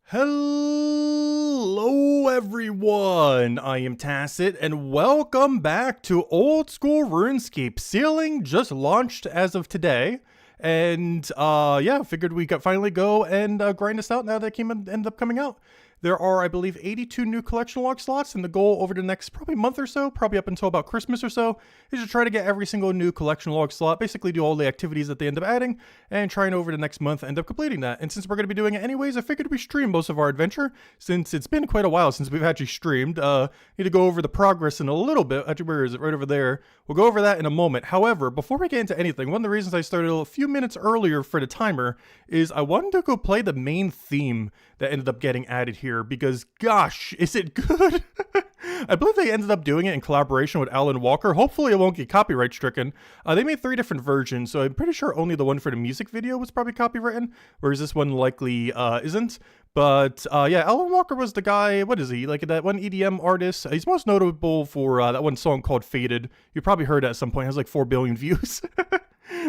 Hello everyone, I am Tacit and welcome back to Old School Runescape. Sealing just launched as of today, and yeah, figured we could finally go and grind this out now that it ended up coming out. There are, I believe, 82 new collection log slots, and the goal over the next probably month or so, probably up until about Christmas or so, is to try to get every single new collection log slot, basically do all the activities that they end up adding, and trying over the next month end up completing that. And since we're going to be doing it anyways, I figured we stream most of our adventure, since it's been quite a while since we've actually streamed. Need to go over the progress in a little bit. Actually, where is it? Right over there. We'll go over that in a moment. However, before we get into anything, one of the reasons I started a few minutes earlier for the timer is I wanted to go play the main theme that ended up getting added here, because gosh, is it good? I believe they ended up doing it in collaboration with Alan Walker. Hopefully it won't get copyright stricken. They made 3 different versions, so I'm pretty sure only the one for the music video was probably copywritten, whereas this one likely isn't. But yeah, Alan Walker was the guy, what is he, like that one EDM artist? He's most notable for that one song called Faded. You probably heard it at some point. It has like 4 billion views.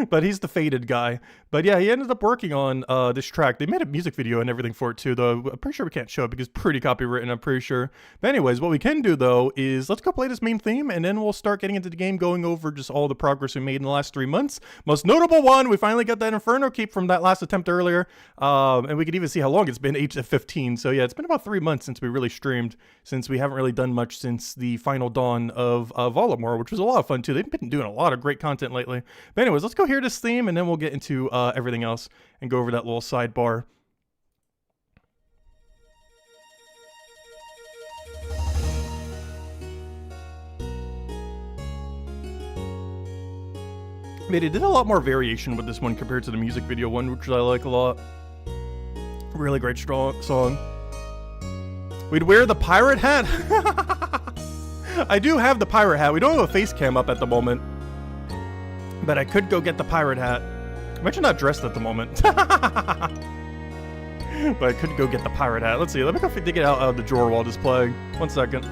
But he's the Faded guy. But yeah, he ended up working on this track. They made a music video and everything for it too, though I'm pretty sure we can't show it because it's pretty copywritten, I'm pretty sure. But anyways, what we can do though is let's go play this main theme, and then we'll start getting into the game, going over just all the progress we made in the last 3 months. Most notable one, we finally got that Inferno Keep from that last attempt earlier. And we could even see how long it's been, 8 to 15. So yeah, it's been about 3 months since we really streamed, since we haven't really done much since the final dawn of Volamore, which was a lot of fun too. They've been doing a lot of great content lately. But anyways, let's go hear this theme, and then we'll get into everything else and go over that little sidebar. They did a lot more variation with this one compared to the music video one, which I like a lot. Really great strong song. We'd wear the pirate hat. I do have the pirate hat. We don't have a face cam up at the moment, but I could go get the pirate hat. I'm actually not dressed at the moment. But I could go get the pirate hat. Let's see. Let me go dig it out of the drawer while just playing. 1 second.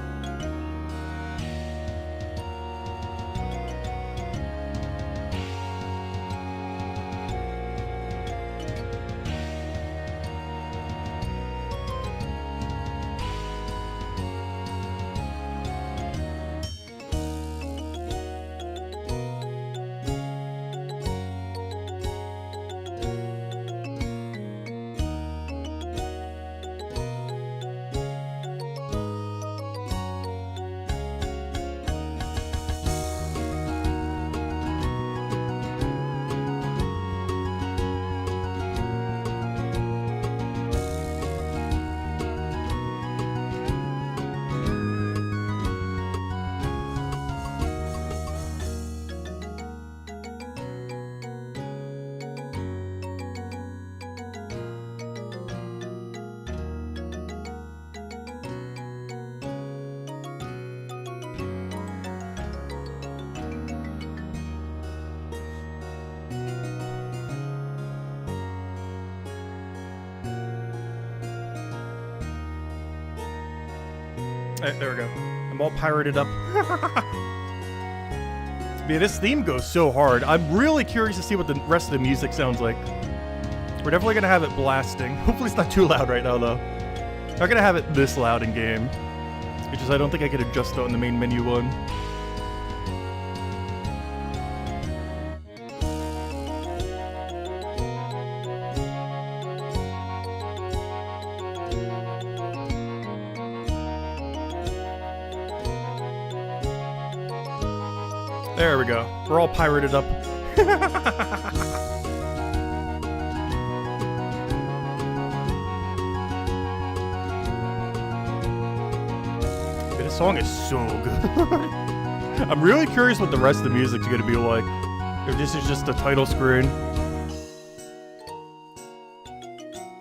There we go. I'm all pirated up. Man, this theme goes so hard. I'm really curious to see what the rest of the music sounds like. We're definitely going to have it blasting. Hopefully it's not too loud right now, though. Not going to have it this loud in game. Which is, I don't think I could adjust that on the main menu one. There we go. We're all pirated up. This song is so good. I'm really curious what the rest of the music's gonna be like. If this is just a title screen.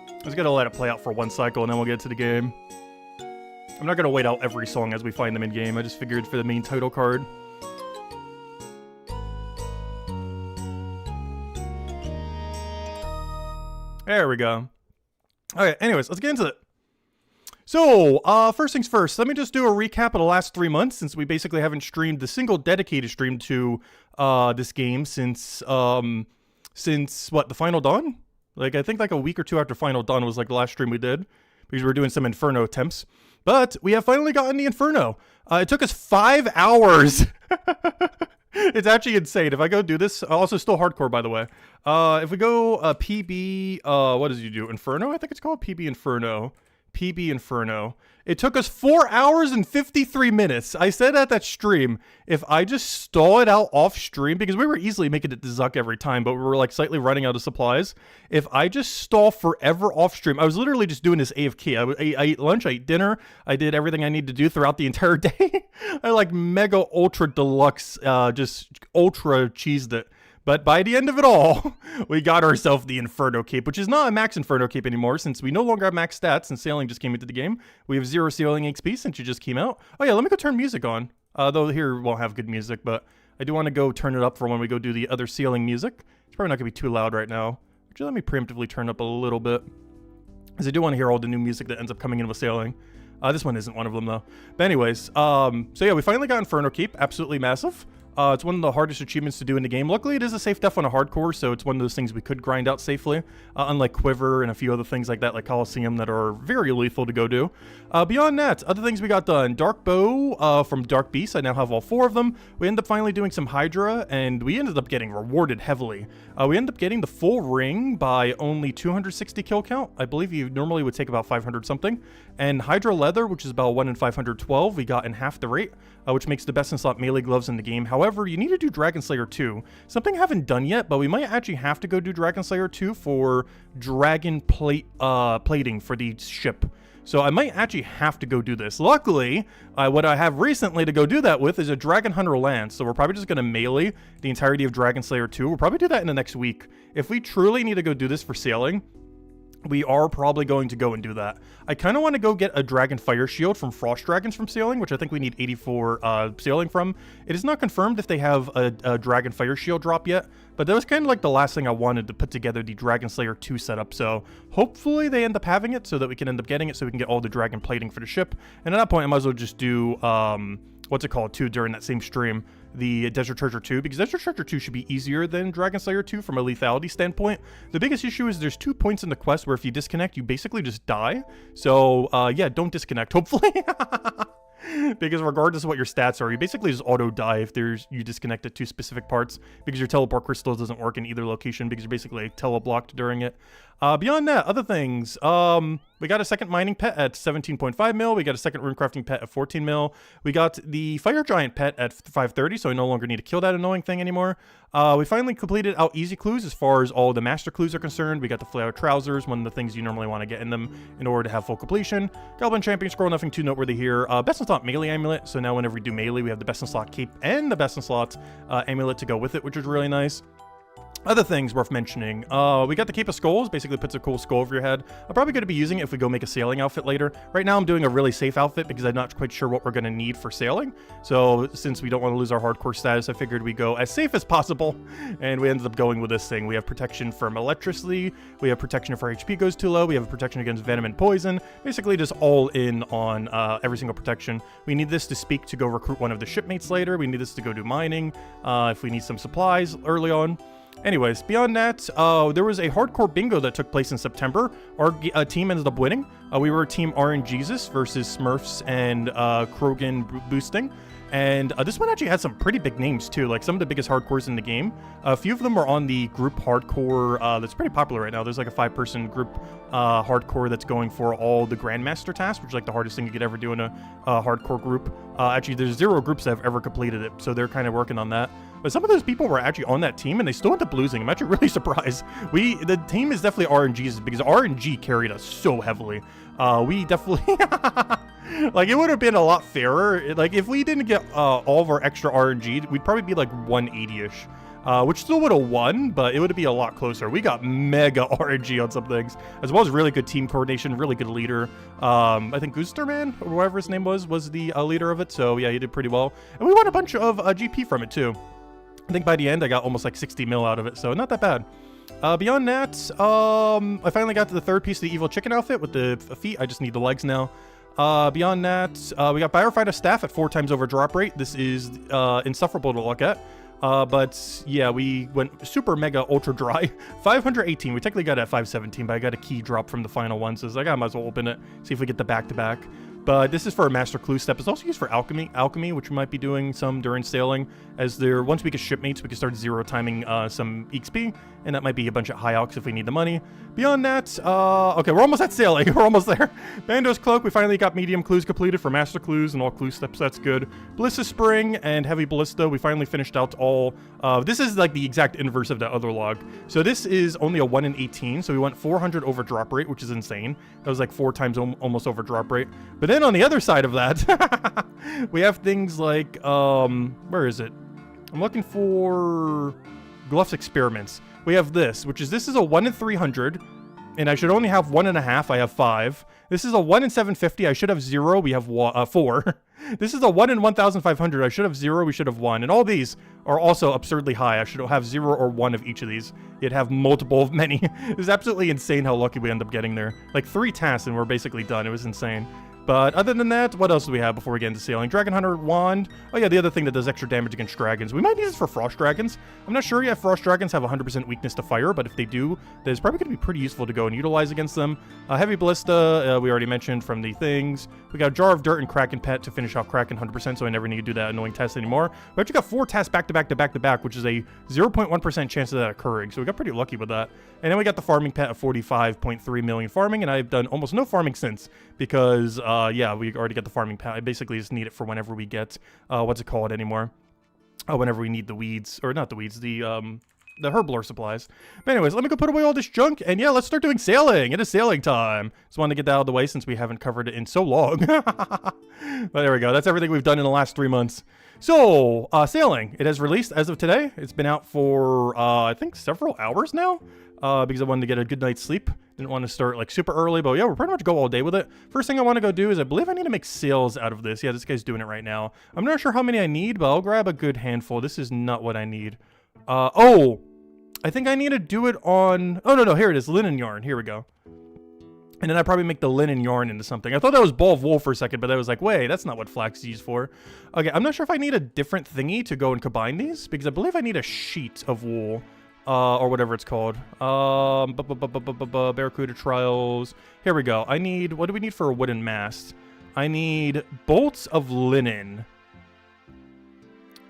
I just gotta let it play out for 1 cycle and then we'll get to the game. I'm not gonna wait out every song as we find them in game. I just figured for the main title card. There we go. Okay, anyways, let's get into it. So, first things first, let me just do a recap of the last 3 months, since we basically haven't streamed the single dedicated stream to this game since what, the Final Dawn? Like, I think like a week or two after Final Dawn was like the last stream we did. because we were doing some Inferno attempts. But we have finally gotten the Inferno. It took us 5 hours. It's actually insane. If I go do this, also still hardcore, by the way. If we go PB, what does you do? Inferno, I think it's called PB Inferno. PB Inferno. It took us 4 hours and 53 minutes. I said at that stream, if I just stall it out off stream, because we were easily making it to Zuck every time, but we were like slightly running out of supplies. If I just stall forever off stream, I was literally just doing this AFK. I ate lunch, I ate dinner, I did everything I needed to do throughout the entire day. I like mega ultra deluxe, just ultra cheesed it. But by the end of it all, we got ourselves the Inferno Cape, which is not a max Inferno Cape anymore, since we no longer have max stats and Sailing just came into the game. We have 0 Sailing XP since you just came out. Oh yeah, let me go turn music on. Though here won't have good music, but I do want to go turn it up for when we go do the other Sailing music. It's probably not going to be too loud right now. Actually, let me preemptively turn up a little bit, because I do want to hear all the new music that ends up coming in with Sailing. This one isn't one of them, though. But anyways, so yeah, we finally got Inferno Cape. Absolutely massive. It's one of the hardest achievements to do in the game. Luckily, it is a safe def on a hardcore, so it's one of those things we could grind out safely. Unlike Quiver and a few other things like that, like Coliseum, that are very lethal to go do. Beyond that, other things we got done. Dark Bow from Dark Beast. I now have all 4 of them. We ended up finally doing some Hydra, and we ended up getting rewarded heavily. We ended up getting the full ring by only 260 kill count. I believe you normally would take about 500 something. And Hydra Leather, which is about 1 in 512, we got in half the rate, which makes the best in slot melee gloves in the game. However, you need to do Dragon Slayer 2. Something I haven't done yet, but we might actually have to go do Dragon Slayer 2 for dragon plating for the ship. So I might actually have to go do this. Luckily, what I have recently to go do that with is a Dragon Hunter Lance. So we're probably just going to melee the entirety of Dragon Slayer 2. We'll probably do that in the next week. If we truly need to go do this for Sailing, we are probably going to go and do that. I kind of want to go get a Dragon Fire Shield from Frost Dragons from Sailing, which I think we need 84 Sailing from. It is not confirmed if they have a Dragon Fire Shield drop yet, but that was kind of like the last thing I wanted to put together the Dragon Slayer 2 setup. So hopefully they end up having it so that we can end up getting it so we can get all the dragon plating for the ship. And at that point, I might as well just do, what's it called, too, during that same stream, the Desert Treasure 2, because Desert Treasure 2 should be easier than Dragon Slayer 2 from a lethality standpoint. The biggest issue is there's 2 points in the quest where if you disconnect, you basically just die. So, yeah, don't disconnect, hopefully. Because regardless of what your stats are, you basically just auto die if you disconnect at 2 specific parts, because your teleport crystal doesn't work in either location because you're basically tele-blocked during it. Beyond that, other things, we got a second mining pet at 17.5 mil. We got a second runecrafting pet at 14 mil. We got the fire giant pet at 530, so I no longer need to kill that annoying thing anymore. We finally completed out easy clues as far as all the master clues are concerned. We got the flare trousers, one of the things you normally want to get in them in order to have full completion. Goblin champion scroll, nothing too noteworthy here. Best in slot melee amulet, so now whenever we do melee, we have the best in slot cape and the best in slot amulet to go with it, which is really nice. Other things worth mentioning, we got the Cape of Skulls, basically puts a cool skull over your head. I'm probably going to be using it if we go make a sailing outfit later. Right now I'm doing a really safe outfit because I'm not quite sure what we're going to need for sailing. So since we don't want to lose our hardcore status, I figured we go as safe as possible. And we ended up going with this thing. We have protection from electricity, we have protection if our HP goes too low, we have protection against venom and poison. Basically just all in on every single protection. We need this to speak to go recruit one of the shipmates later. We need this to go do mining, if we need some supplies early on. Anyways, beyond that, there was a hardcore bingo that took place in September. Our team ended up winning. We were Team RNGesus versus Smurfs and Krogan Boosting. And this one actually had some pretty big names too, like some of the biggest hardcores in the game. A few of them are on the group hardcore that's pretty popular right now. There's like a 5-person group hardcore that's going for all the Grandmaster tasks, which is like the hardest thing you could ever do in a hardcore group. Actually, there's 0 groups that have ever completed it, so they're kind of working on that. But some of those people were actually on that team, and they still ended up losing. I'm actually really surprised. The team is definitely RNG's because RNG carried us so heavily. We definitely... like, it would have been a lot fairer. Like, if we didn't get all of our extra RNG, we'd probably be like 180-ish. Which still would have won, but it would be a lot closer. We got mega RNG on some things, as well as really good team coordination, really good leader. I think Goosterman, or whatever his name was the leader of it. So yeah, he did pretty well. And we won a bunch of GP from it too. I think by the end, I got almost like 60 mil out of it, so not that bad. Beyond that, I finally got to the 3rd piece of the evil chicken outfit with the feet. I just need the legs now. Beyond that, we got Firefighter Staff at 4 times over drop rate. This is insufferable to look at. But yeah, we went super mega ultra dry. 518. We technically got it at 517, but I got a key drop from the final one, so it's like I might as well open it, see if we get the back-to-back. But this is for a Master Clue step. It's also used for alchemy, which we might be doing some during sailing. As once we get shipmates, we can start zero timing some XP, and that might be a bunch of high alchs if we need the money. Beyond that, okay, we're almost at sailing. We're almost there. Bando's Cloak, we finally got medium clues completed for Master Clues and all clue steps. That's good. Ballista Spring and Heavy Ballista, we finally finished out all. This is like the exact inverse of the other log. So this is only a 1 in 18, so we went 400 over drop rate, which is insane. That was like 4 times almost over drop rate. But then on the other side of that, we have things like, where is it? I'm looking for Gluff's Experiments. We have this is a 1 in 300, and I should only have 1.5. I have 5. This is a 1 in 750. I should have 0. We have 4. This is a 1 in 1,500. I should have 0. We should have 1. And all these are also absurdly high. I should have 0 or 1 of each of these. You'd have multiple of many. It's absolutely insane how lucky we end up getting there. Like 3 tasks and we're basically done. It was insane. But other than that, what else do we have before we get into sailing? Dragon Hunter Wand. Oh yeah, the other thing that does extra damage against dragons. We might need this for Frost Dragons. I'm not sure yet. Frost Dragons have 100% weakness to fire, but if they do, that is probably going to be pretty useful to go and utilize against them. Heavy Ballista, we already mentioned from the things. We got Jar of Dirt and Kraken Pet to finish off Kraken 100%, so I never need to do that annoying test anymore. We actually got 4 tasks back to back to back to back, which is a 0.1% chance of that occurring, so we got pretty lucky with that. And then we got the Farming Pet of 45.3 million farming, and I've done almost no farming since, because, yeah, we already get the farming pet. I basically just need it for whenever we get, what's it called anymore? Whenever we need the weeds, or not the weeds, the herblore supplies. But anyways, let me go put away all this junk, and yeah, let's start doing sailing. It is sailing time. Just wanted to get that out of the way since we haven't covered it in so long. But there we go. That's everything we've done in the last 3 months. So, sailing. It has released as of today. It's been out for, I think, several hours now. Because I wanted to get a good night's sleep. Didn't want to start like super early, but yeah, we're pretty much go all day with it. First thing I want to go do is I believe I need to make sails out of this. Yeah, this guy's doing it right now. I'm not sure how many I need, but I'll grab a good handful. This is not what I need. Oh, I think I need to do it on, oh no, here it is, linen yarn. Here we go. And then I probably make the linen yarn into something. I thought that was ball of wool for a second, but I was like, wait, that's not what flax is used for. Okay, I'm not sure if I need a different thingy to go and combine these, because I believe I need a sheet of wool. Or whatever it's called. Barracuda Trials. Here we go. I need, what do we need for a wooden mast? I need bolts of linen.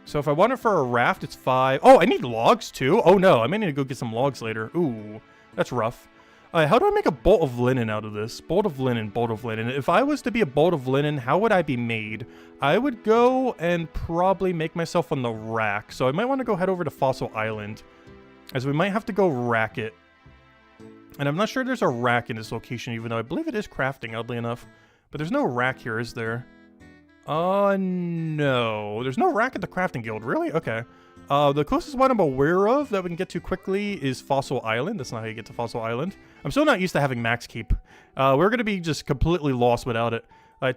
So if I want it for a raft, it's 5. Oh, I need logs too. Oh no, I may need to go get some logs later. Ooh, that's rough. How do I make a bolt of linen out of this? Bolt of linen, bolt of linen. If I was to be a bolt of linen, how would I be made? I would go and probably make myself on the rack. So I might want to go head over to Fossil Island, as we might have to go rack it. And I'm not sure there's a rack in this location, even though I believe it is crafting, oddly enough. But there's no rack here, is there? No. There's no rack at the crafting guild, really? Okay. The closest one I'm aware of that we can get to quickly is Fossil Island. That's not how you get to Fossil Island. I'm so not used to having max keep. We're going to be just completely lost without it.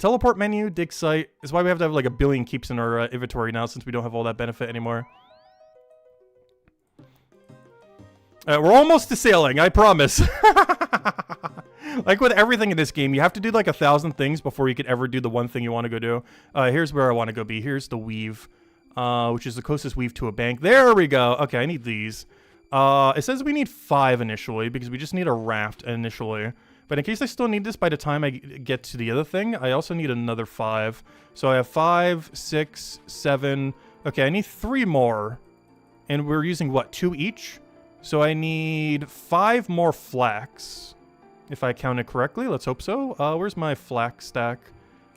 Teleport menu, dig site. Is why we have to have like a billion keeps in our inventory now, since we don't have all that benefit anymore. We're almost to sailing, I promise. Like with everything in this game, you have to do like 1,000 things before you could ever do the one thing you want to go do. Here's where I want to go be. Here's the weave, which is the closest weave to a bank. There we go. Okay, I need these. It says we need 5 initially because we just need a raft initially. But in case I still need this by the time I get to the other thing, I also need another 5. So I have 5, 6, 7. Okay, I need 3 more. And we're using, what, 2 each? So I need 5 more flax, if I counted correctly. Let's hope so. Where's my flax stack?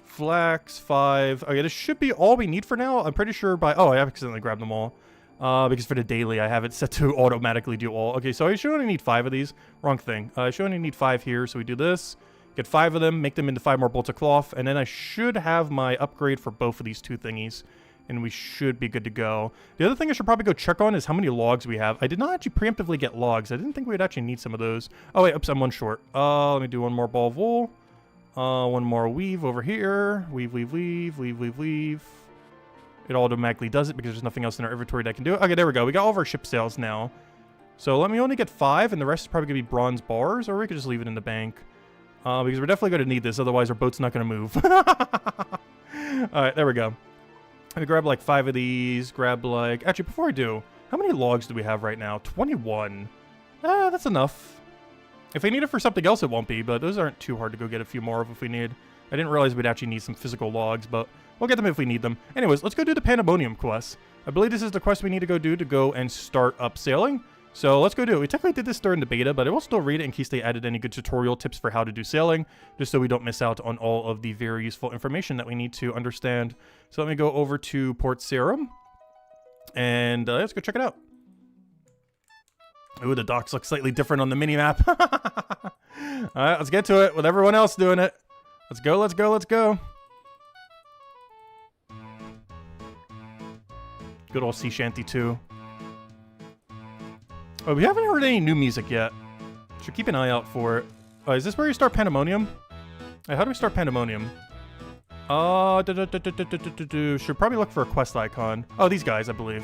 Flax, 5. Okay, this should be all we need for now. I'm pretty sure by... Oh, I accidentally grabbed them all. Because for the daily, I have it set to automatically do all. Okay, so I should only need 5 of these. Wrong thing. I should only need 5 here, so we do this. Get 5 of them, make them into 5 more bolts of cloth, and then I should have my upgrade for both of these 2 thingies. And we should be good to go. The other thing I should probably go check on is how many logs we have. I did not actually preemptively get logs. I didn't think we'd actually need some of those. Oh, wait. Oops, I'm 1 short. Let me do 1 more ball of wool. 1 more weave over here. Weave, weave, weave, weave, weave, weave. It automatically does it because there's nothing else in our inventory that can do it. Okay, there we go. We got all of our ship sails now. So let me only get 5, and the rest is probably going to be bronze bars, or we could just leave it in the bank. Because we're definitely going to need this, otherwise our boat's not going to move. Alright, there we go. Let me grab like 5 of these. Grab like... Actually, before I do, how many logs do we have right now? 21. That's enough. If I need it for something else, it won't be, but those aren't too hard to go get a few more of if we need. I didn't realize we'd actually need some physical logs, but we'll get them if we need them. Anyways, let's go do the Pandemonium quest. I believe this is the quest we need to go do to go and start up sailing. So let's go do it. We technically did this during the beta, but I will still read it in case they added any good tutorial tips for how to do sailing, just so we don't miss out on all of the very useful information that we need to understand. So let me go over to Port Sarum, and let's go check it out. Ooh, the docks look slightly different on the mini-map. Alright, let's get to it with everyone else doing it. Let's go, let's go, let's go. Good old Sea Shanty 2. Oh, we haven't heard any new music yet. Should keep an eye out for it. Is this where you start Pandemonium? Hey, how do we start Pandemonium? Should probably look for a quest icon. Oh, these guys, I believe.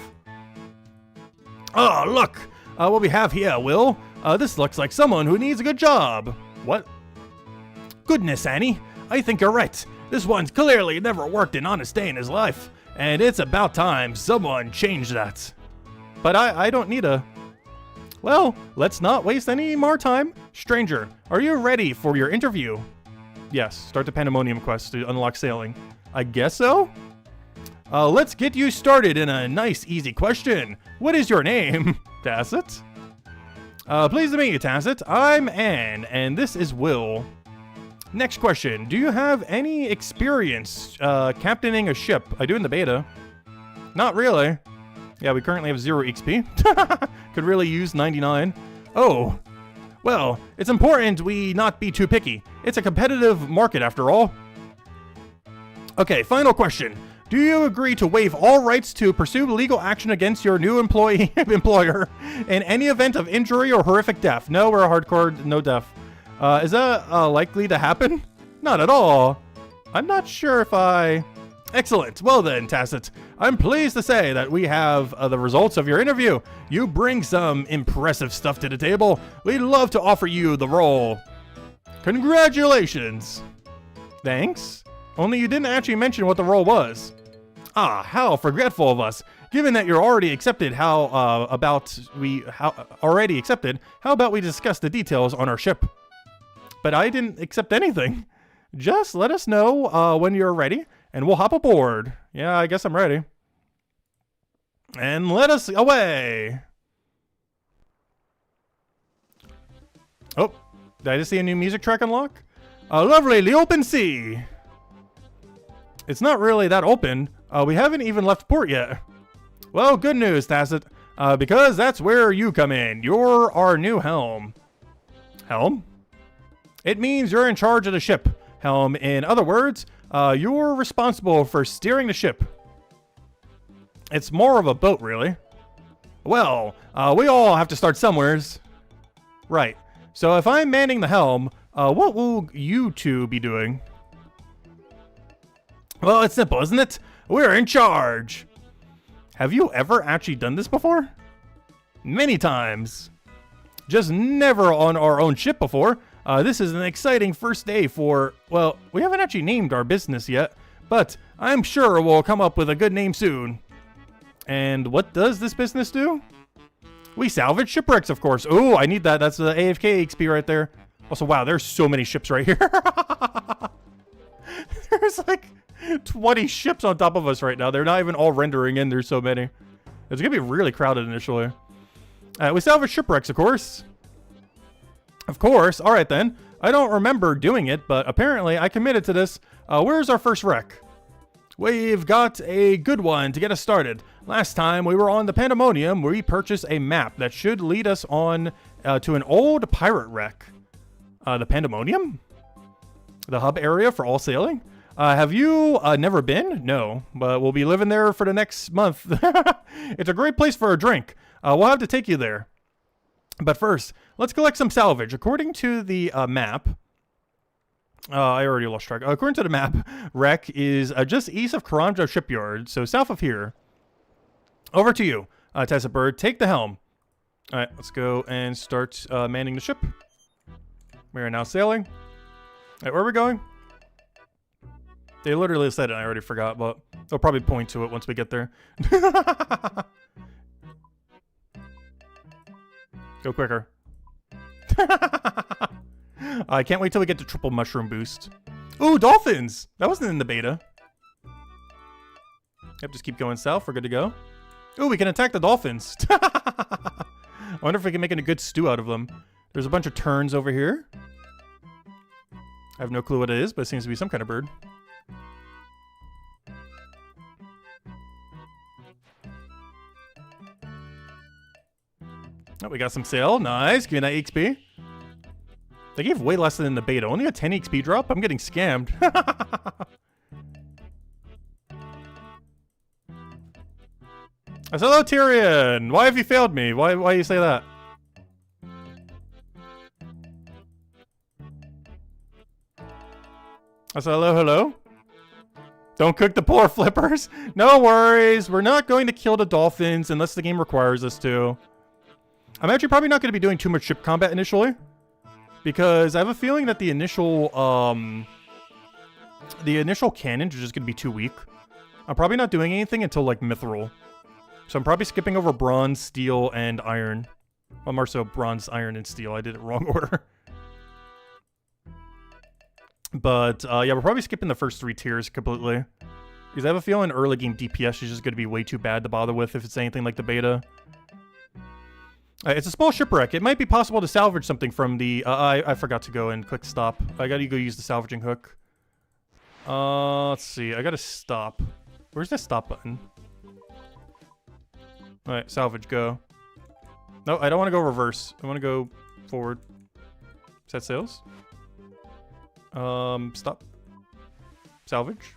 Oh, look! What we have here, Will. This looks like someone who needs a good job. What? Goodness, Annie. I think you're right. This one's clearly never worked an honest day in his life. And it's about time someone changed that. But I don't need a... Well, let's not waste any more time. Stranger, are you ready for your interview? Yes, start the Pandemonium quest to unlock sailing. I guess so? Let's get you started in a nice, easy question. What is your name? Tacit? Pleased to meet you, Tacit. I'm Anne, and this is Will. Next question. Do you have any experience captaining a ship? I do in the beta. Not really. Yeah, we currently have 0 XP. Could really use 99. Oh. Well, it's important we not be too picky. It's a competitive market after all. Okay, final question. Do you agree to waive all rights to pursue legal action against your new employer in any event of injury or horrific death? No, we're a hardcore no death. Is that likely to happen? Not at all. I'm not sure if I... Excellent. Well then, Tacit, I'm pleased to say that we have the results of your interview. You bring some impressive stuff to the table. We'd love to offer you the role. Congratulations. Thanks. Only you didn't actually mention what the role was. Ah, how forgetful of us. Given that you're already accepted, how about we discuss the details on our ship? But I didn't accept anything. Just let us know when you're ready, and we'll hop aboard. Yeah, I guess I'm ready. And let us away. Oh, did I just see a new music track unlock? Lovely, the open sea. It's not really that open. We haven't even left port yet. Well, good news, Tacit, because that's where you come in. You're our new helm. Helm? It means you're in charge of the ship. Helm, in other words, you're responsible for steering the ship. It's more of a boat, really. Well, we all have to start somewheres. Right. So if I'm manning the helm, what will you two be doing? Well, it's simple, isn't it? We're in charge. Have you ever actually done this before? Many times. Just never on our own ship before. This is an exciting first day for, well, we haven't actually named our business yet, but I'm sure we'll come up with a good name soon. And what does this business do? We salvage shipwrecks, of course. Oh, I need that. That's the AFK XP right there. Also, wow, there's so many ships right here. There's like 20 ships on top of us right now. They're not even all rendering in. There's so many. It's going to be really crowded initially. We salvage shipwrecks, of course. Of course. All right, then. I don't remember doing it, but apparently I committed to this. Where's our first wreck? We've got a good one to get us started. Last time we were on the Pandemonium, we purchased a map that should lead us on to an old pirate wreck. The Pandemonium? The hub area for all sailing? Have you never been? No, but we'll be living there for the next month. It's a great place for a drink. We'll have to take you there. But first, let's collect some salvage. According to the map, I already lost track. According to the map, wreck is just east of Karanjo Shipyard, so south of here. Over to you, Tessa Bird. Take the helm. All right, let's go and start manning the ship. We are now sailing. All right, where are we going? They literally said it, I already forgot, but they'll probably point to it once we get there. Go quicker. I can't wait till we get to triple mushroom boost. Ooh, dolphins! That wasn't in the beta. Yep, just keep going south. We're good to go. Ooh, we can attack the dolphins. I wonder if we can make a good stew out of them. There's a bunch of terns over here. I have no clue what it is, but it seems to be some kind of bird. Oh, we got some sail. Nice. Give me that XP. They gave way less than in the beta. Only a 10 XP drop? I'm getting scammed. I said, hello, Tyrion. Why have you failed me? Why you say that? I said, hello. Don't cook the poor flippers. No worries. We're not going to kill the dolphins unless the game requires us to. I'm actually probably not going to be doing too much ship combat initially, because I have a feeling that the initial cannons are just going to be too weak. I'm probably not doing anything until like mithril. So I'm probably skipping over bronze, steel, and iron. Well, more so bronze, iron, and steel. I did it wrong order. But yeah, we're probably skipping the first 3 tiers completely, because I have a feeling early game DPS is just going to be way too bad to bother with if it's anything like the beta. It's a small shipwreck. It might be possible to salvage something from the... I forgot to go and click stop. I gotta go use the salvaging hook. Let's see. I gotta stop. Where's that stop button? Alright, salvage, go. No, I don't want to go reverse. I want to go forward. Set sails. Stop. Salvage.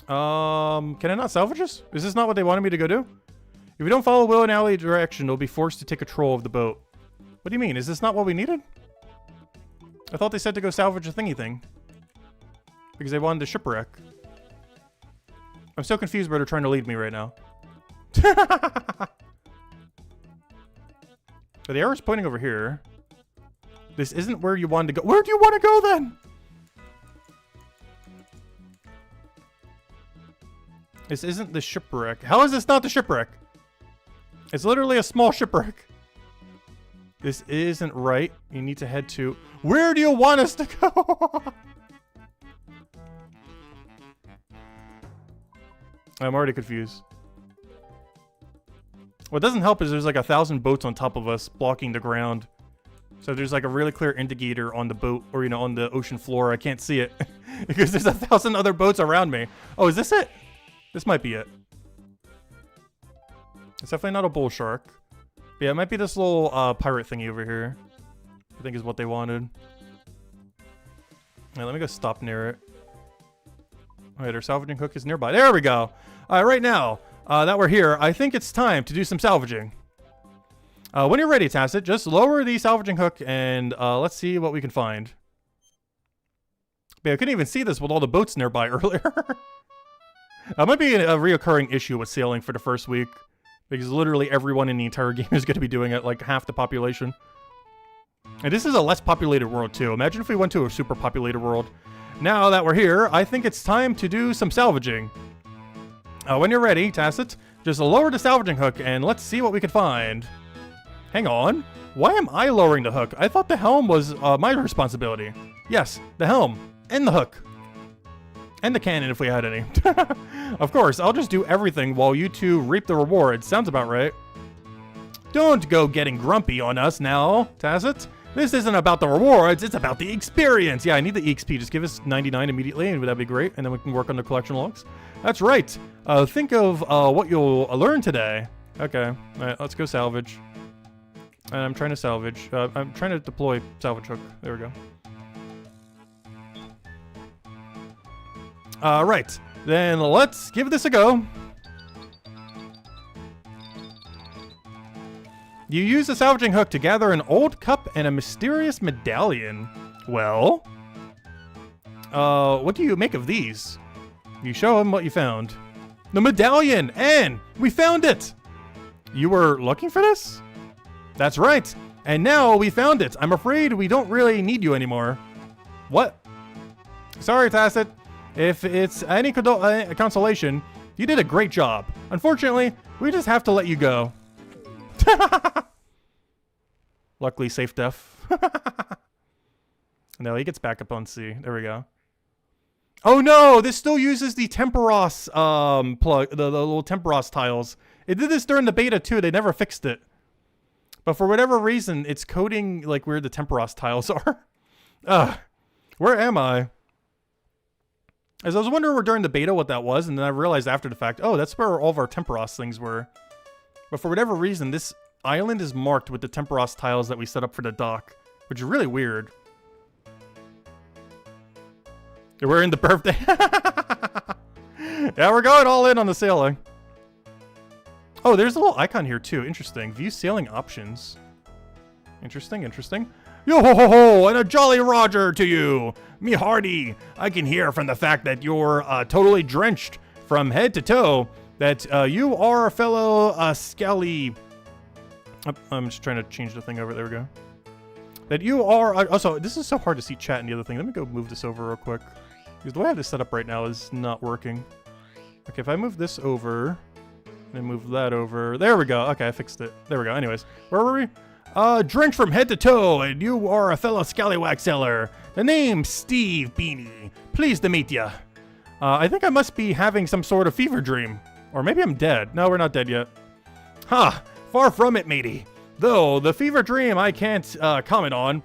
Can I not salvage this? Is this not what they wanted me to go do? If we don't follow Will and Alley direction, they'll be forced to take control of the boat. What do you mean? Is this not what we needed? I thought they said to go salvage a thingy thing. Because they wanted to shipwreck. I'm so confused where they're trying to lead me right now. The arrow's pointing over here. This isn't where you wanted to go. Where do you want to go then? This isn't the shipwreck. How is this not the shipwreck? It's literally a small shipwreck. This isn't right. You need to head to... Where do you want us to go? I'm already confused. What doesn't help is there's like 1,000 boats on top of us blocking the ground. So there's like a really clear indicator on the boat, or, you know, on the ocean floor. I can't see it because there's 1,000 other boats around me. Oh, is this it? This might be it. It's definitely not a bull shark. But yeah, it might be this little pirate thingy over here. I think is what they wanted. Alright, let me go stop near it. Alright, our salvaging hook is nearby. There we go. Alright, right now that we're here, I think it's time to do some salvaging. When you're ready, Tacit, just lower the salvaging hook and let's see what we can find. But yeah, I couldn't even see this with all the boats nearby earlier. That might be a reoccurring issue with sailing for the first week, because literally everyone in the entire game is going to be doing it, like half the population. And this is a less populated world too. Imagine if we went to a super populated world. Now that we're here, I think it's time to do some salvaging. When you're ready, Tacit, just lower the salvaging hook and let's see what we can find. Hang on. Why am I lowering the hook? I thought the helm was my responsibility. Yes, the helm and the hook. And the cannon if we had any. Of course, I'll just do everything while you two reap the rewards. Sounds about right. Don't go getting grumpy on us now, Tacit. This isn't about the rewards, it's about the experience. Yeah, I need the EXP. Just give us 99 immediately, and that'd be great. And then we can work on the collection logs. That's right. Think of what you'll learn today. Okay, all right, let's go salvage. And I'm trying to salvage. I'm trying to deploy salvage hook. There we go. Right. Then let's give this a go. You use the salvaging hook to gather an old cup and a mysterious medallion. Well, what do you make of these? You show him what you found. The medallion! And we found it! You were looking for this? That's right. And now we found it. I'm afraid we don't really need you anymore. What? Sorry, Tacit. If it's any consolation, you did a great job. Unfortunately, we just have to let you go. Luckily, safe def. No, he gets back up on C. There we go. Oh no, this still uses the Temperos plug, the little Temperos tiles. It did this during the beta too. They never fixed it. But for whatever reason, it's coding like where the Temperos tiles are. Where am I? As I was wondering during the beta what that was, and then I realized after the fact, oh, that's where all of our Temperos things were. But for whatever reason, this island is marked with the Temperos tiles that we set up for the dock, which is really weird. We're in the birthday. Yeah, we're going all in on the sailing. Oh, there's a little icon here too. Interesting. View sailing options. Interesting, interesting. Yo ho ho ho, and a Jolly Roger to you. Me hearty. I can hear from the fact that you're totally drenched from head to toe that you are a fellow scally. I'm just trying to change the thing over. There we go. That you are. Also, this is so hard to see chat and the other thing. Let me go move this over real quick. Because the way I have this set up right now is not working. Okay, if I move this over, and move that over. There we go. Okay, I fixed it. There we go. Anyways, where were we? Drenched from head to toe, and you are a fellow scallywag seller. The name's Steve Beanie. Pleased to meet ya. I think I must be having some sort of fever dream. Or maybe I'm dead. No, we're not dead yet. Ha! Far from it, matey. Though, the fever dream I can't comment on.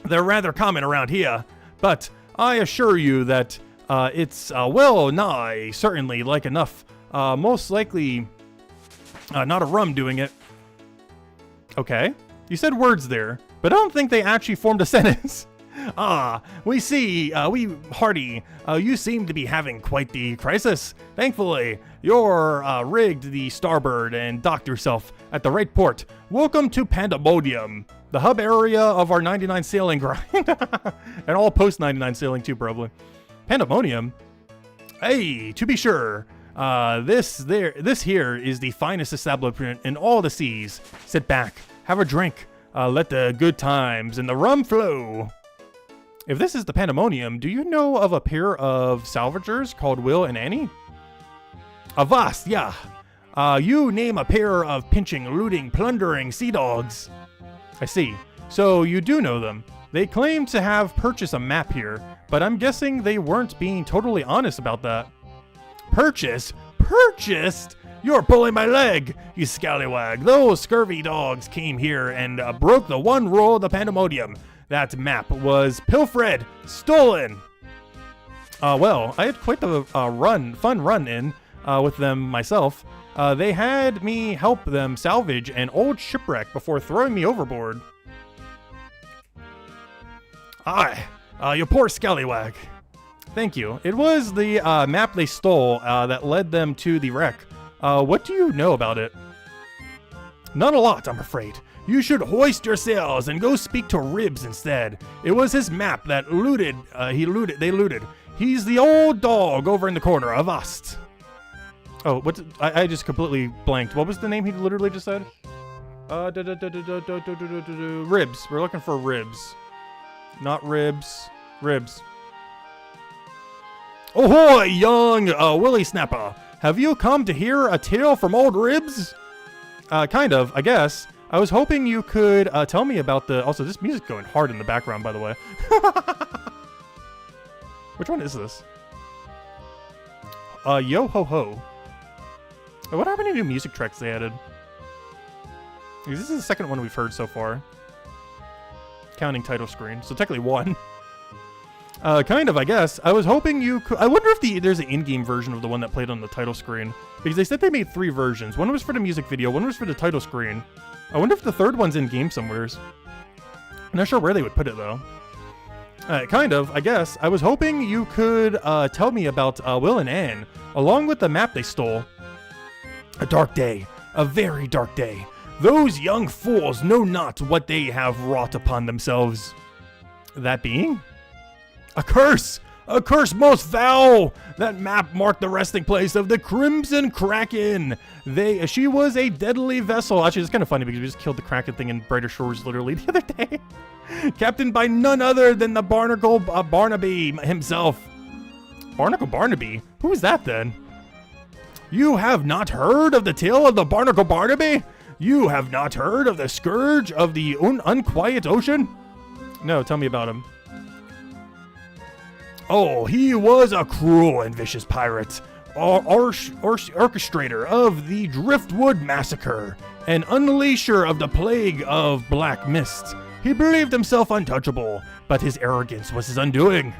They're rather common around here. But I assure you that it's well nigh certainly like enough. Most likely not a rum doing it. Okay. You said words there, but I don't think they actually formed a sentence. We see, we hearty, you seem to be having quite the crisis. Thankfully, you're rigged the starboard and docked yourself at the right port. Welcome to Pandemonium, the hub area of our 99 sailing grind. And all post 99 sailing too, probably. Pandemonium? Hey, to be sure. This here is the finest establishment in all the seas. Sit back, have a drink, let the good times and the rum flow. If this is the Pandemonium, do you know of a pair of salvagers called Will and Annie? Avast, yeah. You name a pair of pinching, looting, plundering sea dogs. I see. So you do know them. They claim to have purchased a map here, but I'm guessing they weren't being totally honest about that. Purchase? Purchased? You're pulling my leg, you scallywag. Those scurvy dogs came here and broke the one rule of the Pandemonium. That map was pilfered, stolen. Well, I had quite the fun run in with them myself. They had me help them salvage an old shipwreck before throwing me overboard. Aye, you poor scallywag. Thank you. It was the map they stole that led them to the wreck. What do you know about it? Not a lot, I'm afraid. You should hoist your sails and go speak to Ribs instead. It was his map that they looted. He's the old dog over in the corner, Avast. Oh, I just completely blanked. What was the name he literally just said? Ribs. We're looking for Ribs. Not Ribs. Ribs. Ahoy, young Willy Snapper. Have you come to hear a tale from old Ribs? Kind of, I guess. I was hoping you could tell me about the... Also, this music's going hard in the background, by the way. Which one is this? Yo Ho Ho. I wonder how many new music tracks they added. This is the second one we've heard so far. Counting title screen. So technically one. Kind of, I guess. I was hoping you could... I wonder if there's an in-game version of the one that played on the title screen. Because they said they made 3 versions. One was for the music video, one was for the title screen. I wonder if the third one's in-game somewheres. I'm not sure where they would put it, though. Kind of, I guess. I was hoping you could tell me about Will and Anne, along with the map they stole. A dark day. A very dark day. Those young fools know not what they have wrought upon themselves. That being? A curse! A curse most foul! That map marked the resting place of the Crimson Kraken. She was a deadly vessel. Actually, it's kind of funny because we just killed the Kraken thing in Brighter Shores literally the other day. Captained by none other than the Barnacle Barnaby himself. Barnacle Barnaby? Who is that then? You have not heard of the tale of the Barnacle Barnaby? You have not heard of the scourge of the unquiet ocean? No, tell me about him. Oh, he was a cruel and vicious pirate, orchestrator of the Driftwood Massacre, an unleasher of the plague of black mist. He believed himself untouchable, but his arrogance was his undoing.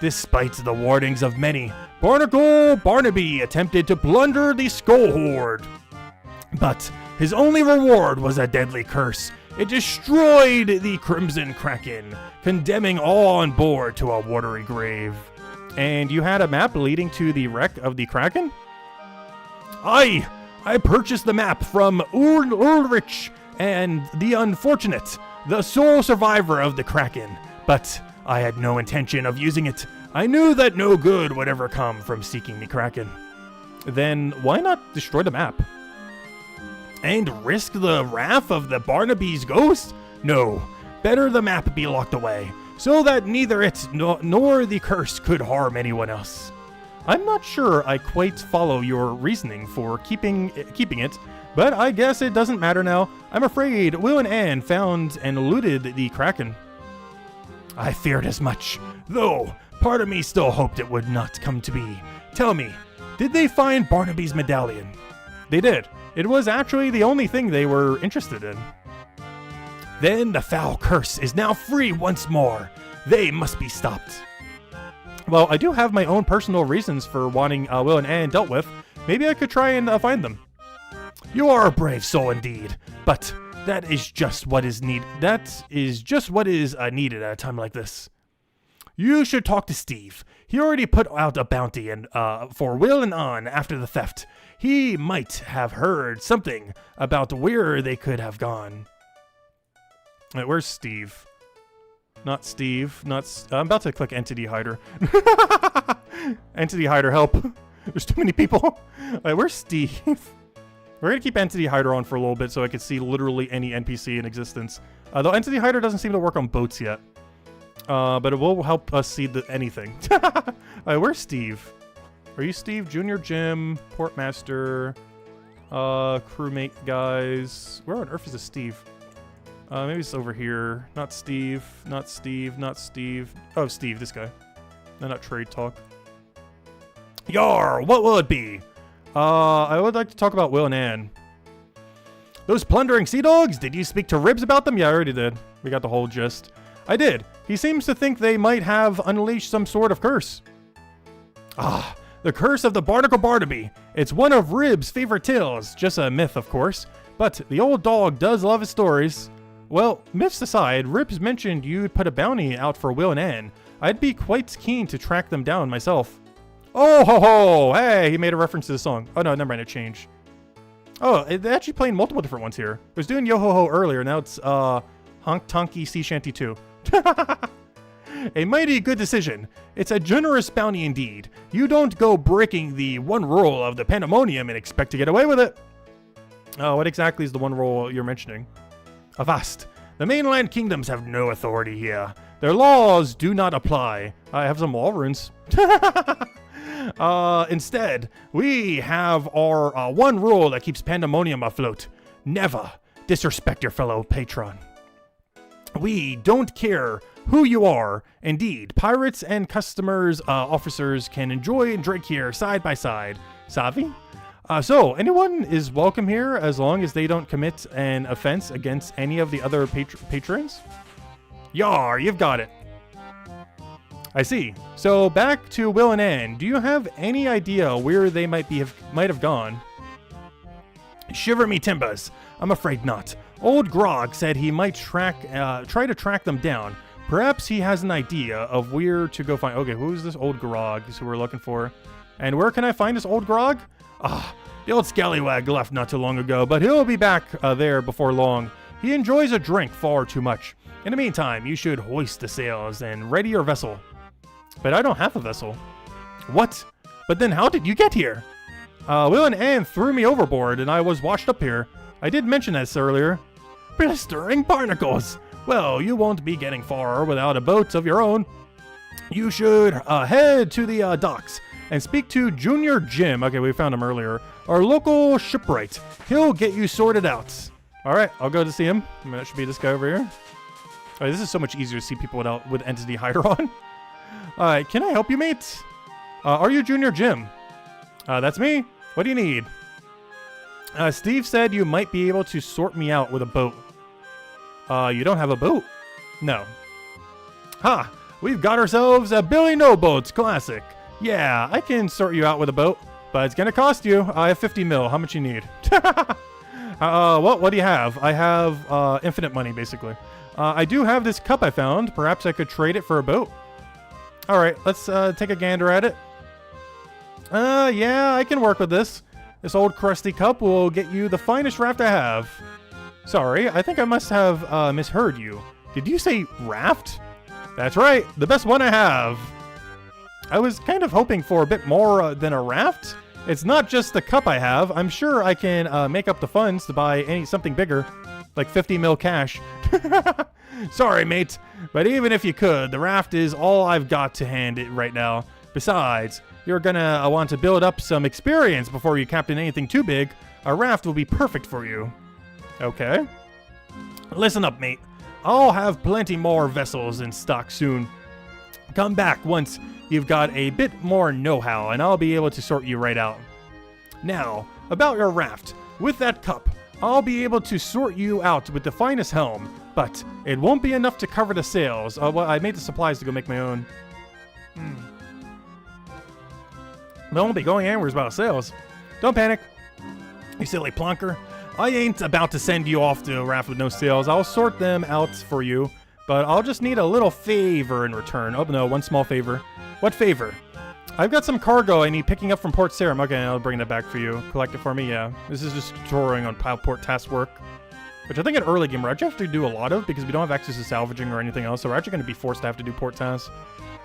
Despite the warnings of many, Barnacle Barnaby attempted to plunder the Skull Hoard. But his only reward was a deadly curse. It destroyed the Crimson Kraken, condemning all on board to a watery grave. And you had a map leading to the wreck of the Kraken? I purchased the map from Ulrich and the unfortunate, the sole survivor of the Kraken, but I had no intention of using it. I knew that no good would ever come from seeking the Kraken. Then why not destroy the map? And risk the wrath of the Barnaby's ghost? No, better the map be locked away, so that neither it nor the curse could harm anyone else. I'm not sure I quite follow your reasoning for keeping it, but I guess it doesn't matter now. I'm afraid Will and Anne found and looted the Kraken. I feared as much, though part of me still hoped it would not come to be. Tell me, did they find Barnaby's medallion? They did. It was actually the only thing they were interested in. Then the foul curse is now free once more. They must be stopped. Well, I do have my own personal reasons for wanting Will and Anne dealt with. Maybe I could try and find them. You are a brave soul indeed, but that is just what is needed. That is just what is needed at a time like this. You should talk to Steve. He already put out a bounty for Will and Anne after the theft. He might have heard something about where they could have gone. Wait, where's Steve? Not Steve. I'm about to click Entity Hider. Entity Hider, help. There's too many people. Wait, where's Steve? We're going to keep Entity Hider on for a little bit so I can see literally any NPC in existence. Though Entity Hider doesn't seem to work on boats yet. But it will help us see anything. Where's Steve? Are you Steve? Junior Jim, Portmaster, crewmate guys. Where on earth is a Steve? Maybe it's over here. Not Steve, not Steve, not Steve. Oh, Steve, this guy. No, not Trade Talk. Yar, what will it be? I would like to talk about Will and Anne. Those plundering sea dogs? Did you speak to Ribs about them? Yeah, I already did. We got the whole gist. I did. He seems to think they might have unleashed some sort of curse. Ah, the curse of the Barnacle Barnaby. It's one of Rib's favorite tales. Just a myth, of course. But the old dog does love his stories. Well, myths aside, Ribs mentioned you'd put a bounty out for Will and Anne. I'd be quite keen to track them down myself. Oh ho ho! Hey, he made a reference to the song. Oh no, never mind, it changed. Oh, they're actually playing multiple different ones here. It was doing Yo Ho Ho earlier, now it's Honk Tonky Sea Shanty 2. A mighty good decision. It's a generous bounty indeed. You don't go breaking the one rule of the Pandemonium and expect to get away with it. Oh, what exactly is the one rule you're mentioning? Avast. The mainland kingdoms have no authority here. Their laws do not apply. I have some wall runes. Instead, we have our one rule that keeps Pandemonium afloat. Never disrespect your fellow patron. We don't care who you are. Indeed, pirates and customers, officers can enjoy and drink here side by side. Savvy? So, anyone is welcome here as long as they don't commit an offense against any of the other patrons? Yar, you've got it. I see. So, back to Will and Anne. Do you have any idea where they might have gone? Shiver me timbers. I'm afraid not. Old Grog said he might try to track them down. Perhaps he has an idea of where to go find... Okay, who's this old Grog who we're looking for? And where can I find this old Grog? Ah, the old scallywag left not too long ago, but he'll be back there before long. He enjoys a drink far too much. In the meantime, you should hoist the sails and ready your vessel. But I don't have a vessel. What? But then how did you get here? Will and Anne threw me overboard and I was washed up here. I did mention this earlier. Blistering barnacles! Well, you won't be getting far without a boat of your own. You should head to the docks and speak to Junior Jim. Okay, we found him earlier. Our local shipwright. He'll get you sorted out. All right, I'll go to see him. That should be this guy over here. All right, this is so much easier to see people with entity hider on. All right, can I help you, mate? Are you Junior Jim? That's me. What do you need? Steve said you might be able to sort me out with a boat. You don't have a boat? No. Ha! We've got ourselves a Billy No Boats Classic. Yeah, I can sort you out with a boat, but it's gonna cost you. I have 50 mil. How much you need? What do you have? I have infinite money, basically. I do have this cup I found. Perhaps I could trade it for a boat. All right, let's take a gander at it. Yeah, I can work with this. This old crusty cup will get you the finest raft I have. Sorry, I think I must have misheard you. Did you say raft? That's right, the best one I have. I was kind of hoping for a bit more than a raft. It's not just the cup I have. I'm sure I can make up the funds to buy something bigger, like 50 mil cash. Sorry, mate, but even if you could, the raft is all I've got to hand it right now. Besides, you're gonna want to build up some experience before you captain anything too big. A raft will be perfect for you. Okay. Listen up, mate. I'll have plenty more vessels in stock soon. Come back once you've got a bit more know-how, and I'll be able to sort you right out. Now, about your raft. With that cup, I'll be able to sort you out with the finest helm, but it won't be enough to cover the sails. Well, I made the supplies to go make my own. I won't be going anywhere about sails. Don't panic, you silly plonker. I ain't about to send you off to a raft with no sails. I'll sort them out for you, but I'll just need a little favor in return. Oh no, one small favor. What favor? I've got some cargo I need picking up from Port Sarum. Okay, I'll bring that back for you. Collect it for me, yeah. This is just tutorial on how port tasks work, which I think in early game we're actually have to do a lot of because we don't have access to salvaging or anything else, so we're actually going to be forced to have to do port tasks.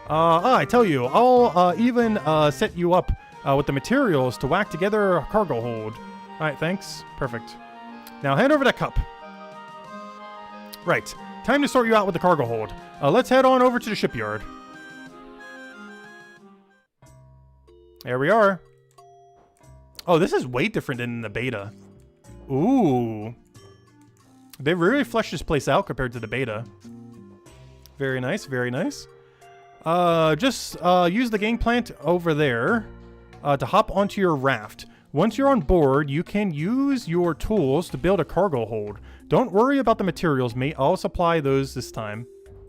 I tell you, I'll even set you up with the materials to whack together a cargo hold. Alright, thanks. Perfect. Now hand over that cup. Right. Time to sort you out with the cargo hold. Let's head on over to the shipyard. There we are. Oh, this is way different than in the beta. Ooh. They really fleshed this place out compared to the beta. Very nice, very nice. Just use the gangplank over there to hop onto your raft. Once you're on board, you can use your tools to build a cargo hold. Don't worry about the materials, mate. I'll supply those this time,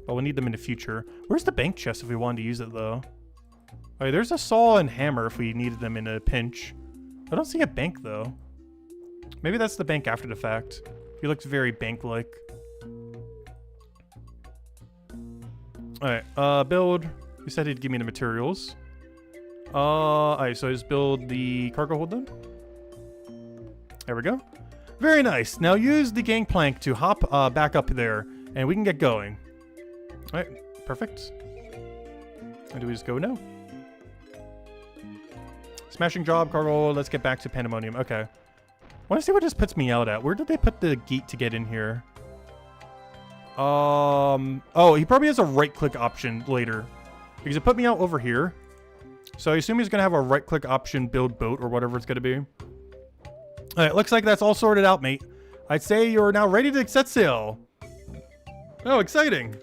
but we'll need them in the future. Where's the bank chest if we wanted to use it, though? Alright, there's a saw and hammer if we needed them in a pinch. I don't see a bank, though. Maybe that's the bank after the fact. He looks very bank-like. Alright, build. He said he'd give me the materials. Alright, so I just build the cargo hold then. There we go. Very nice. Now use the gangplank to hop back up there, and we can get going. Alright, perfect. And do we just go now? Smashing job, cargo hold. Let's get back to Pandemonium. Okay. I want to see what this puts me out at. Where did they put the gate to get in here? Oh, he probably has a right-click option later. Because it put me out over here. So I assume he's going to have a right-click option, build boat, or whatever it's going to be. Alright, looks like that's all sorted out, mate. I'd say you're now ready to set sail. Oh, exciting.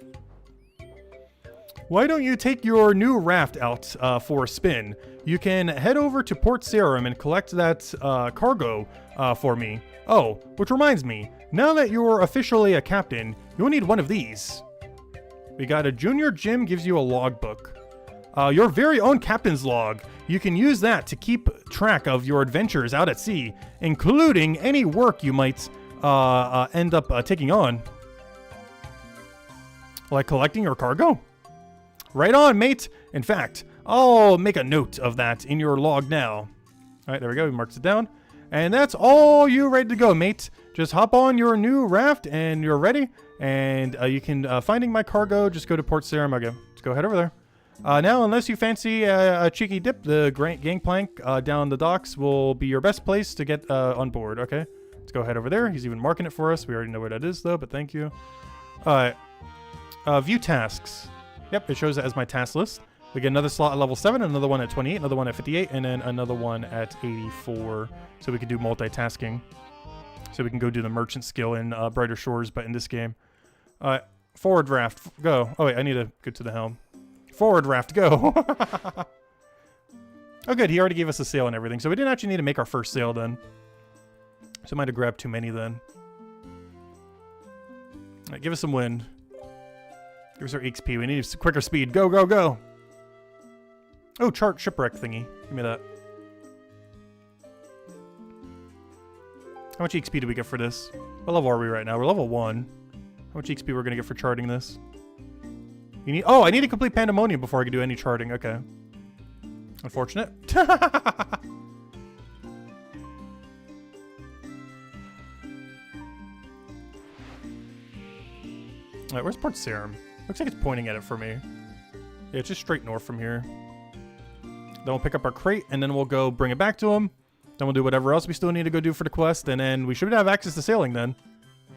Why don't you take your new raft out for a spin? You can head over to Port Sarum and collect that cargo for me. Oh, which reminds me, now that you're officially a captain, you'll need one of these. We got a Junior Jim gives you a logbook. Your very own captain's log. You can use that to keep track of your adventures out at sea, including any work you might end up taking on. Like collecting your cargo? Right on, mate. In fact, I'll make a note of that in your log now. All right, there we go. He marks it down. And that's all you ready to go, mate. Just hop on your new raft and you're ready. And you can, finding my cargo, just go to Port Sarum. Okay, let's go head over there. Now, unless you fancy a cheeky dip, the gangplank down the docks will be your best place to get on board. Okay, let's go head over there. He's even marking it for us. We already know where that is, though, but thank you. All right. View tasks. Yep, it shows it as my task list. We get another slot at level 7, another one at 28, another one at 58, and then another one at 84. So we can do multitasking. So we can go do the merchant skill in Brighter Shores, but in this game. Forward draft, go. Oh wait, I need to go to the helm. Forward draft, go. Oh good, he already gave us a sail and everything. So we didn't actually need to make our first sail then. So I might have grabbed too many then. All right, give us some wind. Give us our XP. We need quicker speed. Go, go, go. Oh, chart shipwreck thingy. Give me that. How much XP do we get for this? What level are we right now? We're level 1. How much XP we're going to get for charting this? You need. Oh, I need to complete Pandemonium before I can do any charting. Okay. Unfortunate. Alright, where's Port Sarum? Looks like it's pointing at it for me. Yeah, it's just straight north from here. Then we'll pick up our crate, and then we'll go bring it back to him. Then we'll do whatever else we still need to go do for the quest, and then we should have access to sailing then.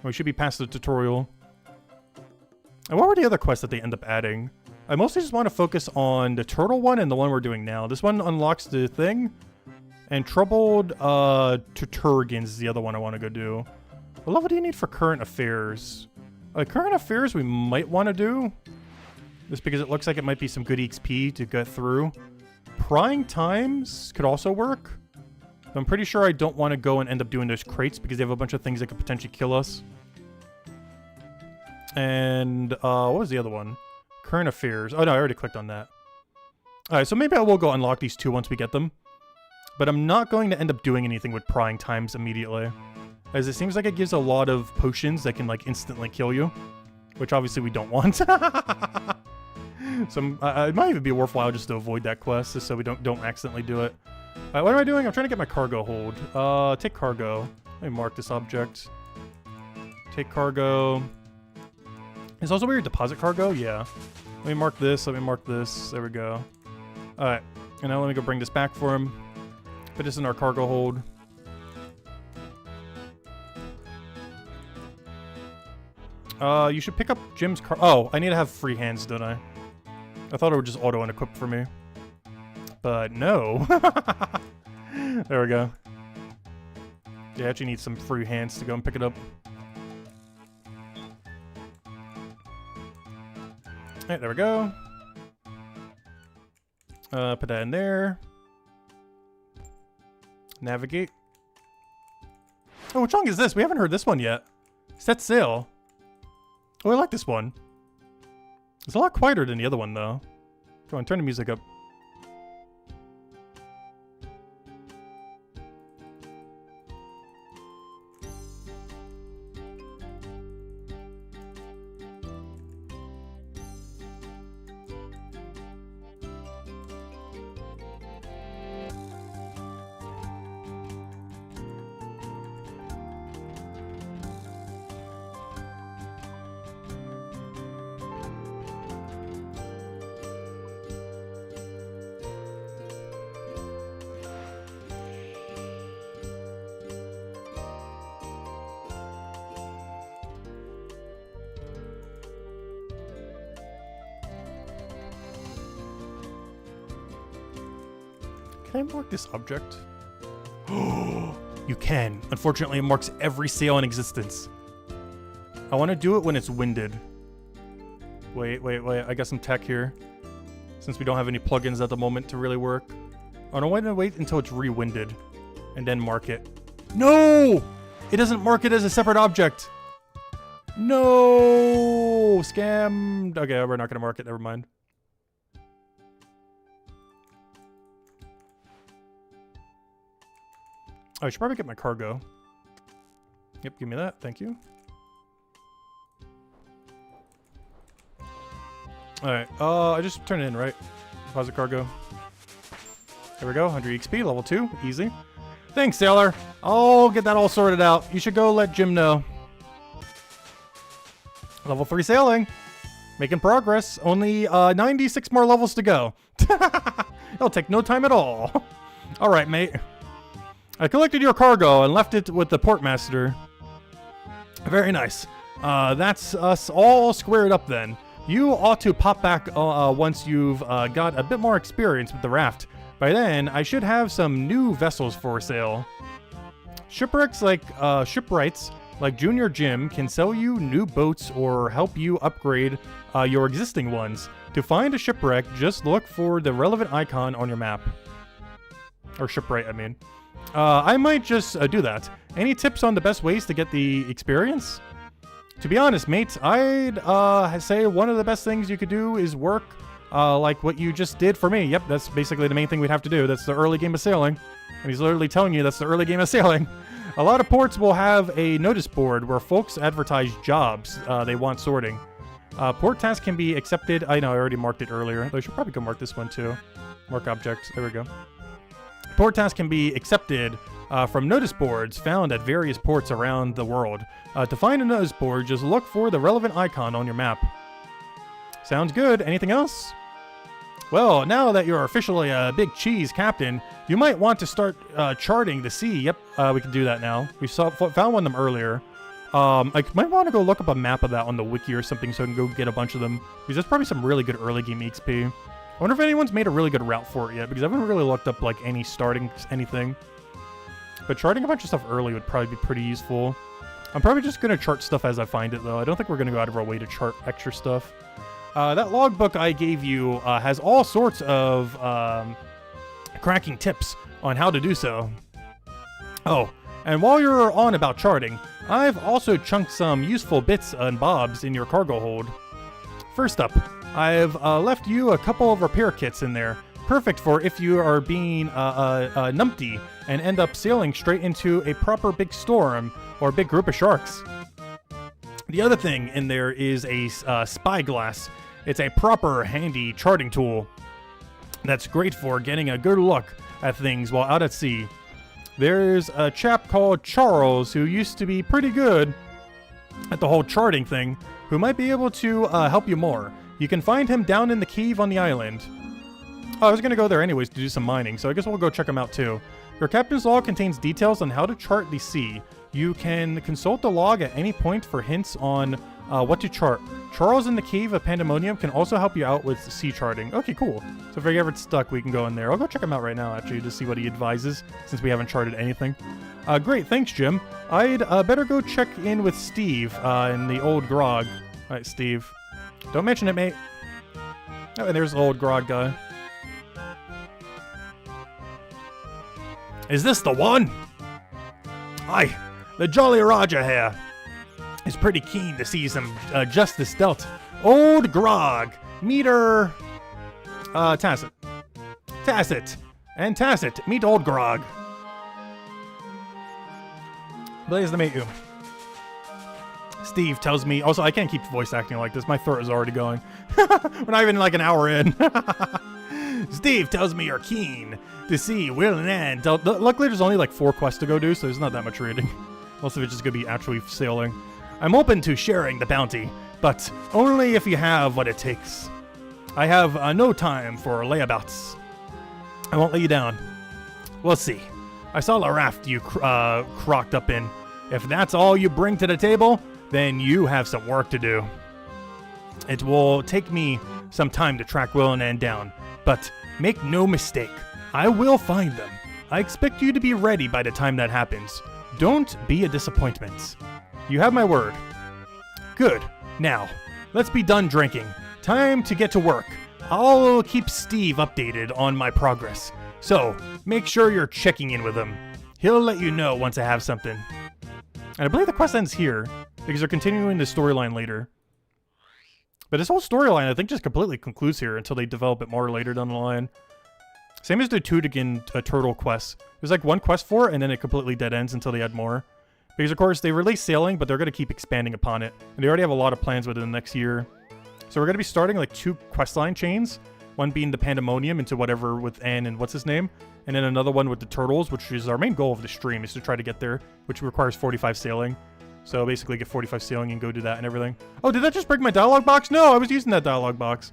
We should be past the tutorial. And what were the other quests that they end up adding? I mostly just want to focus on the turtle one and the one we're doing now. This one unlocks the thing, and Troubled Tuturgans is the other one I want to go do. What level do you need for Current Affairs? Current Affairs we might want to do, just because it looks like it might be some good XP to get through. Prying Times could also work. I'm pretty sure I don't want to go and end up doing those crates because they have a bunch of things that could potentially kill us. And what was the other one? Current Affairs. Oh no, I already clicked on that. Alright, so maybe I will go unlock these two once we get them. But I'm not going to end up doing anything with Prying Times immediately, as it seems like it gives a lot of potions that can like instantly kill you, which obviously we don't want. So it might even be worthwhile just to avoid that quest, just so we don't accidentally do it. What am I doing? I'm trying to get my cargo hold. Take cargo. Let me mark this object. Take cargo. Is also where you deposit cargo? Yeah. Let me mark this. Let me mark this. There we go. Alright. And now let me go bring this back for him. Put this in our cargo hold. You should pick up Jim's car. Oh, I need to have free hands, don't I? I thought it would just auto and equip for me. But no. There we go. Yeah, I actually need some free hands to go and pick it up. Alright, there we go. Put that in there. Navigate. Oh, which song is this? We haven't heard this one yet. Set sail. Oh, I like this one. It's a lot quieter than the other one, though. Go on, turn the music up. Can I mark this object? You can. Unfortunately, it marks every sail in existence. I want to do it when it's winded. Wait. I got some tech here. Since we don't have any plugins at the moment to really work. I don't want to wait until it's re-winded and then mark it. No! It doesn't mark it as a separate object. No! Scammed. Okay, we're not going to mark it. Never mind. I should probably get my cargo. Yep, give me that. Thank you. Alright, I just turned it in, right? Deposit cargo. There we go, 100 XP, level 2, easy. Thanks, sailor. I'll get that all sorted out. You should go let Jim know. Level 3 sailing. Making progress. Only 96 more levels to go. It'll take no time at all. All right, mate. I collected your cargo and left it with the portmaster. Very nice. That's us all squared up then. You ought to pop back once you've got a bit more experience with the raft. By then, I should have some new vessels for sale. Shipwrights like Junior Jim can sell you new boats or help you upgrade your existing ones. To find a shipwreck, just look for the relevant icon on your map. Or shipwright, I mean. I might just do that. Any tips on the best ways to get the experience? To be honest, mate, I'd say one of the best things you could do is work like what you just did for me. Yep, that's basically the main thing we'd have to do. That's the early game of sailing. And he's literally telling you that's the early game of sailing. A lot of ports will have a notice board where folks advertise jobs they want sorting. Port tasks can be accepted. I know, I already marked it earlier. Though I should probably go mark this one too. Mark object. There we go. Port tasks can be accepted from notice boards found at various ports around the world. To find a notice board, just look for the relevant icon on your map. Sounds good. Anything else? Well, now that you're officially a big cheese captain, you might want to start charting the sea. Yep, we can do that now. We found one of them earlier. I might want to go look up a map of that on the wiki or something so I can go get a bunch of them. Because there's probably some really good early game XP. I wonder if anyone's made a really good route for it yet, because I haven't really looked up like any starting anything. But charting a bunch of stuff early would probably be pretty useful. I'm probably just going to chart stuff as I find it, though. I don't think we're going to go out of our way to chart extra stuff. That logbook I gave you has all sorts of cracking tips on how to do so. Oh, and while you're on about charting, I've also chunked some useful bits and bobs in your cargo hold. First up, I've left you a couple of repair kits in there. Perfect for if you are being a numpty and end up sailing straight into a proper big storm or a big group of sharks. The other thing in there is a spyglass. It's a proper handy charting tool that's great for getting a good look at things while out at sea. There's a chap called Charles who used to be pretty good at the whole charting thing, who might be able to help you more. You can find him down in the cave on the island. Oh, I was going to go there anyways to do some mining, so I guess we'll go check him out too. Your captain's log contains details on how to chart the sea. You can consult the log at any point for hints on what to chart. Charles in the Cave of Pandemonium can also help you out with sea charting. Okay, cool. So if I ever get stuck, we can go in there. I'll go check him out right now, actually, to see what he advises, since we haven't charted anything. Great, thanks, Jim. I'd better go check in with Steve in the old grog. All right, Steve. Don't mention it, mate. Oh, and there's the old grog guy. Is this the one? Aye, the Jolly Roger here is pretty keen to see some justice dealt. Old grog, meter, Tacit. Tacit, and Tacit, meet old grog. Pleased to meet you. Steve tells me, also I can't keep voice acting like this, my throat is already going. We're not even like an hour in. Steve tells me you're keen to see Will and Ann. Luckily there's only like 4 quests to go do, so there's not that much reading. Most of it's just gonna be actually sailing. I'm open to sharing the bounty, but only if you have what it takes. I have no time for layabouts. I won't lay you down. We'll see. I saw the raft you crocked up in. If that's all you bring to the table, then you have some work to do. It will take me some time to track Will and Ann down, but make no mistake, I will find them. I expect you to be ready by the time that happens. Don't be a disappointment. You have my word. Good. Now, let's be done drinking. Time to get to work. I'll keep Steve updated on my progress. So, make sure you're checking in with him. He'll let you know once I have something. And I believe the quest ends here, because they're continuing the storyline later. But this whole storyline, I think, just completely concludes here until they develop it more later down the line. Same as the Tootigan Turtle quest. There's like 1 quest for it, and then it completely dead ends until they add more. Because, of course, they released sailing, but they're going to keep expanding upon it. And they already have a lot of plans within the next year. So we're going to be starting like 2 questline chains. One being the Pandemonium into whatever with Anne and what's his name. And then another one with the Turtles, which is our main goal of the stream, is to try to get there, which requires 45 sailing. So basically get 45 sailing and go do that and everything. Oh, did that just break my dialogue box? No, I was using that dialogue box.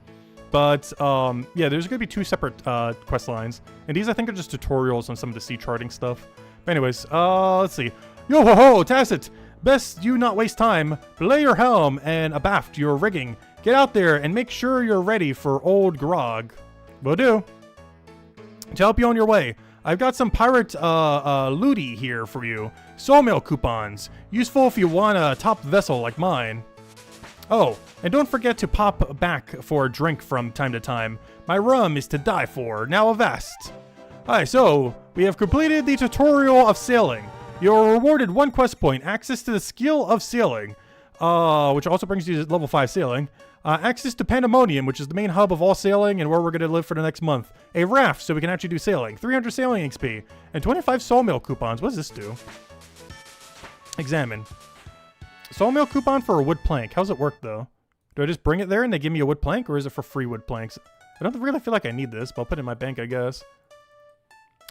But, yeah, there's going to be 2 separate quest lines. And these, I think, are just tutorials on some of the sea charting stuff. But anyways, let's see. Yo-ho-ho, Tacit! Best you not waste time. Belay your helm and abaft your rigging. Get out there and make sure you're ready for old grog. Will do. To help you on your way, I've got some pirate looty here for you. Sawmill coupons. Useful if you want a top vessel like mine. Oh, and don't forget to pop back for a drink from time to time. My rum is to die for. Now avast. Alright, so we have completed the tutorial of sailing. You're rewarded 1 quest point, access to the skill of sailing, which also brings you to level 5 sailing. Access to Pandemonium, which is the main hub of all sailing and where we're going to live for the next month. A raft, so we can actually do sailing. 300 sailing XP. And 25 sawmill coupons. What does this do? Examine. Sawmill coupon for a wood plank. How does it work, though? Do I just bring it there and they give me a wood plank, or is it for free wood planks? I don't really feel like I need this, but I'll put it in my bank, I guess.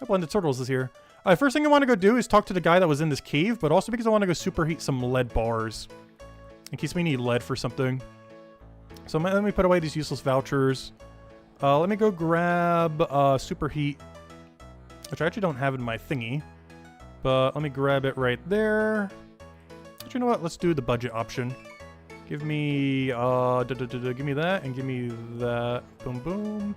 Oh, Blended Turtles is here. Alright, first thing I want to go do is talk to the guy that was in this cave, but also because I want to go superheat some lead bars. In case we need lead for something. So let me put away these useless vouchers. Let me go grab superheat, which I actually don't have in my thingy. But let me grab it right there. But you know what? Let's do the budget option. Give me, give me that and give me that. Boom, boom.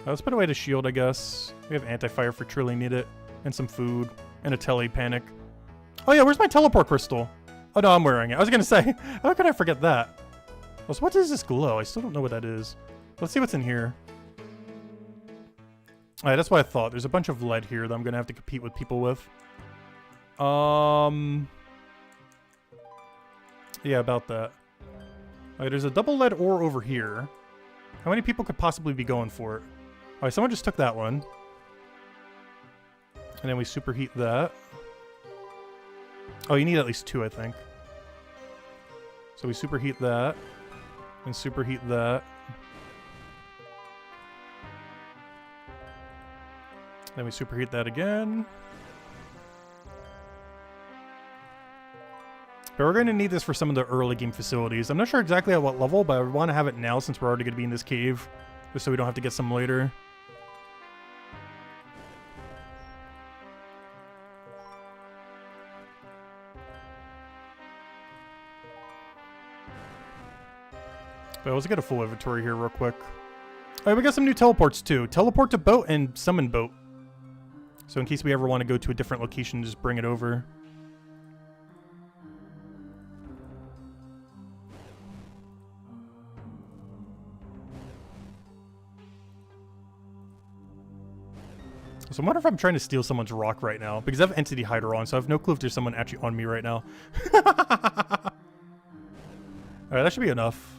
Let's put away the shield, I guess. We have anti-fire for truly need it. And some food. And a tele panic. Oh yeah, where's my teleport crystal? Oh no, I'm wearing it. I was gonna say, how could I forget that? Oh, so what does this glow? I still don't know what that is. Let's see what's in here. Alright, that's what I thought. There's a bunch of lead here that I'm gonna have to compete with people with. Yeah, about that. Alright, there's a double lead ore over here. How many people could possibly be going for it? Alright, someone just took that one. And then we superheat that. Oh, you need at least 2, I think. So we superheat that. And superheat that. Then we superheat that again. But we're going to need this for some of the early game facilities. I'm not sure exactly at what level, but I want to have it now since we're already going to be in this cave. Just so we don't have to get some later. But let's get a full inventory here real quick. Alright, we got some new teleports too. Teleport to boat and summon boat. So in case we ever want to go to a different location, just bring it over. So I wonder if I'm trying to steal someone's rock right now. Because I have Entity Hider on, so I have no clue if there's someone actually on me right now. Alright, that should be enough.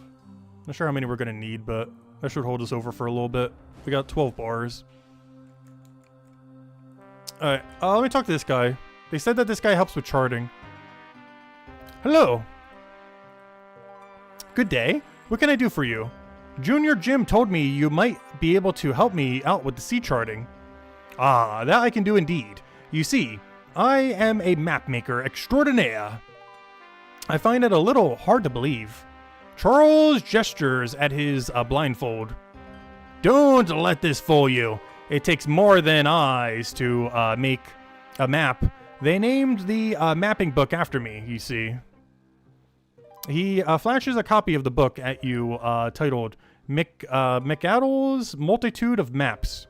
Not sure how many we're going to need, but that should hold us over for a little bit. We got 12 bars. Alright, let me talk to this guy. They said that this guy helps with charting. Hello. Good day. What can I do for you? Junior Jim told me you might be able to help me out with the sea charting. Ah, that I can do indeed. You see, I am a map maker extraordinaire. I find it a little hard to believe. Charles gestures at his blindfold. Don't let this fool you. It takes more than eyes to make a map. They named the mapping book after me, you see. He flashes a copy of the book at you titled McAddle's Multitude of Maps.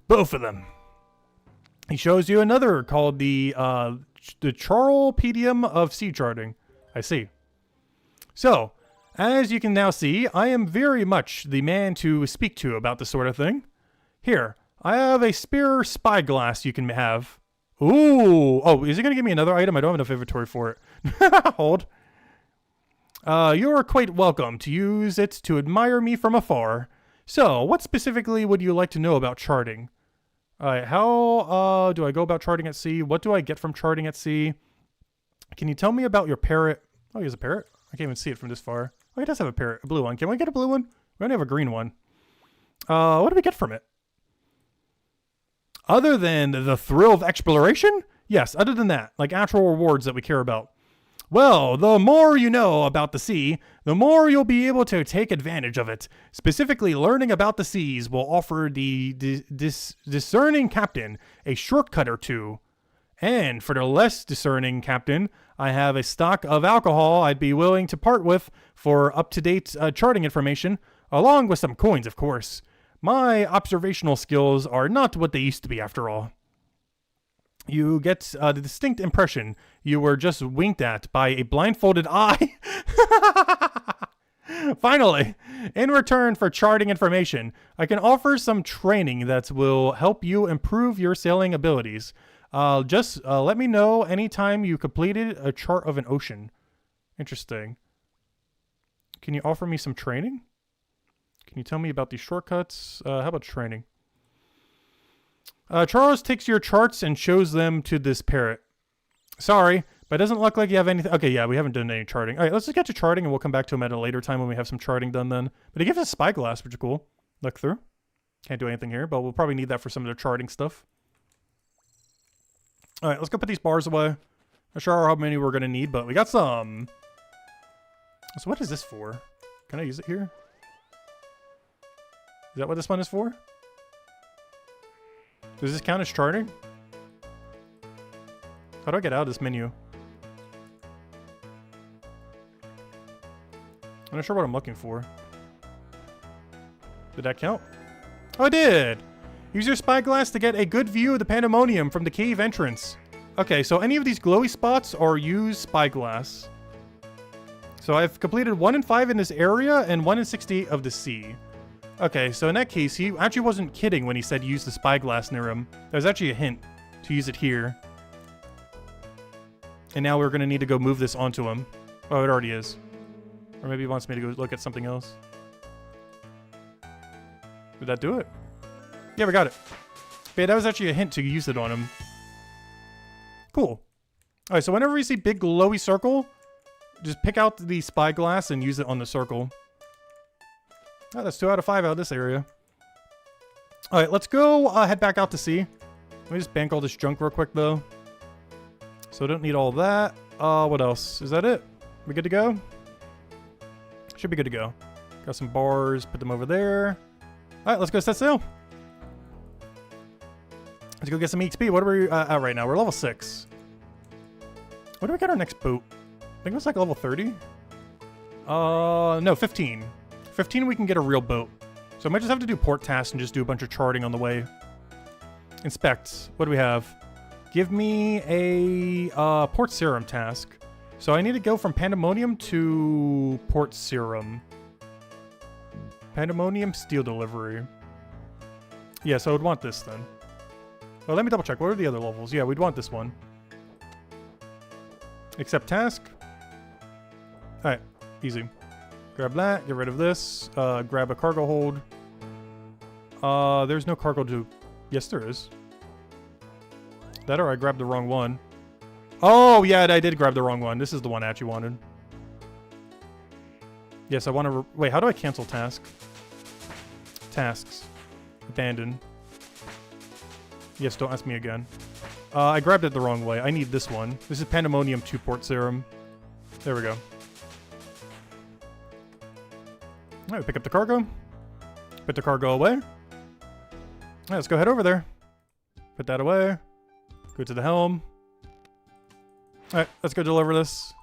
Both of them. He shows you another called the Charlpedium of Sea Charting. I see. So, as you can now see, I am very much the man to speak to about this sort of thing. Here, I have a spare spyglass you can have. Ooh! Oh, is he going to give me another item? I don't have enough inventory for it. Hold. You are quite welcome to use it to admire me from afar. So, what specifically would you like to know about charting? Alright, how do I go about charting at sea? What do I get from charting at sea? Can you tell me about your parrot? Oh, he has a parrot? I can't even see it from this far. Oh, he does have a parrot, a blue one. Can we get a blue one? We only have a green one. What do we get from it? Other than the thrill of exploration? Yes, other than that, like actual rewards that we care about. Well, the more you know about the sea, the more you'll be able to take advantage of it. Specifically, learning about the seas will offer the discerning captain a shortcut or two. And for the less discerning captain, I have a stock of alcohol I'd be willing to part with for up-to-date charting information, along with some coins, of course. My observational skills are not what they used to be, after all. You get the distinct impression you were just winked at by a blindfolded eye. Finally, in return for charting information, I can offer some training that will help you improve your sailing abilities. Just let me know anytime you completed a chart of an ocean. Interesting. Can you offer me some training? Can you tell me about these shortcuts? How about training? Charles takes your charts and shows them to this parrot. Sorry, but it doesn't look like you have anything. Okay, yeah, we haven't done any charting. All right, let's just get to charting and we'll come back to him at a later time when we have some charting done then. But he gives us spyglass, which is cool. Look through. Can't do anything here, but we'll probably need that for some of the charting stuff. All right, let's go put these bars away. Not sure how many we're going to need, but we got some. So what is this for? Can I use it here? Is that what this one is for? Does this count as charting? How do I get out of this menu? I'm not sure what I'm looking for. Did that count? Oh, it did! Use your spyglass to get a good view of the pandemonium from the cave entrance. Okay, so any of these glowy spots are use spyglass. So I've completed 1 in 5 in this area and 1 in 68 of the sea. Okay, so in that case, he actually wasn't kidding when he said use the spyglass near him. That was actually a hint to use it here. And now we're going to need to go move this onto him. Oh, it already is. Or maybe he wants me to go look at something else. Did that do it? Yeah, we got it. But yeah, that was actually a hint to use it on him. Cool. Alright, so whenever you see big glowy circle, just pick out the spyglass and use it on the circle. Oh, that's 2 out of 5 out of this area. Alright, let's go head back out to sea. Let me just bank all this junk real quick, though. So I don't need all that. What else? Is that it? We good to go? Should be good to go. Got some bars. Put them over there. Alright, let's go set sail. Let's go get some XP. What are we at right now? We're level 6. What do we get our next boat? I think it was like level 30. No, 15. 15 we can get a real boat. So I might just have to do port tasks and just do a bunch of charting on the way. Inspect. What do we have? Give me a port serum task. So I need to go from Pandemonium to Port Serum. Pandemonium steel delivery. Yeah, so I would want this then. Well, let me double check. What are the other levels? Yeah, we'd want this one. Accept task. Alright, easy. Grab that, get rid of this. Grab a cargo hold. There's no cargo to... Yes, there is. That or I grabbed the wrong one. Oh, yeah, I did grab the wrong one. This is the one I actually wanted. Yes, I want to... Wait, how do I cancel task? Tasks. Abandon. Yes, don't ask me again. I grabbed it the wrong way. I need this one. This is Pandemonium 2 Port Serum. There we go. Alright, pick up the cargo. Put the cargo away. Alright, let's go head over there. Put that away. Go to the helm. Alright, let's go deliver this.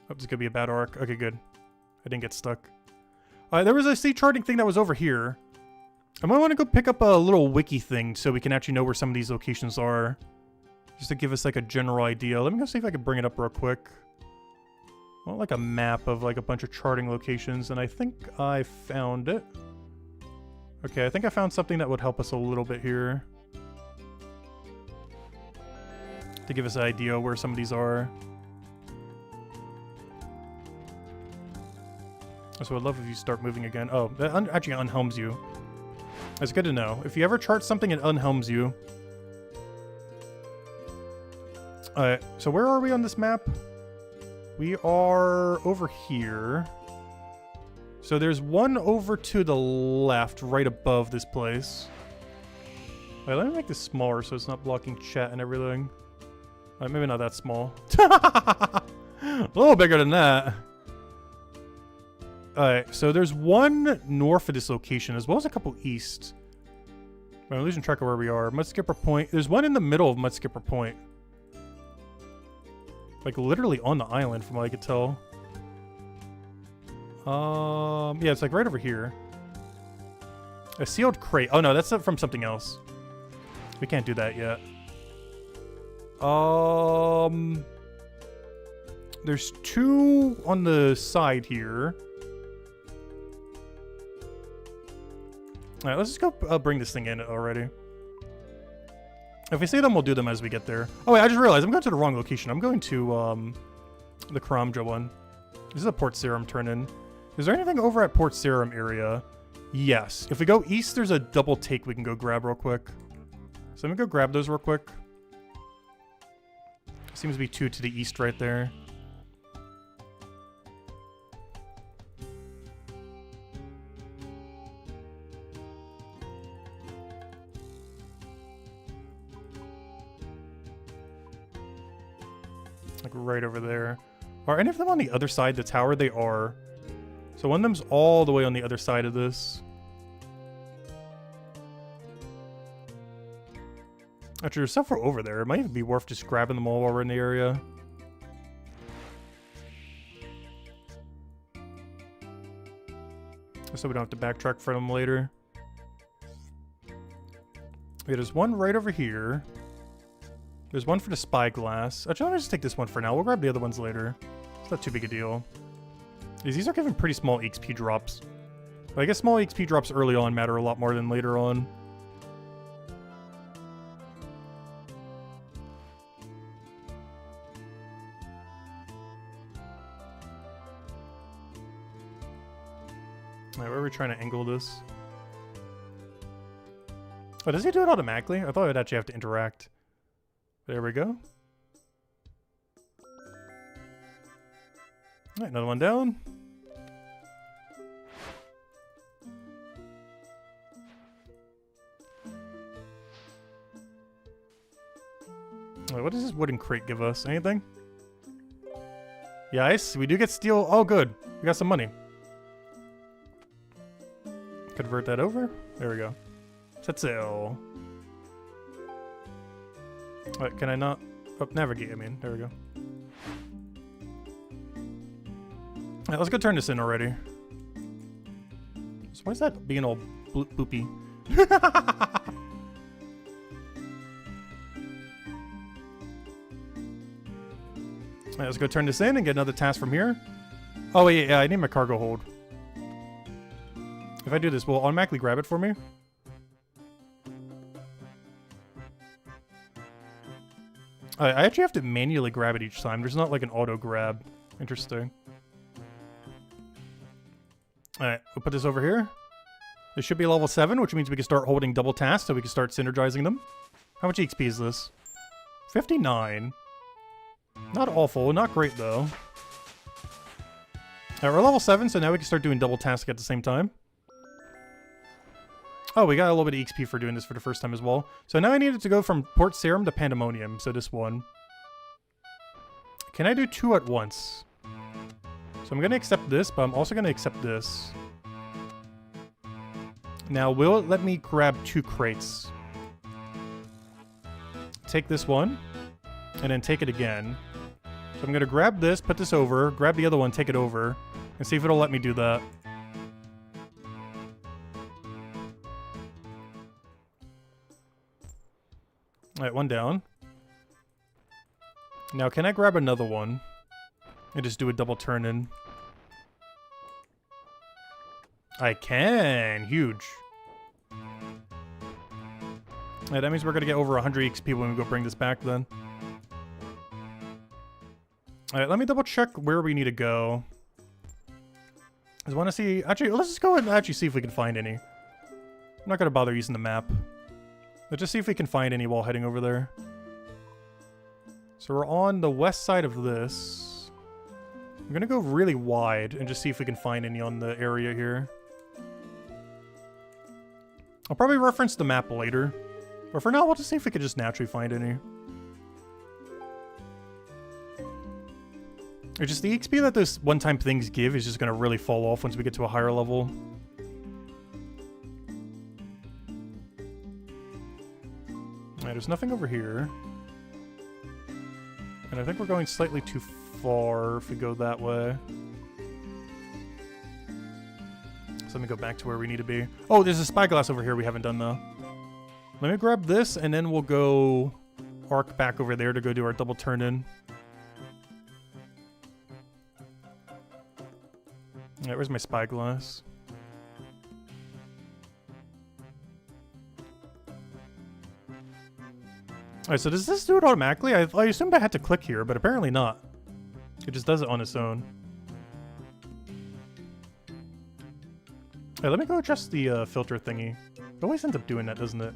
Hope this is going to be a bad arc. Okay, good. I didn't get stuck. Alright, there was a sea charting thing that was over here. I might want to go pick up a little wiki thing so we can actually know where some of these locations are. Just to give us like a general idea. Let me go see if I can bring it up real quick. I want like a map of like a bunch of charting locations, and I think I found it. Okay, I think I found something that would help us a little bit here. To give us an idea where some of these are. So I'd love if you start moving again. Oh, that actually unhelms you. That's good to know. If you ever chart something, it unhelms you. Alright, so where are we on this map? We are over here. So there's one over to the left, right above this place. Wait, let me make this smaller so it's not blocking chat and everything. Maybe not that small. little bigger than that. Alright, so there's one north of this location, as well as a couple east. I'm losing track of where we are. Mudskipper Point. There's one in the middle of Mudskipper Point. Like, literally on the island, from what I could tell. Yeah, it's like right over here. A sealed crate. Oh, no, that's from something else. We can't do that yet. There's two on the side here. Alright, let's just go bring this thing in already. If we see them, we'll do them as we get there. Oh, wait, I just realized I'm going to the wrong location. I'm going to, the Karamja one. This is a Port Sarim turn-in. Is there anything over at Port Sarim area? Yes. If we go east, there's a double take we can go grab real quick. So let me go grab those real quick. Seems to be two to the east right there. Like right over there. Are any of them on the other side of the tower? They are. So one of them's all the way on the other side of this. Actually, there's several over there. It might even be worth just grabbing them all while we're in the area. So we don't have to backtrack for them later. Okay, there's one right over here. There's one for the spyglass. Actually, let me just take this one for now. We'll grab the other ones later. It's not too big a deal. These are giving pretty small XP drops. But I guess small XP drops early on matter a lot more than later on. Alright, where are we trying to angle this? Oh, does he do it automatically? I thought I'd actually have to interact. There we go. Alright, another one down. Wait, what does this wooden crate give us? Anything? Yes, we do get steel. Oh, good. We got some money. Convert that over. There we go. Set sail. Wait, can I not? Oh, navigate, I mean. There we go. Alright, let's go turn this in already. So why is that being all boopy? Alright, let's go turn this in and get another task from here. Oh, wait, yeah, I need my cargo hold. If I do this, will it automatically grab it for me? I actually have to manually grab it each time. There's not like an auto grab. Interesting. Alright, we'll put this over here. This should be level 7, which means we can start holding double tasks so we can start synergizing them. How much XP is this? 59. Not awful, not great though. Alright, we're level 7, so now we can start doing double tasks at the same time. Oh, we got a little bit of XP for doing this for the first time as well. So now I needed to go from Port Sarim to Pandemonium, so this one. Can I do 2 at once? So I'm going to accept this, but I'm also going to accept this. Now, will it let me grab 2 crates? Take this one, and then take it again. So I'm going to grab this, put this over, grab the other one, take it over, and see if it'll let me do that. Alright, one down. Now, can I grab another one? And just do a double turn in? I can! Huge. Alright, that means we're gonna get over 100 XP when we go bring this back then. Alright, let me double check where we need to go. I just want to see... Actually, let's just go ahead and actually see if we can find any. I'm not gonna bother using the map. Let's just see if we can find any while heading over there. So we're on the west side of this. I'm gonna go really wide and just see if we can find any on the area here. I'll probably reference the map later. But for now, we'll just see if we can just naturally find any. Or just the XP that those one-time things give is just going to really fall off once we get to a higher level. Alright, there's nothing over here. And I think we're going slightly too far if we go that way. So let me go back to where we need to be. Oh, there's a spyglass over here we haven't done though. Let me grab this and then we'll go arc back over there to go do our double turn in. Alright, where's my spyglass? Alright, so does this do it automatically? I assumed I had to click here, but apparently not. It just does it on its own. Hey, let me go adjust the filter thingy. It always ends up doing that, doesn't it?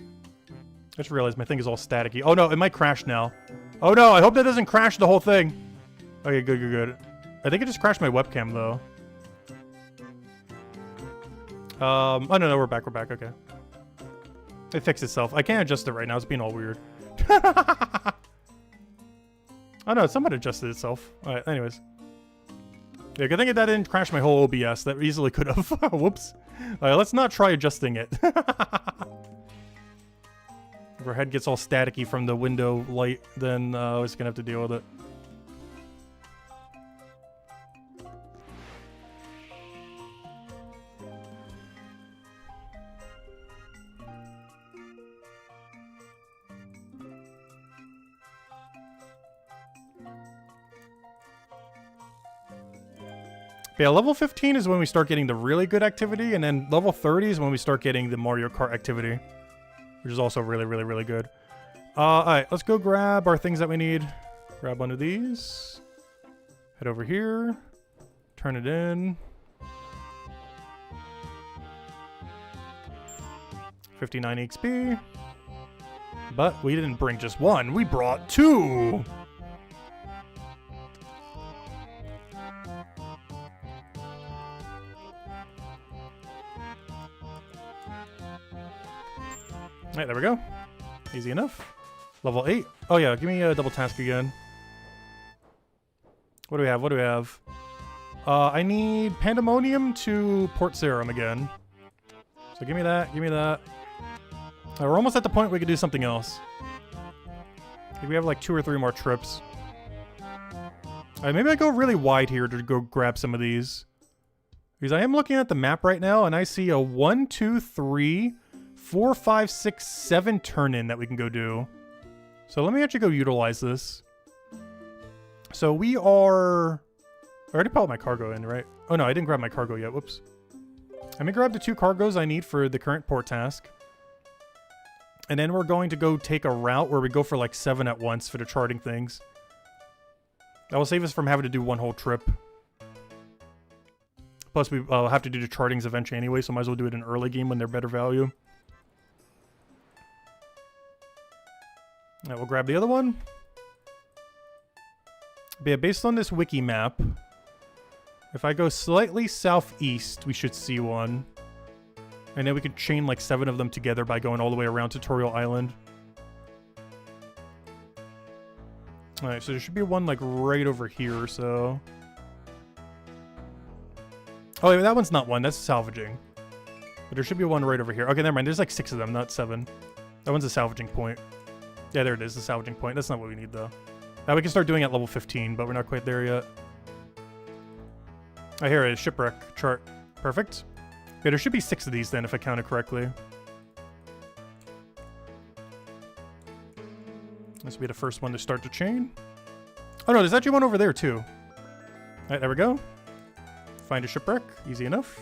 I just realized my thing is all staticky. Oh no, it might crash now. Oh no, I hope that doesn't crash the whole thing. Okay, good, good, good. I think it just crashed my webcam though. Oh no, we're back, okay. It fixed itself. I can't adjust it right now, it's being all weird. Oh no, somewhat adjusted itself. Alright, anyways. Yeah, good thing that didn't crash my whole OBS. That easily could have. Whoops. Alright, let's not try adjusting it. If our head gets all staticky from the window light, then we're just gonna have to deal with it. Yeah, level 15 is when we start getting the really good activity, and then level 30 is when we start getting the Mario Kart activity, which is also really, really, really good. Alright, let's go grab our things that we need. Grab one of these. Head over here. Turn it in. 59 XP. But we didn't bring just one, we brought two! Alright, there we go. Easy enough. Level 8. Oh yeah, give me a double task again. What do we have? What do we have? I need Pandemonium to Port Serum again. So give me that, give me that. We're almost at the point where we can do something else. I think we have like 2 or 3 more trips. Alright, maybe I go really wide here to go grab some of these. Because I am looking at the map right now and I see a 1, 2, 3... 4, 5, 6, 7 turn-in that we can go do. So let me actually go utilize this. So we are... I already put my cargo in, right? Oh no, I didn't grab my cargo yet. Whoops. Let me grab the 2 cargoes I need for the current port task. And then we're going to go take a route where we go for like 7 at once for the charting things. That will save us from having to do one whole trip. Plus we have to do the chartings eventually anyway, so might as well do it in early game when they're better value. Alright, we'll grab the other one. But yeah, based on this wiki map, if I go slightly southeast, we should see one. And then we can chain like 7 of them together by going all the way around Tutorial Island. Alright, so there should be one like right over here or so. Oh, wait, that one's not one. That's salvaging. But there should be one right over here. Okay, never mind. There's like 6 of them, not 7. That one's a salvaging point. Yeah, there it is, the salvaging point. That's not what we need, though. Now we can start doing it at level 15, but we're not quite there yet. Oh, here it is. Shipwreck chart. Perfect. Okay, there should be 6 of these then, if I counted correctly. This will be the first one to start the chain. Oh, no, there's actually one over there, too. All right, there we go. Find a shipwreck. Easy enough.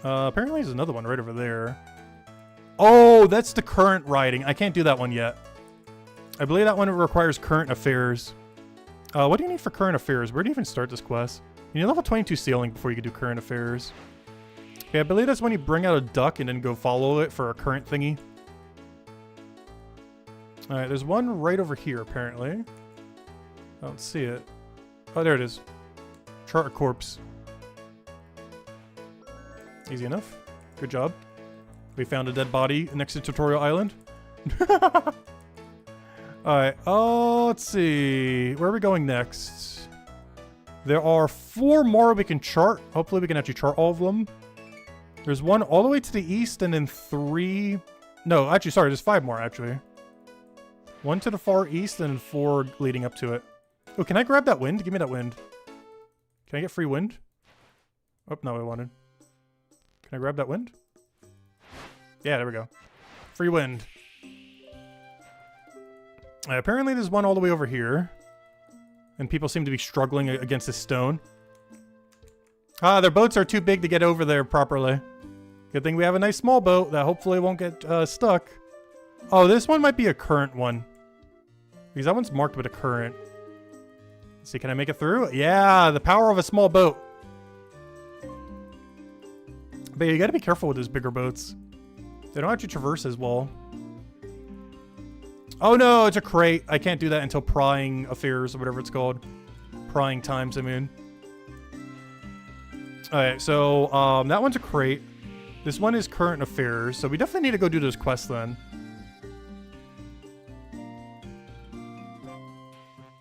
Apparently there's another one right over there. Oh, that's the current riding. I can't do that one yet. I believe that one requires current affairs. What do you need for current affairs? Where do you even start this quest? You need level 22 sailing before you can do current affairs. Okay, I believe that's when you bring out a duck and then go follow it for a current thingy. Alright, there's one right over here, apparently. I don't see it. Oh, there it is. Chart a corpse. Easy enough. Good job. We found a dead body next to Tutorial Island. Alright, oh, let's see. Where are we going next? There are 4 more we can chart. Hopefully we can actually chart all of them. There's 1 all the way to the east and then 3... No, actually, sorry, there's 5 more, actually. 1 to the far east and 4 leading up to it. Oh, can I grab that wind? Give me that wind. Can I get free wind? Oh, no, I wanted. Can I grab that wind? Yeah, there we go. Free wind. Apparently there's 1 all the way over here. And people seem to be struggling against this stone. Ah, their boats are too big to get over there properly. Good thing we have a nice small boat that hopefully won't get stuck. Oh, this one might be a current one. Because that one's marked with a current. Let's see, can I make it through? Yeah, the power of a small boat. But you gotta be careful with those bigger boats. They don't actually traverse as well. Oh no, it's a crate. I can't do that until prying affairs or whatever it's called. Prying times, I mean. Alright, so that one's a crate. This one is current affairs, so we definitely need to go do those quests then.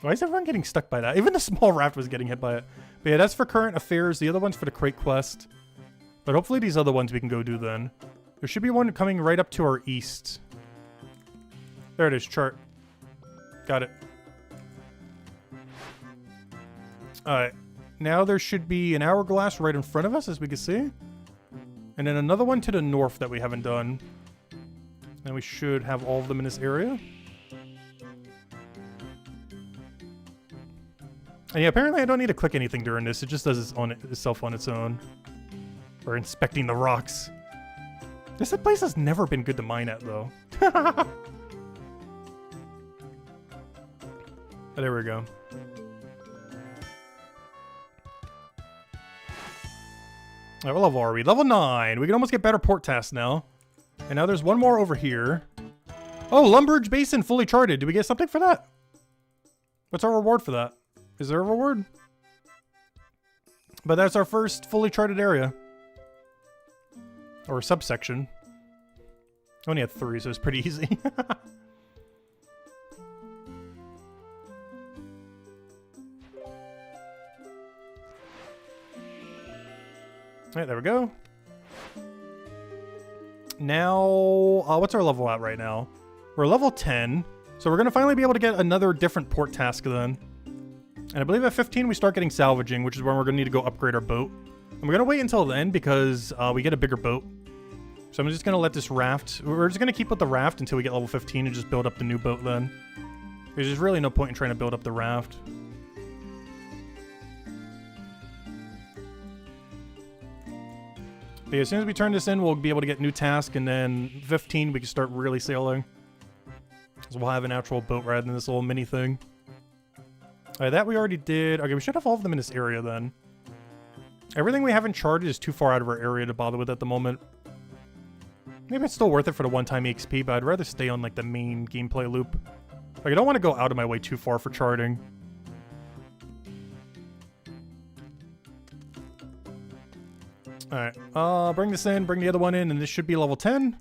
Why is everyone getting stuck by that? Even the small raft was getting hit by it. But yeah, that's for current affairs. The other one's for the crate quest. But hopefully these other ones we can go do then. There should be one coming right up to our east. There it is, chart. Got it. Alright. Now there should be an hourglass right in front of us, as we can see. And then another one to the north that we haven't done. And we should have all of them in this area. And yeah, apparently I don't need to click anything during this. It just does itself on its own. Or inspecting the rocks. This place has never been good to mine at, though. Oh, there we go. Alright, what level are we? Level 9. We can almost get better port tasks now. And now there's one more over here. Oh, Lumbridge Basin fully charted. Do we get something for that? What's our reward for that? Is there a reward? But that's our first fully charted area. Or subsection. I only had 3, so it's pretty easy. Alright, there we go. Now, what's our level at right now? We're level 10. So we're going to finally be able to get another different port task then. And I believe at 15 we start getting salvaging, which is when we're going to need to go upgrade our boat. And we're going to wait until then because we get a bigger boat. So I'm just going to let this raft... We're just going to keep with the raft until we get level 15 and just build up the new boat then. There's just really no point in trying to build up the raft. But yeah, as soon as we turn this in, we'll be able to get new task, and then 15 we can start really sailing. So we'll have an actual boat rather than this little mini thing. Alright, that we already did. Okay, we should have all of them in this area then. Everything we haven't charted is too far out of our area to bother with at the moment. Maybe it's still worth it for the one-time EXP, but I'd rather stay on like the main gameplay loop. Like, I don't want to go out of my way too far for charting. Alright, bring this in, bring the other one in, and this should be level 10.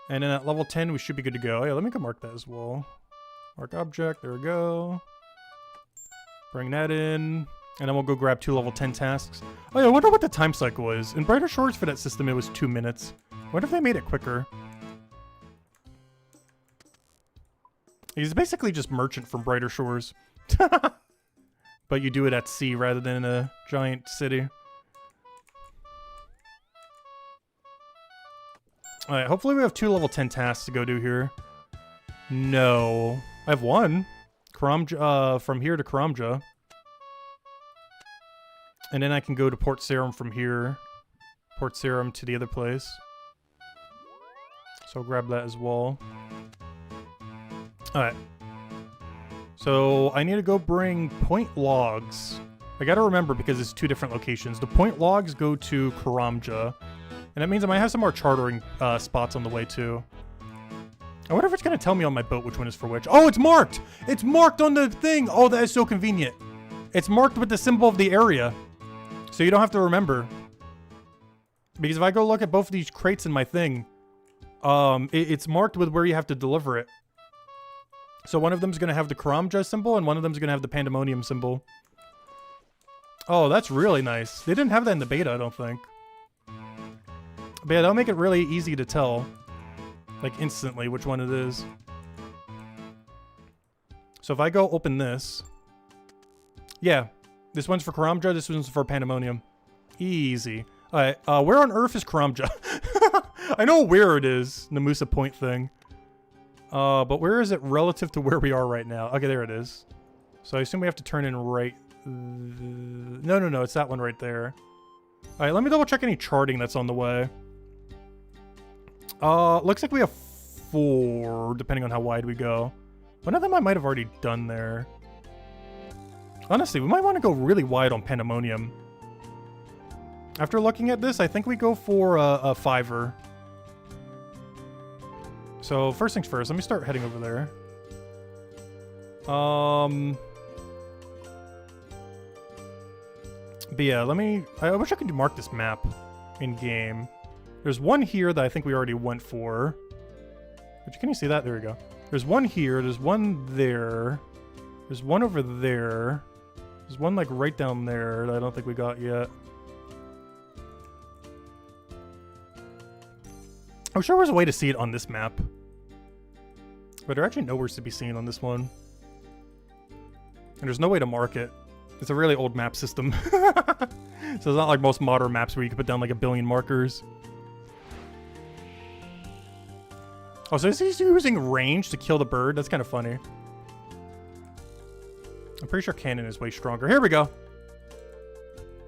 And then at level 10, we should be good to go. Yeah, let me go mark that as well. Mark object, there we go. Bring that in. And then we'll go grab 2 level 10 tasks. Oh yeah, I wonder what the time cycle is. In Brighter Shores for that system, it was 2 minutes. I wonder if they made it quicker. He's basically just Merchant from Brighter Shores. But you do it at sea rather than in a giant city. Alright, hopefully we have 2 level 10 tasks to go do here. No. I have 1. Karamja, from here to Karamja. And then I can go to Port Sarim from here. Port Sarim to the other place. So I'll grab that as well. Alright. So I need to go bring point logs. I gotta remember because it's 2 different locations. The point logs go to Karamja. And that means I might have some more chartering spots on the way too. I wonder if it's gonna tell me on my boat which one is for which. Oh, it's marked! It's marked on the thing! Oh, that is so convenient. It's marked with the symbol of the area. So you don't have to remember. Because if I go look at both of these crates in my thing, it's marked with where you have to deliver it. So one of them's going to have the Karamja symbol, and one of them's going to have the Pandemonium symbol. Oh, that's really nice. They didn't have that in the beta, I don't think. But yeah, that'll make it really easy to tell, like, instantly which one it is. So if I go open this... Yeah, this one's for Karamja, this one's for Pandemonium. Easy. Alright, where on earth is Karamja? I know where it is, Namusa Point thing. But where is it relative to where we are right now? Okay, there it is. So I assume we have to turn in right... No, it's that one right there. Alright, let me double check any charting that's on the way. Looks like we have 4, depending on how wide we go. One of them I might have already done there. Honestly, we might want to go really wide on Pandemonium. After looking at this, I think we go for a 5er. So, first things first, let me start heading over there. But yeah, I wish I could mark this map in-game. There's one here that I think we already went for. Can you see that? There we go. There's one here, there's one there. There's one over there. There's one, like, right down there that I don't think we got yet. I'm sure there's a way to see it on this map. But there are actually nowhere to be seen on this one. And there's no way to mark it. It's a really old map system. So it's not like most modern maps where you can put down like 1 billion markers. Oh, so is he using range to kill the bird? That's kind of funny. I'm pretty sure cannon is way stronger. Here we go.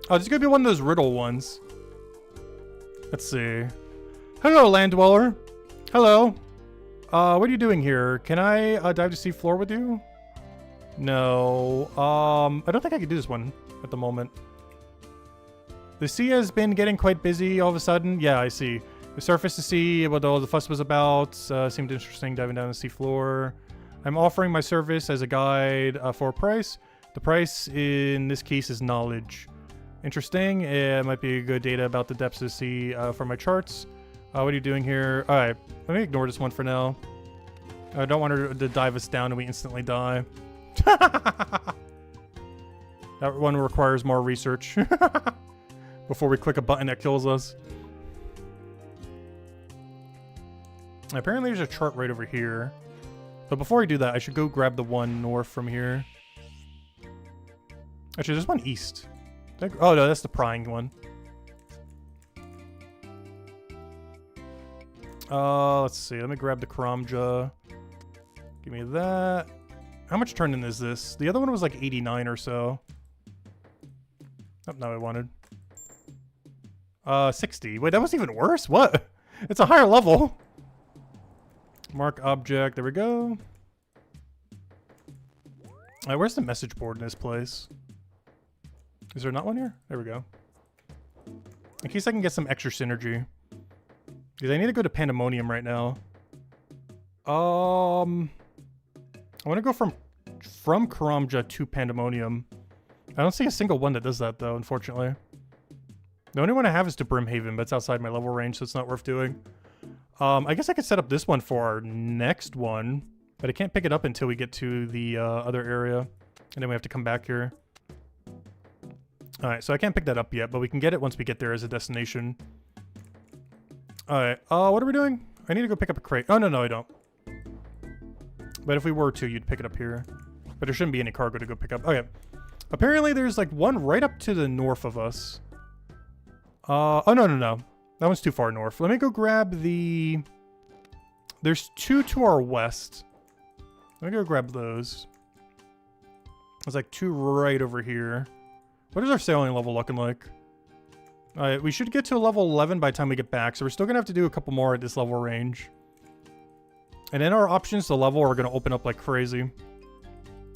Oh, this is going to be one of those riddle ones. Let's see. Hello, land dweller. Hello. What are you doing here? Can I dive to sea floor with you? No. I don't think I can do this one at the moment. The sea has been getting quite busy all of a sudden. Yeah, I see. The surface to see what all the fuss was about. Seemed interesting diving down the sea floor. I'm offering my service as a guide for a price. The price in this case is knowledge. Interesting. It might be good data about the depths of the sea for my charts. What are you doing here? Alright, let me ignore this one for now. I don't want her to dive us down and we instantly die. That one requires more research. Before we click a button that kills us. Apparently there's a chart right over here. But before I do that, I should go grab the one north from here. Actually, there's one east. Oh no, that's the prying one. Let's see. Let me grab the Karamja. Give me that. How much turn-in is this? The other one was like 89 or so. Oh, no, I wanted. 60. Wait, that was even worse? What? It's a higher level. Mark object. There we go. Where's the message board in this place? Is there not one here? There we go. In case I can get some extra synergy. Because I need to go to Pandemonium right now. I want to go from Karamja to Pandemonium. I don't see a single one that does that, though, unfortunately. The only one I have is to Brimhaven, but it's outside my level range, so it's not worth doing. I guess I could set up this one for our next one, but I can't pick it up until we get to the other area, and then we have to come back here. Alright, so I can't pick that up yet, but we can get it once we get there as a destination. Alright, what are we doing? I need to go pick up a crate. Oh, no, I don't. But if we were to, you'd pick it up here. But there shouldn't be any cargo to go pick up. Okay. Apparently there's like one right up to the north of us. Oh, no. That one's too far north. Let me go grab the... There's 2 to our west. Let me go grab those. There's like 2 right over here. What is our sailing level looking like? Alright, we should get to a level 11 by the time we get back, so we're still gonna have to do a couple more at this level range. And then our options to level are gonna open up like crazy.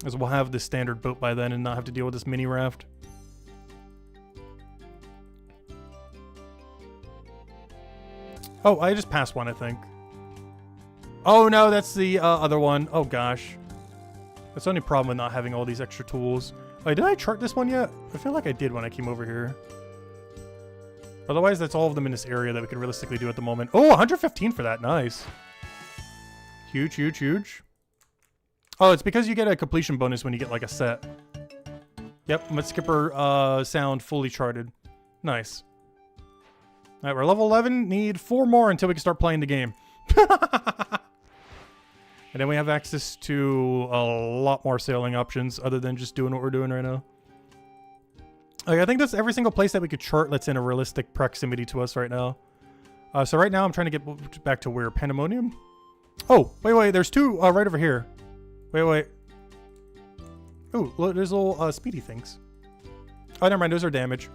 As we'll have the standard boat by then and not have to deal with this mini raft. Oh, I just passed one, I think. Oh no, that's the other one. Oh gosh. That's the only problem with not having all these extra tools. Wait, did I chart this one yet? I feel like I did when I came over here. Otherwise, that's all of them in this area that we can realistically do at the moment. Oh, 115 for that. Nice. Huge. Oh, it's because you get a completion bonus when you get like a set. Yep, Mudskipper sound fully charted. Nice. Alright, we're level 11. Need 4 more until we can start playing the game. And then we have access to a lot more sailing options other than just doing what we're doing right now. Okay, I think that's every single place that we could chart that's in a realistic proximity to us right now. So right now I'm trying to get back to where? Pandemonium? Oh, wait. There's 2 right over here. Wait. Oh, look, there's little speedy things. Oh, never mind. Those are damage.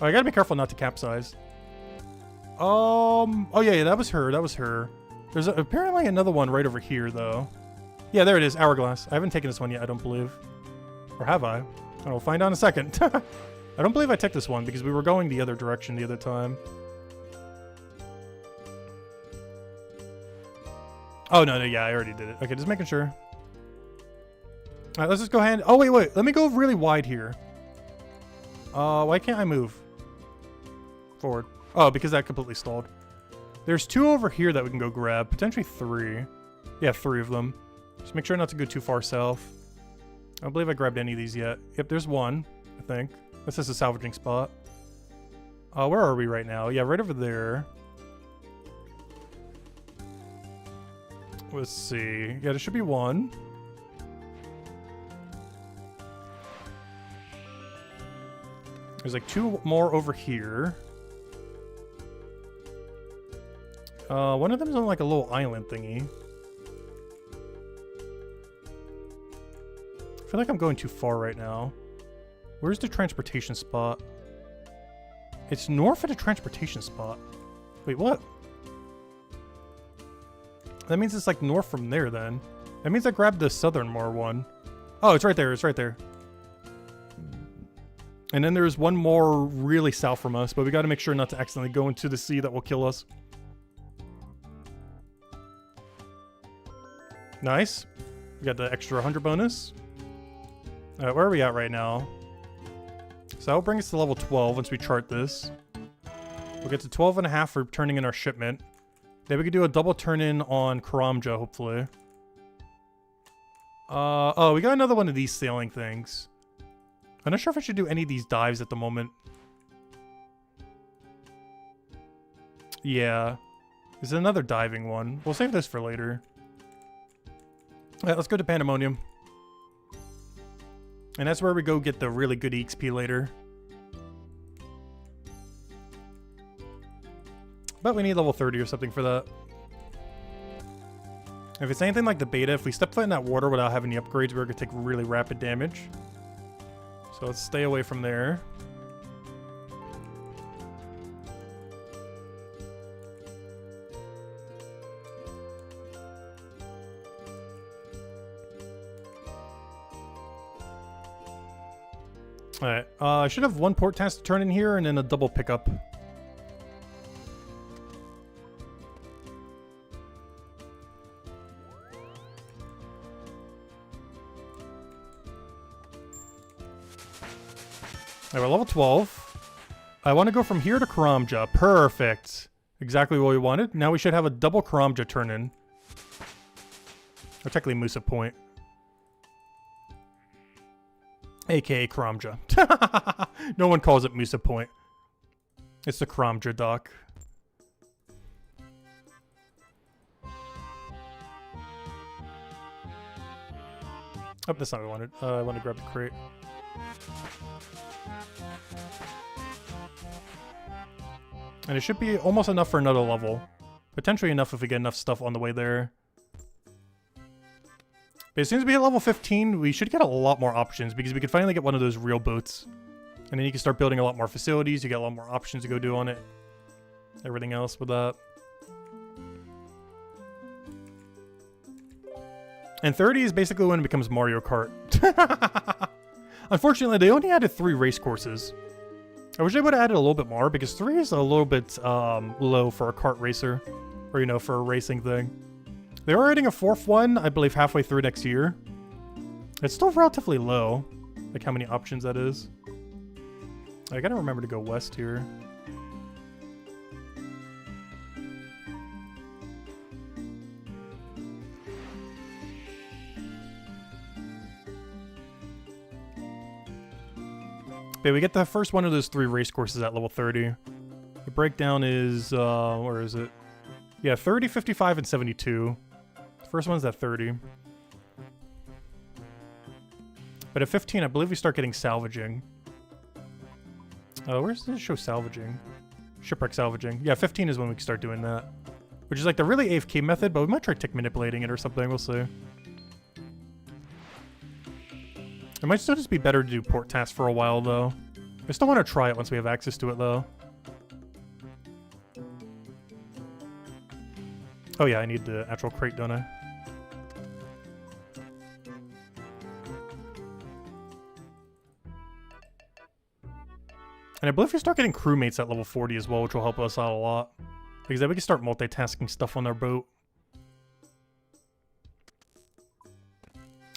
Oh, I gotta be careful not to capsize. Oh yeah, that was her. There's apparently another one right over here, though. Yeah, there it is. Hourglass. I haven't taken this one yet, I don't believe. Or have I? We'll find out in a second. I don't believe I took this one because we were going the other direction the other time. Oh, no, yeah, I already did it. Okay, just making sure. All right, let's just go ahead. Oh, wait. Let me go really wide here. Why can't I move forward? Oh, because that completely stalled. There's 2 over here that we can go grab. Potentially 3. Yeah, 3 of them. Just make sure not to go too far south. I don't believe I grabbed any of these yet. Yep, there's 1, I think. This is a salvaging spot. Where are we right now? Yeah, right over there. Let's see. Yeah, there should be 1. There's like 2 more over here. One of them's on like a little island thingy. I feel like I'm going too far right now. Where's the transportation spot? It's north of the transportation spot. Wait, what? That means it's like north from there then. That means I grabbed the southernmost one. Oh, it's right there. And then there's 1 more really south from us, but we got to make sure not to accidentally go into the sea that will kill us. Nice. We got the extra 100 bonus. Alright, where are we at right now? So that'll bring us to level 12 once we chart this. We'll get to 12.5 for turning in our shipment. Then we could do a double turn in on Karamja, hopefully. Oh, we got another one of these sailing things. I'm not sure if I should do any of these dives at the moment. Yeah. There's another diving one. We'll save this for later. Alright, let's go to Pandemonium. And that's where we go get the really good EXP later. But we need level 30 or something for that. If it's anything like the beta, if we step foot in that water without having any upgrades, we're going to take really rapid damage. So let's stay away from there. Alright, I should have 1 port task to turn in here and then a double pickup. Alright, we're level 12. I want to go from here to Karamja. Perfect. Exactly what we wanted. Now we should have a double Karamja turn in. Or technically Musa Point. AKA Karamja. No one calls it Musa Point. It's the Karamja dock. Oh, that's not what I wanted. I want to grab the crate. And it should be almost enough for another level. Potentially enough if we get enough stuff on the way there. But as soon as we hit level 15, we should get a lot more options because we could finally get one of those real boats. And then you can start building a lot more facilities, you get a lot more options to go do on it. Everything else with that. And 30 is basically when it becomes Mario Kart. Unfortunately, they only added 3 race courses. I wish they would have added a little bit more because 3 is a little bit low for a kart racer. Or, you know, for a racing thing. They are adding a 4th one, I believe, halfway through next year. It's still relatively low. Like how many options that is. I gotta remember to go west here. Okay, we get the first one of those 3 race courses at level 30. The breakdown is, where is it? Yeah, 30, 55, and 72. The first one's at 30. But at 15, I believe we start getting salvaging. Where's this show salvaging? Shipwreck salvaging. Yeah, 15 is when we can start doing that. Which is like the really AFK method, but we might try tick manipulating it or something, we'll see. It might still just be better to do port tasks for a while, though. I still want to try it once we have access to it, though. Oh yeah, I need the actual crate, don't I? And I believe we start getting crewmates at level 40 as well, which will help us out a lot. Because then we can start multitasking stuff on our boat.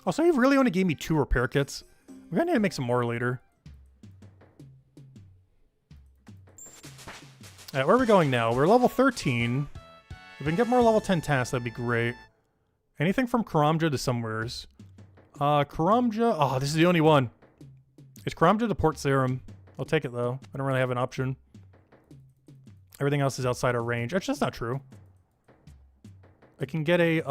Also, he really only gave me 2 repair kits. We're gonna need to make some more later. Alright, where are we going now? We're level 13. If we can get more level 10 tasks, that'd be great. Anything from Karamja to somewheres. Karamja... Oh, this is the only one. It's Karamja to Port Sarum. I'll take it, though. I don't really have an option. Everything else is outside our range. Actually, that's not true. I can get a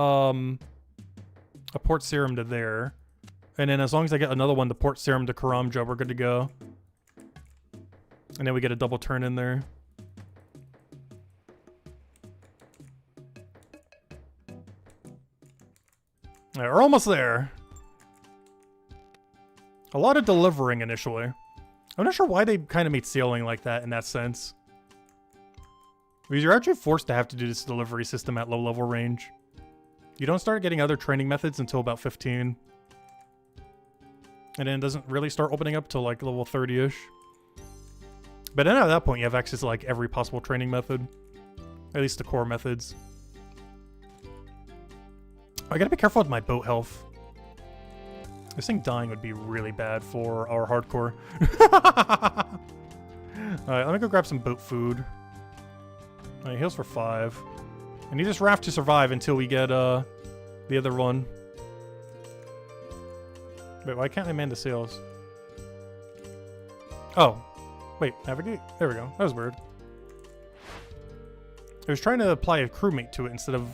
Port Sarum to there. And then as long as I get another one, the Port Sarum to Karamja, we're good to go. And then we get a double turn in there. Alright, we're almost there. A lot of delivering initially. I'm not sure why they kind of made sailing like that in that sense. Because you're actually forced to have to do this delivery system at low level range. You don't start getting other training methods until about 15. And then it doesn't really start opening up till like level 30-ish. But then at that point you have access to like every possible training method. At least the core methods. I gotta be careful with my boat health. This thing dying would be really bad for our hardcore. Alright, let me go grab some boat food. Alright, heals for 5. I need this raft to survive until we get the other one. Wait, why can't I man the sails? Oh. Wait, navigate? There we go. That was weird. I was trying to apply a crewmate to it instead of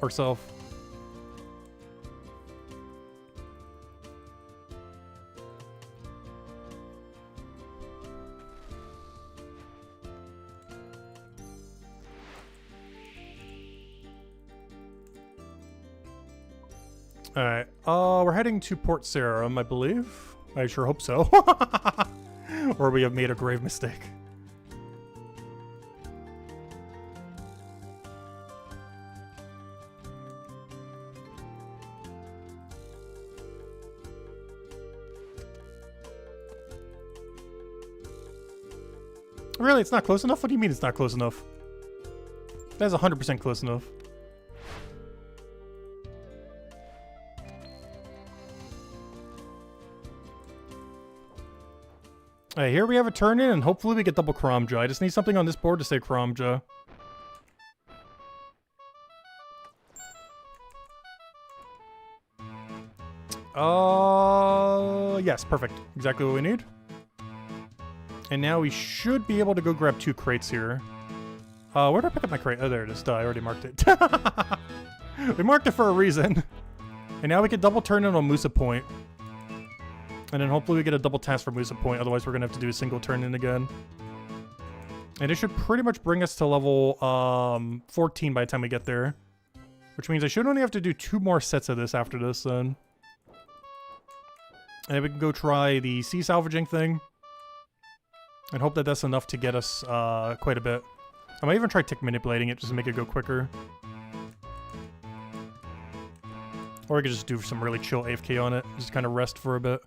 ourselves. Alright, we're heading to Port Sarum, I believe. I sure hope so. Or we have made a grave mistake. Really, it's not close enough? What do you mean it's not close enough? That's 100% close enough. Alright, here we have a turn in, and hopefully we get double Karamja. I just need something on this board to say Karamja. Yes, perfect. Exactly what we need. And now we should be able to go grab 2 crates here. Where did I pick up my crate? Oh, there it is. Duh, I already marked it. We marked it for a reason. And now we can double turn in on Musa Point. And then hopefully we get a double task for Musa Point, otherwise we're going to have to do a single turn in again. And it should pretty much bring us to level 14 by the time we get there. Which means I should only have to do 2 more sets of this after this then. And then we can go try the sea salvaging thing. And hope that that's enough to get us quite a bit. I might even try tick manipulating it just to make it go quicker. Or I could just do some really chill AFK on it, just kind of rest for a bit.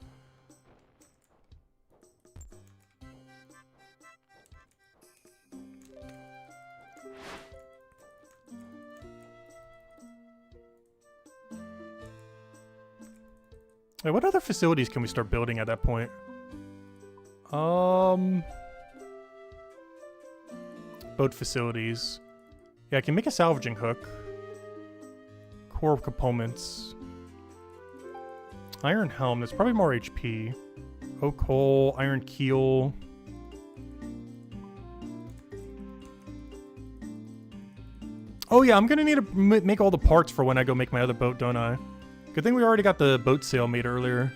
Wait, what other facilities can we start building at that point? Boat facilities. Yeah, I can make a salvaging hook. Core components. Iron helm, that's probably more HP. Oak hull, iron keel. Oh yeah, I'm gonna need to make all the parts for when I go make my other boat, don't I? Good thing we already got the boat sail made earlier.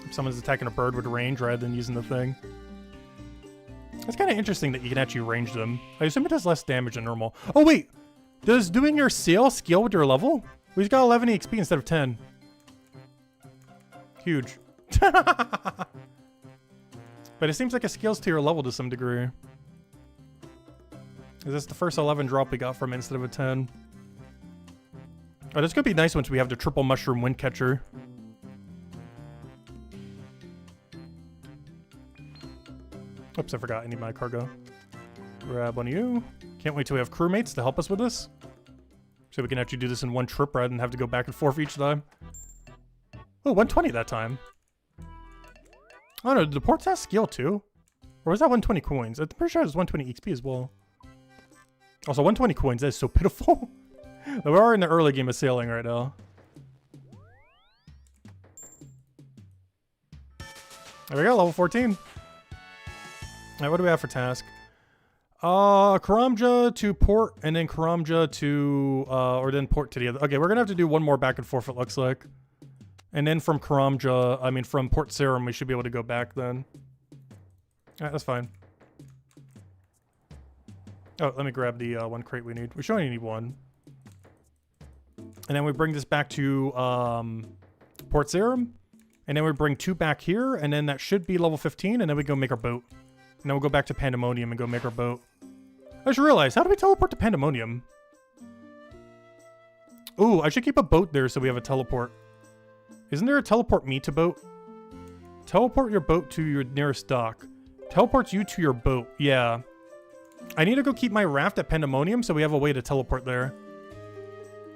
If someone's attacking a bird with range rather than using the thing. It's kind of interesting that you can actually range them. I assume it does less damage than normal. Oh wait! Does doing your sail scale with your level? We've got 11 EXP instead of 10. Huge. But it seems like it scales to your level to some degree. Is this the first 11 drop we got from it instead of a 10? Oh, this could be nice once we have the triple mushroom wind catcher. Oops, I forgot. I need my cargo. Grab one of you. Can't wait till we have crewmates to help us with this. So we can actually do this in one trip rather than have to go back and forth each time. Oh, 120 that time. Oh no, did the ports have skill too? Or was that 120 coins? I'm pretty sure it was 120 XP as well. Also, 120 coins, that is so pitiful. We are in the early game of sailing right now. There we go, level 14. Alright, what do we have for task? Karamja to port, and then Karamja to, or then port to the other. Okay, we're gonna have to do one more back and forth, it looks like. And then from Karamja, I mean from Port Sarum, we should be able to go back then. Alright, that's fine. Oh, let me grab the one crate we need. We should only need one. And then we bring this back to Port Sarum. And then we bring 2 back here. And then that should be level 15. And then we go make our boat. And then we'll go back to Pandemonium and go make our boat. I just realized, how do we teleport to Pandemonium? Ooh, I should keep a boat there so we have a teleport. Isn't there a teleport me to boat? Teleport your boat to your nearest dock. Teleports you to your boat. Yeah. I need to go keep my raft at Pandemonium so we have a way to teleport there.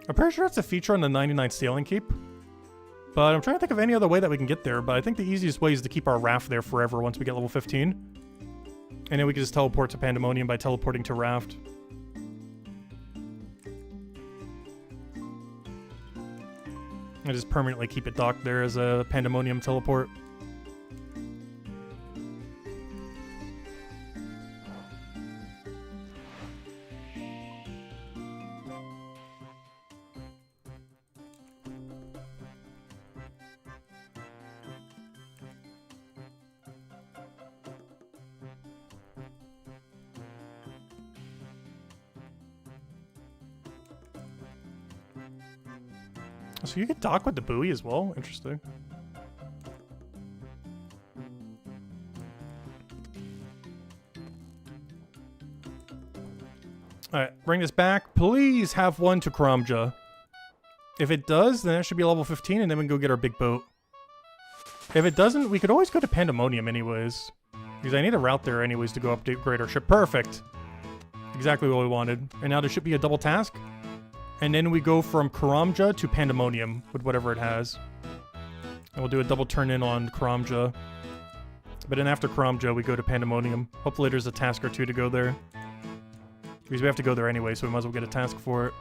I'm pretty sure that's a feature on the 99 Sailing Keep. But I'm trying to think of any other way that we can get there. But I think the easiest way is to keep our raft there forever once we get level 15. And then we can just teleport to Pandemonium by teleporting to raft. And just permanently keep it docked there as a Pandemonium teleport. So you can dock with the buoy as well? Interesting. Alright, bring this back. Please have one to Karamja. If it does, then that should be level 15, and then we can go get our big boat. If it doesn't, we could always go to Pandemonium anyways. Because I need a route there anyways to go upgrade our ship. Perfect! Exactly what we wanted. And now there should be a double task. And then we go from Karamja to Pandemonium with whatever it has. And we'll do a double turn in on Karamja. But then after Karamja, we go to Pandemonium. Hopefully there's a task or two to go there. Because we have to go there anyway, so we might as well get a task for it.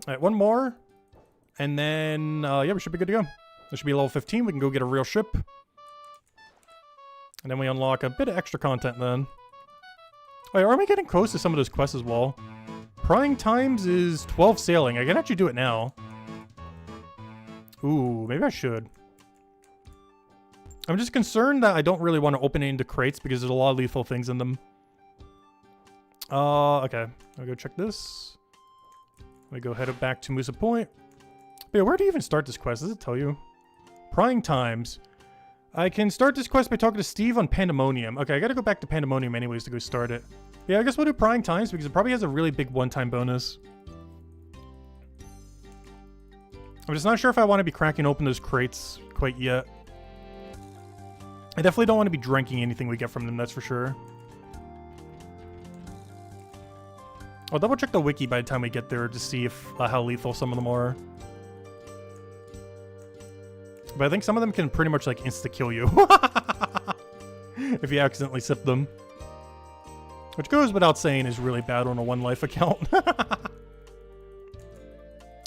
Alright, one more. And then, yeah, we should be good to go. This should be level 15. We can go get a real ship. And then we unlock a bit of extra content then. Wait, are we getting close to some of those quests as well? Prying times is 12 sailing. I can actually do it now. Ooh, maybe I should. I'm just concerned that I don't really want to open it into crates because there's a lot of lethal things in them. Okay. I'll go check this. We go head up back to Musa Point. But yeah, where do you even start this quest? Does it tell you? Prying times. I can start this quest by talking to Steve on Pandemonium. Okay, I gotta go back to Pandemonium anyways to go start it. Yeah, I guess we'll do Prying Times because it probably has a really big one-time bonus. I'm just not sure if I want to be cracking open those crates quite yet. I definitely don't want to be drinking anything we get from them, that's for sure. I'll double check the wiki by the time we get there to see if how lethal some of them are. But I think some of them can pretty much like insta-kill you. If you accidentally sip them. Which goes without saying is really bad on a one life account.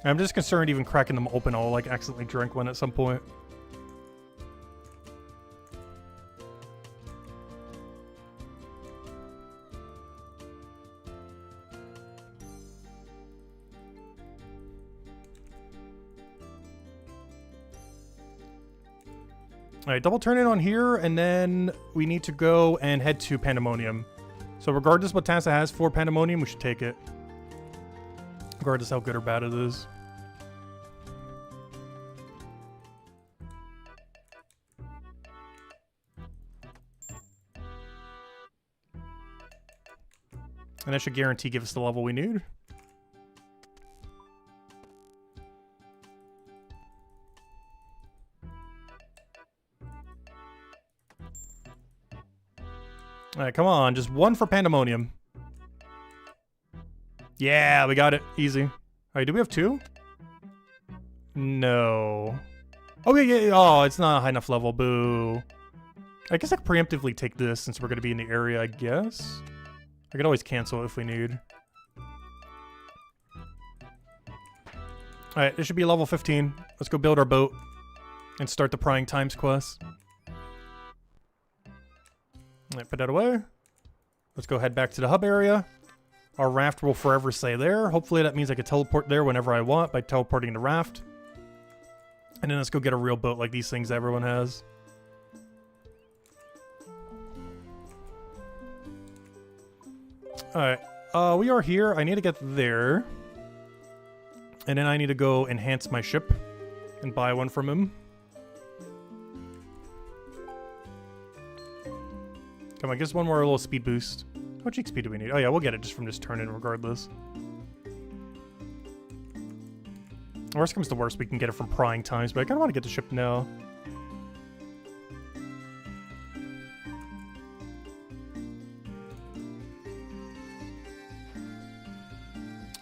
I'm just concerned even cracking them open, I'll like accidentally drink one at some point. Alright, double turn it on here, and then we need to go and head to Pandemonium. So regardless what Tassa has for Pandemonium, we should take it. Regardless how good or bad it is. And that should guarantee give us the level we need. Alright, come on. Just one for Pandemonium. Yeah, we got it. Easy. Alright, do we have two? No. Oh, yeah. Oh, it's not a high enough level. Boo. I guess I could preemptively take this since we're going to be in the area, I guess. I could always cancel it if we need. Alright, this should be level 15. Let's go build our boat and start the Prying Times quest. Alright, put that away. Let's go head back to the hub area. Our raft will forever stay there. Hopefully that means I can teleport there whenever I want by teleporting the raft. And then let's go get a real boat like these things that everyone has. Alright, we are here. I need to get there. And then I need to go enhance my ship and buy one from him. Come on, give us one more little speed boost. How much XP do we need? Oh yeah, we'll get it just from this turn-in regardless. Worst comes to worst, we can get it from Prying Times, but I kind of want to get the ship now.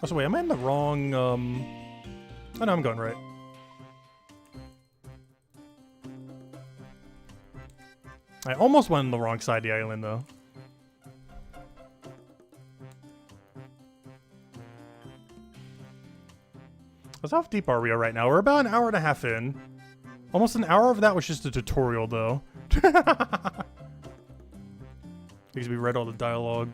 Also, wait, am I in the wrong, Oh no, I'm going right. I almost went on the wrong side of the island, though. So how deep are we right now? We're about an hour and a half in. Almost an hour of that was just a tutorial, though. Because we read all the dialogue.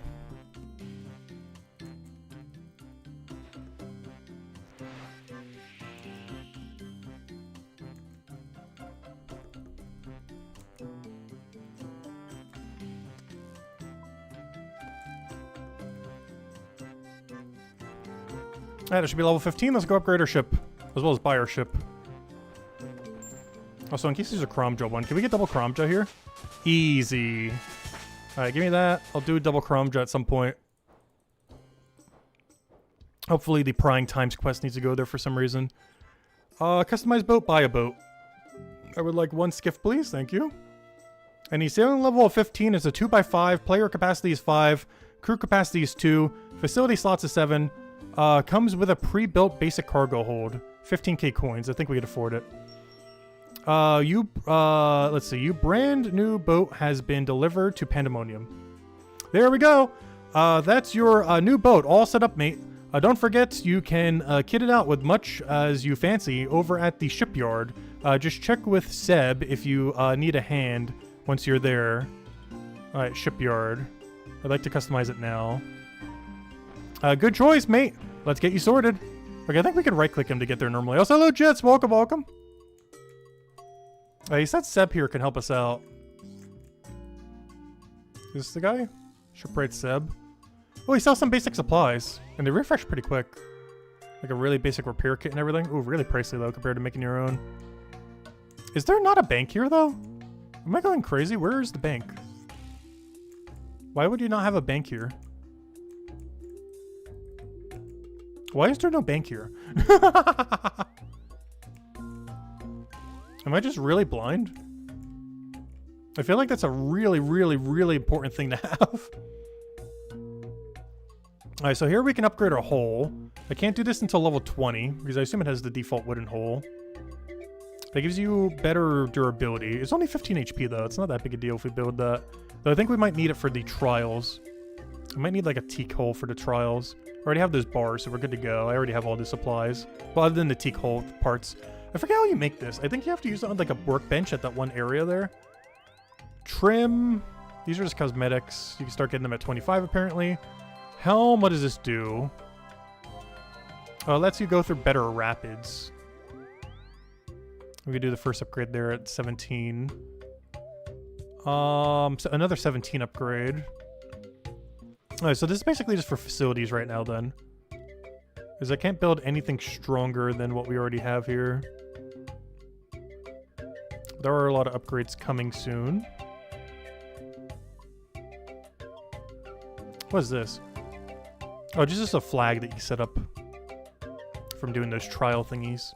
Alright, it should be level 15. Let's go upgrade our ship, as well as buy our ship. Also, in case there's a Cromja one, can we get double Cromja here? Easy. Alright, give me that. I'll do a double Cromja at some point. Hopefully the Prying Times quest needs to go there for some reason. Customize boat, buy a boat. I would like one skiff, please. Thank you. And the sailing level of 15 is a 2x5. Player capacity is 5. Crew capacity is 2. Facility slots is 7. Comes with a pre-built basic cargo hold. 15k coins. I think we could afford it. Let's see. Your brand new boat has been delivered to Pandemonium. There we go. That's your new boat. All set up, mate. Don't forget, you can kit it out with much as you fancy over at the shipyard. Just check with Seb if you need a hand once you're there. Alright, shipyard. I'd like to customize it now. Good choice, mate. Let's get you sorted. Okay, I think we could right-click him to get there normally. Also, hello, Jets. Welcome, welcome. He said Seb here can help us out. Is this the guy? Shipwright Seb. Oh, he sells some basic supplies. And they refresh pretty quick. Like a really basic repair kit and everything. Ooh, really pricey, though, compared to making your own. Is there not a bank here, though? Am I going crazy? Where is the bank? Why would you not have a bank here? Why is there no bank here? Am I just really blind? I feel like that's a really, really, really important thing to have. Alright, so here we can upgrade our hull. I can't do this until level 20, because I assume it has the default wooden hull. That gives you better durability. It's only 15 HP, though. It's not that big a deal if we build that. But I think we might need it for the trials. I might need, like, a teak hull for the trials. already have those bars, so we're good to go. I already have all the supplies. Well, other than the teak hull parts. I forget how you make this. I think you have to use it on like a workbench at that one area there. Trim. These are just cosmetics. You can start getting them at 25 apparently. Helm, what does this do? Lets you go through better rapids. We could do the first upgrade there at 17. So another 17 upgrade. Alright, so this is basically just for facilities right now then. Because I can't build anything stronger than what we already have here. There are a lot of upgrades coming soon. What is this? Oh, just a flag that you set up from doing those trial thingies.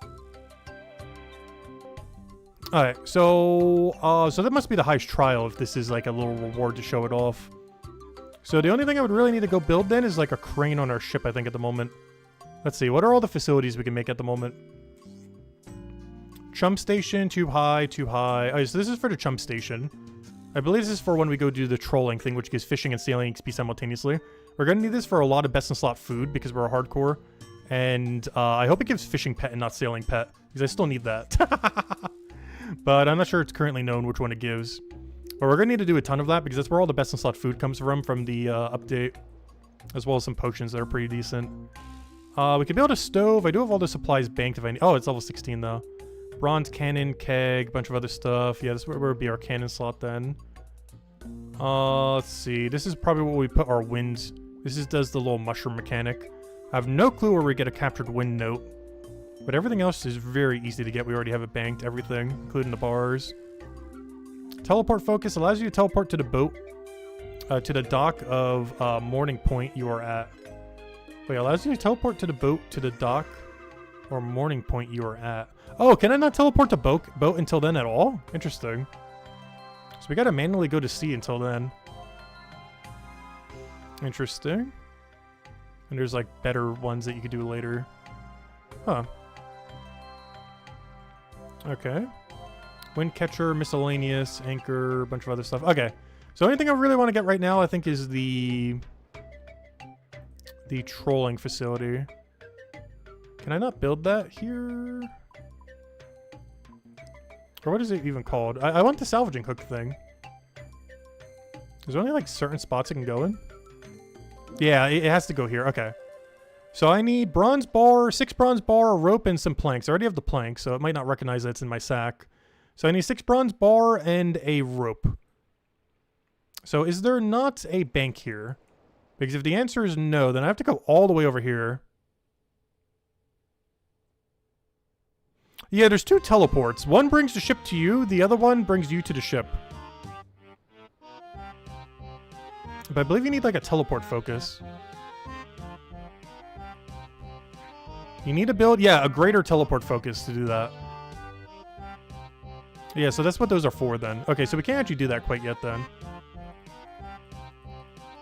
Alright, so that must be the highest trial if this is like a little reward to show it off. So the only thing I would really need to go build then is like a crane on our ship, I think, at the moment. Let's see, what are all the facilities we can make at the moment? Chum station, too high, too high. Oh, so this is for the chum station. I believe this is for when we go do the trolling thing, which gives fishing and sailing XP simultaneously. We're going to need this for a lot of best in slot food because we're a hardcore. And I hope it gives fishing pet and not sailing pet, because I still need that. But I'm not sure it's currently known which one it gives. But we're going to need to do a ton of that because that's where all the best in slot food comes from the update. As well as some potions that are pretty decent. We could build a stove. I do have all the supplies banked if I need. Oh, it's level 16 though. Bronze cannon, keg, bunch of other stuff. Yeah, this would be our cannon slot then. Let's see. This is probably where we put our winds. This does the little mushroom mechanic. I have no clue where we get a captured wind note. But everything else is very easy to get. We already have it banked, everything, including the bars. Teleport focus allows you to teleport to the boat, to the dock of Morning Point you are at. Wait, allows you to teleport to the boat, to the dock, or Morning Point you are at. Oh, can I not teleport to boat until then at all? Interesting. So we gotta manually go to sea until then. Interesting. And there's like better ones that you could do later. Huh. Okay. Wind catcher, miscellaneous, anchor, a bunch of other stuff. Okay. So anything I really want to get right now, I think, is the trolling facility. Can I not build that here? Or what is it even called? I want the salvaging hook thing. Is there only like certain spots it can go in? Yeah, it has to go here. Okay. So I need bronze bar, 6 bronze bar, a rope, and some planks. I already have the plank, so it might not recognize that it's in my sack. So I need 6 bronze bar and a rope. So is there not a bank here? Because if the answer is no, then I have to go all the way over here. Yeah, there's 2 teleports. One brings the ship to you, the other one brings you to the ship. But I believe you need like a teleport focus. You need to build, yeah, a greater teleport focus to do that. Yeah, so that's what those are for then. Okay, so we can't actually do that quite yet then.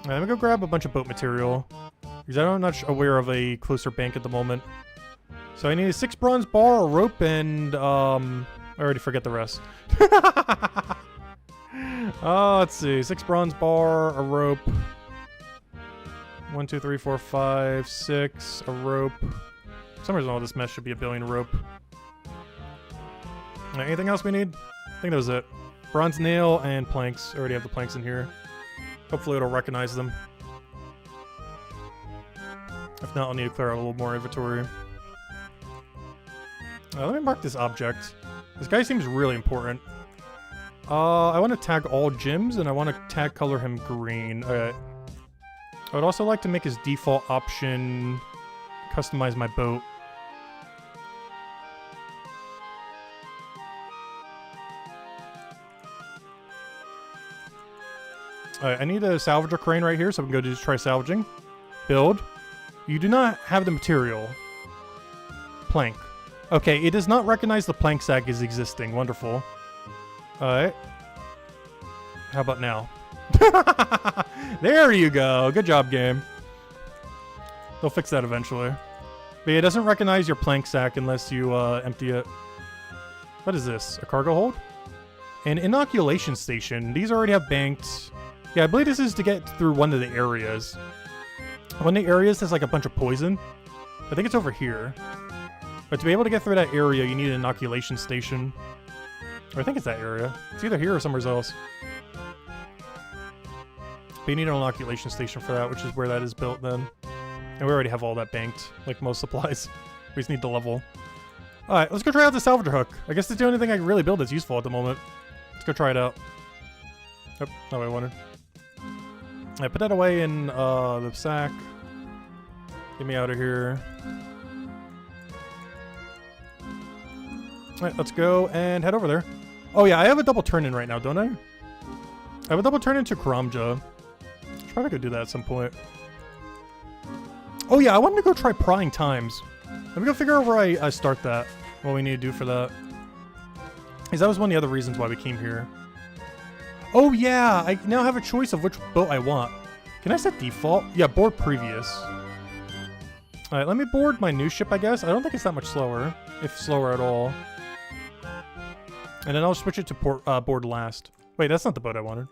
Alright, let me go grab a bunch of boat material. Because I'm not aware of a closer bank at the moment. So I need a 6 bronze bar, a rope, and I already forget the rest. Let's see. 6 bronze bar, a rope. 1, 2, 3, 4, 5, 6, a rope. For some reason all this mess should be a billion rope. Anything else we need? I think that was it. Bronze nail and planks. I already have the planks in here. Hopefully it'll recognize them. If not, I'll need to clear out a little more inventory. Let me mark this object. This guy seems really important. I want to tag all gyms, and I want to tag color him green. Alright. I would also like to make his default option customize my boat. Alright, I need a salvager crane right here, so we can go just try salvaging. Build. You do not have the material. Plank. Okay, it does not recognize the plank sack as existing. Wonderful. Alright. How about now? There you go. Good job, game. They'll fix that eventually. But yeah, it doesn't recognize your plank sack unless you empty it. What is this? A cargo hold? An inoculation station. These already have banked. Yeah, I believe this is to get through one of the areas. One of the areas has like a bunch of poison. I think it's over here. But to be able to get through that area, you need an inoculation station. Or I think it's that area. It's either here or somewhere else. But you need an inoculation station for that, which is where that is built then. And we already have all that banked, like most supplies. We just need the level. Alright, let's go try out the salvager hook. I guess it's the only thing I can really build that's useful at the moment. Let's go try it out. Oh, not what I wanted. I put that away in the sack. Get me out of here. Alright, let's go and head over there. Oh yeah, I have a double turn-in right now, don't I? I have a double turn-in to Karamja. Should probably go do that at some point. Oh yeah, I wanted to go try prying times. Let me go figure out where I start that. What we need to do for that. Because that was one of the other reasons why we came here. Oh yeah, I now have a choice of which boat I want. Can I set default? Yeah, board previous. Alright, let me board my new ship, I guess. I don't think it's that much slower. If slower at all. And then I'll switch it to board last. Wait, that's not the boat I wanted.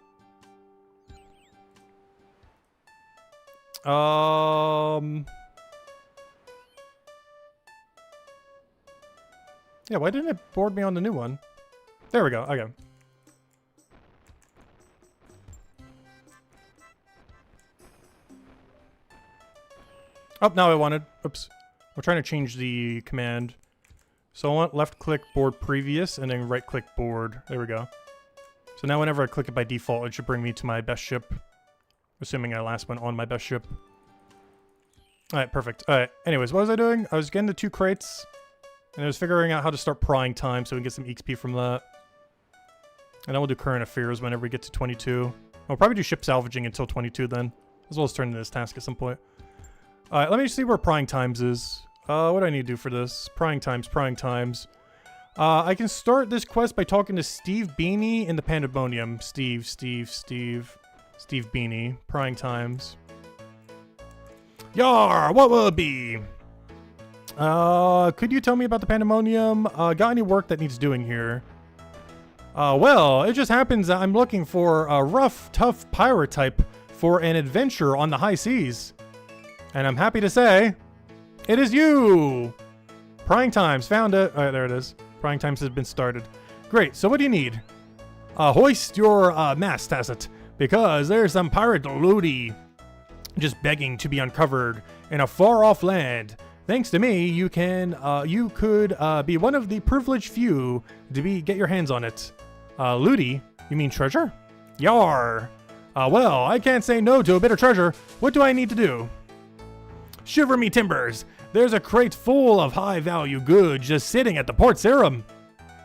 Yeah, why didn't it board me on the new one? There we go, okay. Oh, now I wanted. Oops. We're trying to change the command. So I want left click board previous and then right click board. There we go. So now whenever I click it by default, it should bring me to my best ship. Assuming I last went on my best ship. Alright, perfect. Alright, anyways, what was I doing? I was getting the 2 crates. And I was figuring out how to start prying time so we can get some XP from that. And then we'll do current affairs whenever we get to 22. We'll probably do ship salvaging until 22 then. As well as turn in this task at some point. Alright, let me see where prying times is. What do I need to do for this? Prying times, prying times. I can start this quest by talking to Steve Beanie in the Pandemonium. Steve Beanie. Prying times. Yar! What will it be? Could you tell me about the Pandemonium? Got any work that needs doing here? Well, it just happens that I'm looking for a rough, tough pirate type for an adventure on the high seas. And I'm happy to say, it is you! Prying times, found it. Alright, there it is. Prying times has been started. Great, so what do you need? Hoist your mast, Tacit, because there's some pirate looty just begging to be uncovered in a far-off land. Thanks to me, you could be one of the privileged few to get your hands on it. Looty? You mean treasure? Yar! Well, I can't say no to a bit of treasure. What do I need to do? Shiver me timbers! There's a crate full of high-value goods just sitting at the Port Sarum.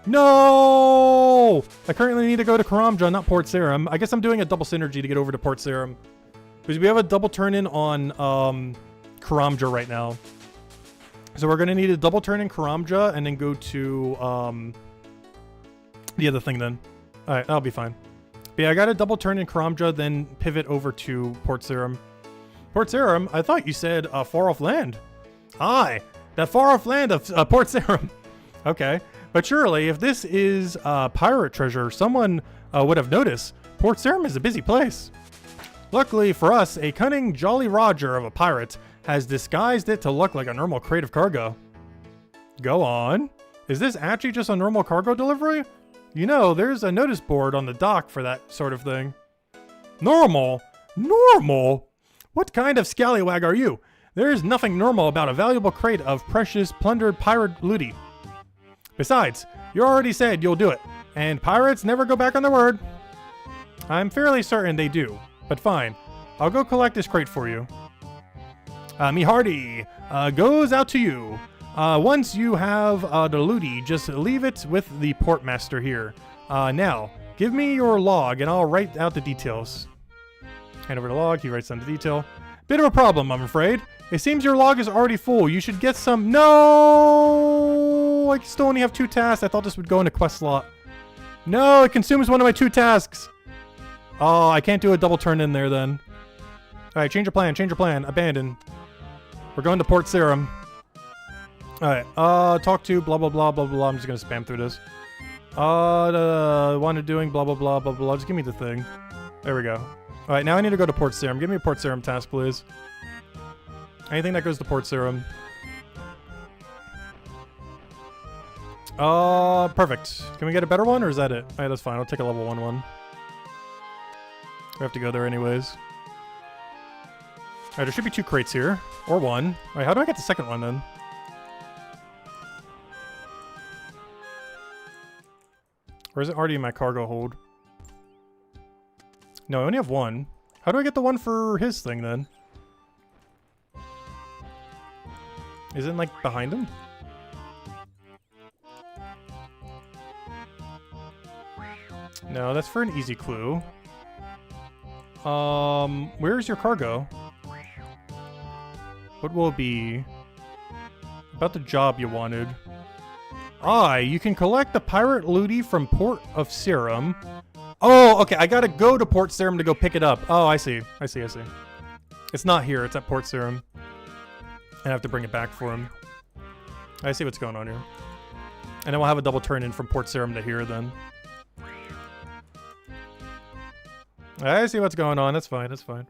No! I currently need to go to Karamja, not Port Sarum. I guess I'm doing a double synergy to get over to Port Sarum. Because we have a double turn-in on Karamja right now. So we're going to need a double turn in Karamja and then go to the other thing then. Alright, that'll be fine. But yeah, I got a double turn in Karamja, then pivot over to Port Sarum. Port Sarum? I thought you said far-off land. Aye, that far-off land of Port Sarum. Okay, but surely if this is pirate treasure, someone would have noticed. Port Sarum is a busy place. Luckily for us, a cunning Jolly Roger of a pirate has disguised it to look like a normal crate of cargo. Go on. Is this actually just a normal cargo delivery? You know, there's a notice board on the dock for that sort of thing. Normal? Normal? What kind of scallywag are you? There is nothing normal about a valuable crate of precious, plundered pirate looty. Besides, you already said you'll do it, and pirates never go back on their word. I'm fairly certain they do, but fine. I'll go collect this crate for you. Me hearty goes out to you. Once you have the looty, just leave it with the portmaster here. Now, give me your log and I'll write out the details. Hand over the log, he writes down the detail. Bit of a problem, I'm afraid. It seems your log is already full. You should get some... No! I still only have 2 tasks. I thought this would go in a quest slot. No, it consumes one of my 2 tasks. Oh, I can't do a double turn in there then. Alright, change your plan, abandon. We're going to Port Sarum. Alright, talk to blah blah blah blah blah. I'm just gonna spam through this. Wanted doing blah blah blah blah blah. Just give me the thing. There we go. Alright, now I need to go to Port Sarum. Give me a Port Sarum task, please. Anything that goes to Port Serum. Perfect. Can we get a better one, or is that it? Alright, that's fine. I'll take a level 1 one. We have to go there anyways. Alright, there should be 2 crates here. Or 1. Alright, how do I get the second one then? Or is it already in my cargo hold? No, I only have 1. How do I get the one for his thing then? Is it like behind him? No, that's for an easy clue. Where's your cargo? What will it be? About the job you wanted. You can collect the pirate looty from Port of Serum. Oh, okay, I gotta go to Port Serum to go pick it up. Oh, I see. I see. It's not here, it's at Port Serum. I have to bring it back for him. I see what's going on here. And then we'll have a double turn in from Port Serum to here then. I see what's going on. That's fine. That's fine.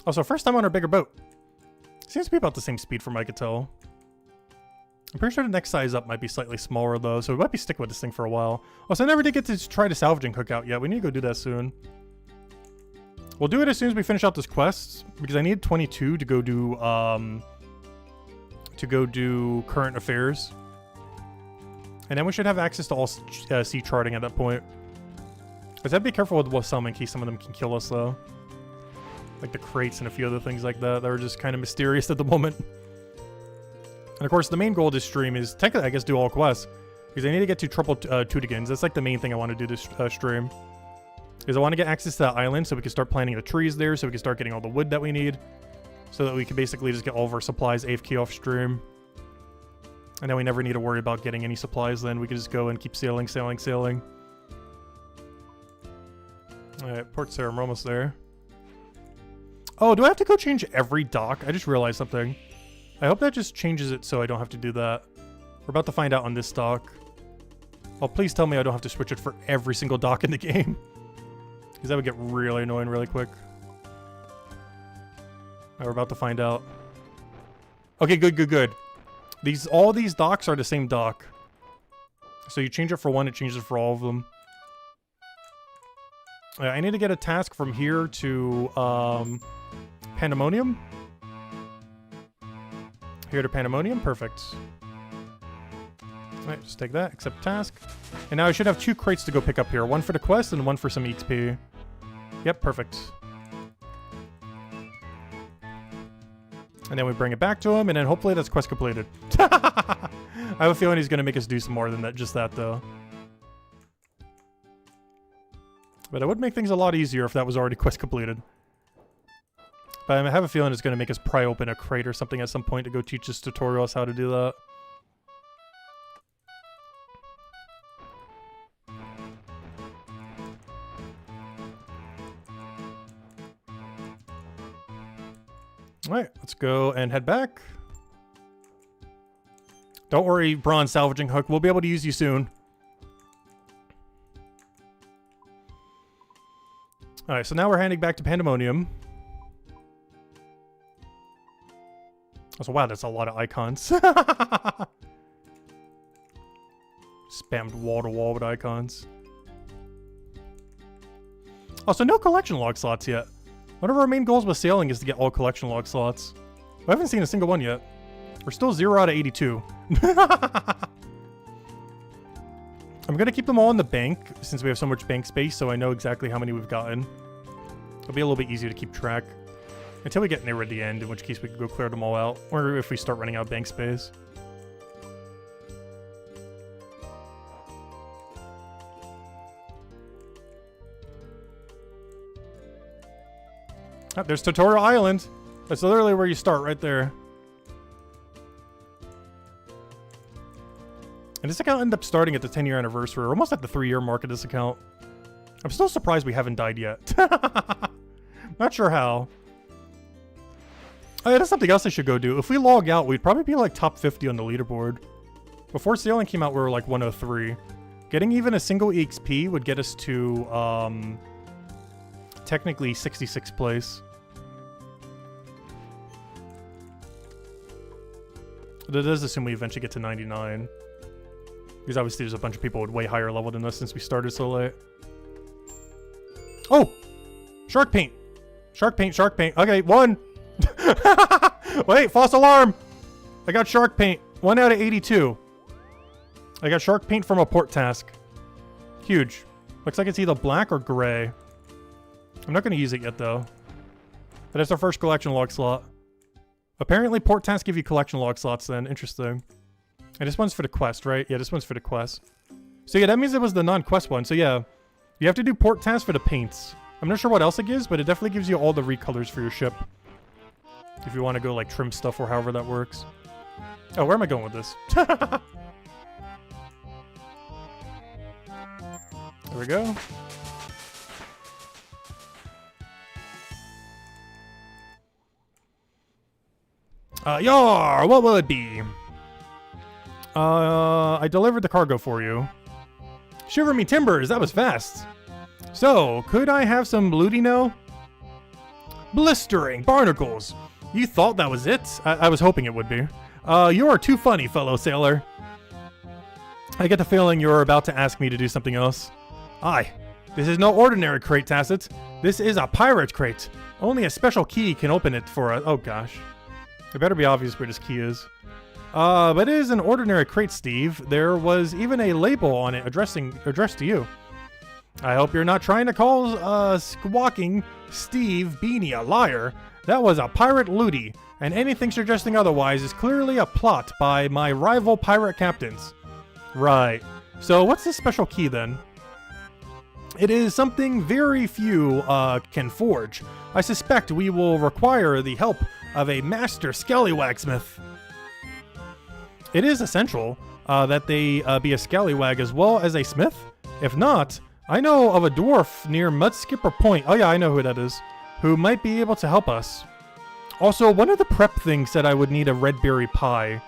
Also, first time on our bigger boat. Seems to be about the same speed from what I could tell. I'm pretty sure the next size up might be slightly smaller though, so we might be sticking with this thing for a while. Also, I never did get to try the salvaging cookout yet. We need to go do that soon. We'll do it as soon as we finish out this quest, because I need 22 to go do current affairs. And then we should have access to all sea charting at that point. But have to be careful with some in case some of them can kill us though. Like the crates and a few other things like that that are just kind of mysterious at the moment. And of course the main goal of this stream is technically I guess do all quests. Because I need to get to triple Tutigans. That's like the main thing I want to do this stream. Because I want to get access to that island so we can start planting the trees there, so we can start getting all the wood that we need. So that we can basically just get all of our supplies AFK off stream. And then we never need to worry about getting any supplies then. We can just go and keep sailing. Alright, Port Serum, we're almost there. Oh, do I have to go change every dock? I just realized something. I hope that just changes it so I don't have to do that. We're about to find out on this dock. Oh, please tell me I don't have to switch it for every single dock in the game. Because that would get really annoying really quick. We're about to find out. Okay, good. All these docks are the same dock. So you change it for one, it changes it for all of them. I need to get a task from here to Pandemonium. Here to Pandemonium, perfect. Alright, just take that, accept task. And now I should have 2 crates to go pick up here. One for the quest and one for some XP. Yep, perfect. And then we bring it back to him, and then hopefully that's quest completed. I have a feeling he's going to make us do some more than that, just that though. But it would make things a lot easier if that was already quest completed. But I have a feeling it's going to make us pry open a crate or something at some point to go teach this tutorial us how to do that. Alright, let's go and head back. Don't worry, Bronze Salvaging Hook. We'll be able to use you soon. Alright, so now we're heading back to Pandemonium. Also, wow, that's a lot of icons. Spammed wall to wall with icons. Also, no collection log slots yet. One of our main goals with sailing is to get all collection log slots. We haven't seen a single one yet. We're still 0 out of 82. I'm gonna keep them all in the bank since we have so much bank space, so I know exactly how many we've gotten. It'll be a little bit easier to keep track. Until we get near the end, in which case we can go clear them all out. Or if we start running out of bank space. Oh, there's Tutorial Island. That's literally where you start, right there. And this account ended up starting at the 10-year anniversary. We're almost at the 3-year mark of this account. I'm still surprised we haven't died yet. Not sure how. Oh yeah, that's something else I should go do. If we log out, we'd probably be like top 50 on the leaderboard. Before sailing came out, we were like 103. Getting even a single EXP would get us to, technically 66th place. That does assume we eventually get to 99. Because obviously there's a bunch of people with way higher level than us since we started so late. Oh! Shark paint! Shark paint, shark paint. Okay, 1! Wait, false alarm! I got shark paint. 1 out of 82. I got shark paint from a port task. Huge. Looks like it's either black or gray. I'm not going to use it yet, though. But that's our first collection log slot. Apparently, port tasks give you collection log slots then. Interesting. And this one's for the quest, right? Yeah, this one's for the quest. So yeah, that means it was the non-quest one. So yeah, you have to do port tasks for the paints. I'm not sure what else it gives, but it definitely gives you all the recolors for your ship. If you want to go, like, trim stuff or however that works. Oh, where am I going with this? There we go. Yar, what will it be? I delivered the cargo for you. Shiver me timbers, that was fast. So, could I have some bluty now? Blistering barnacles. You thought that was it? I was hoping it would be. You are too funny, fellow sailor. I get the feeling you're about to ask me to do something else. Aye, this is no ordinary crate, Tacit. This is a pirate crate. Only a special key can open it for us. Oh gosh. It better be obvious where this key is. But it is an ordinary crate, Steve. There was even a label on it addressed to you. I hope you're not trying to call squawking Steve Beanie a liar. That was a pirate looty, and anything suggesting otherwise is clearly a plot by my rival pirate captains. Right. So what's this special key then? It is something very few can forge. I suspect we will require the help of a master scallywagsmith. It is essential that they be a scallywag as well as a smith. If not, I know of a dwarf near Mudskipper Point. Oh yeah, I know who that is. Who might be able to help us. Also, one of the prep things said I would need a red berry pie.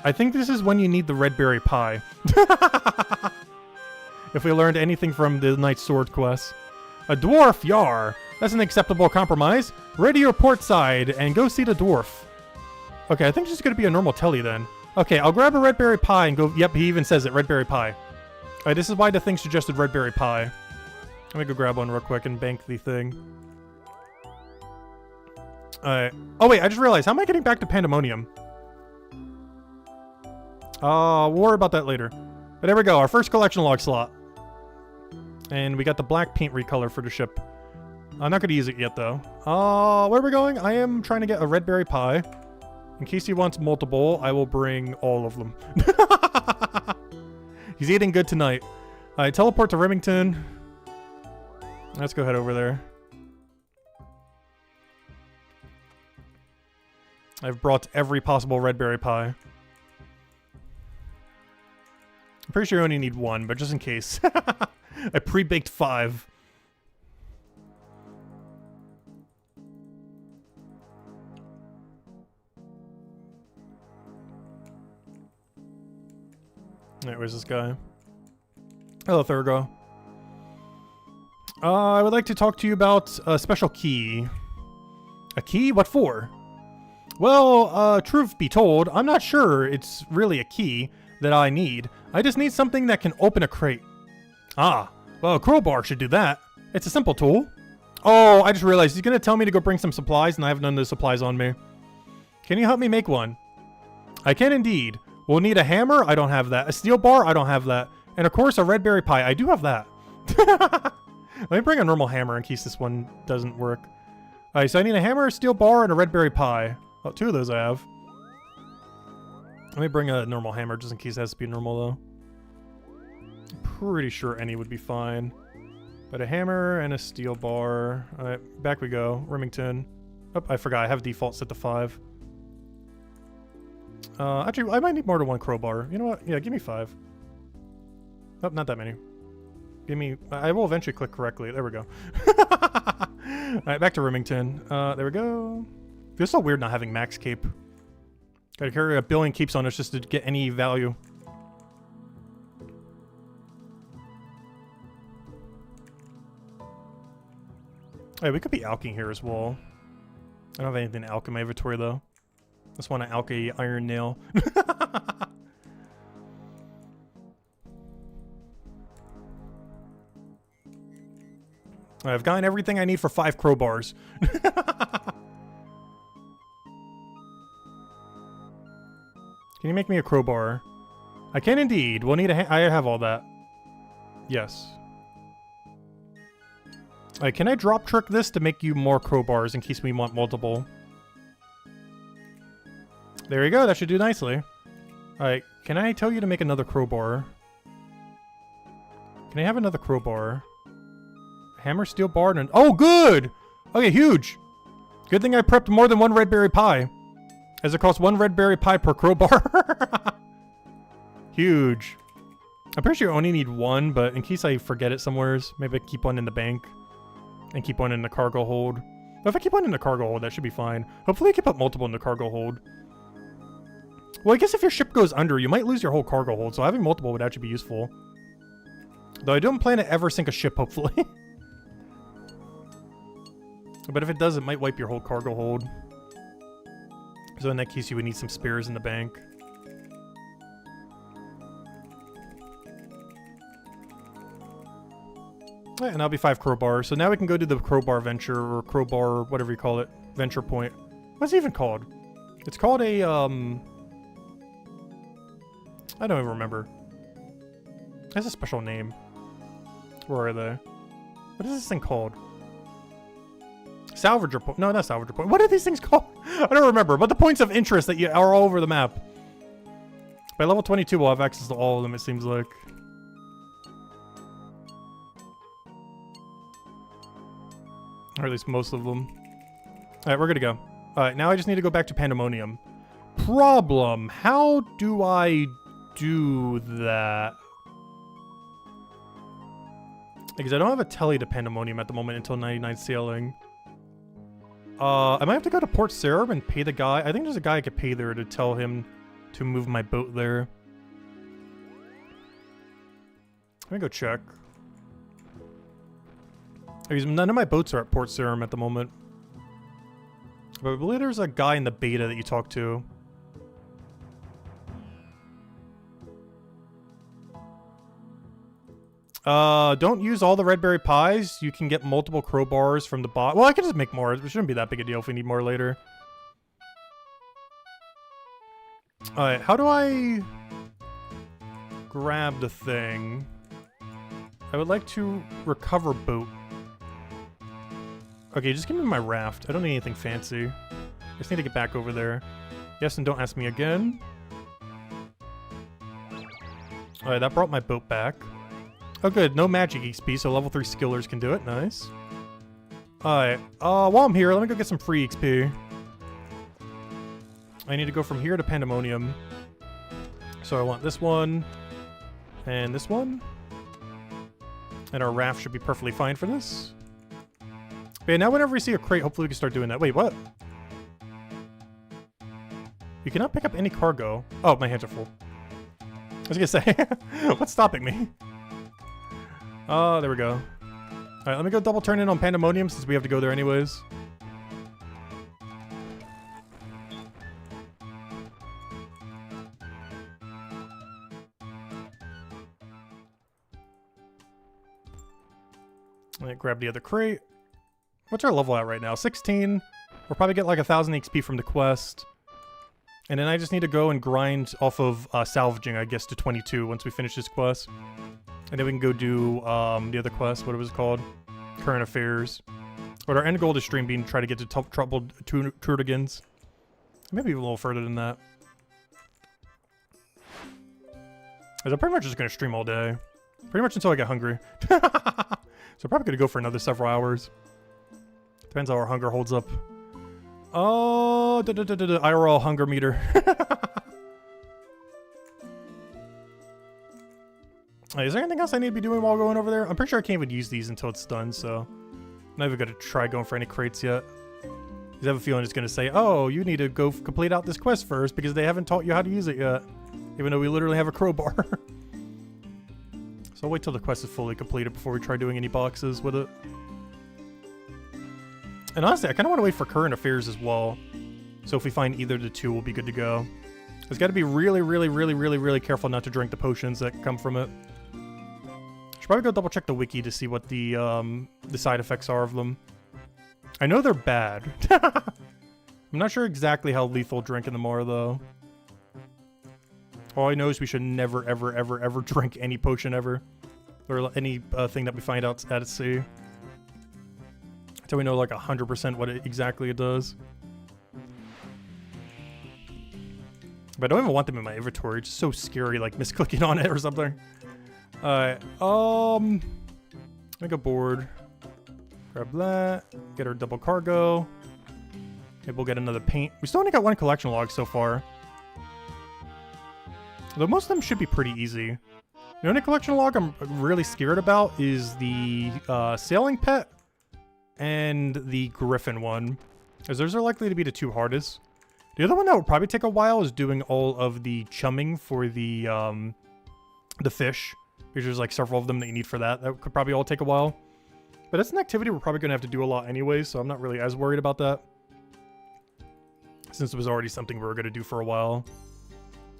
I think this is when you need the red berry pie. If we learned anything from the Knight's Sword quest. A dwarf, yar. That's an acceptable compromise. Ready your port side and go see the dwarf. Okay, I think it's just going to be a normal telly then. Okay, I'll grab a red berry pie and go... Yep, he even says it, red berry pie. Alright, this is why the thing suggested red berry pie. Let me go grab one real quick and bank the thing. Alright. Oh wait, I just realized, how am I getting back to Pandemonium? We'll worry about that later. But there we go, our first collection log slot. And we got the black paint recolor for the ship. I'm not going to use it yet, though. Where are we going? I am trying to get a red berry pie. In case he wants multiple, I will bring all of them. He's eating good tonight. Alright, teleport to Remington. Let's go head over there. I've brought every possible red berry pie. I'm pretty sure you only need one, but just in case. I pre-baked 5. Alright, where's this guy? Hello, Thurgo. I would like to talk to you about a special key. A key? What for? Well, truth be told, I'm not sure it's really a key that I need. I just need something that can open a crate. Ah, well, a crowbar should do that. It's a simple tool. Oh, I just realized he's gonna tell me to go bring some supplies, and I have none of those supplies on me. Can you help me make one? I can indeed. We'll need a hammer. I don't have that. A steel bar. I don't have that. And of course, a red berry pie. I do have that. Let me bring a normal hammer in case this one doesn't work. Alright, so I need a hammer, a steel bar, and a red berry pie. Oh, 2 of those I have. Let me bring a normal hammer just in case it has to be normal, though. I'm pretty sure any would be fine. But a hammer and a steel bar. Alright, back we go. Remington. Oh, I forgot. I have default set to 5. Actually, I might need more than 1 crowbar. You know what? Yeah, give me 5. Oh, not that many. Give me... I will eventually click correctly. There we go. Alright, back to Remington. There we go. Feels so weird not having max cape. Gotta carry a billion keeps on us just to get any value. Hey, we could be alching here as well. I don't have anything to alch in my inventory though. Just want to alch a iron nail. I've gotten everything I need for 5 crowbars. Can you make me a crowbar? I can indeed. We'll need a I have all that. Yes. Alright, can I drop trick this to make you more crowbars in case we want multiple? There you go. That should do nicely. Alright, can I tell you to make another crowbar? Can I have another crowbar? Hammer, steel bar, and... Oh, good! Okay, huge! Good thing I prepped more than 1 red berry pie. As it costs 1 red berry pie per crowbar. Huge. I'm pretty sure I only need 1, but in case I forget it somewheres, maybe I keep 1 in the bank. And keep 1 in the cargo hold. But if I keep 1 in the cargo hold, that should be fine. Hopefully I can put multiple in the cargo hold. Well, I guess if your ship goes under, you might lose your whole cargo hold, so having multiple would actually be useful. Though I don't plan to ever sink a ship, hopefully. But if it does, it might wipe your whole cargo hold. So in that case, you would need some spares in the bank. Right, and that'll be 5 crowbars. So now we can go to the crowbar venture, or crowbar, whatever you call it, venture point. What's it even called? It's called a, I don't even remember. It has a special name. Where are they? What is this thing called? Salvager point. No, not salvager point. What are these things called? I don't remember. But the points of interest that are all over the map. By level 22, we'll have access to all of them, it seems like. Or at least most of them. Alright, we're gonna go. Alright, now I just need to go back to Pandemonium. Problem. How do I do that? Because I don't have a telly to Pandemonium at the moment until 99 sailing. I might have to go to Port Sarum and pay the guy. I think there's a guy I could pay there to tell him to move my boat there. Let me go check. Because none of my boats are at Port Sarum at the moment. But I believe there's a guy in the beta that you talk to. Don't use all the red berry pies. You can get multiple crowbars from the bot. Well, I can just make more. It shouldn't be that big a deal if we need more later. Alright, how do I grab the thing? I would like to recover boat. Okay, just give me my raft. I don't need anything fancy. I just need to get back over there. Yes, and don't ask me again. Alright, that brought my boat back. Oh good, no magic XP, so level 3 skillers can do it. Nice. Alright, while I'm here, let me go get some free XP. I need to go from here to Pandemonium. So I want this one, and this one. And our raft should be perfectly fine for this. But yeah, now whenever we see a crate, hopefully we can start doing that. Wait, what? You cannot pick up any cargo. Oh, my hands are full. I was gonna say, what's stopping me? Oh, there we go. Alright, let me go double turn in on Pandemonium since we have to go there anyways. Let me grab the other crate. What's our level at right now? 16. We'll probably get like 1,000 XP from the quest. And then I just need to go and grind off of salvaging, I guess, to 22 once we finish this quest. And then we can go do the other quest. What was it called? Current Affairs. But our end goal is stream being to try to get to troubled Turdigans. Maybe even a little further than that. Because I'm pretty much just going to stream all day. Pretty much until I get hungry. So I'm probably going to go for another several hours. Depends how our hunger holds up. Oh, IRL hunger meter. Is there anything else I need to be doing while going over there? I'm pretty sure I can't even use these until it's done, so I'm not even going to try going for any crates yet. I have a feeling it's going to say, oh, you need to go complete out this quest first because they haven't taught you how to use it yet. Even though we literally have a crowbar. So I'll wait till the quest is fully completed before we try doing any boxes with it. And honestly, I kind of want to wait for current affairs as well. So if we find either of the two, we'll be good to go. It's got to be really, really, really, really, really careful not to drink the potions that come from it. Should probably go double check the wiki to see what the side effects are of them. I know they're bad. I'm not sure exactly how lethal drinking them are, though. All I know is we should never, ever, ever, ever drink any potion ever. Or any thing that we find out at sea. Until we know like 100% what exactly it does. But I don't even want them in my inventory. It's just so scary, like misclicking on it or something. Alright, make a board. Grab that. Get our double cargo. Maybe we'll get another paint. We still only got one collection log so far. Though most of them should be pretty easy. The only collection log I'm really scared about is the sailing pet and the griffin one. As those are likely to be the two hardest. The other one that will probably take a while is doing all of the chumming for the fish. Because there's like several of them that you need for that. That could probably all take a while. But that's an activity we're probably going to have to do a lot anyway, so I'm not really as worried about that. Since it was already something we were going to do for a while.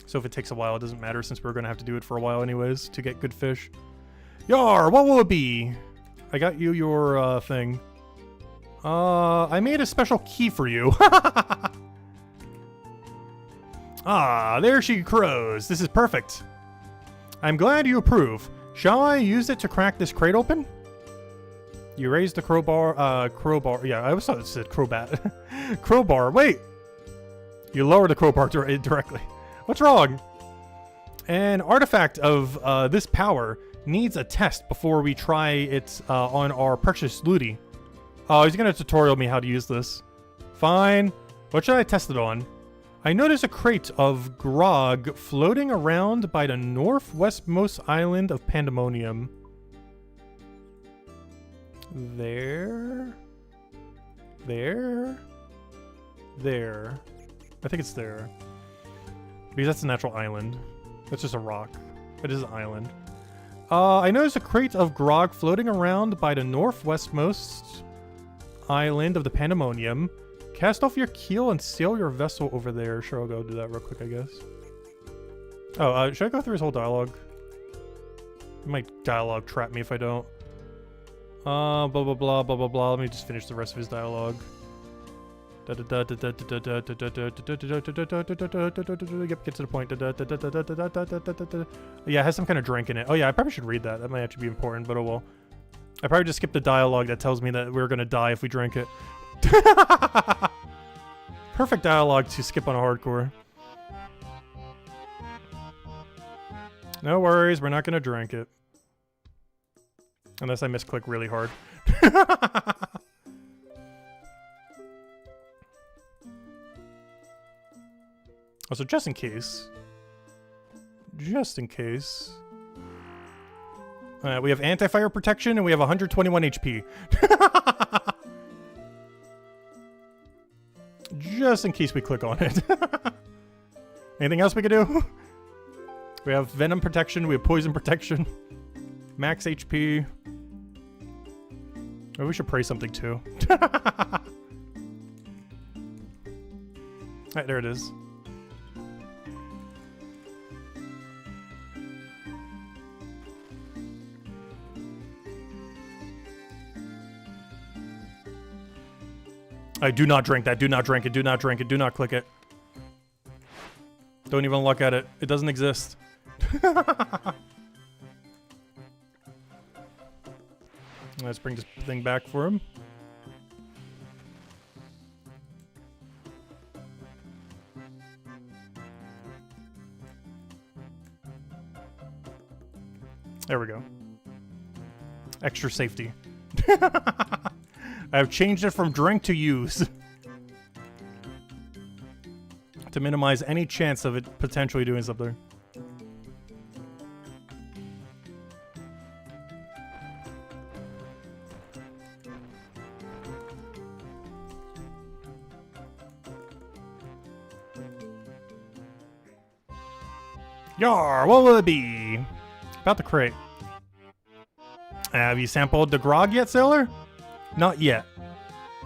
So if it takes a while, it doesn't matter since we're going to have to do it for a while anyways to get good fish. Yar, what will it be? I got you your thing. I made a special key for you. Ah, there she crows. This is perfect. I'm glad you approve. Shall I use it to crack this crate open? You raise the crowbar, yeah, I always thought it said crowbat. Crowbar, wait! You lower the crowbar directly. What's wrong? An artifact of this power needs a test before we try it on our precious Ludi. Oh, he's gonna tutorial me how to use this. Fine. What should I test it on? I notice a crate of grog floating around by the northwestmost island of Pandemonium. There. There. There. I think it's there. Because that's a natural island. That's just a rock. It is an island. I notice a crate of grog floating around by the northwestmost island of the Pandemonium. Cast off your keel and sail your vessel over there. Sure, I'll go do that real quick, I guess. Oh, should I go through his whole dialogue? It might dialogue trap me if I don't. Blah, blah, blah, blah, blah, blah. Let me just finish the rest of his dialogue. Yep, get to the point. Yeah, it has some kind of drink in it. Oh yeah, I probably should read that. That might actually be important, but oh well. I probably just skipped the dialogue that tells me that we're gonna die if we drink it. Perfect dialogue to skip on a hardcore. No worries, we're not gonna drink it. Unless I misclick really hard. Also, just in case. Just in case. We have anti-fire protection and we have 121 HP. Just in case we click on it. Anything else we could do? We have venom protection, we have poison protection. Max HP. Maybe we should pray something too. Alright, there it is. I do not drink that. Do not drink it. Do not drink it. Do not click it. Don't even look at it. It doesn't exist. Let's bring this thing back for him. There we go. Extra safety. I have changed it from drink to use. To minimize any chance of it potentially doing something. Yar, what will it be? About the crate. Have you sampled the grog yet, sailor? Not yet.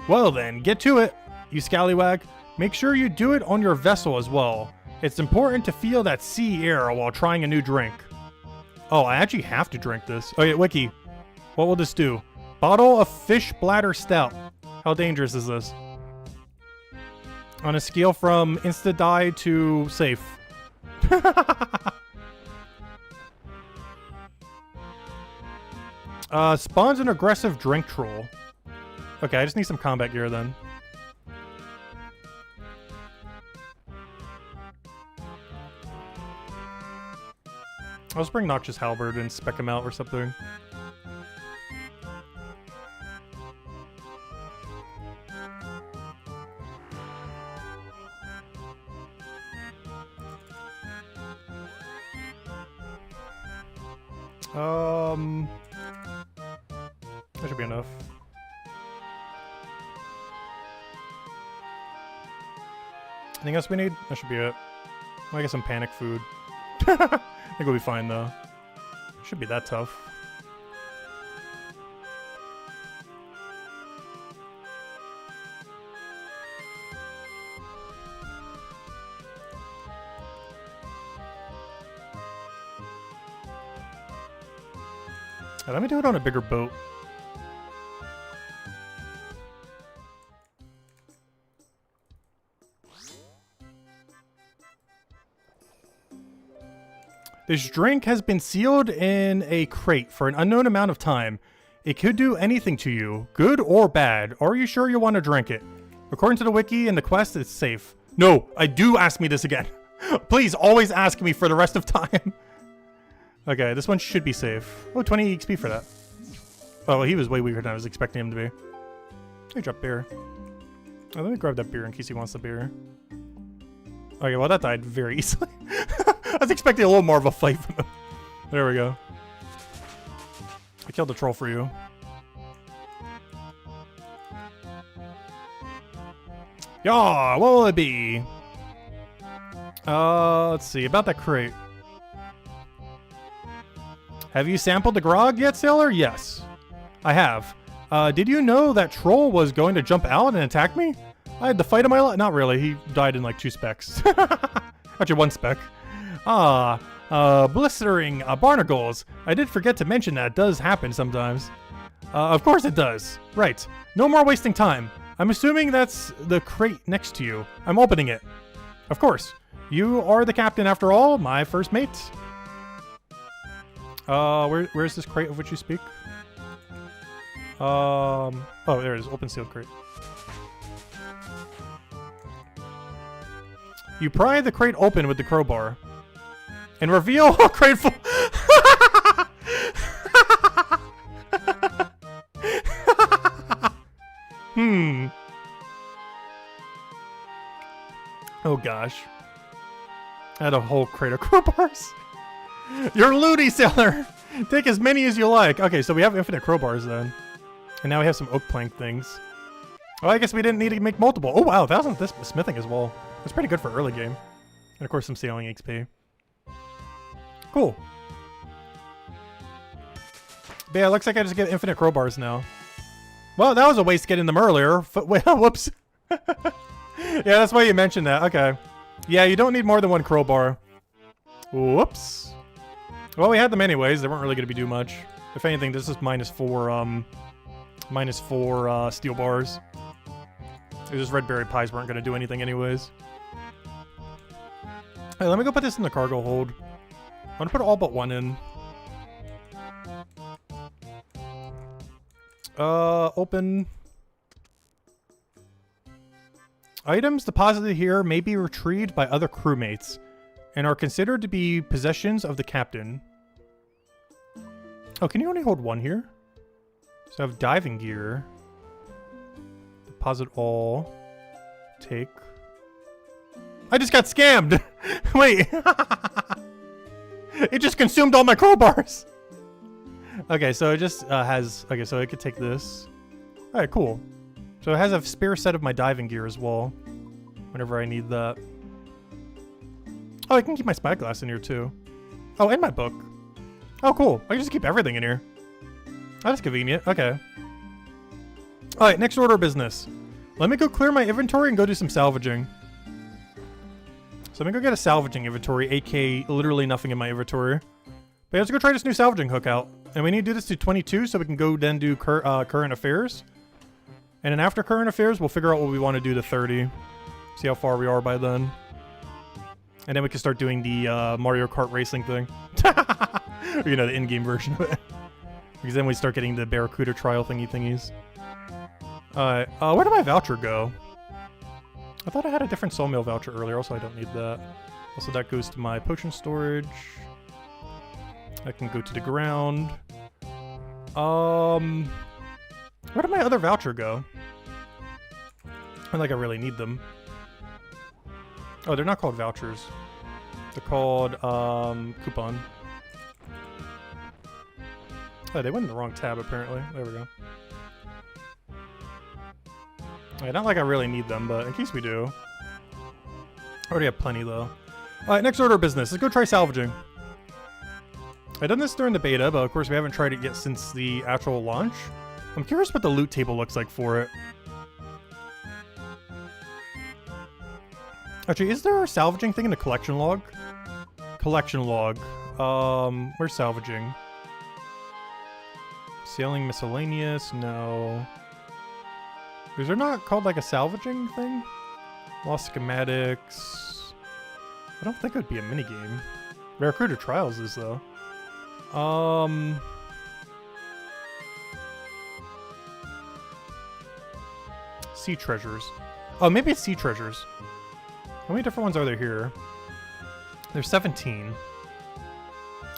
Well then, get to it, you scallywag. Make sure you do it on your vessel as well. It's important to feel that sea air while trying a new drink. Oh, I actually have to drink this. Oh yeah, Wiki. What will this do? Bottle of fish bladder stout. How dangerous is this? On a scale from insta-die to safe. Spawns an aggressive drink troll. Okay, I just need some combat gear then. I'll just bring Noxious Halberd and spec him out or something. That should be enough. Anything else we need? That should be it. I guess some panic food. I think we'll be fine though. Should be that tough. Let me do it on a bigger boat. This drink has been sealed in a crate for an unknown amount of time. It could do anything to you, good or bad. Are you sure you want to drink it? According to the wiki and the quest, it's safe. No, I do ask me this again. Please always ask me for the rest of time. Okay, this one should be safe. Oh, 20 XP for that. Oh, well, he was way weaker than I was expecting him to be. Hey, drop beer. Oh, let me grab that beer in case he wants the beer. Okay, well, that died very easily. I was expecting a little more of a fight from him. There we go. I killed the troll for you. Yeah, what will it be? Let's see. About that crate. Have you sampled the grog yet, sailor? Yes, I have. Did you know that troll was going to jump out and attack me? I had the fight of my life. Not really. He died in like 2 specs. Actually, 1 spec. Blistering barnacles. I did forget to mention that. It does happen sometimes. Of course it does. Right. No more wasting time. I'm assuming that's the crate next to you. I'm opening it. Of course. You are the captain after all, my first mate. Where's this crate of which you speak? Oh, there it is. Open sealed crate. You pry the crate open with the crowbar and reveal a crate full. Oh gosh. I had a whole crate of crowbars. You're loony, sailor! Take as many as you like. Okay, so we have infinite crowbars then. And now we have some oak plank things. Oh, I guess we didn't need to make multiple. Oh wow, 1,000 this smithing as well. That's pretty good for early game. And of course some sailing XP. Cool. But yeah, it looks like I just get infinite crowbars now. Well, that was a waste getting them earlier. Wait, whoops. Yeah, that's why you mentioned that. Okay. Yeah, you don't need more than 1 crowbar. Whoops. Well, we had them anyways. They weren't really going to be do much. If anything, this is -4 steel bars. These red berry pies weren't going to do anything anyways. Hey, let me go put this in the cargo hold. I'm going to put all but 1 in. Open. Items deposited here may be retrieved by other crewmates and are considered to be possessions of the captain. Oh, can you only hold 1 here? So I have diving gear. Deposit all. Take. I just got scammed! Wait! It just consumed all my crowbars! Okay, so it just has... Okay, so I could take this. Alright, cool. So it has a spare set of my diving gear as well. Whenever I need that. Oh, I can keep my spyglass in here too. Oh, and my book. Oh, cool. I can just keep everything in here. Oh, that's convenient. Okay. Alright, next order of business. Let me go clear my inventory and go do some salvaging. So I'm gonna go get a salvaging inventory, aka literally nothing in my inventory. But let's go try this new salvaging hook out. And we need to do this to 22 so we can go then do current affairs. And then after current affairs, we'll figure out what we want to do to 30. See how far we are by then. And then we can start doing the Mario Kart racing thing. You know, the in-game version of it. Because then we start getting the Barracuda trial thingies. Alright, where did my voucher go? I thought I had a different sawmill voucher earlier, also I don't need that. Also that goes to my potion storage. I can go to the ground. Where did my other voucher go? I like I really need them. Oh, they're not called vouchers. They're called, coupon. Oh, they went in the wrong tab, apparently. There we go. Okay, not like I really need them, but in case we do. I already have plenty, though. Alright, next order of business. Let's go try salvaging. I've done this during the beta, but of course we haven't tried it yet since the actual launch. I'm curious what the loot table looks like for it. Actually, is there a salvaging thing in the collection log? Collection log. Where's salvaging? Sailing miscellaneous? No. Is there not called like a salvaging thing? Lost schematics. I don't think it would be a minigame. Barracuda Trials is though. Sea treasures. Oh, maybe it's sea treasures. How many different ones are there here? There's 17.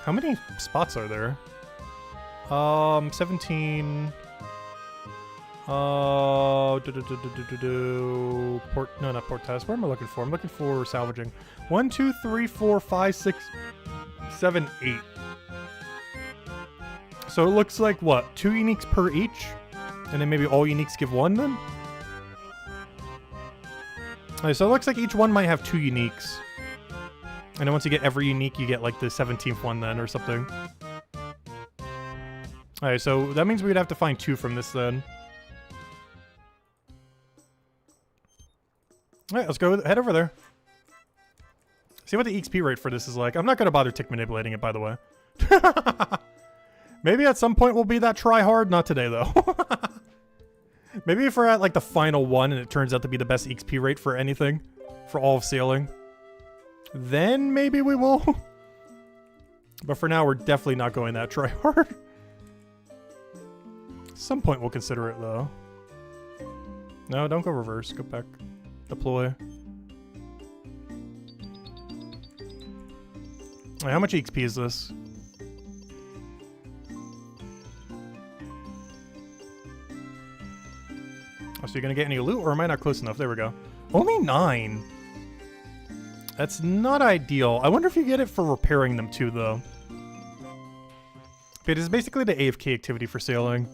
How many spots are there? 17. No, not port test. What am I looking for? I'm looking for salvaging. 1, 2, 3, 4, 5, 6, 7, 8. So it looks like what? 2 uniques per each? And then maybe all uniques give 1 then? Alright, so it looks like each one might have 2 uniques. And then once you get every unique, you get like the 17th one then or something. Alright, so that means we'd have to find 2 from this then. Alright, let's go head over there. See what the XP rate for this is like. I'm not going to bother tick manipulating it, by the way. Maybe at some point we'll be that try hard. Not today, though. Maybe if we're at like the final one and it turns out to be the best XP rate for anything. For all of sailing. Then maybe we will. But for now, we're definitely not going that try hard. At some point we'll consider it, though. No, don't go reverse. Go back. Deploy. Wait, how much XP is this? Oh, so you're gonna get any loot, or am I not close enough? There we go. Only 9. That's not ideal. I wonder if you get it for repairing them too, though. It is basically the AFK activity for sailing.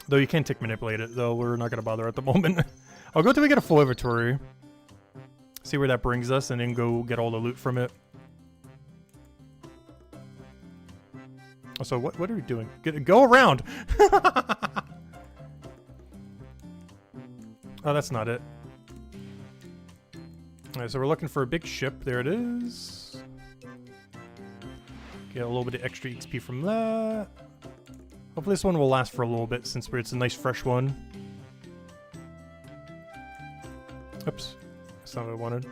Though you can tick manipulate it, though we're not gonna bother at the moment. I'll go till we get a full inventory. See where that brings us, and then go get all the loot from it. So what are we doing? Go around! Oh, that's not it. Alright, so we're looking for a big ship. There it is. Get a little bit of extra XP from that. Hopefully this one will last for a little bit since it's a nice fresh one. Oops. That's not what I wanted.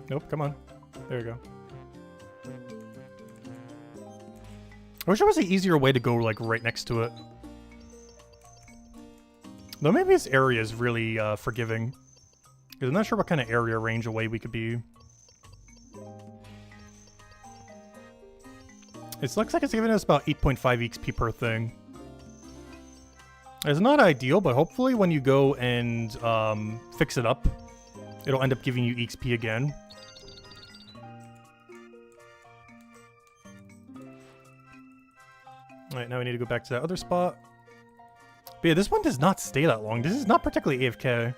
Nope, come on. There you go. I wish there was an easier way to go, like, right next to it. Though maybe this area is really forgiving. Because I'm not sure what kind of area range away we could be. It looks like it's giving us about 8.5 XP per thing. It's not ideal, but hopefully when you go and fix it up, it'll end up giving you XP again. Alright, now we need to go back to that other spot. But yeah, this one does not stay that long. This is not particularly AFK.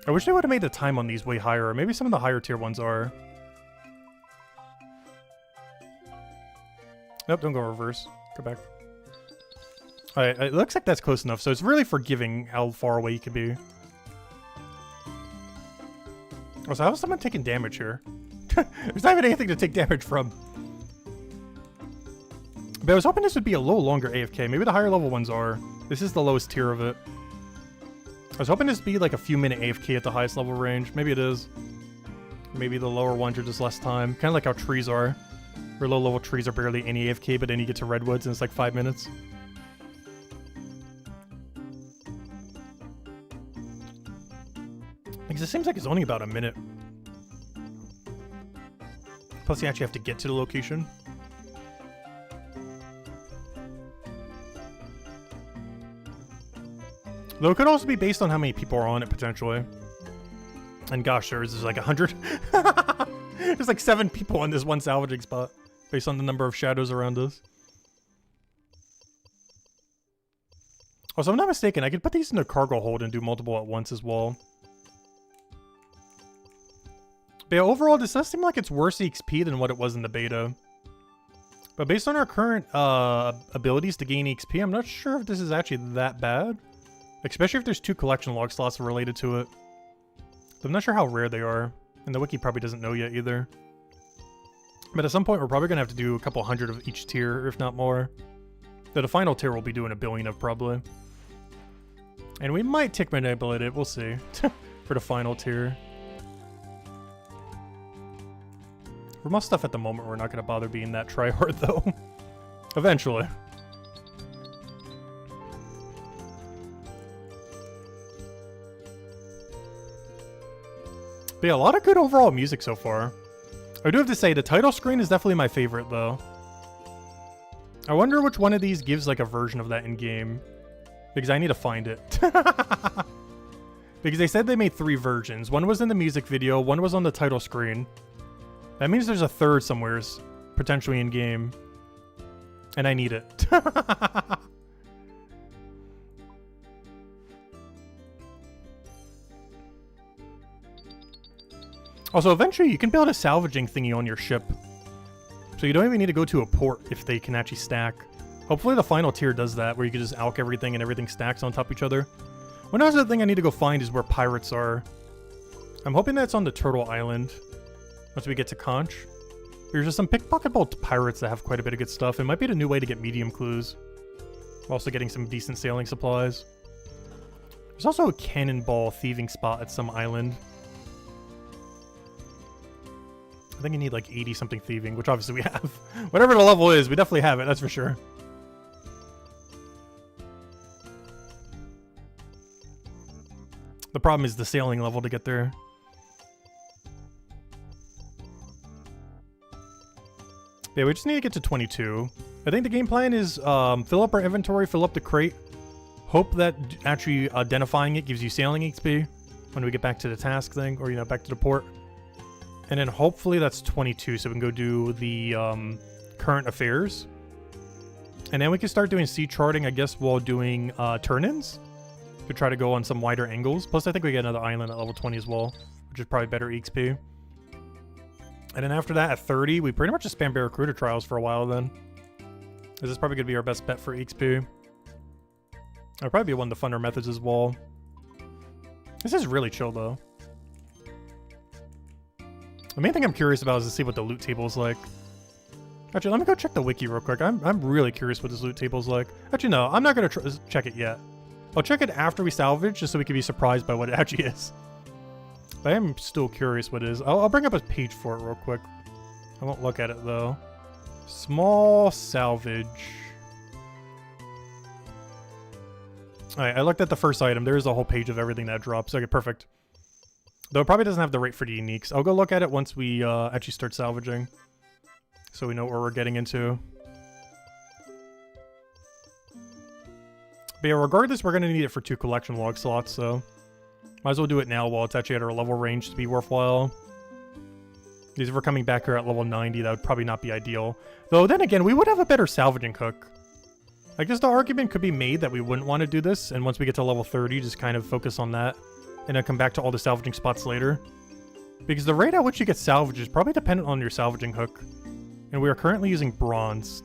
I wish they would have made the time on these way higher. Or maybe some of the higher tier ones are. Nope, don't go reverse. Go back. Alright, it looks like that's close enough, so it's really forgiving how far away you can be. Oh, so how is someone taking damage here? There's not even anything to take damage from. But I was hoping this would be a little longer AFK. Maybe the higher level ones are. This is the lowest tier of it. I was hoping this would be like a few minute AFK at the highest level range. Maybe it is. Maybe the lower ones are just less time. Kind of like how trees are. Where low level trees are barely any AFK, but then you get to redwoods and it's like 5 minutes. Because it seems like it's only about a minute. Plus you actually have to get to the location. Though it could also be based on how many people are on it, potentially. And gosh, there's like 100. There's like 7 people on this one salvaging spot, based on the number of shadows around us. Oh, so I'm not mistaken, I could put these in a cargo hold and do multiple at once as well. But yeah, overall, this does seem like it's worse XP than what it was in the beta. But based on our current abilities to gain XP, I'm not sure if this is actually that bad. Especially if there's 2 collection log slots related to it. I'm not sure how rare they are. And the wiki probably doesn't know yet either. But at some point, we're probably going to have to do a couple hundred of each tier, if not more. Though the final tier we'll be doing 1 billion of, probably. And we might tick manipulate it, we'll see. For the final tier. For most stuff at the moment, we're not going to bother being that tryhard, though. Eventually. But yeah, a lot of good overall music so far. I do have to say, the title screen is definitely my favorite, though. I wonder which one of these gives, like, a version of that in-game. Because I need to find it. Because they said they made 3 versions. One was in the music video, one was on the title screen. That means there's a third somewhere, potentially in-game. And I need it. Also, eventually you can build a salvaging thingy on your ship. So you don't even need to go to a port if they can actually stack. Hopefully the final tier does that, where you can just alch everything and everything stacks on top of each other. One other thing I need to go find is where pirates are. I'm hoping that's on the Turtle Island. Once we get to Conch. There's just some pickpocketable pirates that have quite a bit of good stuff. It might be the new way to get medium clues. We're also getting some decent sailing supplies. There's also a cannonball thieving spot at some island. I think you need like 80-something thieving, which obviously we have. Whatever the level is, we definitely have it, that's for sure. The problem is the sailing level to get there. Yeah, we just need to get to 22. I think the game plan is fill up our inventory, fill up the crate. Hope that actually identifying it gives you sailing XP when we get back to the task thing, or, you know, back to the port. And then hopefully that's 22, so we can go do the current affairs. And then we can start doing sea charting, I guess, while doing turn-ins. To try to go on some wider angles. Plus, I think we get another island at level 20 as well, which is probably better XP. And then after that, at 30, we pretty much just spam Barracuda trials for a while then. This is probably going to be our best bet for XP. It'll probably be one of the funner methods as well. This is really chill, though. The main thing I'm curious about is to see what the loot table is like. Actually, let me go check the wiki real quick. I'm really curious what this loot table is like. Actually, no, I'm not going to check it yet. I'll check it after we salvage, just so we can be surprised by what it actually is. But I am still curious what it is. I'll bring up a page for it real quick. I won't look at it, though. Small salvage. Alright, I looked at the first item. There is a whole page of everything that drops. Okay, perfect. Though it probably doesn't have the rate for the uniques. I'll go look at it once we actually start salvaging. So we know what we're getting into. But yeah, regardless, we're going to need it for 2 collection log slots, so... Might as well do it now while it's actually at our level range to be worthwhile. Because if we're coming back here at level 90, that would probably not be ideal. Though, then again, we would have a better salvaging hook. I guess the argument could be made that we wouldn't want to do this, and once we get to level 30, just kind of focus on that and then come back to all the salvaging spots later. Because the rate at which you get salvaged is probably dependent on your salvaging hook. And we are currently using bronze.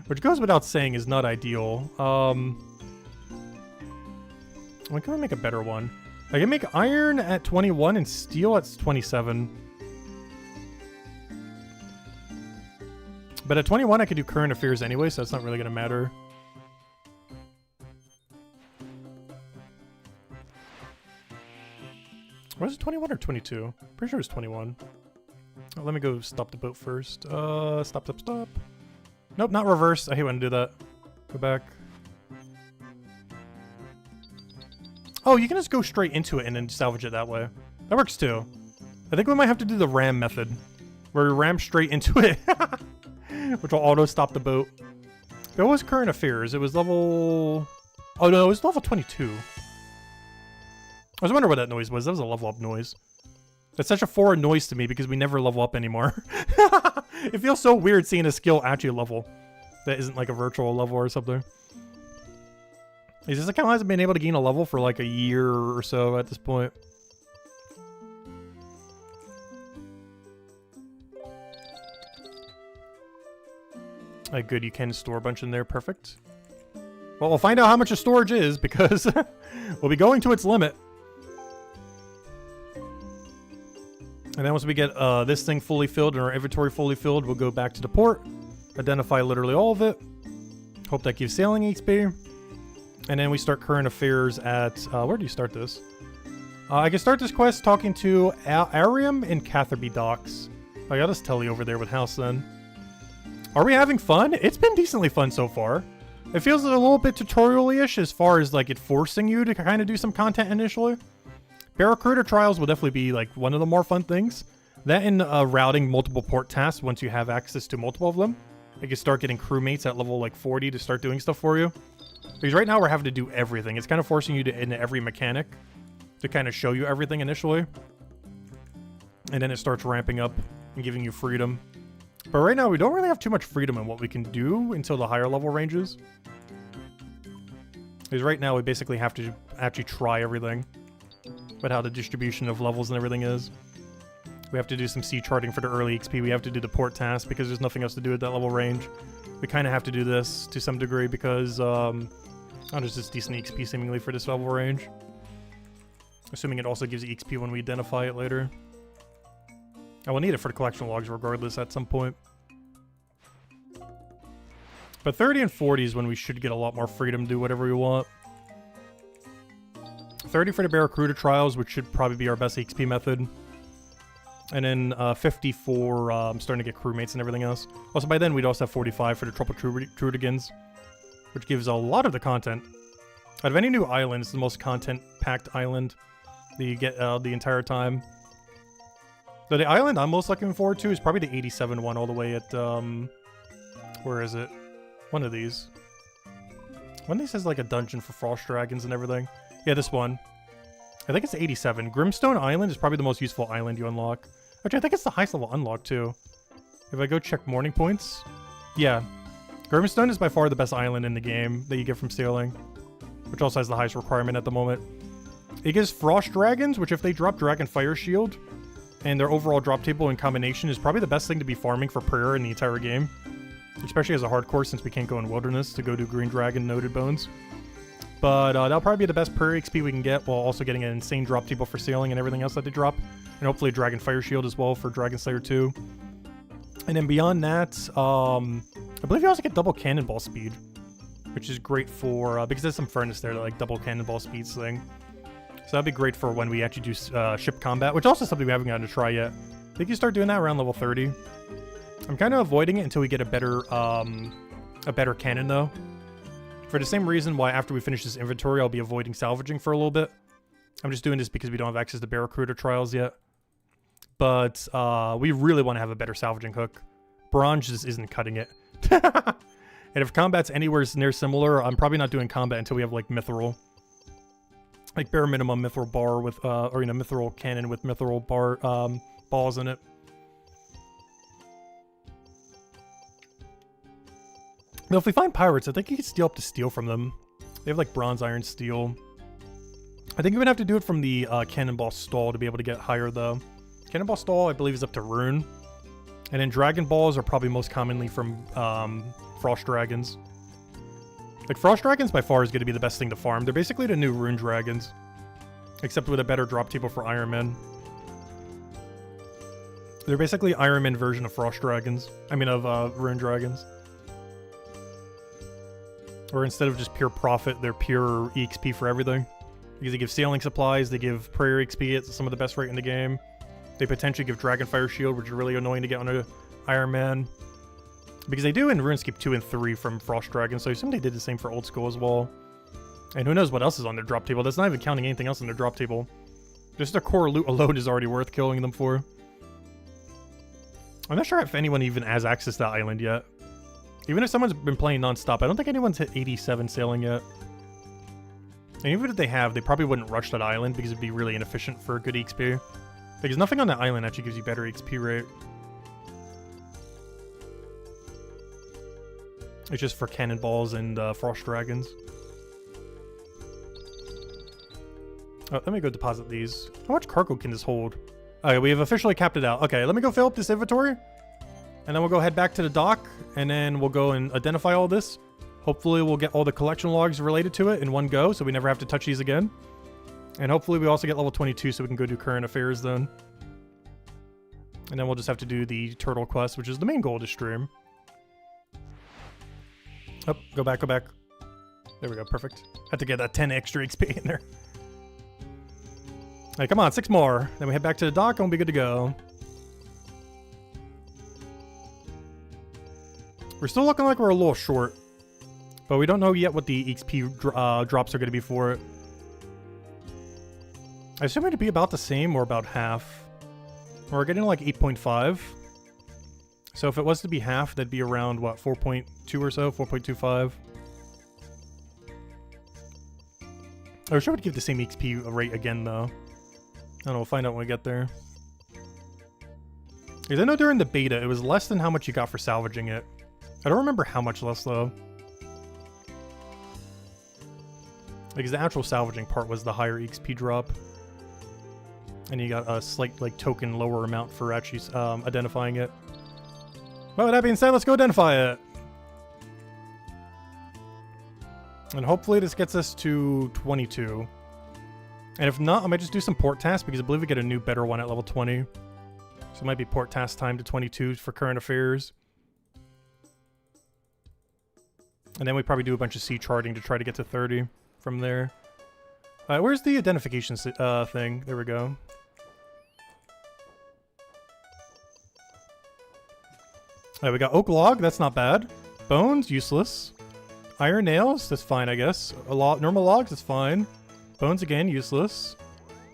Which goes without saying is not ideal. When can we make a better one? I can make iron at 21 and steel at 27. But at 21 I could do current affairs anyway, so that's not really going to matter. Was it 21 or 22? Pretty sure it was 21. Oh, let me go stop the boat first. Stop. Nope, not reverse. I hate when I do that. Go back. Oh, you can just go straight into it and then salvage it that way. That works too. I think we might have to do the ram method, where we ram straight into it, which will auto stop the boat. What was current affairs? It was level... Oh no, it was level 22. I was wondering what that noise was. That was a level up noise. That's such a foreign noise to me because we never level up anymore. It feels so weird seeing a skill actually level that isn't like a virtual level or something. This account hasn't been able to gain a level for like a year or so at this point. Like, good, you can store a bunch in there. Perfect. Well, we'll find out how much the storage is because we'll be going to its limit. And then once we get this thing fully filled and our inventory fully filled, we'll go back to the port, identify literally all of it. Hope that gives sailing XP. And then we start current affairs at... where do you start this? I can start this quest talking to Arium in Catherby Docks. I got us Telly over there with House then. Are we having fun? It's been decently fun so far. It feels a little bit tutorial-ish as far as like it forcing you to kind of do some content initially. Barracuda trials will definitely be like one of the more fun things. That and routing multiple port tasks once you have access to multiple of them. You can start getting crewmates at level like 40 to start doing stuff for you. Because right now we're having to do everything. It's kind of forcing you to into every mechanic to kind of show you everything initially. And then it starts ramping up and giving you freedom. But right now we don't really have too much freedom in what we can do until the higher level ranges. Because right now we basically have to actually try everything. But how the distribution of levels and everything is. We have to do some sea charting for the early XP. We have to do the port task because there's nothing else to do at that level range. We kind of have to do this to some degree because there's just decent XP seemingly for this level range. Assuming it also gives you XP when we identify it later. I will need it for the collection logs regardless at some point. But 30 and 40 is when we should get a lot more freedom to do whatever we want. 30 for the Barracuda trials, which should probably be our best XP method. And then 50 for starting to get crewmates and everything else. Also, by then, we'd also have 45 for the Triple Trudigans, which gives a lot of the content. Out of any new island, it's the most content-packed island that you get the entire time. So the island I'm most looking forward to is probably the 87 one all the way at, where is it? One of these. One of these has like a dungeon for frost dragons and everything. Yeah, this one. I think it's 87. Grimstone Island is probably the most useful island you unlock. Actually, I think it's the highest level unlock, too. If I go check morning points. Yeah. Grimstone is by far the best island in the game that you get from sailing. Which also has the highest requirement at the moment. It gives Frost Dragons, which if they drop Dragon Fire Shield, and their overall drop table in combination is probably the best thing to be farming for prayer in the entire game. Especially as a hardcore, since we can't go in Wilderness to go do Green Dragon Noted Bones. But that'll probably be the best prayer XP we can get, while also getting an insane drop table for sailing and everything else that they drop. And hopefully a Dragon Fire Shield as well for Dragon Slayer 2. And then beyond that, I believe you also get double cannonball speed. Which is great for, because there's some furnace there that like double cannonball speeds thing. So that'd be great for when we actually do ship combat, which also is something we haven't gotten to try yet. I think you start doing that around level 30. I'm kind of avoiding it until we get a better cannon though. For the same reason why after we finish this inventory, I'll be avoiding salvaging for a little bit. I'm just doing this because we don't have access to Barracuda trials yet. But we really want to have a better salvaging hook. Bronze just isn't cutting it. And if combat's anywhere near similar, I'm probably not doing combat until we have like mithril. Like bare minimum mithril bar with, or you know, mithril cannon with mithril bar balls in it. Now, if we find pirates, I think you can steal up to steel from them. They have like bronze, iron, steel. I think you would have to do it from the Cannonball Stall to be able to get higher, though. Cannonball Stall, I believe, is up to Rune. And then Dragon Balls are probably most commonly from Frost Dragons. Like, Frost Dragons by far is going to be the best thing to farm. They're basically the new Rune Dragons. Except with a better drop table for Iron Man. They're basically Iron Man version of Frost Dragons. I mean, of Rune Dragons. Or instead of just pure profit, they're pure EXP for everything. Because they give sailing supplies, they give prayer XP at some of the best rate in the game. They potentially give Dragonfire Shield, which is really annoying to get on a Iron Man. Because they do in RuneScape 2 and 3 from Frost Dragon, so I assume they did the same for Old School as well. And who knows what else is on their drop table. That's not even counting anything else on their drop table. Just their core loot alone is already worth killing them for. I'm not sure if anyone even has access to that island yet. Even if someone's been playing non-stop, I don't think anyone's hit 87 sailing yet. And even if they have, they probably wouldn't rush that island because it'd be really inefficient for good XP. Because nothing on that island actually gives you better XP rate. It's just for Cannonballs and Frost Dragons. Oh, let me go deposit these. How much cargo can this hold? Okay, we have officially capped it out. Okay, let me go fill up this inventory. And then we'll go head back to the dock. And then we'll go and identify all this. Hopefully we'll get all the collection logs related to it in one go, so we never have to touch these again. And hopefully we also get level 22 so we can go do current affairs then. And then we'll just have to do the turtle quest, which is the main goal of the stream. Oh, go back, go back. There we go, perfect. Had to get that 10 extra XP in there. Alright, come on, 6 more. Then we head back to the dock and we'll be good to go. We're still looking like we're a little short. But we don't know yet what the XP drops are going to be for it. I assume it'd be about the same or about half. We're getting like 8.5. So if it was to be half, that'd be around, what, 4.2 or so? 4.25. I wish I would give the same XP rate again, though. I don't know, we'll find out when we get there. Because I know during the beta, it was less than how much you got for salvaging it. I don't remember how much less, though. Because the actual salvaging part was the higher XP drop. And you got a slight, like, token lower amount for actually identifying it. Well, with that being said, let's go identify it. And hopefully this gets us to 22. And if not, I might just do some port tasks because I believe we get a new, better one at level 20. So it might be port task time to 22 for current affairs. And then we probably do a bunch of sea charting to try to get to 30 from there. Where's the identification thing? There we go. We got oak log, that's not bad. Bones, useless. Iron nails, that's fine, I guess. Normal logs, that's fine. Bones again, useless.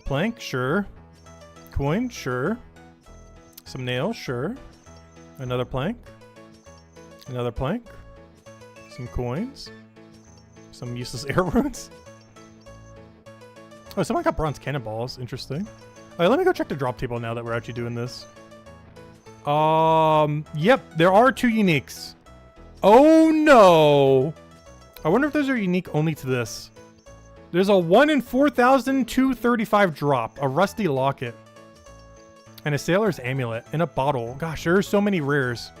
Plank, sure. Coin, sure. Some nails, sure. Another plank. Another plank. Some coins. Some useless air runes. Oh, someone got bronze cannonballs. Interesting. Alright, let me go check the drop table now that we're actually doing this. Yep, there are 2 uniques. Oh no! I wonder if those are unique only to this. There's a 1 in 4,235 drop, a rusty locket, and a sailor's amulet in a bottle. Gosh, there are so many rares.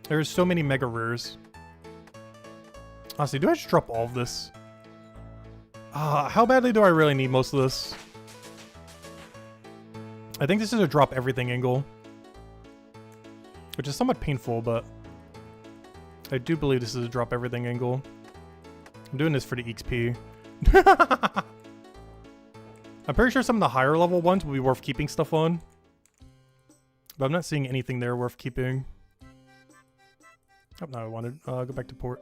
There's so many mega rares. Honestly, do I just drop all of this? How badly do I really need most of this? I think this is a drop everything angle. Which is somewhat painful, but I do believe this is a drop everything angle. I'm doing this for the XP. I'm pretty sure some of the higher level ones will be worth keeping stuff on. But I'm not seeing anything there worth keeping. Oh, no, I wanted go back to port.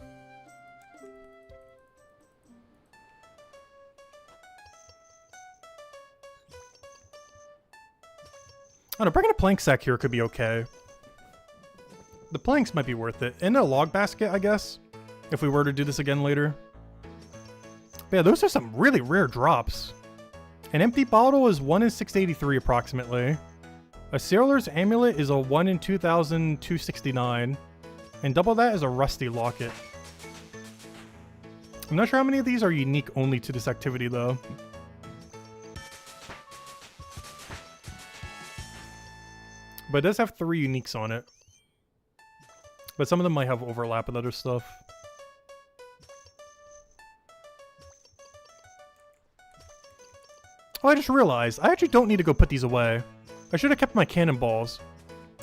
I don't know, bringing a plank sack here could be okay. The planks might be worth it. And a log basket, I guess. If we were to do this again later. But yeah, those are some really rare drops. An empty bottle is 1 in 683 approximately. A sailor's amulet is a 1 in 2,269. And double that is a rusty locket. I'm not sure how many of these are unique only to this activity, though. But it does have 3 uniques on it. But some of them might have overlap with other stuff. Oh, I just realized. I actually don't need to go put these away. I should have kept my cannonballs.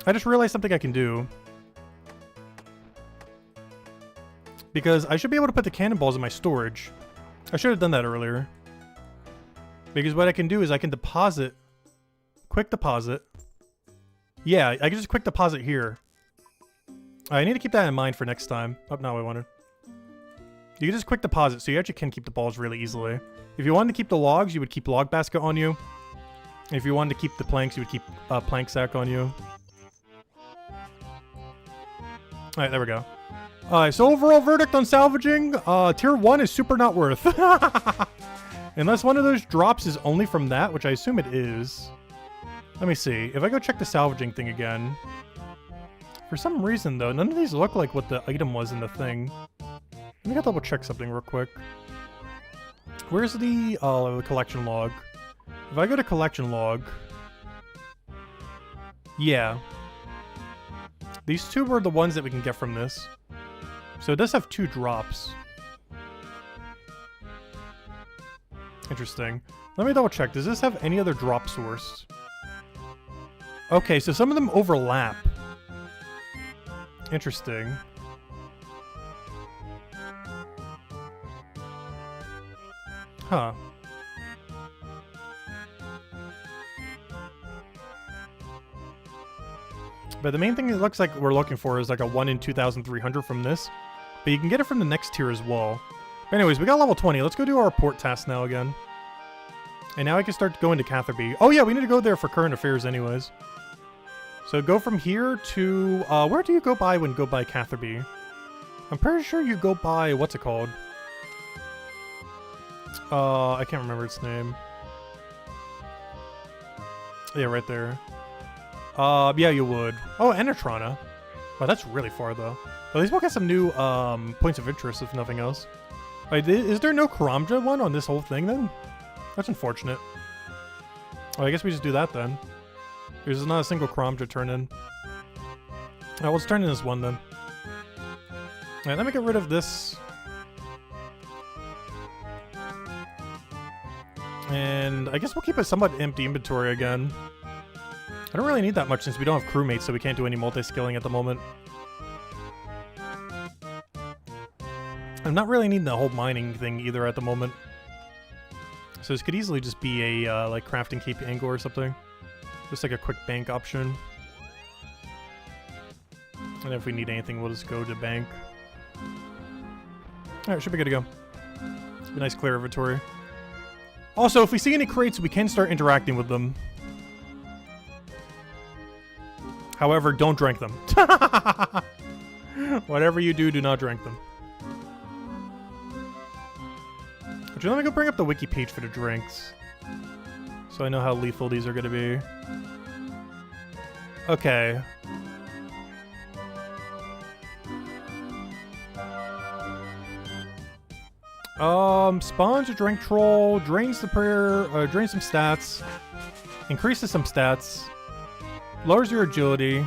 I just realized something I can do. Because I should be able to put the cannonballs in my storage. I should have done that earlier. Because what I can do is I can deposit... Quick deposit. Yeah, I can just quick deposit here. I need to keep that in mind for next time. Oh, no, I wanted. You can just quick deposit, so you actually can keep the balls really easily. If you wanted to keep the logs, you would keep log basket on you. If you wanted to keep the planks, you would keep plank sack on you. Alright, there we go. Alright, so overall verdict on salvaging, tier 1 is super not worth. Unless one of those drops is only from that, which I assume it is. Let me see. If I go check the salvaging thing again. For some reason, though, none of these look like what the item was in the thing. Let me go double check something real quick. Where's the collection log? If I go to collection log... Yeah. These 2 were the ones that we can get from this. So it does have 2 drops. Interesting. Let me double check. Does this have any other drop source? Okay, so some of them overlap. Interesting. Huh. But the main thing it looks like we're looking for is like a 1 in 2,300 from this. But you can get it from the next tier as well. But anyways, we got level 20. Let's go do our report task now again. And now I can start going to Catherby. Oh yeah, we need to go there for current affairs anyways. So go from here to... where do you go by when go by Catherby? I'm pretty sure you go by... What's it called? I can't remember its name. Yeah, right there. Yeah, you would. Oh, Anatrana. Wow, that's really far, though. But at least we'll get some new, points of interest, if nothing else. Wait, is there no Karamja one on this whole thing, then? That's unfortunate. Oh, I guess we just do that, then. There's not a single Karamja turn in. Alright, let's turn in this one, then. Alright, let me get rid of this. And I guess we'll keep a somewhat empty inventory again. I don't really need that much since we don't have crewmates, so we can't do any multi-skilling at the moment. I'm not really needing the whole mining thing either at the moment. So this could easily just be a, like, crafting Cape angle or something. Just like a quick bank option. And if we need anything, we'll just go to bank. Alright, should be good to go. A nice clear inventory. Also, if we see any crates, we can start interacting with them. However, don't drink them. Whatever you do, do not drink them. Actually, let me go bring up the wiki page for the drinks. So I know how lethal these are going to be. Okay. Spawns a drink troll, drains the prayer, drains some stats, increases some stats, lowers your agility.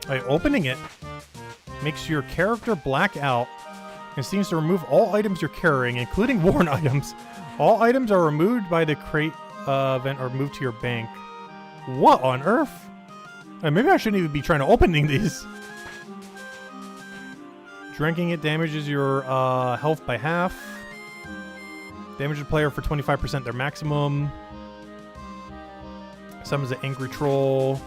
By opening it, makes your character black out and seems to remove all items you're carrying, including worn items. All items are removed by the crate event or moved to your bank. What on earth? Maybe I shouldn't even be trying to opening these. Drinking it damages your health by half. Damage the player for 25% their maximum. Summons an angry troll.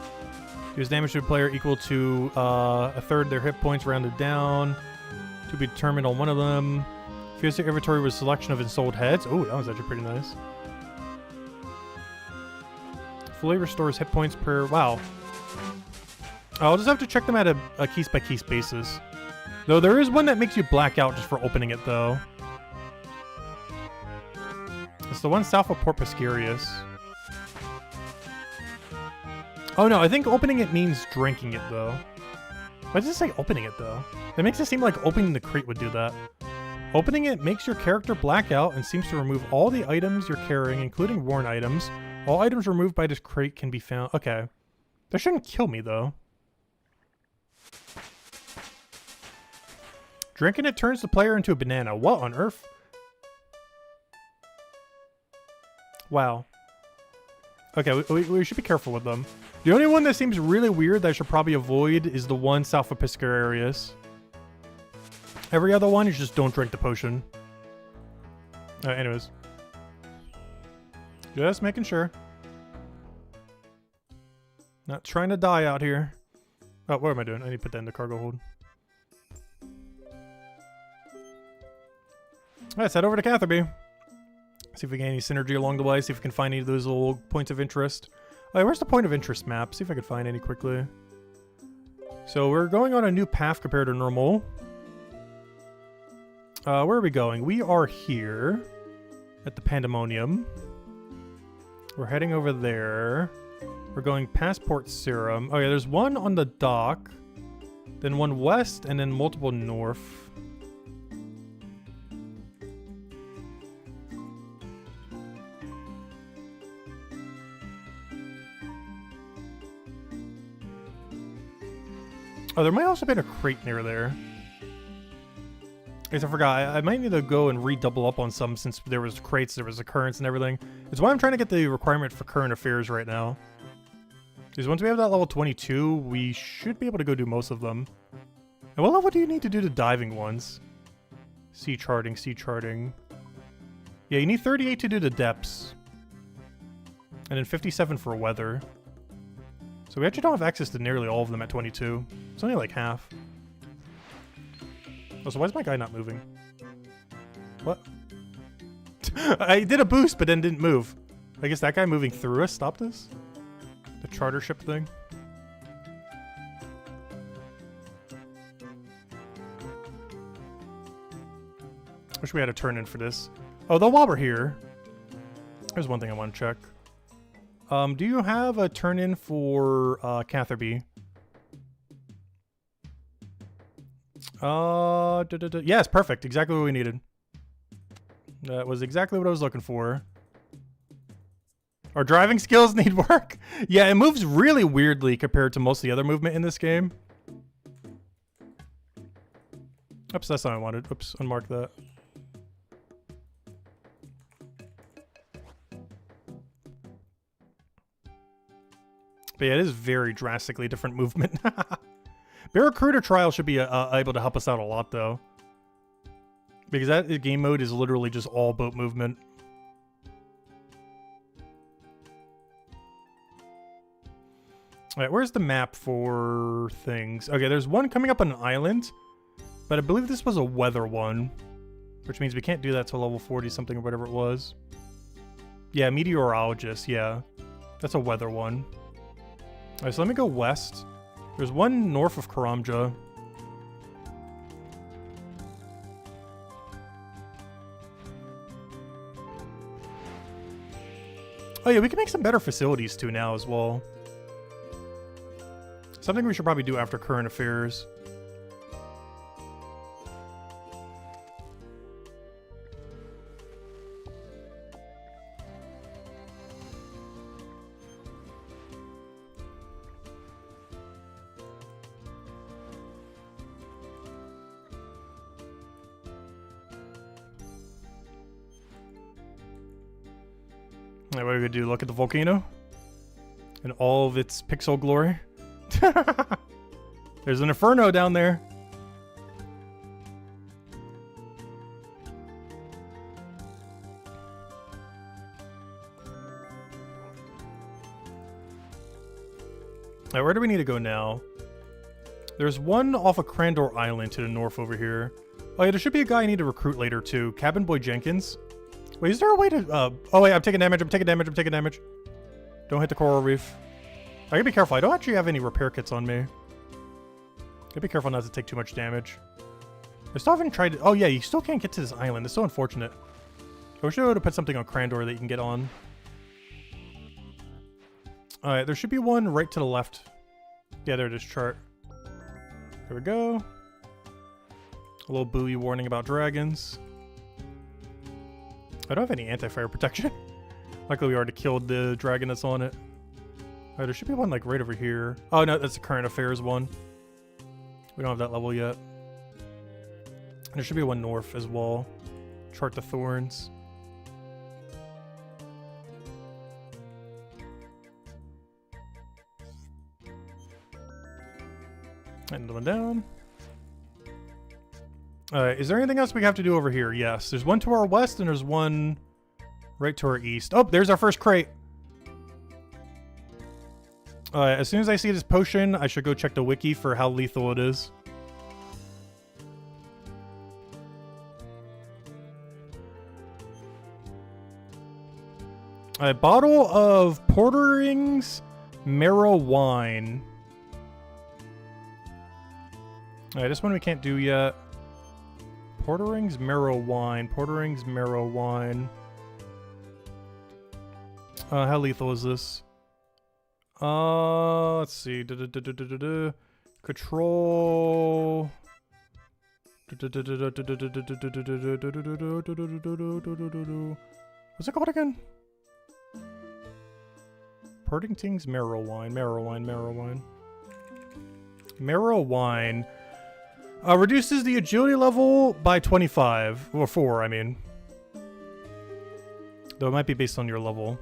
Deals damage to a player equal to a third their hit points rounded down. To be determined on one of them. Fills the inventory with a selection of ensouled heads. Oh, that was actually pretty nice. Fully restores hit points per... Wow. I'll just have to check them at a case-by-case basis. Though there is one that makes you black out just for opening it, though. It's the one south of Port Pescarius. Oh no, I think opening it means drinking it though. Why does it say opening it though? It makes it seem like opening the crate would do that. Opening it makes your character black out and seems to remove all the items you're carrying, including worn items. All items removed by this crate can be found. Okay. That shouldn't kill me though. Drinking it turns the player into a banana. What on earth? Wow. Okay, we should be careful with them. The only one that seems really weird that I should probably avoid is the one south of Piscarius. Every other one is just don't drink the potion. Anyways. Just making sure. Not trying to die out here. Oh, what am I doing? I need to put that in the cargo hold. Let's head over to Catherby. See if we get any synergy along the way. See if we can find any of those little points of interest. Oh, where's the point of interest map? See if I can find any quickly. So we're going on a new path compared to normal. Where are we going? We are here at the Pandemonium. We're heading over there. We're going past Port Serum. Oh yeah, there's one on the dock, then one west, and then multiple north. Oh, there might also be a crate near there. I guess I forgot. I might need to go and redouble up on some since there was crates, there was occurrence and everything. It's why I'm trying to get the requirement for current affairs right now. Because once we have that level 22, we should be able to go do most of them. And what level do you need to do the diving ones? Sea charting, sea charting. Yeah, you need 38 to do the depths. And then 57 for weather. So we actually don't have access to nearly all of them at 22. It's only like half. Oh, so why is my guy not moving? What? I did a boost, but then didn't move. I guess that guy moving through us stopped us? The charter ship thing? Wish we had a turn in for this. Oh, though while we're here, there's one thing I want to check. Do you have a turn in for Catherby? Yes, perfect. Exactly what we needed. That was exactly what I was looking for. Our driving skills need work. Yeah, it moves really weirdly compared to most of the other movement in this game. Oops, that's not what I wanted. Oops, unmark that. But yeah, it is very drastically different movement. Barracuda Trial should be able to help us out a lot, though. Because that game mode is literally just all boat movement. Alright, where's the map for things? Okay, there's one coming up on an island. But I believe this was a weather one. Which means we can't do that till level 40 something or whatever it was. Yeah, Meteorologist, yeah. That's a weather one. Alright, so let me go west. There's one north of Karamja. Oh yeah, we can make some better facilities too now as well. Something we should probably do after current affairs. What are we gonna do? Look at the volcano? In all of its pixel glory? There's an inferno down there. Alright, where do we need to go now? There's one off of Crandor Island to the north over here. Oh yeah, there should be a guy I need to recruit later too. Cabin Boy Jenkins. Wait, is there a way to... oh wait, I'm taking damage, I'm taking damage, I'm taking damage. Don't hit the coral reef. I gotta be careful, I don't actually have any repair kits on me. Gotta be careful not to take too much damage. I still haven't tried to... Oh yeah, you still can't get to this island. It's so unfortunate. I wish I would have put something on Crandor that you can get on. Alright, there should be one right to the left. Yeah, there it is, chart. There we go. A little buoy warning about dragons. I don't have any anti-fire protection. Luckily, we already killed the dragon that's on it. Alright, there should be one like right over here. Oh no, that's the current affairs one. We don't have that level yet. There should be one north as well. Chart the thorns. Another one down. Alright, is there anything else we have to do over here? Yes, there's one to our west and there's one right to our east. Oh, there's our first crate. As soon as I see this potion, I should go check the wiki for how lethal it is. A bottle of Portering's Marrow Wine. Alright, this one we can't do yet. Portering's Marrow Wine. Portering's Marrow Wine. How lethal is this? Let's see. Control. What's it called again? Portering's Marrow Wine. Marrow Wine. Marrow Wine. Marrow Wine. Reduces the agility level by 25. Or 4, I mean. Though it might be based on your level.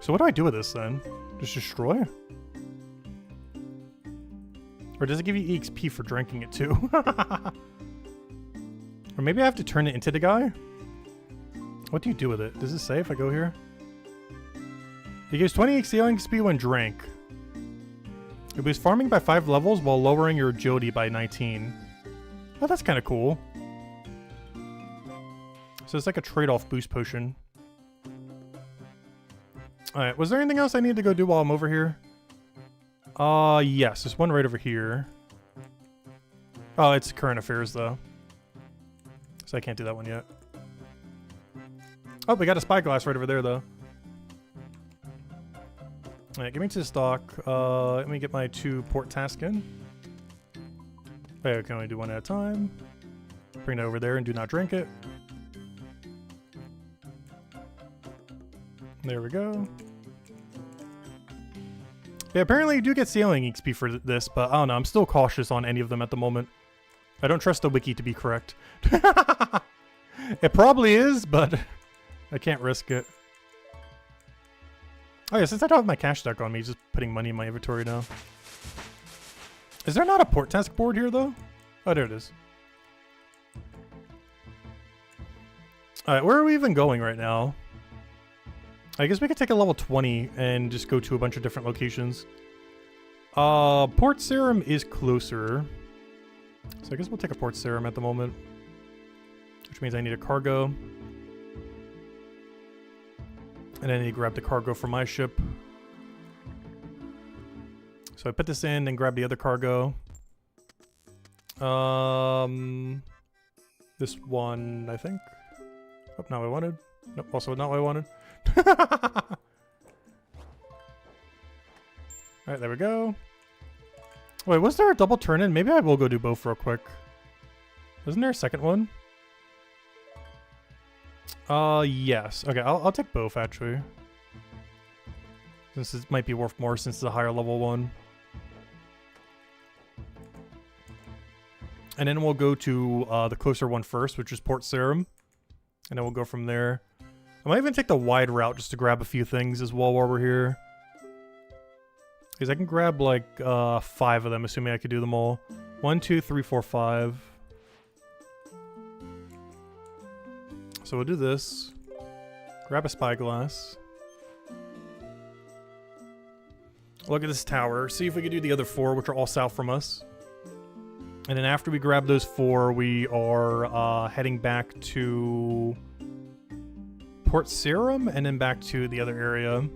So what do I do with this then? Just destroy? Or does it give you EXP for drinking it too? Or maybe I have to turn it into the guy? What do you do with it? Does it say if I go here? It gives 20 XP when drank. It boosts farming by 5 levels while lowering your agility by 19. Oh, that's kind of cool. So it's like a trade-off boost potion. Alright, was there anything else I need to go do while I'm over here? Yes, there's one right over here. Oh, it's current affairs though. So I can't do that one yet. Oh, we got a spyglass right over there though. Alright, give me to the stock. Let me get my 2 port task in. Okay, I can only do one at a time. Bring it over there and do not drink it. There we go. Yeah, apparently you do get sailing XP for this, but I don't know. I'm still cautious on any of them at the moment. I don't trust the wiki to be correct. It probably is, but I can't risk it. Oh yeah, since I don't have my cash stack on me, just putting money in my inventory now. Is there not a port task board here, though? Oh, there it is. Alright, where are we even going right now? I guess we could take a level 20 and just go to a bunch of different locations. Port Serum is closer. So I guess we'll take a Port Serum at the moment. Which means I need a cargo. And I need to grab the cargo from my ship. So I put this in and grab the other cargo. This one, I think. Oh, not what I wanted. Nope, also not what I wanted. Alright, there we go. Wait, was there a double turn-in? Maybe I will go do both real quick. Wasn't there a second one? Yes. Okay, I'll take both, actually. Since it might be worth more since it's a higher level one. And then we'll go to the closer one first, which is Port Serum. And then we'll go from there. I might even take the wide route just to grab a few things as well while we're here. Because I can grab like 5 of them, assuming I could do them all. 1, 2, 3, 4, 5. So we'll do this. Grab a spyglass. Look at this tower. See if we can do the other 4, which are all south from us. And then after we grab those 4, we are heading back to Port Serum and then back to the other area. And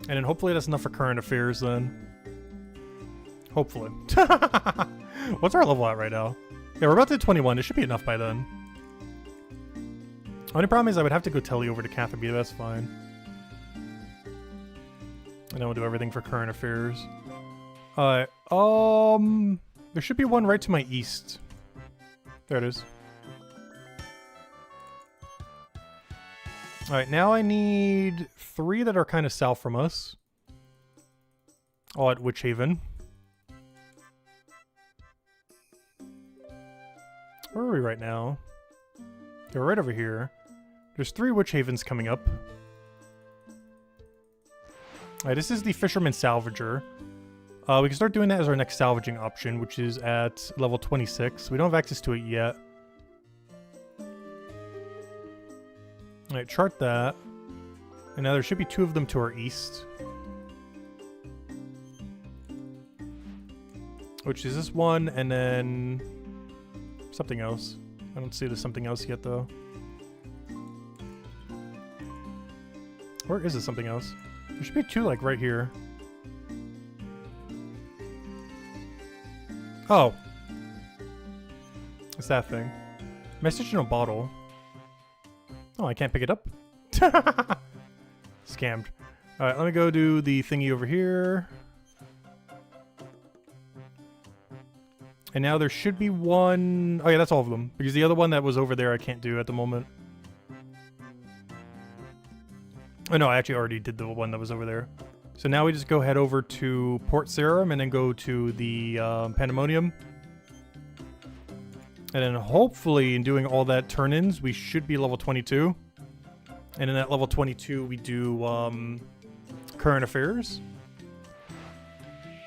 then hopefully that's enough for current affairs then. Hopefully. What's our level at right now? Yeah, we're about to 21. It should be enough by then. Only problem is I would have to go tele over to Catherby. That's fine. And then we'll do everything for current affairs. Alright, there should be one right to my east. There it is. Alright, now I need 3 that are kind of south from us. All at Witch Haven. Where are we right now? They're right over here. There's 3 Witch Havens coming up. Alright, this is the Fisherman Salvager. We can start doing that as our next salvaging option, which is at level 26. We don't have access to it yet. Alright, chart that. And now there should be 2 of them to our east. Which is this one, and then something else. I don't see the something else yet, though. Where is the something else? There should be 2, like, right here. Oh. It's that thing. Message in a bottle. Oh, I can't pick it up? Scammed. Alright, let me go do the thingy over here. And now there should be one... Oh yeah, that's all of them. Because the other one that was over there I can't do at the moment. Oh no, I actually already did the one that was over there. So now we just go head over to Port Sarum and then go to the Pandemonium. And then hopefully in doing all that turn-ins, we should be level 22. And in at level 22, we do Current Affairs.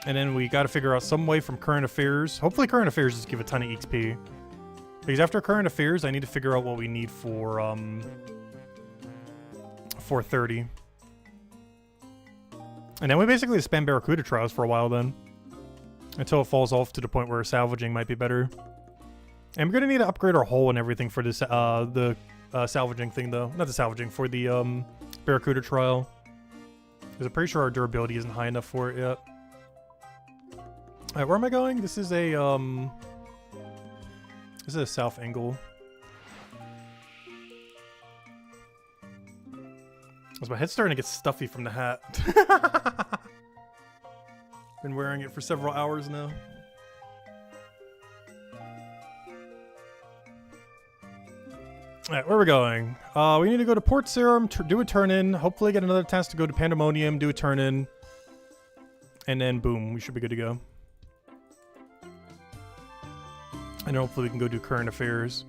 And then we got to figure out some way from Current Affairs. Hopefully Current Affairs just give a ton of XP. Because after Current Affairs, I need to figure out what we need for 30. And then we basically spam Barracuda trials for a while then. Until it falls off to the point where salvaging might be better. And we're going to need to upgrade our hull and everything for this, the salvaging thing though. Not the salvaging, for the Barracuda trial. Because I'm pretty sure our durability isn't high enough for it yet. Alright, where am I going? This is a, south angle. My head's starting to get stuffy from the hat. Been wearing it for several hours now. Alright, where are we going? We need to go to Port Sarum, do a turn-in, hopefully get another task to go to Pandemonium, do a turn-in, and then boom, we should be good to go. And hopefully we can go do Current Affairs.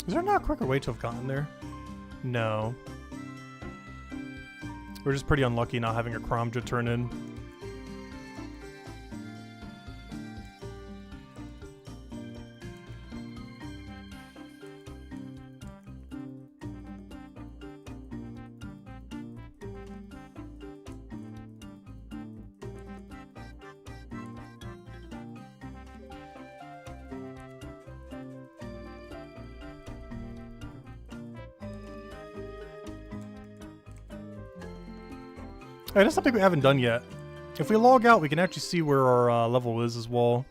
Is there not a quicker way to have gotten there? No. We're just pretty unlucky not having a Kromja turn in. Alright, that's something we haven't done yet. If we log out, we can actually see where our level is as well.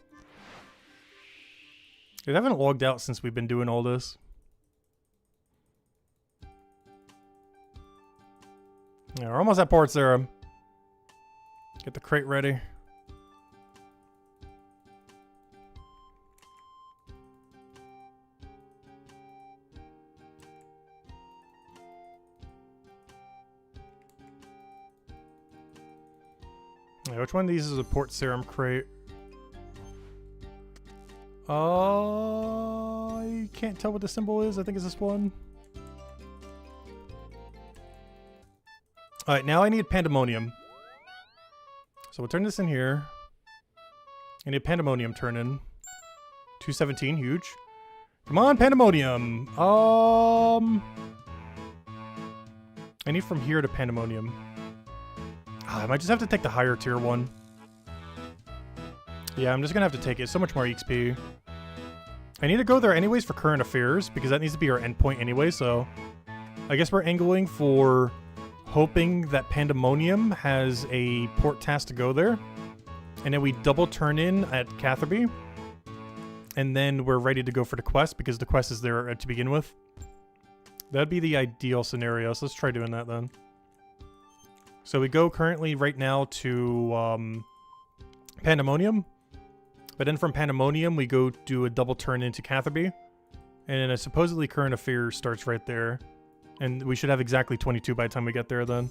We haven't logged out since we've been doing all this. Yeah, we're almost at Port Sarum. Get the crate ready. Yeah, which one of these is a Port Sarum crate? I can't tell what the symbol is. I think it's this one. Alright, now I need Pandemonium. So we'll turn this in here. I need Pandemonium turn in. 217, huge. Come on, Pandemonium! I need from here to Pandemonium. I might just have to take the higher tier one. Yeah, I'm just gonna have to take it. It's so much more XP. I need to go there anyways for Current Affairs, because that needs to be our endpoint anyway, so... I guess we're angling for hoping that Pandemonium has a port task to go there. And then we double turn in at Catherby. and then we're ready to go for the quest because the quest is there to begin with. That'd be the ideal scenario, so let's try doing that then. So we go currently right now to Pandemonium, but then from Pandemonium we go do a double turn into Catherby, and then a supposedly Current Affairs starts right there, and we should have exactly 22 by the time we get there then.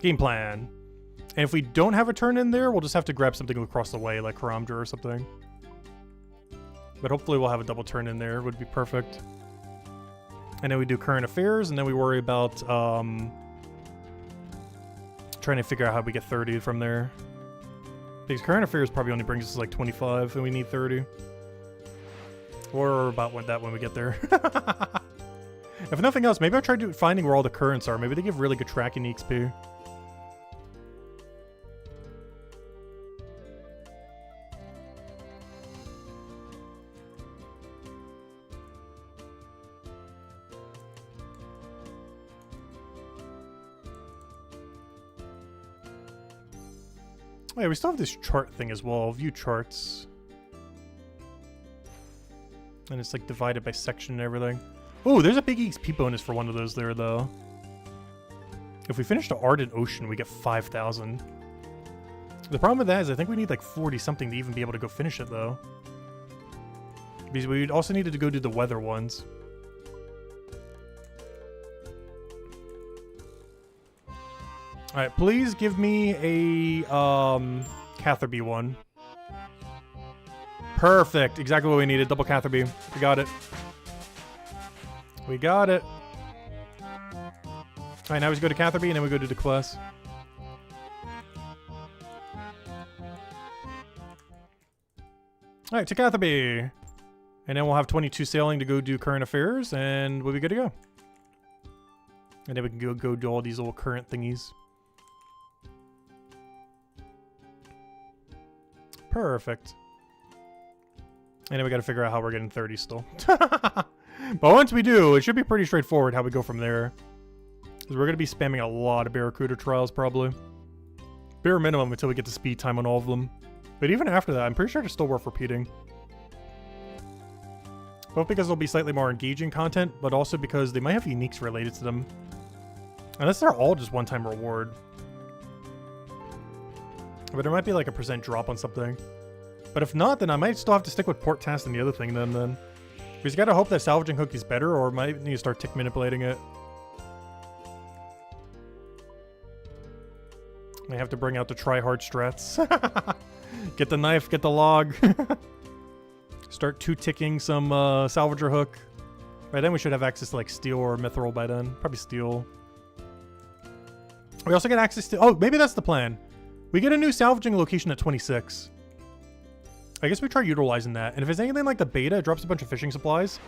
Game plan. And if we don't have a turn in there, we'll just have to grab something across the way, like Karamdra or something. But hopefully we'll have a double turn in there, would be perfect. And then we do Current Affairs, and then we worry about trying to figure out how we get 30 from there. Because Current Affairs probably only brings us like 25, and we need 30. Or about when we get there. If nothing else, maybe I'll try finding where all the currents are. Maybe they give really good tracking XP. Wait, we still have this chart thing as well. View charts. And it's like divided by section and everything. Oh, there's a big XP bonus for one of those there, though. If we finish the Ardent Ocean, we get 5,000. The problem with that is I think we need like 40-something to even be able to go finish it, though. Because we also needed to go do the weather ones. Alright, please give me a Catherby one. Perfect. Exactly what we needed. Double Catherby. We got it. We got it. Alright, now we just go to Catherby and then we go to the quest. Alright, to Catherby. And then we'll have 22 sailing to go do Current Affairs and we'll be good to go. And then we can go do all these little current thingies. Perfect. And then we gotta figure out how we're getting 30 still. But once we do, it should be pretty straightforward how we go from there. Because we're gonna be spamming a lot of Barracuda trials, probably. Bare minimum until we get to speed time on all of them. But even after that, I'm pretty sure it's still worth repeating. Both because they'll be slightly more engaging content, but also because they might have uniques related to them. Unless they're all just one-time reward. But there might be like a % drop on something. But if not, then I might still have to stick with Port Task and the other thing then. Because you gotta hope that Salvaging Hook is better, or might need to start tick manipulating it. I have to bring out the try-hard strats. Get the knife, get the log. Start 2-ticking some Salvager Hook. By then we should have access to like Steel or Mithril by then. Probably Steel. We also get access to... Oh, maybe that's the plan. We get a new salvaging location at 26. I guess we try utilizing that. And if it's anything like the beta, it drops a bunch of fishing supplies.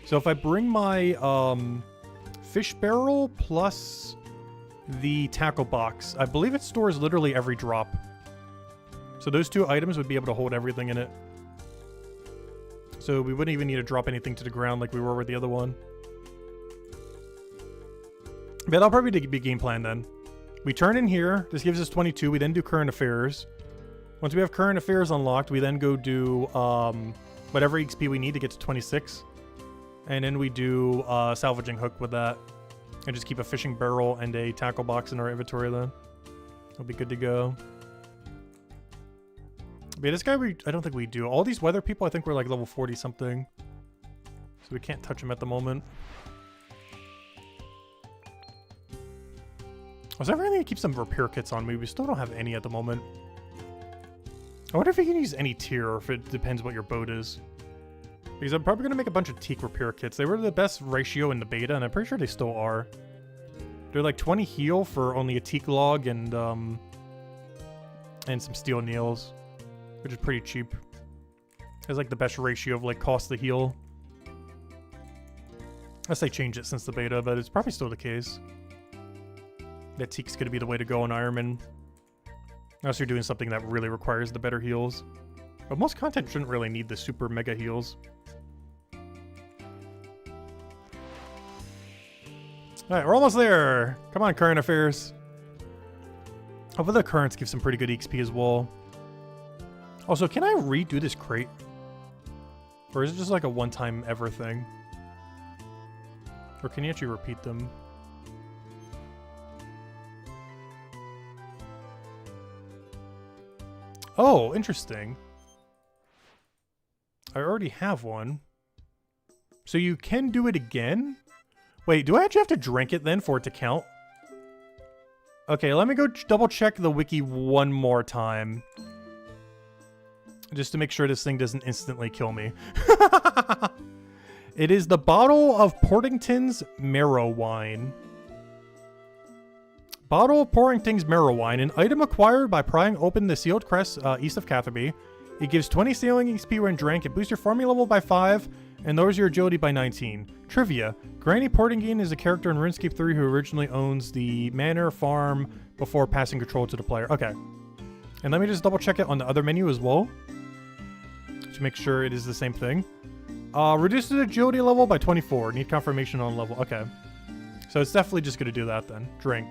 So if I bring my fish barrel plus the tackle box, I believe it stores literally every drop. So those two items would be able to hold everything in it. So we wouldn't even need to drop anything to the ground like we were with the other one. But that'll probably be game plan then. We turn in here. This gives us 22. We then do Current Affairs. Once we have Current Affairs unlocked, we then go do whatever XP we need to get to 26. And then we do Salvaging Hook with that. And just keep a fishing barrel and a tackle box in our inventory then. We'll be good to go. But this guy, I don't think we do. All these weather people, I think we're like level 40 something. So we can't touch them at the moment. I was ever going to keep some repair kits on me. We still don't have any at the moment. I wonder if you can use any tier, or if it depends what your boat is. Because I'm probably going to make a bunch of teak repair kits. They were the best ratio in the beta, and I'm pretty sure they still are. They're like 20 heal for only a teak log and some steel nails, which is pretty cheap. It's like the best ratio of like cost to heal. Unless they changed it since the beta, but it's probably still the case. That teak's going to be the way to go on Ironman. Unless you're doing something that really requires the better heals. But most content shouldn't really need the super mega heals. Alright, we're almost there. Come on, Current Affairs. Hopefully the currents give some pretty good XP as well. Also, can I redo this crate? Or is it just like a one-time ever thing? Or can you actually repeat them? Oh, interesting. I already have one. So you can do it again? Wait, do I actually have to drink it then for it to count? Okay, let me go double check the wiki one more time. Just to make sure this thing doesn't instantly kill me. It is the bottle of Portington's Marrow Wine. Bottle of Portington's Marrow Wine, an item acquired by prying open the sealed crest east of Catherby. It gives 20 sailing XP when drank. It boosts your farming level by 5 and lowers your agility by 19. Trivia. Granny Portington is a character in RuneScape 3 who originally owns the manor farm before passing control to the player. Okay. And let me just double check it on the other menu as well, to make sure it is the same thing. Reduces agility level by 24. Need confirmation on level. Okay. So it's definitely just going to do that then. Drink.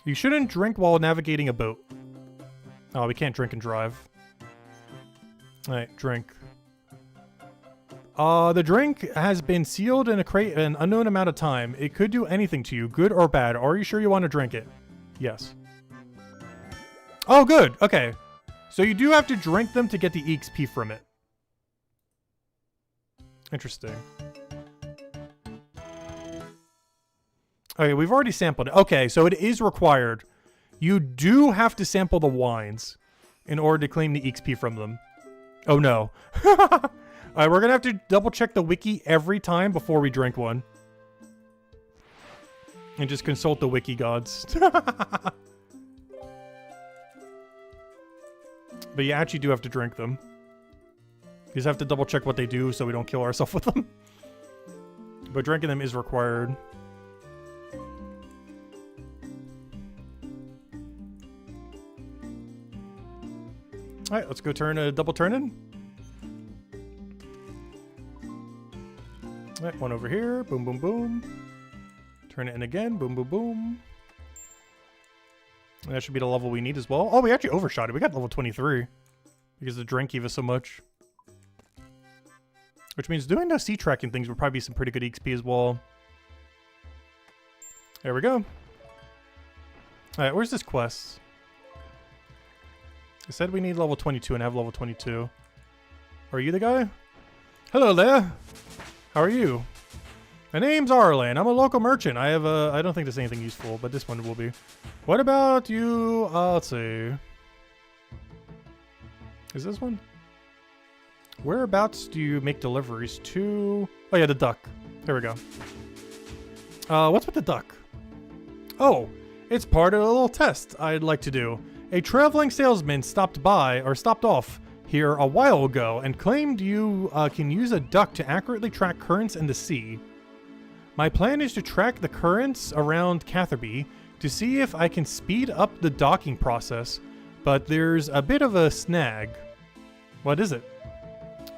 You shouldn't drink while navigating a boat. Oh, we can't drink and drive. Alright, drink. The drink has been sealed in a crate an unknown amount of time. It could do anything to you, good or bad. Are you sure you want to drink it? Yes. Oh, good. Okay. So you do have to drink them to get the EXP from it. Interesting. Okay, we've already sampled it. Okay, so it is required. You do have to sample the wines in order to claim the XP from them. Oh no. Alright, we're gonna have to double check the wiki every time before we drink one. And just consult the wiki gods. But you actually do have to drink them. You just have to double check what they do so we don't kill ourselves with them. But drinking them is required. Alright, let's go double turn in. Alright, one over here. Boom, boom, boom. Turn it in again. Boom, boom, boom. And that should be the level we need as well. Oh, we actually overshot it. We got level 23. Because the drink gave us so much. Which means doing those sea tracking things would probably be some pretty good XP as well. There we go. Alright, where's this quest? I said we need level 22 and I have level 22. Are you the guy? Hello there. How are you? My name's Arlen. I'm a local merchant. I don't think there's anything useful, but this one will be. What about you? Let's see. Is this one? Whereabouts do you make deliveries to? Oh yeah, the duck. There we go. What's with the duck? Oh, it's part of a little test I'd like to do. A traveling salesman stopped off here a while ago and claimed you can use a duck to accurately track currents in the sea. My plan is to track the currents around Catherby to see if I can speed up the docking process, but there's a bit of a snag. What is it?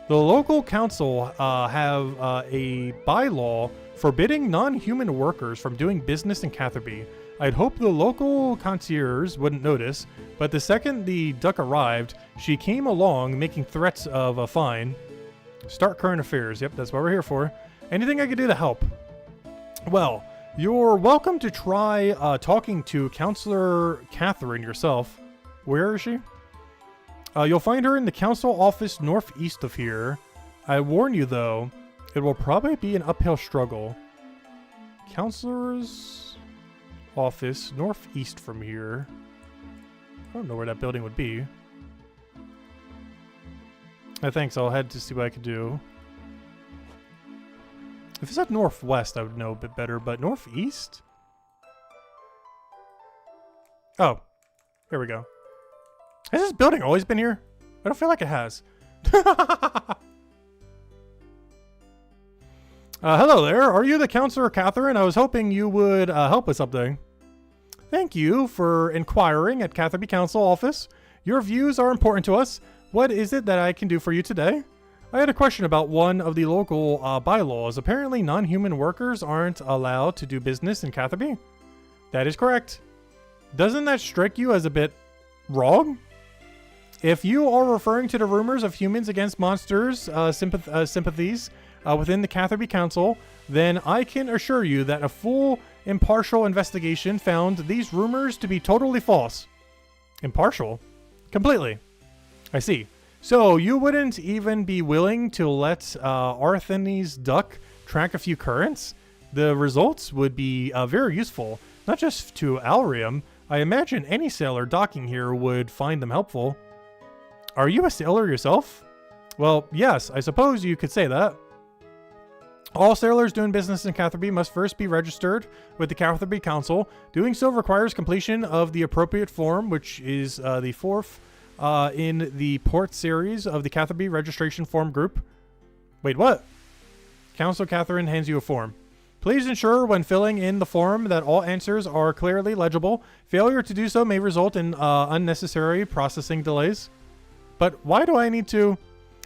The local council have a bylaw forbidding non-human workers from doing business in Catherby. I'd hope the local concierge wouldn't notice, but the second the duck arrived, she came along making threats of a fine. Start current affairs. Yep, that's what we're here for. Anything I could do to help? Well, you're welcome to try talking to Counselor Catherine yourself. Where is she? You'll find her in the council office northeast of here. I warn you though, it will probably be an uphill struggle. Counselor's office northeast from here. I don't know where that building would be. Thanks, I'll head to see what I can do. If it's at northwest, I would know a bit better, but northeast? Oh, here we go. Has this building always been here? I don't feel like it has. Hello there. Are you the Counselor Catherine? I was hoping you would help with something. Thank you for inquiring at Catherby Council office. Your views are important to us. What is it that I can do for you today? I had a question about one of the local bylaws. Apparently non-human workers aren't allowed to do business in Catherby. That is correct. Doesn't that strike you as a bit wrong? If you are referring to the rumors of humans against monsters sympathies within the Catherby Council, then I can assure you that a full impartial investigation found these rumors to be totally false. Impartial? Completely. I see. So you wouldn't even be willing to let Arthenes duck track a few currents? The results would be very useful, not just to Alrium. I imagine any sailor docking here would find them helpful. Are you a sailor yourself? Well, yes, I suppose you could say that. All sailors doing business in Catherby must first be registered with the Catherby Council. Doing so requires completion of the appropriate form, which is the fourth in the port series of the Catherby registration form group. Wait, what? Council Catherine hands you a form. Please ensure when filling in the form that all answers are clearly legible. Failure to do so may result in unnecessary processing delays. But why do I need to?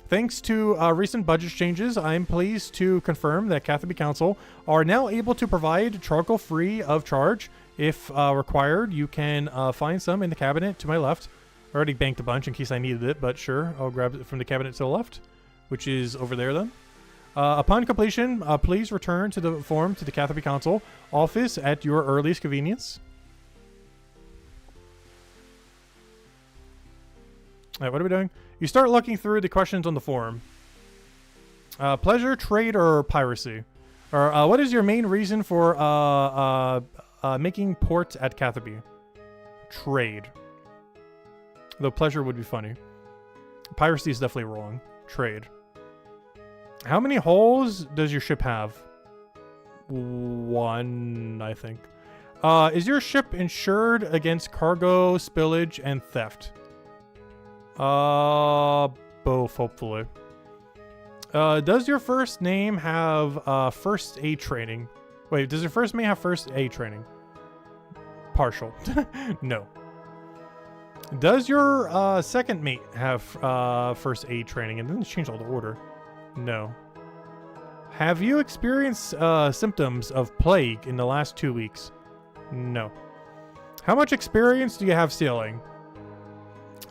Thanks to recent budget changes, I am pleased to confirm that Catherby Council are now able to provide charcoal free of charge. If required, you can find some in the cabinet to my left. I already banked a bunch in case I needed it, but sure, I'll grab it from the cabinet to the left, which is over there then. Upon completion, please return to the form to the Catherby Council office at your earliest convenience. All right, what are we doing? You start looking through the questions on the forum. Pleasure, trade, or piracy? Or what is your main reason for making port at Catherby? Trade. Though pleasure would be funny. Piracy is definitely wrong. Trade. How many holes does your ship have? 1, I think. Is your ship insured against cargo, spillage, and theft? Both, hopefully. Does your first name have first aid training? Wait, does your first name have first aid training? Partial. No. Does your second mate have first aid training? And then change all the order. No. Have you experienced symptoms of plague in the last 2 weeks? No. How much experience do you have sailing?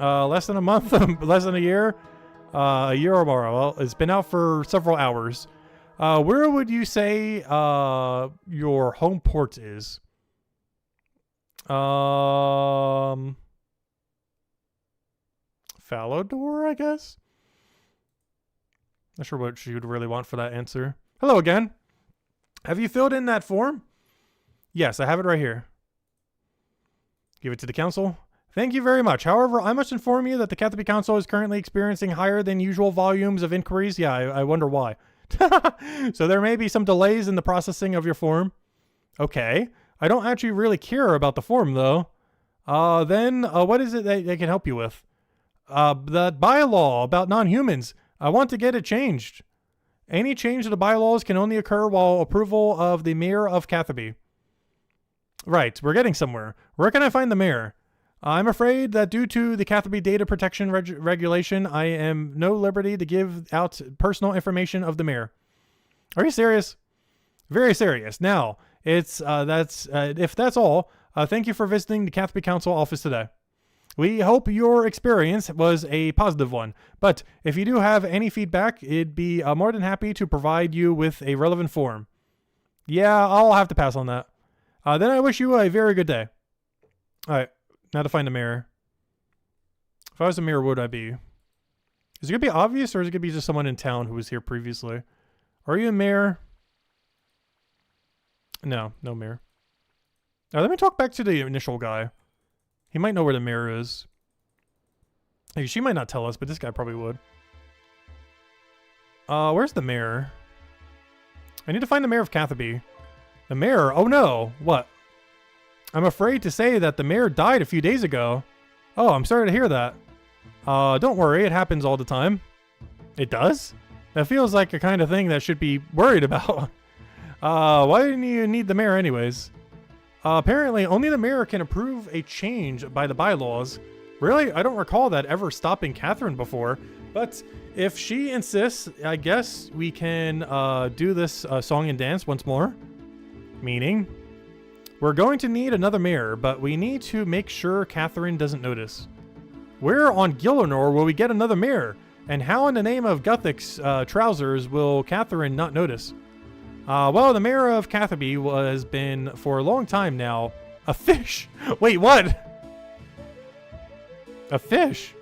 Less than a month, less than a year or more. Well, it's been out for several hours. Where would you say your home port is? Fallow Door, I guess? Not sure what she would really want for that answer. Hello again. Have you filled in that form? Yes, I have it right here. Give it to the council. Thank you very much. However, I must inform you that the Catherby Council is currently experiencing higher than usual volumes of inquiries. Yeah, I wonder why. So there may be some delays in the processing of your form. Okay. I don't actually really care about the form, though. Then what is it that they can help you with? The bylaw about non-humans. I want to get it changed. Any change to the bylaws can only occur while approval of the mayor of Catherby. Right, we're getting somewhere. Where can I find the mayor? I'm afraid that due to the Catherby data protection regulation, I am no liberty to give out personal information of the mayor. Are you serious? Very serious. Now, if that's all, thank you for visiting the Catherby Council office today. We hope your experience was a positive one, but if you do have any feedback, it'd be more than happy to provide you with a relevant form. Yeah, I'll have to pass on that. Then I wish you a very good day. All right. Now to find a mirror. If I was a mirror, what would I be? Is it going to be obvious, or is it going to be just someone in town who was here previously? Are you a mayor? No, no mayor. Now let me talk back to the initial guy. He might know where the mayor is. Hey, she might not tell us, but this guy probably would. Where's the mayor? I need to find the mayor of Catherby. The mayor? Oh no! What? I'm afraid to say that the mayor died a few days ago. Oh, I'm sorry to hear that. Don't worry, it happens all the time. It does? That feels like a kind of thing that should be worried about. Why didn't you need the mayor anyways? Apparently, only the mayor can approve a change by the bylaws. Really? I don't recall that ever stopping Catherine before. But if she insists, I guess we can do this song and dance once more. Meaning, we're going to need another mayor, but we need to make sure Catherine doesn't notice. Where on Gillinor will we get another mirror? And how in the name of Guthic's trousers will Catherine not notice? Well, the mayor of Catherby has been for a long time now a fish. Wait, what? A fish?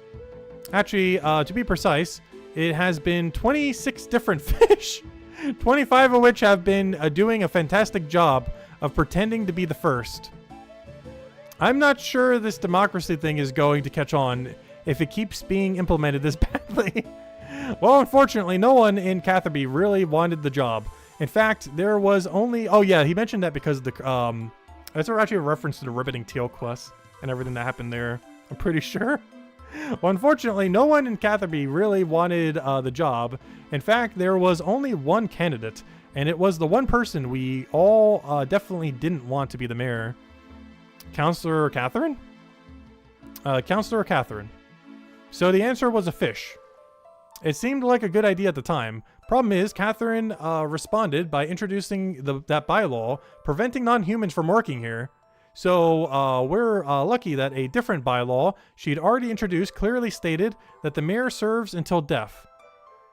Actually, to be precise, it has been 26 different fish, 25 of which have been doing a fantastic job of pretending to be the first. I'm not sure this democracy thing is going to catch on if it keeps being implemented this badly. Well, unfortunately, no one in Catherby really wanted the job. In fact, there was only... Oh, yeah, he mentioned that because the... that's actually a reference to the Riveting Teal quest and everything that happened there. I'm pretty sure. Well, unfortunately, no one in Catherby really wanted the job. In fact, there was only one candidate, and it was the one person we all definitely didn't want to be the mayor. Counselor Catherine? Counselor Catherine. So the answer was a fish. It seemed like a good idea at the time. Problem is, Catherine responded by introducing that bylaw preventing non-humans from working here. So we're lucky that a different bylaw she'd already introduced clearly stated that the mayor serves until death.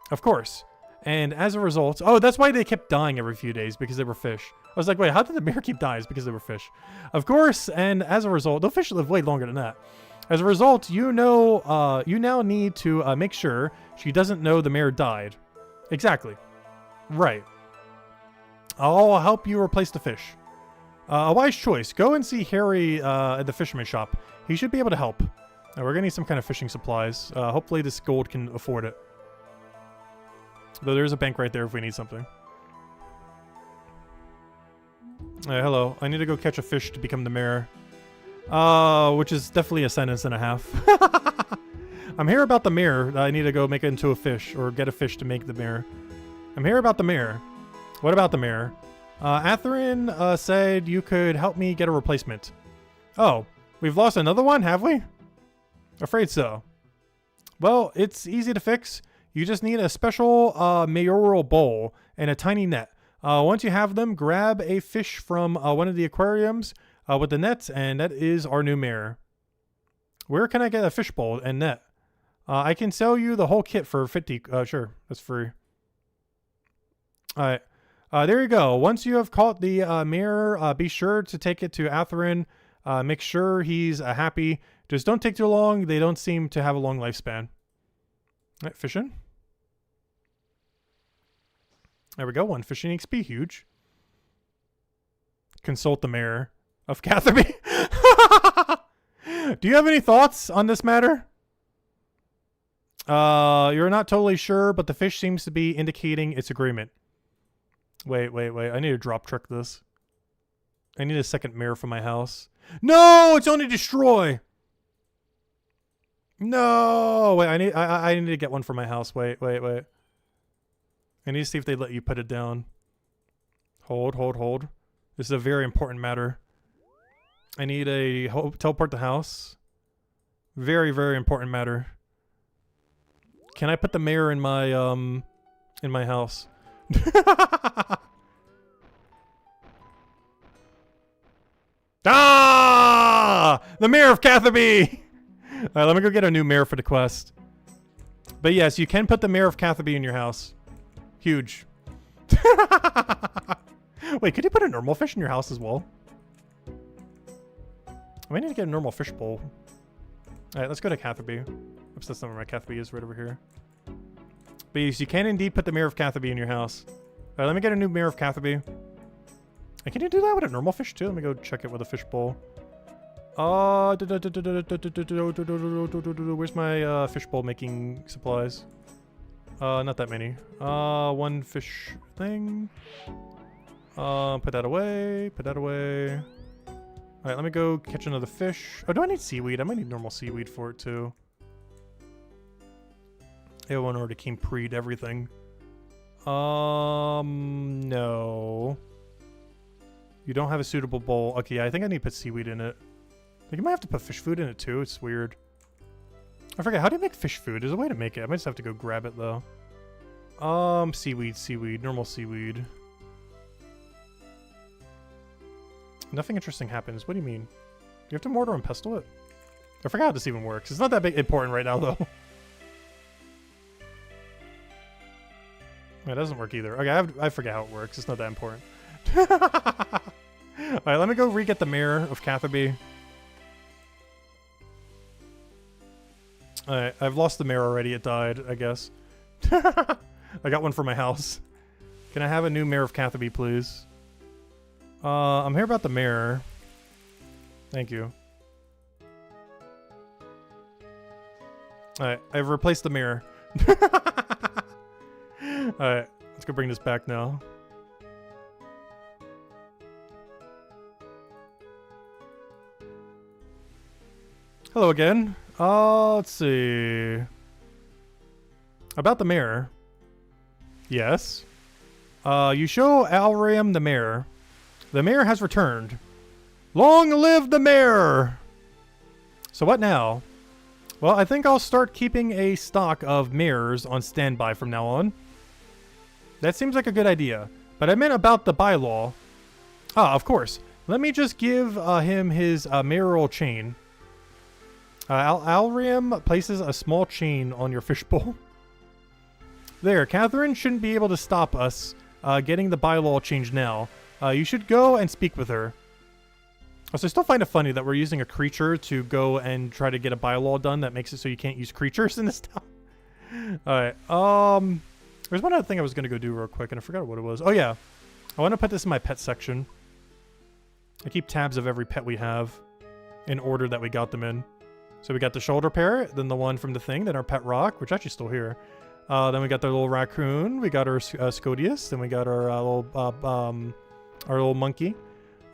Of course. And as a result... Oh, that's why they kept dying every few days, because they were fish. I was like, wait, how did the mayor keep dying? It's because they were fish. Of course, and as a result... The fish live way longer than that. As a result, you now need to make sure she doesn't know the mayor died. Exactly. Right. I'll help you replace the fish. A wise choice. Go and see Harry at the fisherman shop. He should be able to help. We're gonna need some kind of fishing supplies. Hopefully this gold can afford it. Though there's a bank right there if we need something. Hello. I need to go catch a fish to become the mayor. Which is definitely a sentence and a half. I'm here about the mayor. I need to go make it into a fish, or get a fish to make the mayor. I'm here about the mayor. What about the mayor? Athrun said you could help me get a replacement. Oh, we've lost another one, have we? Afraid so. Well, it's easy to fix. You just need a special mayoral bowl and a tiny net. Once you have them, grab a fish from one of the aquariums with the nets, and that is our new mayor. Where can I get a fish bowl and net? I can sell you the whole kit for 50. Sure, that's free. All right. There you go. Once you have caught the mayor, be sure to take it to Athrun. Make sure he's happy. Just don't take too long. They don't seem to have a long lifespan. All right, fishing. There we go. 1 fishing XP. Huge. Consult the mayor of Catherby. Do you have any thoughts on this matter? You're not totally sure, but the fish seems to be indicating its agreement. Wait. I need to drop trick this. I need a second mirror for my house. No, it's only destroy. No, wait, I need to get one for my house. Wait. I need to see if they let you put it down. Hold. This is a very important matter. I need a teleport the house. Very, very important matter. Can I put the mayor in my house? Ah! The mayor of Catherby! Alright, let me go get a new mayor for the quest. But yes, you can put the mayor of Catherby in your house. Huge. Wait, could you put a normal fish in your house as well? I might need to get a normal fish bowl. Alright, let's go to Catherby. Oops, that's not where my Catherby is, right over here. But yes, you can indeed put the mayor of Catherby in your house. Alright, let me get a new mayor of Catherby. And can you do that with a normal fish too? Let me go check it with a fish bowl. Where's my fish bowl making supplies? Not that many. 1 fish thing. Put that away. Alright, let me go catch another fish. Oh, do I need seaweed? I might need normal seaweed for it too. It one already came pre-'d everything. No. You don't have a suitable bowl. Okay, yeah, I think I need to put seaweed in it. Like, you might have to put fish food in it too. It's weird. I forget, how do you make fish food? There's a way to make it. I might just have to go grab it though. Seaweed, normal seaweed. Nothing interesting happens. What do you mean? You have to mortar and pestle it? I forgot how this even works. It's not that big important right now, though. It doesn't work either. Okay, I forget how it works. It's not that important. Alright, let me go re-get the Mirror of Catherby. Alright, I've lost the mirror already. It died, I guess. I got one for my house. Can I have a new Mirror of Catherby, please? I'm here about the mirror. Thank you. Alright, I've replaced the mirror. Alright, let's go bring this back now. Hello again. Let's see. About the mirror. Yes. You show Alriam the mirror. The mirror has returned. Long live the mirror! So what now? Well, I think I'll start keeping a stock of mirrors on standby from now on. That seems like a good idea. But I meant about the bylaw. Ah, of course. Let me just give him his mirroral chain. Alriam places a small chain on your fishbowl. There, Catherine shouldn't be able to stop us getting the bylaw changed now. You should go and speak with her. So I still find it funny that we're using a creature to go and try to get a bylaw done that makes it so you can't use creatures in this town. Alright, there's one other thing I was going to go do real quick, and I forgot what it was. Oh yeah, I want to put this in my pet section. I keep tabs of every pet we have in order that we got them in. So we got the shoulder parrot, then the one from the thing, then our pet rock, which actually still here. Then we got the little raccoon, we got our Scodius, then we got our little monkey.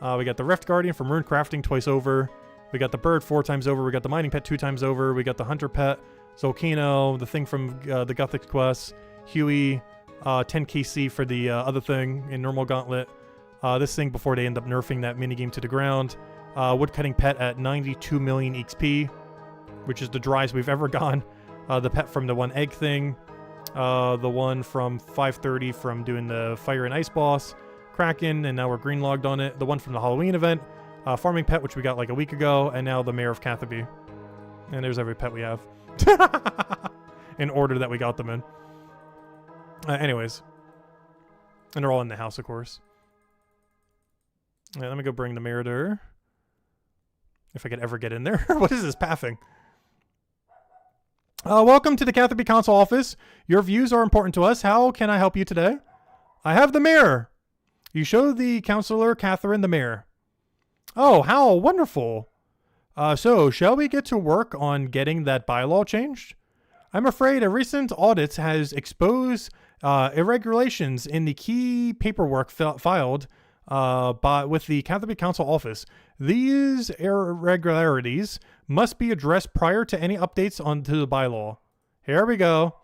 We got the Rift Guardian from Rune Crafting twice over. We got the bird 4 times over. We got the mining pet 2 times over. We got the hunter pet, Zolkino, the thing from the Gothic Quest, Huey, 10 KC for the other thing in normal gauntlet. This thing before they end up nerfing that minigame to the ground. Woodcutting pet at 92 million XP, which is the driest we've ever gone. The pet from the one egg thing. The one from 530 from doing the fire and ice boss. Kraken, and now we're green logged on it. The one from the Halloween event. Farming pet, which we got like a week ago. And now the Mayor of Catherby. And there's every pet we have. In order that we got them in. Anyways. And they're all in the house, of course. Let me go bring the Mayor to her. If I could ever get in there. What is this pathing? Welcome to the Catherby Council office. Your views are important to us. How can I help you today? I have the mirror. You show the counselor Catherine the mirror. Oh, how wonderful. So, shall we get to work on getting that bylaw changed? I'm afraid a recent audit has exposed irregularities in the key paperwork filed with the Catherby Council office. These irregularities must be addressed prior to any updates onto the bylaw. Here we go.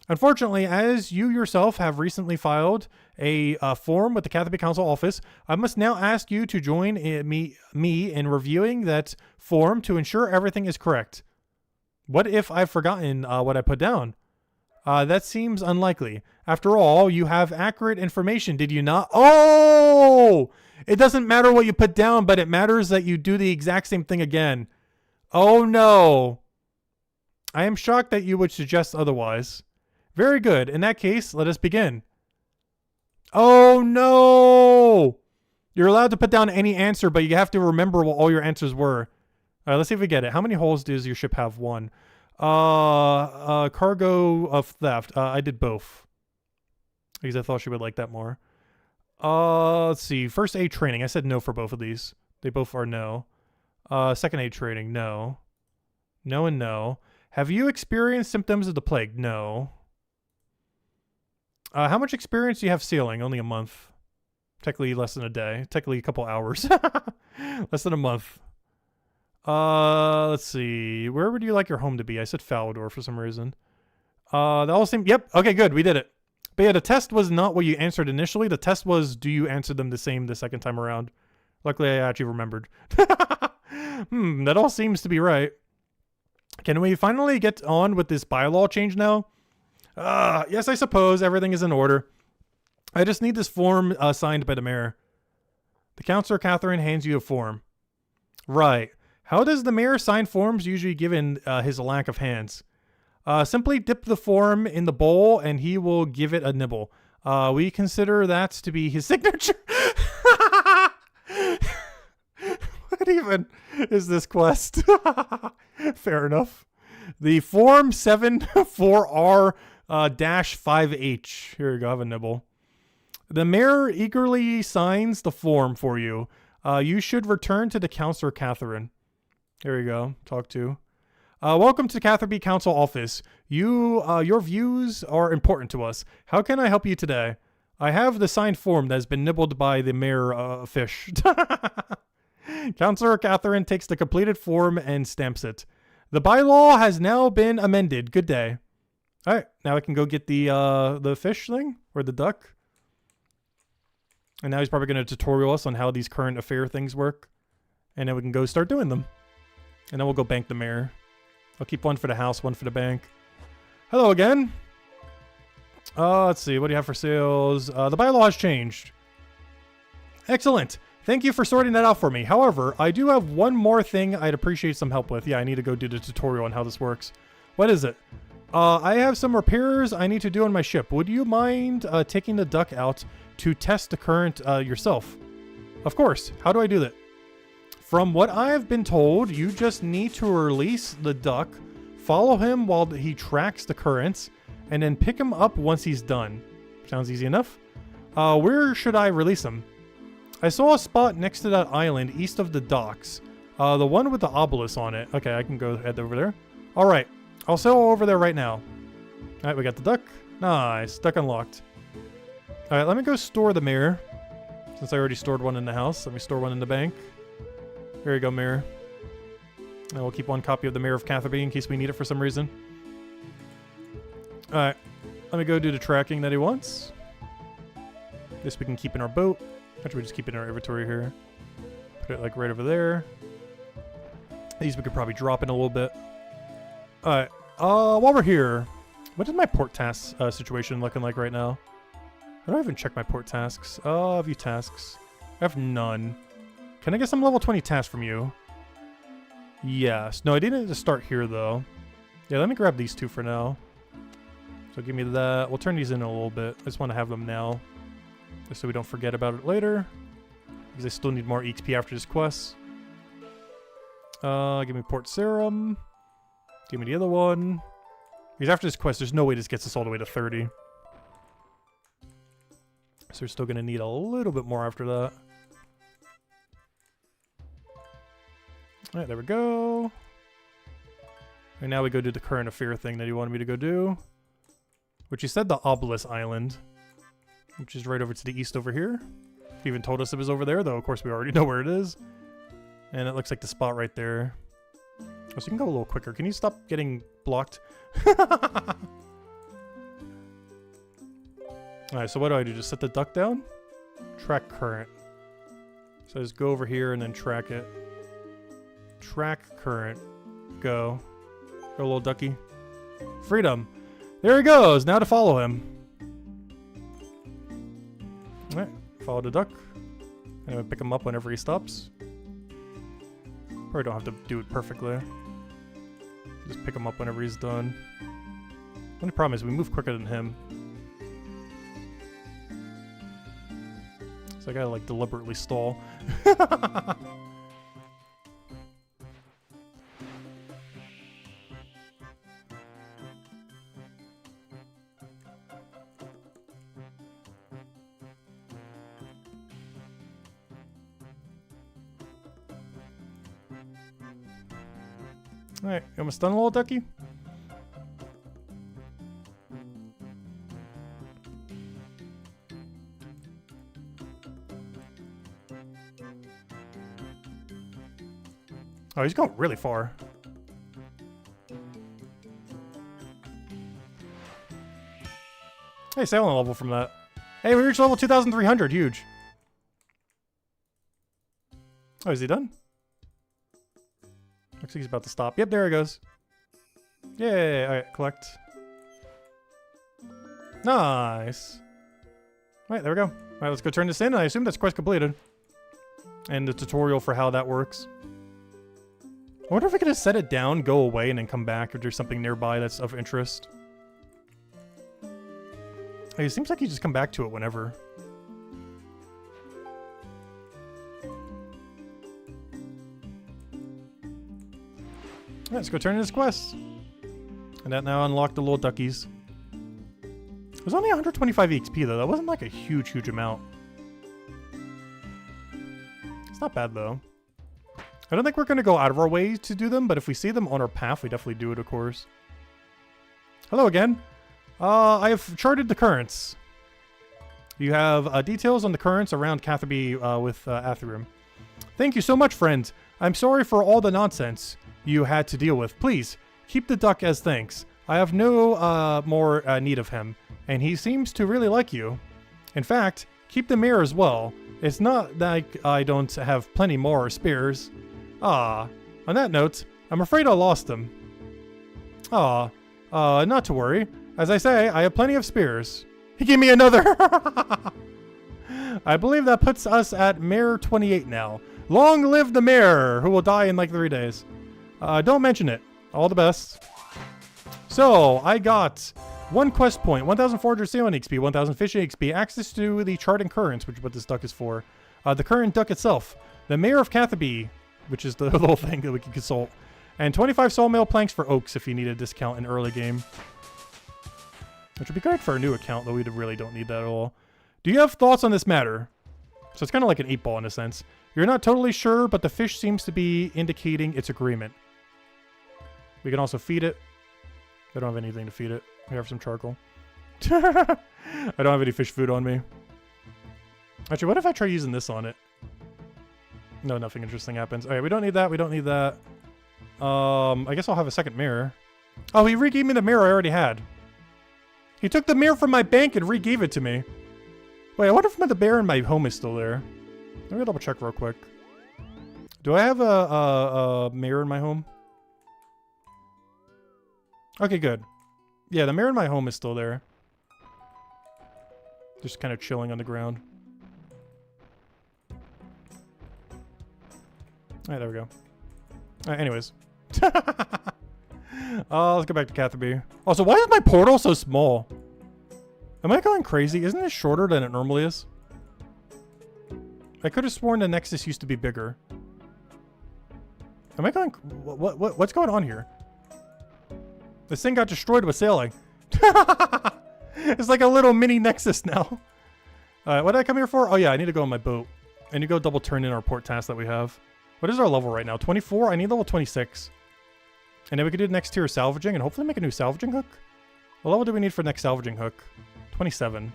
Unfortunately, as you yourself have recently filed a form with the Catherby Council office, I must now ask you to join me in reviewing that form to ensure everything is correct. What if I've forgotten what I put down? That seems unlikely. After all, you have accurate information, did you not? Oh! It doesn't matter what you put down, but it matters that you do the exact same thing again. Oh no. I am shocked that you would suggest otherwise. Very good. In that case, let us begin. Oh no! You're allowed to put down any answer, but you have to remember what all your answers were. All right, let's see if we get it. How many holes does your ship have? 1. Cargo of theft. I did both. Because I thought she would like that more. Let's see. First aid training. I said no for both of these. They both are no. Second aid training. No. No and no. Have you experienced symptoms of the plague? No. How much experience do you have sailing? Only a month. Technically less than a day. Technically a couple hours. Less than a month. Let's see. Where would you like your home to be? I said Falador for some reason. That all seemed... Yep. Okay, good. We did it. But yeah, the test was not what you answered initially. The test was, do you answer them the same the second time around? Luckily, I actually remembered. That all seems to be right. Can we finally get on with this bylaw change now? Yes, I suppose. Everything is in order. I just need this form signed by the mayor. The counselor, Catherine, hands you a form. Right. How does the mayor sign forms usually given his lack of hands? Simply dip the form in the bowl and he will give it a nibble. We consider that to be his signature. What even is this quest? Fair enough. The form 74R-5H. Here you go, have a nibble. The mayor eagerly signs the form for you. You should return to the Counselor Catherine. Here you go, talk to. Welcome to the Catherby Council office. Your views are important to us. How can I help you today? I have the signed form that has been nibbled by the mayor fish. Counselor Catherine takes the completed form and stamps it. The bylaw has now been amended. Good day. All right, now I can go get the fish thing or the duck. And now he's probably going to tutorial us on how these current affair things work. And then we can go start doing them. And then we'll go bank the mayor. I'll keep one for the house, one for the bank. Hello again. Let's see. What do you have for sales? The bylaw has changed. Excellent. Thank you for sorting that out for me. However, I do have one more thing I'd appreciate some help with. Yeah, I need to go do the tutorial on how this works. What is it? I have some repairs I need to do on my ship. Would you mind taking the duck out to test the current yourself? Of course. How do I do that? From what I've been told, you just need to release the duck, follow him while he tracks the currents, and then pick him up once he's done. Sounds easy enough. Where should I release him? I saw a spot next to that island east of the docks. The one with the obelisk on it. Okay, I can go head over there. Alright, I'll sail over there right now. Alright, we got the duck. Nice, duck unlocked. Alright, let me go store the mirror. Since I already stored one in the house, let me store one in the bank. Here you go, mirror. And we'll keep one copy of the Mirror of Catherby in case we need it for some reason. Alright, let me go do the tracking that he wants. This we can keep in our boat. Actually, we just keep it in our inventory here. Put it like right over there. These we could probably drop in a little bit. Alright, while we're here, what is my port task situation looking like right now? I don't even check my port tasks. View tasks. I have none. Can I get some level 20 tasks from you? Yes. No, I didn't need to start here, though. Yeah, let me grab these two for now. So give me that. We'll turn these in a little bit. I just want to have them now. Just so we don't forget about it later. Because I still need more XP after this quest. Give me Port Serum. Give me the other one. Because after this quest, there's no way this gets us all the way to 30. So we're still going to need a little bit more after that. Alright, there we go. And now we go do the current affair thing that he wanted me to go do. Which he said the Obelisk Island. Which is right over to the east over here. He even told us it was over there, though of course we already know where it is. And it looks like the spot right there. Oh, so you can go a little quicker. Can you stop getting blocked? Alright, so what do? Just set the duck down? Track current. So just go over here and then track it. Track current. Go. Go, little ducky. Freedom. There he goes. Now to follow him. Alright. Follow the duck. And I'm gonna pick him up whenever he stops. Probably don't have to do it perfectly. Just pick him up whenever he's done. The only problem is we move quicker than him. So I gotta like deliberately stall. Alright, you almost done, little ducky? Oh, he's going really far. Hey, sailing level from that. Hey, we reached level 2,300. Huge. Oh, is he done? Looks like he's about to stop. Yep, there he goes. Yay. Alright, collect. Nice. Alright, there we go. Alright, let's go turn this in. I assume that's quest completed. And the tutorial for how that works. I wonder if I could just set it down, go away, and then come back if there's something nearby that's of interest. Hey, it seems like you just come back to it whenever. Alright, let's go turn in this quest. And that now unlocked the little duckies. It was only 125 XP though. That wasn't like a huge amount. It's not bad though. I don't think we're going to go out of our way to do them, but if we see them on our path, we definitely do it, of course. Hello again. I have charted the currents. You have details on the currents around Catherby with Athirum. Thank you so much, friend. I'm sorry for all the nonsense you had to deal with. Please, keep the duck as thanks. I have no more need of him, and he seems to really like you. In fact, keep the mirror as well. It's not like I don't have plenty more spears. Ah, on that note, I'm afraid I lost them. Ah, not to worry. As I say, I have plenty of spears. He gave me another! I believe that puts us at Mare 28 now. Long live the Mare, who will die in like 3 days. Don't mention it. All the best. So, I got 1 quest point, 1,400 sailing XP, 1,000 fishing XP, access to the charting currents, which is what this duck is for. The current duck itself. The Mayor of Catherby, which is the little thing that we can consult. And 25 sawmill planks for oaks if you need a discount in early game. Which would be good for a new account, though we really don't need that at all. Do you have thoughts on this matter? So it's kind of like an 8-ball in a sense. You're not totally sure, but the fish seems to be indicating its agreement. We can also feed it. I don't have anything to feed it. We have some charcoal. I don't have any fish food on me. Actually, what if I try using this on it? No, nothing interesting happens. Alright, we don't need that. We don't need that. I guess I'll have a second mirror. Oh, he re-gave me the mirror I already had. He took the mirror from my bank and re-gave it to me. Wait, I wonder if the bear in my home is still there. Let me double check real quick. Do I have a mirror in my home? Okay, good. Yeah, the mirror in my home is still there. Just kind of chilling on the ground. Alright, there we go. Alright, anyways. Let's go back to Catherby. Also, why is my portal so small? Am I going crazy? Isn't it shorter than it normally is? I could have sworn the Nexus used to be bigger. Am I going... What's going on here? This thing got destroyed with sailing. It's like a little mini Nexus now. Alright, what did I come here for? Oh yeah, I need to go on my boat. I need to go double turn in our port task that we have. What is our level right now? 24? I need level 26. And then we could do the next tier of salvaging and hopefully make a new salvaging hook. What level do we need for next salvaging hook? 27.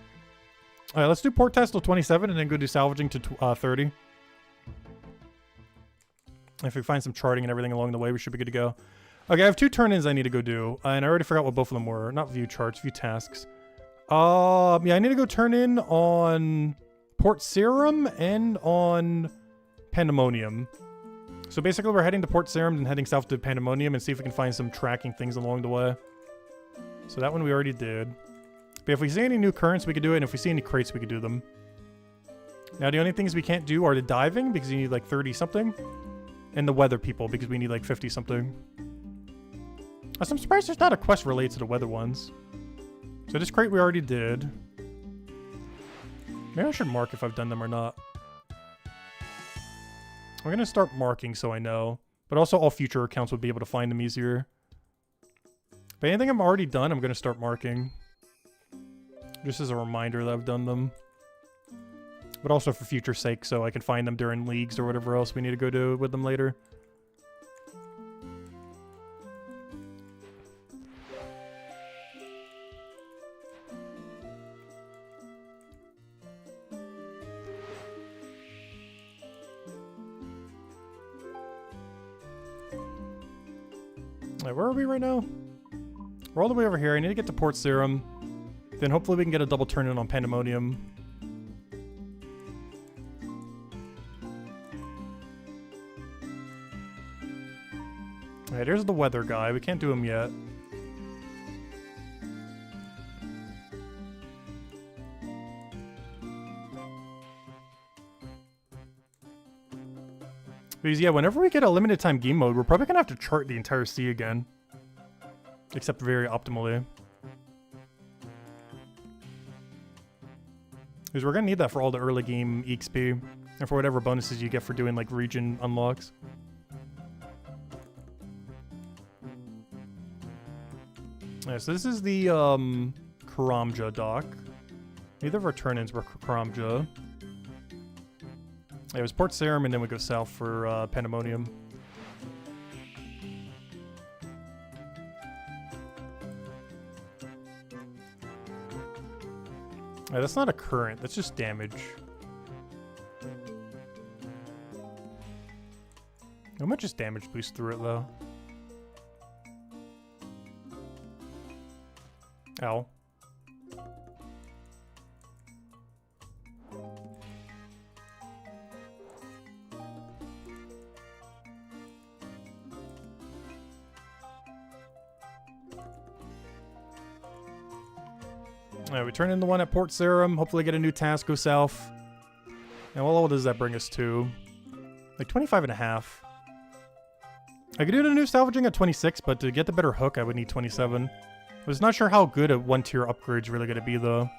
Alright, let's do port test till 27 and then go do salvaging to 30. If we find some charting and everything along the way, we should be good to go. Okay, I have 2 turn-ins I need to go do. And I already forgot what both of them were. Not view charts, view tasks. Yeah, I need to go turn in on Port Serum and on Pandemonium. So basically we're heading to Port Serum and heading south to Pandemonium and see if we can find some tracking things along the way. So that one we already did. But if we see any new currents, we could do it. And if we see any crates, we could do them. Now, the only things we can't do are the diving, because you need like 30-something. And the weather people, because we need like 50-something. So I'm surprised there's not a quest related to the weather ones. So this crate we already did. Maybe I should mark if I've done them or not. I'm going to start marking so I know. But also all future accounts would be able to find them easier. But anything I'm already done, I'm going to start marking. Just as a reminder that I've done them. But also for future sake, so I can find them during leagues or whatever else we need to go do with them later. Alright, where are we right now? We're all the way over here. I need to get to Port Serum. Then hopefully we can get a double turn in on Pandemonium. Alright, here's the weather guy. We can't do him yet. Because, yeah, whenever we get a limited time game mode, we're probably going to have to chart the entire sea again. Except very optimally. Because we're going to need that for all the early game EXP. And for whatever bonuses you get for doing, like, region unlocks. Yeah, so this is the, Karamja dock. Neither of our turn-ins were Karamja. Yeah, it was Port Sarum, and then we go south for, Pandemonium. Yeah, that's not a current, that's just damage. How much is damage boost through it, though? Ow. Alright, we turn in the one at Port Sarum, hopefully get a new task, go south. And what level does that bring us to? Like 25 and a half. I could do the new salvaging at 26, but to get the better hook, I would need 27. I was not sure how good a one-tier upgrade's really going to be, though.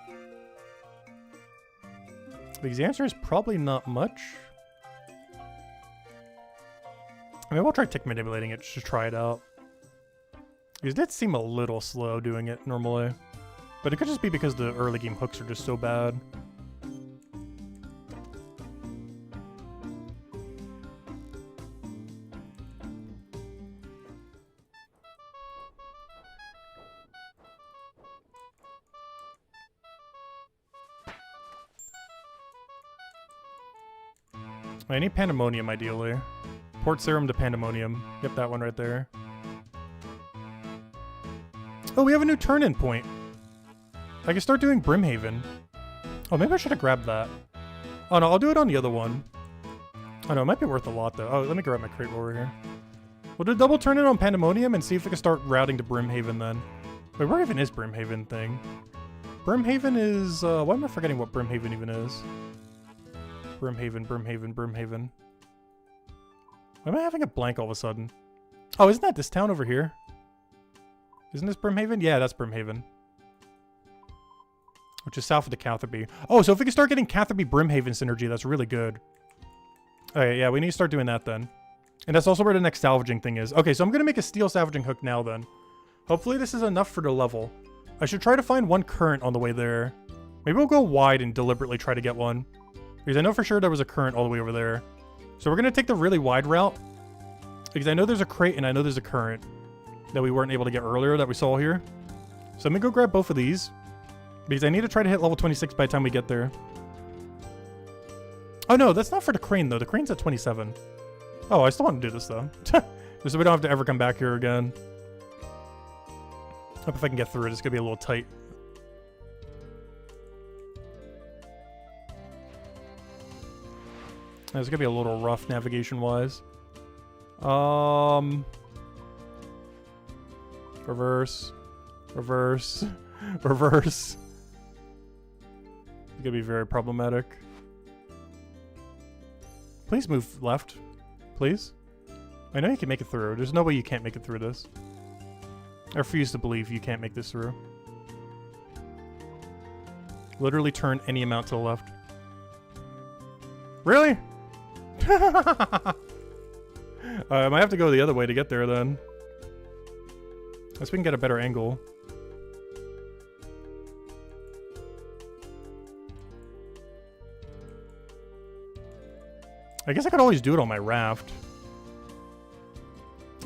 Because the answer is probably not much. I mean, we'll try tick manipulating it just to try it out. Because it did seem a little slow doing it normally. But it could just be because the early game hooks are just so bad. I need Pandemonium, ideally. Port Sarum to Pandemonium. Yep, that one right there. Oh, we have a new turn-in point. I can start doing Brimhaven. Oh, maybe I should have grabbed that. Oh, no, I'll do it on the other one. Oh, no, it might be worth a lot, though. Oh, let me grab my crate over here. We'll do double turn-in on Pandemonium and see if we can start routing to Brimhaven, then. Wait, where even is Brimhaven thing? Brimhaven is... why am I forgetting what Brimhaven even is? Brimhaven. Why am I having a blank all of a sudden? Oh, isn't that this town over here? Isn't this Brimhaven? Yeah, that's Brimhaven. Which is south of the Catherby. Oh, so if we can start getting Catherby-Brimhaven synergy, that's really good. Okay, yeah, we need to start doing that then. And that's also where the next salvaging thing is. Okay, so I'm going to make a steel salvaging hook now then. Hopefully this is enough for the level. I should try to find one current on the way there. Maybe we'll go wide and deliberately try to get one. Because I know for sure there was a current all the way over there. So we're going to take the really wide route. Because I know there's a crate and I know there's a current that we weren't able to get earlier that we saw here. So I'm going to go grab both of these. Because I need to try to hit level 26 by the time we get there. Oh no, that's not for the crane though. The crane's at 27. Oh, I still want to do this though. Just so we don't have to ever come back here again. Hope if I can get through it. It's going to be a little tight. It's gonna be a little rough navigation-wise. Reverse. Reverse. Reverse. It's gonna be very problematic. Please move left. Please. I know you can make it through. There's no way you can't make it through this. I refuse to believe you can't make this through. Literally turn any amount to the left. Really? I might have to go the other way to get there then. Unless we can get a better angle. I guess I could always do it on my raft.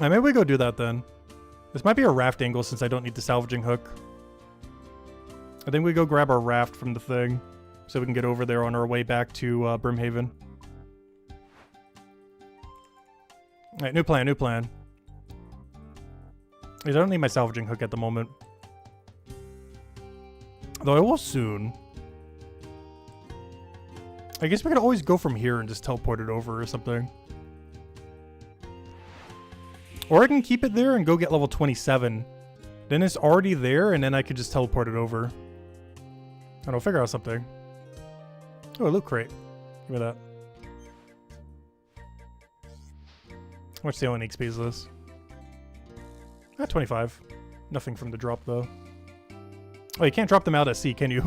Maybe we go do that then. This might be a raft angle since I don't need the salvaging hook. I think we go grab our raft from the thing so we can get over there on our way back to Brimhaven. Alright, new plan, new plan. I don't need my salvaging hook at the moment. Though I will soon. I guess we could always go from here and just teleport it over or something. Or I can keep it there and go get level 27. Then it's already there and then I could just teleport it over. I don't know, figure out something. Oh, a loot crate. Give me that. What's the only XP is this? 25. Nothing from the drop, though. Oh, you can't drop them out at sea, can you?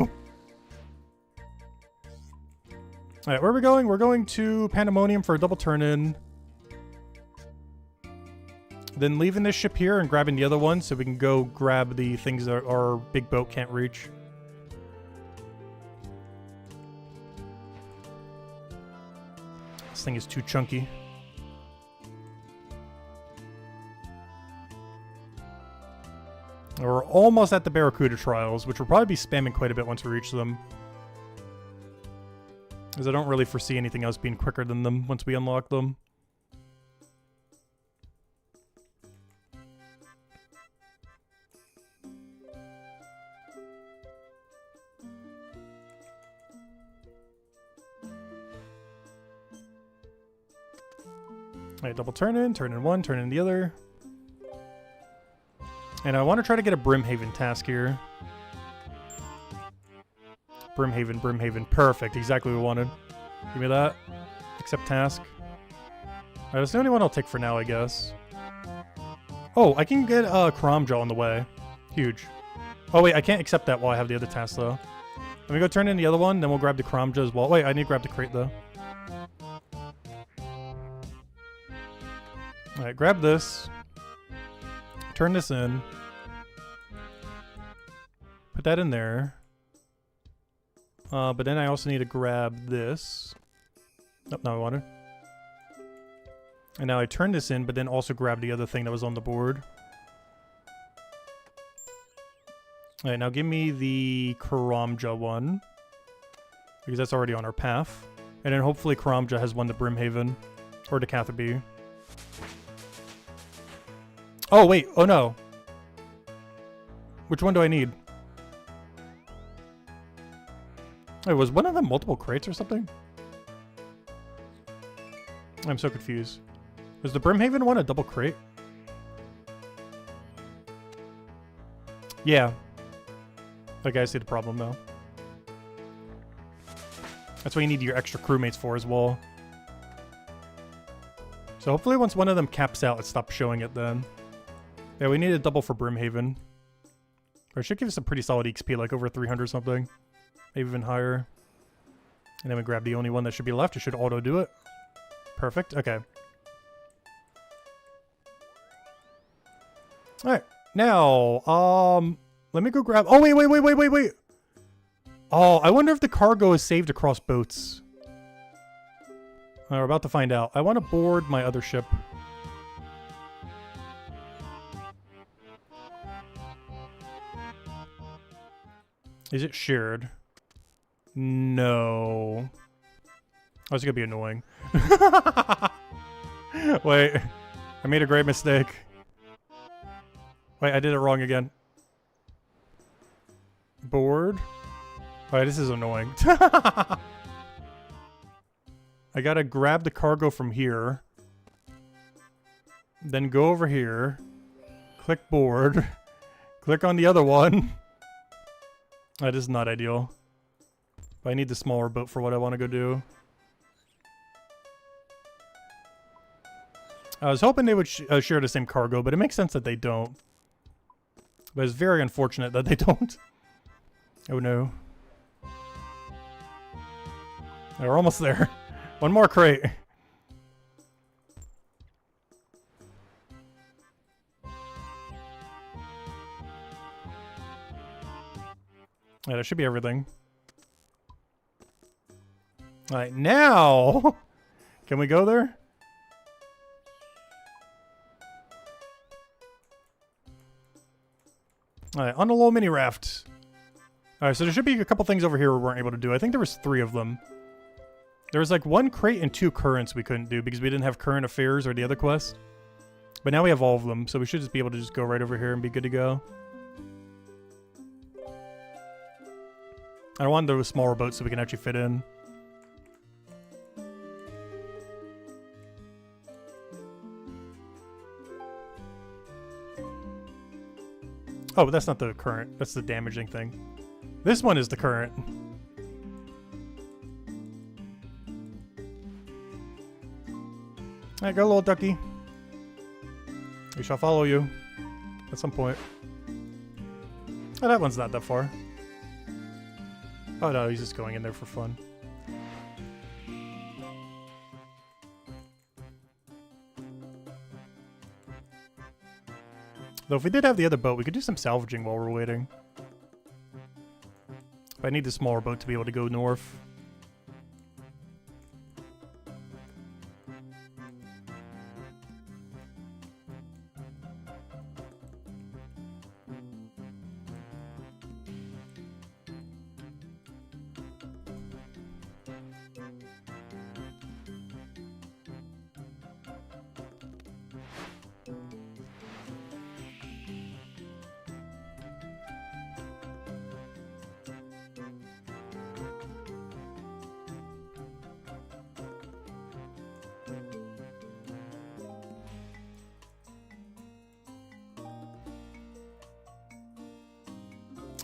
Alright, where are we going? We're going to Pandemonium for a double turn-in. Then leaving this ship here and grabbing the other one so we can go grab the things that our big boat can't reach. This thing is too chunky. We're almost at the Barracuda trials, which will probably be spamming quite a bit once we reach them. Because I don't really foresee anything else being quicker than them once we unlock them. Alright, double turn in one, turn in the other. And I want to try to get a Brimhaven task here. Brimhaven. Perfect. Exactly what we wanted. Give me that. Accept task. Alright, that's the only one I'll take for now, I guess. Oh, I can get Karamja on the way. Huge. Oh, wait, I can't accept that while I have the other task, though. Let me go turn in the other one, then we'll grab the Karamja as well. Wait, I need to grab the crate, though. Alright, grab this. Turn this in. Put that in there. But then I also need to grab this. Nope, not what I wanted. And now I turn this in, but then also grab the other thing that was on the board. Alright, now give me the Karamja one. Because that's already on our path. And then hopefully Karamja has won the Brimhaven. Or the Catherby. Oh, wait. Oh, no. Which one do I need? Wait, was one of them multiple crates or something? I'm so confused. Was the Brimhaven one a double crate? Yeah. Okay, I see the problem now. That's what you need your extra crewmates for as well. So hopefully once one of them caps out, it stops showing it then. Yeah, we need a double for Brimhaven. Or it should give us a pretty solid XP, like over 300 something. Maybe even higher. And then we grab the only one that should be left. It should auto do it. Perfect. Okay. Alright. Now, let me go grab... Oh, wait. Oh, I wonder if the cargo is saved across boats. We're about to find out. I want to board my other ship. Is it shared? No. Oh, it's gonna be annoying. Wait. I made a great mistake. Wait, I did it wrong again. Board? Alright, this is annoying. I gotta grab the cargo from here. Then go over here. Click board. Click on the other one. That is not ideal. But I need the smaller boat for what I want to go do. I was hoping they would share the same cargo, but it makes sense that they don't. But it's very unfortunate that they don't. Oh no. We're almost there. One more crate. Yeah, that should be everything. Alright, now! Can we go there? Alright, on the little mini raft. Alright, so there should be a couple things over here we weren't able to do. I think there was 3 of them. There was like 1 crate and 2 currents we couldn't do because we didn't have current affairs or the other quest. But now we have all of them, so we should just be able to just go right over here and be good to go. I wanted those smaller boats so we can actually fit in. Oh, but that's not the current. That's the damaging thing. This one is the current. Alright, go little ducky. We shall follow you at some point. Oh, that one's not that far. Oh no, he's just going in there for fun. Though if we did have the other boat, we could do some salvaging while we're waiting. But I need the smaller boat to be able to go north.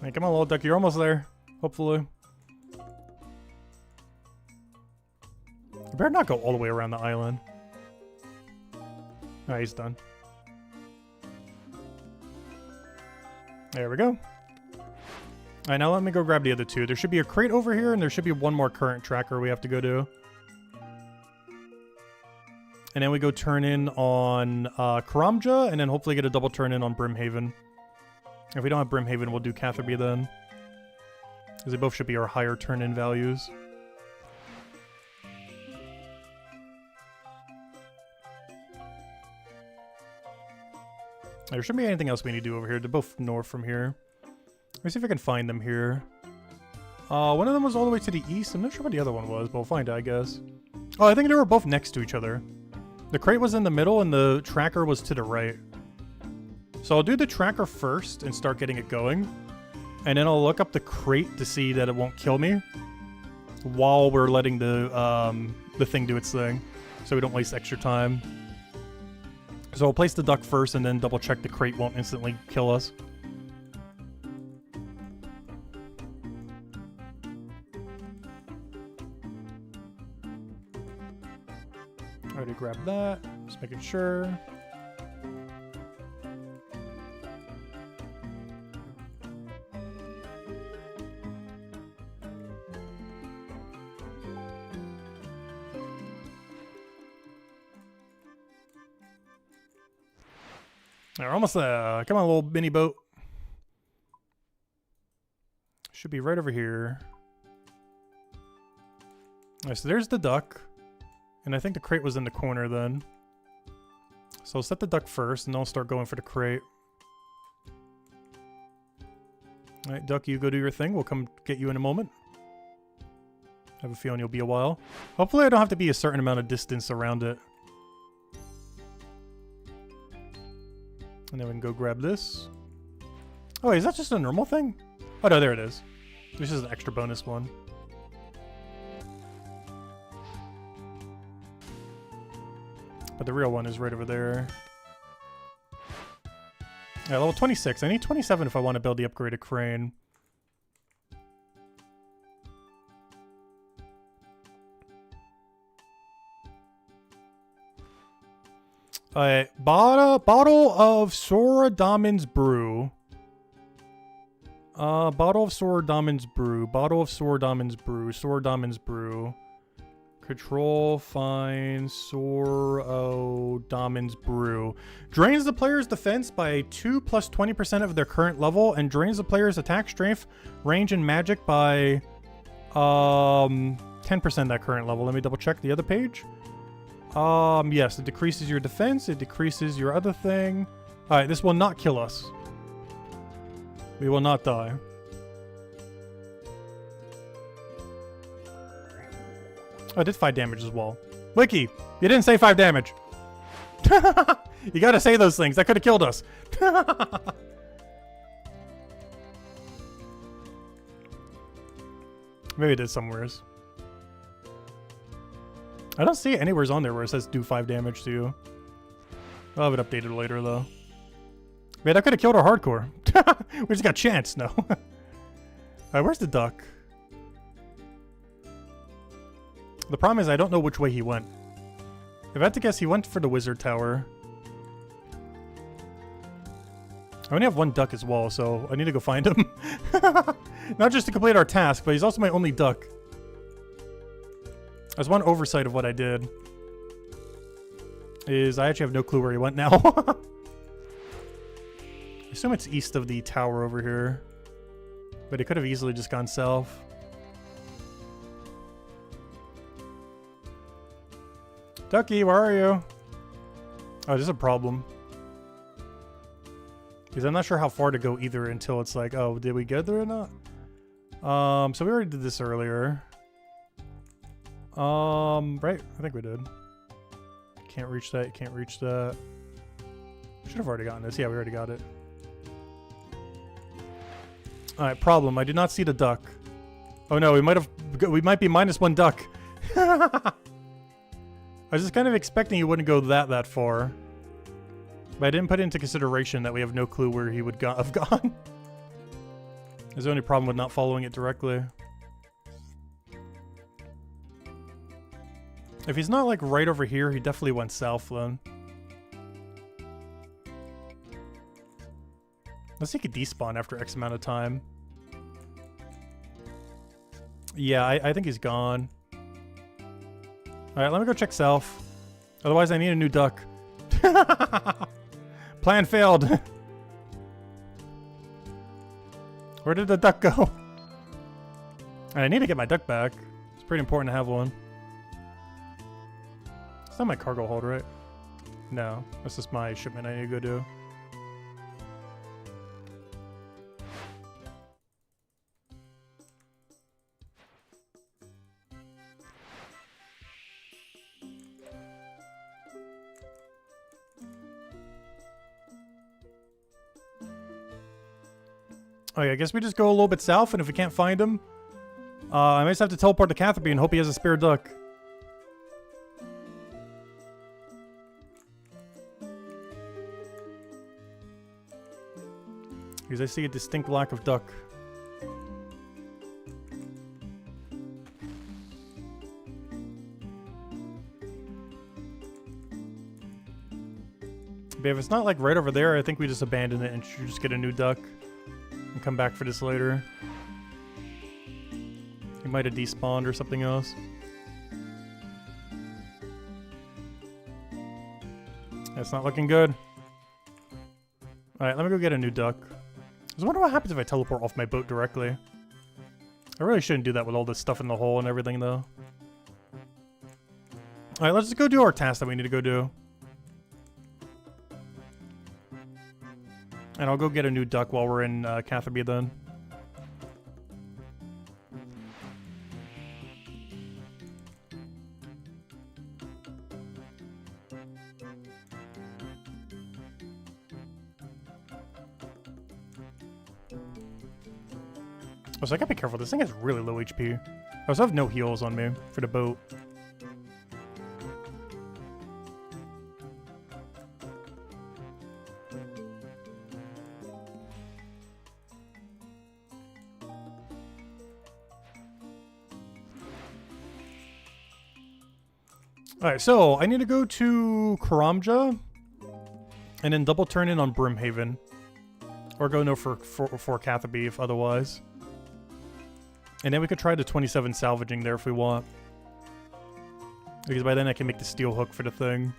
Hey, come on, little duck. You're almost there. Hopefully. You better not go all the way around the island. Alright, he's done. There we go. Alright, now let me go grab the other two. There should be a crate over here, and there should be one more current tracker we have to go to. And then we go turn in on Karamja, and then hopefully get a double turn in on Brimhaven. If we don't have Brimhaven, we'll do Catherby then. Because they both should be our higher turn-in values. There shouldn't be anything else we need to do over here. They're both north from here. Let me see if I can find them here. One of them was all the way to the east. I'm not sure what the other one was, but we'll find it, I guess. Oh, I think they were both next to each other. The crate was in the middle and the tracker was to the right. So I'll do the tracker first and start getting it going. And then I'll look up the crate to see that it won't kill me while we're letting the thing do its thing, so we don't waste extra time. So I'll place the duck first and then double check the crate won't instantly kill us. Already grabbed that, just making sure. We're almost there. Come on, little mini boat. Should be right over here. Alright, so there's the duck. And I think the crate was in the corner then. So I'll set the duck first, and then I'll start going for the crate. Alright, duck, you go do your thing. We'll come get you in a moment. I have a feeling you'll be a while. Hopefully I don't have to be a certain amount of distance around it. And then we can go grab this. Oh, wait, is that just a normal thing? Oh, no, there it is. This is an extra bonus one. But the real one is right over there. Yeah, level 26. I need 27 if I want to build the upgraded crane. Bottle of Sora Damon's Brew. Bottle of Sora Damon's Brew. Bottle of Sora Damon's Brew. Sora Damon's Brew. Control, find, Sora Damon's Brew. Drains the player's defense by 2 plus 20% of their current level, and drains the player's attack, strength, range, and magic by 10% that current level. Let me double check the other page. Yes, it decreases your defense, it decreases your other thing. Alright, this will not kill us. We will not die. Oh, it did 5 damage as well. Wiki, you didn't say 5 damage. You gotta say those things. That could have killed us. Maybe it did somewheres. I don't see it anywhere on there where it says do 5 damage to you. I'll have it updated later, though. Man, that could have killed our hardcore. We just got chance, no. Alright, where's the duck? The problem is I don't know which way he went. If I had to guess, he went for the wizard tower. I only have one duck as well, so I need to go find him. Not just to complete our task, but he's also my only duck. That's one oversight of what I did. Is I actually have no clue where he went now. I assume it's east of the tower over here. But he could have easily just gone south. Ducky, where are you? Oh, this is a problem. Because I'm not sure how far to go either until it's like, oh, did we get there or not? So we already did this earlier. Right? I think we did. Can't reach that, can't reach that. Should have already gotten this. Yeah, we already got it. Alright, problem. I did not see the duck. Oh no, we might be -1 duck. I was just kind of expecting he wouldn't go that far. But I didn't put into consideration that we have no clue where he would have gone. There's the only problem with not following it directly. If he's not like right over here, he definitely went south then. Let's see if he could despawn after X amount of time. Yeah, I think he's gone. Alright, let me go check south. Otherwise, I need a new duck. Plan failed. Where did the duck go? I need to get my duck back. It's pretty important to have one. It's not my cargo hold, right? No, that's just my shipment I need to go do. Okay, I guess we just go a little bit south, and if we can't find him, I might just have to teleport to Catherby and hope he has a spare duck. Because I see a distinct lack of duck. But if it's not like right over there, I think we just abandon it and just get a new duck. And come back for this later. He might have despawned or something else. That's not looking good. Alright, let me go get a new duck. I was wondering what happens if I teleport off my boat directly. I really shouldn't do that with all this stuff in the hole and everything, though. Alright, let's just go do our task that we need to go do. And I'll go get a new duck while we're in Catherby then. Oh, so I gotta be careful. This thing has really low HP. I also have no heals on me for the boat. Alright, so I need to go to Karamja and then double turn in on Brimhaven. Or go no for Catherby if otherwise. And then we could try the 27 salvaging there if we want. Because by then I can make the steel hook for the thing.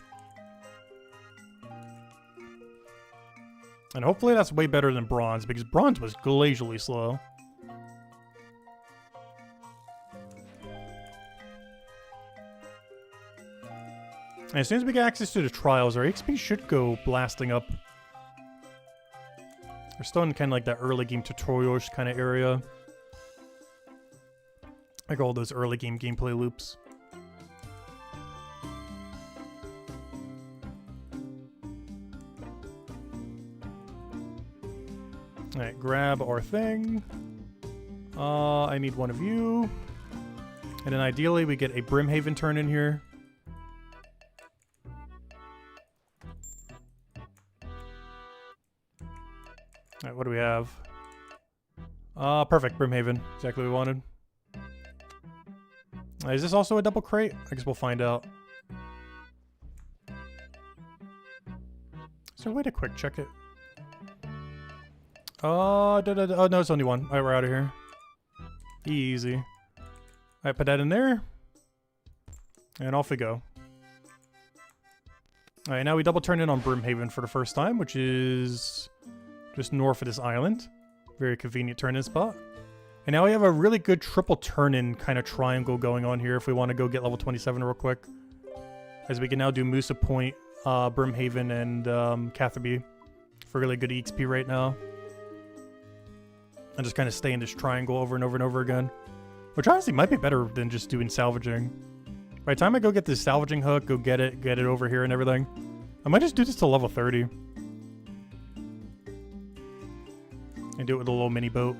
And hopefully that's way better than bronze, because bronze was glacially slow. And as soon as we get access to the trials, our XP should go blasting up. We're still in kind of like that early game tutorial-ish kind of area. Like all those early game gameplay loops. Alright, grab our thing. I need one of you. And then ideally we get a Brimhaven turn in here. Alright, what do we have? Perfect, Brimhaven. Exactly what we wanted. Is this also a double crate? I guess we'll find out. Is there a way to quick check it? Oh, oh, no, it's only one. All right, we're out of here. Easy. All right, put that in there. And off we go. All right, now we double turn in on Brimhaven for the first time, which is just north of this island. Very convenient turn-in spot. And now we have a really good triple turn-in kind of triangle going on here if we want to go get level 27 real quick. As we can now do Moosa Point, Brimhaven, and Catherby for really good EXP right now. And just kind of stay in this triangle over and over and over again. Which honestly might be better than just doing salvaging. By the time I go get this salvaging hook, go get it over here and everything, I might just do this to level 30. And do it with a little mini boat.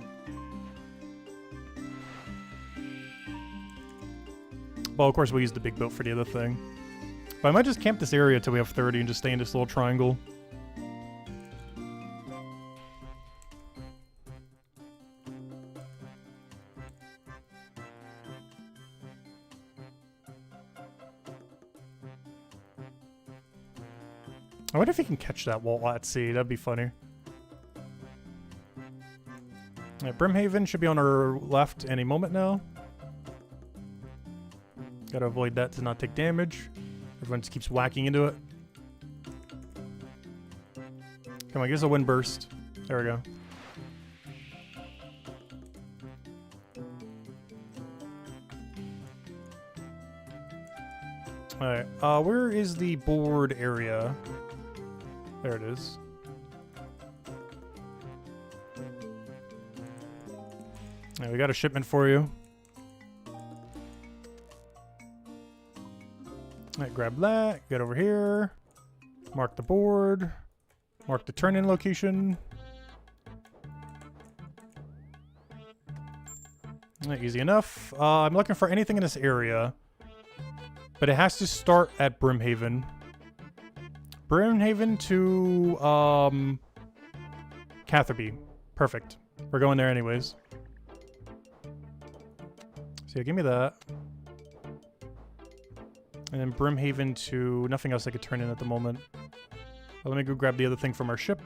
Well, of course, we'll use the big boat for the other thing. But I might just camp this area until we have 30 and just stay in this little triangle. I wonder if he can catch that wall at sea. That'd be funny. Right, Brimhaven should be on our left any moment now. Gotta avoid that to not take damage. Everyone just keeps whacking into it. Come on, give us a wind burst. There we go. Alright, where is the board area? There it is. Right, we got a shipment for you. Alright, grab that, get over here, mark the board, mark the turn-in location. Alright, easy enough. I'm looking for anything in this area, but it has to start at Brimhaven. Brimhaven to, Catherby. Perfect. We're going there anyways. So yeah, give me that. And then Brimhaven to nothing else I could turn in at the moment. But let me go grab the other thing from our ship.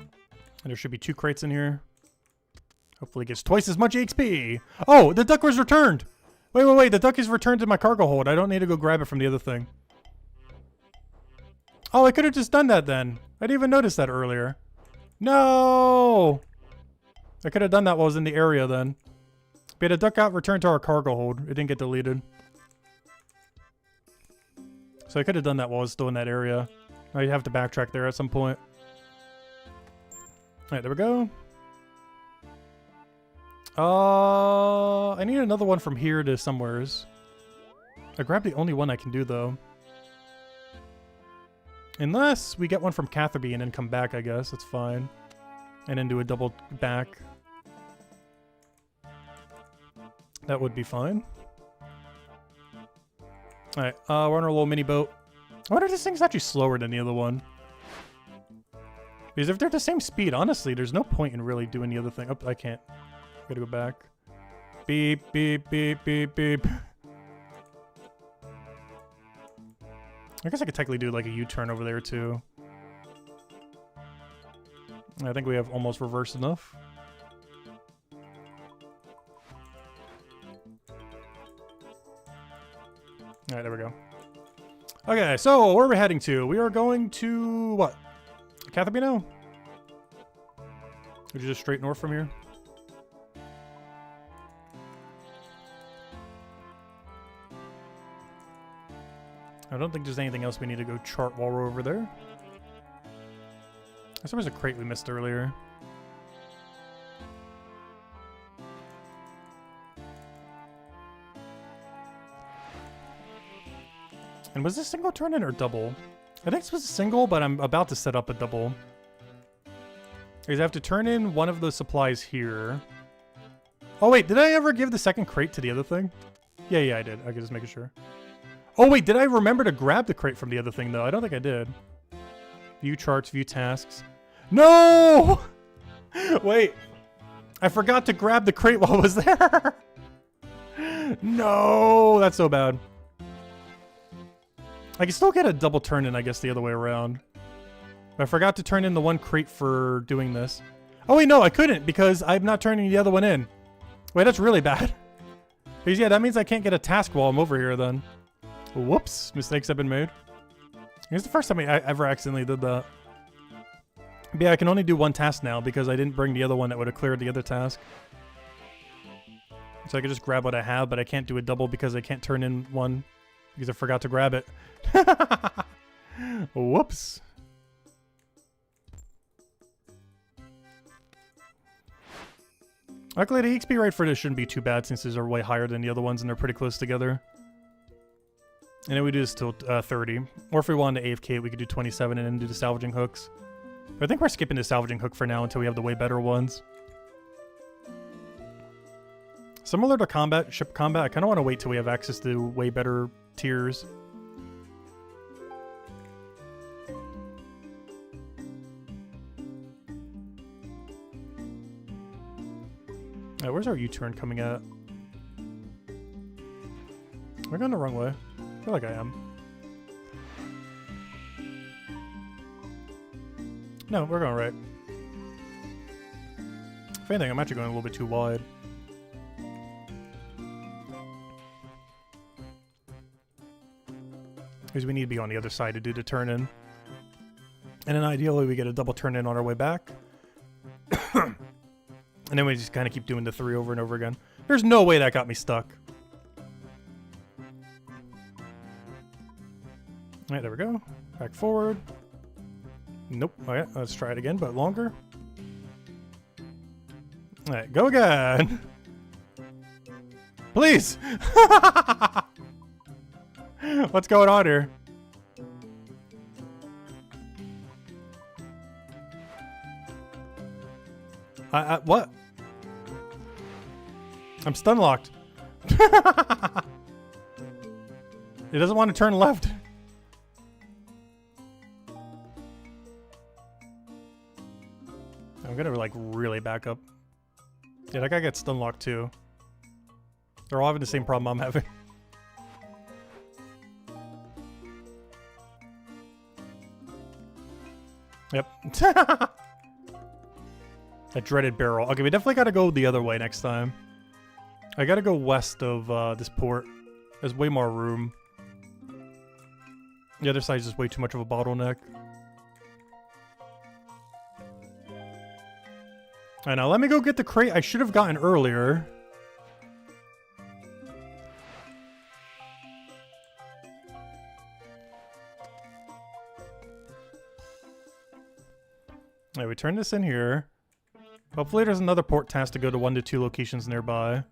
And there should be 2 crates in here. Hopefully it gets twice as much XP. Oh, the duck was returned. Wait. The duck is returned to my cargo hold. I don't need to go grab it from the other thing. Oh, I could have just done that then. I didn't even notice that earlier. No! I could have done that while I was in the area then. We had a duck got returned to our cargo hold. It didn't get deleted. So I could have done that while I was still in that area. I'd have to backtrack there at some point. Alright, there we go. I need another one from here to somewheres. I grabbed the only one I can do though. Unless we get one from Catherby and then come back, I guess. That's fine. And then do a double back. That would be fine. Alright, we're on our little mini boat. I wonder if this thing's actually slower than the other one. Because if they're the same speed, honestly, there's no point in really doing the other thing. Oh, I can't. Gotta go back. Beep, beep, beep, beep, beep. I guess I could technically do like a U-turn over there too. I think we have almost reverse enough. Alright, there we go. Okay, so where are we heading to? We are going to what? Catherby now? Or just straight north from here? I don't think there's anything else we need to go chart while we're over there. I saw there was a crate we missed earlier. And was this single turn-in or double? I think this was a single, but I'm about to set up a double. Because I have to turn in one of the supplies here. Oh wait, did I ever give the second crate to the other thing? Yeah, I did. Okay, just making sure. Oh wait, did I remember to grab the crate from the other thing though? I don't think I did. View charts, view tasks. No! Wait. I forgot to grab the crate while I was there. No, that's so bad. I can still get a double turn in, I guess, the other way around. I forgot to turn in the one crate for doing this. Oh wait, no, I couldn't because I'm not turning the other one in. Wait, that's really bad. Because yeah, that means I can't get a task while I'm over here then. Whoops, mistakes have been made. It's the first time I ever accidentally did that. But yeah, I can only do one task now because I didn't bring the other one that would have cleared the other task. So I can just grab what I have, but I can't do a double because I can't turn in one because I forgot to grab it. Whoops. Luckily, the XP rate for this shouldn't be too bad since these are way higher than the other ones and they're pretty close together. And then we do this till 30. Or if we wanted to AFK, we could do 27 and then do the salvaging hooks. But I think we're skipping the salvaging hook for now until we have the way better ones. Similar to combat, ship combat, I kind of want to wait till we have access to way better tiers. Where's our U-turn coming at? Am I going the wrong way? I feel like I am. No, we're going right. If anything, I'm actually going a little bit too wide. Because we need to be on the other side to do the turn in. And then ideally we get a double turn in on our way back. And then we just kind of keep doing the 3 over and over again. There's no way that got me stuck. Alright, there we go. Back forward. Nope. Alright, let's try it again, but longer. Alright, go again. Please! What's going on here? What? I'm stun locked. It doesn't want to turn left. I'm gonna like really back up. Yeah, that guy gets stun locked too. They're all having the same problem I'm having. Yep. That dreaded barrel. Okay, we definitely gotta go the other way next time. I gotta go west of this port. There's way more room. The other side is just way too much of a bottleneck. Alright, now let me go get the crate I should have gotten earlier. Alright, we turn this in here. Hopefully there's another port task to go to 1 to 2 locations nearby.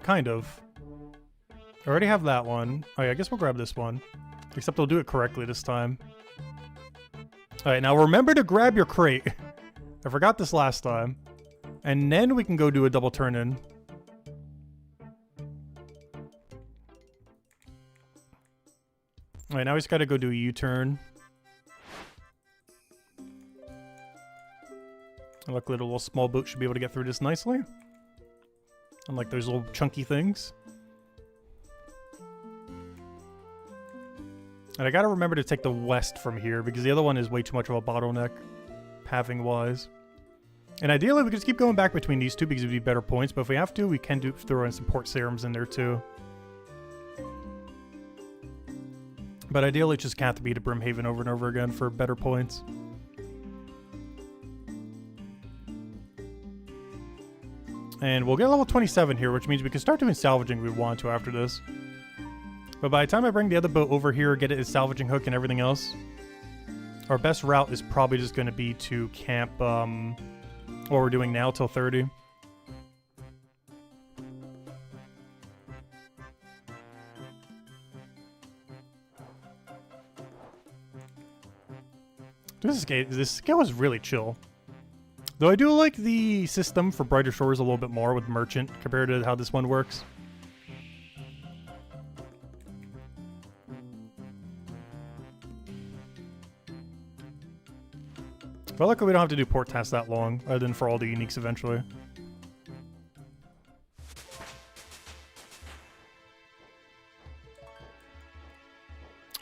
Kind of. I already have that one. Alright, I guess we'll grab this one. Except they'll do it correctly this time. Alright, now remember to grab your crate. I forgot this last time. And then we can go do a double turn in. Alright, now we just gotta go do a U-turn. Luckily the little small boat should be able to get through this nicely. Unlike those little chunky things. And I gotta remember to take the west from here, because the other one is way too much of a bottleneck, pathing-wise. And ideally, we could just keep going back between these two, because it would be better points, but if we have to, we can throw in some port serums in there, too. But ideally, it just have to be to Brimhaven over and over again for better points. And we'll get level 27 here, which means we can start doing salvaging if we want to after this. But by the time I bring the other boat over here, get it as salvaging hook and everything else, our best route is probably just going to be to camp what we're doing now till 30. This scale is really chill. Though I do like the system for Brighter Shores a little bit more with Merchant compared to how this one works. But luckily we don't have to do port tasks that long, other than for all the uniques eventually.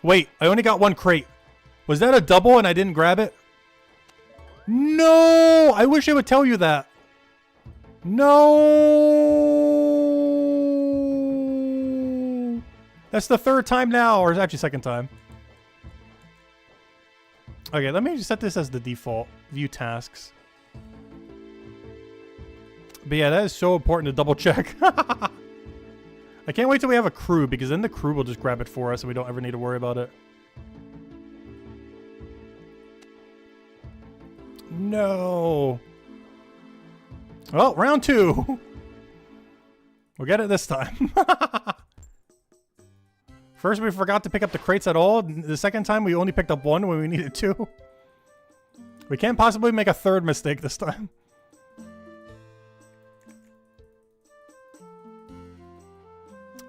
Wait, I only got one crate. Was that a double and I didn't grab it? No! I wish I would tell you that. No! That's the third time now, or actually second time. Okay, let me just set this as the default. View tasks. But yeah, that is so important to double check. I can't wait till we have a crew, because then the crew will just grab it for us and we don't ever need to worry about it. No. Well, round 2. We'll get it this time. First, we forgot to pick up the crates at all. The second time, we only picked up 1 when we needed 2. We can't possibly make a third mistake this time.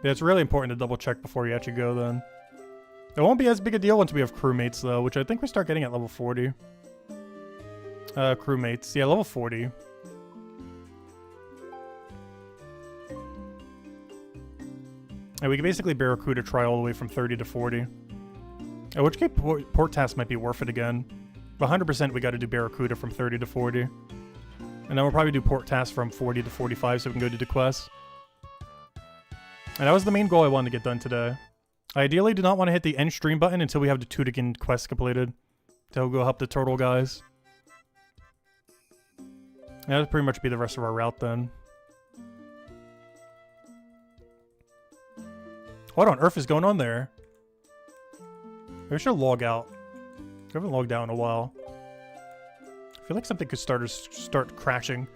Yeah, it's really important to double check before you actually go then. It won't be as big a deal once we have crewmates though, which I think we start getting at level 40. Crewmates. Yeah, level 40. And we can basically Barracuda try all the way from 30 to 40. In which case port task might be worth it again. But 100% we got to do Barracuda from 30 to 40. And then we'll probably do port task from 40 to 45 so we can go do the quest. And that was the main goal I wanted to get done today. I ideally do not want to hit the end stream button until we have the Tutican quest completed. To go help the turtle guys. And that'll pretty much be the rest of our route then. What on earth is going on there? Maybe I should log out. I haven't logged out in a while. I feel like something could start crashing.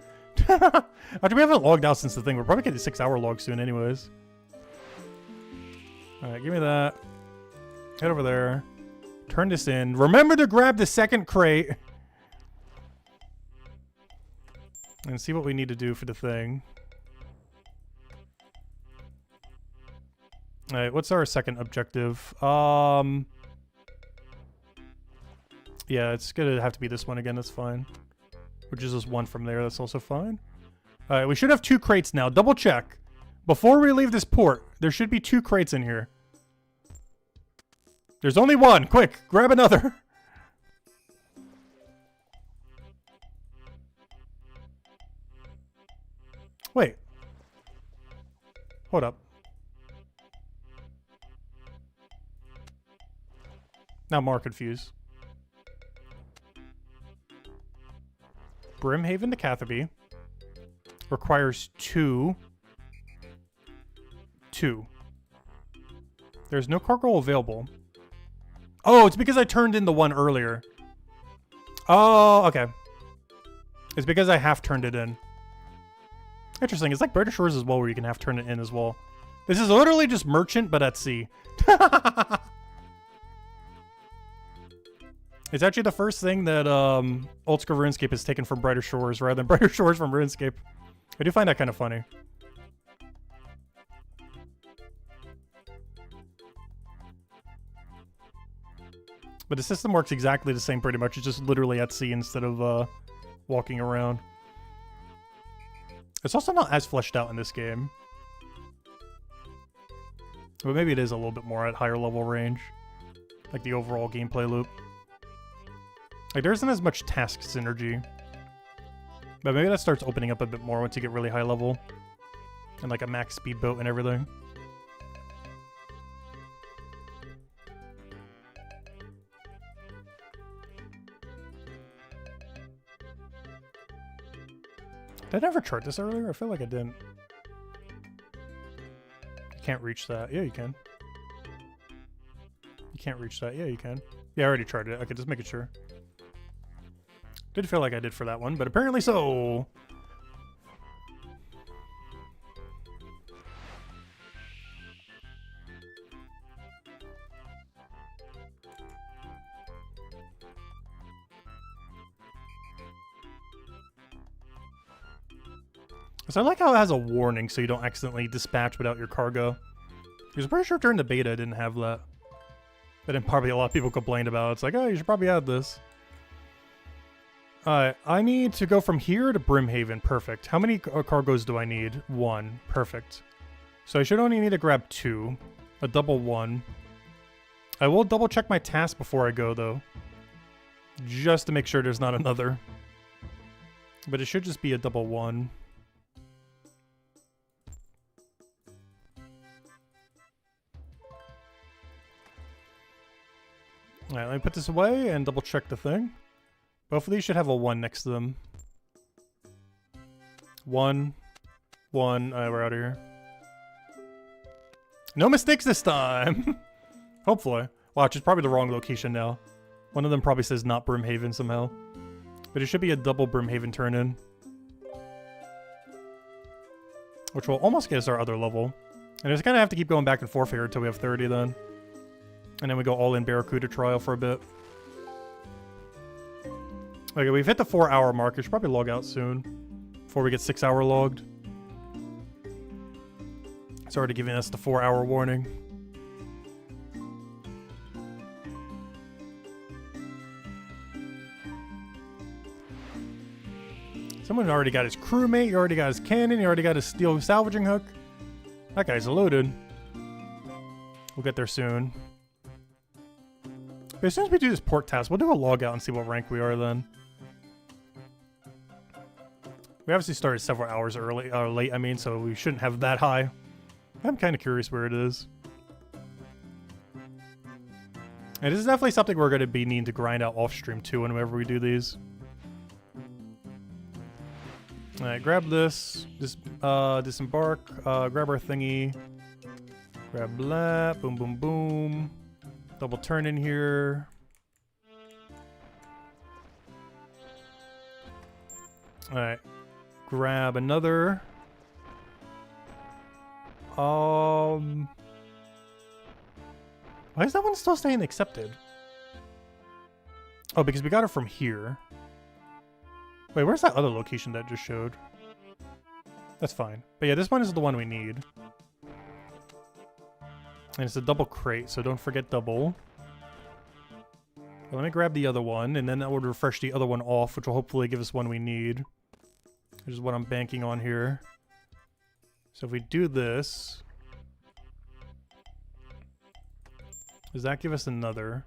After we haven't logged out since the thing, we're probably getting a 6-hour log soon anyways. Alright, give me that. Head over there. Turn this in. Remember to grab the second crate. And see what we need to do for the thing. Alright, what's our second objective? Yeah, it's gonna have to be this one again, that's fine. Which is just 1 from there, that's also fine. Alright, we should have 2 crates now. Double check. Before we leave this port, there should be 2 crates in here. There's only 1. Quick, grab another. Wait. Hold up. Now I'm more confused. Brimhaven to Catherby requires 2. There's no cargo available. Oh, it's because I turned in the one earlier. Oh, okay. It's because I half turned it in. Interesting. It's like British Shores as well, where you can half turn it in as well. This is literally just merchant, but at sea. It's actually the first thing that Oldschool Runescape has taken from Brighter Shores rather than Brighter Shores from RuneScape. I do find that kind of funny. But the system works exactly the same pretty much. It's just literally at sea instead of walking around. It's also not as fleshed out in this game. But maybe it is a little bit more at higher level range. Like the overall gameplay loop. Like there isn't as much task synergy. But maybe that starts opening up a bit more once you get really high level. And like a max speedboat and everything. Did I never chart this earlier? I feel like I didn't. You can't reach that. Yeah, you can. You can't reach that. Yeah, you can. Yeah, I already charted it. Okay, just making sure. Did feel like I did for that one, but apparently so. So I like how it has a warning so you don't accidentally dispatch without your cargo. Because I'm pretty sure during the beta it didn't have that. But then probably a lot of people complained about it. It's like, oh, you should probably add this. Alright, I need to go from here to Brimhaven. Perfect. How many cargoes do I need? 1. Perfect. So I should only need to grab 2. A double 1. I will double check my task before I go, though. Just to make sure there's not another. But it should just be a double one. Alright, let me put this away and double check the thing. Both of these should have a 1 next to them. 1. 1. Alright, we're out of here. No mistakes this time! Hopefully. Watch, it's probably the wrong location now. One of them probably says not Brimhaven somehow. But it should be a double Brimhaven turn-in. Which will almost get us our other level. And just kind of have to keep going back and forth here until we have 30 then. And then we go all in Barracuda trial for a bit. Okay, we've hit the 4-hour mark. We should probably log out soon. Before we get 6-hour logged. It's already giving us the 4-hour warning. Someone already got his crewmate, he already got his cannon, he already got his steel salvaging hook. That guy's loaded. We'll get there soon. But as soon as we do this port task, we'll do a log out and see what rank we are then. We obviously started several hours early, late, I mean, so we shouldn't have that high. I'm kind of curious where it is. And this is definitely something we're going to be needing to grind out off stream too whenever we do these. Alright, grab this. Disembark. Grab our thingy. Grab that. Boom, boom, boom. Double turn in here. Alright. Grab another. Why is that one still staying accepted? Oh, because we got it from here. Wait, where's that other location that just showed? That's fine. But yeah, this one is the one we need. And it's a double crate, so don't forget double. But let me grab the other one, and then that would refresh the other one off, which will hopefully give us one we need. Which is what I'm banking on here. So if we do this... Does that give us another?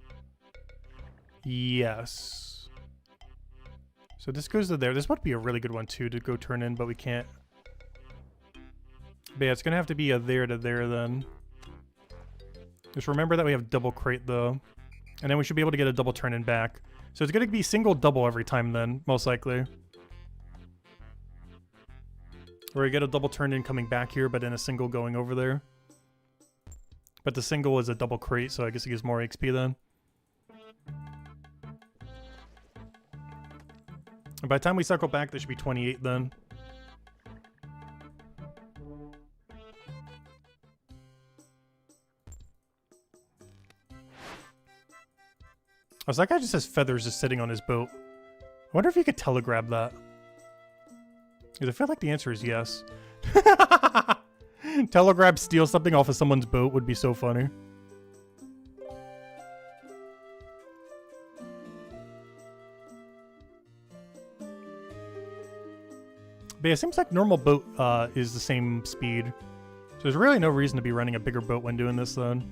Yes. So this goes to there. This would be a really good one too to go turn in, but we can't. But yeah, it's gonna have to be a there to there then. Just remember that we have double crate though. And then we should be able to get a double turn in back. So it's gonna be single double every time then, most likely. Or you get a double turn in coming back here, but then a single going over there. But the single is a double crate, so I guess it gives more XP then. And by the time we circle back, there should be 28 then. Oh, so that guy just has feathers just sitting on his boat. I wonder if you could telegrab that. Because I feel like the answer is yes. Telegrab steal something off of someone's boat would be so funny. But yeah, it seems like normal boat is the same speed. So there's really no reason to be running a bigger boat when doing this then.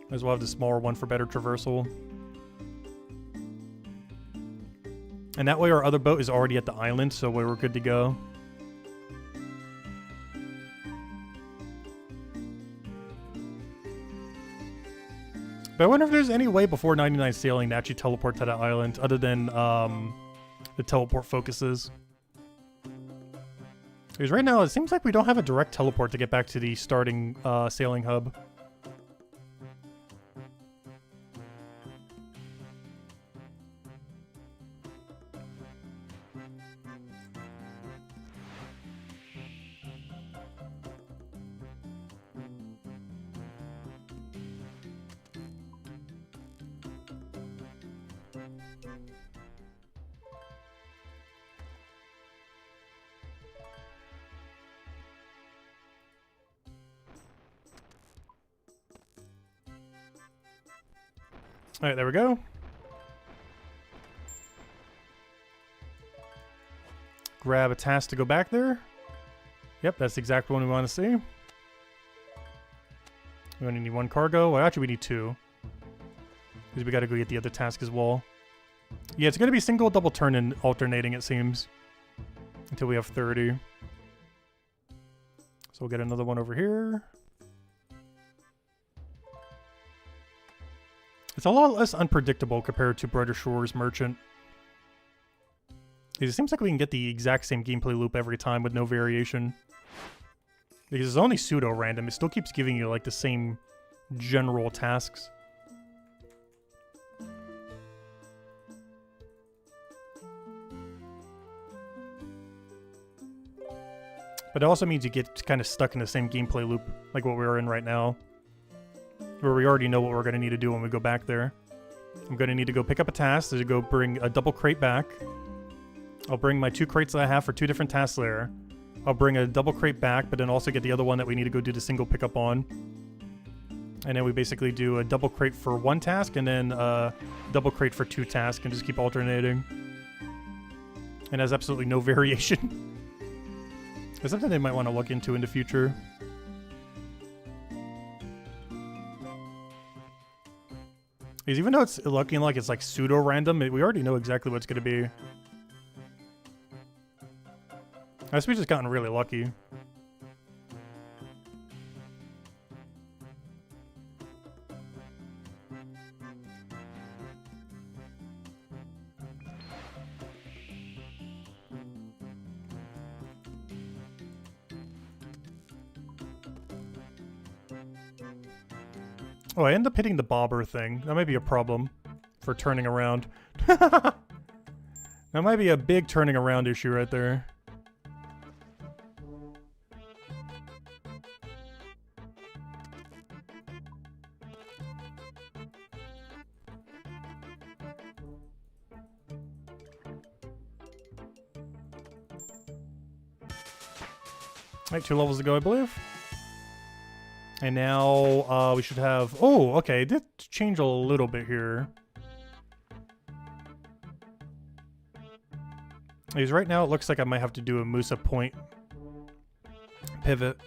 Might as well have the smaller one for better traversal. And that way our other boat is already at the island, so we're good to go. But I wonder if there's any way before 99 sailing to actually teleport to that island, other than the teleport focuses. Because right now it seems like we don't have a direct teleport to get back to the starting sailing hub. Alright, there we go. Grab a task to go back there. Yep, that's the exact one we want to see. We only need one cargo. Well, actually, we need two. Because we gotta go get the other task as well. Yeah, it's gonna be single, double turn and alternating, it seems. Until we have 30. So we'll get another one over here. It's a lot less unpredictable compared to Brighter Shores Merchant. It seems like we can get the exact same gameplay loop every time with no variation. Because it's only pseudo-random, it still keeps giving you like the same general tasks. But it also means you get kind of stuck in the same gameplay loop, like what we're in right now. Where we already know what we're going to need to do when we go back there. I'm going to need to go pick up a task to go bring a double crate back. I'll bring my 2 crates that I have for 2 different tasks there. I'll bring a double crate back, but then also get the other one that we need to go do the single pickup on. And then we basically do a double crate for 1 task, and then a double crate for 2 tasks, and just keep alternating. And has absolutely no variation. It's something they might want to look into in the future. Because even though it's looking like it's like pseudo-random, we already know exactly what it's going to be. I guess we've just gotten really lucky. Oh, I end up hitting the bobber thing. That might be a problem for turning around. That might be a big turning around issue right there. Alright, 2 levels to go, I believe. And now, we should have... Oh, okay, it did change a little bit here. Because right now it looks like I might have to do a Musa Point pivot.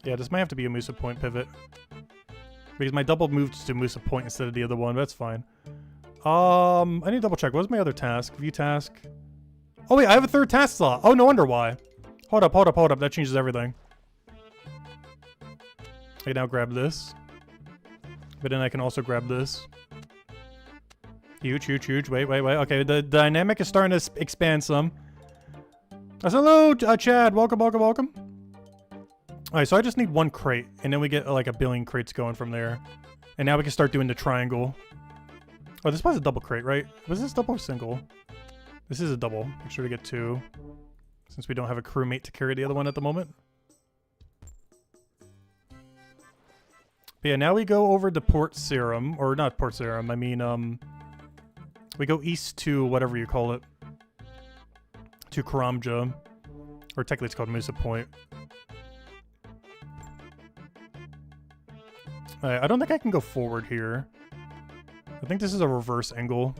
Yeah, this might have to be a Musa Point pivot. Because my double moved to Musa Point instead of the other one, but that's fine. I need to double check. What was my other task? View task. Oh wait, I have a 3rd task slot. Oh, no wonder why. Hold up, hold up, hold up. That changes everything. I can now grab this. But then I can also grab this. Huge, huge, huge. Wait, wait, wait. Okay, the dynamic is starting to expand some. Hello, Chad. Welcome, welcome, welcome. Alright, so I just need 1 crate. And then we get like a billion crates going from there. And now we can start doing the triangle. Oh, this was a double crate, right? Was this double or single? This is a double. Make sure to get 2. Since we don't have a crewmate to carry the other one at the moment. But yeah, now we go over to Port Serum. Or not Port Serum, I mean, we go east to whatever you call it. To Karamja. Or technically it's called Musa Point. I don't think I can go forward here. I think this is a reverse angle.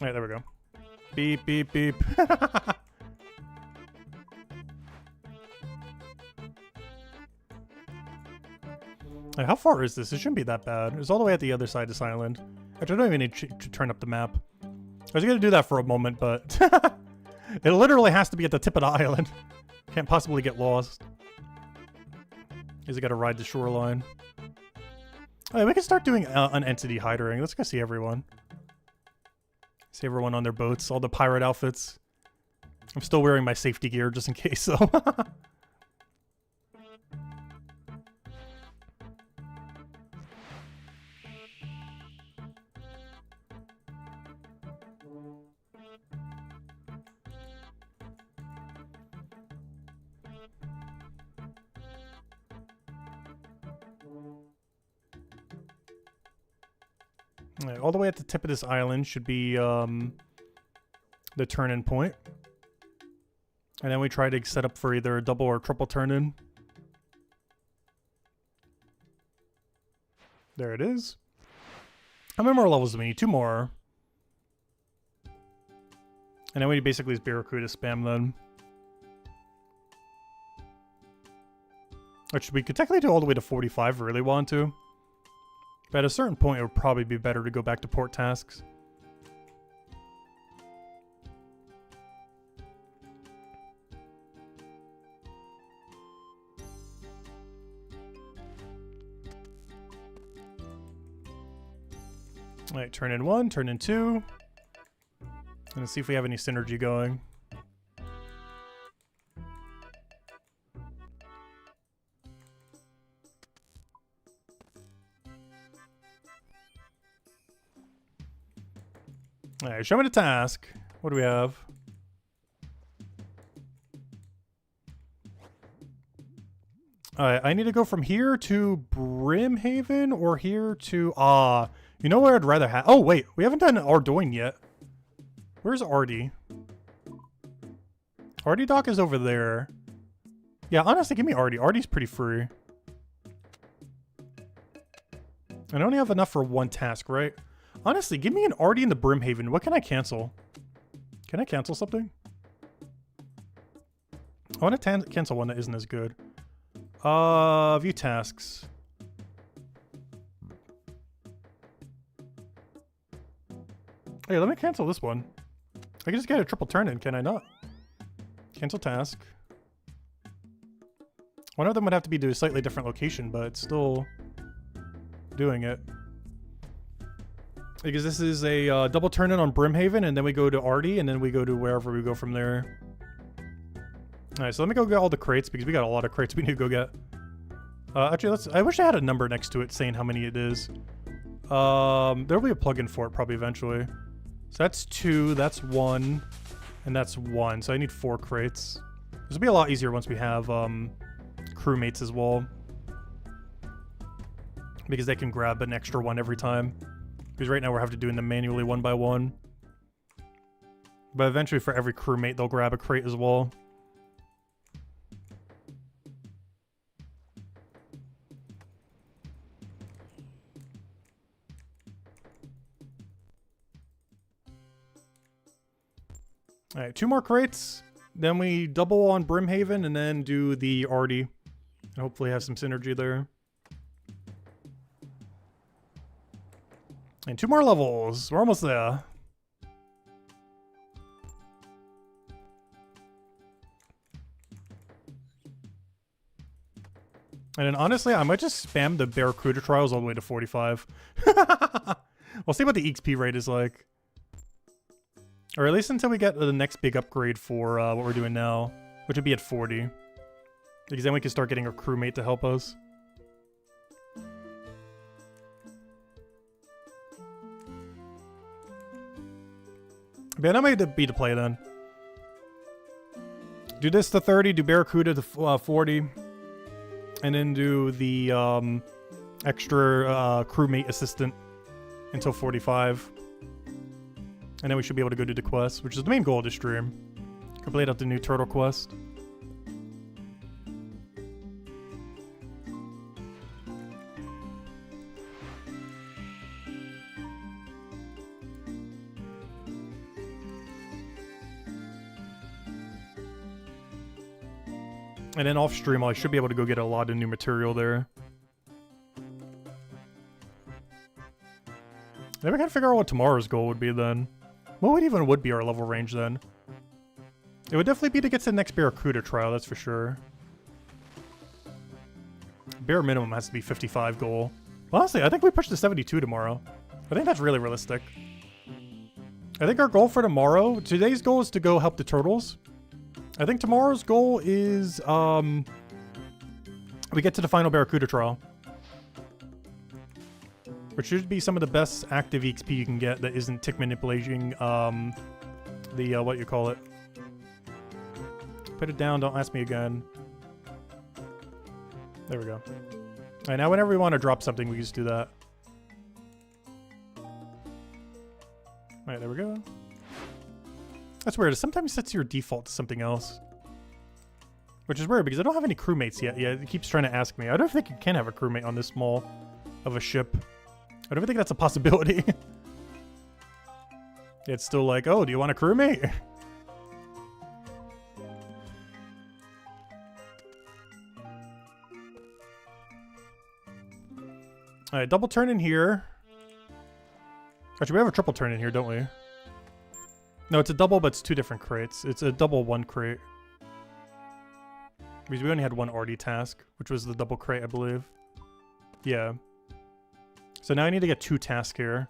Alright, there we go. Beep, beep, beep. Hey, how far is this? It shouldn't be that bad. It's all the way at the other side of this island. Actually, I don't even need to turn up the map. I was going to do that for a moment, but... it literally has to be at the tip of the island. Can't possibly get lost. Because I got to ride the shoreline. Alright, we can start doing an entity hidering. Let's go see everyone. See everyone on their boats, all the pirate outfits. I'm still wearing my safety gear just in case, though. Right, all the way at the tip of this island should be the turn-in point. And then we try to set up for either a double or triple turn-in. There it is. How many more levels do we need? 2 more. And then we basically use Barracuda spam then. Which we could technically do all the way to 45 if we really want to. But at a certain point, it would probably be better to go back to port tasks. Alright, turn in 1, turn in 2. And let's see if we have any synergy going. Alright, show me the task. What do we have? Alright, I need to go from here to Brimhaven or here to... you know where I'd rather have... Oh, wait. We haven't done Ardoin yet. Where's Ardy? Ardy Dock is over there. Yeah, honestly, give me Ardy. Ardy's pretty free. I only have enough for one task, right? Honestly, give me an Ardy in the Brimhaven. What can I cancel? Can I cancel something? I want to cancel one that isn't as good. View tasks. Hey, let me cancel this one. I can just get a triple turn in, can I not? Cancel task. One of them would have to be to a slightly different location, but it's still doing it. Because this is a double turn in on Brimhaven, and then we go to Ardy, and then we go to wherever we go from there. Alright, so let me go get all the crates, because we got a lot of crates we need to go get. Actually, I wish I had a number next to it saying how many it is. There'll be a plugin for it probably eventually. So that's 2, that's 1, and that's 1. So I need 4 crates. This will be a lot easier once we have crewmates as well. Because they can grab an extra one every time. Because right now we're having to doing them manually one by one. But eventually for every crewmate they'll grab a crate as well. Alright, 2 more crates. Then we double on Brimhaven and then do the Ardy. And hopefully have some synergy there. And 2 more levels. We're almost there. And then honestly, I might just spam the Barracuda trials all the way to 45. We'll see what the XP rate is like. Or at least until we get the next big upgrade for what we're doing now, which would be at 40. Because then we can start getting a crewmate to help us. But yeah, that might be the play then. Do this to 30, do Barracuda to 40. And then do the extra crewmate assistant until 45. And then we should be able to go do the quest, which is the main goal of this stream. Complete out the new turtle quest. And then off stream, I should be able to go get a lot of new material there. Then we gotta figure out what tomorrow's goal would be then. What would be our level range then? It would definitely be to get to the next Barracuda trial, that's for sure. Bare minimum has to be 55 goal. Well, honestly, I think we push to 72 tomorrow. I think that's really realistic. I think our goal for tomorrow, today's goal is to go help the turtles. I think tomorrow's goal is, we get to the final Barracuda trial. Which should be some of the best active EXP you can get that isn't tick manipulating, what you call it. Put it down, don't ask me again. There we go. Alright, now whenever we want to drop something, we just do that. Alright, there we go. That's weird. It sometimes sets your default to something else. Which is weird, because I don't have any crewmates yet. Yeah, it keeps trying to ask me. I don't think you can have a crewmate on this small of a ship. I don't think that's a possibility. It's still like, oh, do you want a crewmate? Alright, double turn in here. Actually, we have a triple turn in here, don't we? No, it's a double, but it's 2 different crates. It's a double 1 crate. Because we only had 1 Artie task, which was the double crate, I believe. Yeah. So now I need to get 2 tasks here.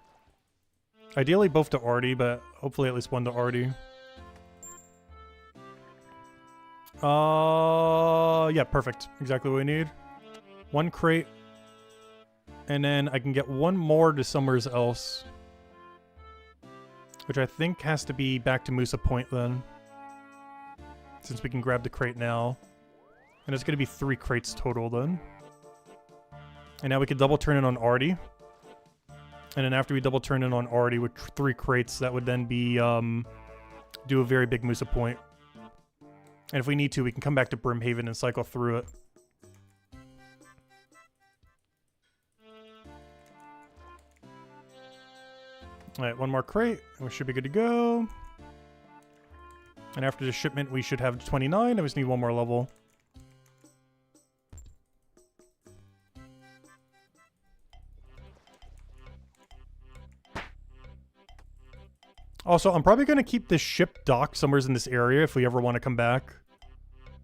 Ideally both to Artie, but hopefully at least 1 to Artie. Yeah, perfect. Exactly what we need. 1 crate. And then I can get 1 more to somewhere else. Which I think has to be back to Musa Point then. Since we can grab the crate now. And it's going to be 3 crates total then. And now we can double turn in on Artie. And then after we double turn in on Artie with 3 crates, that would then be, do a very big Musa Point. And if we need to, we can come back to Brimhaven and cycle through it. Alright, 1 more crate, and we should be good to go. And after the shipment, we should have 29. I just need 1 more level. Also, I'm probably going to keep this ship docked somewhere in this area if we ever want to come back.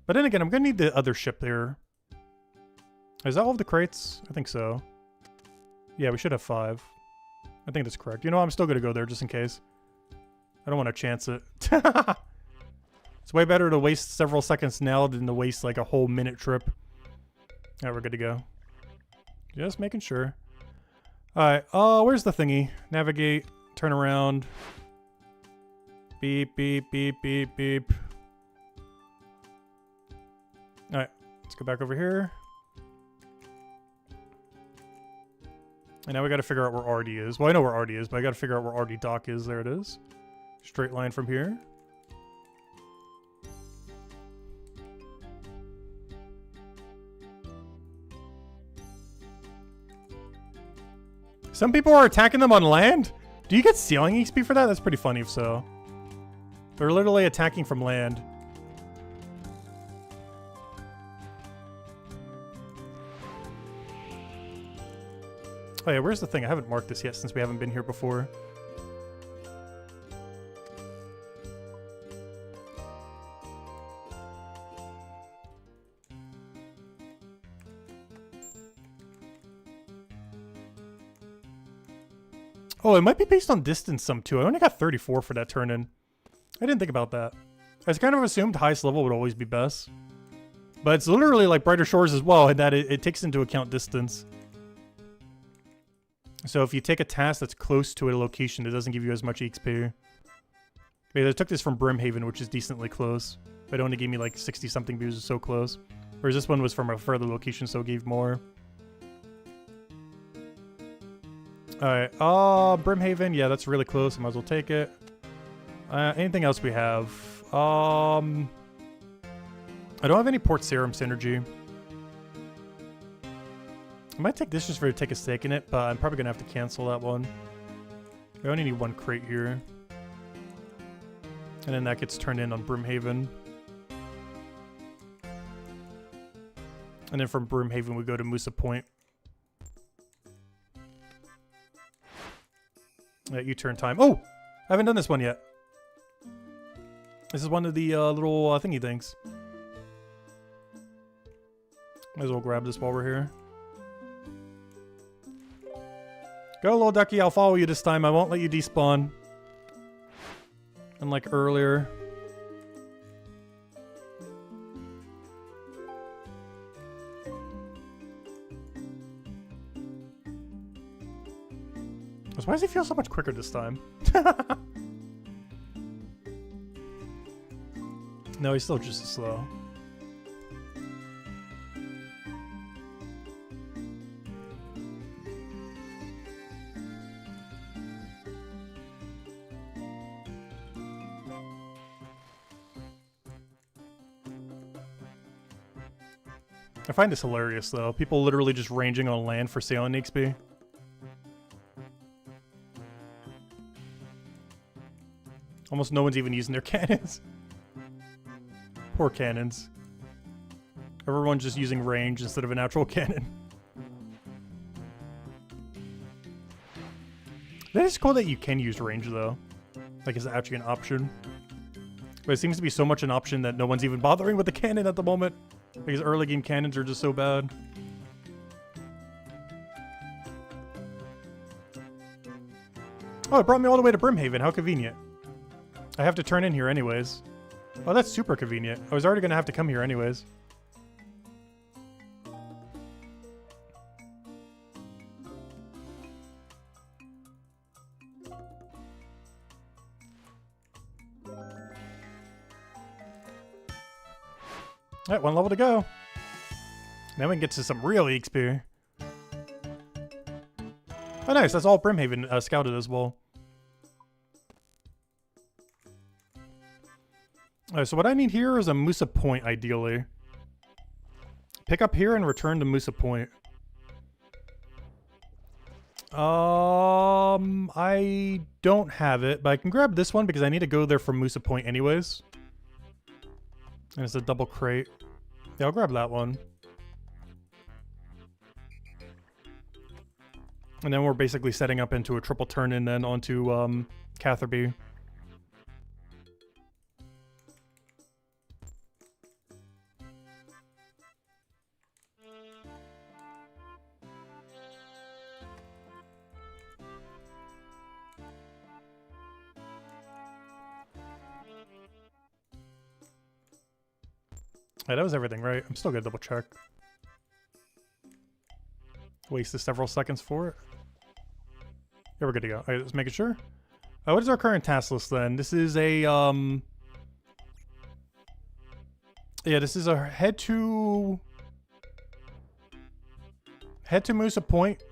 But then again, I'm going to need the other ship there. Is that all of the crates? I think so. Yeah, we should have 5. I think that's correct. You know, I'm still going to go there just in case. I don't want to chance it. It's way better to waste several seconds now than to waste like a whole minute trip. Alright, we're good to go. Just making sure. Alright, where's the thingy? Navigate, turn around. Beep, beep, beep, beep, beep. Alright, let's go back over here. And now we gotta figure out where Artie is. Well, I know where Artie is, but I gotta figure out where Artie Dock is. There it is. Straight line from here. Some people are attacking them on land? Do you get ceiling XP for that? That's pretty funny if so. They're literally attacking from land. Oh yeah, where's the thing? I haven't marked this yet since we haven't been here before. Oh, it might be based on distance some too. I only got 34 for that turn-in. I didn't think about that. I kind of assumed highest level would always be best. But it's literally like Brighter Shores as well, in that it takes into account distance. So if you take a task that's close to a location, it doesn't give you as much XP. Wait, I took this from Brimhaven, which is decently close. But it only gave me like 60-something views, it's so close. Whereas this one was from a further location, so it gave more. Alright, Brimhaven, yeah, that's really close. I might as well take it. Anything else we have? I don't have any Port Serum synergy. I might take this just for to take a stake in it, but I'm probably gonna have to cancel that one. I only need 1 crate here. And then that gets turned in on Brimhaven. And then from Brimhaven we go to Musa Point. U-turn time. Oh! I haven't done this one yet. This is one of the little thingy things. Might as well grab this while we're here. Go, little ducky. I'll follow you this time. I won't let you despawn. Unlike earlier. Why does he feel so much quicker this time? No, he's still just as slow. I find this hilarious though. People literally just ranging on land for sailing XP. Almost no one's even using their cannons. Poor cannons. Everyone's just using range instead of a natural cannon. That is cool that you can use range, though. Like, it's actually an option. But it seems to be so much an option that no one's even bothering with the cannon at the moment. Because early game cannons are just so bad. Oh, it brought me all the way to Brimhaven. How convenient. I have to turn in here anyways. Oh, that's super convenient. I was already going to have to come here anyways. Alright, one level to go. Now we can get to some real XP. Oh, nice. That's all Brimhaven scouted as well. Alright, so what I need here is a Musa Point, ideally. Pick up here and return to Musa Point. I don't have it, but I can grab this one because I need to go there from Musa Point anyways. And it's a double crate. Yeah, I'll grab that one. And then we're basically setting up into a triple turn and then onto Catherby. Hey, that was everything, right? I'm still gonna double check. Wasted several seconds for it. Yeah, we're good to go. Alright, let's make it sure. What is our current task list then? This is a yeah, this is a head to Musa Point.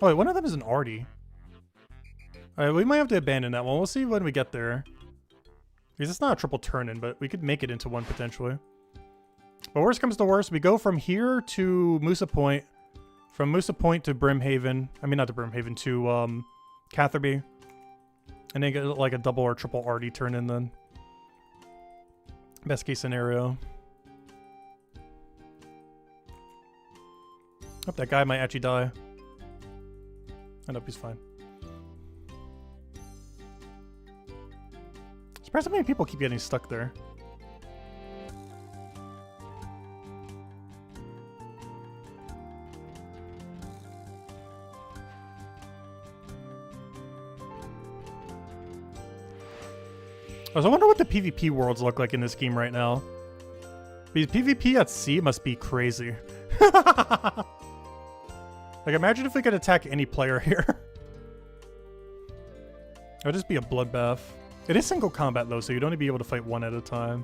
Oh wait, one of them is an Artie. Alright, we might have to abandon that one. We'll see when we get there. Because it's not a triple turn-in, but we could make it into one potentially. But worst comes to worst, we go from here to Musa Point. From Musa Point to Brimhaven. I mean, not to Brimhaven, to Catherby. And then get like a double or triple Artie turn-in then. Best case scenario. Hope that guy might actually die. I hope he's fine. Surprised how many people keep getting stuck there. I wonder what the PvP worlds look like in this game right now. Because PvP at sea must be crazy. Like, imagine if we could attack any player here. It would just be a bloodbath. It is single combat though, so you'd only be able to fight one at a time.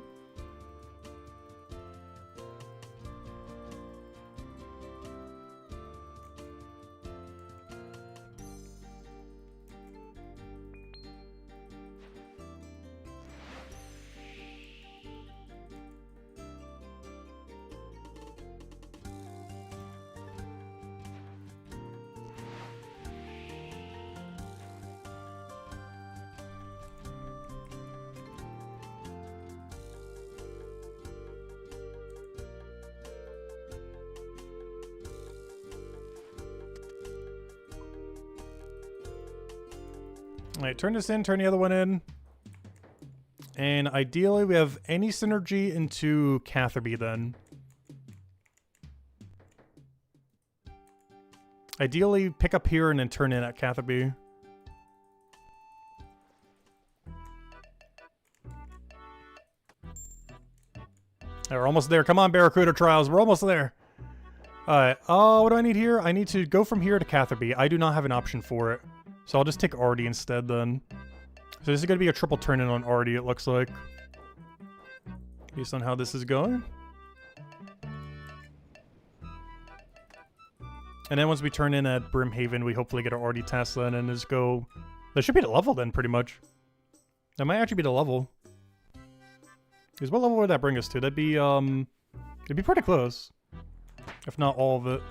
Alright, turn this in, turn the other one in. And ideally we have any synergy into Catherby then. Ideally pick up here and then turn in at Catherby. We're almost there. Come on, Barracuda Trials. We're almost there. Alright. What do I need here? I need to go from here to Catherby. I do not have an option for it. So I'll just take Artie instead then. So this is going to be a triple turn-in on Artie, it looks like. Based on how this is going. And then once we turn in at Brimhaven, we hopefully get our Artie task then and just go... That should be the level then, pretty much. That might actually be the level. Because what level would that bring us to? That'd be, it'd be pretty close. If not all of it.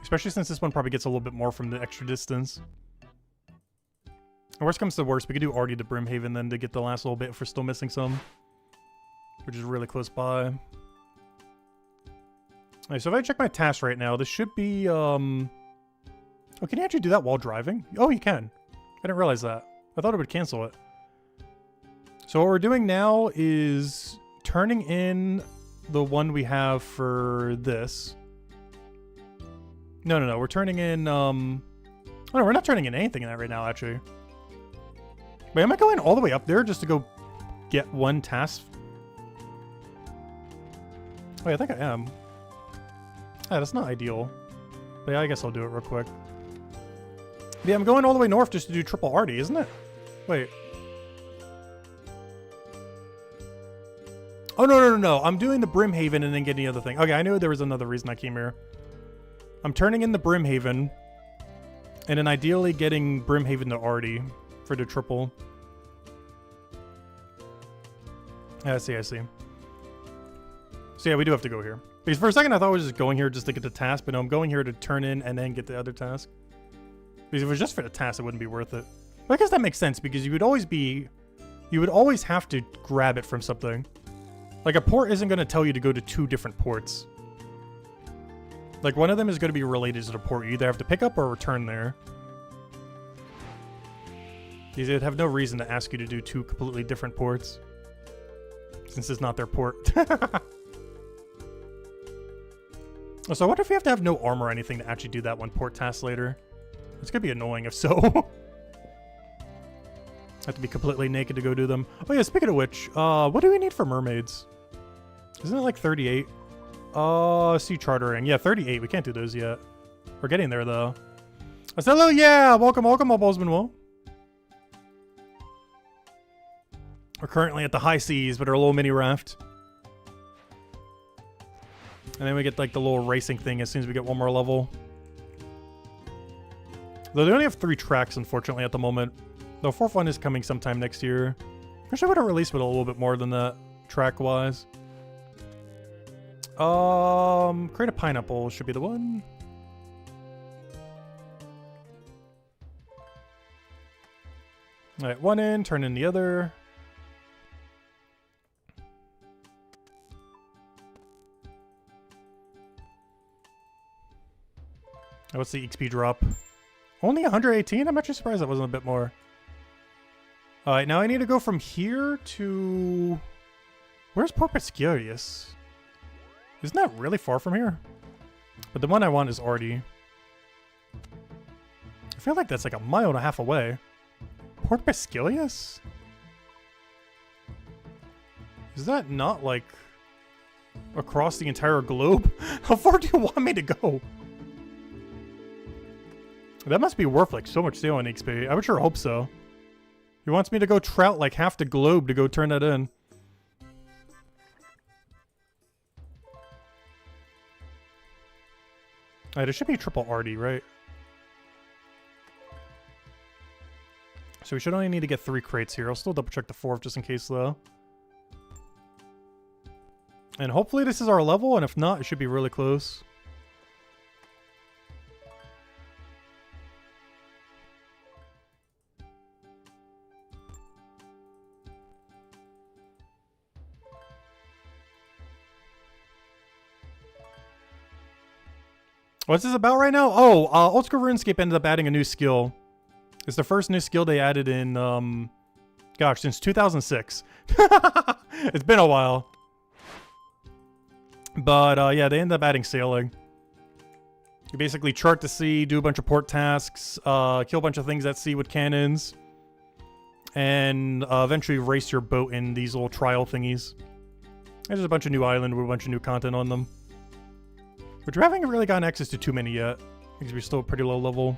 Especially since this one probably gets a little bit more from the extra distance. And worst comes to worst, we could do Artie to Brimhaven then to get the last little bit if we're still missing some. Which is really close by. Alright, so if I check my tasks right now, this should be, Oh, can you actually do that while driving? Oh, you can. I didn't realize that. I thought it would cancel it. So what we're doing now is turning in the one we have for this. No. We're turning in, oh no, we're not turning in anything in that right now, actually. Wait, am I going all the way up there just to go get one task? Wait, I think I am. Yeah, that's not ideal. But yeah, I guess I'll do it real quick. Yeah, I'm going all the way north just to do triple Arty, isn't it? Wait. Oh, no. I'm doing the Brimhaven and then getting the other thing. Okay, I knew there was another reason I came here. I'm turning in the Brimhaven. And then ideally getting Brimhaven to Arty for the triple. Yeah, I see. So yeah, we do have to go here. Because for a second I thought I was just going here just to get the task, but no, I'm going here to turn in and then get the other task. Because if it was just for the task, it wouldn't be worth it. But I guess that makes sense because you would always have to grab it from something. Like a port isn't going to tell you to go to 2 different ports. Like one of them is going to be related to the port. You either have to pick up or return there. Because they'd have no reason to ask you to do 2 completely different ports. Since it's not their port. So I wonder if we have to have no armor or anything to actually do that one port task later. It's going to be annoying if so. Have to be completely naked to go do them. Oh yeah, speaking of which, what do we need for mermaids? Isn't it like 38? Sea chartering. Yeah, 38. We can't do those yet. We're getting there though. I said hello, yeah! Welcome, all balls been well. We're currently at the high seas with our little mini raft. And then we get like the little racing thing as soon as we get one more level. Though they only have 3 tracks, unfortunately, at the moment. The 4th one is coming sometime next year. Wish I would have released with a little bit more than that, track-wise. Create a pineapple should be the one. Alright, one in, turn in the other. What's the XP drop? Only 118? I'm actually surprised that wasn't a bit more. Alright, now I need to go from here to... Where's Port Pescarius? Isn't that really far from here? But the one I want is Arty. I feel like that's like 1.5 miles away. Port Pescarius? Is that not like across the entire globe? How far do you want me to go? That must be worth like so much sailing XP. I would sure hope so. He wants me to go trout like half the globe to go turn that in. Alright, it should be triple Arty, right? So we should only need to get 3 crates here. I'll still double check the 4th just in case though. And hopefully this is our level, and if not, it should be really close. What's this about right now? Oh, Oldschool Runescape ended up adding a new skill. It's the first new skill they added in, gosh, since 2006. It's been a while. But, yeah, they ended up adding sailing. You basically chart the sea, do a bunch of port tasks, kill a bunch of things at sea with cannons, and eventually race your boat in these little trial thingies. There's a bunch of new islands with a bunch of new content on them. Which we haven't really gotten access to too many yet, because we're still pretty low level.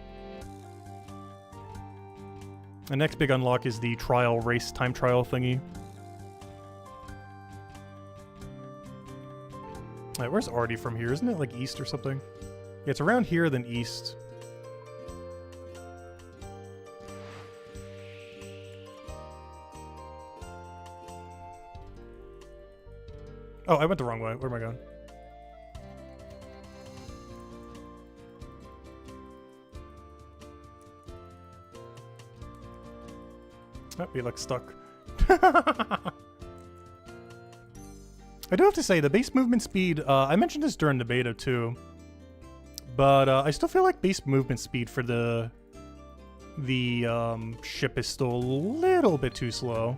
The next big unlock is the trial race time trial thingy. Alright, where's Arty from here? Isn't it like east or something? Yeah, it's around here, then east. Oh, I went the wrong way. Where am I going? Oh, we look stuck. I do have to say, the base movement speed, I mentioned this during the beta too, But I still feel like base movement speed for the ship is still a little bit too slow.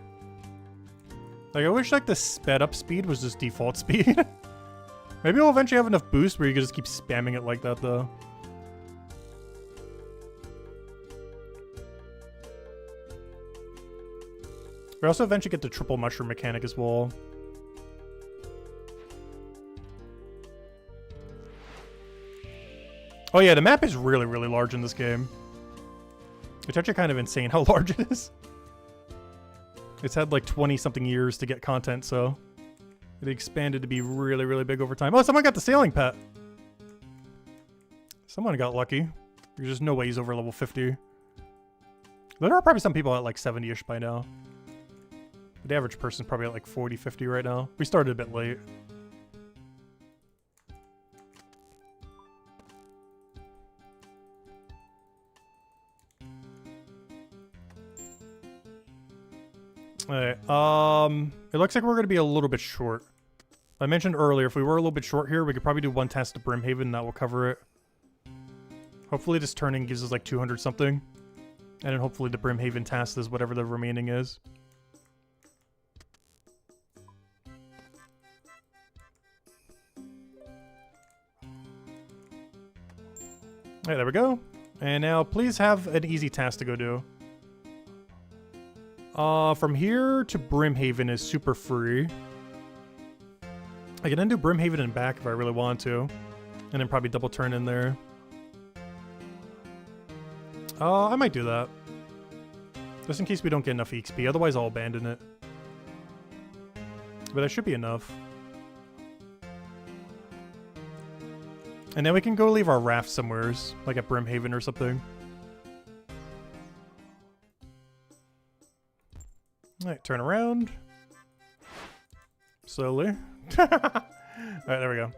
Like, I wish like the sped up speed was just default speed. Maybe we'll eventually have enough boost where you can just keep spamming it like that though. We also eventually get the triple mushroom mechanic as well. Oh yeah, the map is really, really large in this game. It's actually kind of insane how large it is. It's had like 20-something years to get content, so it expanded to be really, really big over time. Oh, someone got the sailing pet. Someone got lucky. There's just no way he's over level 50. There are probably some people at like 70-ish by now. But the average person's probably at like 40, 50 right now. We started a bit late. Alright, it looks like we're gonna be a little bit short. I mentioned earlier, if we were a little bit short here, we could probably do one task to Brimhaven and that will cover it. Hopefully this turning gives us like 200 something. And then hopefully the Brimhaven task is whatever the remaining is. Alright, there we go. And now please have an easy task to go do. From here to Brimhaven is super free. I can then do Brimhaven and back if I really want to. And then probably double turn in there. I might do that. Just in case we don't get enough XP, otherwise I'll abandon it. But that should be enough. And then we can go leave our raft somewheres, like at Brimhaven or something. Alright, turn around. Slowly. Alright, there we go.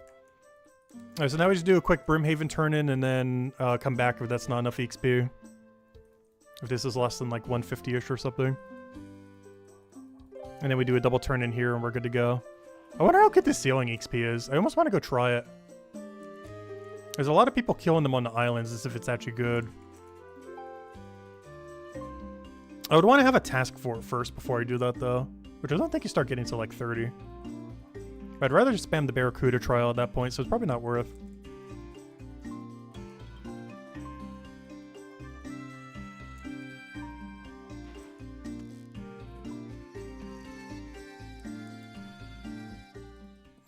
Alright, so now we just do a quick Brimhaven turn in and then come back if that's not enough XP. If this is less than like 150-ish or something. And then we do a double turn in here and we're good to go. I wonder how good this ceiling XP is. I almost want to go try it. There's a lot of people killing them on the islands as if it's actually good. I would want to have a task for it first before I do that though. Which I don't think you start getting to like 30. I'd rather just spam the Barracuda trial at that point, so it's probably not worth.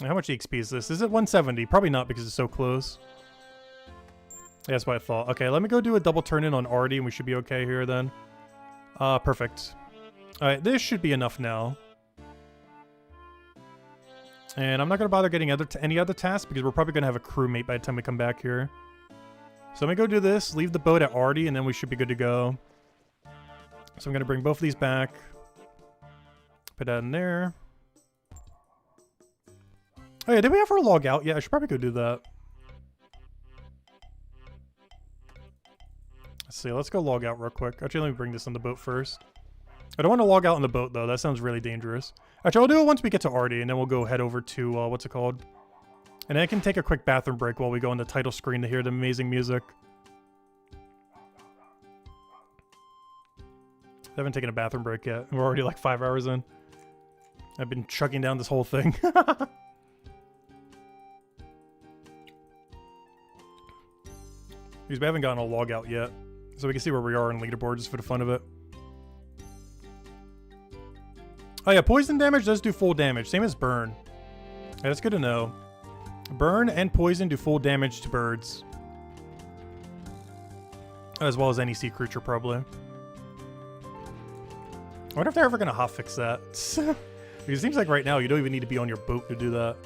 How much XP is this? Is it 170? Probably not because it's so close. Yeah, that's what I thought. Okay, let me go do a double turn in on Artie and we should be okay here then. Perfect. Alright, this should be enough now. And I'm not going to bother getting any other tasks because we're probably going to have a crewmate by the time we come back here. So let me go do this, leave the boat at Artie, and then we should be good to go. So I'm going to bring both of these back. Put that in there. Oh yeah, did we ever log out? Yeah, I should probably go do that. Let's see, let's go log out real quick. Actually, let me bring this on the boat first. I don't want to log out on the boat, though. That sounds really dangerous. Actually, I'll do it once we get to Artie, and then we'll go head over to, what's it called? And then I can take a quick bathroom break while we go on the title screen to hear the amazing music. I haven't taken a bathroom break yet. We're already like 5 hours in. I've been chugging down this whole thing. Because we haven't gotten a log out yet. So we can see where we are in leaderboard just for the fun of it. Oh yeah, poison damage does do full damage. Same as burn. Yeah, that's good to know. Burn and poison do full damage to birds. As well as any sea creature, probably. I wonder if they're ever going to hotfix that. Because it seems like right now you don't even need to be on your boat to do that.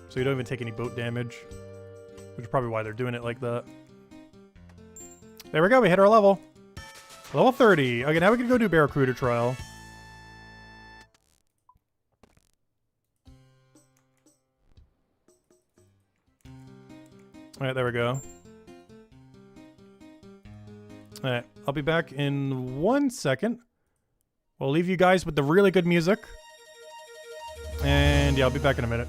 So you don't even take any boat damage. Which is probably why they're doing it like that. There we go, we hit our level. Level 30. Okay, now we can go do Barracuda trial. Alright, there we go. Alright, I'll be back in 1 second. We'll leave you guys with the really good music. And yeah, I'll be back in a minute.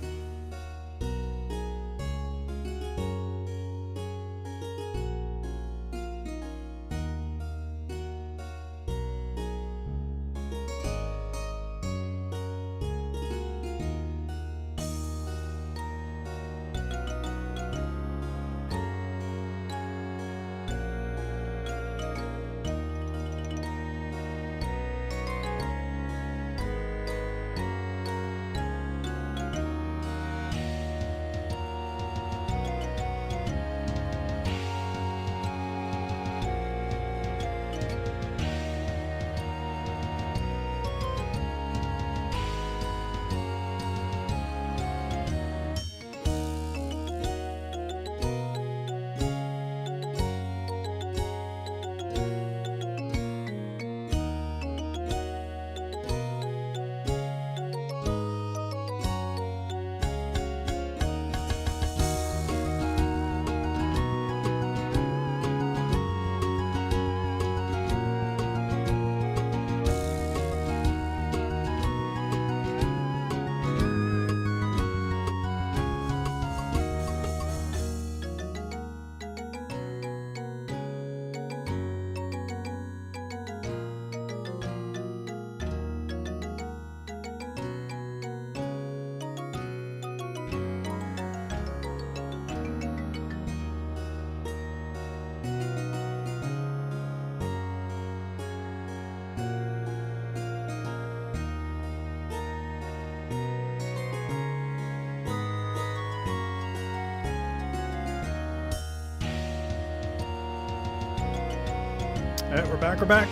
Alright, we're back, we're back.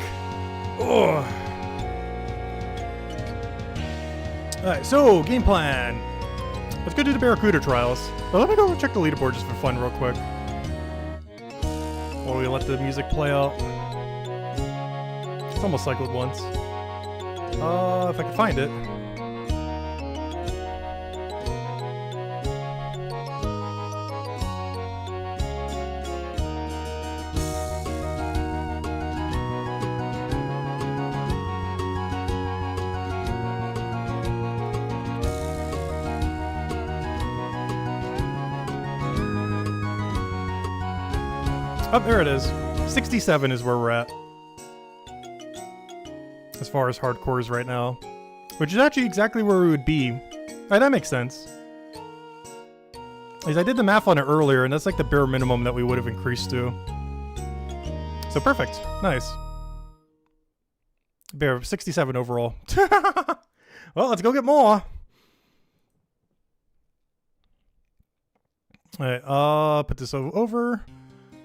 Oh. Alright, so, game plan. Let's go do the Barracuda trials. But let me go check the leaderboard just for fun real quick. While we let the music play out. It's almost cycled once. If I can find it. Oh, there it is. 67 is where we're at. As far as hardcore is right now. Which is actually exactly where we would be. Alright, that makes sense. Because I did the math on it earlier, and that's like the bare minimum that we would have increased to. So perfect. Nice. Bare 67 overall. Well, let's go get more. Alright, put this over.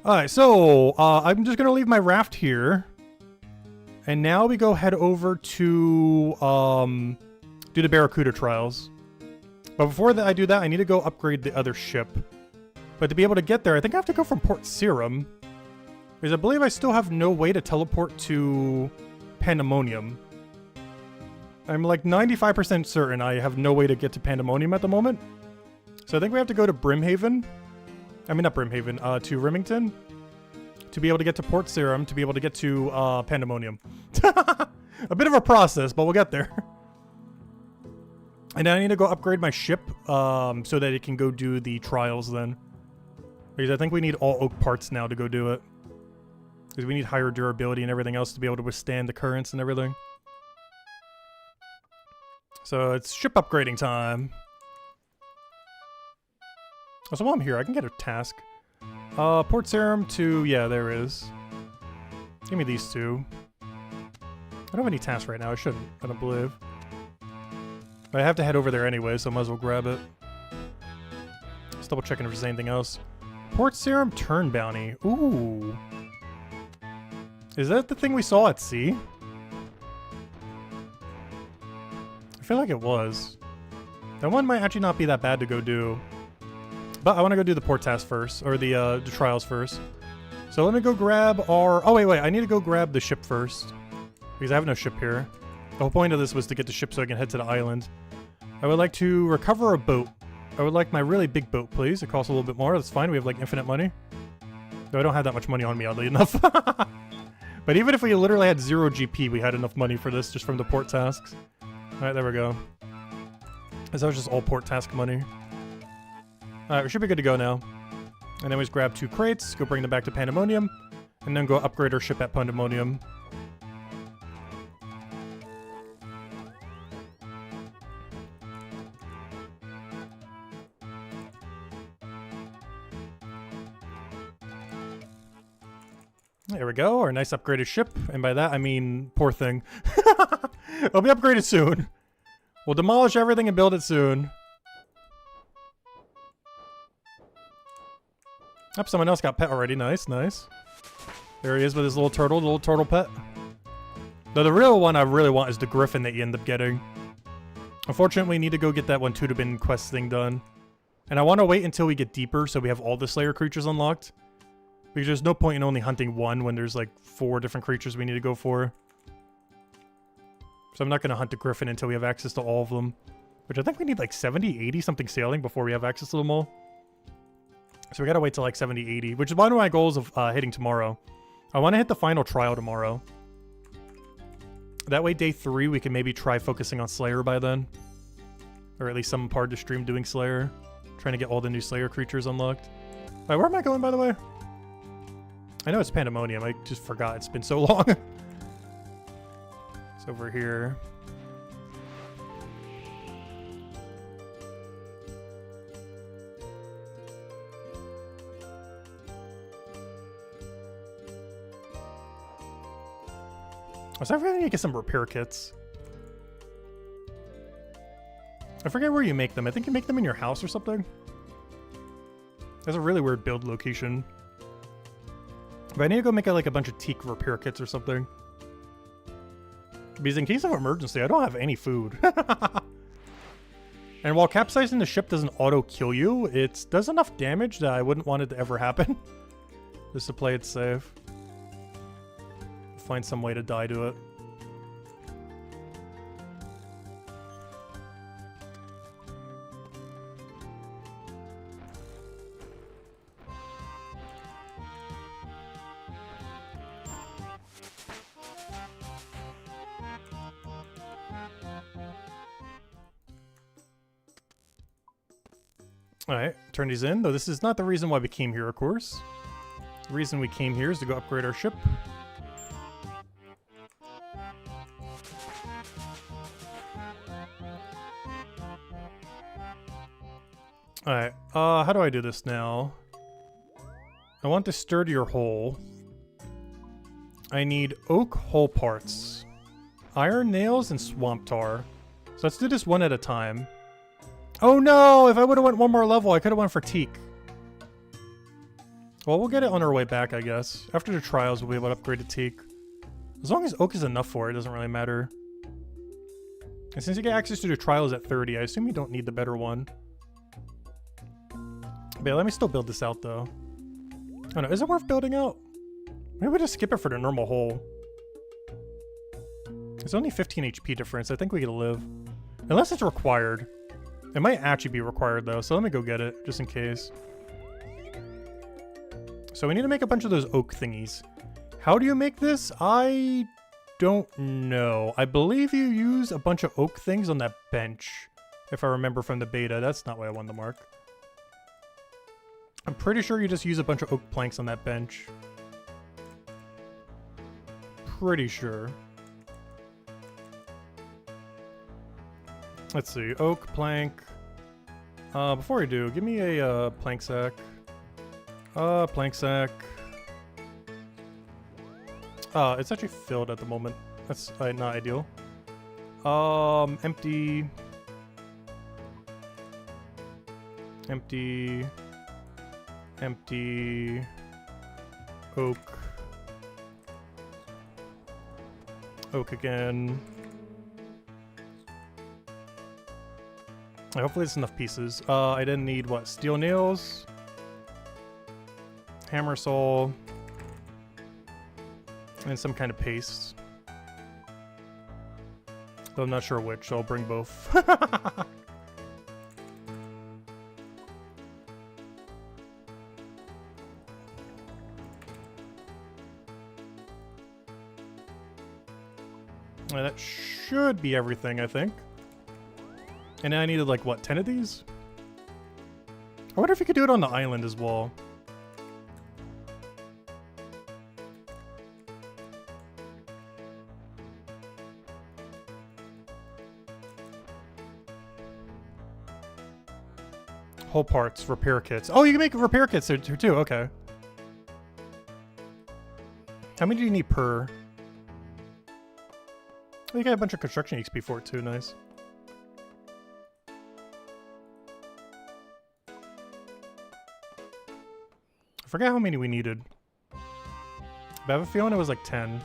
Alright, so, I'm just gonna leave my raft here. And now we go head over to, do the Barracuda trials. But before that I do that, I need to go upgrade the other ship. But to be able to get there, I think I have to go from Port Serum. Because I believe I still have no way to teleport to Pandemonium. I'm like 95% certain I have no way to get to Pandemonium at the moment. So I think we have to go to Brimhaven. I mean, not Brimhaven, to Remington. To be able to get to Port Serum, to be able to get to Pandemonium. A bit of a process, but we'll get there. And I need to go upgrade my ship so that it can go do the trials then. Because I think we need all oak parts now to go do it. Because we need higher durability and everything else to be able to withstand the currents and everything. So it's ship upgrading time. Oh, so while I'm here, I can get a task. Port Serum to... yeah, there is. Give me these two. I don't have any tasks right now. I shouldn't. I don't believe. But I have to head over there anyway, so I might as well grab it. Just double checking if there's anything else. Port Serum Turn Bounty. Ooh. Is that the thing we saw at sea? I feel like it was. That one might actually not be that bad to go do. But I want to go do the port task first, or the trials first. So let me go grab our... oh, wait. I need to go grab the ship first. Because I have no ship here. The whole point of this was to get the ship so I can head to the island. I would like to recover a boat. I would like my really big boat, please. It costs a little bit more. That's fine. We have, like, infinite money. Though I don't have that much money on me, oddly enough. But even if we literally had 0 GP, we had enough money for this just from the port tasks. Alright, there we go. Because that was just all port task money. Alright, we should be good to go now. And then we just grab 2 crates, go bring them back to Pandemonium, and then go upgrade our ship at Pandemonium. There we go, our nice upgraded ship, and by that I mean poor thing. It'll be upgraded soon. We'll demolish everything and build it soon. Oh, someone else got pet already. Nice, nice. There he is with his little turtle pet. Though the real one I really want is the griffin that you end up getting. Unfortunately, we need to go get that one Tudabin quest thing done. And I want to wait until we get deeper so we have all the Slayer creatures unlocked. Because there's no point in only hunting one when there's like 4 different creatures we need to go for. So I'm not going to hunt the griffin until we have access to all of them. Which I think we need like 70, 80 something sailing before we have access to them all. So we gotta wait till like 70, 80, which is one of my goals of hitting tomorrow. I want to hit the final trial tomorrow. That way day 3 we can maybe try focusing on Slayer by then. Or at least some part of the stream doing Slayer. Trying to get all the new Slayer creatures unlocked. Alright, where am I going by the way? I know it's Pandemonium, I just forgot, it's been so long. It's over here. So I really need to get some repair kits. I forget where you make them. I think you make them in your house or something. That's a really weird build location. But I need to go make like a bunch of teak repair kits or something. Because in case of emergency, I don't have any food. And while capsizing the ship doesn't auto-kill you, it does enough damage that I wouldn't want it to ever happen. Just to play it safe. Find some way to die to it. Alright, turn these in, though this is not the reason why we came here, of course. The reason we came here is to go upgrade our ship. Alright, how do I do this now? I want the sturdier hull. I need oak hull parts. Iron nails and swamp tar. So let's do this one at a time. Oh no! If I would've went one more level, I could've went for teak. Well, we'll get it on our way back, I guess. After the trials, we'll be able to upgrade to teak. As long as oak is enough for it, doesn't really matter. And since you get access to the trials at 30, I assume you don't need the better one. But yeah, let me still build this out, though. I don't know, is it worth building out? Maybe we just skip it for the normal hull. It's only 15 HP difference. I think we can live. Unless it's required. It might actually be required, though, so let me go get it, just in case. So we need to make a bunch of those oak thingies. How do you make this? I don't know. I believe you use a bunch of oak things on that bench, if I remember from the beta. That's not what I wanted to mark. I'm pretty sure you just use a bunch of oak planks on that bench. Pretty sure. Let's see, oak, plank. Before I do, give me a plank sack. Plank sack. It's actually filled at the moment. That's not ideal. Empty. Empty. Empty. Oak. Oak again. Hopefully it's enough pieces. I didn't need, what, steel nails? Hammer sole. And some kind of paste. Though I'm not sure which, so I'll bring both. That should be everything, I think. And I needed, like, what, 10 of these? I wonder if you could do it on the island as well. Whole parts, repair kits. Oh, you can make repair kits there too, okay. How many do you need per? Oh, you got a bunch of construction XP for it too, nice. I forget how many we needed. But I have a feeling it was like 10.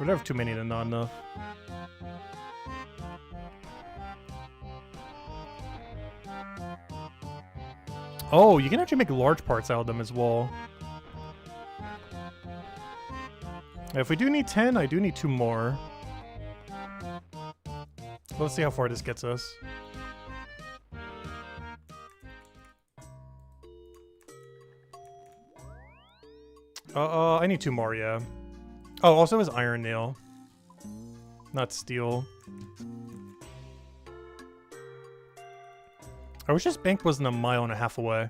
We'd have too many than not enough. Oh, you can actually make large parts out of them as well. If we do need 10, I do need 2 more. Let's see how far this gets us. I need 2 more, yeah. Oh, also is iron nail. Not steel. I wish this bank wasn't a mile and a half away.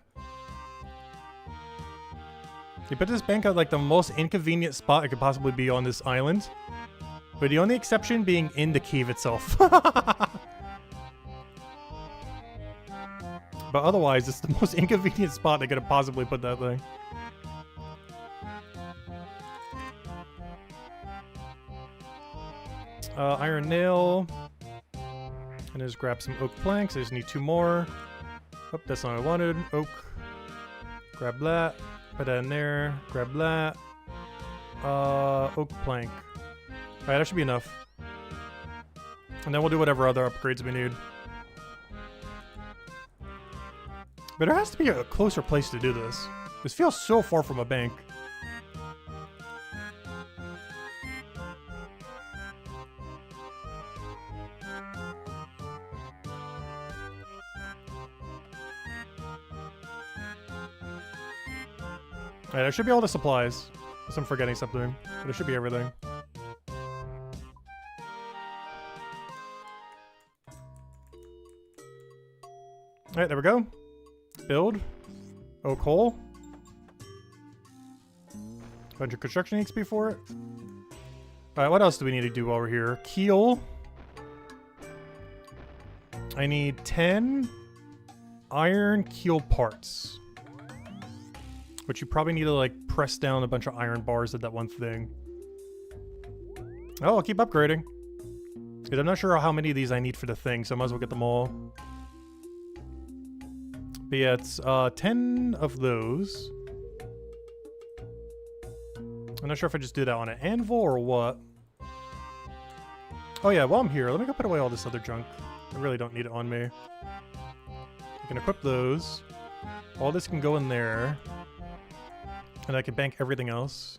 You put this bank at like the most inconvenient spot it could possibly be on this island. But the only exception being in the cave itself. But otherwise, it's the most inconvenient spot they could have possibly put that thing. Iron nail. And just grab some oak planks. I just need 2 more. Oh, that's not what I wanted. Oak. Grab that. Put that in there. Grab that. Oak plank. Alright, that should be enough. And then we'll do whatever other upgrades we need. But there has to be a closer place to do this. This feels so far from a bank. Alright, there should be all the supplies. Unless I'm forgetting something. But it should be everything. Alright, there we go. Build. Oak hole. Bunch of construction XP for it. Alright, what else do we need to do over here? Keel. I need 10 iron keel parts. Which you probably need to like press down a bunch of iron bars at that one thing. Oh, I'll keep upgrading. Because I'm not sure how many of these I need for the thing, so I might as well get them all. But yeah, it's 10 of those. I'm not sure if I just do that on an anvil or what. Oh yeah, while I'm here, let me go put away all this other junk. I really don't need it on me. I can equip those. All this can go in there. And I can bank everything else.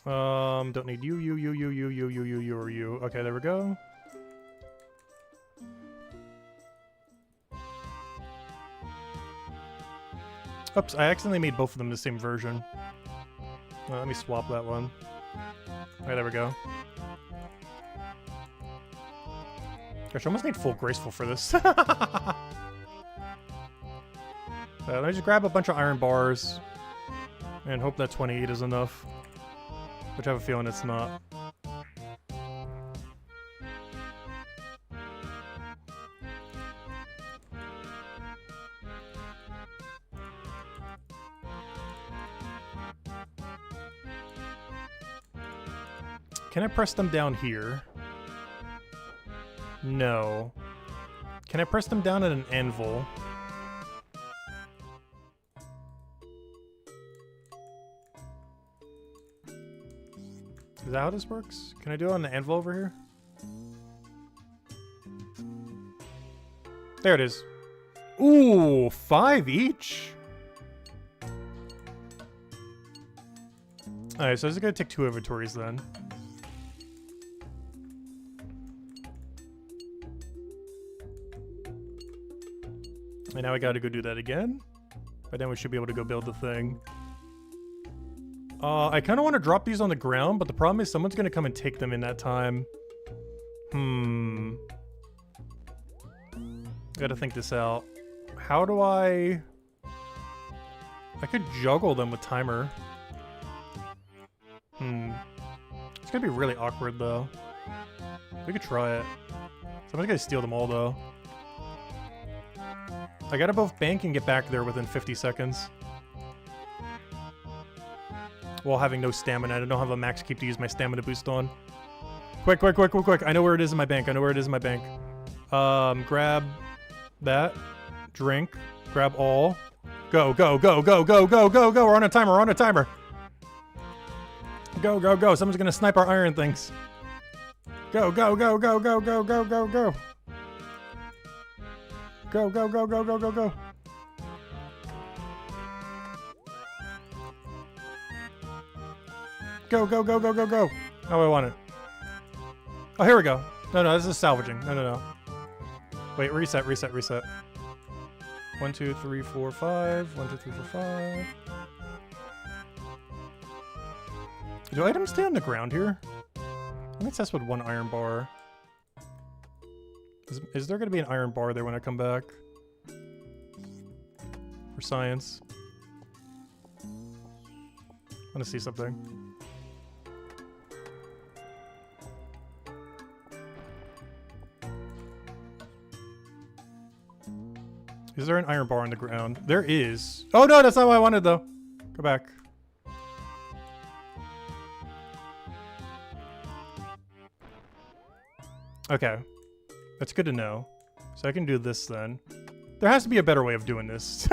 Don't need you, or you. Okay, there we go. Oops, I accidentally made both of them the same version. Let me swap that one. Alright, there we go. Gosh, I almost need full graceful for this. Let me just grab a bunch of iron bars and hope that 28 is enough. Which I have a feeling it's not. Can I press them down here? No. Can I press them down at an anvil? Is that how this works? Can I do it on the anvil over here? There it is. Ooh, 5 each? Alright, so this is gonna take 2 inventories then. And now we gotta go do that again. But then we should be able to go build the thing. I kind of want to drop these on the ground, but the problem is someone's going to come and take them in that time. Gotta think this out. How do I could juggle them with timer. It's going to be really awkward, though. We could try it. Someone's going to steal them all, though. I gotta both bank and get back there within 50 seconds. While having no stamina. I don't have a max keep to use my stamina boost on. Quick, quick, quick, quick, quick. I know where it is in my bank. I know where it is in my bank. Grab that. Drink. Grab all. Go, go, go, go, go, go, go, go. We're on a timer. We're on a timer. Go, go, go. Someone's gonna snipe our iron things. Go, go, go, go, go, go, go, go, go. Go, go, go, go, go, go, go. Go, go, go, go, go, go. Oh, I want it. Oh, here we go. No, no, this is salvaging. No, no, no. Wait, reset, reset, reset. 1, 2, 3, 4, 5. 1, 2, 3, 4, 5. Do items stay on the ground here? Let me test with 1 iron bar. Is there going to be an iron bar there when I come back? For science. I want to see something. Is there an iron bar on the ground? There is. Oh no, that's not what I wanted though. Go back. Okay. That's good to know. So I can do this then. There has to be a better way of doing this.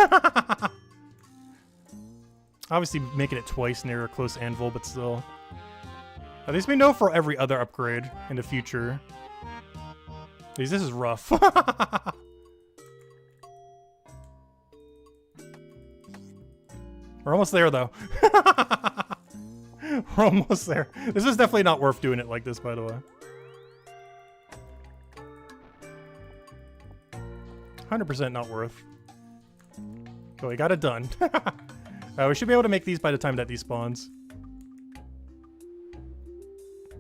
Obviously making it twice near a close anvil, but still. At least we know for every other upgrade in the future. This is rough. We're almost there, though. We're almost there. This is definitely not worth doing it like this, by the way. 100% not worth. So we got it done. We should be able to make these by the time that these spawns.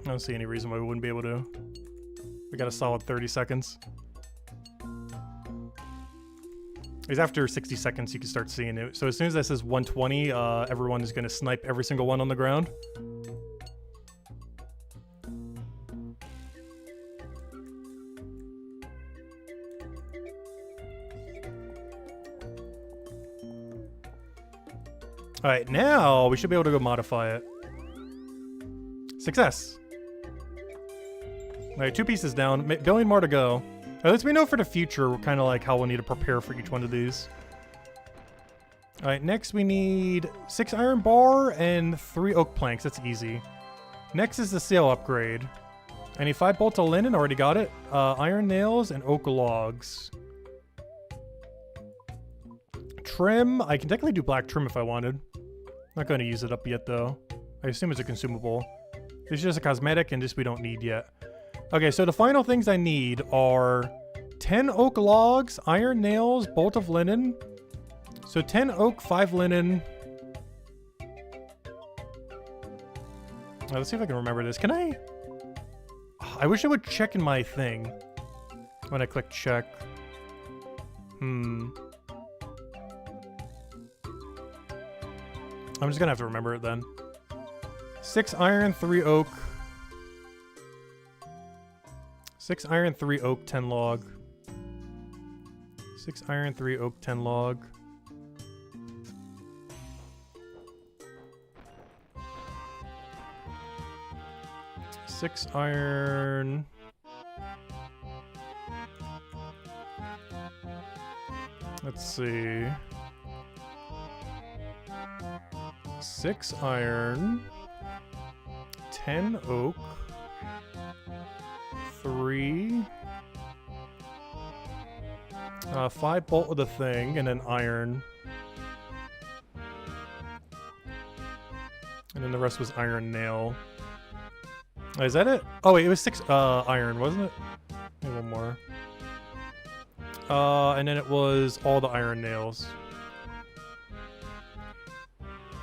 I don't see any reason why we wouldn't be able to. We got a solid 30 seconds. Because after 60 seconds, you can start seeing it. So as soon as that says 120, everyone is going to snipe every single one on the ground. Alright, now we should be able to go modify it. Success! Alright, 2 pieces down. Billion more to go. At least we know for the future kind of like how we'll need to prepare for each one of these. Alright, next we need 6 iron bar and 3 oak planks. That's easy. Next is the sail upgrade. I need 5 bolts of linen. Already got it. Iron nails and oak logs. Trim. I can technically do black trim if I wanted. Not going to use it up yet, though. I assume it's a consumable. This is just a cosmetic, and this we don't need yet. Okay, so the final things I need are 10 oak logs, iron nails, bolt of linen. So 10 oak, 5 linen. Let's see if I can remember this. Can I? I wish I would check in my thing when I click check. I'm just gonna have to remember it then. 6 iron, 3 oak. 6 iron, 3 oak, 10 log. 6 iron, 3 oak, 10 log. Six iron. Let's see. 6 iron, 10 oak, 3, 5 bolt of the thing, and then iron. And then the rest was iron nail. Is that it? Oh wait, it was 6 iron, wasn't it? Maybe one more. And then it was all the iron nails.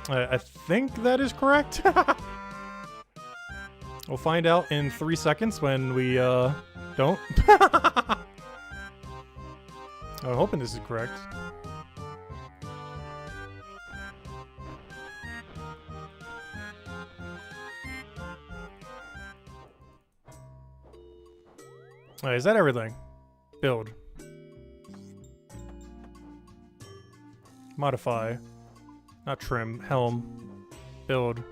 I think that is correct. We'll find out in 3 seconds when we don't. I'm hoping this is correct. Alright, is that everything? Build. Modify. Not trim. Helm. Build.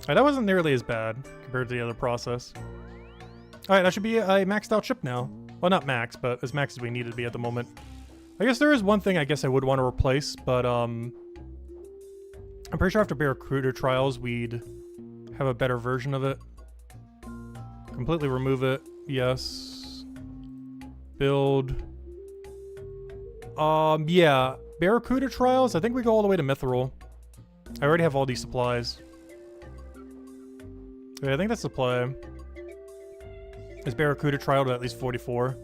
Alright, that wasn't nearly as bad compared to the other process. Alright, that should be a maxed out ship now. Well, not max, but as max as we need it to be at the moment. I guess there is one thing I guess I would want to replace, but I'm pretty sure after Barracuda Trials we'd have a better version of it. Completely remove it. Yes. Build. Yeah. Barracuda Trials, I think we go all the way to Mithril. I already have all these supplies. Okay, I think that's the play. Is Barracuda Trial to at least 44?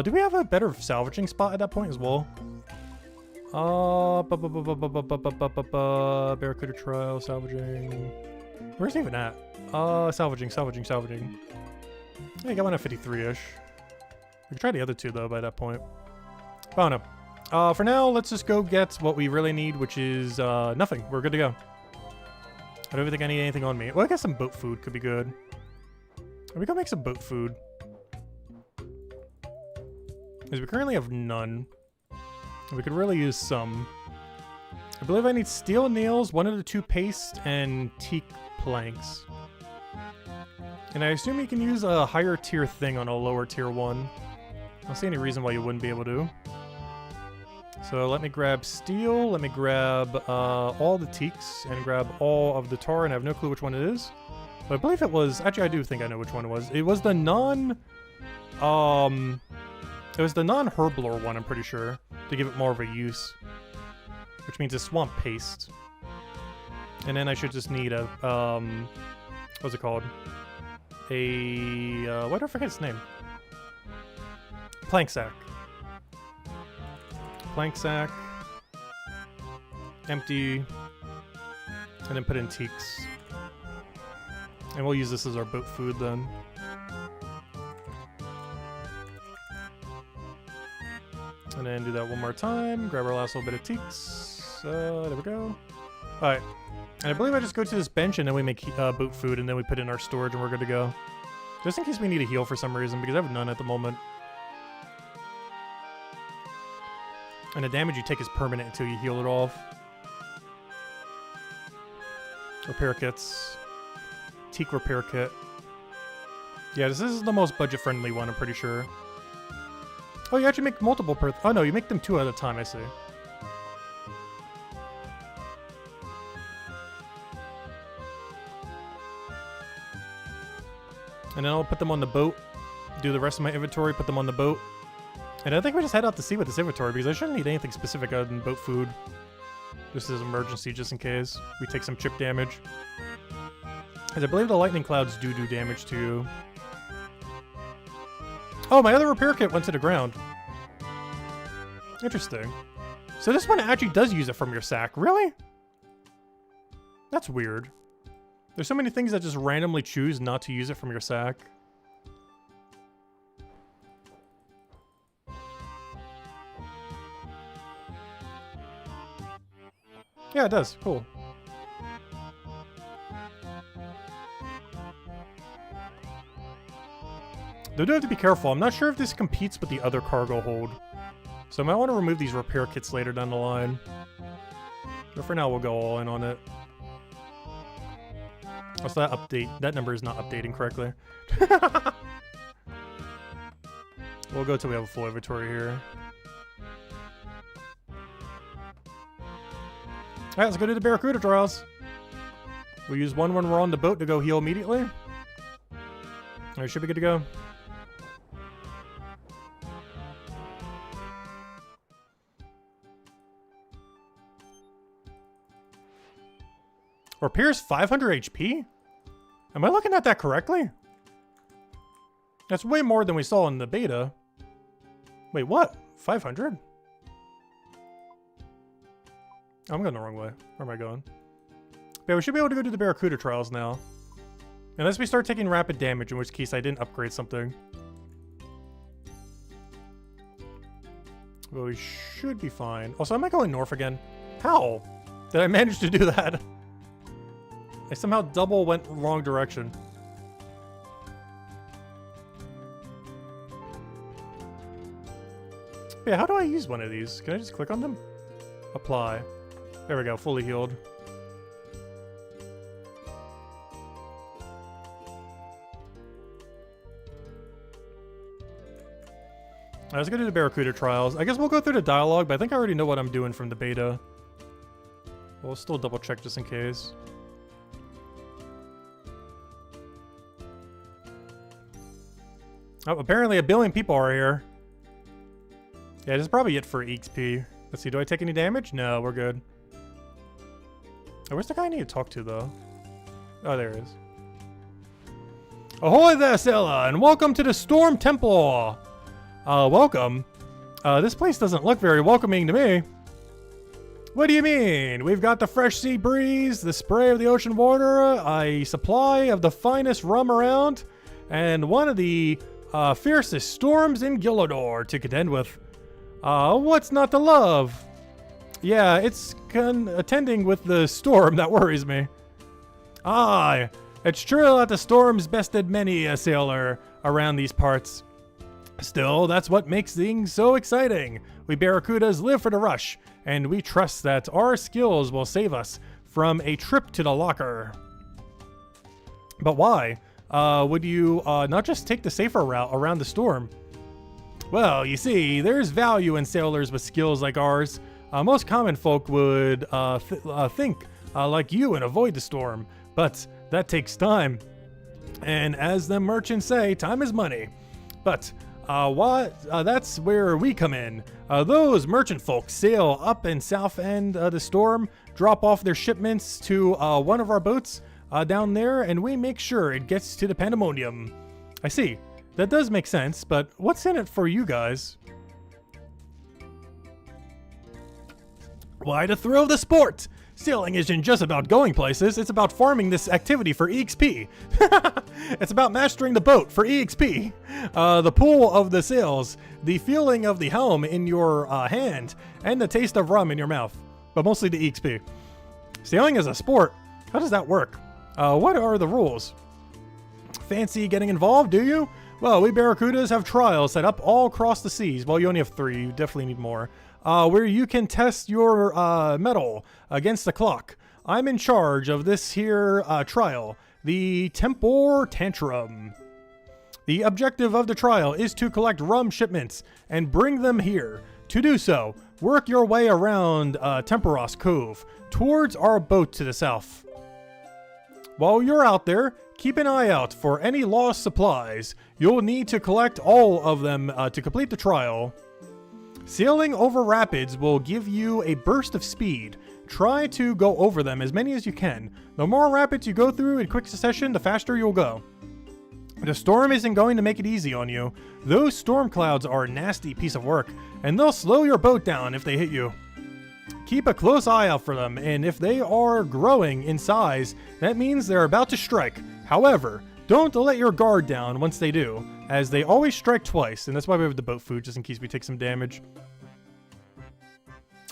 Do we have a better salvaging spot at that point as well? Barracuda Trial, salvaging. Where's it even at? Salvaging. Yeah, I got one at 53-ish. We could try the other two, though, by that point. Oh, no. For now, let's just go get what we really need, which is nothing. We're good to go. I don't think I need anything on me. Well, I guess some boat food could be good. We can make some boat food. Because we currently have none. We could really use some. I believe I need steel nails, 1 of the 2 paste, and teak planks. And I assume you can use a higher tier thing on a lower tier one. I don't see any reason why you wouldn't be able to. So let me grab steel, let me grab all the teaks, and grab all of the tar, and I have no clue which one it is. But I believe it was, actually I do think I know which one it was. It was the non-herbler one, I'm pretty sure, to give it more of a use. Which means a swamp paste. And then I should just need a, what's it called? Why do I forget its name? Plank sack. Plank sack. Empty. And then put in teaks. And we'll use this as our boat food then. And then do that one more time. Grab our last little bit of teaks. There we go. Alright. And I believe I just go to this bench and then we make boat food and then we put in our storage and we're good to go. Just in case we need a heal for some reason because I have none at the moment. And the damage you take is permanent until you heal it off. Repair kits. Teak repair kit. Yeah, this is the most budget-friendly one, I'm pretty sure. Oh, you actually make multiple per... Oh, no, you make them 2 at a time, I see. And then I'll put them on the boat. Do the rest of my inventory, put them on the boat. And I think we just head out to sea with this inventory because I shouldn't need anything specific other than boat food. Just as emergency, just in case. We take some chip damage. Because I believe the lightning clouds do damage to you. Oh, my other repair kit went to the ground. Interesting. So this one actually does use it from your sack. Really? That's weird. There's so many things that just randomly choose not to use it from your sack. Yeah, it does. Cool. Though do have to be careful. I'm not sure if this competes with the other cargo hold. So I might want to remove these repair kits later down the line. But for now, we'll go all in on it. Also, that update, that number is not updating correctly. We'll go till we have a full inventory here. Alright, let's go to the Barracuda trials. We'll use one when we're on the boat to go heal immediately. Alright, should be good to go. Repairs 500 HP? Am I looking at that correctly? That's way more than we saw in the beta. Wait, what? 500? I'm going the wrong way. Where am I going? Yeah, we should be able to go do the Barracuda trials now. Unless we start taking rapid damage, in which case I didn't upgrade something. Well, we should be fine. Also, am I going north again? How did I manage to do that? I somehow double went wrong direction. Yeah, how do I use one of these? Can I just click on them? Apply. There we go, fully healed. Alright, let's go do the Barracuda trials. I guess we'll go through the dialogue, but I think I already know what I'm doing from the beta. We'll still double check just in case. Oh, apparently 1 billion people are here. Yeah, this is probably it for EXP. Let's see, do I take any damage? No, we're good. Oh, where's the guy I need to talk to, though? Oh, there he is. Ahoy there, sailor, and welcome to the Storm Temple! Welcome. This place doesn't look very welcoming to me. What do you mean? We've got the fresh sea breeze, the spray of the ocean water, a supply of the finest rum around, and one of the fiercest storms in Gillador to contend with. What's not to love? Yeah, it's attending with the storm that worries me. Aye, it's true that the storm's bested many a sailor around these parts. Still, that's what makes things so exciting. We Barracudas live for the rush, and we trust that our skills will save us from a trip to the locker. But why? Would you not just take the safer route around the storm? Well, you see, there's value in sailors with skills like ours. Most common folk would think like you and avoid the storm, but that takes time. And as the merchants say, time is money. But that's where we come in. Those merchant folk sail up and south end the storm, drop off their shipments to one of our boats down there, and we make sure it gets to the pandemonium. I see. That does make sense, but what's in it for you guys? Why, the thrill of the sport! Sailing isn't just about going places, it's about farming this activity for EXP. It's about mastering the boat for EXP. The pull of the sails, the feeling of the helm in your hand, and the taste of rum in your mouth. But mostly the EXP. Sailing is a sport. How does that work? What are the rules? Fancy getting involved, do you? Well, we Barracudas have trials set up all across the seas. Well, you only have 3. You definitely need more. Where you can test your mettle against the clock. I'm in charge of this here trial, the Tempor Tantrum. The objective of the trial is to collect rum shipments and bring them here. To do so, work your way around Temporos Cove towards our boat to the south. While you're out there, keep an eye out for any lost supplies. You'll need to collect all of them to complete the trial. Sailing over rapids will give you a burst of speed. Try to go over them as many as you can. The more rapids you go through in quick succession, the faster you'll go. The storm isn't going to make it easy on you. Those storm clouds are a nasty piece of work, and they'll slow your boat down if they hit you. Keep a close eye out for them, and if they are growing in size, that means they're about to strike. However, don't let your guard down once they do, as they always strike twice, and that's why we have the boat food, just in case we take some damage.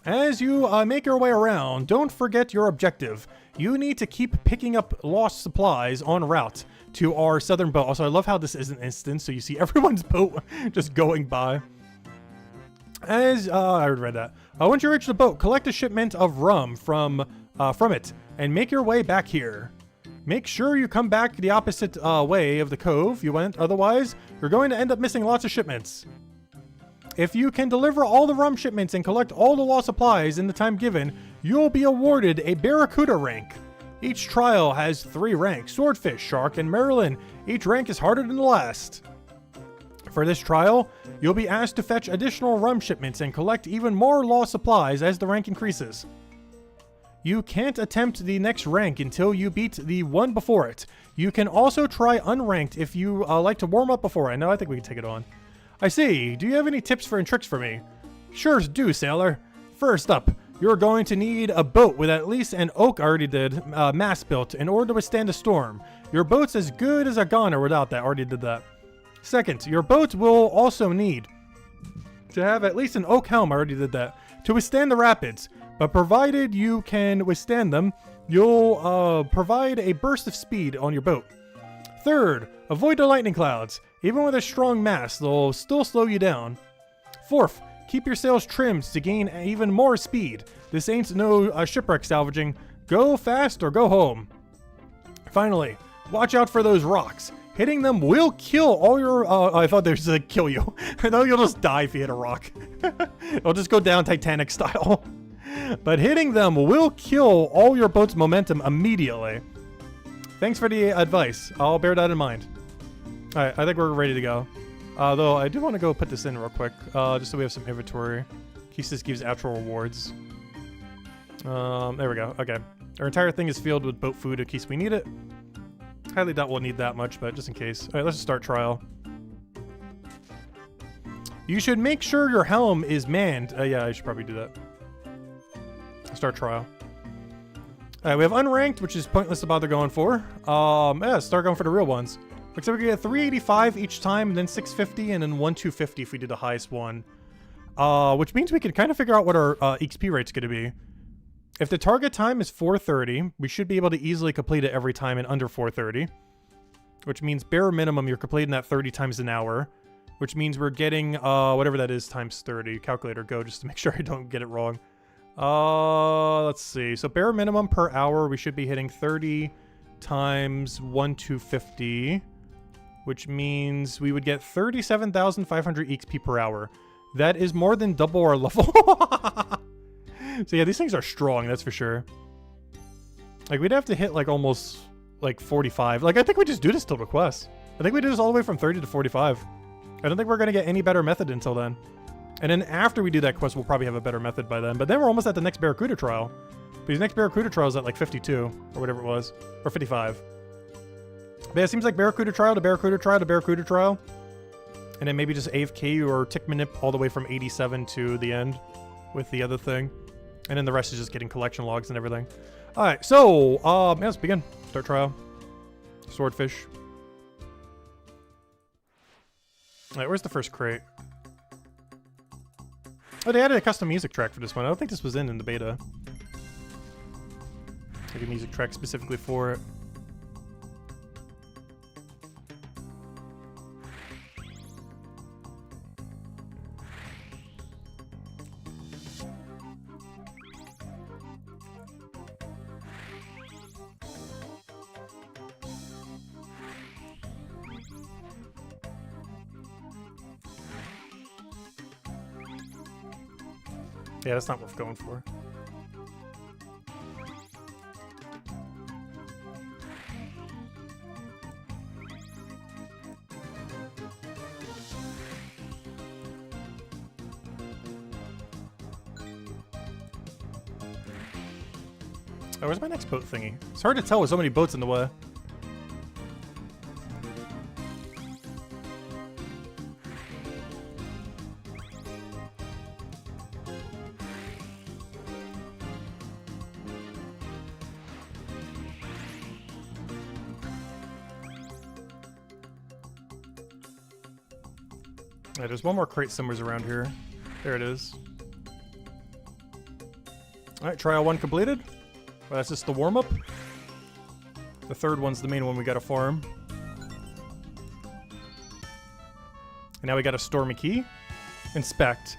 As you make your way around, don't forget your objective. You need to keep picking up lost supplies en route to our southern boat. Also, I love how this isn't instant, so you see everyone's boat just going by. As I already read that. Once you reach the boat, collect a shipment of rum from it, and make your way back here. Make sure you come back the opposite way of the cove you went, otherwise you're going to end up missing lots of shipments. If you can deliver all the rum shipments and collect all the lost supplies in the time given, you'll be awarded a Barracuda rank. Each trial has 3 ranks: Swordfish, Shark, and Merlin. Each rank is harder than the last. For this trial, you'll be asked to fetch additional rum shipments and collect even more lost supplies as the rank increases. You can't attempt the next rank until you beat the one before it. You can also try unranked if you like to warm up before it. No, I think we can take it on. I see. Do you have any tips and tricks for me? Sure do, sailor. First up, you're going to need a boat with at least an oak, I already did, mast built in order to withstand a storm. Your boat's as good as a goner without that. Already did that. Second, your boat will also need to have at least an oak helm. I already did that. To withstand the rapids. But provided you can withstand them, you'll provide a burst of speed on your boat. Third, avoid the lightning clouds. Even with a strong mast, they'll still slow you down. Fourth, keep your sails trimmed to gain even more speed. This ain't no shipwreck salvaging. Go fast or go home. Finally, watch out for those rocks. Hitting them will kill all your... I thought they would kill you. I know you'll just die if you hit a rock. It'll just go down Titanic style. But hitting them will kill all your boat's momentum immediately. Thanks for the advice. I'll bear that in mind. Alright, I think we're ready to go. Though I do want to go put this in real quick, just so we have some inventory. In case this gives actual rewards. There we go. Okay. Our entire thing is filled with boat food in case we need it. Highly doubt we'll need that much, but just in case. Alright, let's just start trial. You should make sure your helm is manned. Yeah, I should probably do that. Start trial. Alright, we have unranked, which is pointless to bother going for. Yeah, start going for the real ones. Looks like we get 385 each time, and then 650, and then 1250 if we do the highest one. Which means we can kind of figure out what our XP rate's going to be. If the target time is 430, we should be able to easily complete it every time in under 430. Which means bare minimum you're completing that 30 times an hour. Which means we're getting, whatever that is, times 30. Calculator, go, just to make sure I don't get it wrong. Let's see. So bare minimum per hour, we should be hitting 30 times 1250. which means we would get 37,500 XP per hour. That is more than double our level. So yeah, these things are strong, that's for sure. Like, we'd have to hit like almost like 45. Like, I think we just do this till request. I think we do this all the way from 30 to 45. I don't think we're gonna get any better method until then. And then after we do that quest, we'll probably have a better method by then. But then we're almost at the next Barracuda trial. Because next Barracuda trial is at like 52 or whatever it was, or 55. But yeah, it seems like Barracuda trial to Barracuda trial to Barracuda trial. And then maybe just AFK or tick manip all the way from 87 to the end with the other thing. And then the rest is just getting collection logs and everything. Alright, so, yeah, let's begin. Start trial. Swordfish. Alright, where's the first crate? Oh, they added a custom music track for this one. I don't think this was in the beta. Like a music track specifically for it. Yeah, that's not worth going for. Oh, where's my next boat thingy? It's hard to tell with so many boats in the way. Yeah, there's one more crate somewhere around here. There it is. Alright, trial 1 completed. Well, that's just the warm-up. The third one's the main one we gotta farm. And now we got a stormy key. Inspect.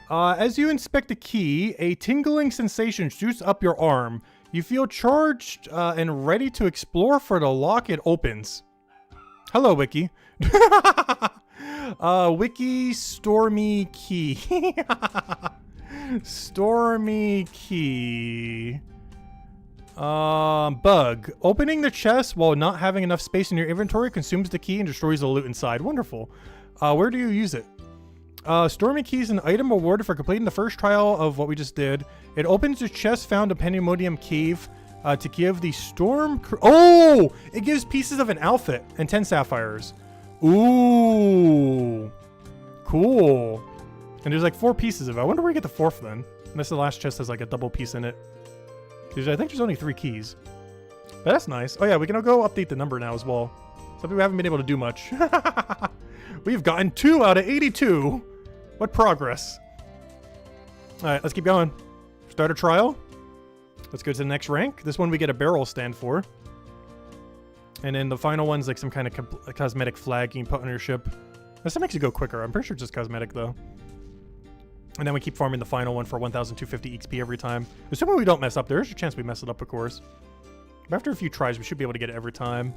As you inspect the key, a tingling sensation shoots up your arm. You feel charged and ready to explore for the lock it opens. Hello, Wiki. Wiki Stormy Key. Stormy Key. Bug. Opening the chest while not having enough space in your inventory consumes the key and destroys the loot inside. Wonderful. Where do you use it? Stormy Key is an item awarded for completing the first trial of what we just did. It opens the chest found in Pandemonium Cave to give the storm... Oh! It gives pieces of an outfit and 10 sapphires. Ooh. Cool. And there's like 4 pieces of it. I wonder where you get the 4th then. Unless the last chest has like a double piece in it. I think there's only 3 keys. But that's nice. Oh yeah, we can go update the number now as well. Something we haven't been able to do much. We've gotten 2 out of 82. What progress. Alright, let's keep going. Start a trial. Let's go to the next rank. This one we get a barrel stand for. And then the final one's like some kind of cosmetic flag you can put on your ship. This makes it go quicker. I'm pretty sure it's just cosmetic though. And then we keep farming the final one for 1,250 XP every time. Assuming we don't mess up. There's a chance we mess it up, of course. But after a few tries, we should be able to get it every time.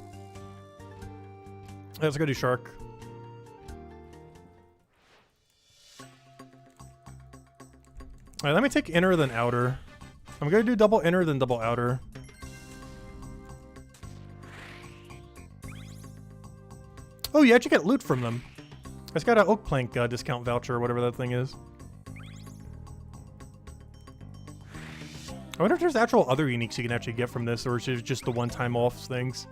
Let's go do Shark. Alright, let me take inner then outer. I'm going to do double inner then double outer. Oh, you actually get loot from them. It's got an oak plank discount voucher or whatever that thing is. I wonder if there's actual other uniques you can actually get from this, or is it just the one-time off things?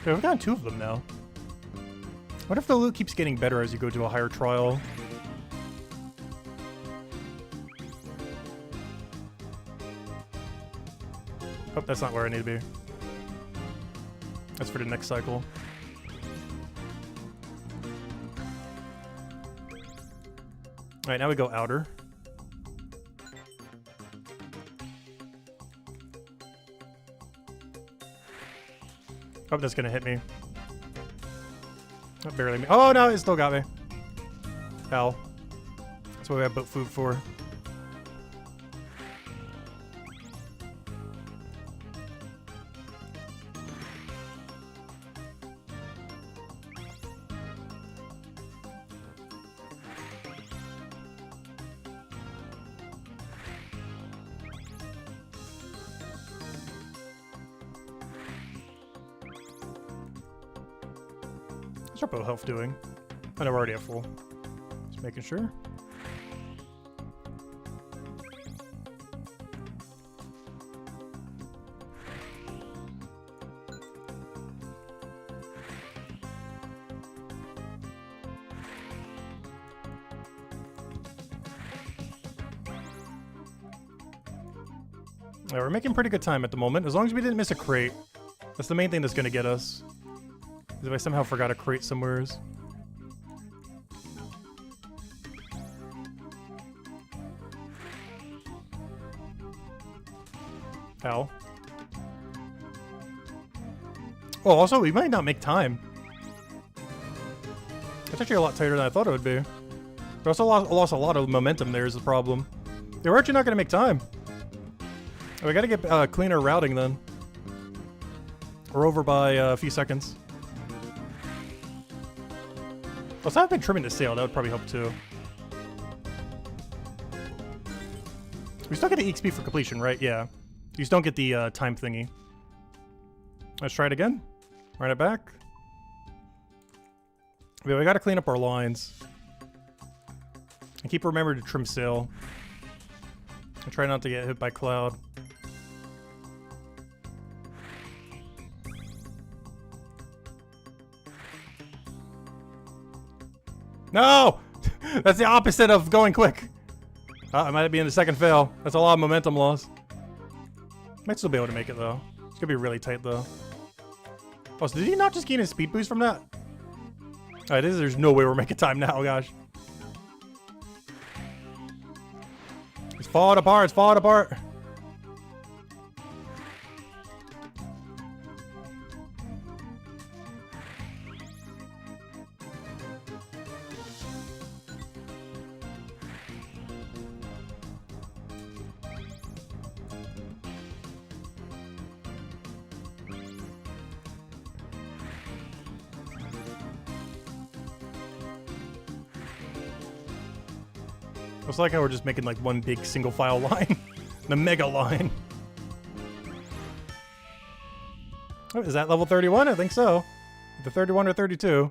Okay, we've gotten 2 of them now. What if the loot keeps getting better as you go to a higher trial? Oh, that's not where I need to be. That's for the next cycle. Alright, now we go outer. Oh, that's gonna hit me. That barely me. Oh no, it still got me. Hell. That's what we have boat food for. What's our boat health doing? I know we're already at full. Just making sure. Yeah, we're making pretty good time at the moment, as long as we didn't miss a crate. That's the main thing that's gonna get us. If I somehow forgot a crate somewheres. Ow. Oh, also, we might not make time. It's actually a lot tighter than I thought it would be. We also lost a lot of momentum there is the problem. Yeah, we're actually not going to make time. We got to get cleaner routing then. We're over by a few seconds. Also, I've been trimming the sail. That would probably help too. We still get the EXP for completion, right? Yeah. You just don't get the time thingy. Let's try it again. Run it back. Yeah, we gotta clean up our lines. And keep remembering to trim sail. And try not to get hit by cloud. No! That's the opposite of going quick. I might be in the second fail. That's a lot of momentum loss. Might still be able to make it though. It's gonna be really tight though. Oh, so did he not just gain a speed boost from that? Alright, there's no way we're making time now, gosh. It's falling apart, it's falling apart. It's like how we're just making like one big single file line. The mega line. Oh, is that level 31? I think so. Either 31 or 32.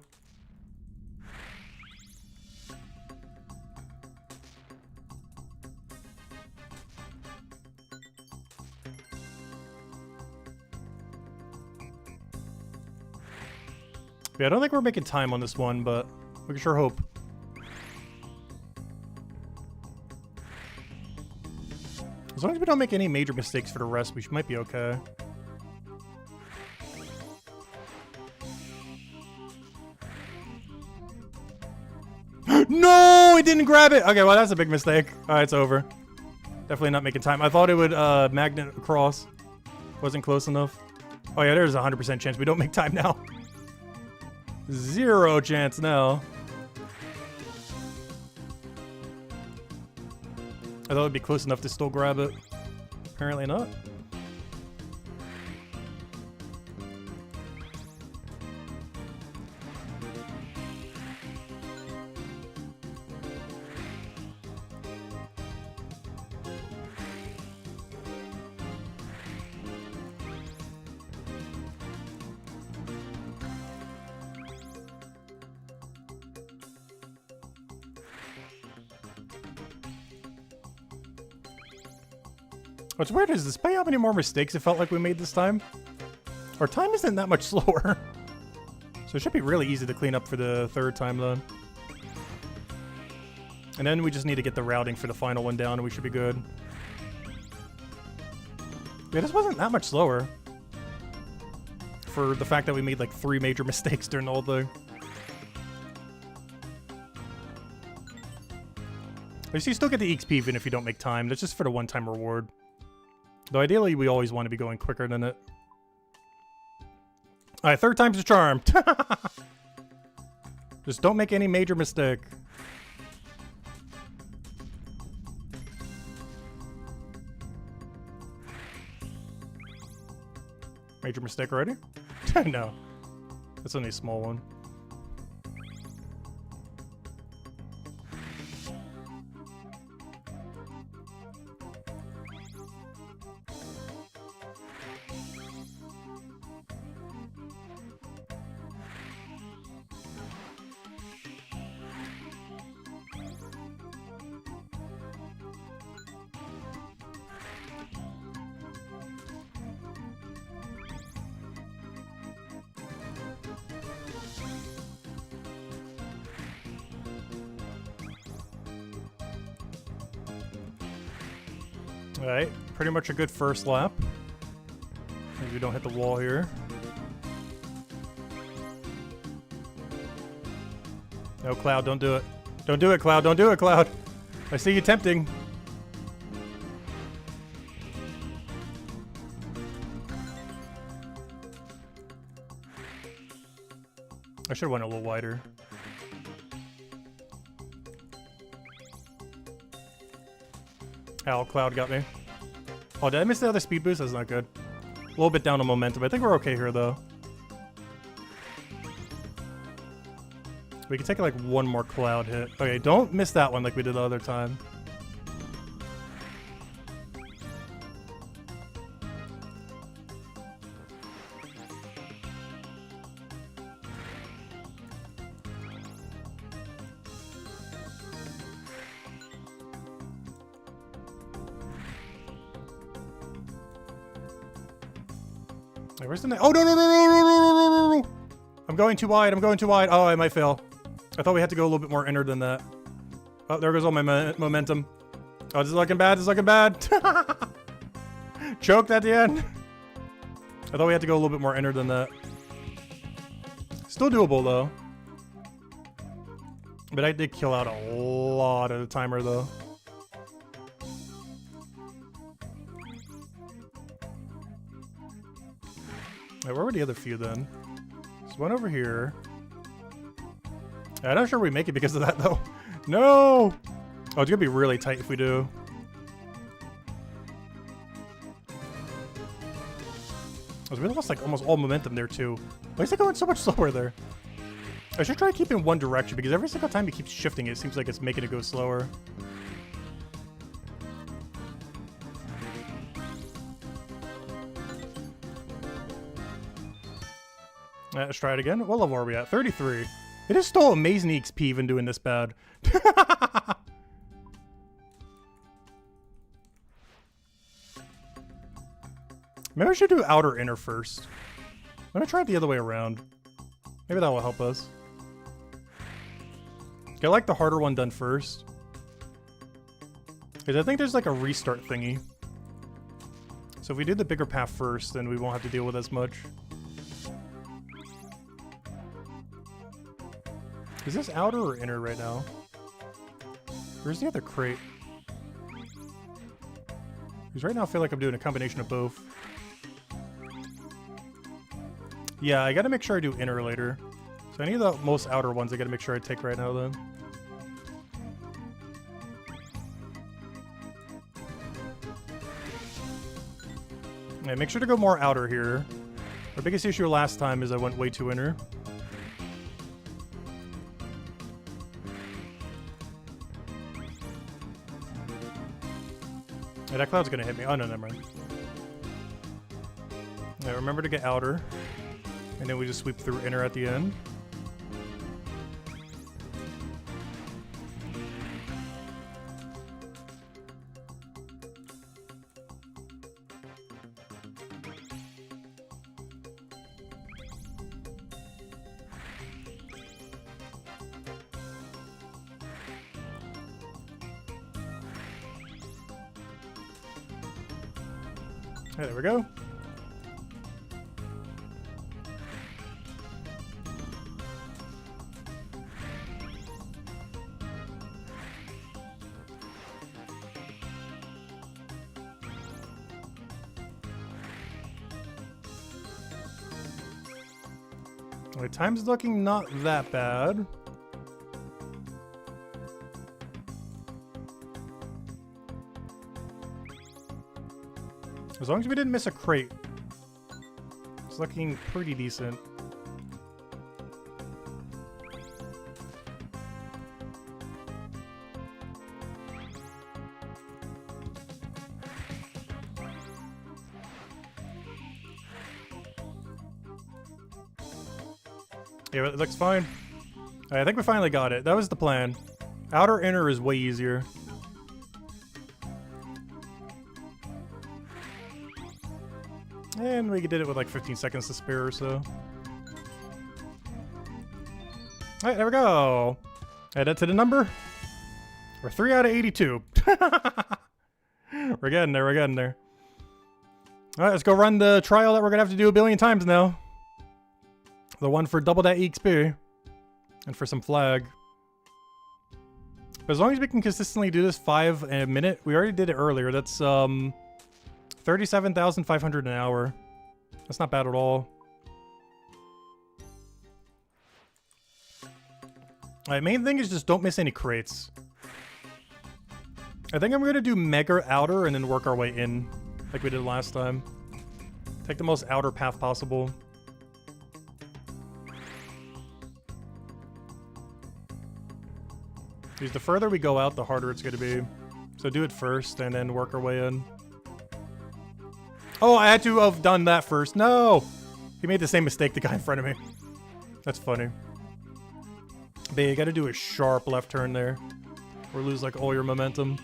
Yeah, I don't think we're making time on this one, but we can sure hope. As long as we don't make any major mistakes for the rest, we might be okay. No, it didn't grab it. Okay, well, that's a big mistake. All right, it's over. Definitely not making time. I thought it would magnet across. Wasn't close enough. Oh yeah, there's a 100% chance we don't make time now. 0 chance now. I thought it'd be close enough to still grab it. Apparently not. What's weird is, despite how many more mistakes it felt like we made this time, our time isn't that much slower. So it should be really easy to clean up for the third time then. And then we just need to get the routing for the final one down and we should be good. Yeah, this wasn't that much slower. For the fact that we made like 3 major mistakes during the whole thing. You see, you still get the XP even if you don't make time. That's just for the one-time reward. Though ideally, we always want to be going quicker than it. Alright, third time's the charm. Just don't make any major mistake. Major mistake already? No. That's only a small one. Alright, pretty much a good first lap. Maybe we don't hit the wall here. No, Cloud, don't do it. Don't do it, Cloud, don't do it, Cloud. I see you tempting. I should have went a little wider. Ow, Cloud got me. Oh, did I miss the other speed boost? That's not good. A little bit down on momentum. I think we're okay here, though. We can take, like, one more Cloud hit. Okay, don't miss that one like we did the other time. Where's the oh, no, no, no, no, no, no, no, no, no. I'm going too wide. I'm going too wide. Oh, I might fail. I thought we had to go a little bit more inner than that. Oh, there goes all my momentum. Oh, this is looking bad. This is looking bad. Choked at the end. I thought we had to go a little bit more inner than that. Still doable, though. But I did kill out a lot of the timer, though. Right, where were the other few then? There's one over here. I'm not sure we make it because of that though. No! Oh, it's gonna be really tight if we do. We lost like almost all momentum there too. Why is it going so much slower there? I should try to keep in one direction because every single time it keeps shifting it seems like it's making it go slower. Let's try it again. What level are we at? 33. It is still amazing XP even doing this bad. Maybe I should do outer inner first. Let me try it the other way around. Maybe that will help us. I like the harder one done first. Because I think there's like a restart thingy. So if we do the bigger path first, then we won't have to deal with as much. Is this outer or inner right now? Where's the other crate? Because right now I feel like I'm doing a combination of both. Yeah, I gotta make sure I do inner later. So any of the most outer ones I gotta make sure I take right now then. Yeah, make sure to go more outer here. Our biggest issue last time is I went way too inner. Yeah, that cloud's gonna hit me. Oh no, never mind. Yeah, remember to get outer. And then we just sweep through inner at the end. Hey, there we go. Alright, time's looking not that bad. As long as we didn't miss a crate. It's looking pretty decent. Yeah, it looks fine. I think we finally got it. That was the plan. Outer inner is way easier. And we did it with like 15 seconds to spare or so. Alright, there we go. Add that to the number. We're 3 out of 82. We're getting there, we're getting there. Alright, let's go run the trial that we're gonna have to do a billion times now. The one for double that EXP. And for some flag. But as long as we can consistently do this 5 in a minute, we already did it earlier. That's 37,500 an hour. That's not bad at all. Alright, main thing is just don't miss any crates. I think I'm gonna do mega outer and then work our way in, like we did last time. Take the most outer path possible. Because the further we go out, the harder it's gonna be. So do it first and then work our way in. Oh, I had to have done that first. No! He made the same mistake, the guy in front of me. That's funny. But you gotta do a sharp left turn there. Or lose like all your momentum.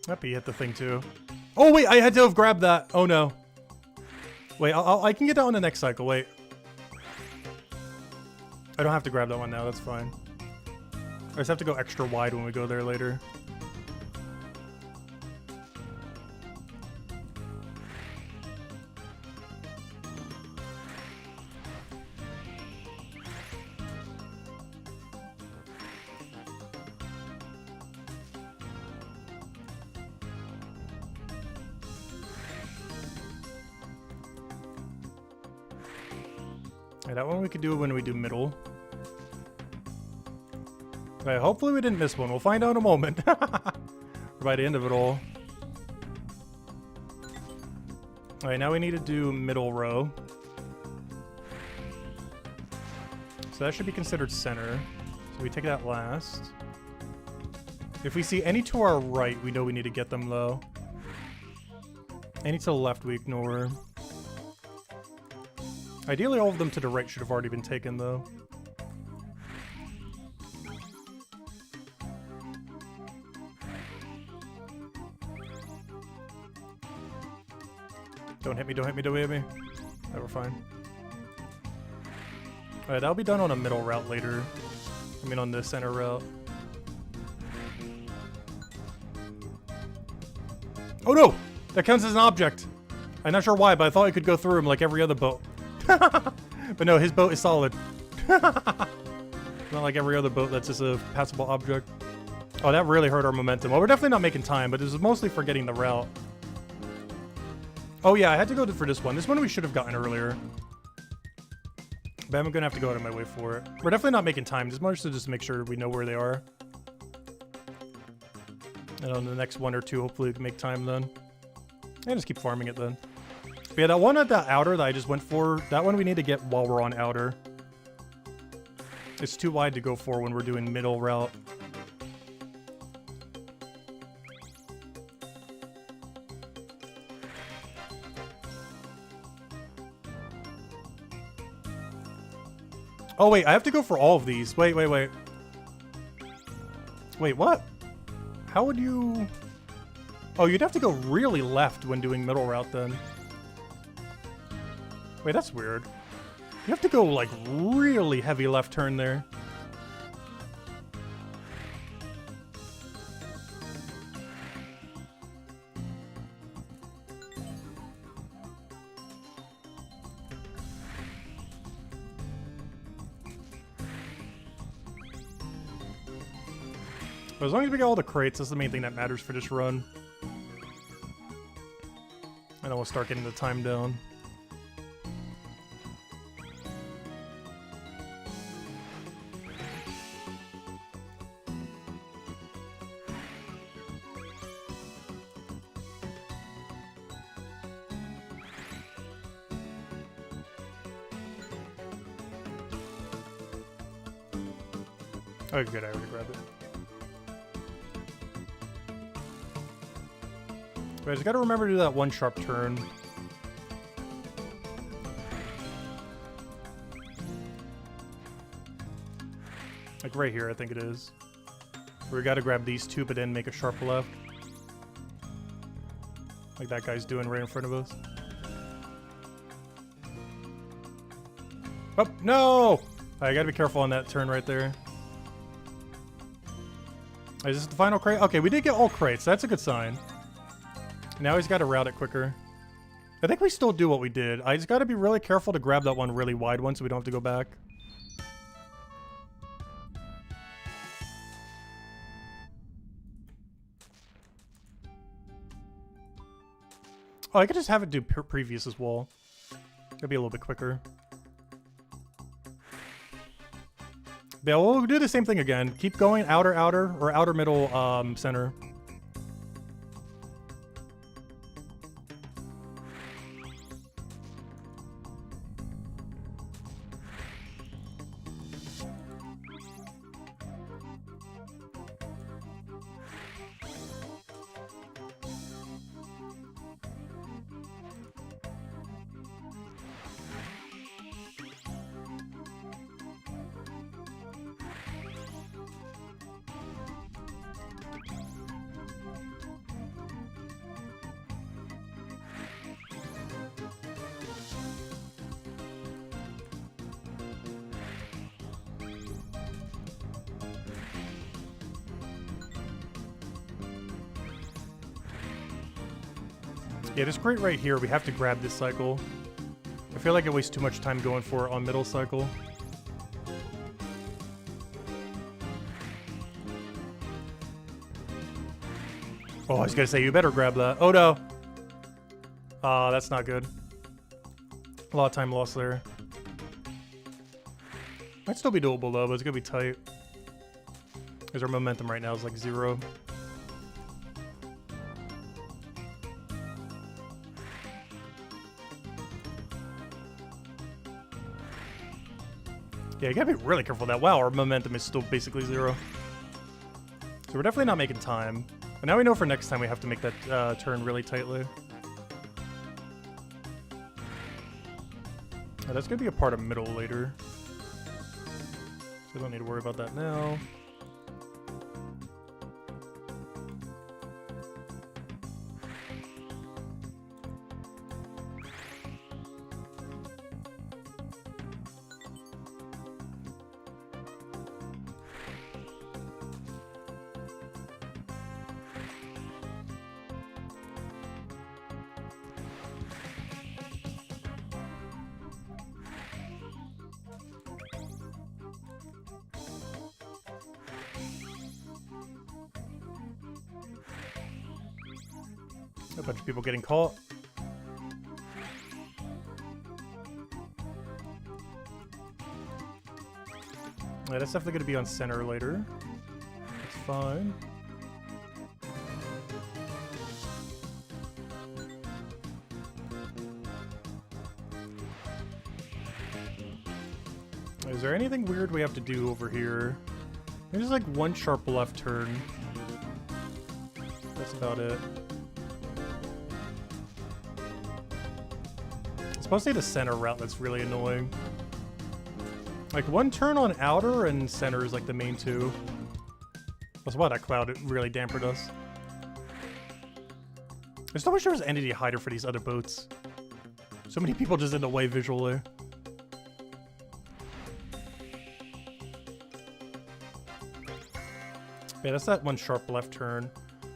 Yep, he hit the thing too. Oh wait, I had to have grabbed that. Oh no. Wait, I can get that on the next cycle. Wait. I don't have to grab that one now. That's fine. I just have to go extra wide when we go there later. Okay, that one we could do when we do middle. Okay, hopefully we didn't miss one. We'll find out in a moment. By the end of it all. Alright, now we need to do middle row. So that should be considered center. So we take that last. If we see any to our right, we know we need to get them low. Any to the left, we ignore. Ideally, all of them to the right should have already been taken, though. Don't hit me, don't hit me, don't hit me. Alright, we're fine. Alright, that'll be done on a middle route later. I mean, on the center route. Oh no! That counts as an object! I'm not sure why, but I thought I could go through him like every other boat. But no, his boat is solid. Not like every other boat that's just a passable object. Oh, that really hurt our momentum. Well, we're definitely not making time, but this is mostly for getting the route. Oh yeah, I had to go for this one. This one we should have gotten earlier. But I'm gonna have to go out of my way for it. We're definitely not making time. This much to just make sure we know where they are. And on the next one or two, hopefully we can make time then. And just keep farming it then. But yeah, that one at the outer that I just went for, that one we need to get while we're on outer. It's too wide to go for when we're doing middle route. Oh wait, I have to go for all of these. Wait. Wait, what? How would you... Oh, you'd have to go really left when doing middle route then. Wait, that's weird. You have to go like really heavy left turn there. But as long as we get all the crates, that's the main thing that matters for this run. And then we'll start getting the time down. Oh, good, I already grabbed it. But I just gotta remember to do that one sharp turn. Like right here, I think it is. Where we gotta grab these two, but then make a sharp left. Like that guy's doing right in front of us. Oh, no! I gotta be careful on that turn right there. Is this the final crate? Okay, we did get all crates. That's a good sign. Now he's got to route it quicker. I think we still do what we did. I just got to be really careful to grab that one really wide one so we don't have to go back. Oh, I could just have it do previous as well. It'd be a little bit quicker. Yeah, we'll do the same thing again. Keep going outer, outer, or outer middle, center. Yeah, this crate right here, we have to grab this cycle. I feel like it wastes too much time going for it on middle cycle. Oh, I was gonna say, you better grab that. Oh no! That's not good. A lot of time lost there. Might still be doable though, but it's gonna be tight. Because our momentum right now is like 0. Yeah, you gotta be really careful with that. Wow, our momentum is still basically 0. So we're definitely not making time. But now we know for next time we have to make that turn really tightly. Oh, that's gonna be a part of middle later. So we don't need to worry about that now. A bunch of people getting caught. Yeah, that's definitely going to be on center later. That's fine. Is there anything weird we have to do over here? There's like one sharp left turn. That's about it. It's mostly the center route that's really annoying. Like one turn on outer and center is like the main two. That's why that cloud really dampened us. I just wish there was entity hider for these other boats. So many people just in the way visually. Yeah, that's that one sharp left turn.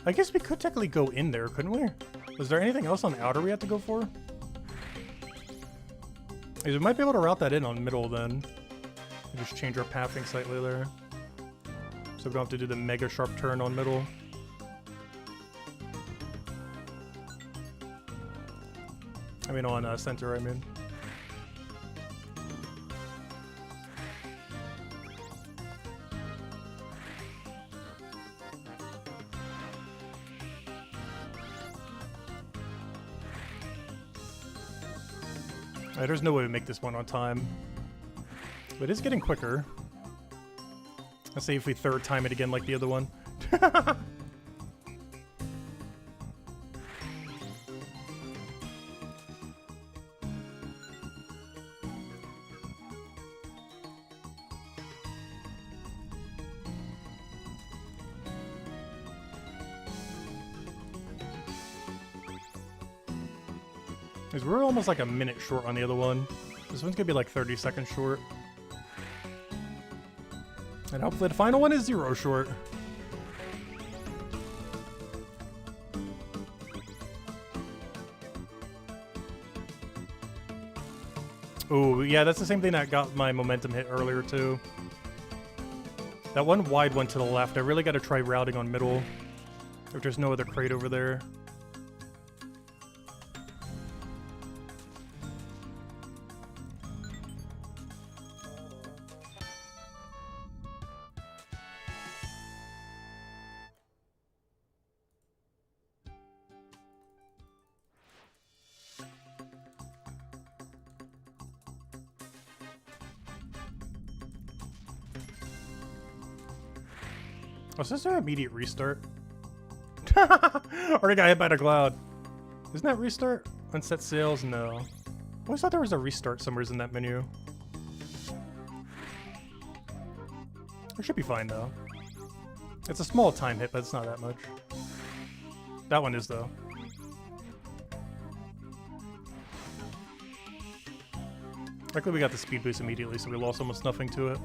I guess we could technically go in there, couldn't we? Was there anything else on the outer we had to go for? We might be able to route that in on middle then. And just change our pathing slightly there. So we don't have to do the mega sharp turn on middle. I mean on center, I mean. Alright, there's no way to make this one on time. But it is getting quicker. Let's see if we third time it again like the other one. Because we're almost like a minute short on the other one. This one's gonna be like 30 seconds short. And hopefully the final one is 0 short. Ooh, yeah, that's the same thing that got my momentum hit earlier too. That one wide one to the left, I really gotta try routing on middle. If there's no other crate over there. Oh, so is there an immediate restart? Already got hit by the cloud. Isn't that restart? Unset sails? No. I always thought there was a restart somewhere in that menu. It should be fine though. It's a small time hit, but it's not that much. That one is though. Luckily we got the speed boost immediately, so we lost almost nothing to it.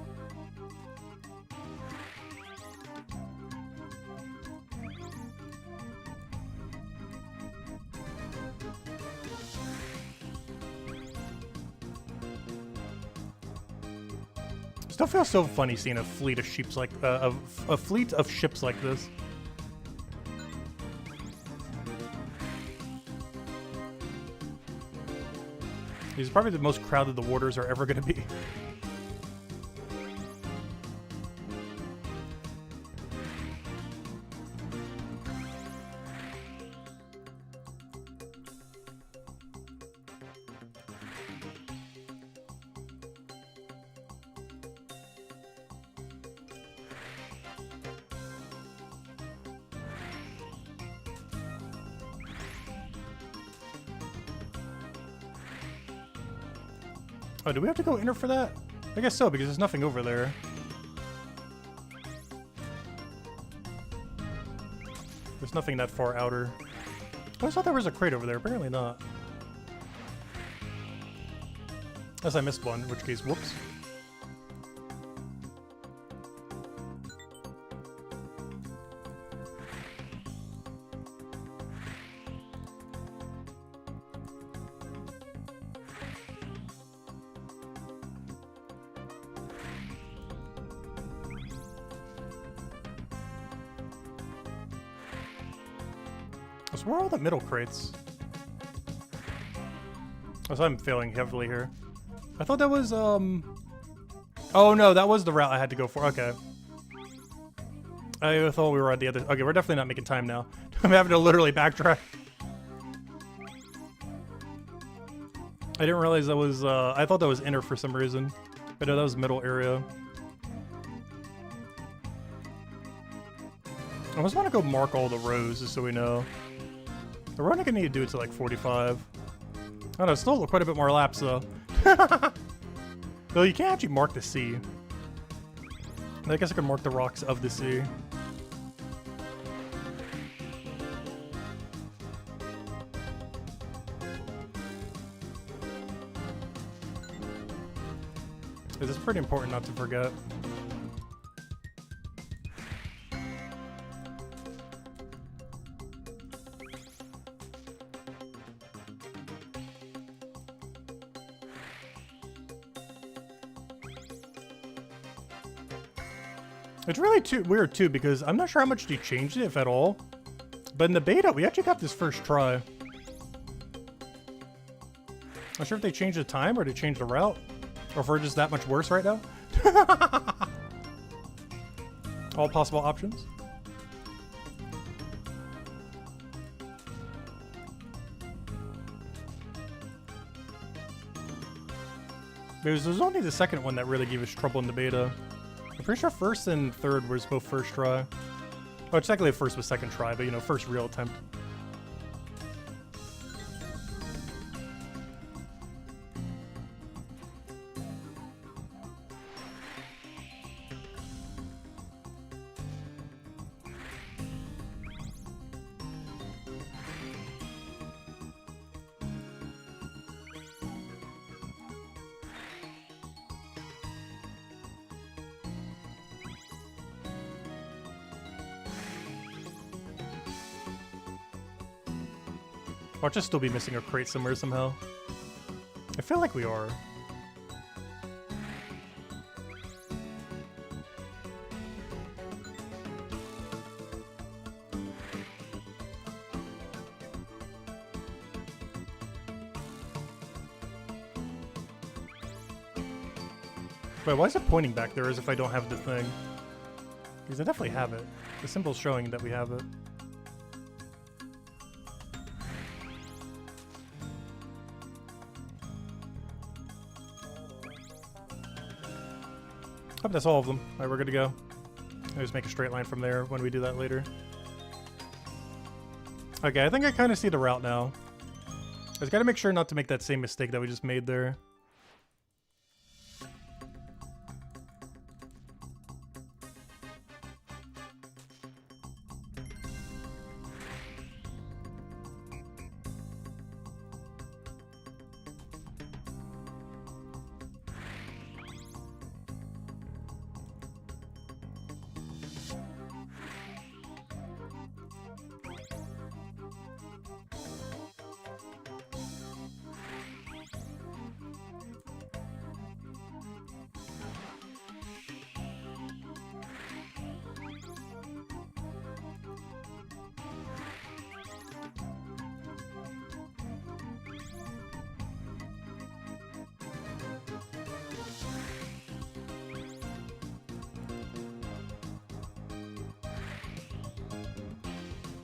Still feels so funny seeing a fleet of ships like a fleet of ships like this. These are probably the most crowded the waters are ever going to be. Oh, do we have to go inner for that? I guess so, because there's nothing over there. There's nothing that far outer. I always thought there was a crate over there. Apparently not. Unless I missed one, in which case, whoops. So where are all the middle crates? Oh, so I'm failing heavily here. I thought that was, oh no, that was the route I had to go for. Okay. I thought we were on the other... Okay, we're definitely not making time now. I'm having to literally backtrack. I didn't realize that was, I thought that was inner for some reason. But no, that was middle area. I just want to go mark all the rows just so we know. We're only gonna need to do it to like 45. I don't know, still quite a bit more laps though. Though you can't actually mark the sea. I guess I can mark the rocks of the sea. pretty important not to forget. It's really weird too, because I'm not sure how much they changed it, if at all. But in the beta, we actually got this first try. Not sure if they changed the time or they changed the route. Or if we're just that much worse right now. All possible options. There's only the second one that really gave us trouble in the beta. I'm pretty sure first and third was both first try. Well, technically first was second try, but you know, first real attempt. Watch us still be missing a crate somewhere somehow. I feel like we are. Wait, why is it pointing back there as if I don't have the thing? Because I definitely have it. The symbol's showing that we have it. Oh, that's all of them. Alright, we're good to go. I'll just make a straight line from there when we do that later. Okay, I think I kind of see the route now. I just gotta make sure not to make that same mistake that we just made there.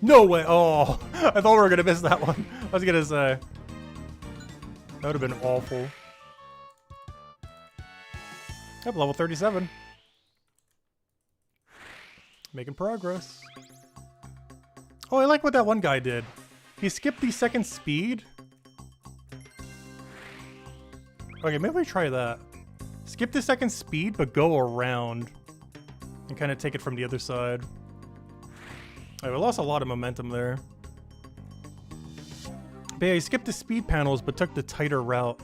No way! Oh, I thought we were gonna miss that one. I was gonna say that would have been awful. Yep, level 37. Making progress. Oh, I like what that one guy did. He skipped the second speed. Okay, maybe we try that. Skip the second speed, but go around and kind of take it from the other side. Alright, we lost a lot of momentum there. But yeah, he skipped the speed panels, but took the tighter route.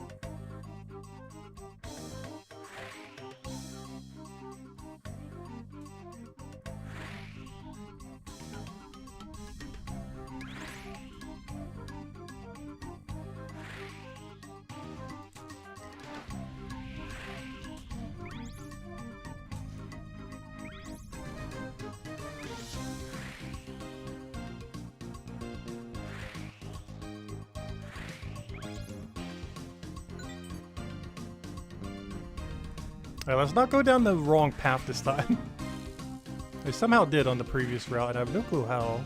Alright, let's not go down the wrong path this time. I somehow did on the previous route, and I have no clue how.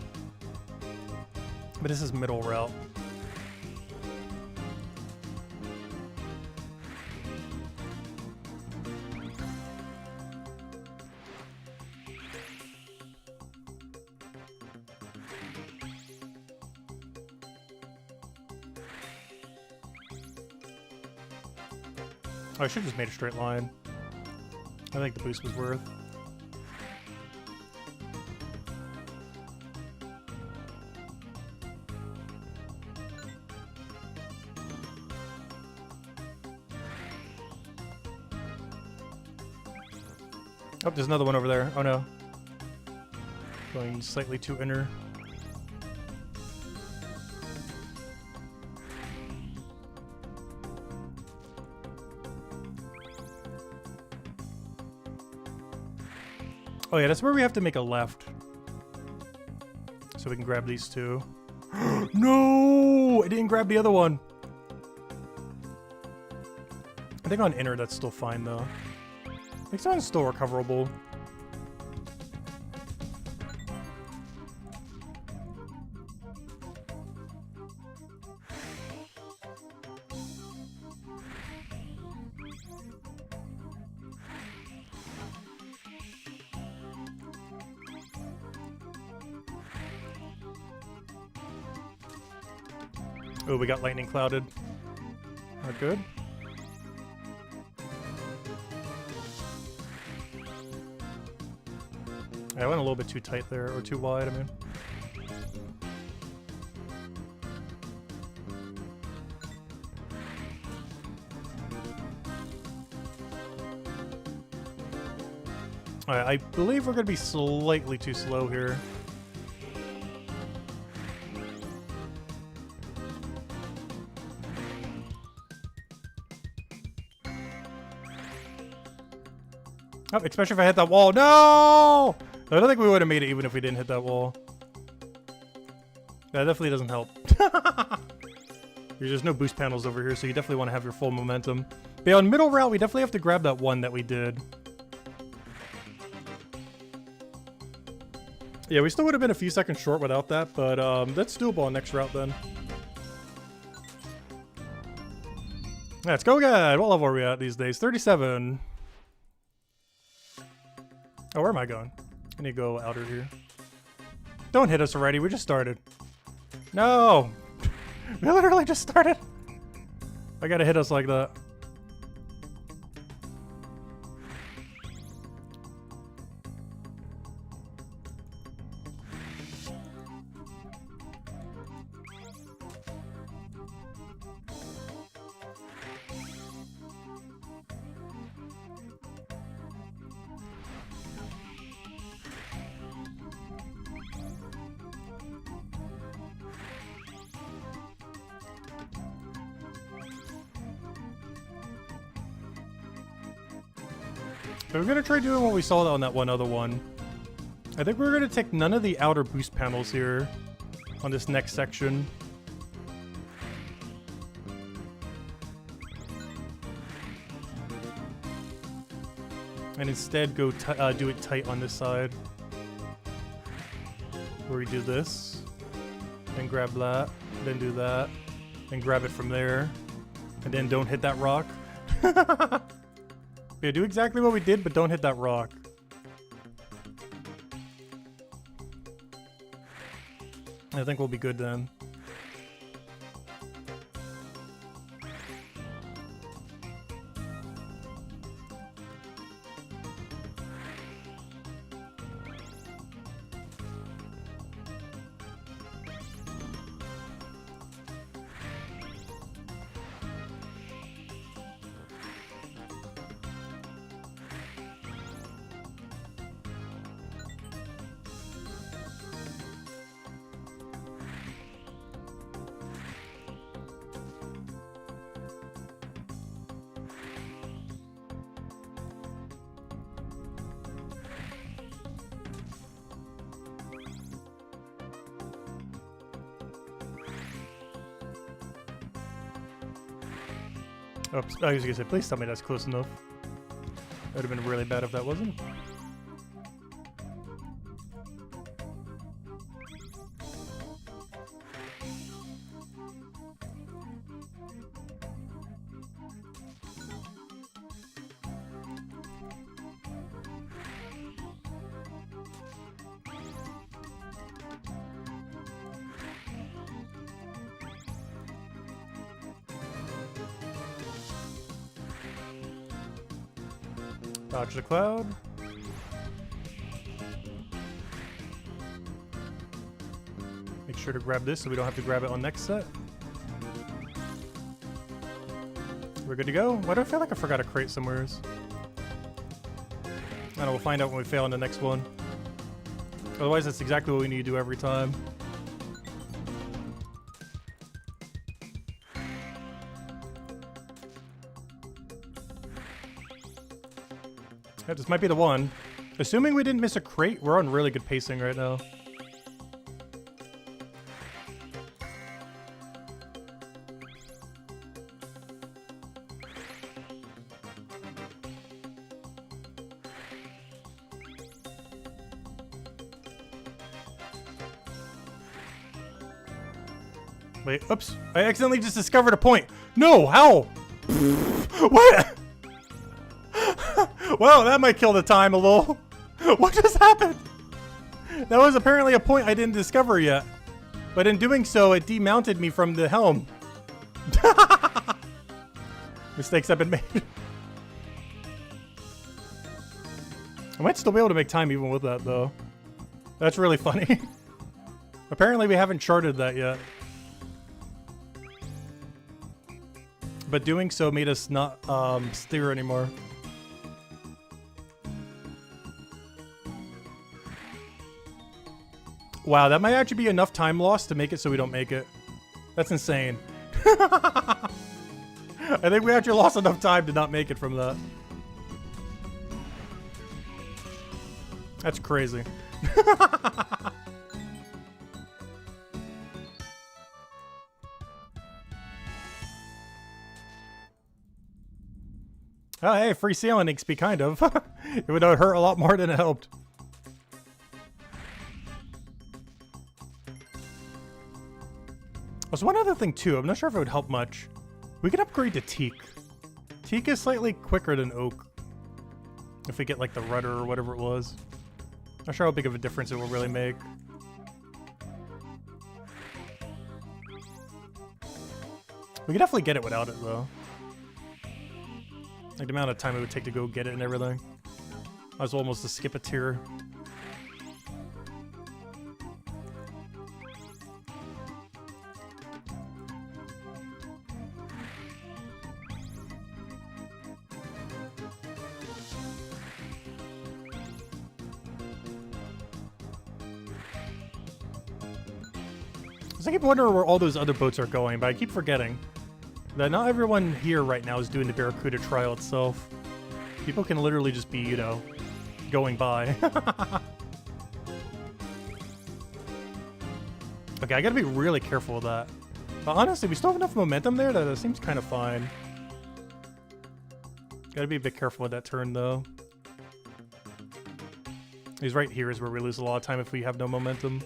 But this is middle route. Oh, I should have just made a straight line. I think the boost was worth. Oh, there's another one over there. Oh no. Going slightly too inner. Oh yeah, that's where we have to make a left. So we can grab these two. No! I didn't grab the other one. I think on inner that's still fine though. Next one's still recoverable. Oh, we got lightning clouded. Not good. I went a little bit too tight there, or too wide, I mean. Alright, I believe we're gonna be slightly too slow here. Oh, especially if I hit that wall. No! I don't think we would have made it even if we didn't hit that wall. That definitely doesn't help. There's just no boost panels over here, so you definitely want to have your full momentum. But yeah, on middle route, we definitely have to grab that one that we did. Yeah, we still would have been a few seconds short without that, but that's doable on next route then. Let's go again. What level are we at these days? 37. Oh, where am I going? I need to go outer here. Don't hit us already. We just started. No! We literally just started. I gotta hit us like that. So we're gonna try doing what we saw on that one other one. I think we're gonna take none of the outer boost panels here on this next section. And instead go do it tight on this side. Where we do this. Then grab that. Then do that. Then grab it from there. And then don't hit that rock. Yeah, do exactly what we did, but don't hit that rock. I think we'll be good then. Oops, I was gonna say, please tell me that's close enough. That would have been really bad if that wasn't. Dodge the cloud. Make sure to grab this so we don't have to grab it on next set. We're good to go. Why do I feel like I forgot a crate somewhere? And we'll find out when we fail in the next one. Otherwise, that's exactly what we need to do every time. Yeah, this might be the one. Assuming we didn't miss a crate, we're on really good pacing right now. Wait, oops. I accidentally just discovered a point. No, how? What? Well, that might kill the time a little. What just happened? That was apparently a point I didn't discover yet. But in doing so, it demounted me from the helm. Mistakes have been made. I might still be able to make time even with that, though. That's really funny. Apparently, we haven't charted that yet. But doing so made us not steer anymore. Wow, that might actually be enough time lost to make it so we don't make it. That's insane. I think we actually lost enough time to not make it from that. That's crazy. Oh, hey, free sailing XP, kind of. It would hurt a lot more than it helped. There's one other thing, too. I'm not sure if it would help much. We could upgrade to teak. Teak is slightly quicker than oak. If we get, like, the rudder or whatever it was. Not sure how big of a difference it will really make. We could definitely get it without it, though. Like, the amount of time it would take to go get it and everything. I was almost to skip a tier. I keep wondering where all those other boats are going, but I keep forgetting that not everyone here right now is doing the Barracuda trial itself. People can literally just be, you know, going by. Okay, I gotta be really careful with that. But honestly, we still have enough momentum there that it seems kind of fine. Gotta be a bit careful with that turn, though. He's right here is where we lose a lot of time if we have no momentum.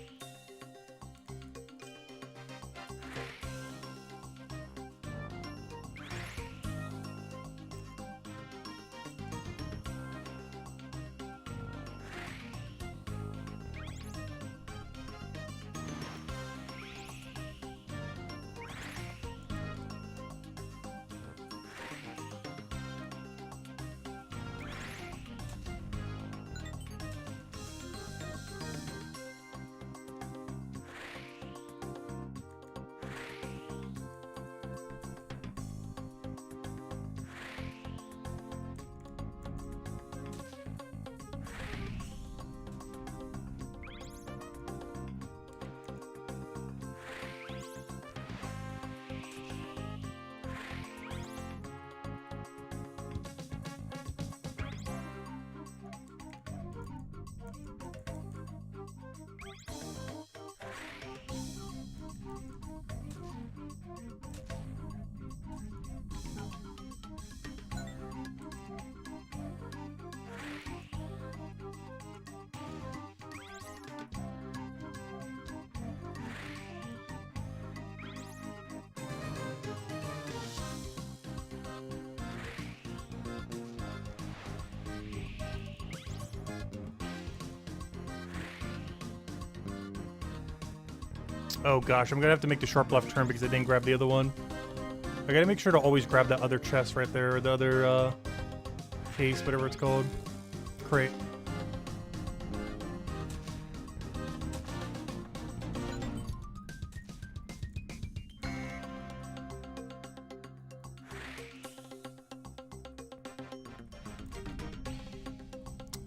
Oh gosh, I'm gonna have to make the sharp left turn because I didn't grab the other one. I gotta make sure to always grab that other chest right there, or the other case, whatever it's called. Crate.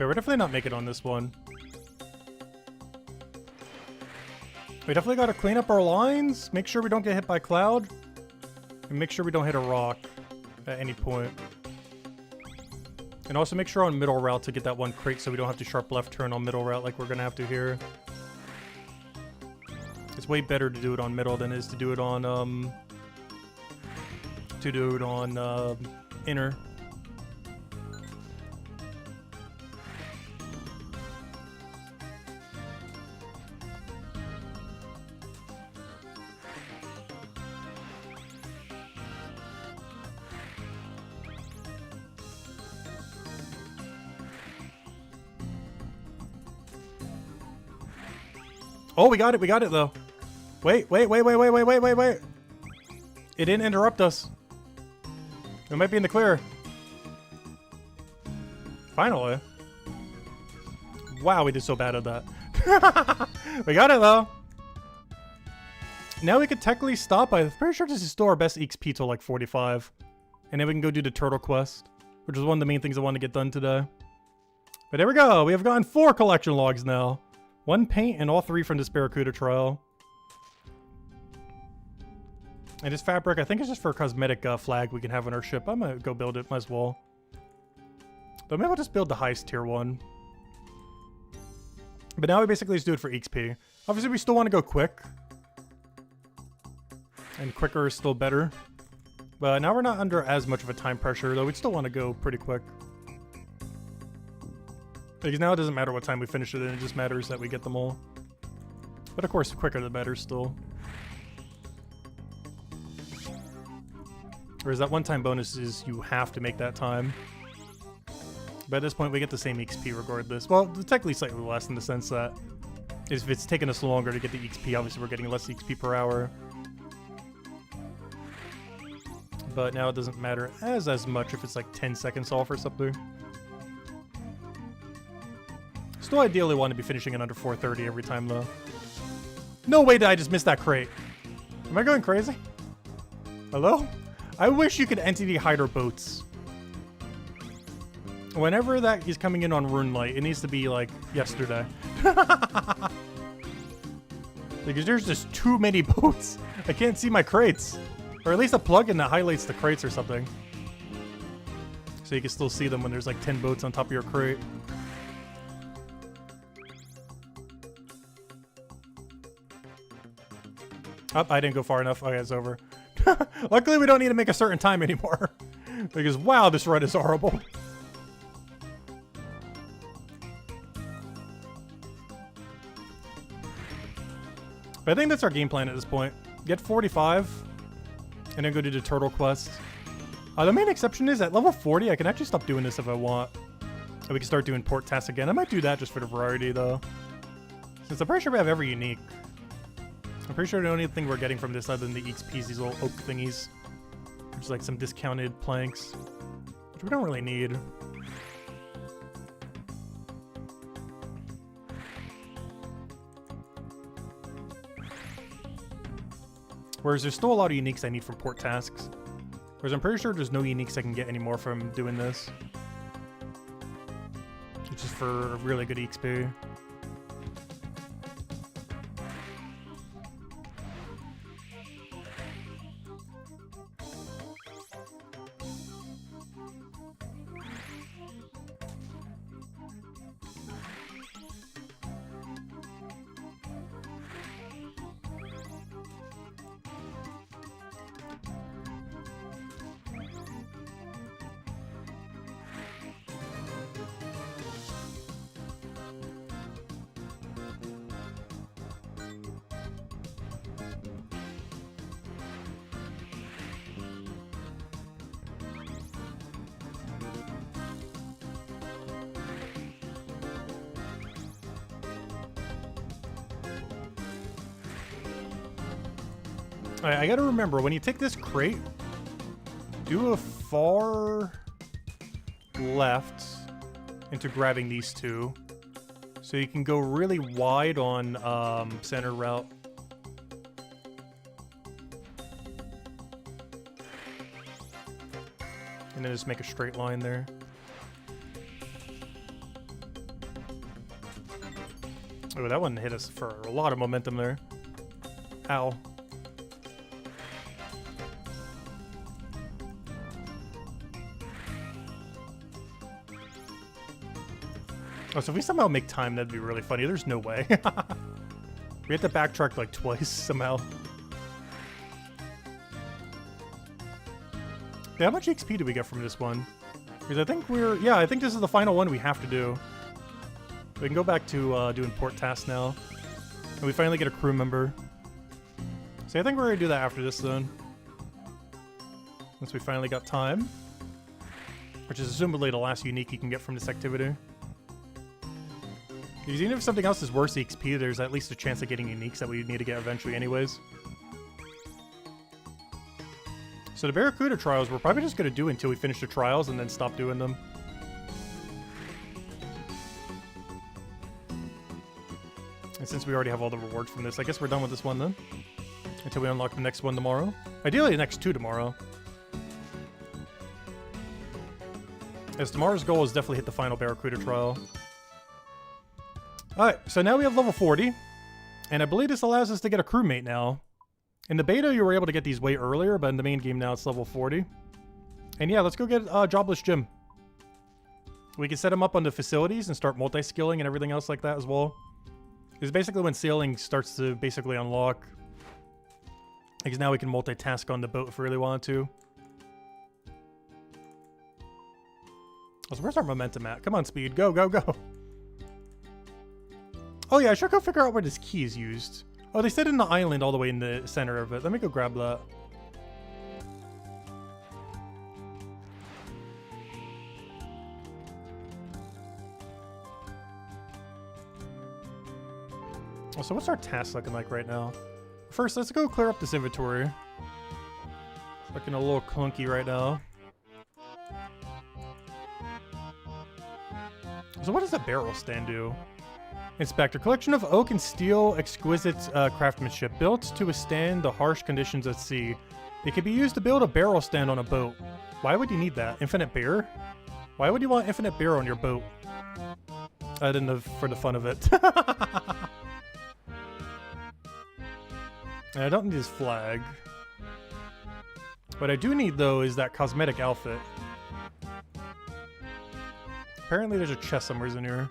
Okay, we're definitely not making it on this one. We definitely got to clean up our lines, make sure we don't get hit by cloud, and make sure we don't hit a rock at any point. And also make sure on middle route to get that one crate so we don't have to sharp left turn on middle route like we're going to have to here. It's way better to do it on middle than it is to do it on, inner. Oh, we got it though. Wait. It didn't interrupt us. We might be in the clear. Finally. Wow, we did so bad at that. We got it though. Now we could technically stop. I'm pretty sure this is still our best XP till like 45. And then we can go do the turtle quest, which is one of the main things I want to get done today. But there we go. We have gotten 4 collection logs now. 1 paint and all 3 from this Barracuda trial. And this fabric, I think it's just for a cosmetic flag we can have on our ship. I'm gonna go build it, might as well. But maybe I'll just build the highest tier one. But now we basically just do it for XP. Obviously we still want to go quick. And quicker is still better. But now we're not under as much of a time pressure, though we'd still want to go pretty quick. Because now it doesn't matter what time we finish it in, it just matters that we get them all. But of course, the quicker the better still. Whereas that one-time bonus is you have to make that time. But at this point, we get the same XP regardless. Well, technically slightly less in the sense that if it's taking us longer to get the XP, obviously we're getting less XP per hour. But now it doesn't matter as much if it's like 10 seconds off or something. Still ideally want to be finishing in under 4:30 every time though. No way did I just miss that crate. Am I going crazy? Hello? I wish you could entity hide our boats. Whenever that is coming in on Runelight, it needs to be like yesterday. Because there's just too many boats. I can't see my crates. Or at least a plugin that highlights the crates or something. So you can still see them when there's like 10 boats on top of your crate. Oh, I didn't go far enough. Okay, it's over. Luckily, we don't need to make a certain time anymore. Because, wow, this run is horrible. But I think that's our game plan at this point. Get 45, and then go do the turtle quest. The main exception is at level 40, I can actually stop doing this if I want. And we can start doing port tasks again. I might do that just for the variety, though. Since I'm pretty sure we have every unique. I'm pretty sure the only thing we're getting from this other than the XP is these little oak thingies. Which is like some discounted planks. Which we don't really need. Whereas there's still a lot of uniques I need from port tasks. Whereas I'm pretty sure there's no uniques I can get anymore from doing this. Which is for really good XP. Alright, I gotta remember, when you take this crate, do a far left into grabbing these two. So you can go really wide on center route. And then just make a straight line there. Oh, that one hit us for a lot of momentum there. Ow. Oh, so if we somehow make time, that'd be really funny. There's no way. We have to backtrack like twice somehow. Yeah, how much XP do we get from this one? Because I think I think this is the final one we have to do. We can go back to doing port tasks now. And we finally get a crew member. So I think we're going to do that after this then. Once we finally got time. Which is assumably the last unique you can get from this activity. Because even if something else is worse XP, there's at least a chance of getting uniques that we need to get eventually anyways. So the Barracuda trials, we're probably just going to do until we finish the trials and then stop doing them. And since we already have all the rewards from this, I guess we're done with this one then. Until we unlock the next one tomorrow. Ideally the next two tomorrow. As tomorrow's goal is definitely hit the final Barracuda trial. Alright, so now we have level 40. And I believe this allows us to get a crewmate now. In the beta, you were able to get these way earlier, but in the main game now it's level 40. And yeah, let's go get Jobless Jim. We can set him up on the facilities and start multi-skilling and everything else like that as well. It's basically when sailing starts to basically unlock. Because now we can multitask on the boat if we really wanted to. Oh, so where's our momentum at? Come on, Speed. Go, go, go. Oh yeah, I should go figure out where this key is used. Oh, they said in the island all the way in the center of it. Let me go grab that. Oh, so what's our task looking like right now? First, let's go clear up this inventory. It's looking a little clunky right now. So what does the barrel stand do? Inspector. Collection of oak and steel, exquisite craftsmanship, built to withstand the harsh conditions at sea. It can be used to build a barrel stand on a boat. Why would you need that? Infinite beer? Why would you want infinite beer on your boat? I didn't know, for the fun of it. I don't need his flag. What I do need, though, is that cosmetic outfit. Apparently there's a chest somewhere in here.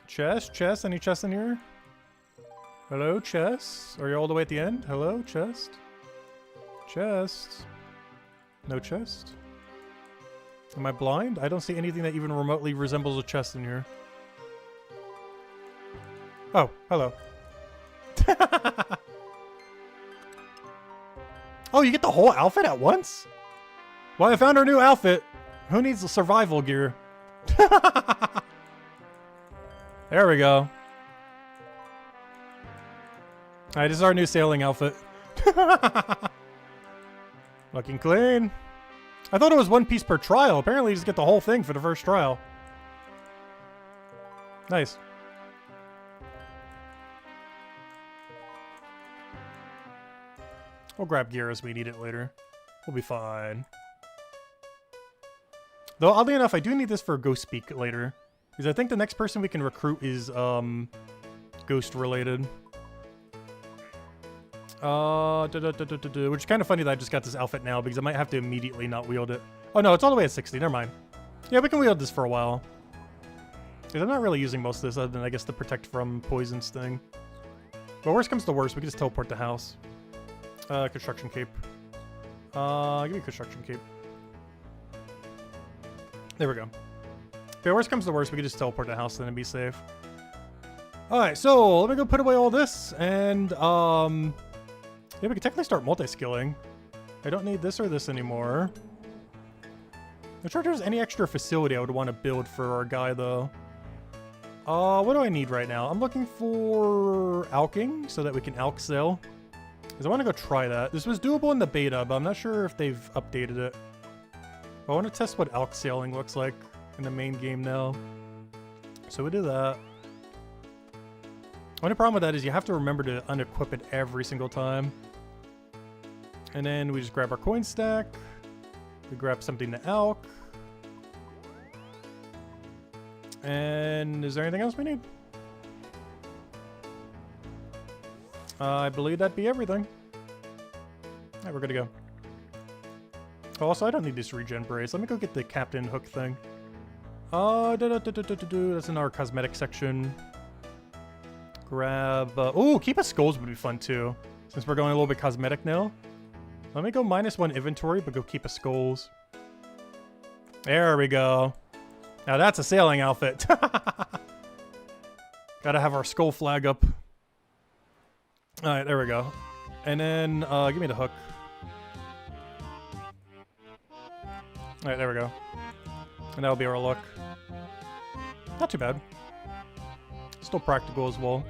Chest, any chest in here? Hello, chest? Are you all the way at the end? Hello, chest? Chest? No chest? Am I blind? I don't see anything that even remotely resembles a chest in here. Oh, hello. Oh, you get the whole outfit at once? Well, I found our new outfit. Who needs the survival gear? There we go. Alright, this is our new sailing outfit. Looking clean. I thought it was one piece per trial. Apparently you just get the whole thing for the first trial. Nice. We'll grab gear as we need it later. We'll be fine. Though, oddly enough, I do need this for Ghost Speak later. Because I think the next person we can recruit is, ghost related. Which is kind of funny that I just got this outfit now, because I might have to immediately not wield it. Oh no, it's all the way at 60, never mind. Yeah, we can wield this for a while. Because I'm not really using most of this, other than, I guess, the protect from poisons thing. But worst comes to worst, we can just teleport the house. Construction cape. Give me construction cape. There we go. If worst comes to worst, we can just teleport the house then and be safe. Alright, so let me go put away all this, and yeah, we can technically start multi-skilling. I don't need this or this anymore. I'm not sure if there's any extra facility I would want to build for our guy, though. What do I need right now? I'm looking for alking, so that we can alk sail. Because I want to go try that. This was doable in the beta, but I'm not sure if they've updated it. I want to test what alk sailing looks like in the main game now. So we do that. Only problem with that is you have to remember to unequip it every single time. And then we just grab our coin stack. We grab something to elk. And is there anything else we need? I believe that'd be everything. Alright, we're good to go. Also, I don't need this regen brace. Let me go get the captain hook thing. That's in our cosmetic section. Grab, oh, keep a skulls would be fun too. Since we're going a little bit cosmetic now. Let me go -1 inventory, but go keep a skulls. There we go. Now that's a sailing outfit. Gotta have our skull flag up. Alright, there we go. And then, give me the hook. Alright, there we go. And that'll be our look. Not too bad. Still practical as well.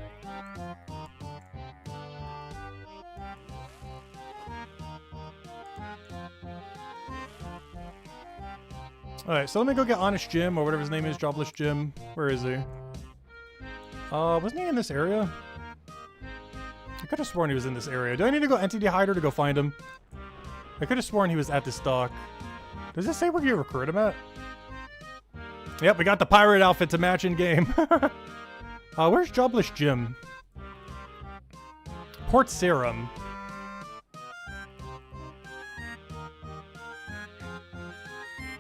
Alright, so let me go get Honest Jim, or whatever his name is, Jobless Jim. Where is he? Wasn't he in this area? I could have sworn he was in this area. Do I need to go Entity Hider to go find him? I could have sworn he was at this dock. Does it say where you recruit him at? Yep, we got the pirate outfit to match in game. Where's Jobless Jim? Port Serum.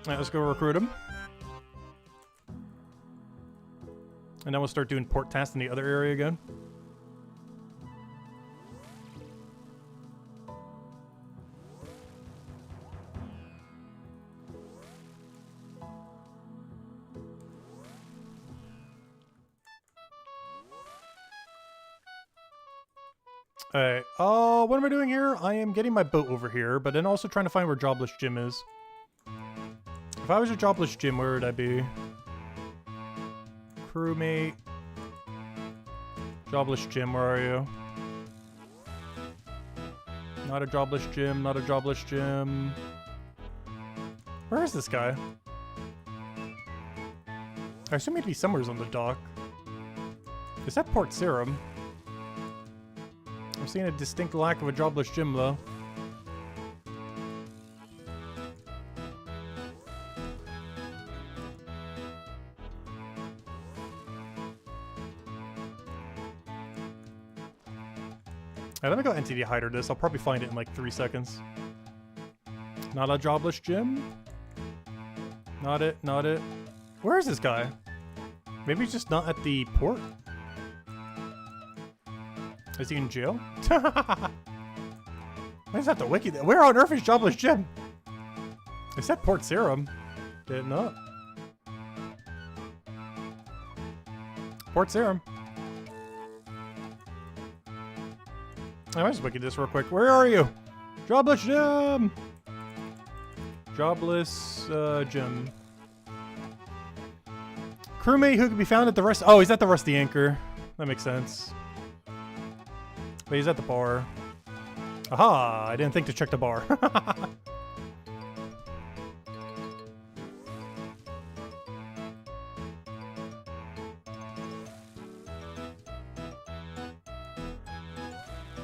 Alright, let's go recruit him. And then we'll start doing port tasks in the other area again. Alright, what am I doing here? I am getting my boat over here, but then also trying to find where Jobless Jim is. If I was a Jobless Jim, where would I be? Crewmate. Jobless Jim, where are you? Not a Jobless Jim, not a Jobless Jim. Where is this guy? I assume he'd be somewhere on the dock. Is that Port Serum? I'm seeing a distinct lack of a Jobless Jim, though. Alright, let me go Entity Hider this. I'll probably find it in like 3 seconds. Not a Jobless Jim. Not it, not it. Where is this guy? Maybe he's just not at the port? Is he in jail? Why is that the wiki? Where on earth is Jobless Jim? Is that Port Serum? Did it not? Port Serum. I might just wiki this real quick. Where are you? Jobless Jim! Jobless Jim. Crewmate who can be found at the rest. Oh, he's at the Rusty Anchor. That makes sense. But he's at the bar. Aha! I didn't think to check the bar.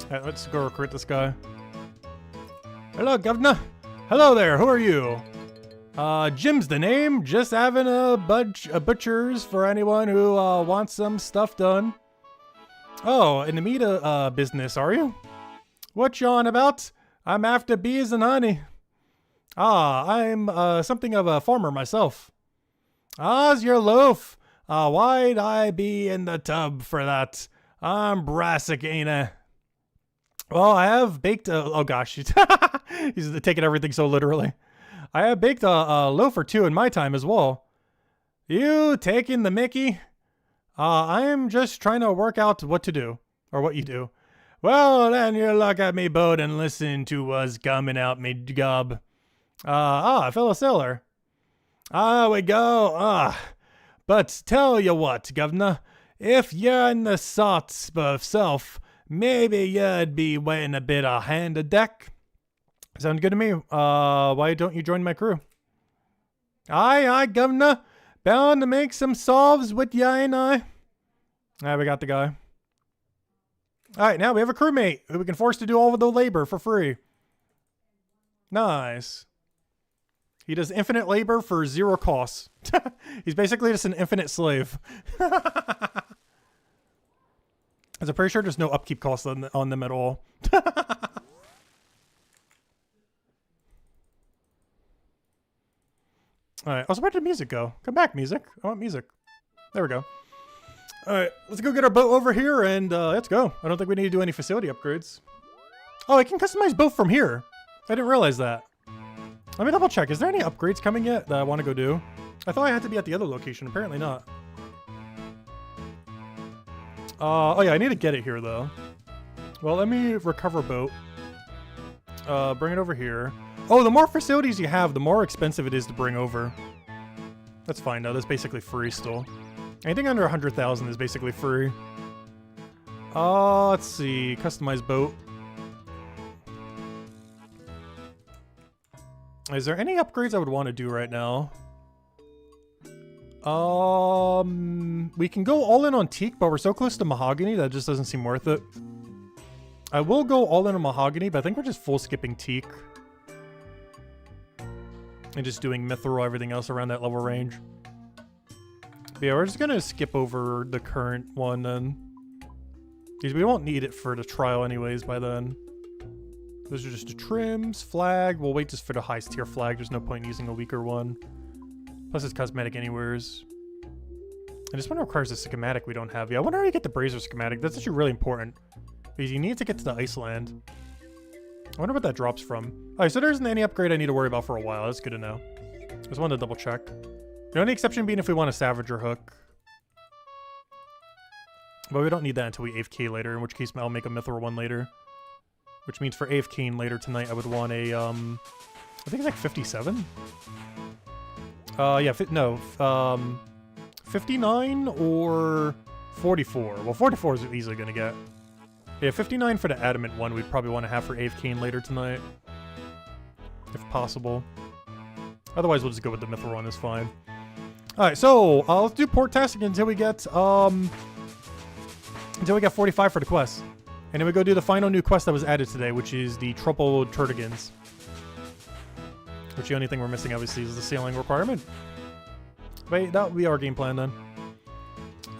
Alright, let's go recruit this guy. Hello, Governor. Hello there, who are you? Jim's the name. Just having a butcher's for anyone who wants some stuff done. Oh, in the meat business, are you? What you on about? I'm after bees and honey. Ah, I'm something of a farmer myself. Ah's your loaf. Why'd I be in the tub for that? I'm brassic, ain't I? Well, I have baked a... Oh, gosh. He's taking everything so literally. I have baked a loaf or two in my time as well. You taking the mickey? I am just trying to work out what to do. Or what you do. Well, then you look at me boat and listen to what's coming out me gob. Fellow sailor. We go. But tell you what, Governor. If you're in the sorts of self... Maybe you'd be waiting a bit of hand a deck. Sounds good to me. Why don't you join my crew? Aye, Governor. Bound to make some solves with ya, ain't I? Alright, we got the guy. Alright, now we have a crewmate who we can force to do all of the labor for free. Nice. He does infinite labor for 0 costs. He's basically just an infinite slave. As I'm pretty sure there's no upkeep costs on them at all. Alright, also where did music go? Come back, music. I want music. There we go. Alright, let's go get our boat over here and let's go. I don't think we need to do any facility upgrades. Oh, I can customize boat from here. I didn't realize that. Let me double check. Is there any upgrades coming yet that I want to go do? I thought I had to be at the other location. Apparently not. Oh yeah, I need to get it here though. Well, let me recover boat. Bring it over here. Oh, the more facilities you have, the more expensive it is to bring over. That's fine though. That's basically free still. Anything under 100,000 is basically free. Let's see. Customize boat. Is there any upgrades I would want to do right now? We can go all in on teak, but we're so close to mahogany that just doesn't seem worth it. I will go all in on mahogany, but I think we're just full skipping teak. And just doing mithril, everything else around that level range. But yeah, we're just gonna skip over the current one then. Because we won't need it for the trial anyways by then. Those are just the trims, flag. We'll wait just for the highest tier flag. There's no point in using a weaker one. Plus it's cosmetic anywares. And this one requires a schematic we don't have. Yeah, I wonder how you get the brazier schematic. That's actually really important. Because you need to get to the Iceland. I wonder what that drops from. Alright, so there isn't any upgrade I need to worry about for a while. That's good to know. Just wanted to double check. The only exception being if we want a Savager hook. But we don't need that until we AFK later, in which case I'll make a Mithril one later. Which means for AFKing later tonight, I would want a, I think it's like 57? Yeah, no, 59 or 44. Well, 44 is easily gonna get. Yeah, 59 for the adamant one we'd probably want to have for AFKing later tonight. If possible. Otherwise, we'll just go with the Mithril one, it's fine. Alright, so, let's do port testing until we get 45 for the quest. And then we go do the final new quest that was added today, which is the Troubled Turtigans. Which the only thing we're missing, obviously, is the sailing requirement. Wait, that will be our game plan then.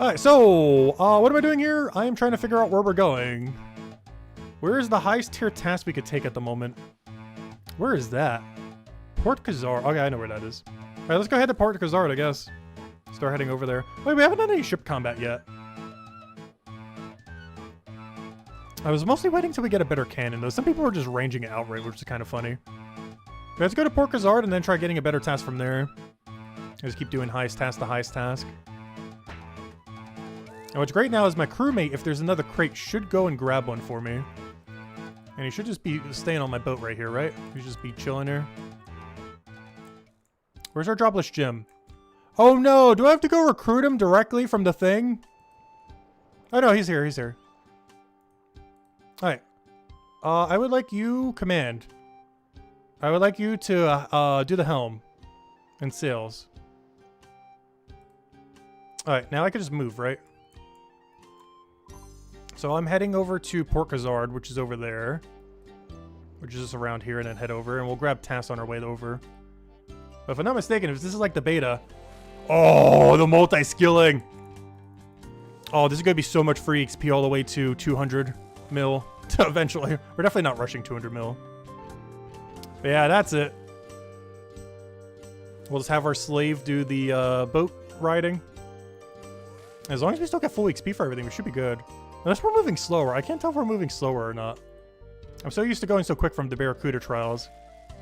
Alright, so, what am I doing here? I am trying to figure out where we're going. Where is the highest tier task we could take at the moment? Where is that? Port Khazar. Okay, I know where that is. Alright, let's go ahead to Port Khazar, I guess. Start heading over there. Wait, we haven't done any ship combat yet. I was mostly waiting till we get a better cannon, though. Some people were just ranging it outright, which is kind of funny. But let's go to Port Khazar and then try getting a better task from there. Just keep doing highest task to highest task. And what's great now is my crewmate, if there's another crate, should go and grab one for me. And he should just be staying on my boat right here, right? He should just be chilling here. Where's our dropless gem? Oh no! Do I have to go recruit him directly from the thing? Oh no, he's here, he's here. Alright. I would like you, command. I would like you to do the helm and sails. Alright, now I can just move, right? So I'm heading over to Port Khazar, which is over there. Which is just around here, and then head over, and we'll grab tasks on our way over. But if I'm not mistaken, if this is like the beta... Oh, the multi-skilling! Oh, this is going to be so much free XP all the way to 200 mil. Eventually. We're definitely not rushing 200 mil. But yeah, that's it. We'll just have our slave do the boat riding. As long as we still get full XP for everything, we should be good. Unless we're moving slower. I can't tell if we're moving slower or not. I'm so used to going so quick from the Barracuda trials.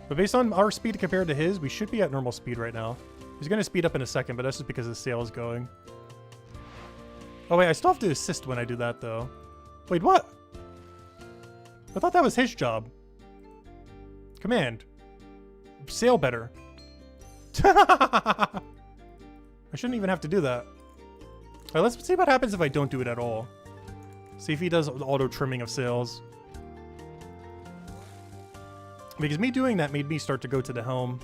But based on our speed compared to his, we should be at normal speed right now. He's going to speed up in a second, but that's just because the sail is going. Oh wait, I still have to assist when I do that though. Wait, what? I thought that was his job. Command. Sail better. I shouldn't even have to do that. Alright, let's see what happens if I don't do it at all. See if he does auto trimming of sails. Because me doing that made me start to go to the helm.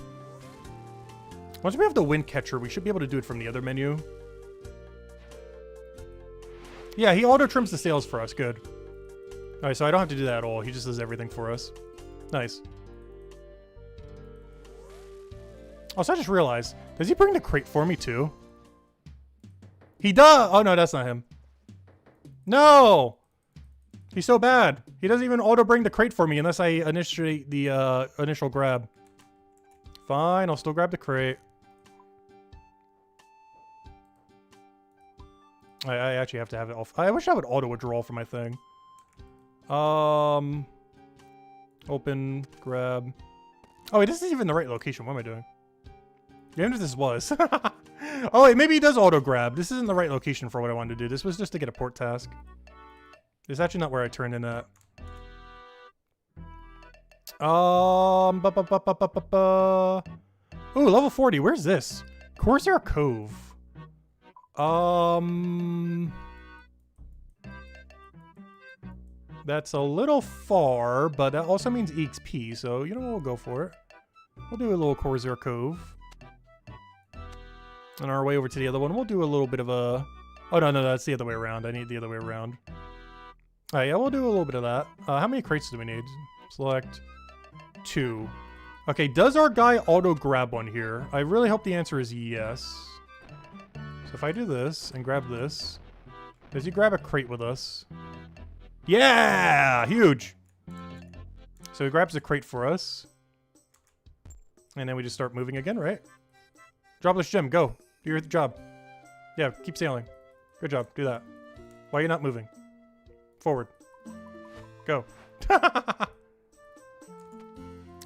Once we have the wind catcher, we should be able to do it from the other menu. Yeah, he auto trims the sails for us. Good. Alright, so I don't have to do that at all. He just does everything for us. Nice. Also, I just realized, does he bring the crate for me too? He does! Oh no, that's not him. No! He's so bad. He doesn't even auto bring the crate for me unless I initiate the initial grab. Fine, I'll still grab the crate. I actually have to have it off. I wish I would auto withdrawal for my thing. Open, grab. Oh wait, this isn't even the right location. What am I doing? Even if this was. Oh wait, maybe he does auto grab. This isn't the right location for what I wanted to do. This was just to get a port task. It's actually not where I turned in at. Ooh, level 40. Where's this? Corsair Cove. That's a little far, but that also means EXP, so you know what, we'll go for it. We'll do a little Corsair Cove. On our way over to the other one, we'll do a little bit of a... Oh, no, that's the other way around. I need the other way around. Alright, yeah, we'll do a little bit of that. How many crates do we need? Select 2. Okay, does our guy auto-grab one here? I really hope the answer is yes. So if I do this and grab this, does he grab a crate with us? Yeah! Huge! So he grabs a crate for us. And then we just start moving again, right? Jobless Jim, go. Do your job. Yeah, keep sailing. Good job. Do that. Why are you not moving? Forward. Go.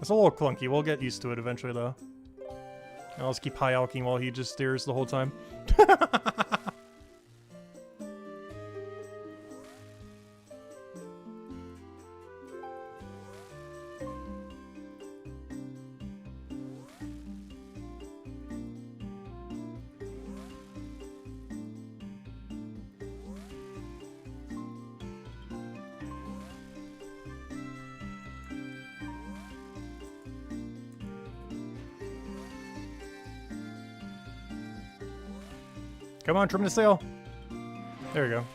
It's a little clunky. We'll get used to it eventually, though. I'll just keep high alking while he just steers the whole time. Come on, trim the sail. There we go.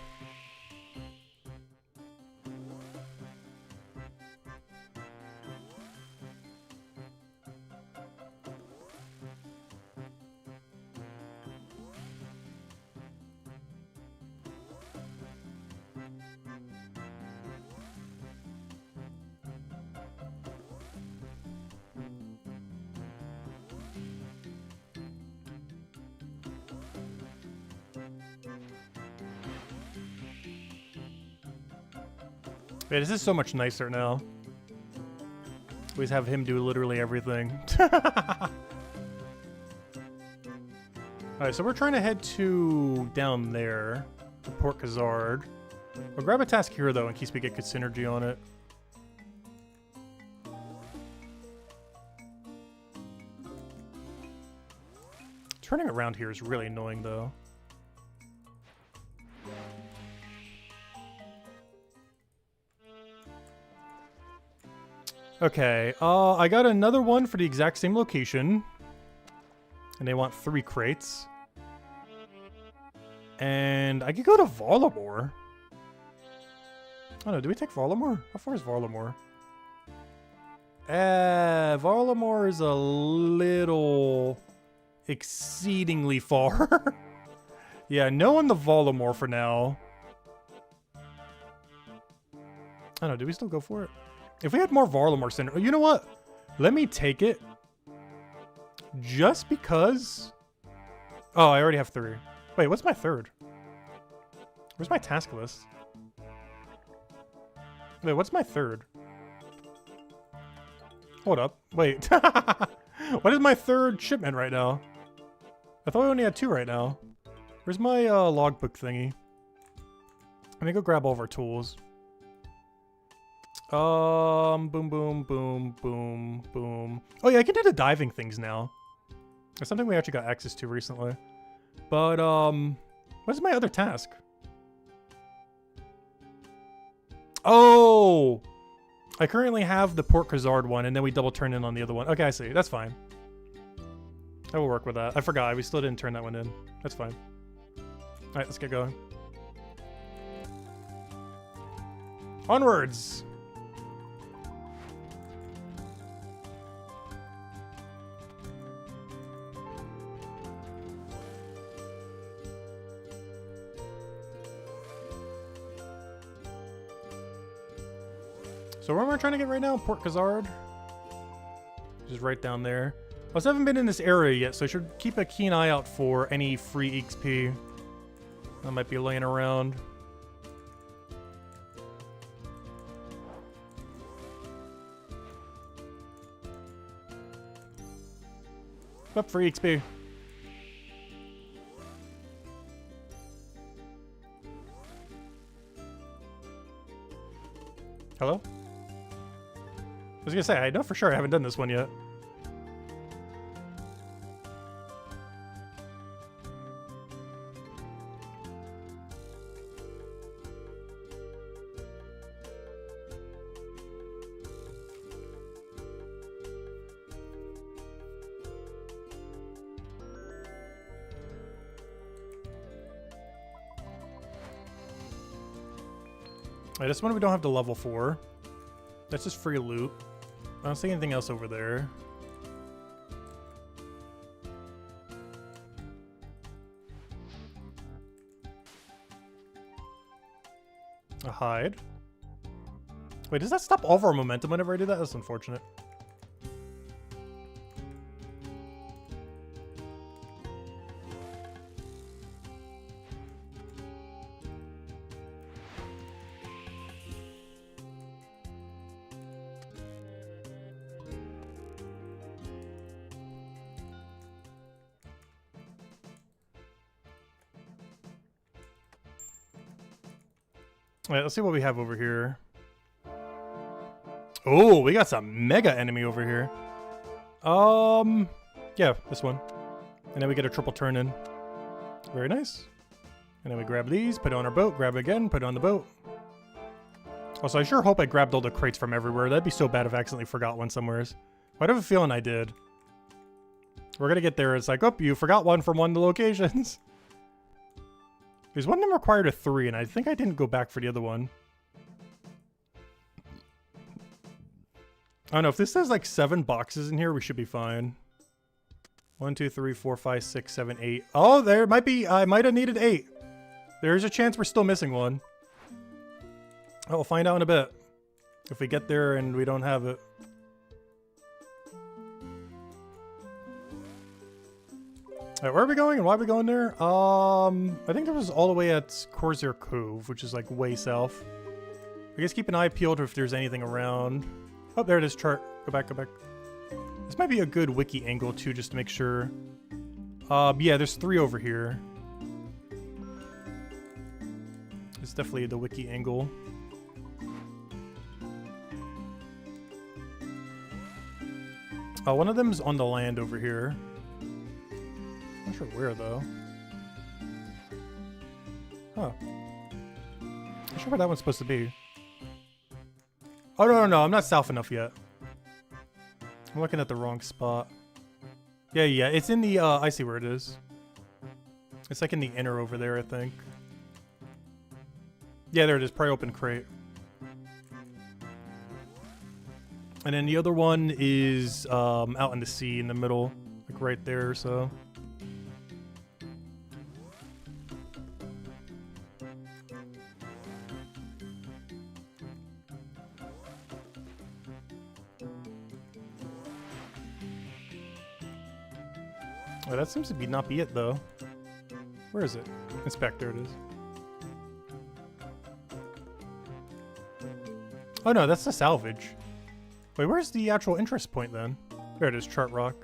Yeah, this is so much nicer now. Always have him do literally everything. Alright, so we're trying to head to down there, to Port Khazard. We'll grab a task here, though, in case we get good synergy on it. Turning around here is really annoying, though. Okay, I got another one for the exact same location. And they want 3 crates. And I could go to Varlamore. I don't know, do we take Varlamore? How far is Varlamore? Varlamore is a little exceedingly far. Yeah, no on the Varlamore for now. I don't know, do we still go for it? If we had more Varlamore Center... You know what? Let me take it. Just because... Oh, I already have 3. Wait, what's my 3rd? Where's my task list? Wait, what's my 3rd? Hold up. Wait. What is my 3rd shipment right now? I thought we only had 2 right now. Where's my logbook thingy? Let me go grab all of our tools. Boom, boom, boom, boom, boom. Oh yeah, I can do the diving things now. That's something we actually got access to recently. But, what's my other task? Oh! I currently have the Port Khazard one, and then we double turn in on the other one. Okay, I see. That's fine. I will work with that. I forgot. We still didn't turn that one in. That's fine. Alright, let's get going. Onwards! So where am I trying to get right now? Port Khazard? Just right down there. I also haven't been in this area yet, so I should keep a keen eye out for any free XP that might be laying around. Up free XP. Hello? I was gonna say, I know for sure I haven't done this one yet. Alright, this one we don't have to level 4. That's just free loot. I don't see anything else over there. A hide. Wait, does that stop all of our momentum whenever I do that? That's unfortunate. Alright, let's see what we have over here. Oh, we got some mega enemy over here. Yeah, this one. And then we get a triple turn in. Very nice. And then we grab these, put it on our boat, grab it again, put it on the boat. Also, I sure hope I grabbed all the crates from everywhere. That'd be so bad if I accidentally forgot one somewheres. I have a feeling I did. We're gonna get there. It's like, oh, you forgot one from one of the locations. There's one of them required a 3, and I think I didn't go back for the other one. I don't know. If this says like 7 boxes in here, we should be fine. 1, 2, 3, 4, 5, 6, 7, 8. Oh, there might be. I might have needed 8. There's a chance we're still missing one. Oh, we'll find out in a bit. If we get there and we don't have it. Alright, where are we going and why are we going there? I think it was all the way at Corsair Cove, which is like way south. I guess keep an eye peeled if there's anything around. Oh, there it is, chart. Go back, go back. This might be a good wiki angle too, just to make sure. Yeah, there's 3 over here. It's definitely the wiki angle. One of them is on the land over here. Not sure where though. Huh. Not sure where that one's supposed to be. Oh no, I'm not south enough yet. I'm looking at the wrong spot. Yeah, it's in the I see where it is. It's like in the inner over there, I think. Yeah, there it is, probably open crate. And then the other one is out in the sea in the middle, like right there, so. Oh, that seems to be not be it though. Where is it? Inspect, there it is. Oh no, that's the salvage. Wait, where's the actual interest point then? There it is, chart rock.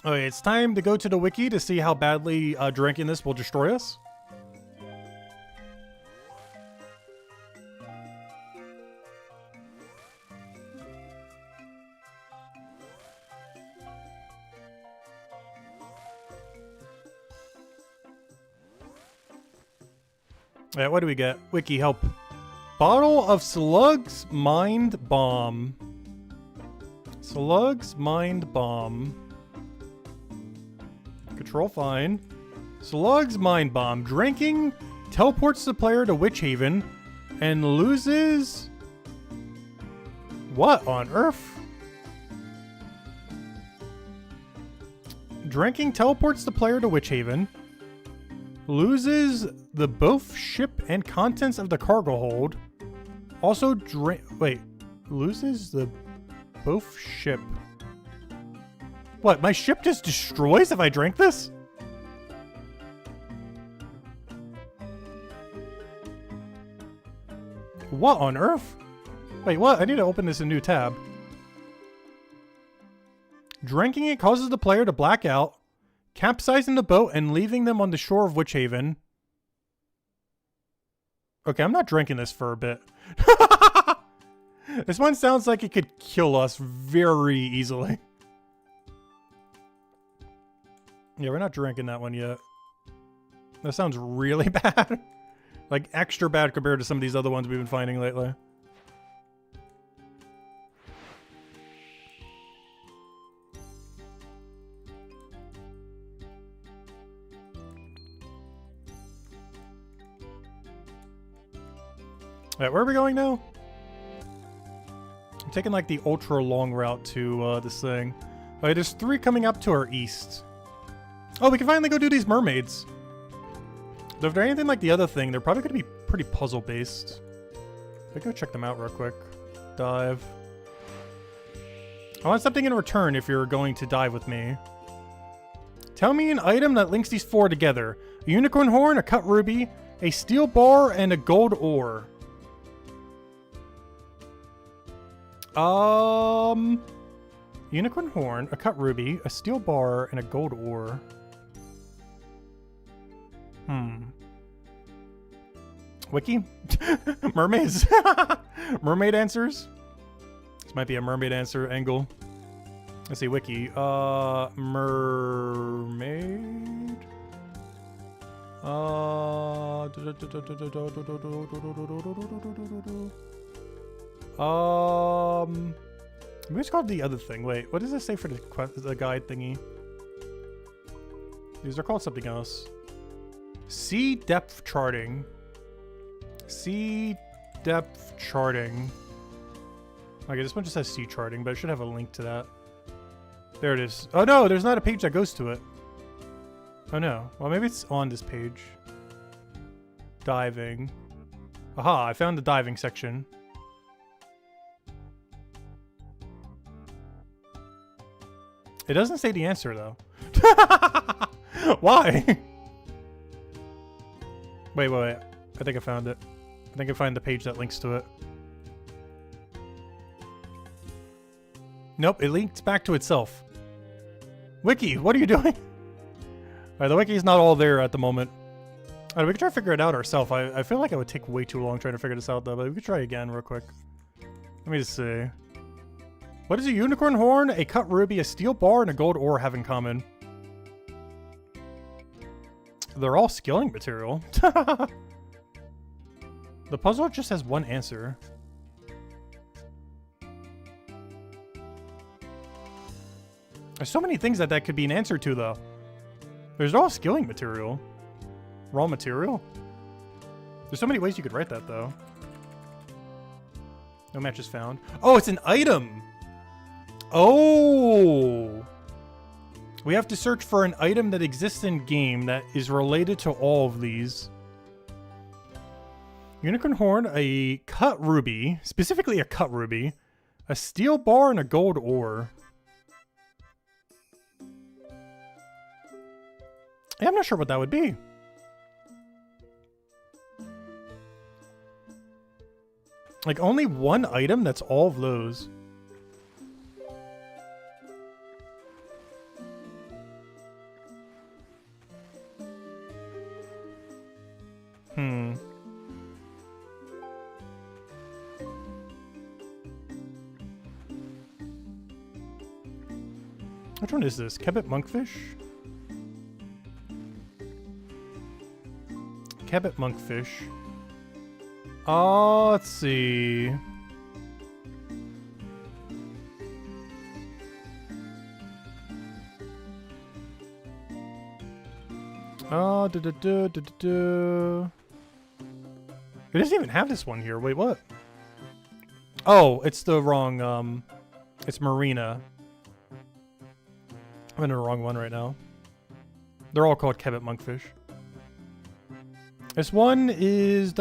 Okay, it's time to go to the wiki to see how badly drinking this will destroy us. Yeah, what do we get? Wiki help. Bottle of Slugs Mind Bomb. Slug's Mind Bomb. Control fine. Slug's Mind Bomb. Drinking teleports the player to Witch Haven and loses... What on earth? Drinking teleports the player to Witch Haven. Loses the both ship and contents of the cargo hold. Also wait. Loses the both ship. What? My ship just destroys if I drink this? What on earth? Wait, what? I need to open this in a new tab. Drinking it causes the player to black out, capsizing the boat and leaving them on the shore of Witch Haven. Okay, I'm not drinking this for a bit. This one sounds like it could kill us very easily. Yeah, we're not drinking that one yet. That sounds really bad. Like, extra bad compared to some of these other ones we've been finding lately. Alright, where are we going now? I'm taking like the ultra long route to this thing. Alright, there's 3 coming up to our east. Oh, we can finally go do these mermaids. Though if they're anything like the other thing, they're probably going to be pretty puzzle based. Let's go check them out real quick. Dive. I want something in return if you're going to dive with me. Tell me an item that links these 4 together. A unicorn horn, a cut ruby, a steel bar, and a gold ore. Unicorn horn, a cut ruby, a steel bar, and a gold ore. Wiki? Mermaids? Mermaid answers? This might be a mermaid answer angle. Let's see, wiki. Mermaid? Maybe it's called the other thing. Wait, what does it say for the guide thingy? These are called something else. Sea depth charting. Sea depth charting. Okay, this one just says sea charting, but it should have a link to that. There it is. Oh no, there's not a page that goes to it. Oh no. Well, maybe it's on this page. Diving. Aha, I found the diving section. It doesn't say the answer, though. Why? Wait. I think I found it. I think I find the page that links to it. Nope, it links back to itself. Wiki, what are you doing? Alright, the wiki's not all there at the moment. Alright, we can try to figure it out ourselves. I feel like it would take way too long trying to figure this out, though, but we could try again real quick. Let me just see. What does a unicorn horn, a cut ruby, a steel bar, and a gold ore have in common? They're all skilling material. The puzzle just has one answer. There's so many things that could be an answer to, though. There's all skilling material. Raw material? There's so many ways you could write that, though. No matches found. Oh, it's an item! Oh! We have to search for an item that exists in game that is related to all of these. Unicorn horn, a cut ruby, specifically a cut ruby, a steel bar, and a gold ore. Yeah, I'm not sure what that would be. Like, only one item that's all of those. Which one is this? Kebbit monkfish? Kebbit monkfish. Oh, let's see. It doesn't even have this one here. Wait, what? Oh, it's the wrong, it's Marina. I'm in the wrong one right now. They're all called Kebbit Monkfish. This one is...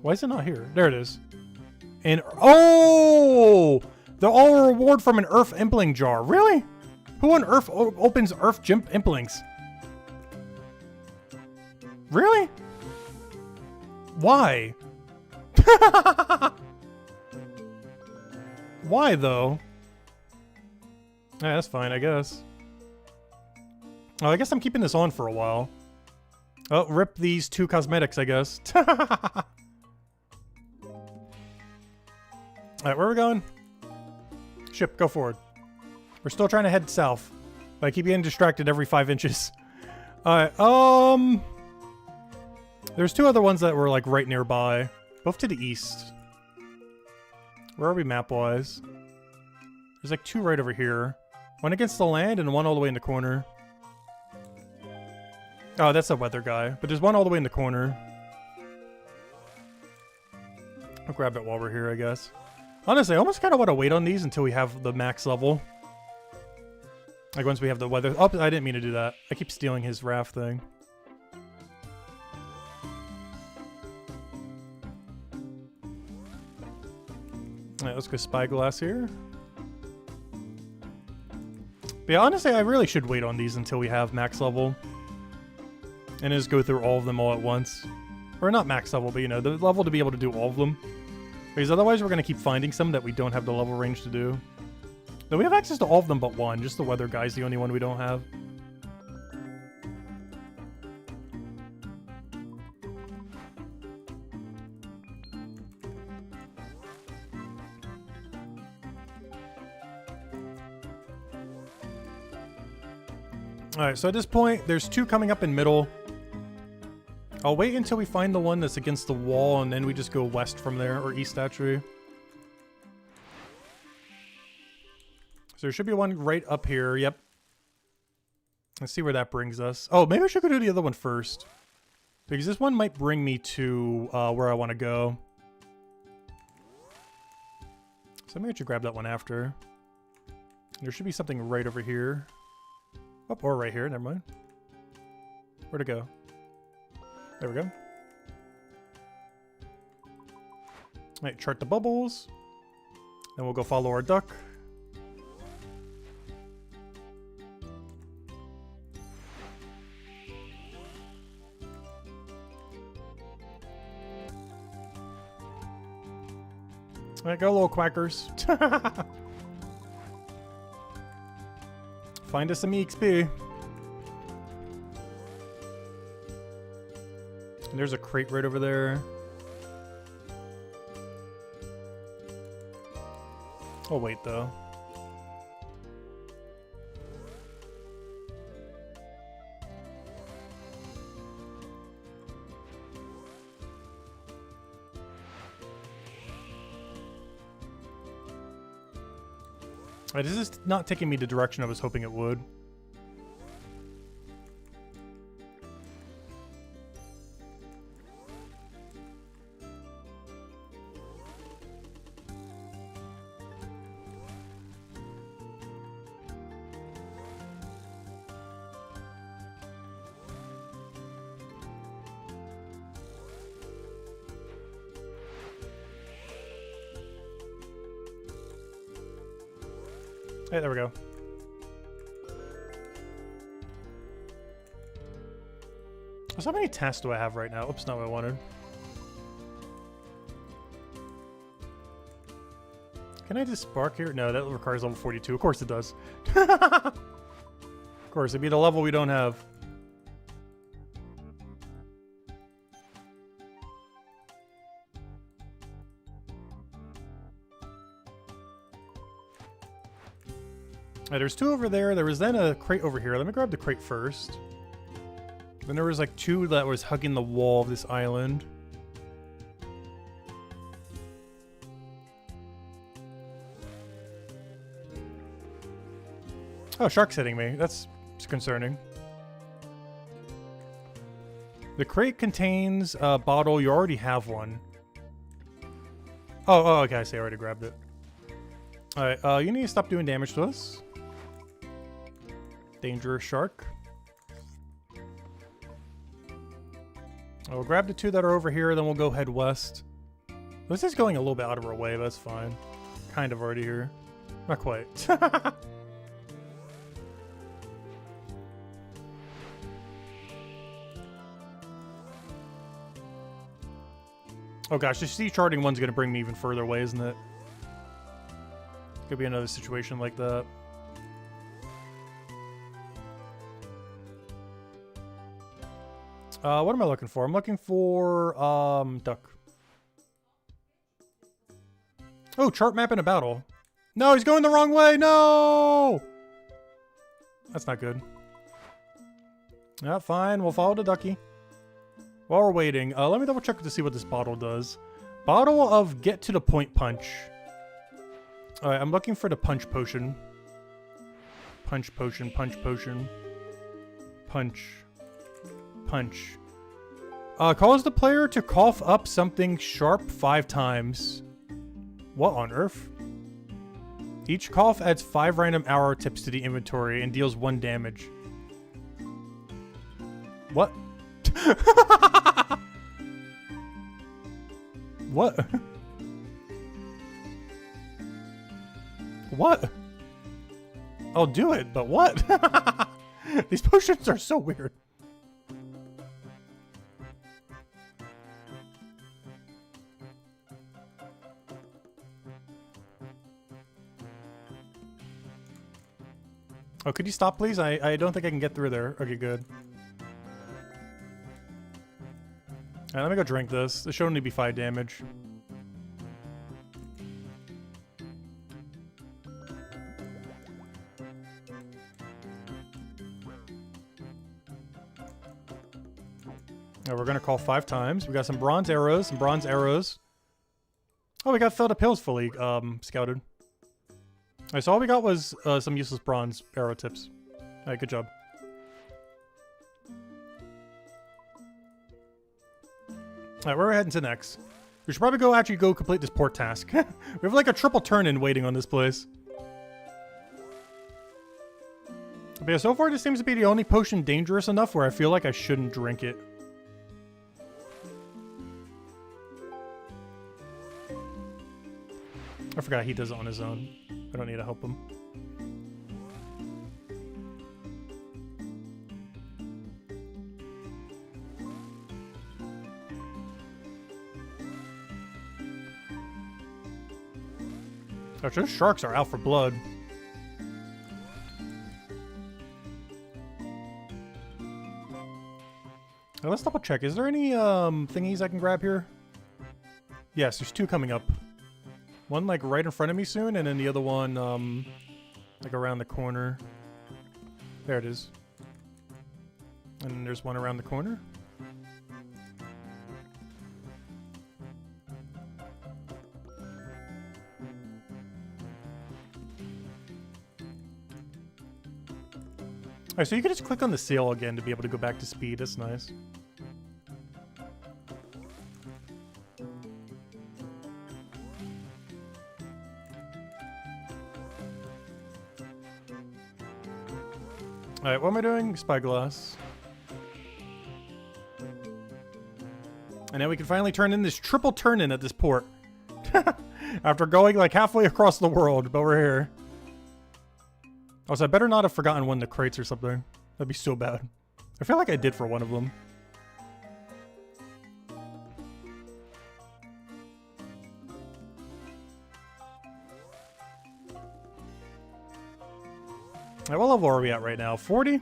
Why is it not here? There it is. And... Oh! They're all a reward from an Earth Impling jar. Really? Who on Earth opens Earth Implings? Really? Why? Why, though? Yeah, that's fine, I guess. Oh, I guess I'm keeping this on for a while. Oh, rip these 2 cosmetics, I guess. Alright, where are we going? Ship, go forward. We're still trying to head south. But I keep getting distracted every 5 inches. Alright, there's 2 other ones that were, like, right nearby. Both to the east. Where are we map-wise? There's, like, 2 right over here. One against the land and one all the way in the corner. Oh, that's the weather guy. But there's one all the way in the corner. I'll grab it while we're here, I guess. Honestly, I almost kind of want to wait on these until we have the max level. Like, once we have the weather... Oh, I didn't mean to do that. I keep stealing his raft thing. Alright, let's go Spyglass here. But yeah, honestly, I really should wait on these until we have max level. And just go through all of them all at once. Or not max level, but you know, the level to be able to do all of them. Because otherwise we're going to keep finding some that we don't have the level range to do. Though we have access to all of them but one. Just the weather guy's the only one we don't have. Alright, so at this point, there's 2 coming up in middle. I'll wait until we find the one that's against the wall, and then we just go west from there, or east, actually. So there should be one right up here, yep. Let's see where that brings us. Oh, maybe I should go do the other one first. Because this one might bring me to where I want to go. So maybe I should grab that one after. There should be something right over here. Oh, or right here, never mind. Where'd it go? There we go. Alright, chart the bubbles. Then we'll go follow our duck. Alright, go little quackers. Find us some EXP. And there's a crate right over there. Oh, wait, though. Alright, this is not taking me the direction I was hoping it would. Hey, there we go. So how many tasks do I have right now? Oops, not what I wanted. Can I just spark here? No, that requires level 42. Of course it does. Of course, it'd be the level we don't have. There's 2 over there. There was then a crate over here. Let me grab the crate first. Then there was like 2 that was hugging the wall of this island. Oh, shark's hitting me. That's concerning. The crate contains a bottle. You already have one. Oh, okay. I see. I already grabbed it. Alright, you need to stop doing damage to us. Dangerous shark. We'll grab the two that are over here, then we'll go head west. This is going a little bit out of our way, but that's fine. Kind of already here. Not quite. Oh gosh, this sea charting one's gonna bring me even further away, isn't it? Could be another situation like that. What am I looking for? I'm looking for, duck. Oh, chart map in a battle. No, he's going the wrong way. No! That's not good. Yeah, fine. We'll follow the ducky. While we're waiting, let me double check to see what this bottle does. Bottle of get to the point punch. Alright, I'm looking for the punch potion. Punch potion, punch potion. Punch. Punch. Cause the player to cough up something sharp 5 times. What on earth? Each cough adds 5 random arrow tips to the inventory and deals 1 damage. What? What? What? I'll do it, but what? These potions are so weird. Oh, could you stop, please? I don't think I can get through there. Okay, good. Alright, let me go drink this. This should only be 5 damage. Now we're gonna call 5 times. We got some bronze arrows, some bronze arrows. Oh, we got filled up hills fully scouted. Alright, so all we got was some useless bronze arrow tips. Alright, good job. Alright, where are we heading to next? We should probably actually go complete this port task. We have like a triple turn-in waiting on this place. But yeah, so far this seems to be the only potion dangerous enough where I feel like I shouldn't drink it. I forgot he does it on his own. I don't need to help him. Gosh, those sharks are out for blood. Now let's double check. Is there any thingies I can grab here? Yes, there's 2 coming up. One like right in front of me soon, and then the other one like around the corner. There it is. And then there's one around the corner. Alright, so you can just click on the sail again to be able to go back to speed. That's nice. Alright, what am I doing? Spyglass. And now we can finally turn in this triple turn-in at this port. After going like halfway across the world, but we're here. Also, I better not have forgotten one of the crates or something. That'd be so bad. I feel like I did for one of them. Alright, what level are we at right now? 40?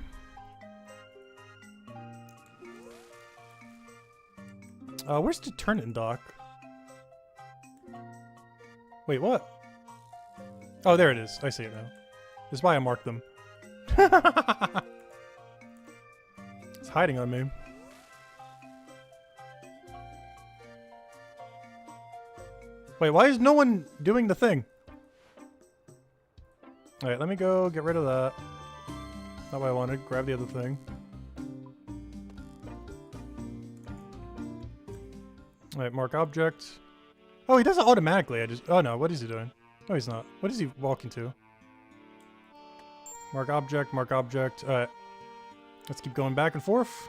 Where's the turn-in dock? Wait, what? Oh, there it is. I see it now. This is why I marked them. It's hiding on me. Wait, why is no one doing the thing? Alright, let me go get rid of that. Not what I wanted. Grab the other thing. Alright, mark object. Oh, he does it automatically. Oh no, what is he doing? No, he's not. What is he walking to? Mark object, mark object. Alright. Let's keep going back and forth.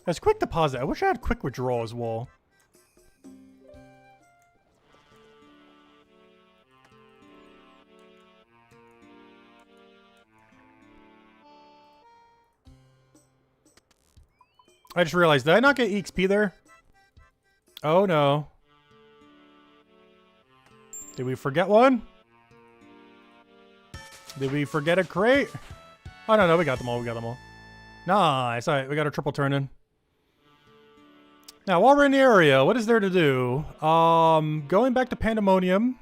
That's quick deposit. I wish I had quick withdrawal as well. I just realized, did I not get EXP there? Oh no. Did we forget one? Did we forget a crate? Oh no, we got them all, we got them all. Nice, alright, we got our triple turn in. Now, while we're in the area, what is there to do? Going back to Pandemonium.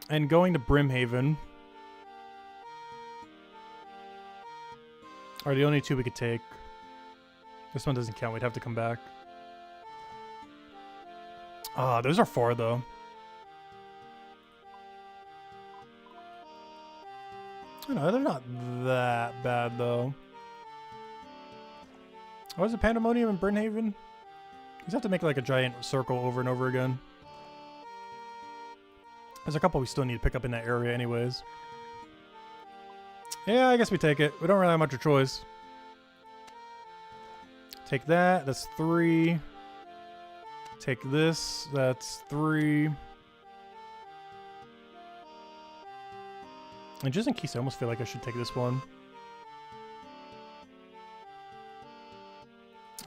And going to Brimhaven. Are the only two we could take. This one doesn't count, we'd have to come back. Ah, those are far though. I know, they're not that bad though. What was it, Pandemonium and Brimhaven? You just have to make like a giant circle over and over again. There's a couple we still need to pick up in that area anyways. Yeah, I guess we take it. We don't really have much of a choice. Take that, that's 3. Take this, that's 3. And just in case, I almost feel like I should take this one.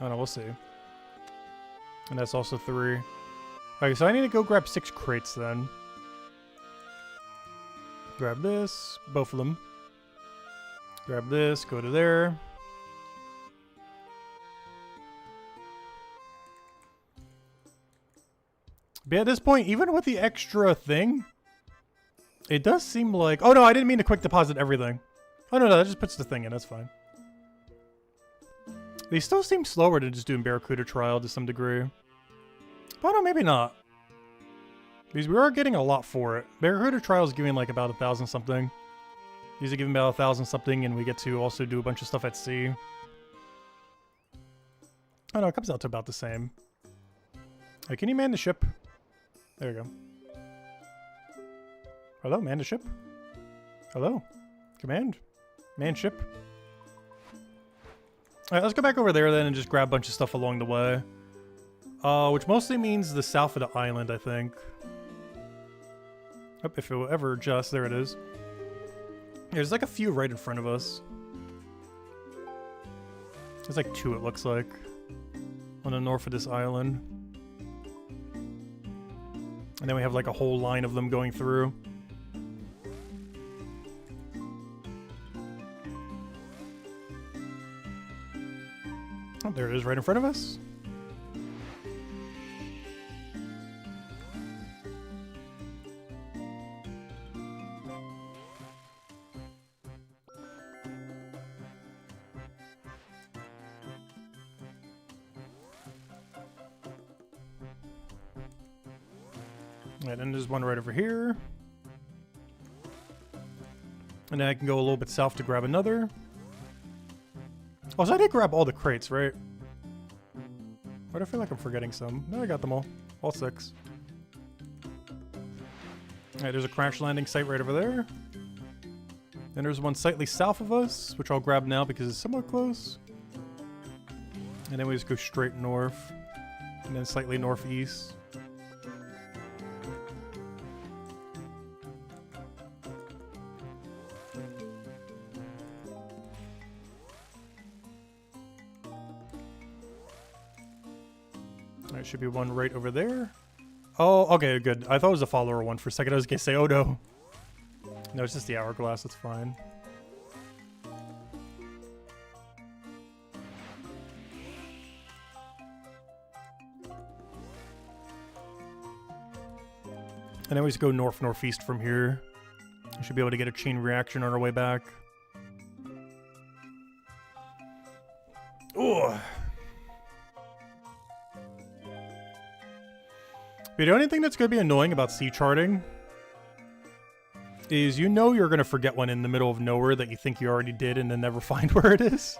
Oh no, we'll see. And that's also 3. Okay, so I need to go grab 6 crates then. Grab this, both of them. Grab this, go to there. But at this point, even with the extra thing, it does seem like... Oh no, I didn't mean to quick deposit everything. Oh no, that just puts the thing in, that's fine. They still seem slower to just doing Barracuda Trial to some degree. But no, maybe not. Because we are getting a lot for it. Barracuda Trial is giving like about 1,000 something. These are giving about 1,000 something, and we get to also do a bunch of stuff at sea. Oh no, it comes out to about the same. Hey, can you man the ship? There you go. Hello, man the ship? Hello? Command? Man ship? Alright, let's go back over there then and just grab a bunch of stuff along the way. Which mostly means the south of the island, I think. Oh, if it will ever adjust, there it is. There's like a few right in front of us. There's like 2, it looks like, on the north of this island. And then we have like a whole line of them going through. Oh, there it is right in front of us. And then there's one right over here. And then I can go a little bit south to grab another. Oh, so I did grab all the crates, right? Why do I feel like I'm forgetting some? No, I got them all. All 6. Alright, there's a crash landing site right over there. Then there's one slightly south of us, which I'll grab now because it's somewhat close. And then we just go straight north. And then slightly northeast. There should be one right over there. Oh, okay, good. I thought it was a follower one for a second. I was gonna say, oh no. No, it's just the hourglass. That's fine. And then we just go north-northeast from here. We should be able to get a chain reaction on our way back. Ooh. But the only thing that's going to be annoying about sea charting is you know you're going to forget one in the middle of nowhere that you think you already did and then never find where it is.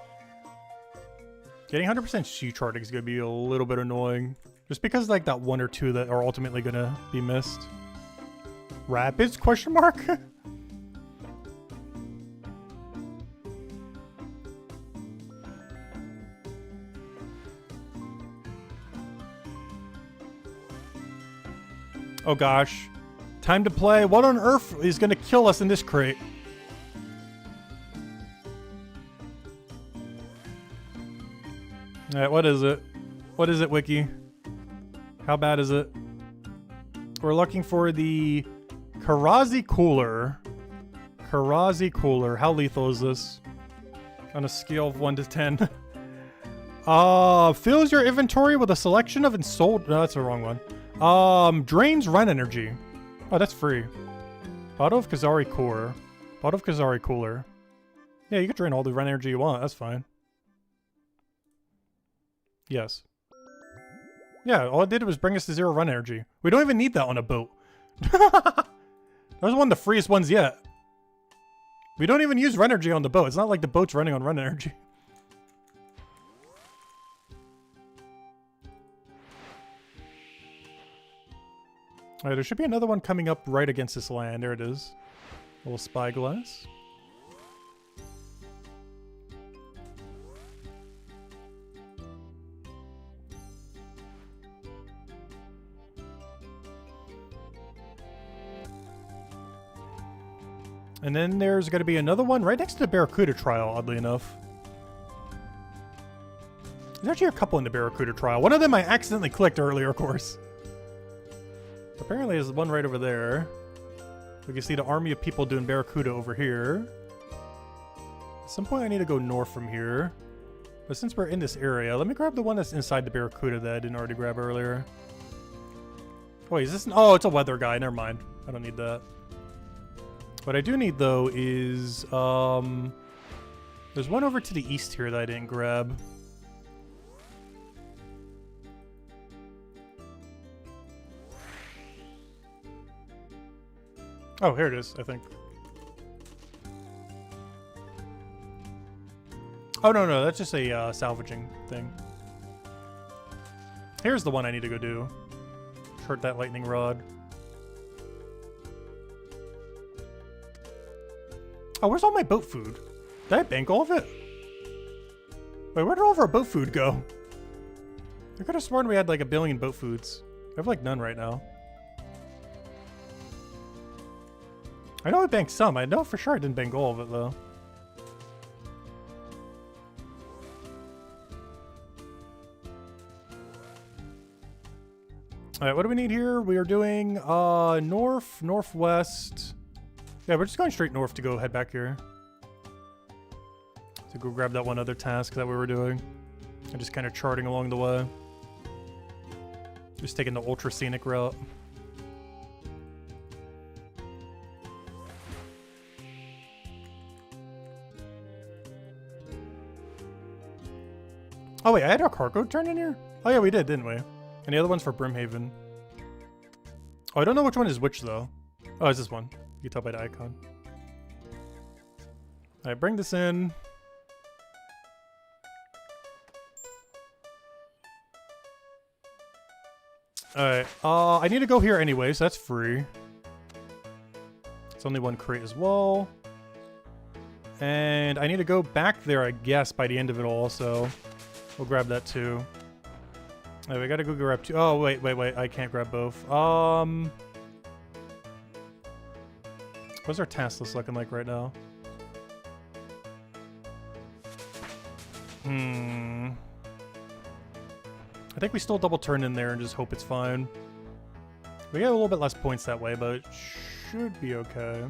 Getting 100% sea charting is going to be a little bit annoying. Just because like that one or two that are ultimately going to be missed. Rapids? Question mark? Oh gosh. Time to play. What on earth is going to kill us in this crate? Alright, what is it? What is it, Wiki? How bad is it? We're looking for the Karazi Cooler. Karazi Cooler. How lethal is this? On a scale of 1 to 10. Fills your inventory with a selection of sold. No, that's the wrong one. Drains run energy. Oh, that's free. Bottle of Kazari Core. Bottle of Kazari Cooler. Yeah, you can drain all the run energy you want. That's fine. Yes. Yeah, all it did was bring us to 0 run energy. We don't even need that on a boat. That was one of the freest ones yet. We don't even use run energy on the boat. It's not like the boat's running on run energy. Alright, there should be another one coming up right against this land. There it is. A little spyglass. And then there's going to be another one right next to the Barracuda trial, oddly enough. There's actually a couple in the Barracuda trial. One of them I accidentally clicked earlier, of course. Apparently there's one right over there. We can see the army of people doing Barracuda over here. At some point I need to go north from here. But since we're in this area, let me grab the one that's inside the Barracuda that I didn't already grab earlier. Wait, is this... Oh, it's a weather guy. Never mind. I don't need that. What I do need, though, is, there's one over to the east here that I didn't grab. Oh, here it is, I think. Oh, no, that's just a, salvaging thing. Here's the one I need to go do. Short that lightning rod. Oh, where's all my boat food? Did I bank all of it? Wait, where did all of our boat food go? I could have sworn we had like 1 billion boat foods. I have like none right now. I know I banked some. I know for sure I didn't bank all of it though. Alright, what do we need here? We are doing north, northwest. Yeah, we're just going straight north to go head back here. To go grab that one other task that we were doing. And just kind of charting along the way. Just taking the ultra scenic route. Oh wait, I had our cargo turn in here? Oh yeah, we did, didn't we? And the other one's for Brimhaven. Oh, I don't know which one is which though. Oh, it's this one. You can tell by the icon. Alright, bring this in. Alright, I need to go here anyway, so that's free. It's only one crate as well. And I need to go back there, I guess, by the end of it all, so we'll grab that too. Alright, we gotta go grab two. Oh, wait, I can't grab both. What's our task list looking like right now? I think we still double turn in there and just hope it's fine. We get a little bit less points that way, but it should be okay.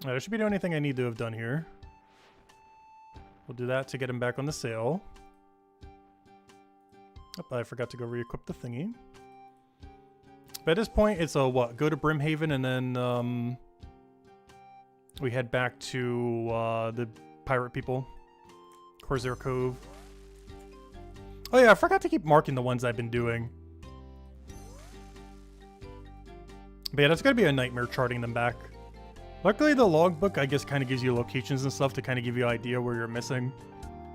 That should be the only thing I need to have done here. We'll do that to get him back on the sail. Oh, I forgot to go re-equip the thingy. But at this point, it's a what? Go to Brimhaven and then, we head back to the pirate people. Corsair Cove. Oh yeah, I forgot to keep marking the ones I've been doing. But yeah, that's gonna be a nightmare charting them back. Luckily, the logbook, I guess, kind of gives you locations and stuff to kind of give you an idea where you're missing.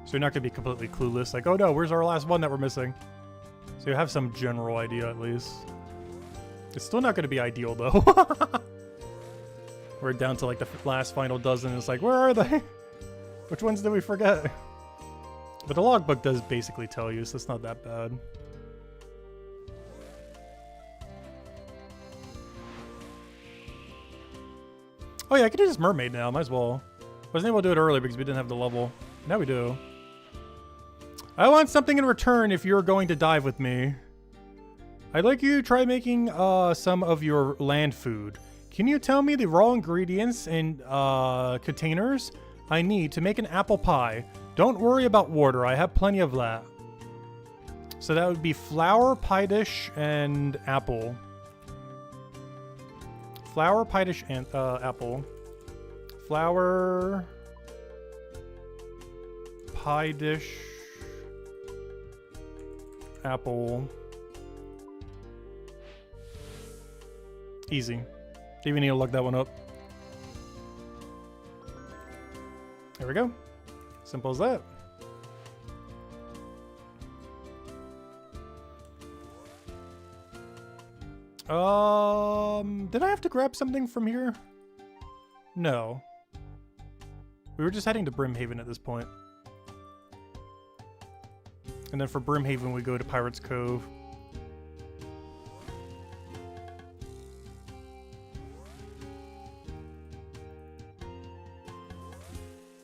So you're not gonna be completely clueless, like, oh no, where's our last one that we're missing? So you have some general idea at least. It's still not gonna be ideal though. We're down to like the last final dozen. It's like, where are they? Which ones did we forget? But the logbook does basically tell you, so it's not that bad. Oh yeah, I could do this mermaid now, might as well. Wasn't able to do it earlier because we didn't have the level. Now we do. I want something in return if you're going to dive with me. I'd like you to try making some of your land food. Can you tell me the raw ingredients and containers I need to make an apple pie? Don't worry about water, I have plenty of that. So that would be flour, pie dish, and apple. Flour, pie dish, and apple. Flour, pie dish, apple. Easy. Didn't even need to look that one up. There we go. Simple as that. Did I have to grab something from here? No. We were just heading to Brimhaven at this point. And then for Brimhaven, we go to Pirate's Cove.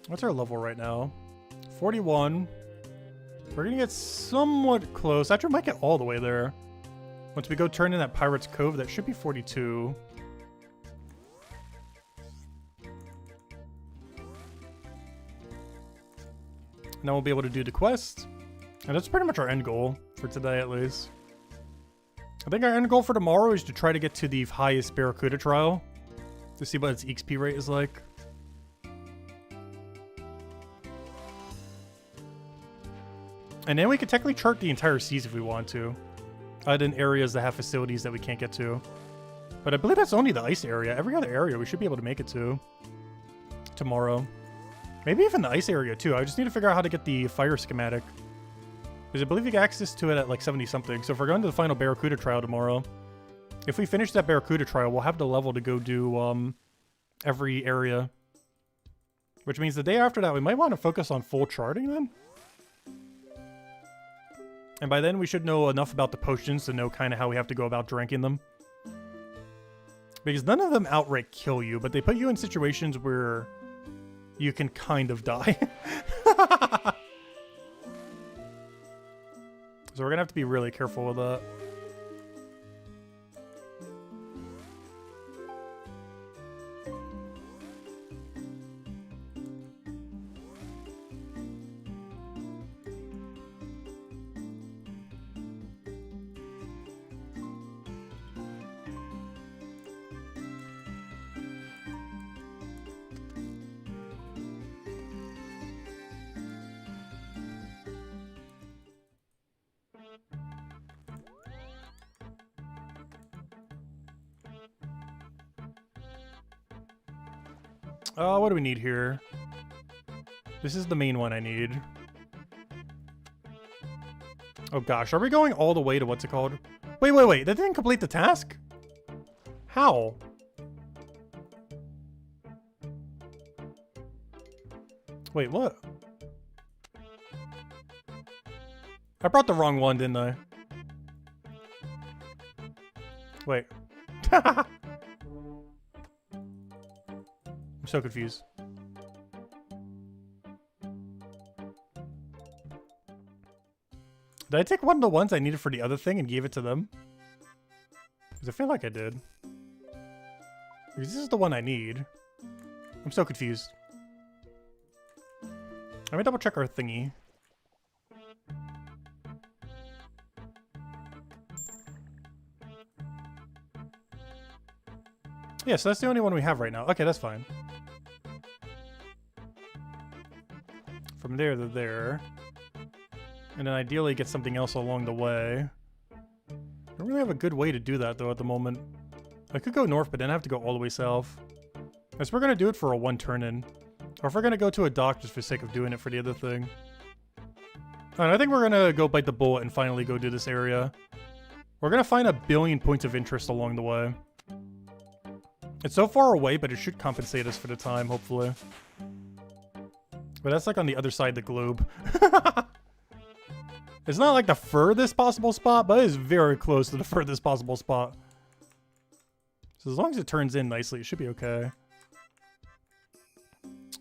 What's our level right now? 41. We're gonna get somewhat close. Actually, we might get all the way there. Once we go turn in that Pirate's Cove, that should be 42. And then we'll be able to do the quest. And that's pretty much our end goal for today, at least. I think our end goal for tomorrow is to try to get to the highest Barracuda trial. To see what its XP rate is like. And then we could technically chart the entire seas if we want to. In areas that have facilities that we can't get to. But I believe that's only the ice area. Every other area we should be able to make it to. Tomorrow. Maybe even the ice area too. I just need to figure out how to get the fire schematic. Because I believe you get access to it at like 70 something. So if we're going to the final Barracuda trial tomorrow. If we finish that Barracuda trial, we'll have the level to go do every area. Which means the day after that we might want to focus on full charting then. And by then, we should know enough about the potions to know kind of how we have to go about drinking them. Because none of them outright kill you, but they put you in situations where you can kind of die. So we're going to have to be really careful with that. What do we need here? This is the main one I need. Oh gosh, are we going all the way to what's it called? Wait, wait, wait, that didn't complete the task? How? Wait, what? I brought the wrong one, didn't I? Wait. I'm so confused. Did I take one of the ones I needed for the other thing and gave it to them? Because I feel like I did. Because this is the one I need. I'm so confused. Let me double check our thingy. Yeah, so that's the only one we have right now. Okay, that's fine. from there to there. And then ideally get something else along the way. I don't really have a good way to do that though at the moment. I could go north, but then I have to go all the way south. Guess we're gonna do it for a 1 turn in. Or if we're gonna go to a dock just for sake of doing it for the other thing. Alright, I think we're gonna go bite the bullet and finally go do this area. We're gonna find 1 billion points of interest along the way. It's so far away, but it should compensate us for the time, hopefully. But that's like on the other side of the globe. It's not like the furthest possible spot, but it is very close to the furthest possible spot. So as long as it turns in nicely, it should be okay.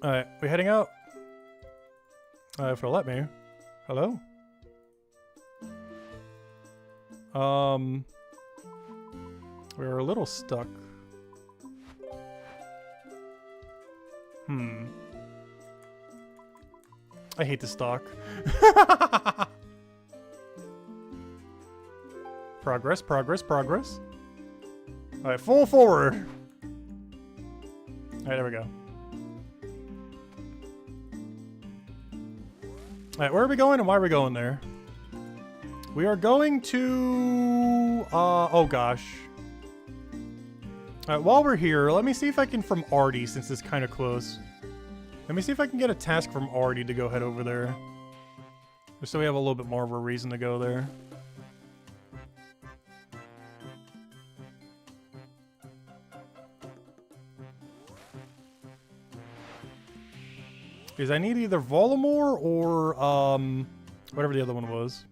Alright, we heading out? If it'll let me. Hello? We're a little stuck. I hate this dock. Progress, progress, progress. Alright, full forward. Alright, there we go. Alright, where are we going and why are we going there? We are going to... oh gosh. Alright, while we're here, let me see if I can from Artie, since it's kind of close. Let me see if I can get a task from Artie to go head over there. Just so we have a little bit more of a reason to go there. Because I need either Volamore or, whatever the other one was.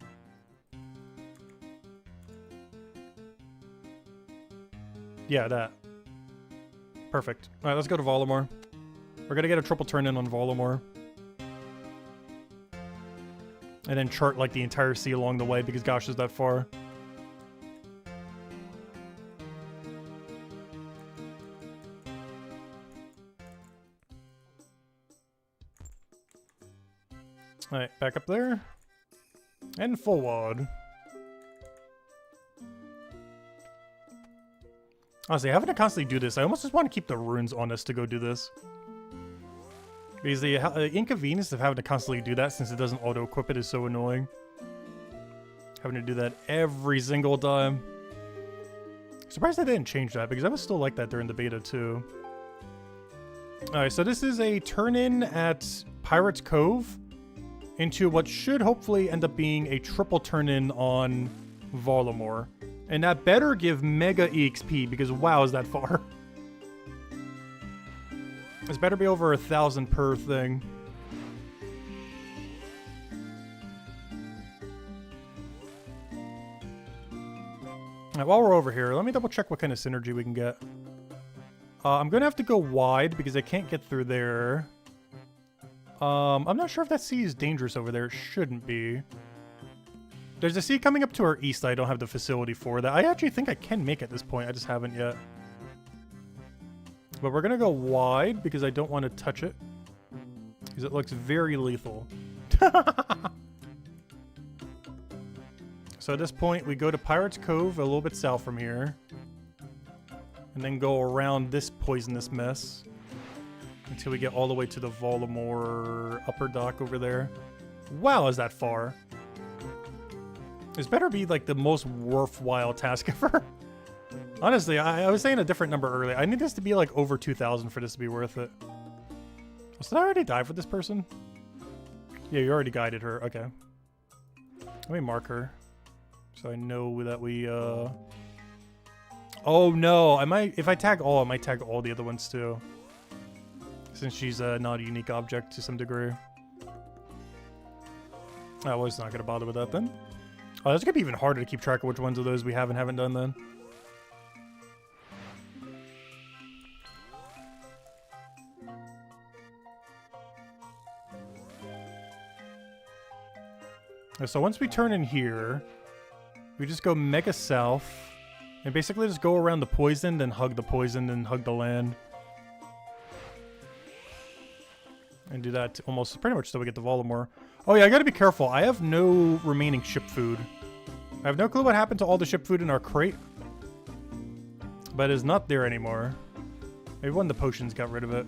Yeah, that. Perfect. Alright, let's go to Volamore. We're gonna get a triple turn in on Volamore. And then chart, like, the entire sea along the way, because gosh, is that far. Alright, back up there. And forward. Honestly, having to constantly do this, I almost just want to keep the runes on us to go do this. Because the inconvenience of having to constantly do that, since it doesn't auto-equip it, is so annoying. Having to do that every single time. Surprised they didn't change that, because I was still like that during the beta, too. Alright, so this is a turn-in at Pirate's Cove into what should hopefully end up being a triple turn-in on Volamore. And that better give mega EXP, because wow, is that far. This better be over 1,000 per thing. Right, while we're over here, let me double check what kind of synergy we can get. I'm gonna have to go wide, because I can't get through there. I'm not sure if that sea is dangerous over there. It shouldn't be. There's a sea coming up to our east I don't have the facility for that. I actually think I can make at this point. I just haven't yet. But we're going to go wide because I don't want to touch it. Because it looks very lethal. So at this point, we go to Pirate's Cove a little bit south from here. And then go around this poisonous mess. Until we get all the way to the Volamore upper dock over there. Wow, is that far? This better be like the most worthwhile task ever. Honestly, I was saying a different number earlier. I need this to be like over 2,000 for this to be worth it. Oh, so did I already die for this person? Yeah, you already guided her. Okay. Let me mark her. So I know that we, Oh no, I might, if I tag all, I might tag all the other ones too. Since she's not a unique object to some degree. I was not going to bother with that then. Oh, that's going to be even harder to keep track of which ones of those we have and haven't done then. So once we turn in here, we just go mega south. And basically just go around the poison, then hug the poison, then hug the land. And do that almost pretty much till we get to Volamore. Oh yeah, I gotta be careful. I have no remaining ship food. I have no clue what happened to all the ship food in our crate. But it's not there anymore. Maybe one of the potions got rid of it.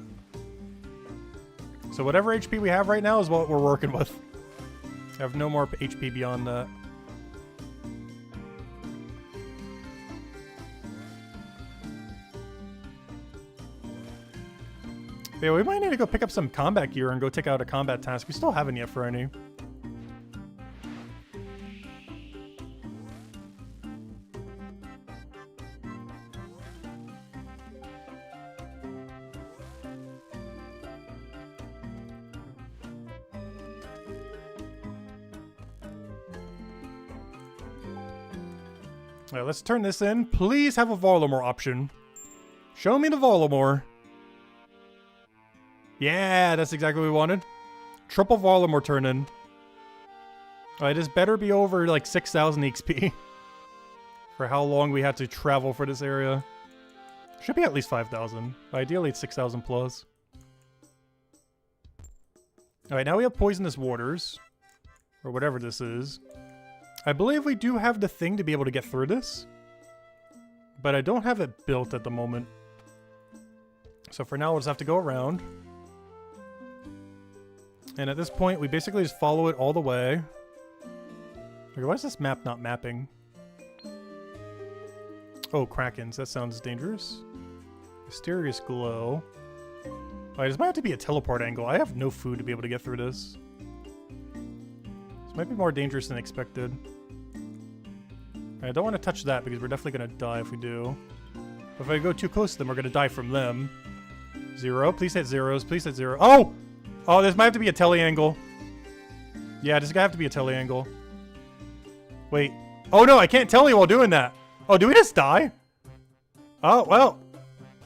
So whatever HP we have right now is what we're working with. I have no more HP beyond that. Yeah, we might need to go pick up some combat gear and go take out a combat task. We still haven't yet for any. Alright, let's turn this in. Please have a Volamore option. Show me the Volamore. Yeah, that's exactly what we wanted. Triple Volamore turn in. Alright, this better be over like 6,000 XP. For how long we had to travel for this area. Should be at least 5,000. Ideally it's 6,000 plus. Alright, now we have Poisonous Waters. Or whatever this is. I believe we do have the thing to be able to get through this. But I don't have it built at the moment. So for now, we'll just have to go around. And at this point, we basically just follow it all the way. Okay, why is this map not mapping? Oh, Krakens. That sounds dangerous. Mysterious Glow. Alright, this might have to be a teleport angle. I have no food to be able to get through this. This might be more dangerous than expected. I don't want to touch that because we're definitely going to die if we do. But if I go too close to them, we're going to die from them. 0. Please hit zeros. Please hit 0. Oh! Oh, this might have to be a tele angle. Yeah, this is going to have to be a tele angle. Wait. Oh no, I can't tele while doing that. Oh, do we just die? Oh, well.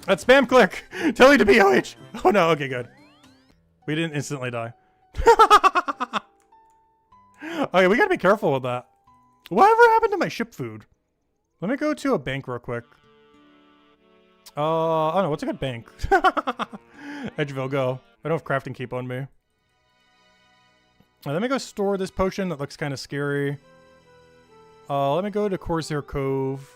That's spam click. Tele to BOH. Oh no, okay, good. We didn't instantly die. Okay, we gotta be careful with that. Whatever happened to my ship food? Let me go to a bank real quick. I don't know, what's a good bank? Edgeville, go. I don't have crafting cape on me. Let me go store this potion that looks kind of scary. Let me go to Corsair Cove.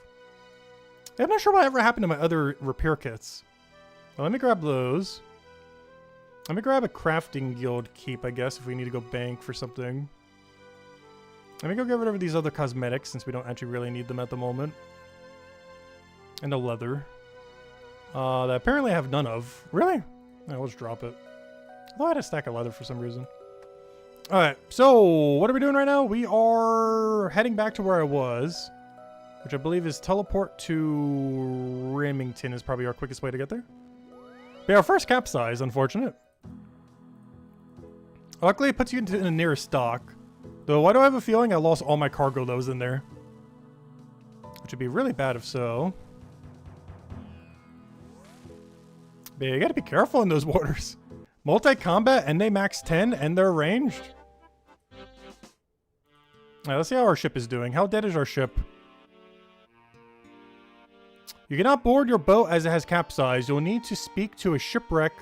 I'm not sure what ever happened to my other repair kits. Well, let me grab those. Let me grab a crafting guild keep, I guess, if we need to go bank for something. Let me go get rid of these other cosmetics, since we don't actually really need them at the moment. And the leather. That apparently I have none of. Really? Yeah, we'll just drop it. I thought I had a stack of leather for some reason. Alright, so what are we doing right now? We are heading back to where I was. Which I believe is teleport to Remington is probably our quickest way to get there. But our first capsize, unfortunate. Luckily it puts you into the nearest dock. Though, why do I have a feeling I lost all my cargo that was in there? Which would be really bad if so. But you gotta be careful in those waters. Multi-combat and they max 10 and they're ranged. Alright, let's see how our ship is doing. How dead is our ship? You cannot board your boat as it has capsized. You'll need to speak to a shipwreck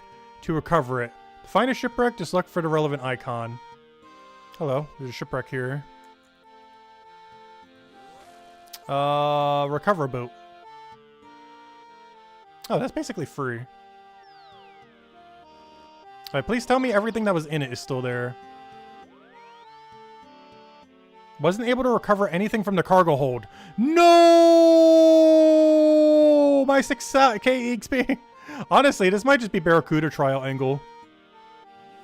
to recover it. To find a shipwreck, just look for the relevant icon. Hello, there's a shipwreck here. Recover a boat. Oh, that's basically free. Alright, please tell me everything that was in it is still there. Wasn't able to recover anything from the cargo hold. No! My 6k XP. Honestly, this might just be Barracuda trial angle.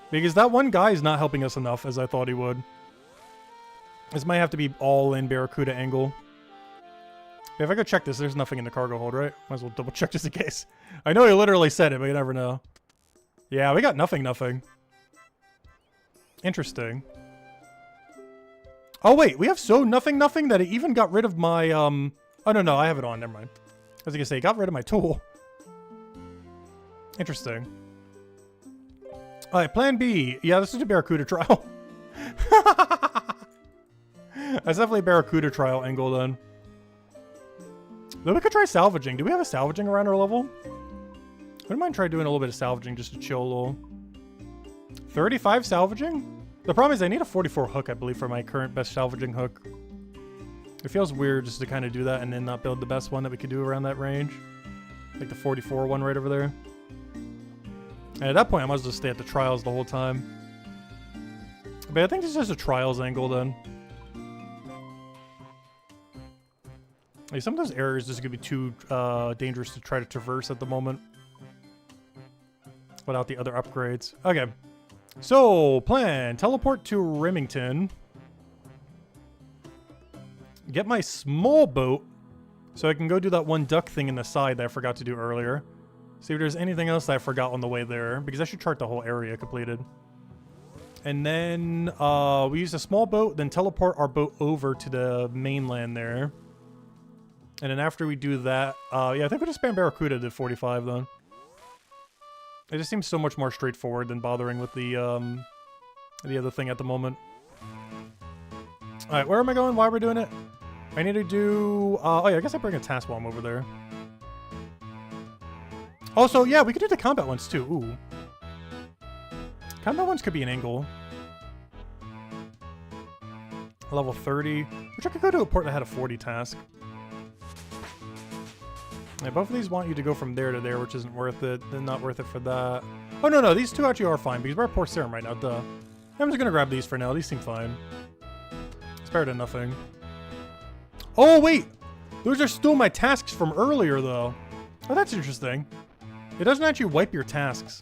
Because that one guy is not helping us enough as I thought he would. This might have to be all in Barracuda angle. If I go check this, there's nothing in the cargo hold, right? Might as well double check just in case. I know he literally said it, but you never know. Yeah, we got nothing. Interesting. Oh wait, we have so nothing that it even got rid of my, oh no, I have it on, never mind. I was gonna say, it got rid of my tool. Interesting. Alright, plan B. Yeah, this is a Barracuda trial. That's definitely a Barracuda trial angle then. Though we could try salvaging. Do we have a salvaging around our level? Wouldn't mind try doing a little bit of salvaging just to chill a little. 35 salvaging? The problem is I need a 44 hook, I believe, for my current best salvaging hook. It feels weird just to kind of do that and then not build the best one that we could do around that range. Like the 44 one right over there. And at that point, I might as well stay at the trials the whole time. But I think this is just a trials angle then. Like some of those areas just gonna be too dangerous to try to traverse at the moment without the other upgrades. Okay, so plan: teleport to Remington, get my small boat so I can go do that one duck thing in the side that I forgot to do earlier. See if there's anything else that I forgot on the way there, because I should chart the whole area completed. And then we use a small boat, then teleport our boat over to the mainland there. And then after we do that, yeah, I think we just spam Barracuda to 45 then. It just seems so much more straightforward than bothering with the other thing at the moment. Alright, where am I going? Why are we doing it? I need to do... oh yeah, I guess I bring a task while I'm over there. Also, yeah, we could do the combat ones too. Ooh. Combat ones could be an angle. Level 30. Which I could go to a port that had a 40 task. Yeah, both of these want you to go from there to there, which isn't worth it. They're not worth it for that. Oh, no, these two actually are fine, because we're at Port Sarum right now, duh. I'm just gonna grab these for now. These seem fine. It's better than nothing. Oh, wait! Those are still my tasks from earlier, though. Oh, that's interesting. It doesn't actually wipe your tasks.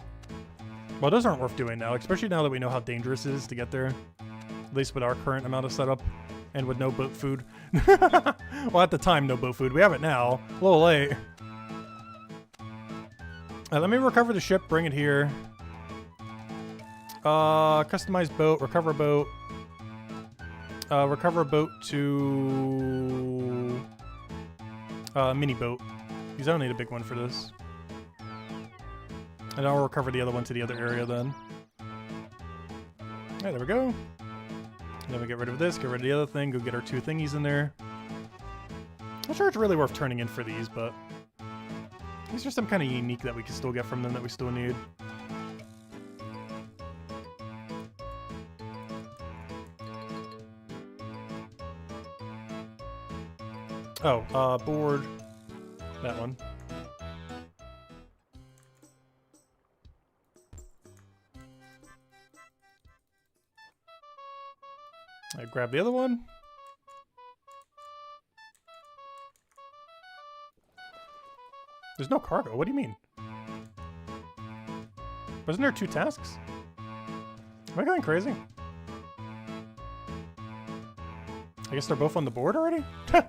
Well, those aren't worth doing now, especially now that we know how dangerous it is to get there. At least with our current amount of setup. And with no boat food. Well, at the time, no boat food. We have it now. A little late. Let me recover the ship, bring it here. Customize boat, recover a boat. Recover a boat to... mini boat. Because I don't need a big one for this. And I'll recover the other one to the other area then. Alright, there we go. Then we get rid of this, get rid of the other thing, go get our two thingies in there. Not sure it's really worth turning in for these, but... these are some kind of unique that we can still get from them that we still need. Oh, board. That one. I grab the other one. There's no cargo. What do you mean? Wasn't there 2 tasks? Am I going crazy? I guess they're both on the board already? Did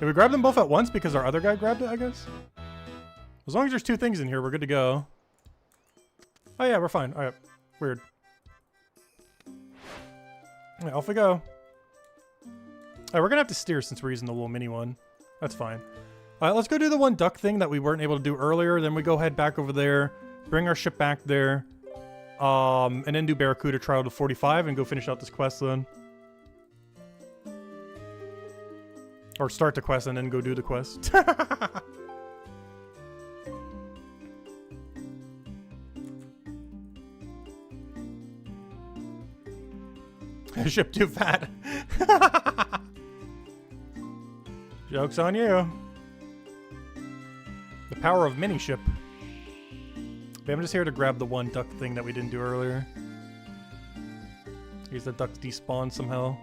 we grab them both at once because our other guy grabbed it, I guess? As long as there's 2 things in here, we're good to go. Oh yeah, we're fine. Alright. Weird. Alright, off we go. Alright, we're gonna have to steer since we're using the little mini one. That's fine. Alright, let's go do the one duck thing that we weren't able to do earlier. Then we go head back over there, bring our ship back there, and then do Barracuda trial to 45 and go finish out this quest then. Or start the quest and then go do the quest. Ship too fat. Joke's on you. The power of mini ship. But I'm just here to grab the one duck thing that we didn't do earlier. Use the ducks despawn somehow.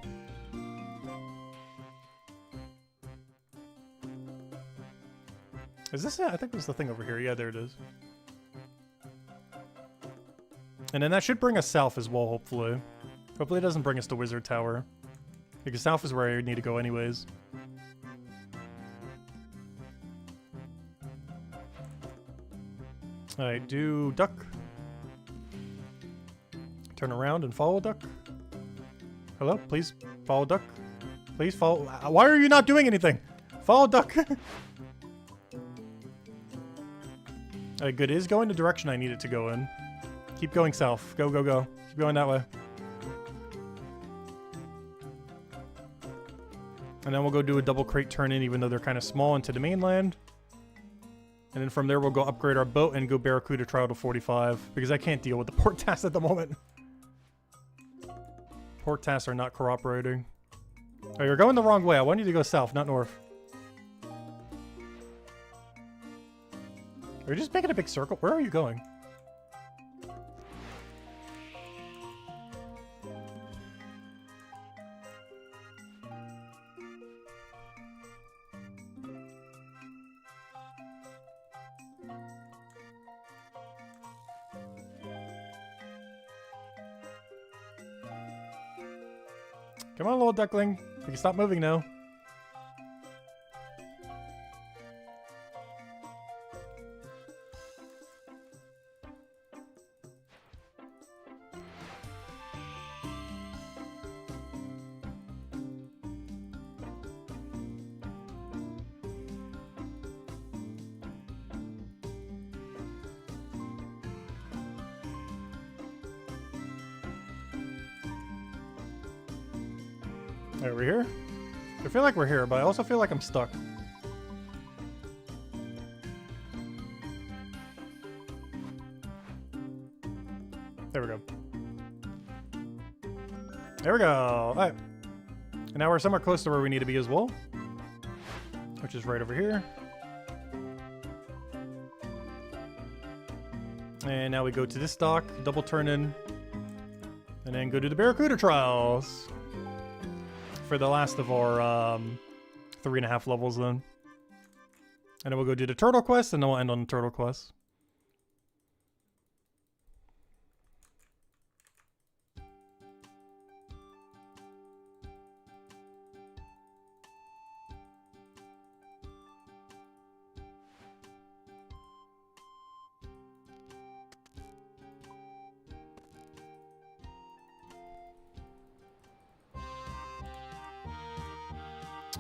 Is this it? I think there's the thing over here. Yeah, there it is. And then that should bring us south as well, hopefully. Hopefully it doesn't bring us to Wizard Tower. Because south is where I need to go anyways. Alright, do duck. Turn around and follow duck. Hello? Please follow duck. Please follow. Why are you not doing anything? Follow duck. Alright, good. It is going the direction I need it to go in. Keep going south. Go, go, go. Keep going that way. And then we'll go do a double crate turn in, even though they're kind of small, into the mainland. And then from there, we'll go upgrade our boat and go Barracuda trial to 45. Because I can't deal with the port tasks at the moment. Port tasks are not cooperating. Oh, you're going the wrong way. I want you to go south, not north. Are you just making a big circle? Where are you going? Come on, little duckling. You can stop moving now. Are we here? I feel like we're here, but I also feel like I'm stuck. There we go. There we go. All right. And now we're somewhere close to where we need to be as well, which is right over here. And now we go to this dock, double turn in, and then go to the Barracuda trials. For the last of our 3.5 levels then. And then we'll go do the turtle quest and then we'll end on the turtle quest.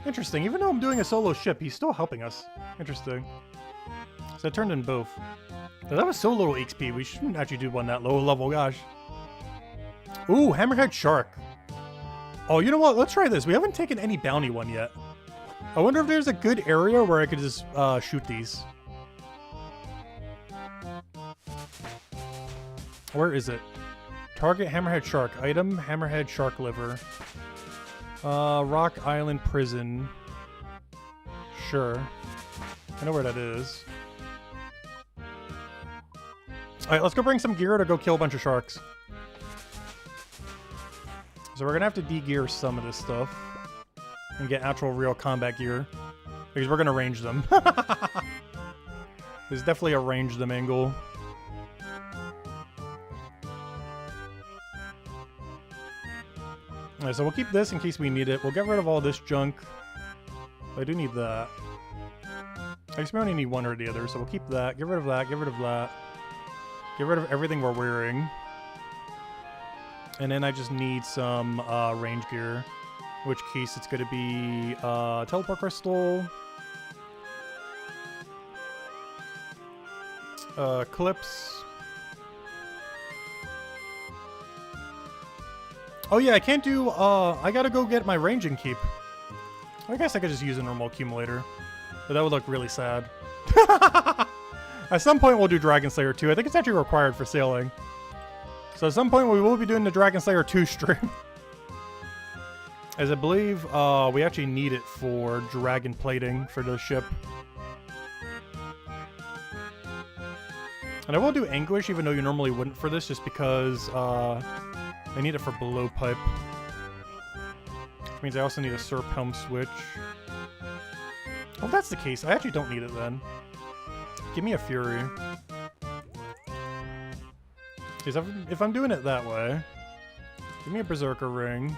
Interesting. Even though I'm doing a solo ship, he's still helping us. Interesting. So I turned in both. That was so little XP. We shouldn't actually do one that low level. Gosh. Ooh, Hammerhead Shark. Oh, you know what? Let's try this. We haven't taken any bounty one yet. I wonder if there's a good area where I could just shoot these. Where is it? Target Hammerhead Shark. Item Hammerhead Shark Liver. Rock Island Prison. Sure. I know where that is. Alright, let's go bring some gear to go kill a bunch of sharks. So we're gonna have to de-gear some of this stuff. And get actual real combat gear. Because we're gonna range them. There's definitely a range them angle. Alright, so we'll keep this in case we need it. We'll get rid of all this junk. I do need that. I guess we only need one or the other, so we'll keep that. Get rid of that, get rid of that. Get rid of everything we're wearing. And then I just need some range gear. In which case it's going to be teleport crystal. Clips. Oh yeah, I can't do, I gotta go get my ranging keep. I guess I could just use a normal accumulator. But that would look really sad. At some point we'll do Dragon Slayer 2. I think it's actually required for sailing. So at some point we will be doing the Dragon Slayer 2 stream. As I believe we actually need it for dragon plating for the ship. And I will do Anguish even though you normally wouldn't for this just because I need it for blowpipe. Which means I also need a Serp Helm switch. Well, if that's the case, I actually don't need it then. Give me a Fury. Because if I'm doing it that way, give me a Berserker ring.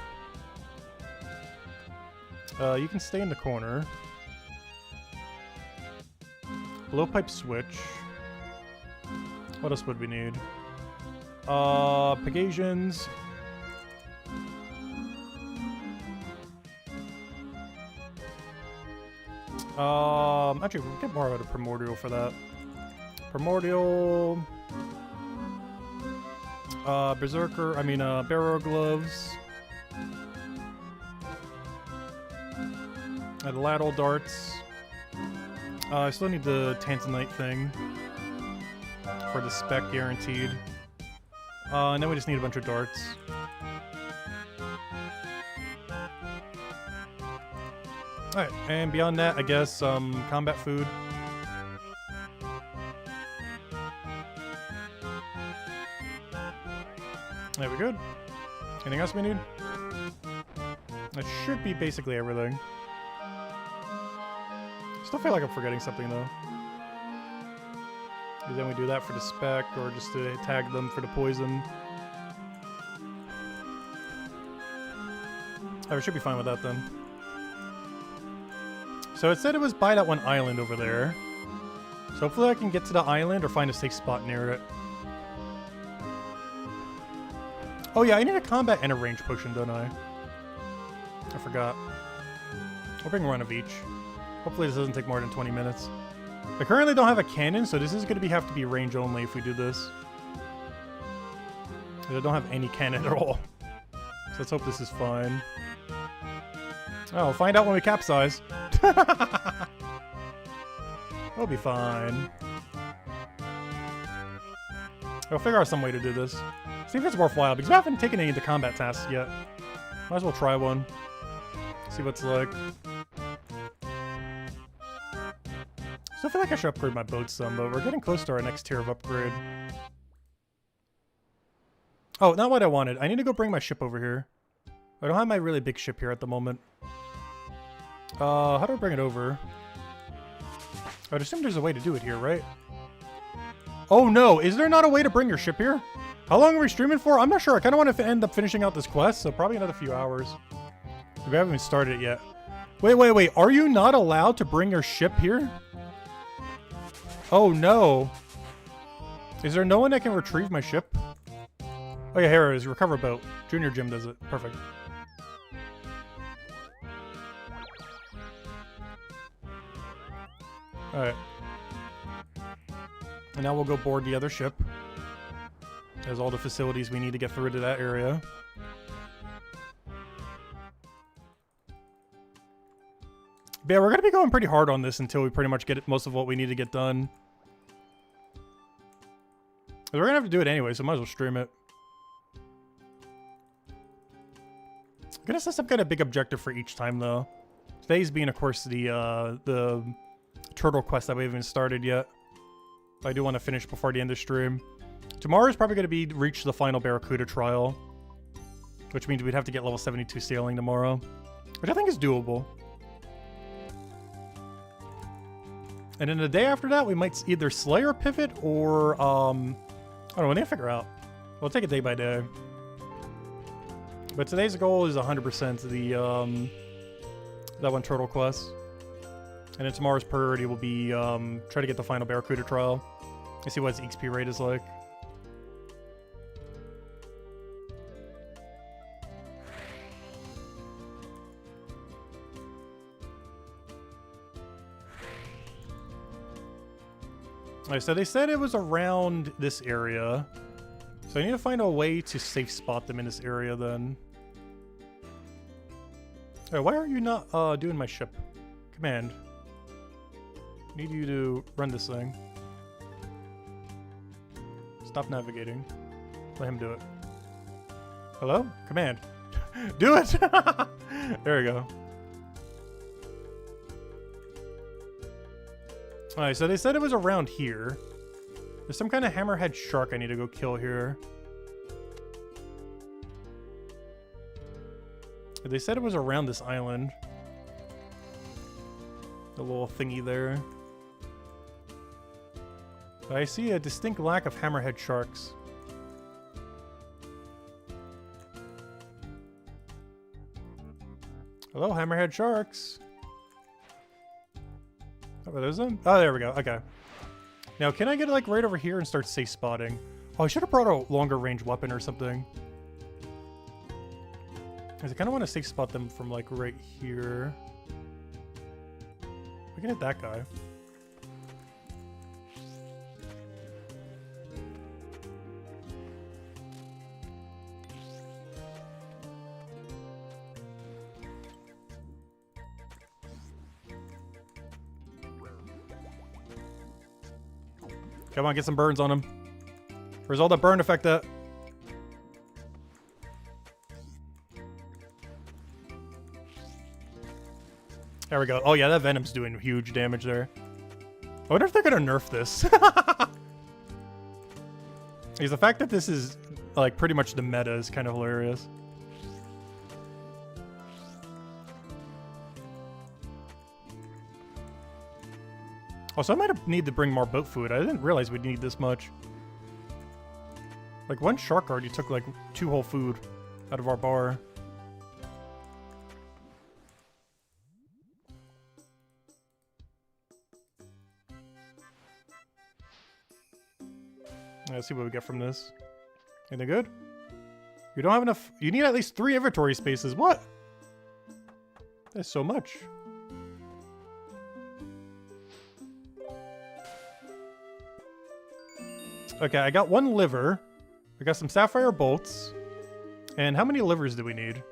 You can stay in the corner. Blowpipe switch. What else would we need? Pegasians. Actually, we'll get more out of Primordial for that. Primordial. Berserker, Barrow Gloves. The Ladle Darts. I still need the Tanzanite thing. For the spec guaranteed. And then we just need a bunch of darts. Alright, and beyond that, I guess, combat food. There we go. Anything else we need? That should be basically everything. Still feel like I'm forgetting something, though. Because then we do that for the spec, or just to tag them for the poison. Oh, we should be fine with that then. So it said it was by that one island over there. So hopefully I can get to the island or find a safe spot near it. Oh yeah, I need a combat and a range potion, don't I? I forgot. I'll bring one of each. Hopefully this doesn't take more than 20 minutes. I currently don't have a cannon, so this is going to have to be range only if we do this. I don't have any cannon at all. So let's hope this is fine. Oh, we'll find out when we capsize. We'll be fine. I'll figure out some way to do this. See if it's worthwhile, because we haven't taken any of the combat tasks yet. Might as well try one. See what it's like. So I feel like I should upgrade my boat some, but we're getting close to our next tier of upgrade. Oh, not what I wanted. I need to go bring my ship over here. I don't have my really big ship here at the moment. How do I bring it over? I would assume there's a way to do it here, right? Oh no, is there not a way to bring your ship here? How long are we streaming for? I'm not sure. I kind of want to end up finishing out this quest, so probably another few hours. We haven't even started it yet. Wait. Are you not allowed to bring your ship here? Oh no. Is there no one that can retrieve my ship? Oh yeah, here it is. Recover boat. Junior Jim does it. Perfect. Alright. And now we'll go board the other ship. There's all the facilities we need to get through to that area. But yeah, we're going to be going pretty hard on this until we pretty much get most of what we need to get done. We're going to have to do it anyway, so might as well stream it. I'm going to set some kind of big objective for each time, though. Today's being, of course, the turtle quest that we haven't started yet. But I do want to finish before the end of stream. Tomorrow's probably going to be reach the final Barracuda trial. Which means we'd have to get level 72 sailing tomorrow. Which I think is doable. And then the day after that, we might either slay or pivot or, I don't know, we need to figure out. We'll take it day by day. But today's goal is 100% the, that one turtle quest. And then tomorrow's priority will be, try to get the final Barracuda trial. And see what its XP rate is like. Alright, so they said it was around this area. So I need to find a way to safe spot them in this area then. Alright, why are you not doing my ship? Command. Need you to run this thing. Stop navigating. Let him do it. Hello? Command. Do it! There we go. Alright, so they said it was around here. There's some kind of hammerhead shark I need to go kill here. They said it was around this island. The little thingy there. But I see a distinct lack of hammerhead sharks. Hello, hammerhead sharks. Oh, are those them? Oh, there we go. Okay. Now, can I get like right over here and start safe spotting? Oh, I should have brought a longer range weapon or something. Because I kind of want to safe spot them from like right here. We can hit that guy. Come on, get some burns on him. Where's all that burn effect at? There we go. Oh yeah, that venom's doing huge damage there. I wonder if they're gonna nerf this. Because the fact that this is like pretty much the meta is kind of hilarious. Also, I might need to bring more boat food. I didn't realize we'd need this much. Like, one shark already took, like, 2 whole food out of our bar. Let's see what we get from this. Anything good? You don't have enough. You need at least 3 inventory spaces. What? That's so much. Okay, I got 1 liver. I got some sapphire bolts. And how many livers do we need?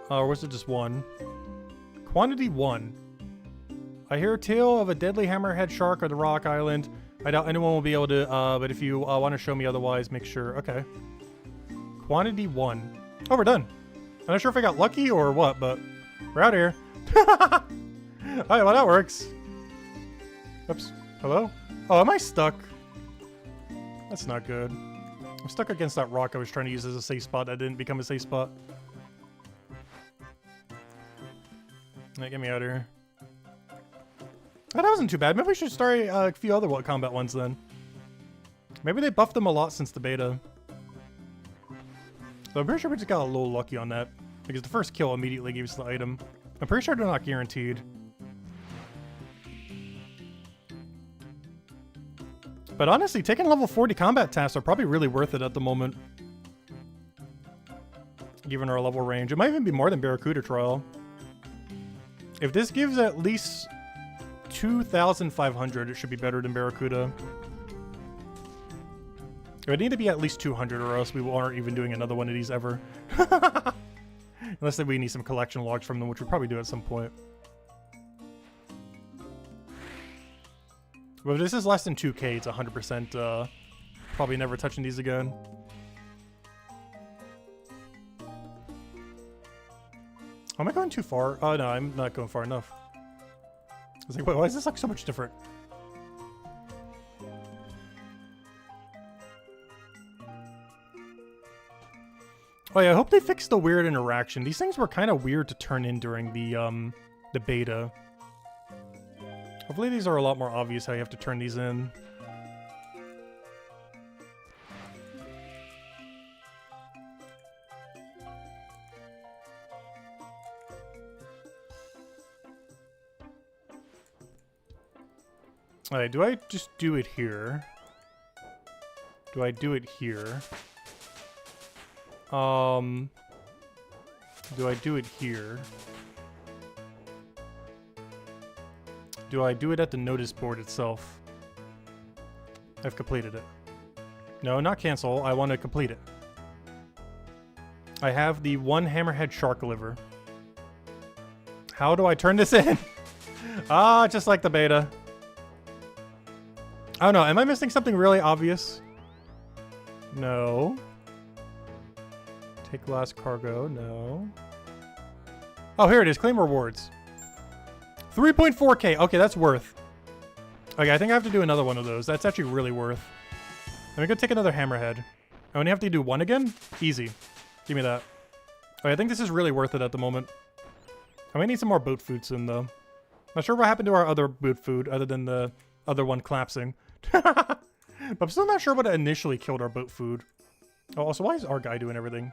Or was it just 1? Quantity 1. I hear a tale of a deadly hammerhead shark on the rock island. I doubt anyone will be able to, but if you want to show me otherwise, make sure. Okay. Quantity 1. Oh, we're done. I'm not sure if I got lucky or what, but we're out of here. Alright, well, that works. Oops. Hello? Oh, am I stuck? That's not good. I'm stuck against that rock I was trying to use as a safe spot that didn't become a safe spot. Alright, get me out of here. Oh, that wasn't too bad. Maybe we should start a few other combat ones then. Maybe they buffed them a lot since the beta. So I'm pretty sure we just got a little lucky on that. Because the first kill immediately gave us the item. I'm pretty sure they're not guaranteed. But honestly, taking level 40 combat tasks are probably really worth it at the moment. Given our level range. It might even be more than Barracuda Trial. If this gives at least 2,500, it should be better than Barracuda. It would need to be at least 200 or else we aren't even doing another one of these ever. Unless we need some collection logs from them, which we'll probably do at some point. But if this is less than 2k, it's 100% probably never touching these again. Am I going too far? Oh no, I'm not going far enough. I was like, wait, why is this like so much different? Oh yeah, I hope they fixed the weird interaction. These things were kind of weird to turn in during the beta. Hopefully these are a lot more obvious how you have to turn these in. Alright, do I just do it here? Do I do it here? Do I do it here? Do I do it at the notice board itself? I've completed it. No, not cancel. I want to complete it. I have the 1 hammerhead shark liver. How do I turn this in? Ah, just like the beta. I don't know. Am I missing something really obvious? No. Take last cargo. No. Oh, here it is. Claim rewards. 3.4k. Okay, that's worth. Okay, I think I have to do another one of those. That's actually really worth. I'm gonna take another hammerhead. I only have to do 1 again? Easy. Give me that. Okay, I think this is really worth it at the moment. I might need some more boat food soon, though. Not sure what happened to our other boot food, other than the other one collapsing. But I'm still not sure what initially killed our boat food. Oh, also, why is our guy doing everything?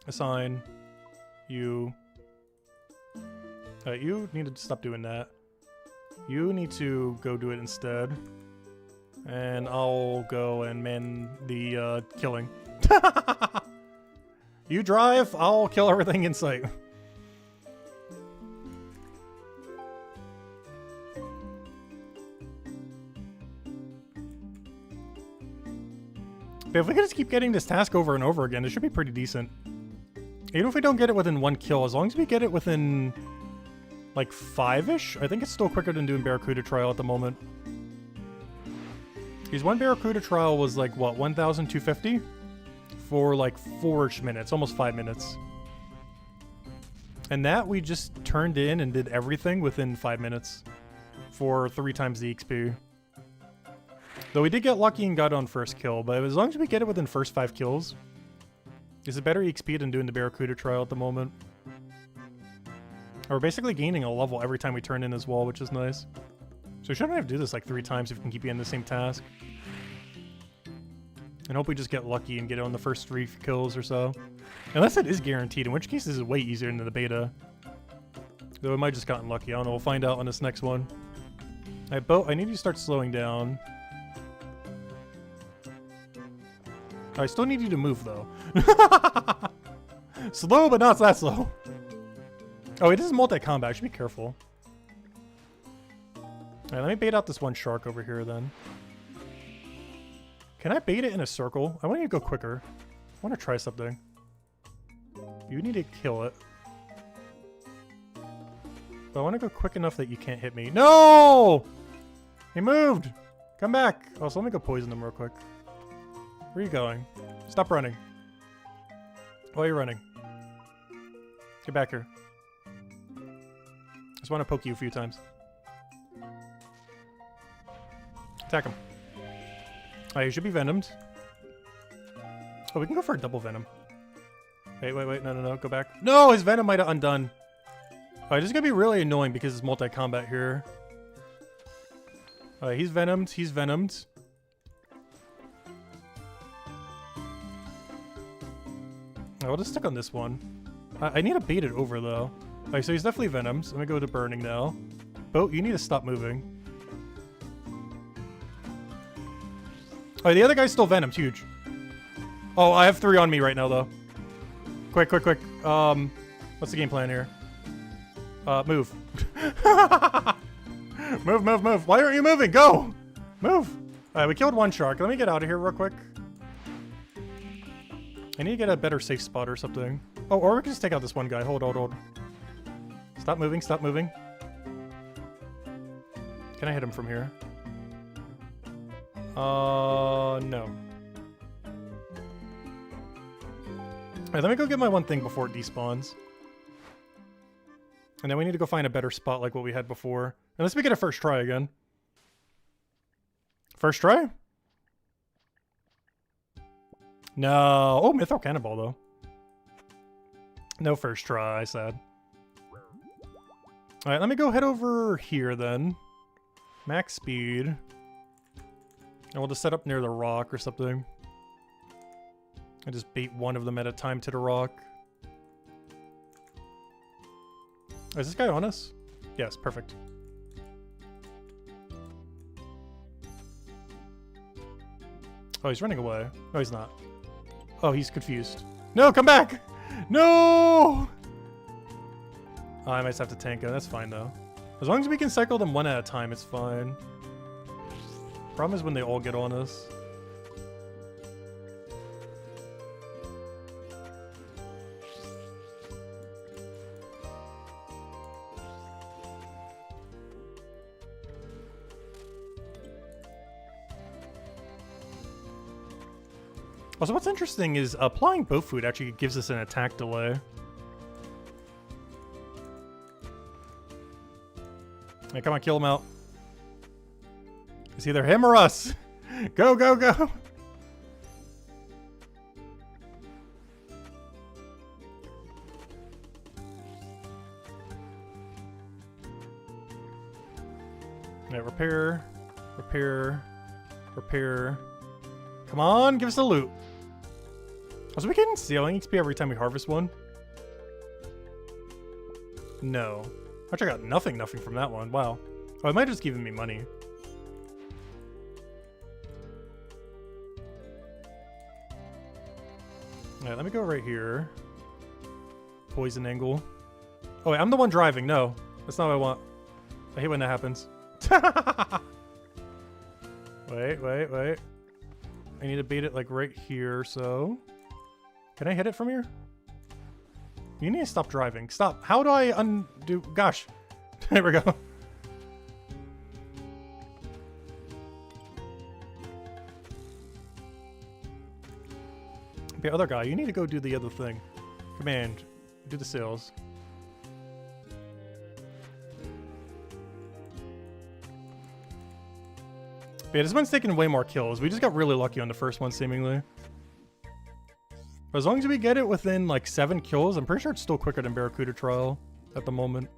Assign. You. You need to stop doing that. You need to go do it instead. And I'll go and man the killing. You drive, I'll kill everything in sight. But if we can just keep getting this task over and over again, it should be pretty decent. Even if we don't get it within 1 kill, as long as we get it within like 5-ish, I think it's still quicker than doing Barracuda Trial at the moment. Because 1 Barracuda Trial was like, what, 1,250? For like 4-ish minutes, almost 5 minutes. And that we just turned in and did everything within 5 minutes. For 3 times the XP. Though we did get lucky and got on first kill, but as long as we get it within first 5 kills, it's a better XP than doing the Barracuda Trial at the moment. We're basically gaining a level every time we turn in as well, which is nice. So we shouldn't have to do this like 3 times if we can keep getting the same task. And hope we just get lucky and get it on the first 3 kills or so. Unless it is guaranteed, in which case this is way easier than the beta. Though we might just gotten lucky. I don't know, we'll find out on this next one. Alright, boat, I need you to start slowing down. I still need you to move, though. Slow, but not that slow. Oh, it is multi-combat. I should be careful. Alright, let me bait out this one shark over here, then. Can I bait it in a circle? I want you to go quicker. I want to try something. You need to kill it. But I want to go quick enough that you can't hit me. No! He moved! Come back! Oh, so let me go poison him real quick. Where are you going? Stop running. Why are you running? Get back here. Just want to poke you a few times. Attack him. Oh, you should be venomed. Oh, we can go for a double venom. Wait, wait, wait. No, no, no. Go back. No, his venom might have undone. Alright, this is going to be really annoying because it's multi-combat here. Alright, he's venomed. He's venomed. I'll just stick on this one. I need to bait it over, though. Alright, so he's definitely venomed. So I'm going to go to burning now. Boat, you need to stop moving. Oh, the other guy's still venomed. Huge. Oh, I have 3 on me right now, though. Quick, quick, quick. What's the game plan here? Move. Move, move, move. Why aren't you moving? Go! Move! Alright, we killed one shark. Let me get out of here real quick. I need to get a better safe spot or something. Oh, or we can just take out this one guy. Hold, hold, hold. Stop moving, stop moving. Can I hit him from here? No. Alright, let me go get my one thing before it despawns. And then we need to go find a better spot like what we had before. Unless we get a first try again. First try? No. Oh, Mythril Cannonball, though. No first try, sad. Alright, let me go head over here, then. Max speed. And we'll just set up near the rock or something. And just bait one of them at a time to the rock. Oh, is this guy on us? Yes, perfect. Oh, he's running away. No, he's not. Oh, he's confused. No, come back! No! Oh, I might just have to tank him. That's fine, though. As long as we can cycle them one at a time, it's fine. Problem is when they all get on us. Also, what's interesting is applying boat food actually gives us an attack delay. Hey, come on, kill him out. It's either him or us. Go, go, go. Yeah, repair, repair, repair. Come on, give us the loot. Was we getting sailing XP every time we harvest one? No. Actually, I got nothing from that one. Wow. Oh, it might have just given me money. Alright, let me go right here. Poison angle. Oh, wait, I'm the one driving. No, that's not what I want. I hate when that happens. Wait, wait, wait. I need to bait it like right here, so... Can I hit it from here? You need to stop driving. Stop. How do I undo... Gosh. There we go. Okay, other guy, you need to go do the other thing. Command. Do the sails. Yeah, this one's taking way more kills. We just got really lucky on the first one, seemingly. But as long as we get it within, like, 7 kills, I'm pretty sure it's still quicker than Barracuda Trial at the moment.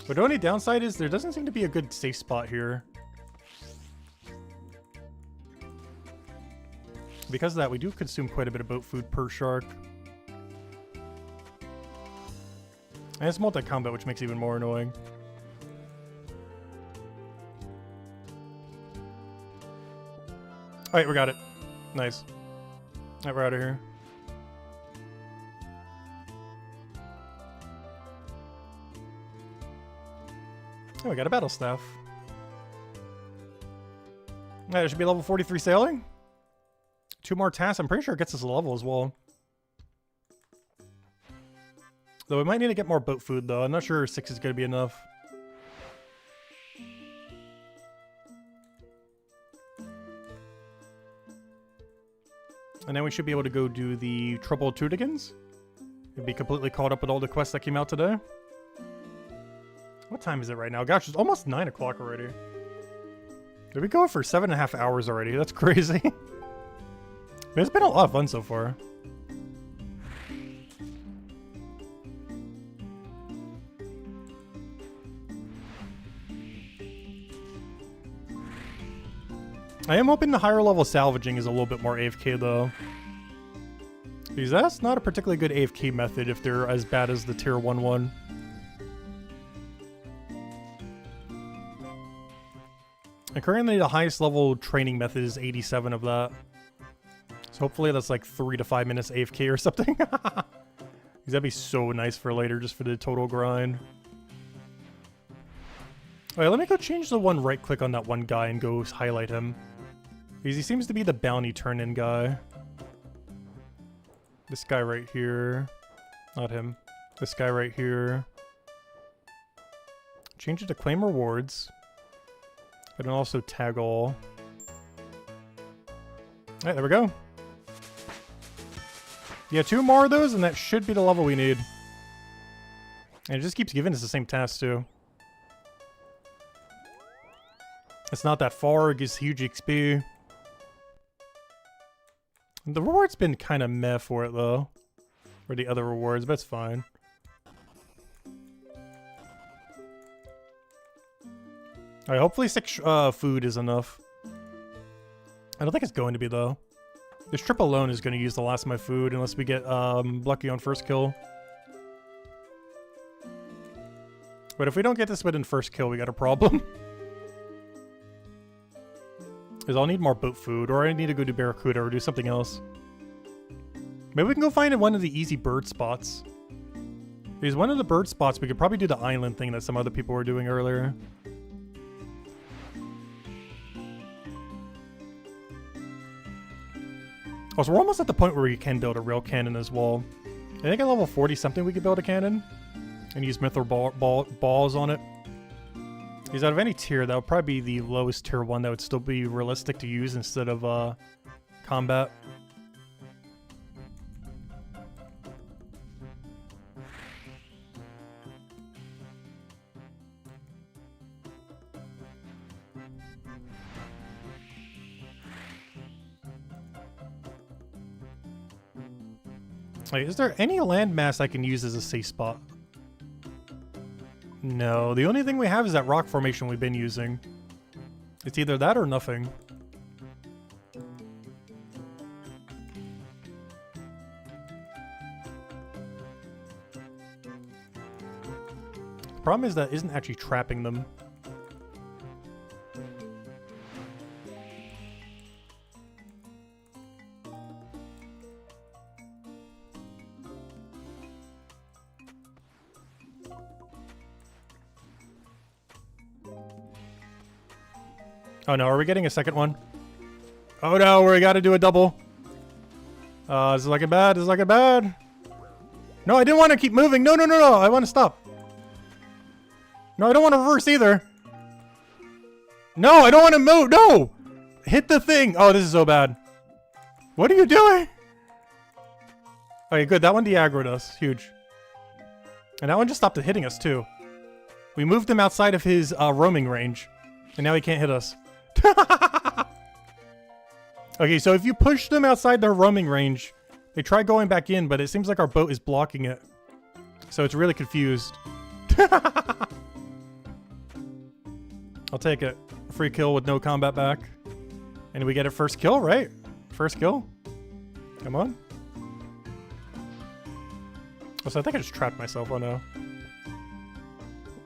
But the only downside is there doesn't seem to be a good safe spot here. Because of that, we do consume quite a bit of boat food per shark. And it's multi-combat, which makes it even more annoying. Alright, we got it. Nice. Alright, we're out of here. Oh, we got a battle staff. Alright, it should be level 43 sailing. 2 more tasks. I'm pretty sure it gets us a level as well. Though we might need to get more boat food, though. I'm not sure 6 is going to be enough. And then we should be able to go do the Trouble Tutigans. And be completely caught up with all the quests that came out today. What time is it right now? Gosh, it's almost 9 o'clock already. Did we go for 7.5 hours already? That's crazy. It's been a lot of fun so far. I am hoping the higher level salvaging is a little bit more AFK though. Because that's not a particularly good AFK method if they're as bad as the tier 1 one. And currently the highest level training method is 87 of that. So hopefully that's like 3 to 5 minutes AFK or something. That'd be so nice for later, just for the total grind. Alright, let me go change the one right click on that one guy and go highlight him. Because he seems to be the bounty turn-in guy. This guy right here. Not him. This guy right here. Change it to claim rewards. But then also tag all. Alright, there we go. Yeah, 2 more of those and that should be the level we need. And it just keeps giving us the same task too. It's not that far, it gives huge XP. The reward's been kind of meh for it though. For the other rewards, but it's fine. Alright, hopefully 6 food is enough. I don't think it's going to be though. This trip alone is going to use the last of my food unless we get lucky on first kill. But if we don't get this within first kill, we got a problem. Because I'll need more boat food, or I need to go to Barracuda or do something else. Maybe we can go find one of the easy bird spots. Because one of the bird spots, we could probably do the island thing that some other people were doing earlier. Oh, so we're almost at the point where we can build a real cannon as well. I think at level 40 something we could build a cannon. And use mithril balls on it. Because out of any tier, that would probably be the lowest tier 1 that would still be realistic to use instead of combat. Wait, is there any landmass I can use as a safe spot? No, the only thing we have is that rock formation we've been using. It's either that or nothing. The problem is that isn't actually trapping them. Oh no, are we getting a second one? Oh no, we gotta do a double. This is looking bad, this is looking bad. No, I didn't want to keep moving. No, I want to stop. No, I don't want to reverse either. No, I don't want to move, no! Hit the thing. Oh, this is so bad. What are you doing? Okay, good, that one de-aggroed us, huge. And that one just stopped hitting us too. We moved him outside of his roaming range. And now he can't hit us. Okay, so if you push them outside their roaming range, they try going back in, but it seems like our boat is blocking it. So it's really confused. I'll take it. Free kill with no combat back. And we get a first kill, right? First kill? Come on. Oh, so I think I just trapped myself. Oh no.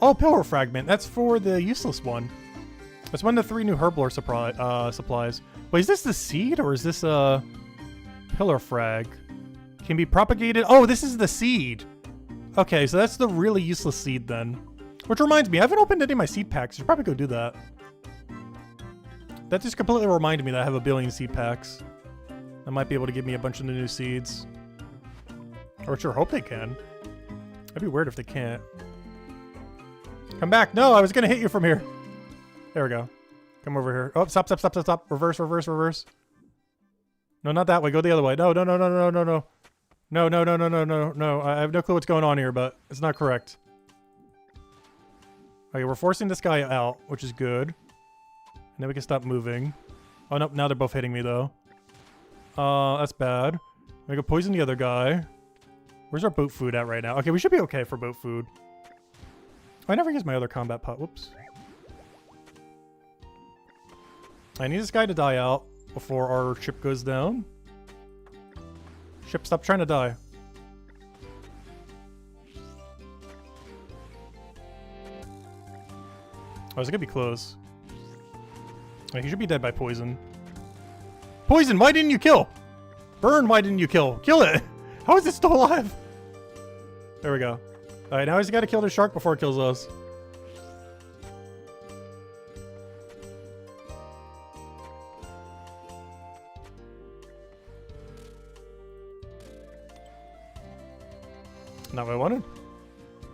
Oh, pillar fragment. That's for the useless one. Let's find the 3 new herblore supplies. Wait, is this the seed or is this a pillar frag? Can be propagated. Oh, this is the seed. Okay, so that's the really useless seed then. Which reminds me, I haven't opened any of my seed packs. I should probably go do that. That just completely reminded me that I have a billion seed packs. That might be able to give me a bunch of the new seeds. Or I sure hope they can. That'd be weird if they can't. Come back. No, I was going to hit you from here. There we go. Come over here. Oh, stop, stop, stop, stop, stop. Reverse, reverse, reverse. No, not that way. Go the other way. No, no, no, no, no, no, no. No, no, no, no, no, no, no. I have no clue what's going on here, but it's not correct. Okay, we're forcing this guy out, which is good. And then we can stop moving. Oh, no, now they're both hitting me, though. That's bad. We can poison the other guy. Where's our boat food at right now? Okay, we should be okay for boat food. Oh, I never used my other combat pot. Whoops. I need this guy to die out before our ship goes down. Ship, stop trying to die. Oh, it's gonna be close. Like, he should be dead by poison. Poison, why didn't you kill? Burn, why didn't you kill? Kill it! How is it still alive? There we go. Alright, now he's gotta kill the shark before it kills us. Not what I wanted.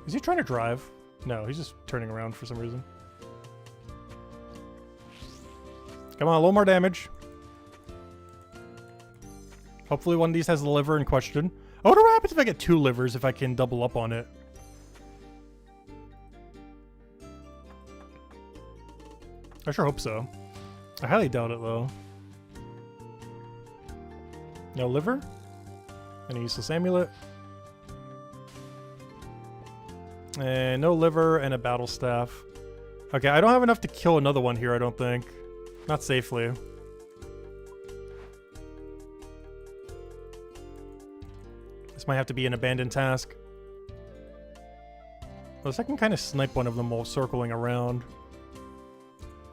Is he trying to drive? No, he's just turning around for some reason. Come on, a little more damage. Hopefully one of these has the liver in question. I wonder what happens if I get 2 livers if I can double up on it. I sure hope so. I highly doubt it though. No liver? And a useless amulet. And no liver and a battle staff. Okay, I don't have enough to kill another one here, I don't think. Not safely. This might have to be an abandoned task. Unless I can kind of snipe one of them while circling around.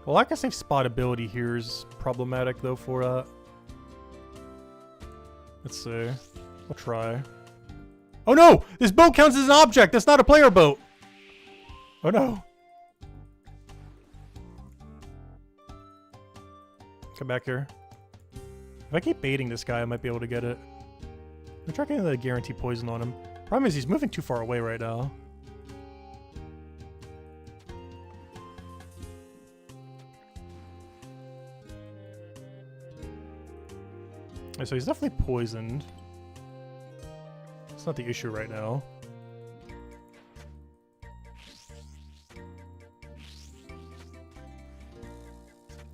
Well, I guess spot ability here is problematic though for that. Let's see. We'll try. Oh no! This boat counts as an object! That's not a player boat! Oh no. Come back here. If I keep baiting this guy, I might be able to get it. I'm trying getting the guarantee poison on him. Problem is he's moving too far away right now. So he's definitely poisoned. It's not the issue right now.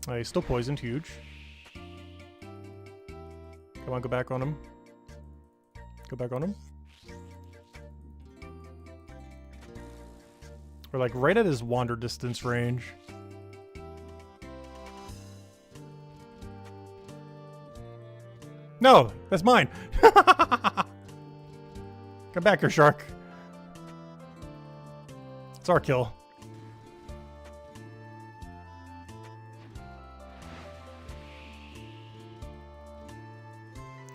He's still poisoned, huge. Come on, go back on him. Go back on him. We're like right at his wander distance range. No, that's mine. Come back here, shark. It's our kill.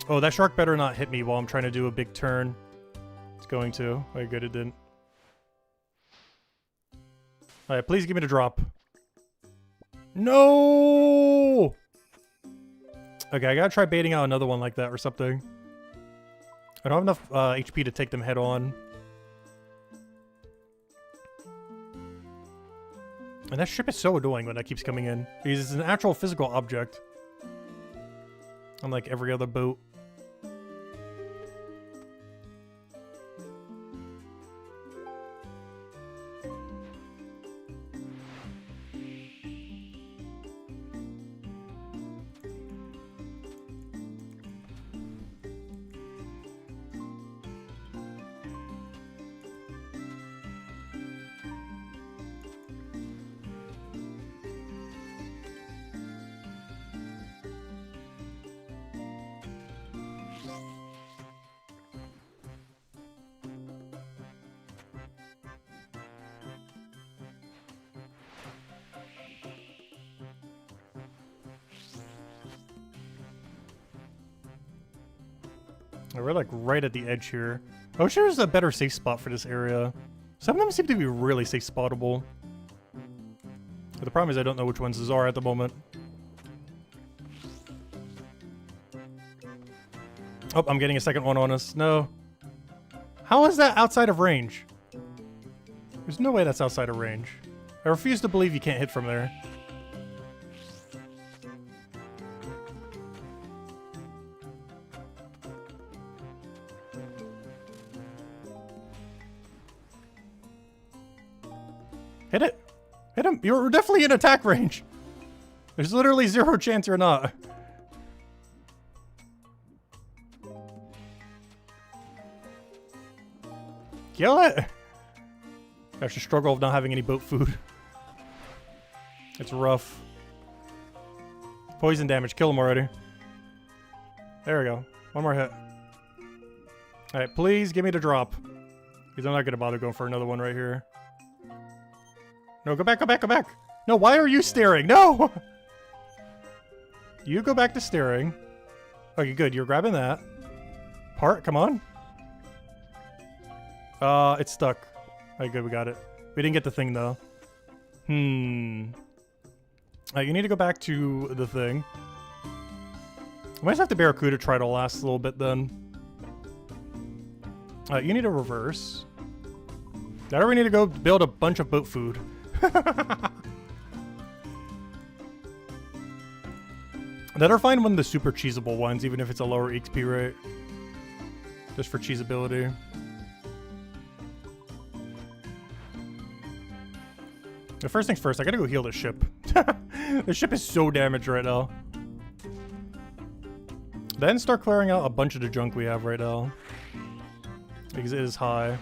Oh, that shark better not hit me while I'm trying to do a big turn. It's going to. Oh, good, it didn't. Alright, please give me the drop. No! Okay, I gotta try baiting out another one like that or something. I don't have enough HP to take them head on. And that ship is so annoying when that keeps coming in. Because it's an actual physical object. Unlike every other boat. We're like right at the edge here. I wish there was a better safe spot for this area. Some of them seem to be really safe spottable. But the problem is I don't know which ones those are at the moment. Oh, I'm getting a second one on us. No. How is that outside of range? There's no way that's outside of range. I refuse to believe you can't hit from there. Hit it! Hit him! You're definitely in attack range! There's literally 0 chance you're not. Kill it! That's the struggle of not having any boat food. It's rough. Poison damage. Kill him already. There we go. One more hit. Alright, please give me the drop. Because I'm not going to bother going for another one right here. No, go back, go back, go back! No, why are you staring? No! You go back to staring. Okay, good. You're grabbing that. Part, come on. It's stuck. Alright, good, we got it. We didn't get the thing, though. You need to go back to the thing. I might have to Barracuda try to last a little bit, then. You need to reverse. Now we need to go build a bunch of boat food. That are fine one of the super cheesable ones, even if it's a lower XP rate. Just for cheesability. The first things first, I gotta go heal the ship. The ship is so damaged right now. Then start clearing out a bunch of the junk we have right now. Because it is high.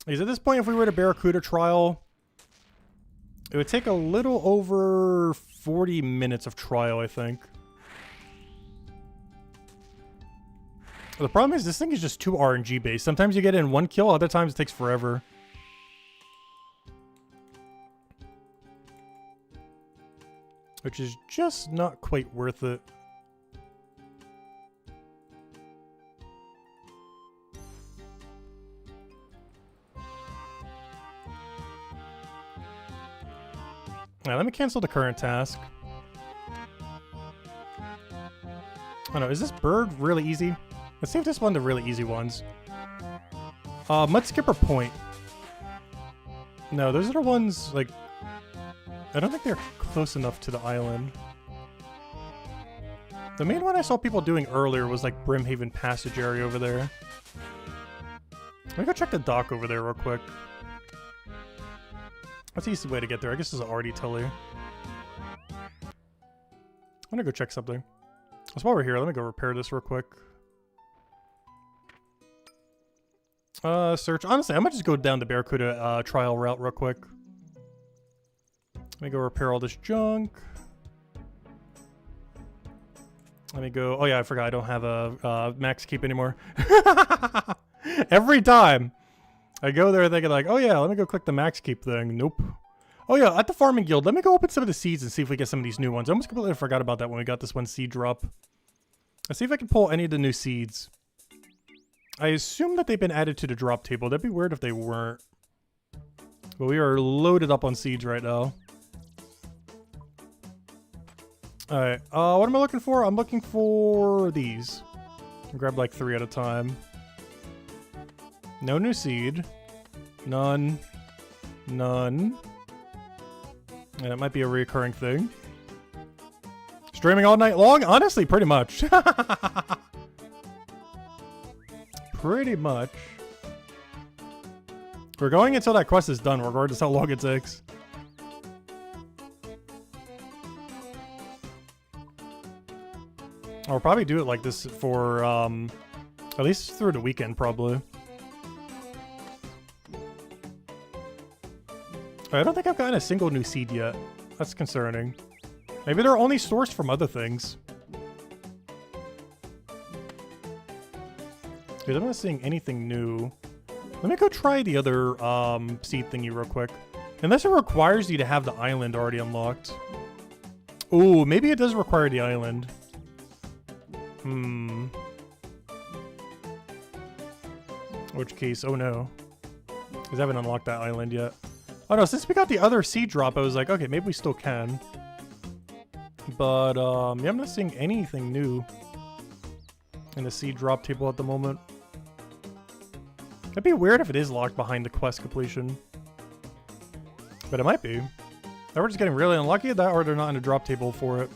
Because at this point, if we were to Barracuda trial, it would take a little over 40 minutes of trial, I think. The problem is this thing is just too RNG based. Sometimes you get it in one kill, other times it takes forever. Which is just not quite worth it. Alright, let me cancel the current task. Oh no, is this bird really easy? Let's see if this is one of the really easy ones. Mudskipper Point. No, those are the ones, like... I don't think they're close enough to the island. The main one I saw people doing earlier was like Brimhaven Passage area over there. Let me go check the dock over there real quick. What's the easiest way to get there? I guess it's an Artie Tully. I'm gonna go check something. That's while we're here, let me go repair this real quick. Search. Honestly, I might just go down the Barracuda trial route real quick. Let me go repair all this junk. Let me go... Oh yeah, I forgot I don't have a max keep anymore. Every time I go there thinking like, oh yeah, let me go click the max keep thing. Nope. Oh yeah, at the farming guild, let me go open some of the seeds and see if we get some of these new ones. I almost completely forgot about that when we got this one seed drop. Let's see if I can pull any of the new seeds. I assume that they've been added to the drop table. That'd be weird if they weren't. But we are loaded up on seeds right now. Alright, what am I looking for? I'm looking for these. I'll grab like 3 at a time. No new seed. None. None. And it might be a recurring thing. Streaming all night long? Honestly, pretty much. Pretty much. We're going until that quest is done, regardless how long it takes. I'll probably do it like this for, at least through the weekend, probably. I don't think I've gotten a single new seed yet. That's concerning. Maybe they're only sourced from other things. Because I'm not seeing anything new. Let me go try the other seed thingy real quick. Unless it requires you to have the island already unlocked. Ooh, maybe it does require the island. In which case, oh no. Because I haven't unlocked that island yet. Oh no, since we got the other seed drop, I was like, okay, maybe we still can. But, yeah, I'm not seeing anything new in the seed drop table at the moment. It'd be weird if it is locked behind the quest completion. But it might be. Or we're just getting really unlucky at that, or they're not in a drop table for it.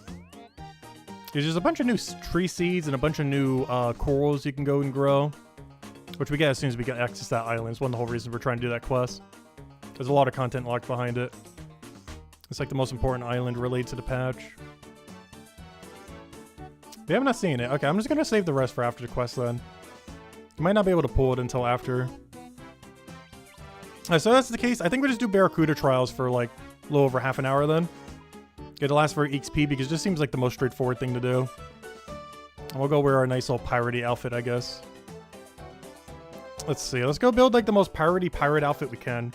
There's a bunch of new tree seeds and a bunch of new corals you can go and grow. Which we get as soon as we get access to that island. It's one of the whole reasons we're trying to do that quest. There's a lot of content locked behind it. It's like the most important island related to the patch. Yeah, I'm not seeing it. Okay, I'm just going to save the rest for after the quest then. You might not be able to pull it until after. Alright, so that's the case. I think we just do Barracuda trials for like a little over half an hour then. It'll last for XP because it just seems like the most straightforward thing to do. And we'll go wear our nice little piratey outfit, I guess. Let's see. Let's go build like the most piratey pirate outfit we can.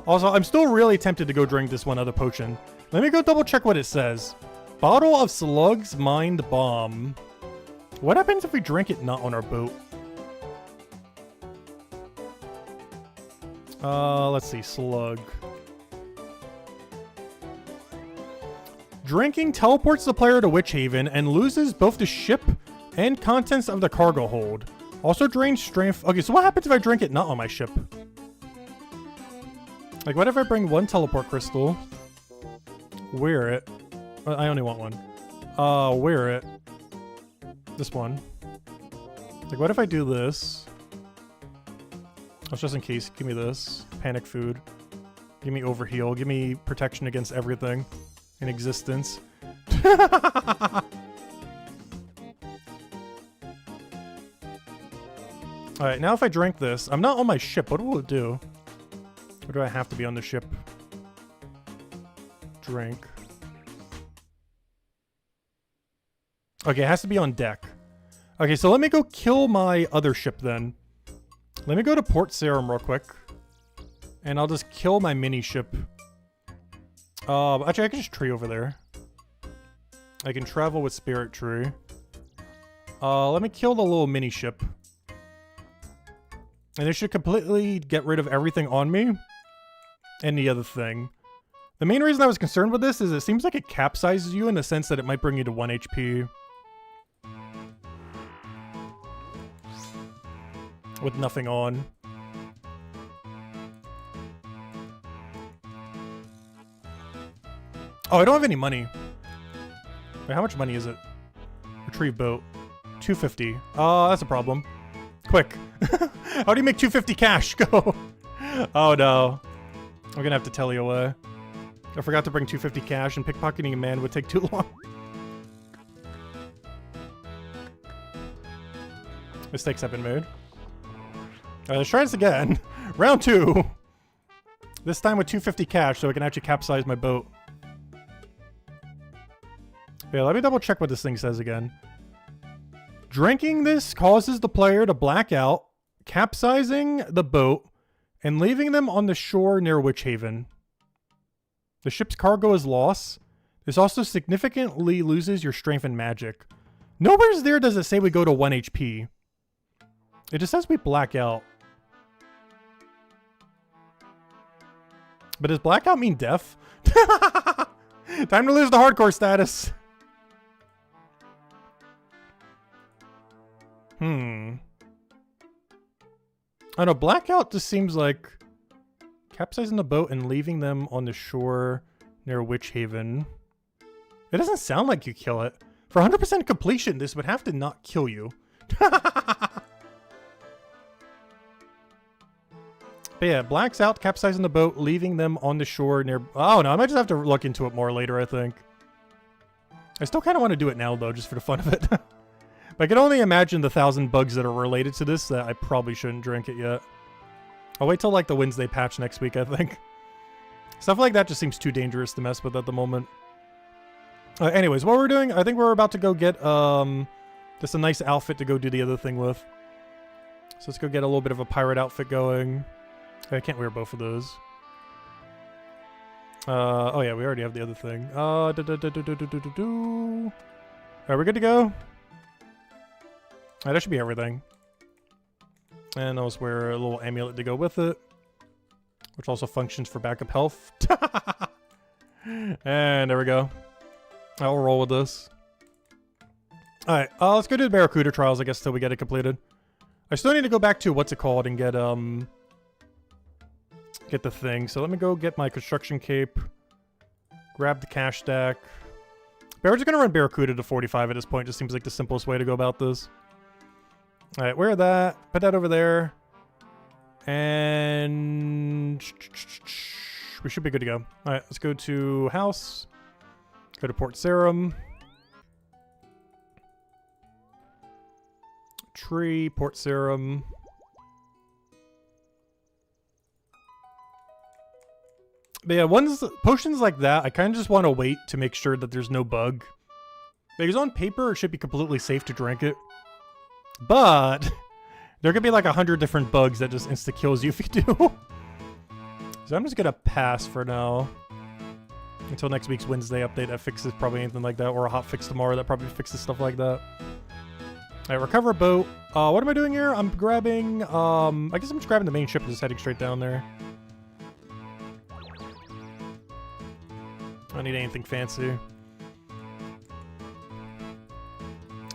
Also, I'm still really tempted to go drink this one other potion. Let me go double check what it says. Bottle of Slug's Mind Bomb. What happens if we drink it not on our boat? Let's see. Slug. Drinking teleports the player to Witch Haven and loses both the ship and contents of the cargo hold. Also drains strength. Okay, so what happens if I drink it not on my ship? Like, what if I bring one teleport crystal? Wear it. I only want one. Wear it. This one. Like, what if I do this? That's just in case. Give me this. Panic food. Give me overheal. Give me protection against everything in existence. Alright, now if I drink this, I'm not on my ship. What will it do? Or do I have to be on the ship? Drink. Okay, it has to be on deck. Okay, so let me go kill my other ship then. Let me go to Port Sarum real quick. And I'll just kill my mini ship. Actually, I can just tree over there. I can travel with Spirit Tree. Let me kill the little mini ship. And it should completely get rid of everything on me. And the other thing. The main reason I was concerned with this is it seems like it capsizes you in the sense that it might bring you to 1 HP. With nothing on. Oh, I don't have any money. Wait, how much money is it? Retrieve boat. 250. That's a problem. Quick. How do you make 250 cash? Go. Oh no. I'm gonna have to tell you away. I forgot to bring 250 cash and pickpocketing a man would take too long. Mistakes have been made. Alright, let's try this again. Round 2. This time with 250 cash so I can actually capsize my boat. Yeah, let me double check what this thing says again. Drinking this causes the player to black out, capsizing the boat, and leaving them on the shore near Witch Haven. The ship's cargo is lost. This also significantly loses your strength and magic. Nowhere there does it say we go to 1 HP. It just says we black out. But does blackout mean death? Time to lose the hardcore status. I don't know, blackout just seems like capsizing the boat and leaving them on the shore near Witch Haven. It doesn't sound like you kill it. For 100% completion, this would have to not kill you. But yeah, blacks out, capsizing the boat, leaving them on the shore near... Oh no, I might just have to look into it more later, I think. I still kind of want to do it now, though, just for the fun of it. But I can only imagine the 1,000 bugs that are related to this that I probably shouldn't drink it yet. I'll wait till, like, the Wednesday patch next week, I think. Stuff like that just seems too dangerous to mess with at the moment. Anyways, what we're doing, I think we're about to go get, Just a nice outfit to go do the other thing with. So let's go get a little bit of a pirate outfit going. I can't wear both of those. Oh yeah, we already have the other thing. Alright, we're good to go. Alright, that should be everything. And I'll just wear a little amulet to go with it, which also functions for backup health. And there we go. I'll roll with this. Alright, let's go do the Barracuda trials, I guess, till we get it completed. I still need to go back to what's it called and get the thing. So let me go get my construction cape. Grab the cash stack. We're just gonna run Barracuda to 45 at this point. Just seems like the simplest way to go about this. Alright, wear that. Put that over there. And we should be good to go. Alright, let's go to house. Go to Port Sarum. Tree, Port Sarum. But yeah, potions like that, I kind of just want to wait to make sure that there's no bug. Because on paper, it should be completely safe to drink it. But there could be like 100 different bugs that just insta-kills you if you do. So I'm just going to pass for now. Until next week's Wednesday update that fixes probably anything like that. Or a hot fix tomorrow that probably fixes stuff like that. Alright, recover a boat. What am I doing here? I'm grabbing, I guess I'm just grabbing the main ship and just heading straight down there. I don't need anything fancy.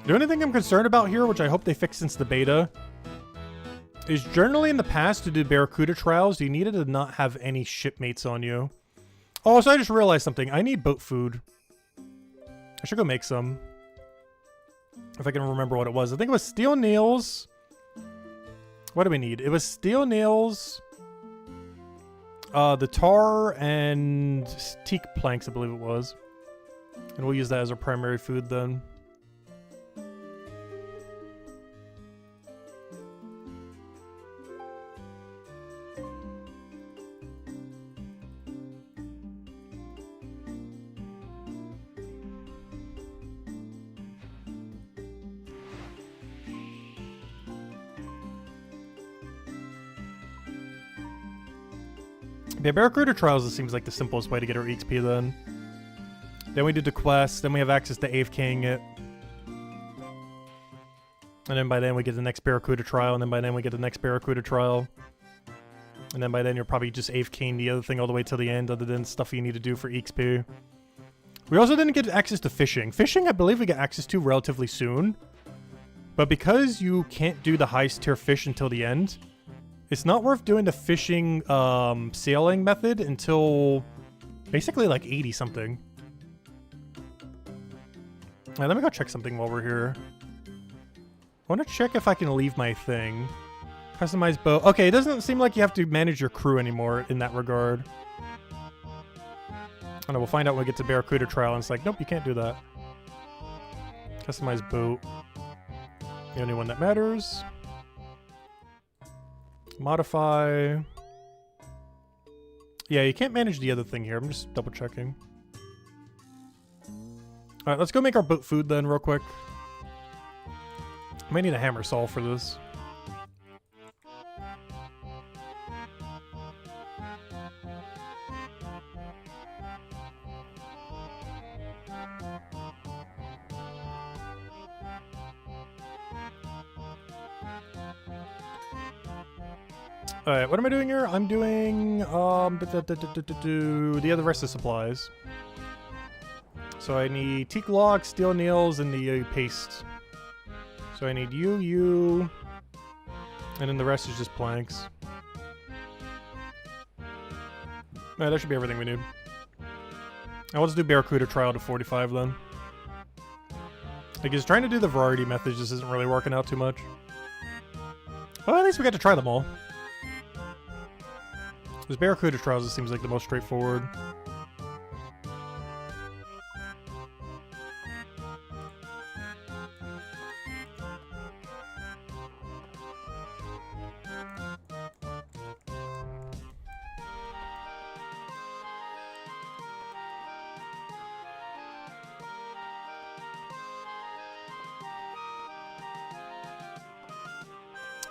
The only thing I'm concerned about here, which I hope they fix since the beta, is generally in the past to do Barracuda trials, you needed to not have any shipmates on you. Oh, so I just realized something. I need boat food. I should go make some. If I can remember what it was. I think it was steel nails. What do we need? It was steel nails, the tar, and teak planks, I believe it was. And we'll use that as our primary food then. Yeah, Barracuda Trials, it seems like the simplest way to get our XP then. Then we did the quest, then we have access to AFKing it. And then by then we get the next Barracuda Trial, and then by then we get the next Barracuda Trial. And then by then you're probably just AFKing the other thing all the way till the end, other than stuff you need to do for XP. We also didn't get access to fishing. Fishing, I believe we get access to relatively soon. But because you can't do the highest tier fish until the end, it's not worth doing the fishing sailing method until basically like 80 something. Alright, let me go check something while we're here. I want to check if I can leave my thing. Customize boat. Okay, it doesn't seem like you have to manage your crew anymore in that regard. I don't know, we'll find out when we get to Barracuda Trial, and it's like, nope, you can't do that. Customize boat. The only one that matters. Modify. Yeah, you can't manage the other thing here. I'm just double checking. Alright, let's go make our boat food then real quick. I might need a hammer saw for this. Alright, what am I doing here? I'm doing, the other rest of supplies. So I need teak logs, steel nails, and the paste. So I need you, and then the rest is just planks. Alright, that should be everything we need. Now let's do Barracuda Trial to 45 then. Because trying to do the variety method just isn't really working out too much. Well, at least we got to try them all. This Barracuda Trials, it seems like the most straightforward.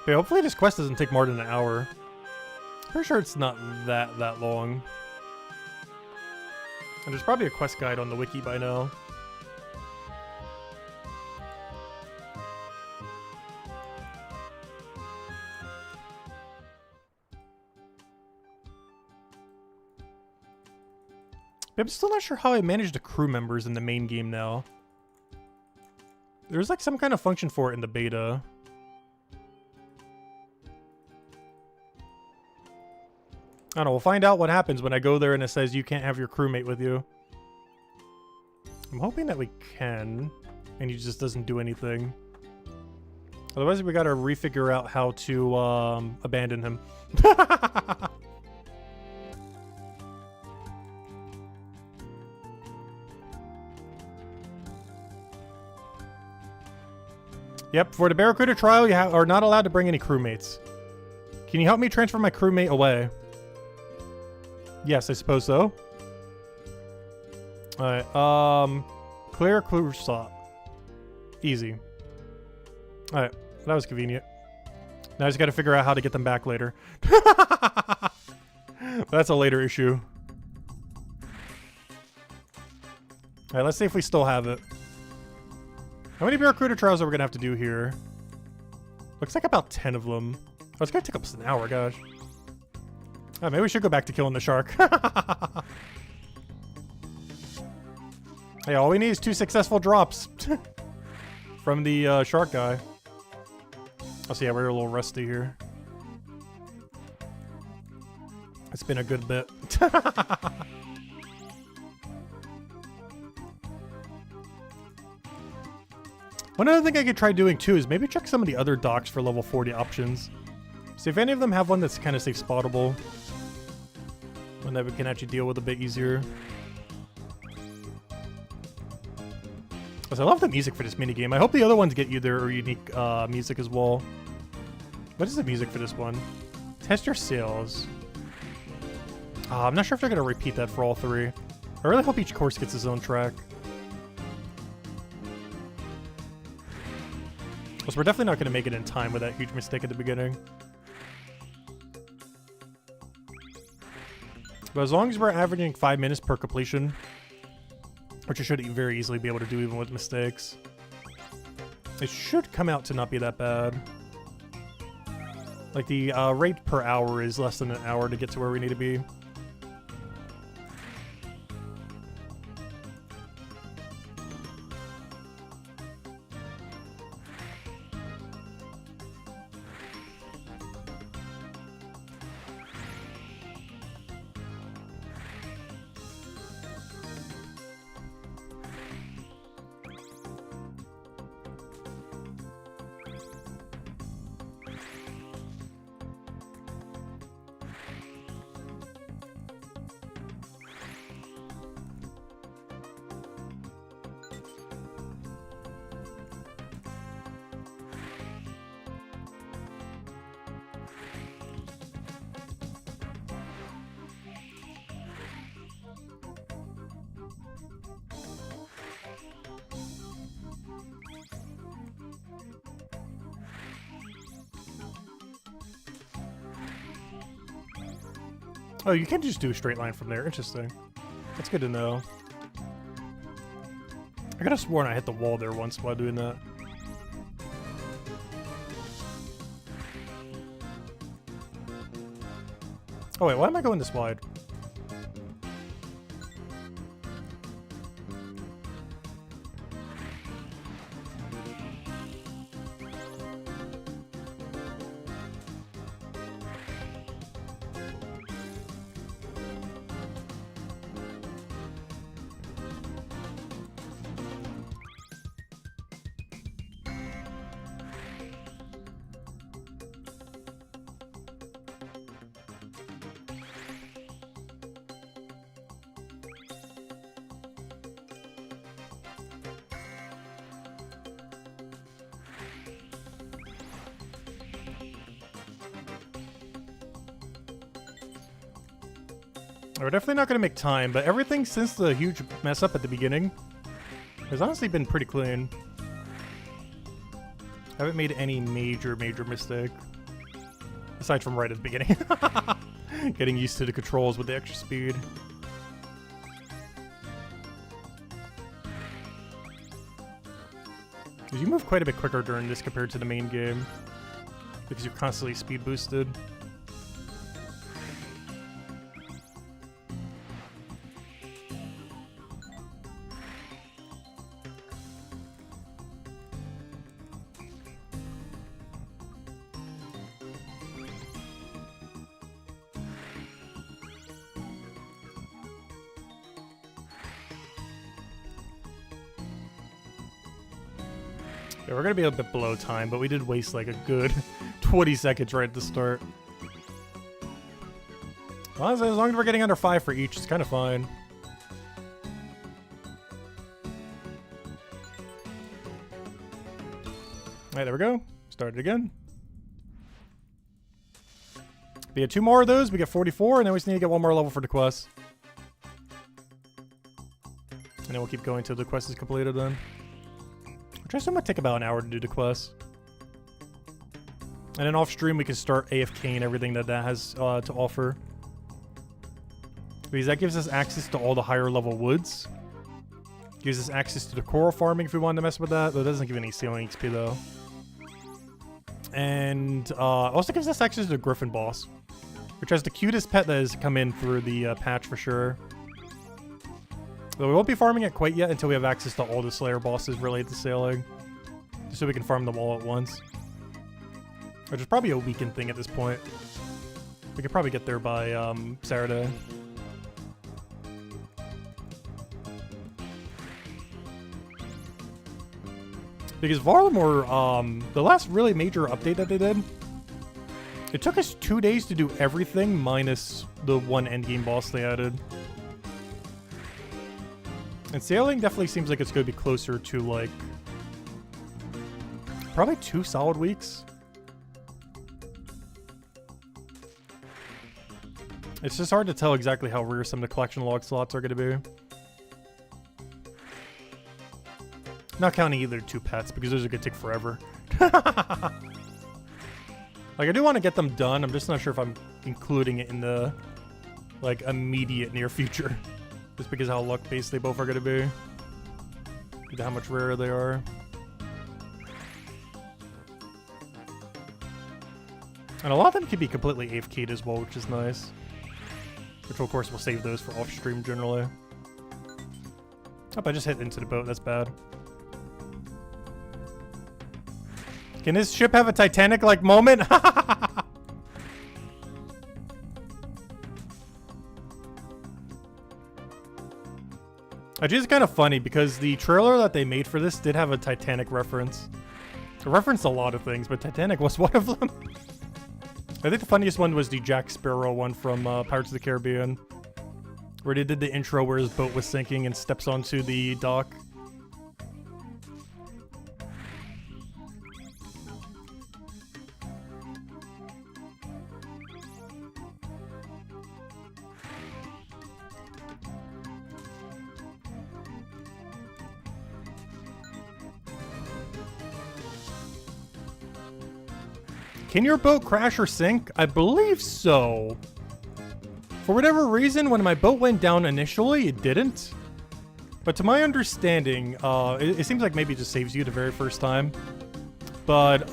But hopefully this quest doesn't take more than an hour. Pretty sure it's not that long. And there's probably a quest guide on the wiki by now. But I'm still not sure how I manage the crew members in the main game now. There's like some kind of function for it in the beta. I don't know, we'll find out what happens when I go there and it says you can't have your crewmate with you. I'm hoping that we can, and he just doesn't do anything. Otherwise we gotta refigure out how to abandon him. Yep, for the Barracuda trial, you are not allowed to bring any crewmates. Can you help me transfer my crewmate away? Yes, I suppose so. Alright, clear crew slot. Easy. Alright, that was convenient. Now I just gotta figure out how to get them back later. That's a later issue. Alright, let's see if we still have it. How many Barracuda trials are we gonna have to do here? Looks like about 10 of them. Oh, it's gonna take us an hour, gosh. Oh, maybe we should go back to killing the shark. Hey, all we need is 2 successful drops from the shark guy. Oh, so yeah, we're a little rusty here. It's been a good bit. One other thing I could try doing too is maybe check some of the other docks for level 40 options. See if any of them have one that's kind of safe spottable. One that we can actually deal with a bit easier. I love the music for this minigame. I hope the other ones get you their unique music as well. What is the music for this one? Test your sails. I'm not sure if they're going to repeat that for all 3. I really hope each course gets its own track. So we're definitely not going to make it in time with that huge mistake at the beginning. But as long as we're averaging 5 minutes per completion, which you should very easily be able to do even with mistakes, it should come out to not be that bad. Like the rate per hour is less than an hour to get to where we need to be. Oh, you can't just do a straight line from there. Interesting. That's good to know. I could have sworn I hit the wall there once while doing that. Oh wait, why am I going this wide? We're definitely not going to make time, but everything since the huge mess up at the beginning has honestly been pretty clean. I haven't made any major mistake. Aside from right at the beginning. Getting used to the controls with the extra speed. Because you move quite a bit quicker during this compared to the main game. Because you're constantly speed boosted. Yeah, we're gonna be a bit below time, but we did waste like a good 20 seconds right at the start. Honestly, as long as we're getting under 5 for each, it's kind of fine. Alright, there we go. Start it again. We get 2 more of those, we get 44, and then we just need to get 1 more level for the quest. And then we'll keep going till the quest is completed then. Which I assume might take about an hour to do the quest. And then off stream we can start AFK and everything that has to offer. Because that gives us access to all the higher level woods. Gives us access to the coral farming if we wanted to mess with that. Though it doesn't give any ceiling XP though. And also gives us access to the Griffin boss. Which has the cutest pet that has come in through the patch for sure. Though we won't be farming it quite yet until we have access to all the Slayer bosses related to sailing. Just so we can farm them all at once. Which is probably a weekend thing at this point. We could probably get there by Saturday. Because Varlamore, the last really major update that they did, it took us 2 days to do everything minus the 1 endgame boss they added. And sailing definitely seems like it's going to be closer to, like, probably 2 solid weeks. It's just hard to tell exactly how rare some of the collection log slots are going to be. Not counting either 2 pets, because those are going to take forever. Like, I do want to get them done. I'm just not sure if I'm including it in the, like, immediate near future. Just because of how luck-based they both are going to be. Due to how much rarer they are. And a lot of them can be completely AFK'd as well, which is nice. Which, of course, we'll save those for off-stream generally. Oh, I just hit into the boat. That's bad. Can this ship have a Titanic-like moment? Actually, it's kind of funny because the trailer that they made for this did have a Titanic reference. It referenced a lot of things, but Titanic was one of them. I think the funniest one was the Jack Sparrow one from Pirates of the Caribbean. Where they did the intro where his boat was sinking and steps onto the dock. Can your boat crash or sink? I believe so. For whatever reason, when my boat went down initially, it didn't. But to my understanding, it seems like maybe it just saves you the very first time. But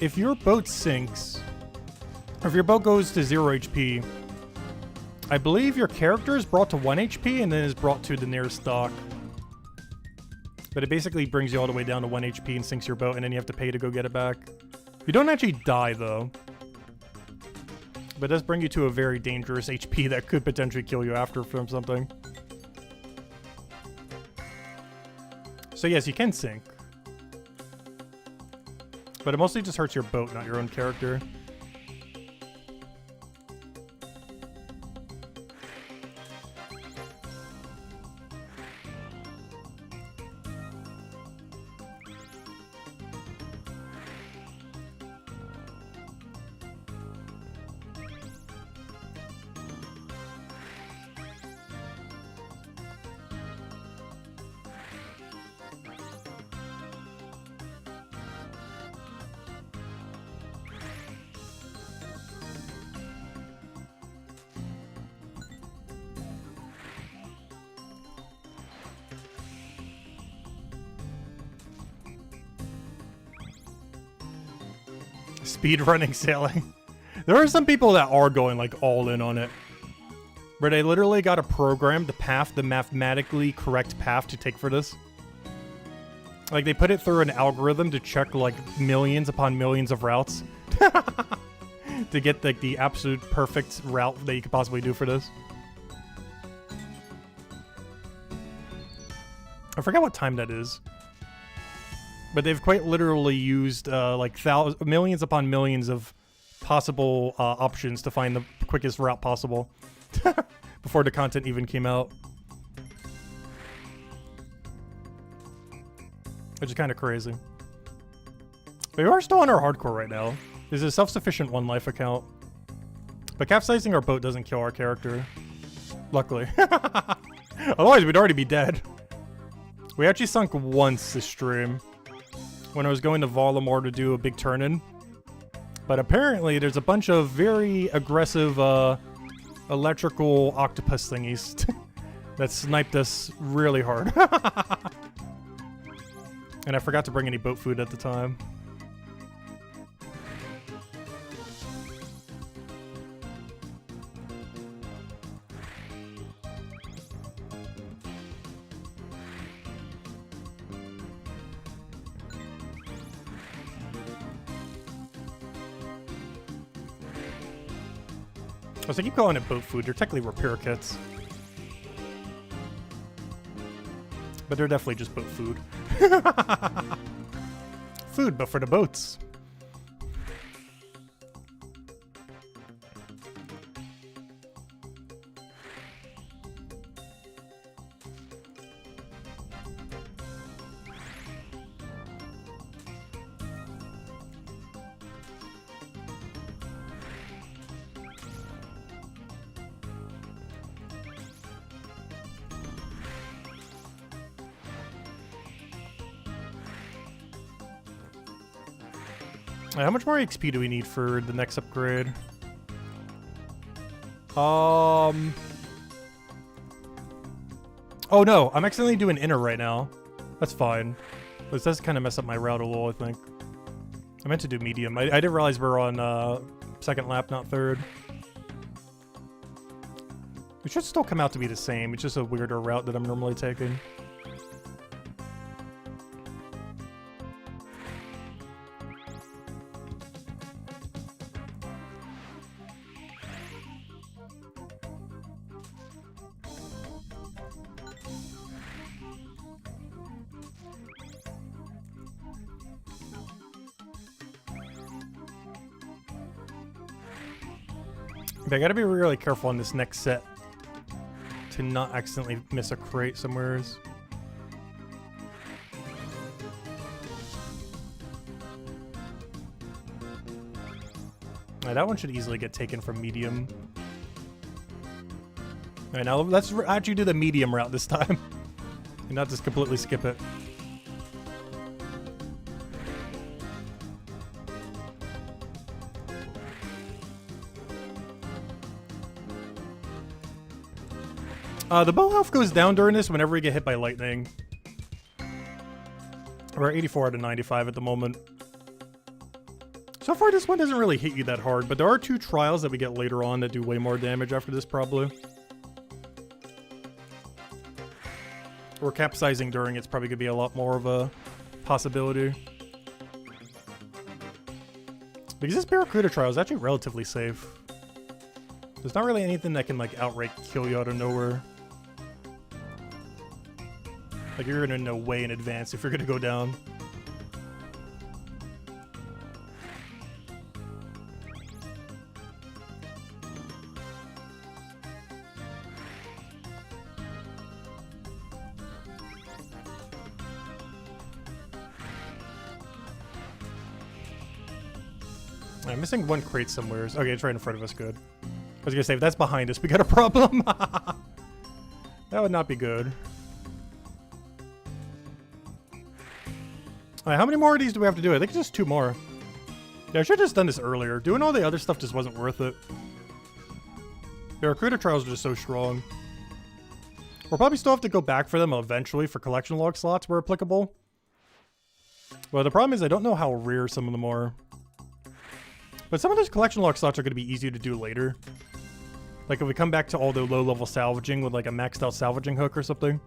if your boat sinks, or if your boat goes to 0 HP, I believe your character is brought to 1 HP and then is brought to the nearest dock. But it basically brings you all the way down to 1 HP and sinks your boat, and then you have to pay to go get it back. You don't actually die, though. But it does bring you to a very dangerous HP that could potentially kill you after from something. So yes, you can sink. But it mostly just hurts your boat, not your own character. Speedrunning sailing. There are some people that are going like all in on it. Where they literally got to program the path, the mathematically correct path to take for this. Like they put it through an algorithm to check like millions upon millions of routes. To get like the absolute perfect route that you could possibly do for this. I forget what time that is. But they've quite literally used like millions upon millions of possible options to find the quickest route possible. Before the content even came out. Which is kind of crazy. We are still on our hardcore right now. This is a self-sufficient one life account. But capsizing our boat doesn't kill our character. Luckily. Otherwise we'd already be dead. We actually sunk once this stream. When I was going to Volamore to do a big turn-in. But apparently there's a bunch of very aggressive electrical octopus thingies that sniped us really hard. And I forgot to bring any boat food at the time. I keep calling it boat food. They're technically repair kits. But they're definitely just boat food. Food, but for the boats. How much more XP do we need for the next upgrade? Oh no, I'm accidentally doing inner right now. That's fine. This does kind of mess up my route a little, I think. I meant to do medium. I didn't realize we're on second lap, not third. It should still come out to be the same. It's just a weirder route that I'm normally taking. I gotta be really careful on this next set to not accidentally miss a crate somewheres. Right, that one should easily get taken from medium. Alright, now let's actually do the medium route this time. And not just completely skip it. The bow health goes down during this whenever we get hit by lightning. We're at 84 out of 95 at the moment. So far, this one doesn't really hit you that hard, but there are 2 trials that we get later on that do way more damage after this, probably. Or capsizing during it's probably going to be a lot more of a possibility. Because this Barracuda trial is actually relatively safe. There's not really anything that can, like, outright kill you out of nowhere. Like, you're gonna know way in advance if you're gonna go down. I'm missing one crate somewhere. Okay, it's right in front of us. Good. I was gonna say, if that's behind us, we got a problem. That would not be good. Alright, how many more of these do we have to do? I think it's just 2 more. Yeah, I should have just done this earlier. Doing all the other stuff just wasn't worth it. The recruiter trials are just so strong. We'll probably still have to go back for them eventually for collection log slots where applicable. Well, the problem is I don't know how rare some of them are. But some of those collection log slots are going to be easier to do later. Like if we come back to all the low-level salvaging with like a maxed out salvaging hook or something.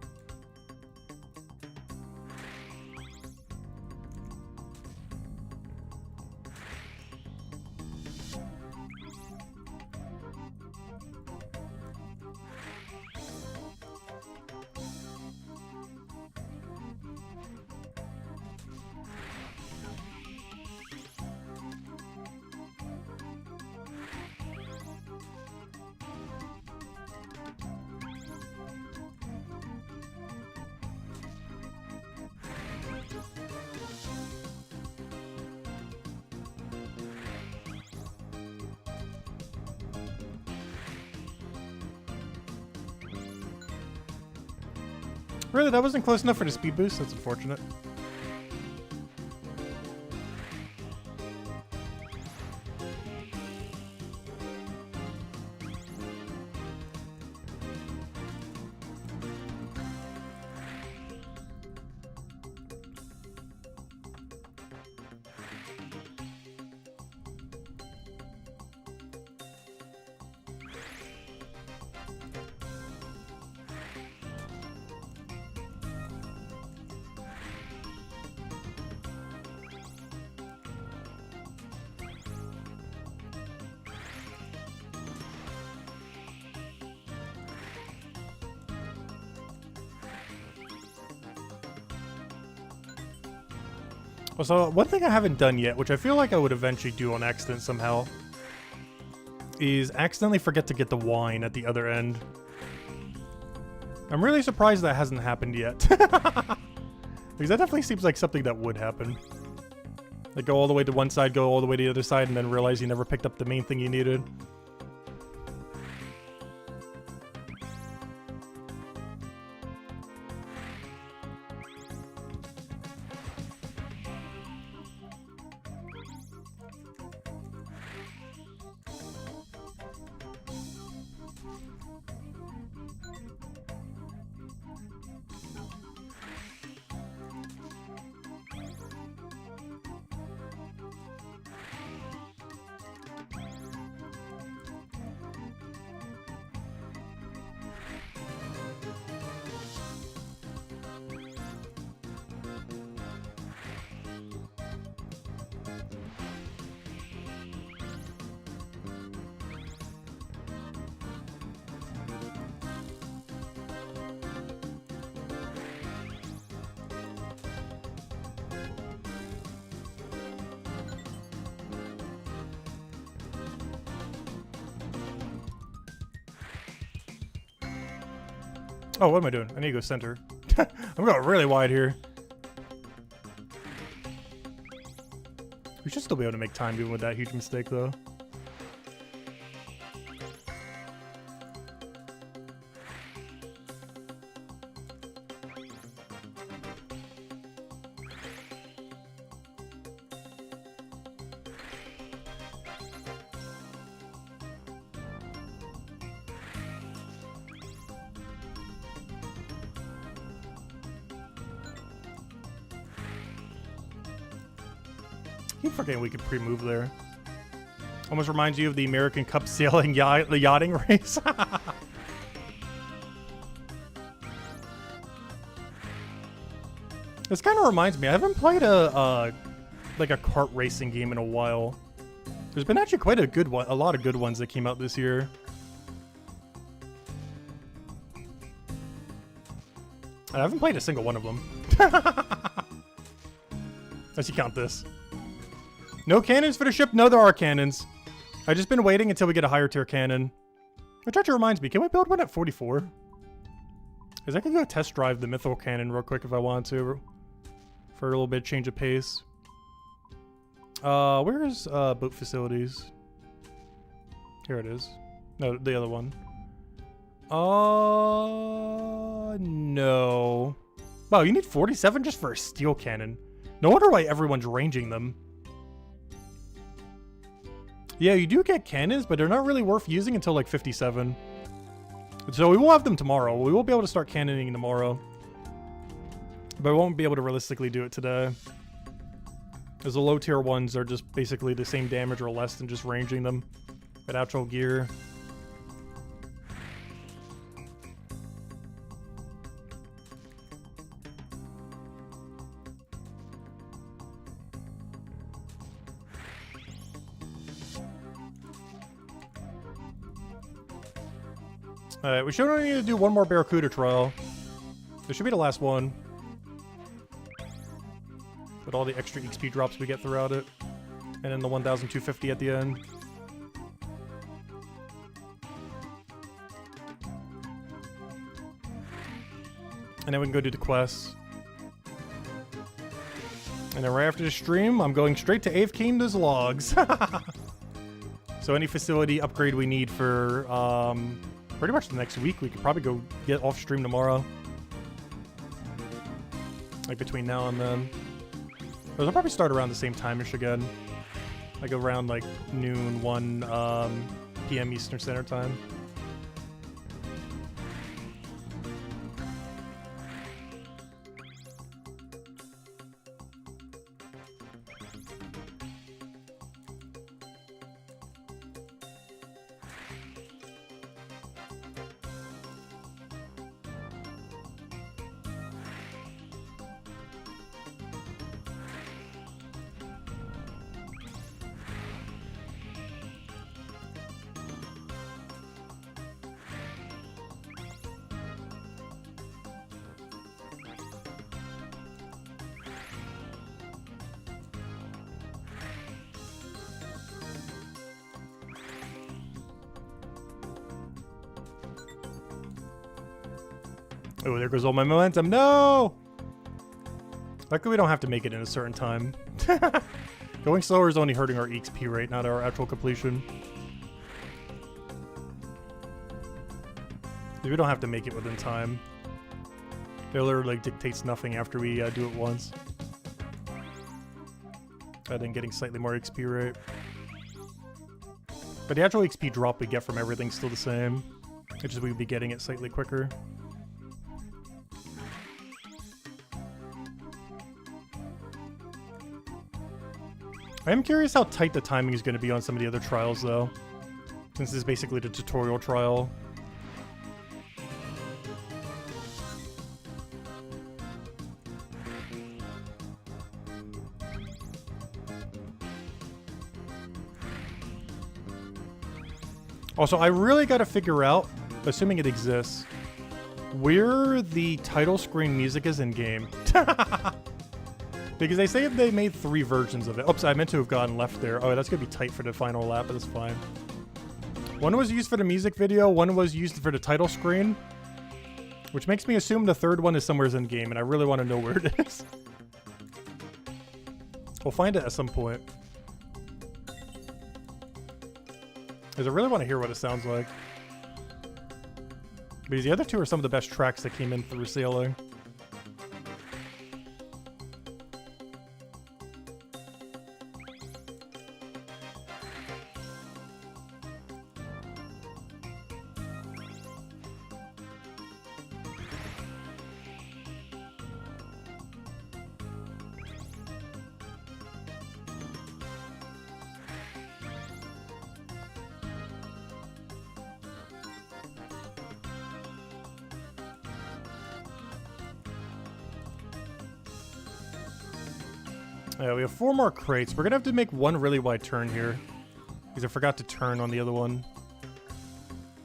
Really, that wasn't close enough for the speed boost? That's unfortunate. So one thing I haven't done yet, which I feel like I would eventually do on accident somehow, is accidentally forget to get the wine at the other end. I'm really surprised that hasn't happened yet. Because that definitely seems like something that would happen. Like go all the way to one side, go all the way to the other side, and then realize you never picked up the main thing you needed. Oh, what am I doing? I need to go center. I'm going really wide here. We should still be able to make time even with that huge mistake, though. I keep forgetting we could pre-move there. Almost reminds you of the American Cup sailing the yachting race. This kind of reminds me. I haven't played a like a kart racing game in a while. There's been actually quite a good one, a lot of good ones that came out this year. I haven't played a single one of them. Unless you count this. No cannons for the ship? No, there are cannons. I've just been waiting until we get a higher tier cannon. Which actually reminds me, can we build one at 44? Because I can go test drive the mythical cannon real quick if I want to. For a little bit of change of pace. Where's boat facilities? Here it is. No, the other one. No. Wow, you need 47 just for a steel cannon. No wonder why everyone's ranging them. Yeah, you do get cannons, but they're not really worth using until like 57. So we will have them tomorrow. We will be able to start cannoning tomorrow. But we won't be able to realistically do it today. Because the low tier ones are just basically the same damage or less than just ranging them at actual gear. Alright, we should only need to do one more Barracuda trial. This should be the last one. With all the extra XP drops we get throughout it. And then the 1,250 at the end. And then we can go do the quests. And then right after the stream, I'm going straight to AFK Kingdom's logs. So any facility upgrade we need for pretty much the next week, we could probably go get off stream tomorrow. Like between now and then. Those will probably start around the same time-ish again. Like around like noon, 1 p.m. Eastern Standard Time. Oh, there goes all my momentum. No! Luckily, we don't have to make it in a certain time. Going slower is only hurting our XP rate, not our actual completion. We don't have to make it within time. It literally dictates nothing after we do it once. Other than getting slightly more XP rate. But the actual XP drop we get from everything's still the same. It's just we'd be getting it slightly quicker. I am curious how tight the timing is going to be on some of the other trials, though. Since this is basically the tutorial trial. Also, I really got to figure out, assuming it exists, where the title screen music is in-game. Because they say they made 3 versions of it. Oops, I meant to have gone left there. Oh, that's going to be tight for the final lap, but that's fine. One was used for the music video, one was used for the title screen. Which makes me assume the third one is somewhere in-game, and I really want to know where it is. We'll find it at some point. Because I really want to hear what it sounds like. Because the other 2 are some of the best tracks that came in through sailing. Yeah, we have 4 more crates. We're gonna have to make one really wide turn here. Because I forgot to turn on the other one.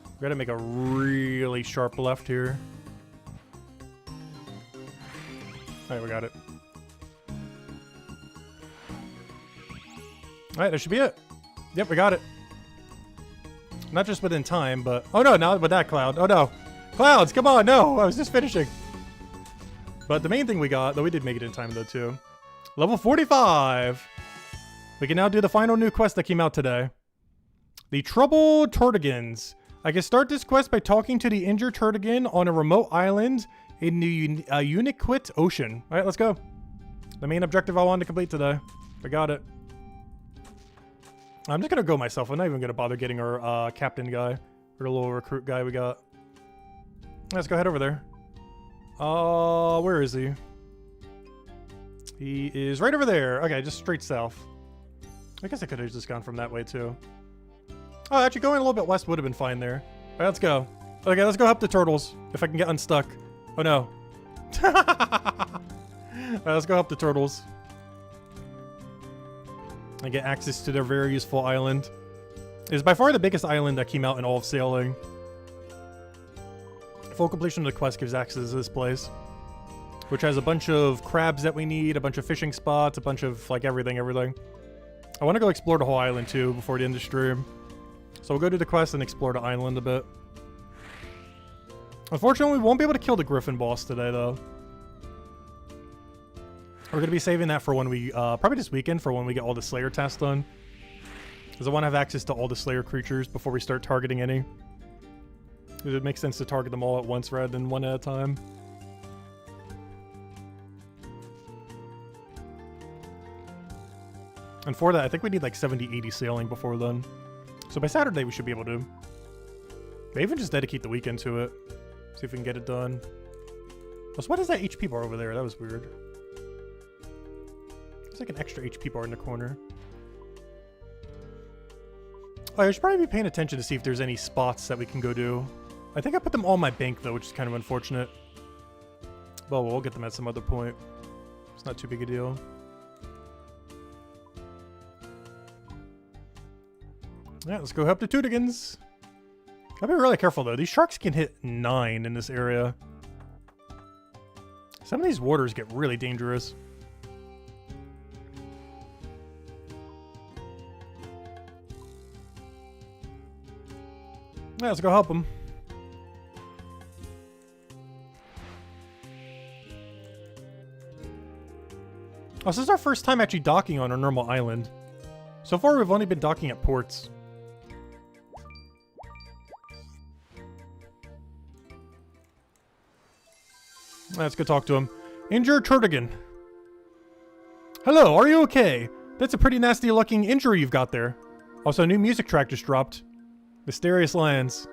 We gotta make a really sharp left here. Alright, we got it. Alright, that should be it. Yep, we got it. Not just within time, but... Oh no, not with that cloud. Oh no. Clouds, come on, no! I was just finishing. But the main thing we got, though we did make it in time though too. Level 45! We can now do the final new quest that came out today. The Troubled Turtigans. I can start this quest by talking to the injured Turtigan on a remote island in the Uniquit Ocean. Alright, let's go. The main objective I wanted to complete today. We got it. I'm just gonna go myself. I'm not even gonna bother getting our captain guy. Or the little recruit guy we got. Let's go head over there. Where is he? He is right over there. Okay, just straight south. I guess I could have just gone from that way too. Oh, actually going a little bit west would have been fine there. All right, let's go. Okay, let's go help the turtles. If I can get unstuck. Oh no. All right, let's go help the turtles. And get access to their very useful island. It is by far the biggest island that came out in all of sailing. Full completion of the quest gives access to this place, which has a bunch of crabs that we need, a bunch of fishing spots, a bunch of like everything. I want to go explore the whole island too before the end of the stream. So we'll go do the quest and explore the island a bit. Unfortunately, we won't be able to kill the Griffin boss today though. We're going to be saving that for when we, probably this weekend for when we get all the Slayer tasks done. Because I want to have access to all the Slayer creatures before we start targeting any. Because it makes sense to target them all at once rather than one at a time. And for that, I think we need like 70, 80 sailing before then. So by Saturday, we should be able to. Maybe even just dedicate the weekend to it. See if we can get it done. Also, what is that HP bar over there? That was weird. It's like an extra HP bar in the corner. Oh, I should probably be paying attention to see if there's any spots that we can go do. I think I put them all in my bank though, which is kind of unfortunate. Well, we'll get them at some other point. It's not too big a deal. Yeah, let's go help the Tootigans. I'll be really careful though. These sharks can hit 9 in this area. Some of these waters get really dangerous. Yeah, let's go help them. Oh, this is our first time actually docking on our normal island. So far, we've only been docking at ports. Let's go talk to him. Injured Turtigan. Hello, are you okay? That's a pretty nasty looking injury you've got there. Also, a new music track just dropped. Mysterious Lands.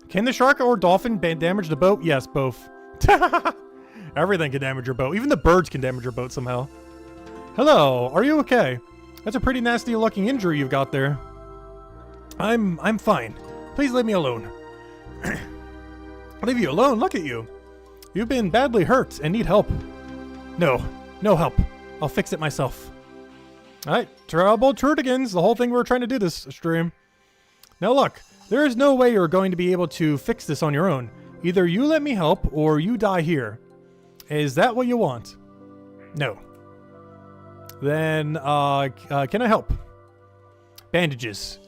Can the shark or dolphin damage the boat? Yes, both. Everything can damage your boat. Even the birds can damage your boat somehow. Hello, are you okay? That's a pretty nasty looking injury you've got there. I'm fine. Please leave me alone. Leave you alone? Look at you. You've been badly hurt and need help. No help. I'll fix it myself. Alright, Trouble Turtigans, the whole thing we're trying to do this stream. Now look, there is no way you're going to be able to fix this on your own. Either you let me help or you die here. Is that what you want? No. Then, can I help? Bandages.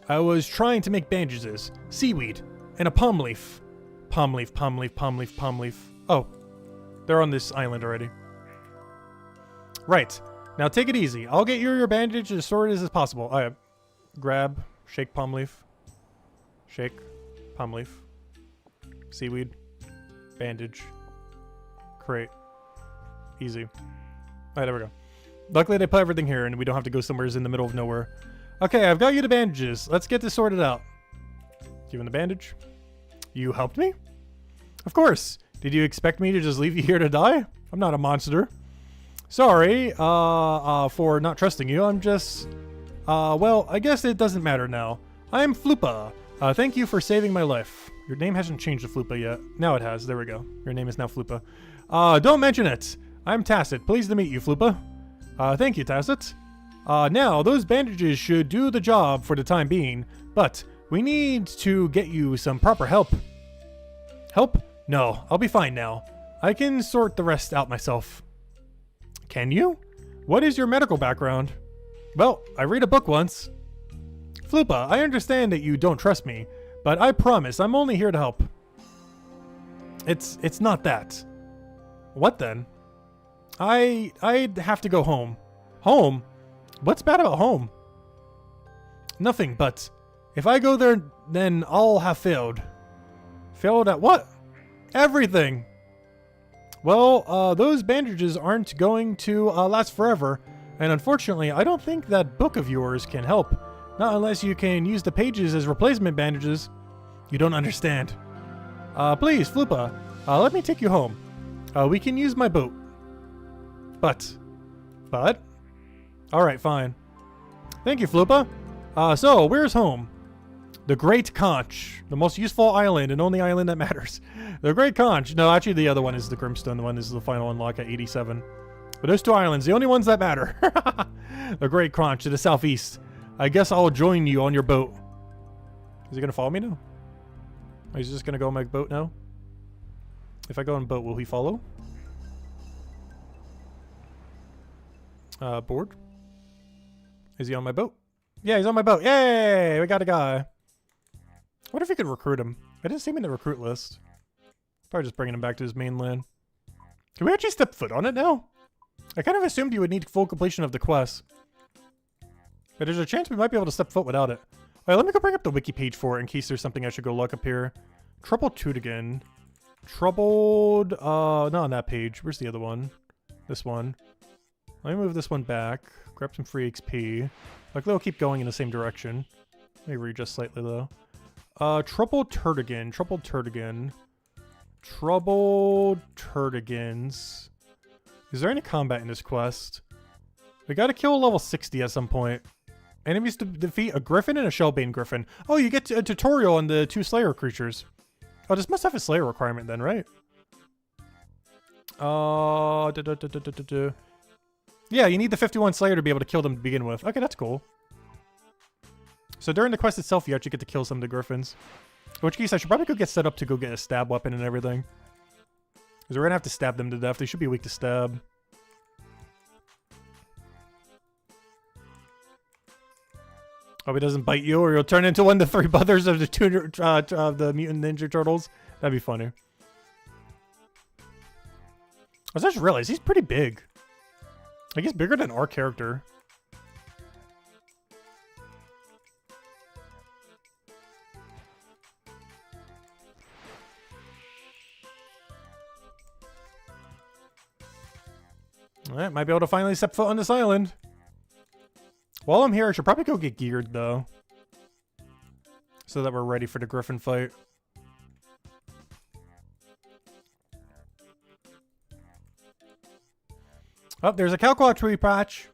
I was trying to make bandages. Seaweed. And a palm leaf. Palm leaf, palm leaf, palm leaf, palm leaf. Oh. They're on this island already. Right. Now take it easy. I'll get you your bandage as short as possible. Alright. Grab. Shake palm leaf. Shake. Palm leaf. Seaweed. Bandage. Crate. Easy. Alright, there we go. Luckily they put everything here and we don't have to go somewhere in the middle of nowhere. Okay, I've got you the bandages. Let's get this sorted out. Given the bandage. You helped me? Of course. Did you expect me to just leave you here to die? I'm not a monster. Sorry, for not trusting you. I'm just, well, I guess it doesn't matter now. I'm Flupa. Thank you for saving my life. Your name hasn't changed to Flupa yet. Now it has. There we go. Your name is now Flupa. Don't mention it. I'm Tacit. Pleased to meet you, Flupa. Thank you, Tacit. Now, those bandages should do the job for the time being, but we need to get you some proper help. Help? No, I'll be fine now. I can sort the rest out myself. Can you? What is your medical background? Well, I read a book once. Flupa, I understand that you don't trust me, but I promise I'm only here to help. It's not that. What then? I'd have to go home. Home? What's bad about home? Nothing, but if I go there, then I'll have failed. Failed at what? Everything. Well, those bandages aren't going to last forever, and unfortunately, I don't think that book of yours can help. Not unless you can use the pages as replacement bandages. You don't understand. Please, Flupa, let me take you home. We can use my boat. But. Alright, fine. Thank you, Flupa. So, where's home? The Great Conch. The most useful island and only island that matters. The Great Conch. No, actually the other one is the Grimstone. The one is the final unlock at 87. But those two islands, the only ones that matter. The Great Conch to the southeast. I guess I'll join you on your boat. Is he going to follow me now? Or is he just going to go on my boat now? If I go on boat, will he follow? Board? Is he on my boat? Yeah, he's on my boat. Yay! We got a guy. What if we could recruit him? I didn't see him in the recruit list. Probably just bringing him back to his mainland. Can we actually step foot on it now? I kind of assumed you would need full completion of the quest. But there's a chance we might be able to step foot without it. Alright, let me go bring up the wiki page for it in case there's something I should go look up here. Troubled Troubled, not on that page. Where's the other one? This one. Let me move this one back. Grab some free XP. Like, they'll keep going in the same direction. Let me readjust slightly, though. Troubled Turdigan. Troubled Turdigans. Is there any combat in this quest? We gotta kill a level 60 at some point. Enemies to defeat a griffin and a shellbane griffin. Oh, you get a tutorial on the 2 slayer creatures. Oh, this must have a slayer requirement then, right? Yeah, you need the 51 slayer to be able to kill them to begin with. Okay, that's cool. So during the quest itself, you actually get to kill some of the griffins. In which case, I should probably go get set up to go get a stab weapon and everything. Because we're going to have to stab them to death. They should be weak to stab. Hope he doesn't bite you or he'll turn into one of the 3 brothers of the Mutant Ninja Turtles. That'd be funny. I just realized he's pretty big. Like, he's bigger than our character. Alright, might be able to finally step foot on this island. While I'm here, I should probably go get geared, though. So that we're ready for the griffin fight. Oh, there's a Calculaw tree patch.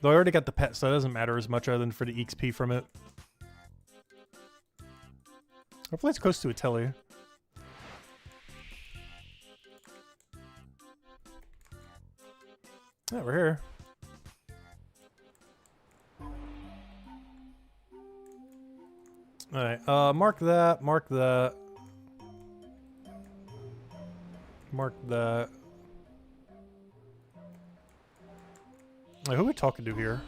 Though I already got the pet, so it doesn't matter as much other than for the XP from it. Hopefully it's close to a telly. Yeah, we're here. Alright, mark that, mark that. Mark that. Wait, who are we talking to here?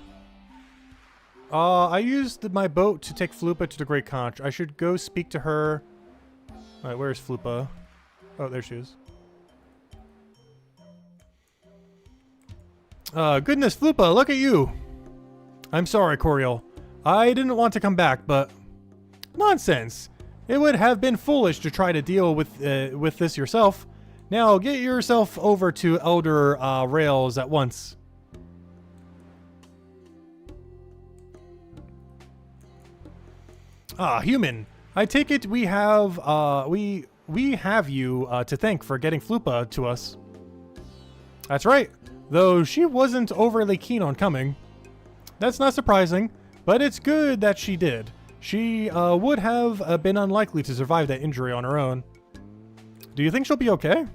I used my boat to take Flupa to the Great Conch. I should go speak to her. Alright, where's Flupa? Oh, there she is. Goodness, Flupa, look at you! I'm sorry, Coriel. I didn't want to come back, but... Nonsense! It would have been foolish to try to deal with this yourself. Now, get yourself over to Elder Rails at once. Ah, human. I take it we have we have you to thank for getting Flupa to us. That's right. Though she wasn't overly keen on coming. That's not surprising, but it's good that she did. She would have been unlikely to survive that injury on her own. Do you think she'll be okay?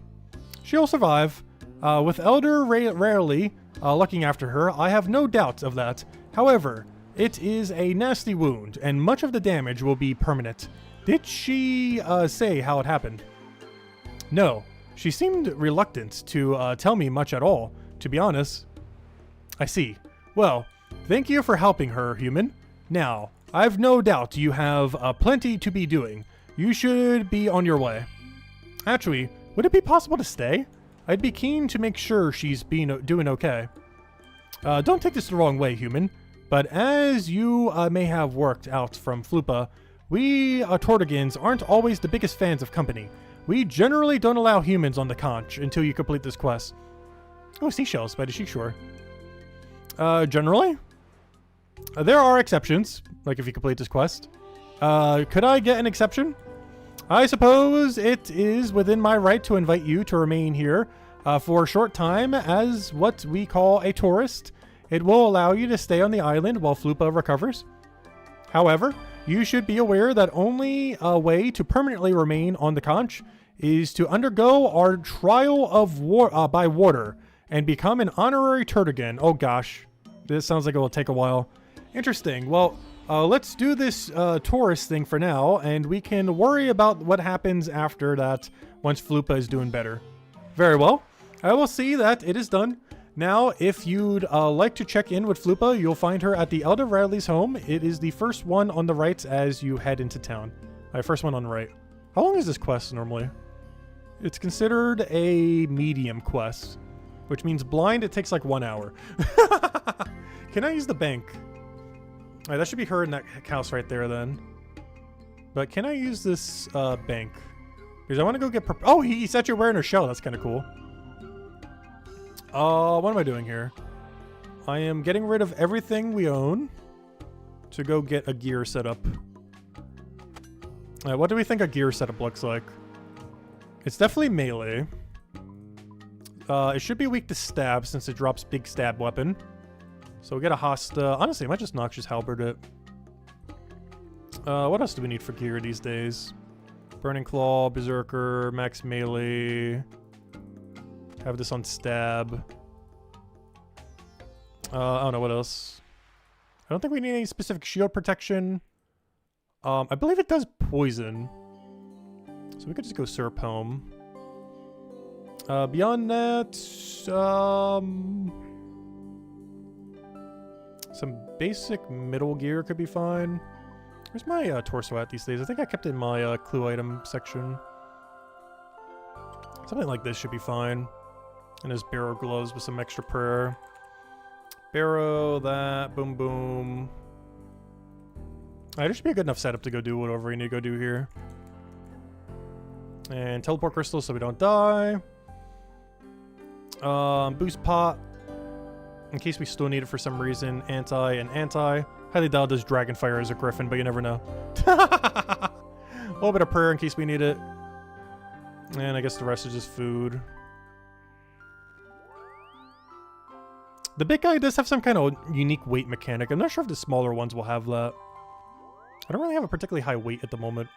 She'll survive. With Elder rarely looking after her, I have no doubt of that. However, it is a nasty wound, and much of the damage will be permanent. Did she say how it happened? No, she seemed reluctant to tell me much at all, to be honest. I see. Well, thank you for helping her, human. Now, I've no doubt you have plenty to be doing. You should be on your way. Actually, would it be possible to stay? I'd be keen to make sure she's doing okay. Don't take this the wrong way, human. But as you may have worked out from Flupa, we Tortigans aren't always the biggest fans of company. We generally don't allow humans on the conch until you complete this quest. Oh, seashells by the seashore. Generally? There are exceptions, like if you complete this quest. Could I get an exception? I suppose it is within my right to invite you to remain here for a short time as what we call a tourist. It will allow you to stay on the island while Flupa recovers. However, you should be aware that only a way to permanently remain on the conch is to undergo our trial of by water and become an honorary Turtigan. Oh gosh, this sounds like it will take a while. Interesting. Well, let's do this tourist thing for now, and we can worry about what happens after that once Flupa is doing better. Very well. I will see that it is done. Now, if you'd like to check in with Flupa, you'll find her at the Elder Riley's home. It is the first one on the right as you head into town. All right, first one on the right. How long is this quest normally? It's considered a medium quest, which means blind, it takes like 1 hour. Can I use the bank? All right, that should be her in that house right there then. But can I use this bank? Because I want to go get... Oh, he said you're wearing her shell. That's kind of cool. What am I doing here? I am getting rid of everything we own to go get a gear setup. What do we think a gear setup looks like? It's definitely melee. It should be weak to stab since it drops big stab weapon. So we'll get a Hosta. Honestly, I might just Noxious Halberd it. What else do we need for gear these days? Burning Claw, Berserker, Max Melee. Have this on stab. I don't know what else. I don't think we need any specific shield protection. I believe it does poison. So we could just go Serp home. Beyond that, some basic middle gear could be fine. Where's my torso at these days? I think I kept it in my clue item section. Something like this should be fine. And his barrow gloves with some extra prayer. Barrow, that, boom, boom. Alright, this should be a good enough setup to go do whatever we need to go do here. And teleport crystals so we don't die. Boost pot. In case we still need it for some reason. Anti and anti. Highly doubt does Dragonfire as a Griffin, but you never know. A little bit of prayer in case we need it. And I guess the rest is just food. The big guy does have some kind of unique weight mechanic. I'm not sure if the smaller ones will have that. I don't really have a particularly high weight at the moment.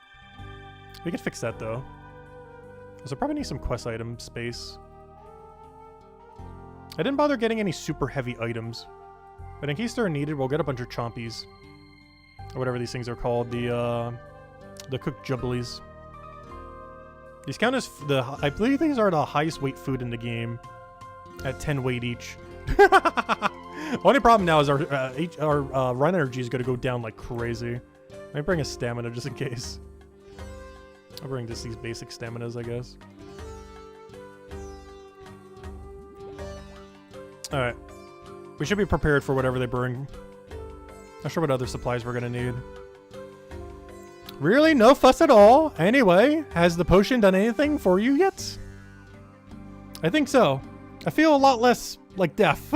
We could fix that though. So probably need some quest item space. I didn't bother getting any super heavy items. But in case they're needed, we'll get a bunch of chompies. Or whatever these things are called. The cooked jubblies. These count as I believe these are the highest weight food in the game. At 10 weight each. Only problem now is our run energy is going to go down like crazy. Let me bring a stamina just in case. I'll bring just these basic staminas, I guess. Alright. We should be prepared for whatever they bring. Not sure what other supplies we're going to need. Really? No fuss at all? Anyway, has the potion done anything for you yet? I think so. I feel a lot less like death.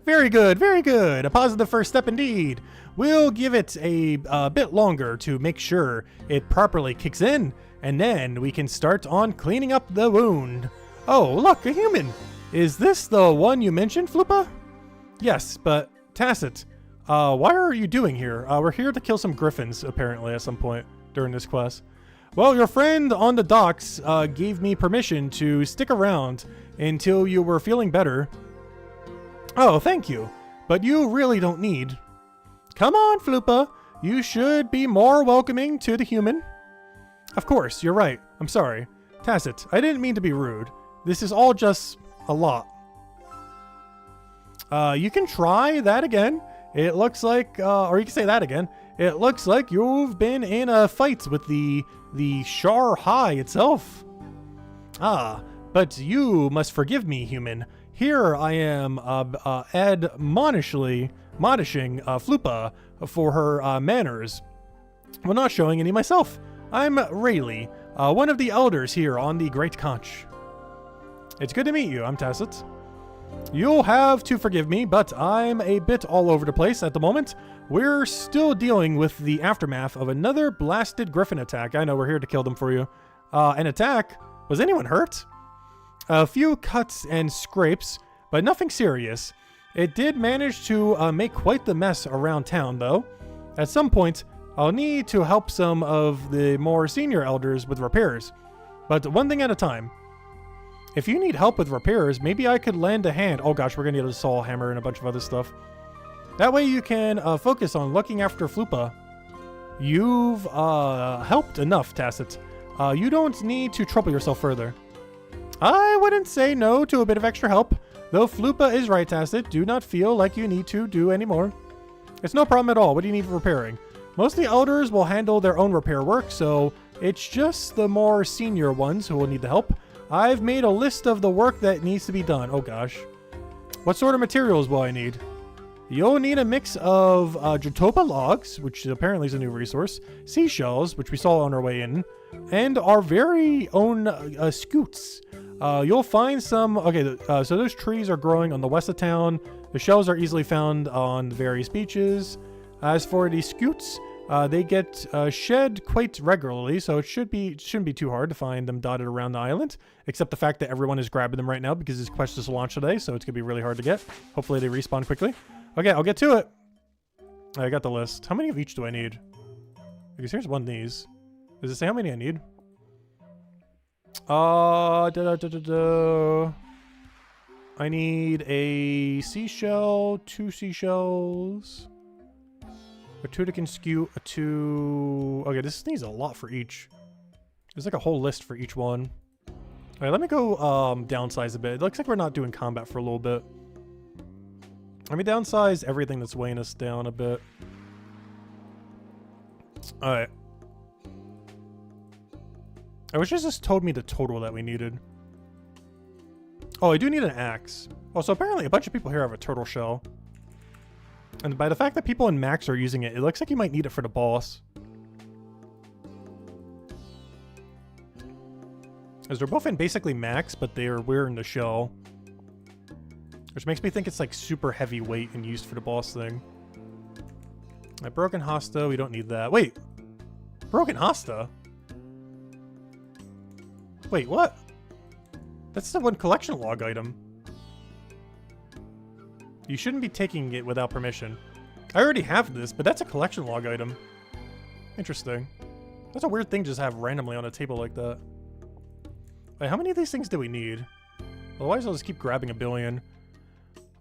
Very good, very good. A positive first step indeed. We'll give it a bit longer to make sure it properly kicks in, and then we can start on cleaning up the wound. Oh, look, a human. Is this the one you mentioned, Flupa? Yes, but Tacit, why are you doing here? We're here to kill some griffins, apparently, at some point during this quest. Well, your friend on the docks gave me permission to stick around until you were feeling better. Oh, thank you. But you really don't need. Come on, Flupa. You should be more welcoming to the human. Of course, you're right. I'm sorry. Tacit, I didn't mean to be rude. This is all just a lot. You can try that again. It looks like, or you can say that again. It looks like you've been in a fight with the Shar High itself. Ah, but you must forgive me, human. Here I am admonishing Flupa for her manners. Well, not showing any myself. I'm Rayleigh, one of the elders here on the Great Conch. It's good to meet you. I'm Tacit. You'll have to forgive me, but I'm a bit all over the place at the moment. We're still dealing with the aftermath of another blasted griffin attack. I know, we're here to kill them for you. An attack? Was anyone hurt? A few cuts and scrapes, but nothing serious. It did manage to make quite the mess around town, though. At some point, I'll need to help some of the more senior elders with repairs, but one thing at a time. If you need help with repairs, maybe I could lend a hand. Oh gosh, we're gonna need a saw, hammer, and a bunch of other stuff. That way you can focus on looking after Flupa. You've helped enough, Tacit. You don't need to trouble yourself further. I wouldn't say no to a bit of extra help, though Flupa is right, Tacit. Do not feel like you need to do any more. It's no problem at all. What do you need for repairing? Most of the elders will handle their own repair work, so it's just the more senior ones who will need the help. I've made a list of the work that needs to be done. Oh gosh. What sort of materials will I need? You'll need a mix of Jatoba logs, which apparently is a new resource, seashells, which we saw on our way in, and our very own scoots. You'll find some... Okay, so those trees are growing on the west of town. The shells are easily found on various beaches. As for the scoots, they get shed quite regularly, so shouldn't be too hard to find them dotted around the island, except the fact that everyone is grabbing them right now because this quest is launched today, so it's going to be really hard to get. Hopefully they respawn quickly. Okay, I'll get to it. I got the list. How many of each do I need? Because here's one of these. Does it say how many I need? I need a seashell, 2 seashells, a Tudican skew, a 2... Okay, this needs a lot for each. There's like a whole list for each one. Alright, let me go downsize a bit. It looks like we're not doing combat for a little bit. Let me downsize everything that's weighing us down a bit. Alright. I wish it just told me the total that we needed. Oh, I do need an axe. Oh, so apparently a bunch of people here have a turtle shell. And by the fact that people in max are using it, it looks like you might need it for the boss. As they're both in basically max, but they're wearing the shell. Which makes me think it's like super heavy weight and used for the boss thing. A broken hosta, we don't need that. Wait! Broken hosta? Wait, what? That's the one collection log item. You shouldn't be taking it without permission. I already have this, but that's a collection log item. Interesting. That's a weird thing to just have randomly on a table like that. Wait, how many of these things do we need? Otherwise I'll just keep grabbing a billion.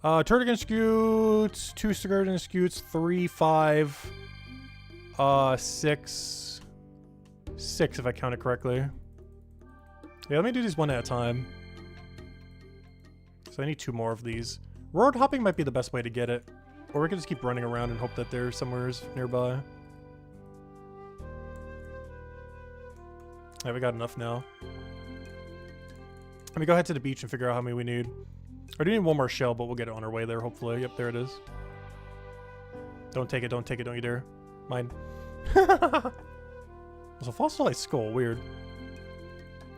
Turdigan scoots, 2 Sturdigan scoots, 3, 5, 6. 6 if I count it correctly. Yeah, let me do these one at a time. So I need 2 more of these. Road hopping might be the best way to get it. Or we can just keep running around and hope that they're somewhere nearby. Yeah, we got enough now. Let me go head to the beach and figure out how many we need. I do need one more shell, but we'll get it on our way there, hopefully. Yep, there it is. Don't take it, don't take it, don't you dare. Mine. There's a fossilized skull, weird.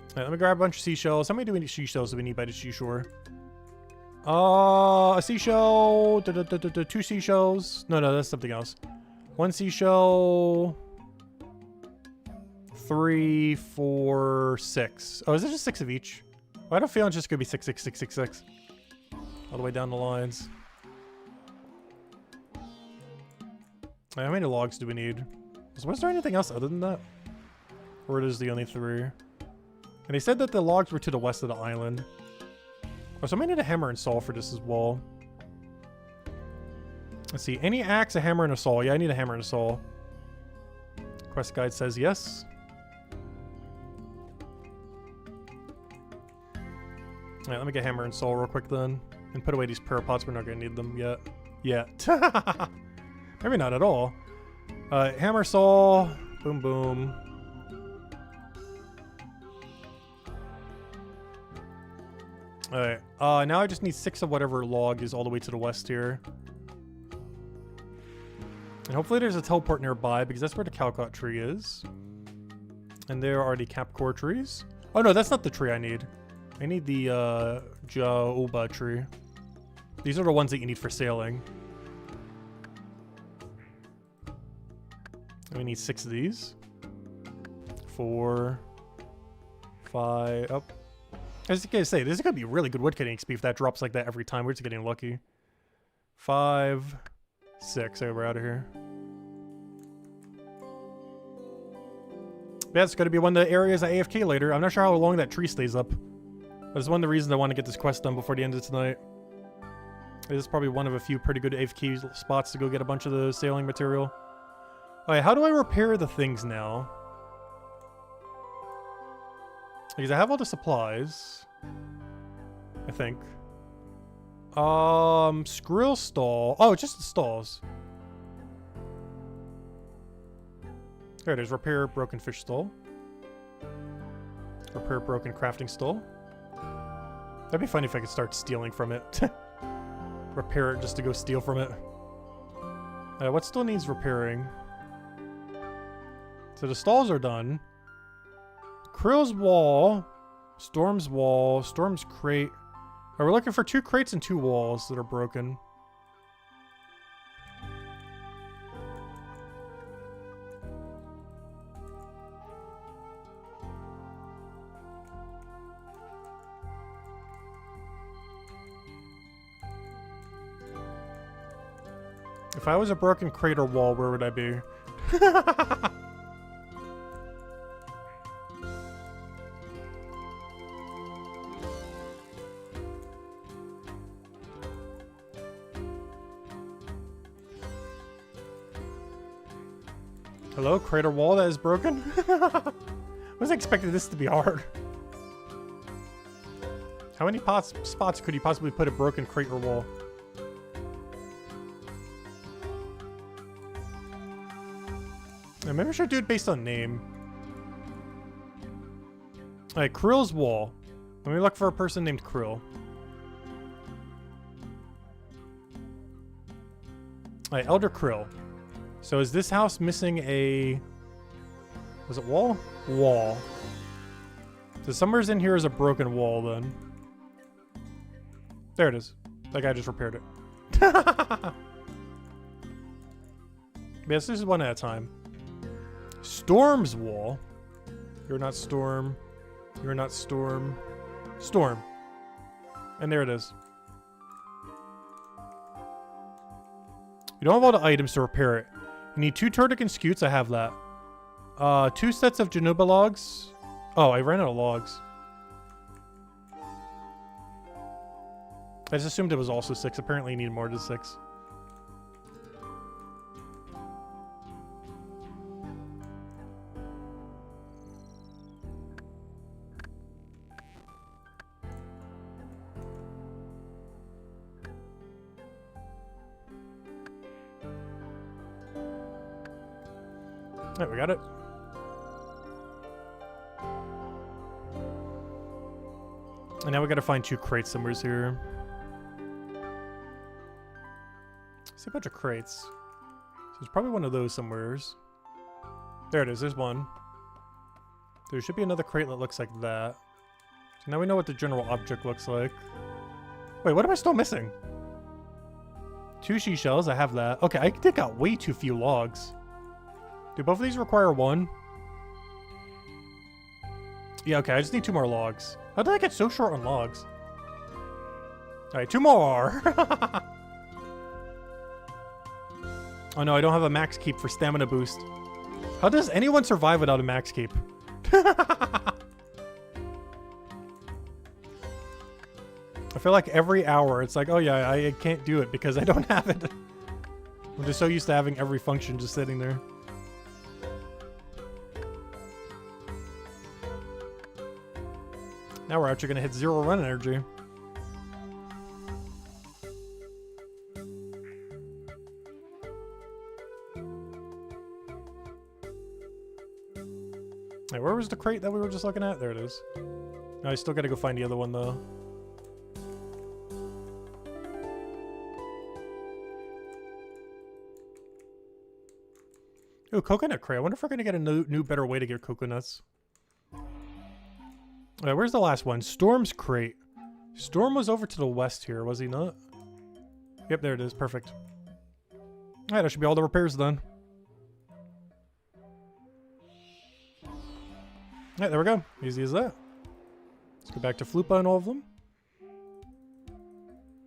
Alright, let me grab a bunch of seashells. How many do we need seashells do we need by the seashore? A seashell, 2 seashells. No, that's something else. 1 seashell, 3, 4, 6. Oh, is it just 6 of each? Well, I don't feel it's just gonna be 6, 6, 6, 6, 6. All the way down the lines. Right, how many logs do we need? Was there anything else other than that? Or it is the only 3? And they said that the logs were to the west of the island. Oh, so I might need a hammer and saw for this as well. Let's see. Any axe, a hammer, and a saw. Yeah, I need a hammer and a saw. Quest guide says yes. Alright, let me get hammer and saw real quick then. And put away these prayer pots. We're not going to need them yet. Maybe not at all. Hammer, saw. Boom, boom. Alright. Now I just need 6 of whatever log is all the way to the west here. And hopefully there's a teleport nearby, because that's where the Calcott tree is. And there are the Capcore trees. Oh no, that's not the tree I need. I need the Jaoba tree. These are the ones that you need for sailing. And we need 6 of these. 4, 5, oh. I was gonna say, this is gonna be really good woodcutting XP if that drops like that every time. We're just getting lucky. 5, 6. Okay, we're out of here. Yeah, it's gonna be one of the areas I AFK later. I'm not sure how long that tree stays up. But it's one of the reasons I want to get this quest done before the end of tonight. This is probably one of a few pretty good AFK spots to go get a bunch of the sailing material. Alright, how do I repair the things now? Because I have all the supplies. I think. Skrill stall. Oh, it's just the stalls. There it is. Repair broken fish stall. Repair broken crafting stall. That'd be funny if I could start stealing from it. Repair it just to go steal from it. What still needs repairing? So the stalls are done. Krill's wall. Storm's wall. Storm's crate. Oh, we're looking for 2 crates and 2 walls that are broken. If I was a broken crate or wall, where would I be? Hello, crater wall that is broken? I wasn't expecting this to be hard. How many spots could you possibly put a broken crater wall? Maybe I should do it based on name. Alright, Krill's wall. Let me look for a person named Krill. Alright, Elder Krill. So is this house missing a... Was it wall? Wall. So somewhere's in here is a broken wall then. There it is. That guy just repaired it. Yes, this is one at a time. Storm's wall. You're not Storm. You're not Storm. Storm. And there it is. You don't have all the items to repair it. You need 2 Turdic scutes. I have that. 2 sets of Januba logs. Oh, I ran out of logs. I just assumed it was also 6. Apparently you need more than 6. Alright, we got it. And now we gotta find 2 crates somewhere here. See a bunch of crates. So there's probably one of those somewheres. There it is, there's one. There should be another crate that looks like that. So now we know what the general object looks like. Wait, what am I still missing? 2 seashells, I have that. Okay, I think I got way too few logs. Do both of these require 1? Yeah, okay, I just need 2 more logs. How did I get so short on logs? Alright, 2 more! Oh no, I don't have a max keep for stamina boost. How does anyone survive without a max keep? I feel like every hour it's like, oh yeah, I can't do it because I don't have it. I'm just so used to having every function just sitting there. Now we're actually going to hit 0 run energy. Hey, where was the crate that we were just looking at? There it is. Now I still got to go find the other one though. Ooh, coconut crate. I wonder if we're going to get a new better way to get coconuts. Alright, where's the last one? Storm's crate. Storm was over to the west here, was he not? Yep, there it is. Perfect. Alright, that should be all the repairs done. Alright, there we go. Easy as that. Let's go back to Flupa and all of them.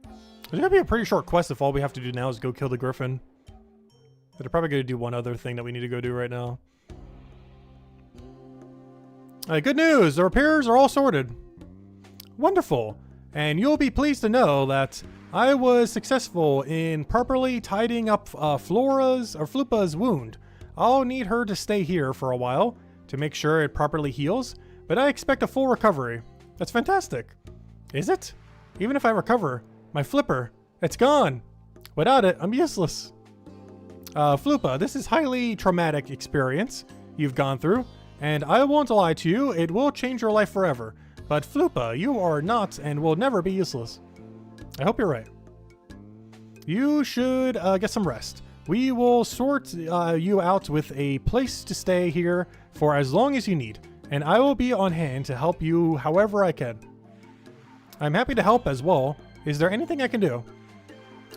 It's gonna be a pretty short quest if all we have to do now is go kill the griffin. But they're probably gonna do one other thing that we need to go do right now. Good news! The repairs are all sorted. Wonderful. And you'll be pleased to know that I was successful in properly tidying up Flupa's wound. I'll need her to stay here for a while to make sure it properly heals, but I expect a full recovery. That's fantastic. Is it? Even if I recover, my flipper, it's gone. Without it, I'm useless. Flupa, this is highly traumatic experience you've gone through, and I won't lie to you, it will change your life forever. But Flupa, you are not and will never be useless. I hope you're right. You should get some rest. We will sort you out with a place to stay here for as long as you need, and I will be on hand to help you however I can. I'm happy to help as well. Is there anything I can do?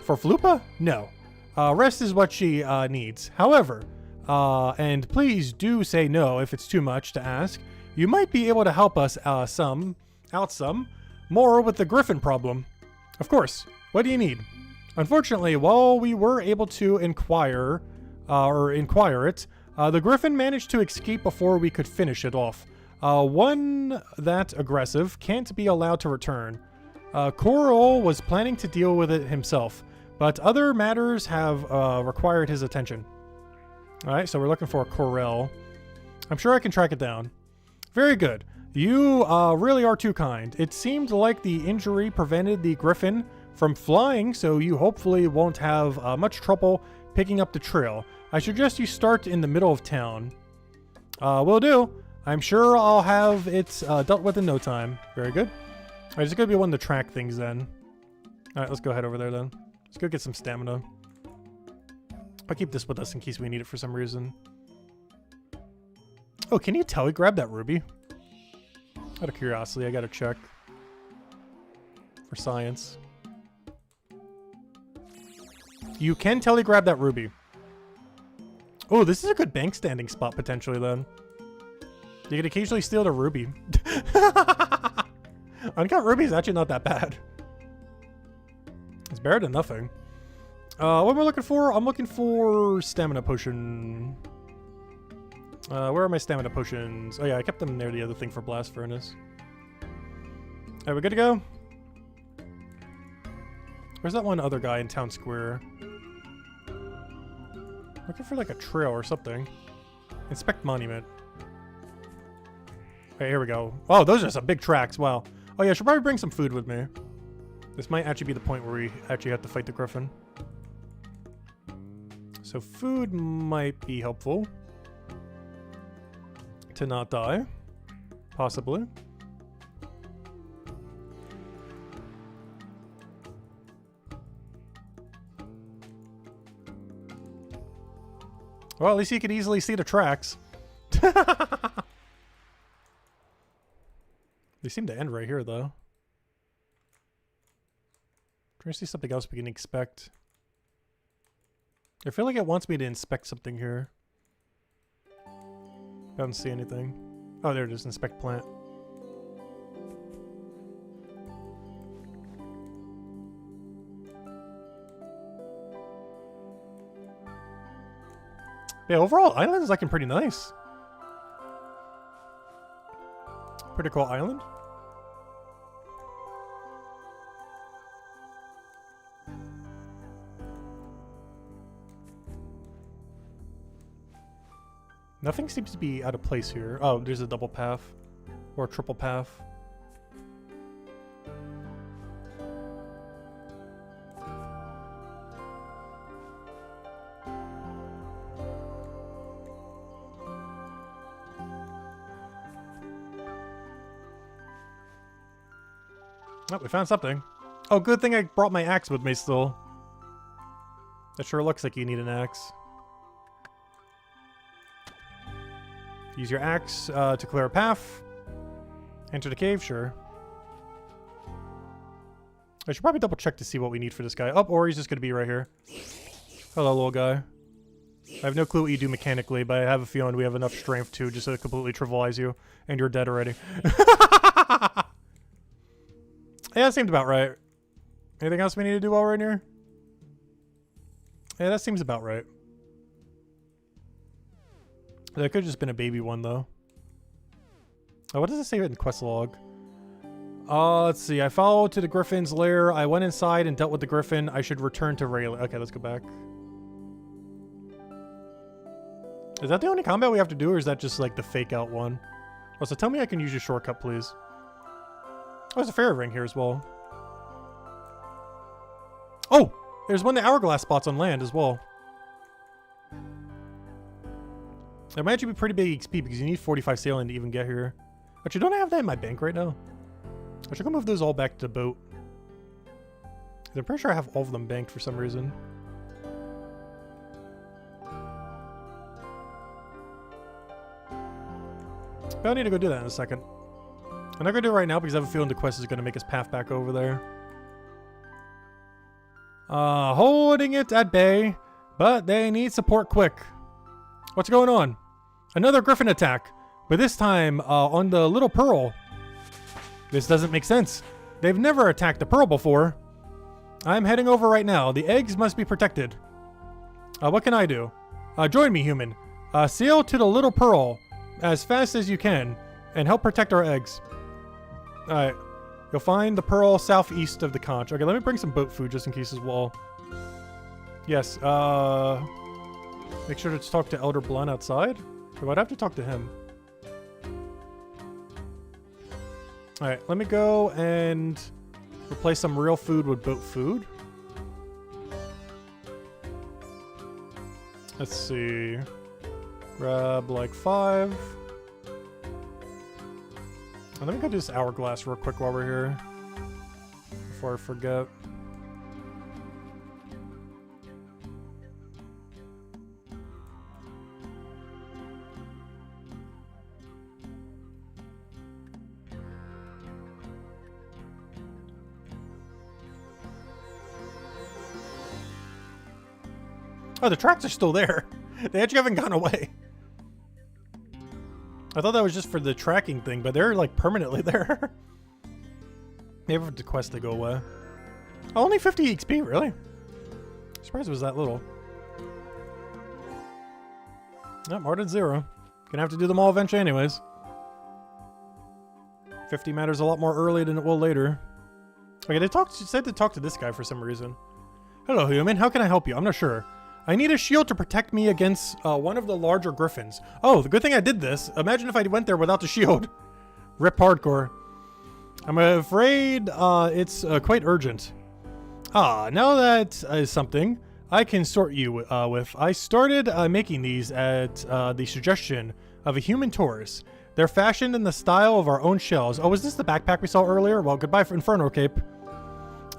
For Flupa? No. Rest is what she needs. However, and please do say no if it's too much to ask, you might be able to help us some more with the griffin problem. Of course. What do you need? Unfortunately, while we were able to inquire it, the griffin managed to escape before we could finish it off. One that aggressive can't be allowed to return. Coral was planning to deal with it himself, but other matters have required his attention. Alright, so we're looking for a Corel. I'm sure I can track it down. Very good. You really are too kind. It seemed like the injury prevented the griffin from flying, so you hopefully won't have much trouble picking up the trail. I suggest you start in the middle of town. Will do. I'm sure I'll have it dealt with in no time. Very good. Alright, it's gonna be one of the track things then. Alright, let's go head over there then. Let's go get some stamina. I'll keep this with us in case we need it for some reason. Oh, can you grab that ruby? Out of curiosity, I gotta check. For science. You can grab that ruby. Oh, this is a good bank standing spot potentially then. You can occasionally steal the ruby. Uncut ruby is actually not that bad. It's better than nothing. What am I looking for? I'm looking for stamina potion. Where are my stamina potions? Oh yeah, I kept them near the other thing for blast furnace. Alright, we good to go? Where's that one other guy in town square? Looking for like a trail or something. Inspect monument. Okay, here we go. Oh, those are some big tracks. Wow. Oh yeah, I should probably bring some food with me. This might actually be the point where we actually have to fight the griffin. So food might be helpful. To not die. Possibly. Well, at least you could easily see the tracks. They seem to end right here, though. Trying to see something else we can expect. I feel like it wants me to inspect something here. I don't see anything. Oh, there it is. Inspect plant. Yeah, overall, island is looking pretty nice. Pretty cool island. Nothing seems to be out of place here. Oh, there's a double path. Or a triple path. Oh, we found something. Oh, good thing I brought my axe with me still. That sure looks like you need an axe. Use your axe to clear a path. Enter the cave, sure. I should probably double check to see what we need for this guy. Oh, or he's just going to be right here. Hello, little guy. I have no clue what you do mechanically, but I have a feeling we have enough strength to just completely trivialize you. And you're dead already. Yeah, that seemed about right. Anything else we need to do while we're in here? Yeah, that seems about right. That could have just been a baby one, though. Oh, what does it say in the quest log? Let's see. I followed to the griffin's lair. I went inside and dealt with the griffin. I should return to Rayleigh. Okay, let's go back. Is that the only combat we have to do, or is that just like the fake out one? Oh, so tell me I can use your shortcut, please. Oh, there's a fairy ring here as well. Oh! There's one of the hourglass spots on land as well. That might actually be pretty big XP because you need 45 sailing to even get here. Actually, don't I have that in my bank right now? I should go move those all back to the boat. I'm pretty sure I have all of them banked for some reason. But I need to go do that in a second. I'm not going to do it right now because I have a feeling the quest is going to make us path back over there. Holding it at bay, but they need support quick. What's going on? Another griffin attack, but this time on the little pearl. This doesn't make sense. They've never attacked the pearl before. I'm heading over right now. The eggs must be protected. What can I do? Join me, human. Sail to the little pearl as fast as you can and help protect our eggs. Alright. You'll find the pearl southeast of the conch. Okay, let me bring some boat food just in case as well. Yes, make sure to talk to Elder Blunt outside. So I'd have to talk to him. Alright, let me go and replace some real food with boat food. Let's see. Grab like 5. And let me go do this hourglass real quick while we're here. Before I forget. Oh, the tracks are still there. They actually haven't gone away. I thought that was just for the tracking thing, but they're like permanently there. Maybe for the quest to go away. Oh, only 50 XP, really? I'm surprised it was that little. Yep, more than 0. Gonna have to do them all eventually anyways. 50 matters a lot more early than it will later. Okay, she said to talk to this guy for some reason. Hello, human. How can I help you? I'm not sure. I need a shield to protect me against one of the larger griffins. Oh, the good thing I did this. Imagine if I went there without the shield. Rip hardcore. I'm afraid it's quite urgent. Now that is something I can sort you with. I started making these at the suggestion of a human tourist. They're fashioned in the style of our own shells. Oh, was this the backpack we saw earlier? Well, goodbye for Inferno Cape.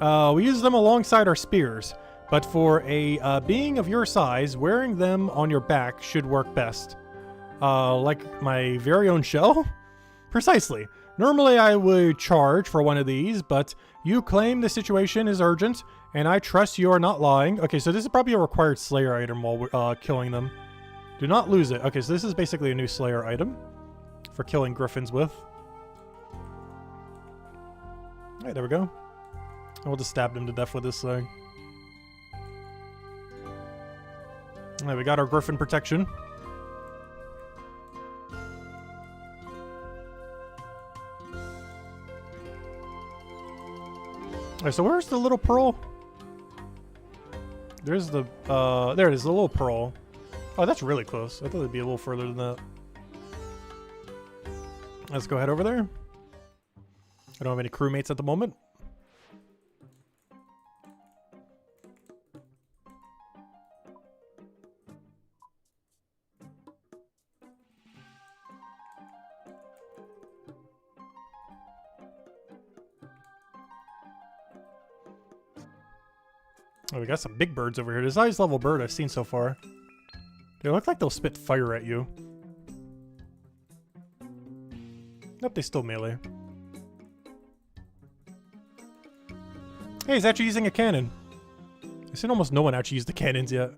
We use them alongside our spears. But for a being of your size, wearing them on your back should work best. Like my very own shell? Precisely. Normally I would charge for one of these, but you claim the situation is urgent, and I trust you are not lying. Okay, so this is probably a required Slayer item while we're killing them. Do not lose it. Okay, so this is basically a new Slayer item for killing griffins with. Alright, there we go. And we'll just stab them to death with this thing. Alright, we got our griffin protection. Alright, so where's the little pearl? There's the, there it is, the little pearl. Oh, that's really close. I thought it'd be a little further than that. Let's go head over there. I don't have any crewmates at the moment. Oh, we got some big birds over here. This is the highest level bird I've seen so far. They look like they'll spit fire at you. Nope, they still melee. Hey, he's actually using a cannon. I've seen almost no one actually use the cannons yet.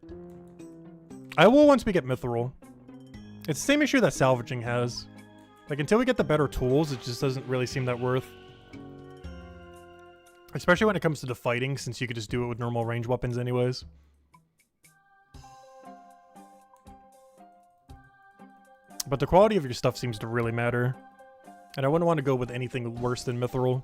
I will once we get Mithril. It's the same issue that salvaging has. Like, until we get the better tools, it just doesn't really seem that worth. Especially when it comes to the fighting, since you could just do it with normal range weapons anyways. But the quality of your stuff seems to really matter. And I wouldn't want to go with anything worse than Mithril.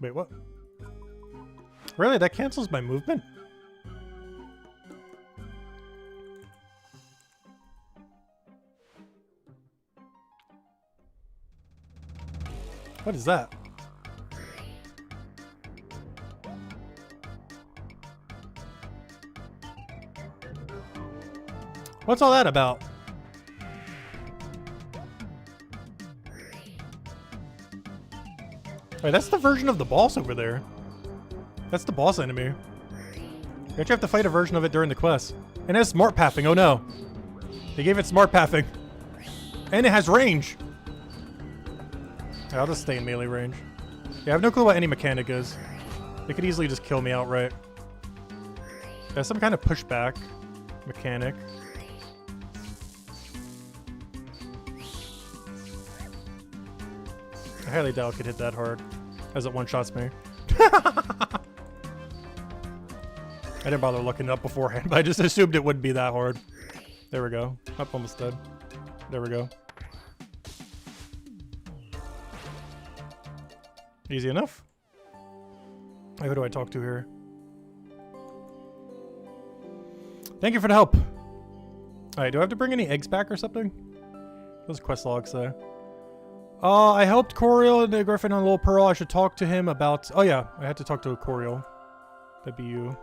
Wait, what? Really? That cancels my movement? What is that? What's all that about? Wait, that's the version of the boss over there. That's the boss enemy. You actually have to fight a version of it during the quest. And it has smart pathing, oh no. They gave it smart pathing. And it has range. Yeah, I'll just stay in melee range. Yeah, I have no clue what any mechanic is. They could easily just kill me outright. Yeah, some kind of pushback mechanic. I highly doubt it could hit that hard, as it one-shots me. I didn't bother looking it up beforehand, but I just assumed it wouldn't be that hard. There we go. Up, almost dead. There we go. Easy enough. Hey, who do I talk to here? Thank you for the help. Alright, do I have to bring any eggs back or something? What does quest log say? I helped Coriel and the Griffin on Little Pearl. I should talk to him about... Oh yeah, I had to talk to Coriel. That'd be you.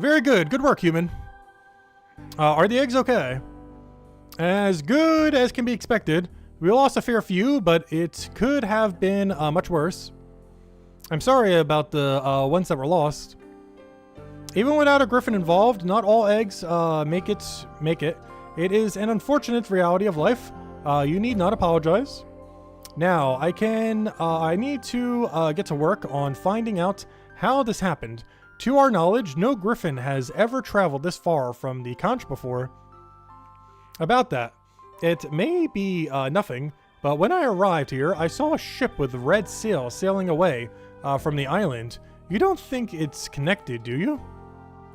Very good. Good work, human. Are the eggs okay? As good as can be expected. We lost a fair few, but it could have been much worse. I'm sorry about the ones that were lost. Even without a griffin involved, not all eggs make it. It is an unfortunate reality of life. You need not apologize. Now, I need to get to work on finding out how this happened. To our knowledge, no griffin has ever traveled this far from the conch before. About that, it may be nothing, but when I arrived here, I saw a ship with red sails sailing away from the island. You don't think it's connected, do you?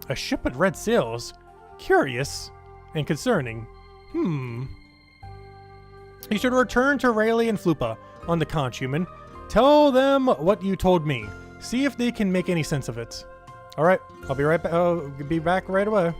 A ship with red sails? Curious. And concerning. You should return to Rayleigh and Flupa on the conch, human. Tell them what you told me. See if they can make any sense of it. Alright, I'll be right back. I'll be back right away.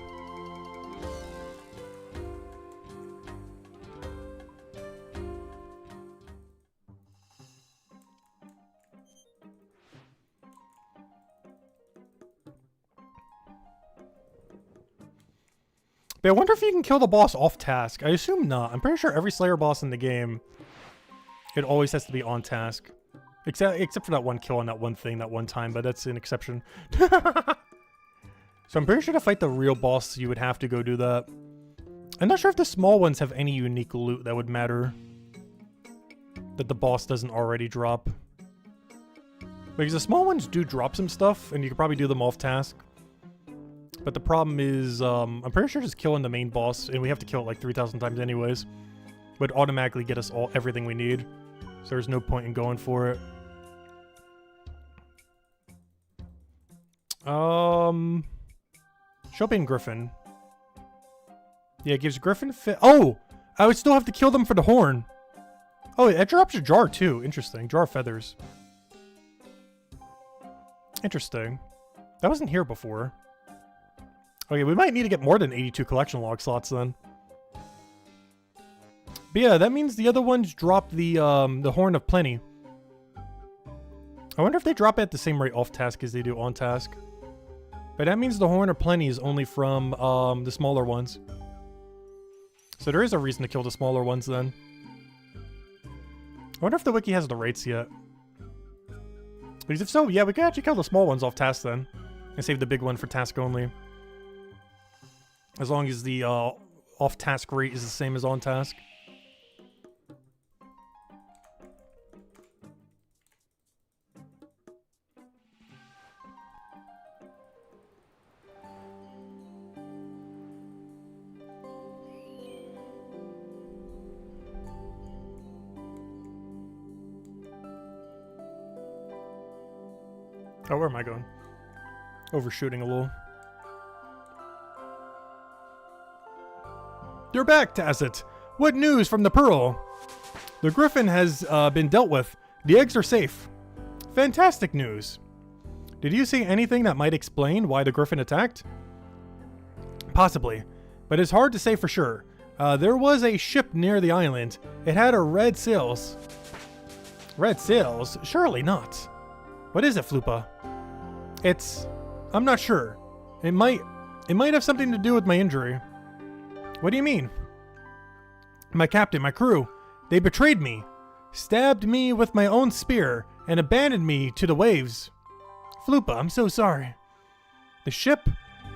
But I wonder if you can kill the boss off task. I assume not. I'm pretty sure every Slayer boss in the game, it always has to be on task. Except for that one kill on that one thing that one time, but that's an exception. So I'm pretty sure to fight the real boss, you would have to go do that. I'm not sure if the small ones have any unique loot that would matter. That the boss doesn't already drop. Because the small ones do drop some stuff, and you could probably do them off task. But the problem is, I'm pretty sure just killing the main boss, and we have to kill it like 3,000 times anyways, would automatically get us everything we need. So there's no point in going for it. Shopping Griffin. Yeah, it gives Griffin Oh! I would still have to kill them for the horn. Oh, it drops a jar too. Interesting. Jar of feathers. Interesting. That wasn't here before. Okay, we might need to get more than 82 collection log slots then. But yeah, that means the other ones drop the Horn of Plenty. I wonder if they drop it at the same rate off task as they do on task. But that means the Horn of Plenty is only from the smaller ones. So there is a reason to kill the smaller ones then. I wonder if the wiki has the rates yet. Because if so, yeah, we can actually kill the small ones off task then. And save the big one for task only. As long as the off-task rate is the same as on task. Oh, where am I going? Overshooting a little. You're back, Tacit. What news from the Pearl? The Griffin has been dealt with. The eggs are safe. Fantastic news. Did you see anything that might explain why the Griffin attacked? Possibly, but it's hard to say for sure. There was a ship near the island. It had a red sails. Red sails? Surely not. What is it, Flupa? I'm not sure. It might have something to do with my injury. What do you mean? My captain, my crew, they betrayed me, stabbed me with my own spear, and abandoned me to the waves. Flupa, I'm so sorry. The ship,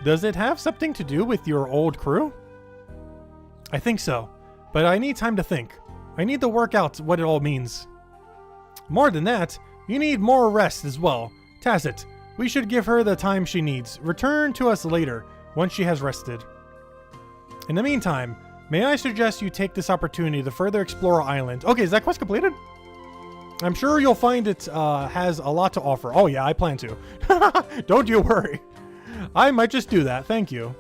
does it have something to do with your old crew? I think so, but I need time to think. I need to work out what it all means. More than that, you need more rest as well. Tacit, we should give her the time she needs. Return to us later, once she has rested. In the meantime, may I suggest you take this opportunity to further explore our island. Okay, is that quest completed? I'm sure you'll find it has a lot to offer. Oh yeah, I plan to. Don't you worry. I might just do that, thank you.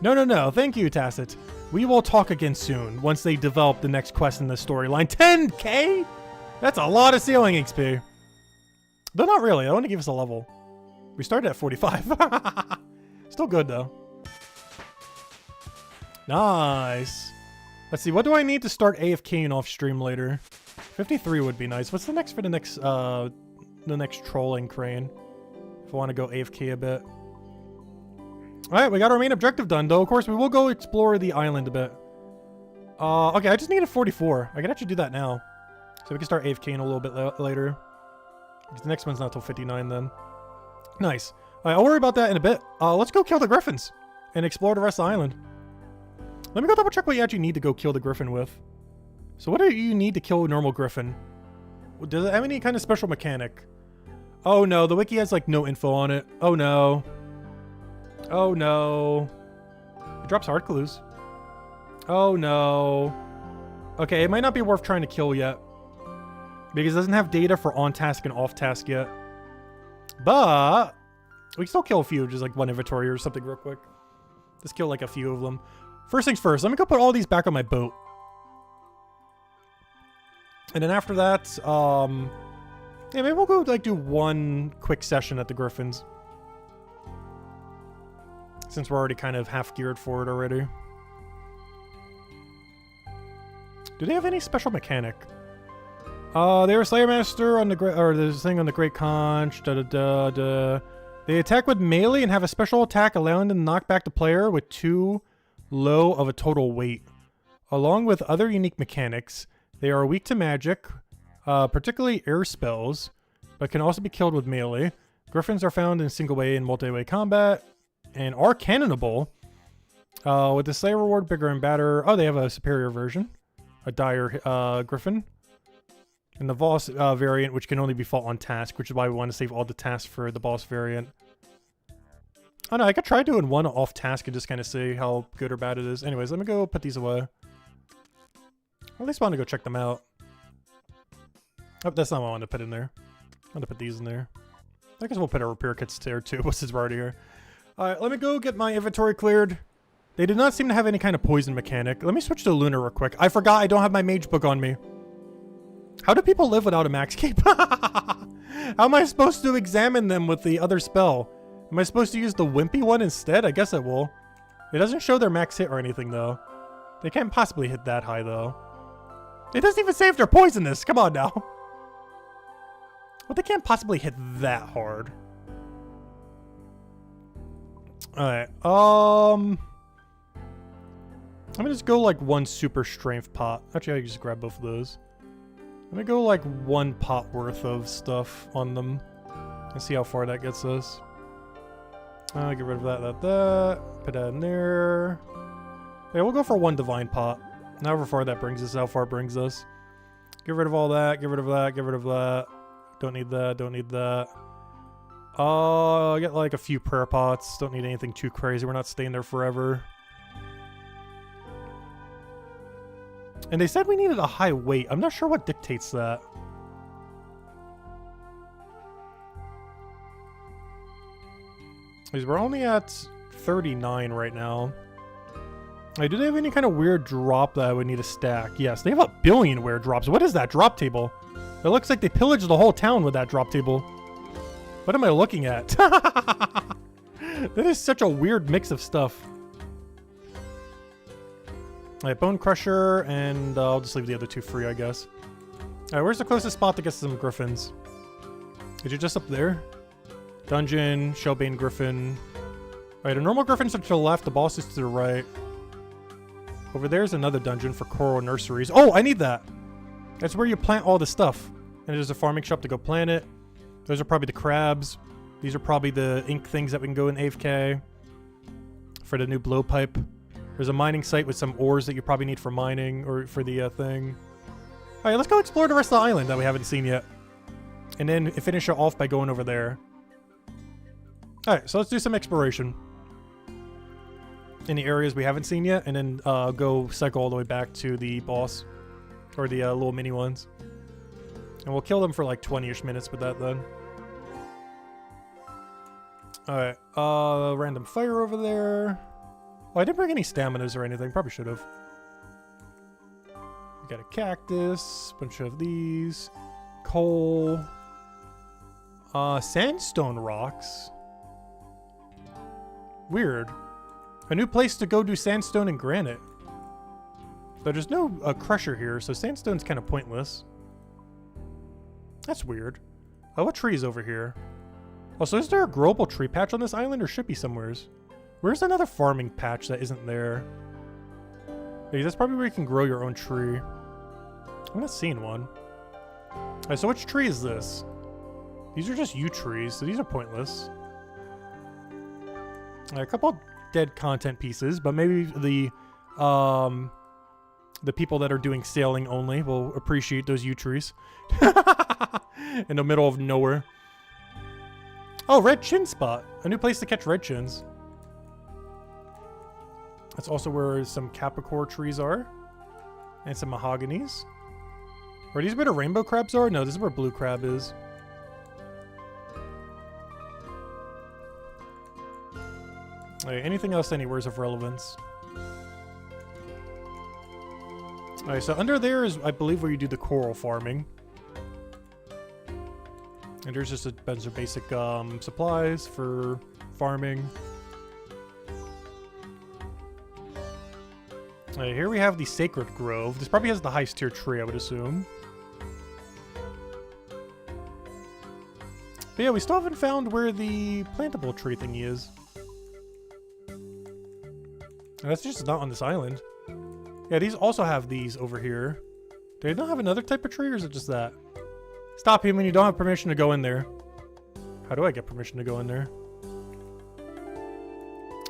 No, thank you, Tacit. We will talk again soon, once they develop the next quest in the storyline. 10k? That's a lot of ceiling XP. Though not really, I want to give us a level. We started at 45. Still good though. Nice. Let's see, what do I need to start AFKing off stream later? 53 would be nice. What's the next for the next trolling crane? If I want to go AFK a bit. Alright, we got our main objective done, though. Of course, we will go explore the island a bit. Okay, I just needed 44. I can actually do that now. So we can start AFKing a little bit later. Because the next one's not till 59 then. Nice. Alright, I'll worry about that in a bit. Let's go kill the griffins and explore the rest of the island. Let me go double check what you actually need to go kill the griffin with. So what do you need to kill a normal griffin? Does it have any kind of special mechanic? Oh no, the wiki has like no info on it. Oh no. Oh no. It drops hard clues. Oh no. Okay, it might not be worth trying to kill yet. Because it doesn't have data for on task and off task yet. But we can still kill a few, just like one inventory or something real quick. Just kill like a few of them. First things first, let me go put all these back on my boat. And then after that, yeah, maybe we'll go like do one quick session at the Griffins. Since we're already kind of half geared for it already. Do they have any special mechanic? They were Slayer Master on the there's a thing on the Great Conch. They attack with melee and have a special attack allowing them to knock back the player with 2 low of a total weight. Along with other unique mechanics, they are weak to magic, particularly air spells, but can also be killed with melee. Griffins are found in single-way and multi-way combat, and are cannonable. With the Slayer reward bigger and badder. Oh, they have a superior version. A dire Griffin. And the boss variant, which can only be fought on task, which is why we want to save all the tasks for the boss variant. Oh no, I could try doing one off task and just kind of see how good or bad it is. Anyways, let me go put these away. At least I want to go check them out. Oh, that's not what I want to put in there. I want to put these in there. I guess we'll put our repair kits there too, since we're already here. Alright, let me go get my inventory cleared. They did not seem to have any kind of poison mechanic. Let me switch to Lunar real quick. I forgot I don't have my mage book on me. How do people live without a max cape? How am I supposed to examine them with the other spell? Am I supposed to use the wimpy one instead? I guess it will. It doesn't show their max hit or anything though. They can't possibly hit that high though. It doesn't even say if they're poisonous. Come on now. Well, they can't possibly hit that hard. Alright, I'm gonna just go like one super strength pot. Actually, I can just grab both of those. Let me go like 1 pot worth of stuff on them. Let's see how far that gets us. Get rid of that. Put that in there. Yeah, we'll go for 1 divine pot. However far that brings us, how far it brings us. Get rid of all that, get rid of that, get rid of that. Don't need that, don't need that. I'll get like a few prayer pots. Don't need anything too crazy. We're not staying there forever. And they said we needed a high weight. I'm not sure what dictates that. Because we're only at 39 right now. Do they have any kind of weird drop that I would need to stack? Yes, they have a billion weird drops. What is that drop table? It looks like they pillaged the whole town with that drop table. What am I looking at? That is such a weird mix of stuff. Alright, Bone Crusher, and I'll just leave the other 2 free, I guess. Alright, where's the closest spot to get some griffins? Is it just up there? Dungeon, Shellbane Griffin. Alright, a normal griffin's to the left, the boss is to the right. Over there's another dungeon for coral nurseries. Oh, I need that! That's where you plant all the stuff. And there's a farming shop to go plant it. Those are probably the crabs. These are probably the ink things that we can go in AFK. For the new blowpipe. There's a mining site with some ores that you probably need for mining, or for the thing. Alright, let's go explore the rest of the island that we haven't seen yet. And then finish it off by going over there. Alright, so let's do some exploration. In the areas we haven't seen yet, and then go cycle all the way back to the boss. Or the little mini ones. And we'll kill them for like 20-ish minutes with that then. Alright, random fire over there. Oh, I didn't bring any staminas or anything. Probably should have. We got a cactus, bunch of these. Coal. Sandstone rocks. Weird. A new place to go do sandstone and granite. But there's no crusher here, so sandstone's kind of pointless. That's weird. Oh, what tree is over here? Oh, so is there a growable tree patch on this island, or should be somewheres? Where's another farming patch that isn't there? Hey, that's probably where you can grow your own tree. I'm not seeing one. Alright, so which tree is this? These are just yew trees, so these are pointless. A couple dead content pieces, but maybe the people that are doing sailing only will appreciate those yew trees. In the middle of nowhere. Oh, red chin spot. A new place to catch red chins. That's also where some capricorn trees are. And some mahoganies. Are these where the rainbow crabs are? No, this is where blue crab is. Alright, anything else anywhere's of relevance? Alright, so under there is, I believe, where you do the coral farming. And there's just a bunch of basic supplies for farming. Alright, here we have the Sacred Grove. This probably has the highest tier tree, I would assume. But yeah, we still haven't found where the plantable tree thingy is. And that's just not on this island. Yeah, these also have these over here. Do they not have another type of tree, or is it just that? Stop him when you don't have permission to go in there. How do I get permission to go in there?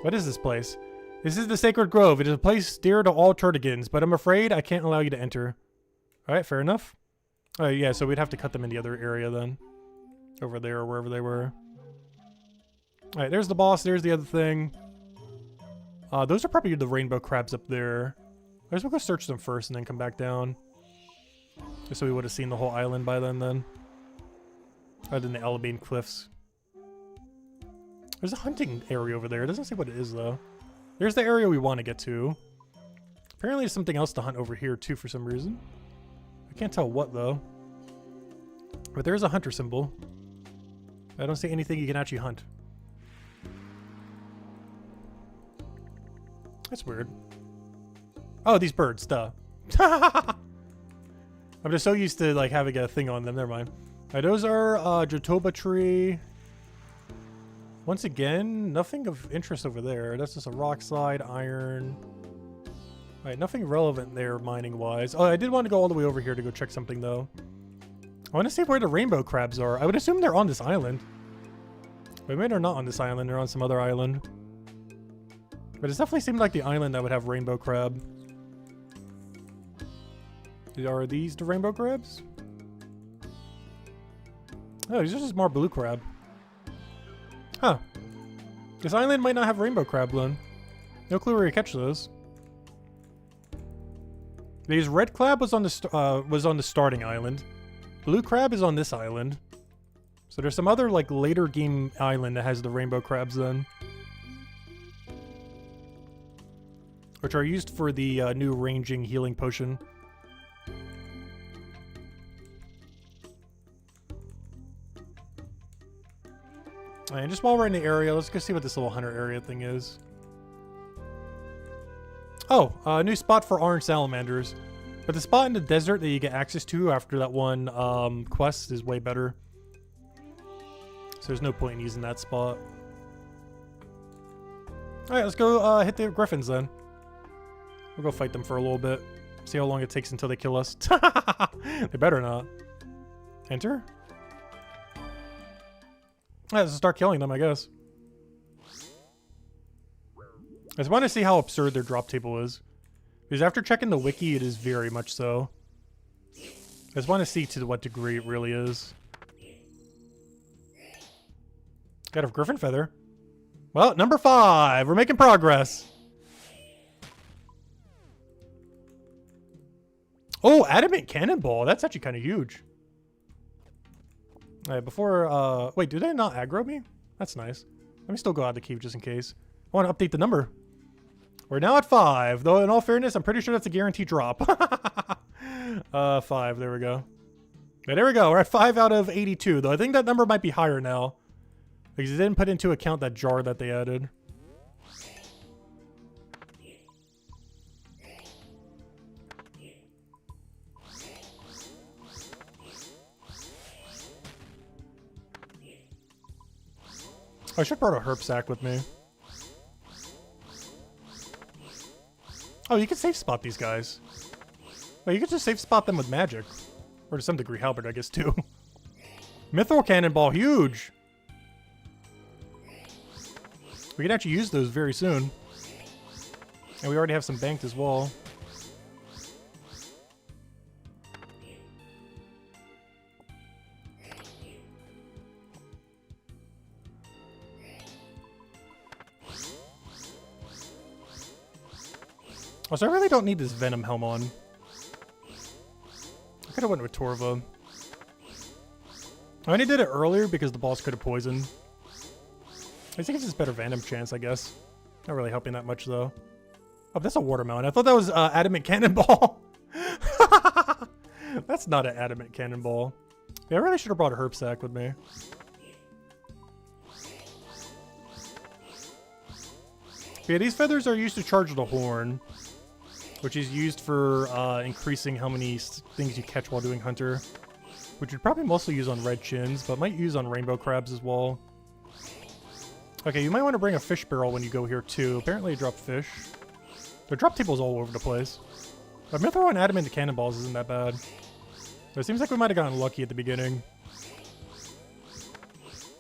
What is this place? This is the Sacred Grove. It is a place dear to all Turtigans, but I'm afraid I can't allow you to enter. Alright, fair enough. Alright, yeah, so we'd have to cut them in the other area then. Over there, or wherever they were. Alright, there's the boss. There's the other thing. Those are probably the rainbow crabs up there. I guess we'll go search them first and then come back down. Just so we would have seen the whole island by then. Other than the Alabine Cliffs. There's a hunting area over there. It doesn't say what it is, though. There's the area we want to get to. Apparently there's something else to hunt over here, too, for some reason. I can't tell what, though. But there's a hunter symbol. I don't see anything you can actually hunt. That's weird. Oh, these birds, duh. I'm just so used to like having a thing on them. Never mind. Alright, those are Jotoba tree. Once again, nothing of interest over there. That's just a rock slide, iron. Alright, nothing relevant there mining wise. Oh, I did want to go all the way over here to go check something though. I want to see where the rainbow crabs are. I would assume they're on this island. But maybe they're not on this island, they're on some other island. But it definitely seemed like the island that would have rainbow crab. Are these the rainbow crabs? Oh, these are just more blue crab. Huh. This island might not have rainbow crab then. No clue where you catch those. Because red crab was on the starting island. Blue crab is on this island. So there's some other like later game island that has the rainbow crabs then. Which are used for the new ranging healing potion. And just while we're in the area, let's go see what this little hunter area thing is. Oh, a new spot for orange salamanders. But the spot in the desert that you get access to after that one quest is way better. So there's no point in using that spot. Alright, let's go hit the griffins then. We'll go fight them for a little bit. See how long it takes until they kill us. They better not. Enter? Alright, let's start killing them, I guess. I just want to see how absurd their drop table is. Because after checking the wiki, it is very much so. I just want to see to what degree it really is. Got a griffin feather. Well, number 5. We're making progress. Oh, adamant cannonball. That's actually kind of huge. Alright, before... wait, do they not aggro me? That's nice. Let me still go out the cave just in case. I want to update the number. We're now at 5. Though, in all fairness, I'm pretty sure that's a guaranteed drop. 5. There we go. Yeah, there we go. We're at 5 out of 82. Though I think that number might be higher now. Because they didn't put into account that jar that they added. I should have brought a herb sack with me. Oh, you can safe spot these guys. Well, you could just safe spot them with magic. Or to some degree, halberd, I guess, too. Mithril cannonball, huge! We can actually use those very soon. And we already have some banked as well. Oh, so I really don't need this Venom helm on. I could have went with Torva. I only did it earlier because the boss could have poisoned. I think it's just better Venom chance, I guess. Not really helping that much, though. Oh, that's a watermelon. I thought that was adamant cannonball. That's not an adamant cannonball. Yeah, I really should have brought a herb sack with me. Yeah, these feathers are used to charge the horn, which is used for increasing how many things you catch while doing hunter, which you'd probably mostly use on red chins, but might use on rainbow crabs as well. Okay, you might want to bring a fish barrel when you go here too. Apparently it dropped fish. The drop table's all over the place. But Mithril and adamant cannonballs isn't that bad. It seems like we might have gotten lucky at the beginning.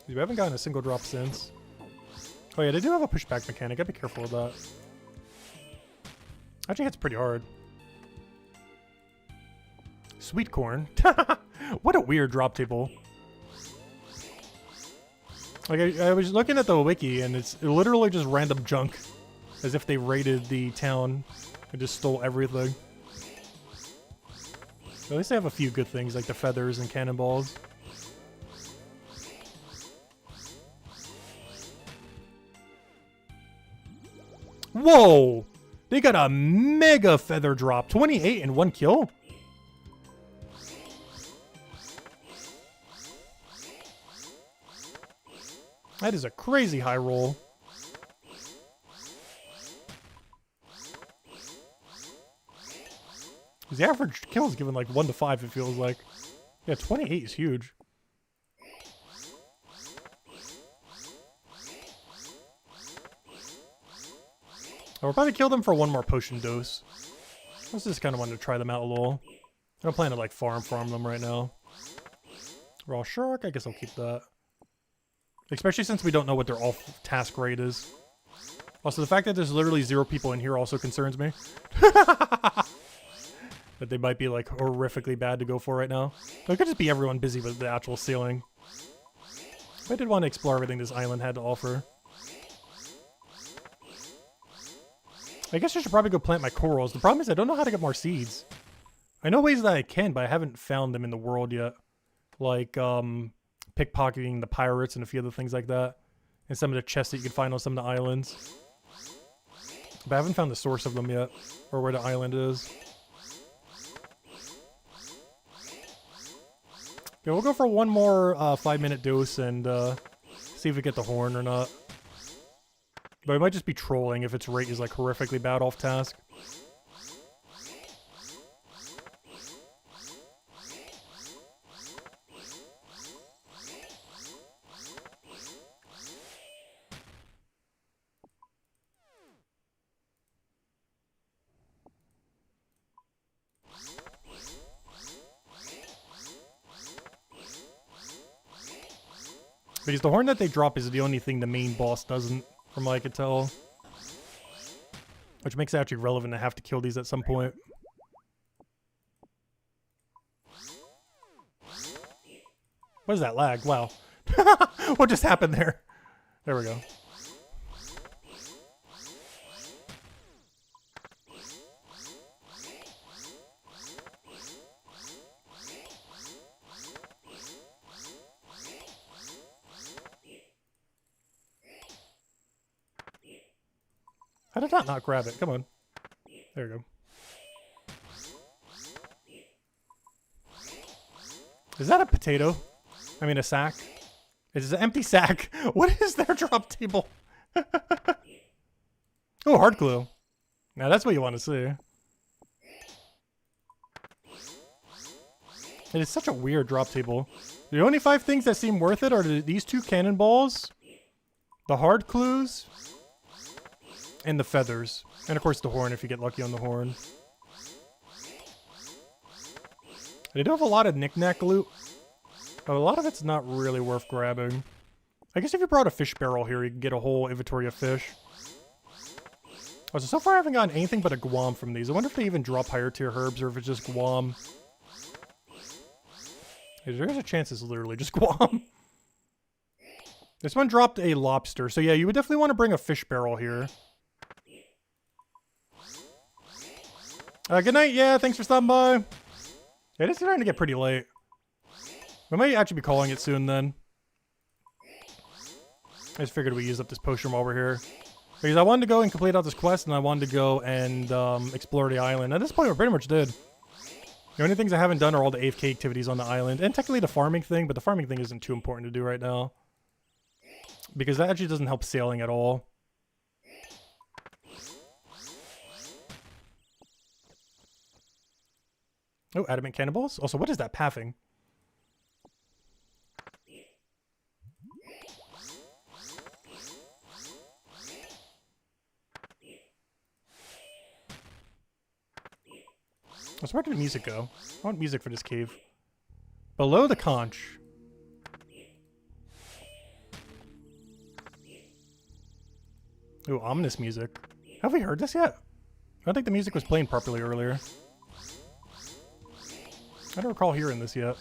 We haven't gotten a single drop since. Oh yeah, they do have a pushback mechanic. Gotta be careful with that. Actually hits pretty hard. Sweet corn. What a weird drop table. Like, I was looking at the wiki, and it's literally just random junk. As if they raided the town and just stole everything. At least they have a few good things, like the feathers and cannonballs. Whoa! They got a mega feather drop. 28 in 1 kill? That is a crazy high roll. The average kill is given like 1 to 5, it feels like. Yeah, 28 is huge. I'll probably kill them for 1 more potion dose. I was just kind of wanting to try them out a little. I don't plan to like farm them right now. Raw shark, I guess I'll keep that. Especially since we don't know what their off task rate is. Also, the fact that there's literally 0 people in here also concerns me. That they might be, like, horrifically bad to go for right now. But it could just be everyone busy with the actual ceiling. But I did want to explore everything this island had to offer. I guess I should probably go plant my corals. The problem is I don't know how to get more seeds. I know ways that I can, but I haven't found them in the world yet. Like, pickpocketing the pirates and a few other things like that. And some of the chests that you can find on some of the islands. But I haven't found the source of them yet. Or where the island is. Okay, we'll go for one more 5-minute dose and see if we get the horn or not. But it might just be trolling if its rate is like horrifically bad off task. Because the horn that they drop is the only thing the main boss doesn't, from what I could tell. Which makes it actually relevant to have to kill these at some point. What is that lag? Wow. What just happened there? There we go. How did that not grab it? Come on. There we go. Is that a potato? I mean a sack? It's an empty sack. What is their drop table? Oh, hard glue. Now that's what you want to see. It is such a weird drop table. The only 5 things that seem worth it are these 2 cannonballs, the hard clues, and the feathers. And of course the horn if you get lucky on the horn. They do have a lot of knick-knack loot. But a lot of it's not really worth grabbing. I guess if you brought a fish barrel here, you can get a whole inventory of fish. Oh, so far I haven't gotten anything but a guam from these. I wonder if they even drop higher tier herbs or if it's just guam. There's a chance it's literally just guam. This one dropped a lobster. So yeah, you would definitely want to bring a fish barrel here. Good night. Yeah, thanks for stopping by. Yeah, it's starting to get pretty late. We might actually be calling it soon then. I just figured we'd use up this potion while we're here. Because I wanted to go and complete out this quest, and I wanted to go and explore the island. At this point, we pretty much did. The only things I haven't done are all the AFK activities on the island. And technically the farming thing, but the farming thing isn't too important to do right now. Because that actually doesn't help sailing at all. Oh, adamant cannonballs? Also, what is that pathing? So where did the music go? I want music for this cave. Below the conch. Ooh, ominous music. Have we heard this yet? I don't think the music was playing properly earlier. I don't recall hearing this yet.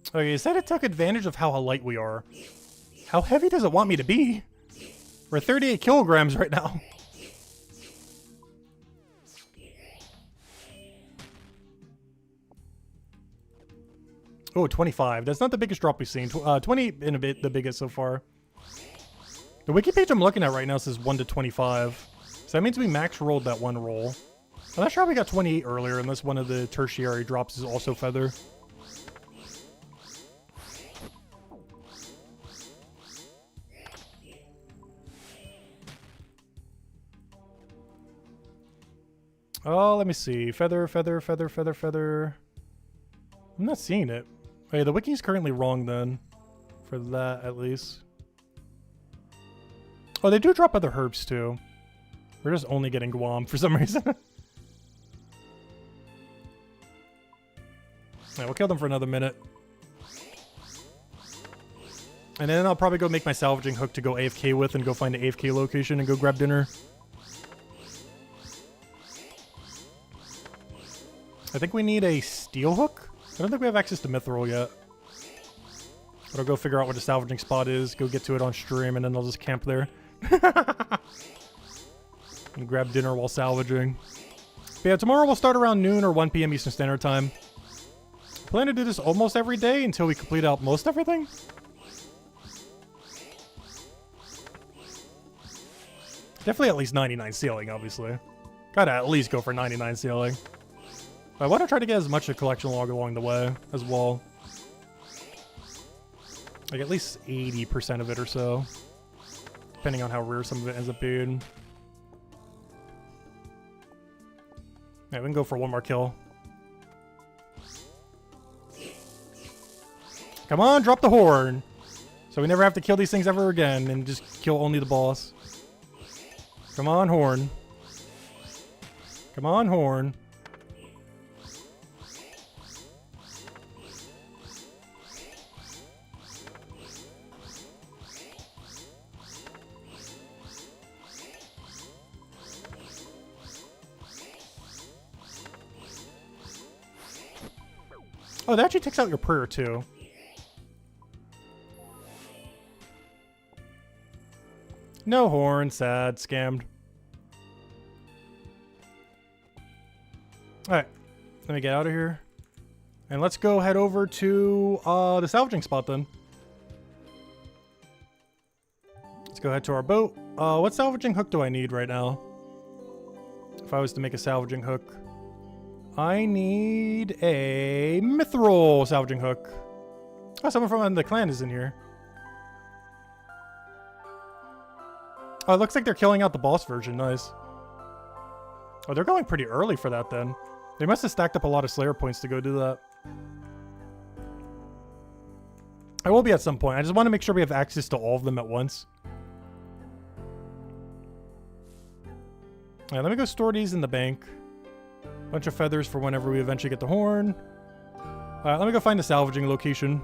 Okay, it said it took advantage of how light we are. How heavy does it want me to be? We're 38 kilograms right now. Oh, 25. That's not the biggest drop we've seen. 20 and a bit the biggest so far. The wiki page I'm looking at right now says 1 to 25. So that means we max rolled that one roll. I'm not sure how we got 28 earlier unless one of the tertiary drops is also feather. Oh, let me see. Feather, feather, feather, feather, feather. I'm not seeing it. Okay, the wiki's currently wrong then. For that, at least. Oh, they do drop other herbs too. We're just only getting Guam for some reason. Alright, we'll kill them for another minute. And then I'll probably go make my salvaging hook to go AFK with and go find the AFK location and go grab dinner. I think we need a steel hook. I don't think we have access to mithril yet. But I'll go figure out what the salvaging spot is, go get to it on stream, and then I'll just camp there. And grab dinner while salvaging. But yeah, tomorrow we'll start around noon or 1 p.m. Eastern Standard Time. Plan to do this almost every day until we complete out most everything. Definitely at least 99 sealing, obviously. Gotta at least go for 99 sealing. I want to try to get as much of the collection log along the way as well. Like at least 80% of it or so. Depending on how rare some of it ends up being. Yeah, we can go for one more kill. Come on, drop the horn! So we never have to kill these things ever again and just kill only the boss. Come on, horn. Come on, horn. Oh, that actually takes out your prayer too. No horn, sad, scammed. Alright, let me get out of here. And let's go head over to the salvaging spot then. Let's go head to our boat. What salvaging hook do I need right now? If I was to make a salvaging hook. I need a mithril salvaging hook. Oh, someone from the clan is in here. Oh, it looks like they're killing out the boss version. Nice. Oh, they're going pretty early for that then. They must have stacked up a lot of Slayer points to go do that. I will be at some point. I just want to make sure we have access to all of them at once. Alright, let me go store these in the bank. Bunch of feathers for whenever we eventually get the horn. Alright, let me go find the salvaging location.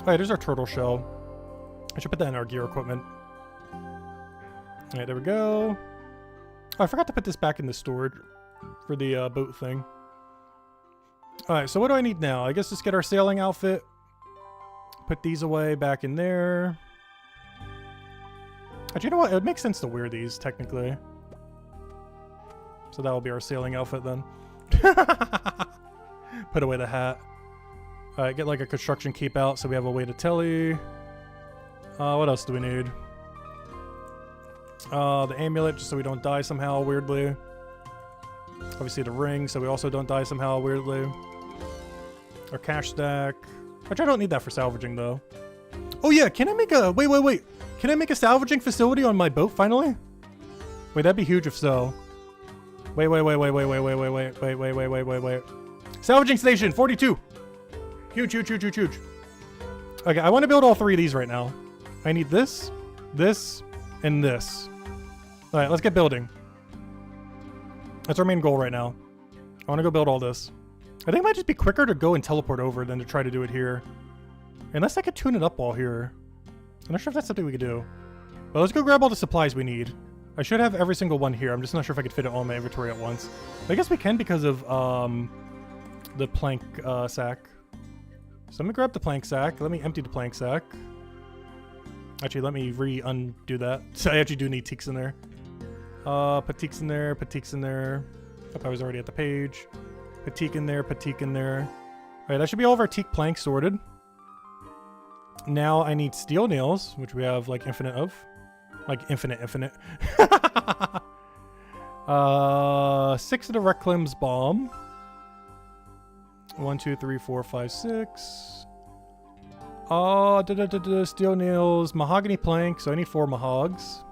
Alright, there's our turtle shell. I should put that in our gear equipment. Alright, there we go. Oh, I forgot to put this back in the storage for the boat thing. Alright, so what do I need now? I guess just get our sailing outfit. Put these away back in there. Actually, you know what? It would make sense to wear these, technically. So that will be our sailing outfit then. Put away the hat. Alright, get like a construction cape out so we have a way to telly. What else do we need? The amulet, just so we don't die somehow weirdly. Obviously the ring, so we also don't die somehow weirdly. Our cash stack. Which I don't need that for salvaging though. Oh yeah, can I make a... Wait. Can I make a salvaging facility on my boat finally? Wait, that'd be huge if so. Wait. Salvaging station, 42. Huge. Okay, I want to build all three of these right now. I need this, and this. All right, let's get building. That's our main goal right now. I want to go build all this. I think it might just be quicker to go and teleport over than to try to do it here. Unless I could tune it up while here. I'm not sure if that's something we could do. But let's go grab all the supplies we need. I should have every single one here. I'm just not sure if I could fit it all in my inventory at once. But I guess we can because of the plank sack. So let me grab the plank sack. Let me empty the plank sack. Actually, let me undo that. So I actually do need teaks in there. Put teaks in there, put teaks in there. Oh, I was already at the page. Put teak in there, put teak in there. Alright, that should be all of our teak planks sorted. Now I need steel nails, which we have like infinite of. Like infinite. 6 of the Reclam's bomb. 1, 2, 3, 4, 5, 6. Steel nails, mahogany plank, so I need 4 mahogs.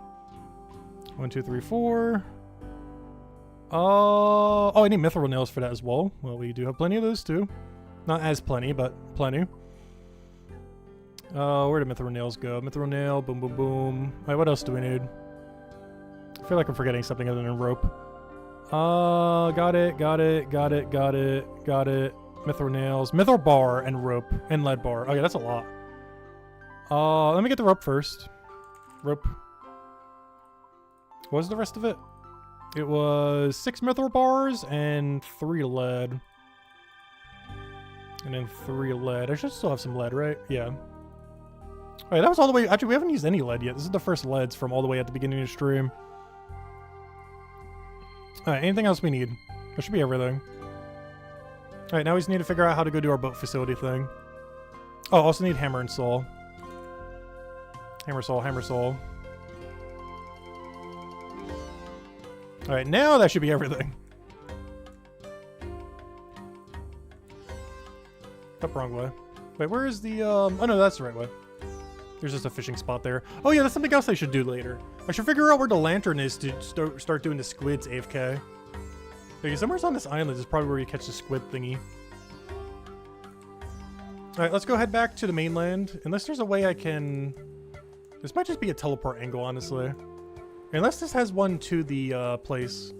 1, 2, 3, 4. Oh, I need mithril nails for that as well. Well, we do have plenty of those too. Not as plenty, but plenty. Where did mithril nails go? Mithril nail, boom, boom, boom. Alright, what else do we need? I feel like I'm forgetting something other than rope. Got it. Mithril nails, mithril bar, and rope, and lead bar. Okay, that's a lot. Let me get the rope first. Rope. What was the rest of it? It was 6 mithril bars and 3 lead. And then 3 lead. I should still have some lead, right? Yeah. Alright, that was all the way. Actually, we haven't used any lead yet. This is the first leads from all the way at the beginning of the stream. Alright, anything else we need? That should be everything. Alright, now we just need to figure out how to go do our boat facility thing. Oh, also need hammer and saw. Hammer, saw, hammer, saw. Alright, now that should be everything. Up wrong way. Wait, where is the, oh no, that's the right way. There's just a fishing spot there. Oh yeah, that's something else I should do later. I should figure out where the lantern is to start doing the squids AFK. Okay, somewhere's on this island is probably where you catch the squid thingy. Alright, let's go head back to the mainland. Unless there's a way I can... This might just be a teleport angle, honestly. Unless this has one to the place.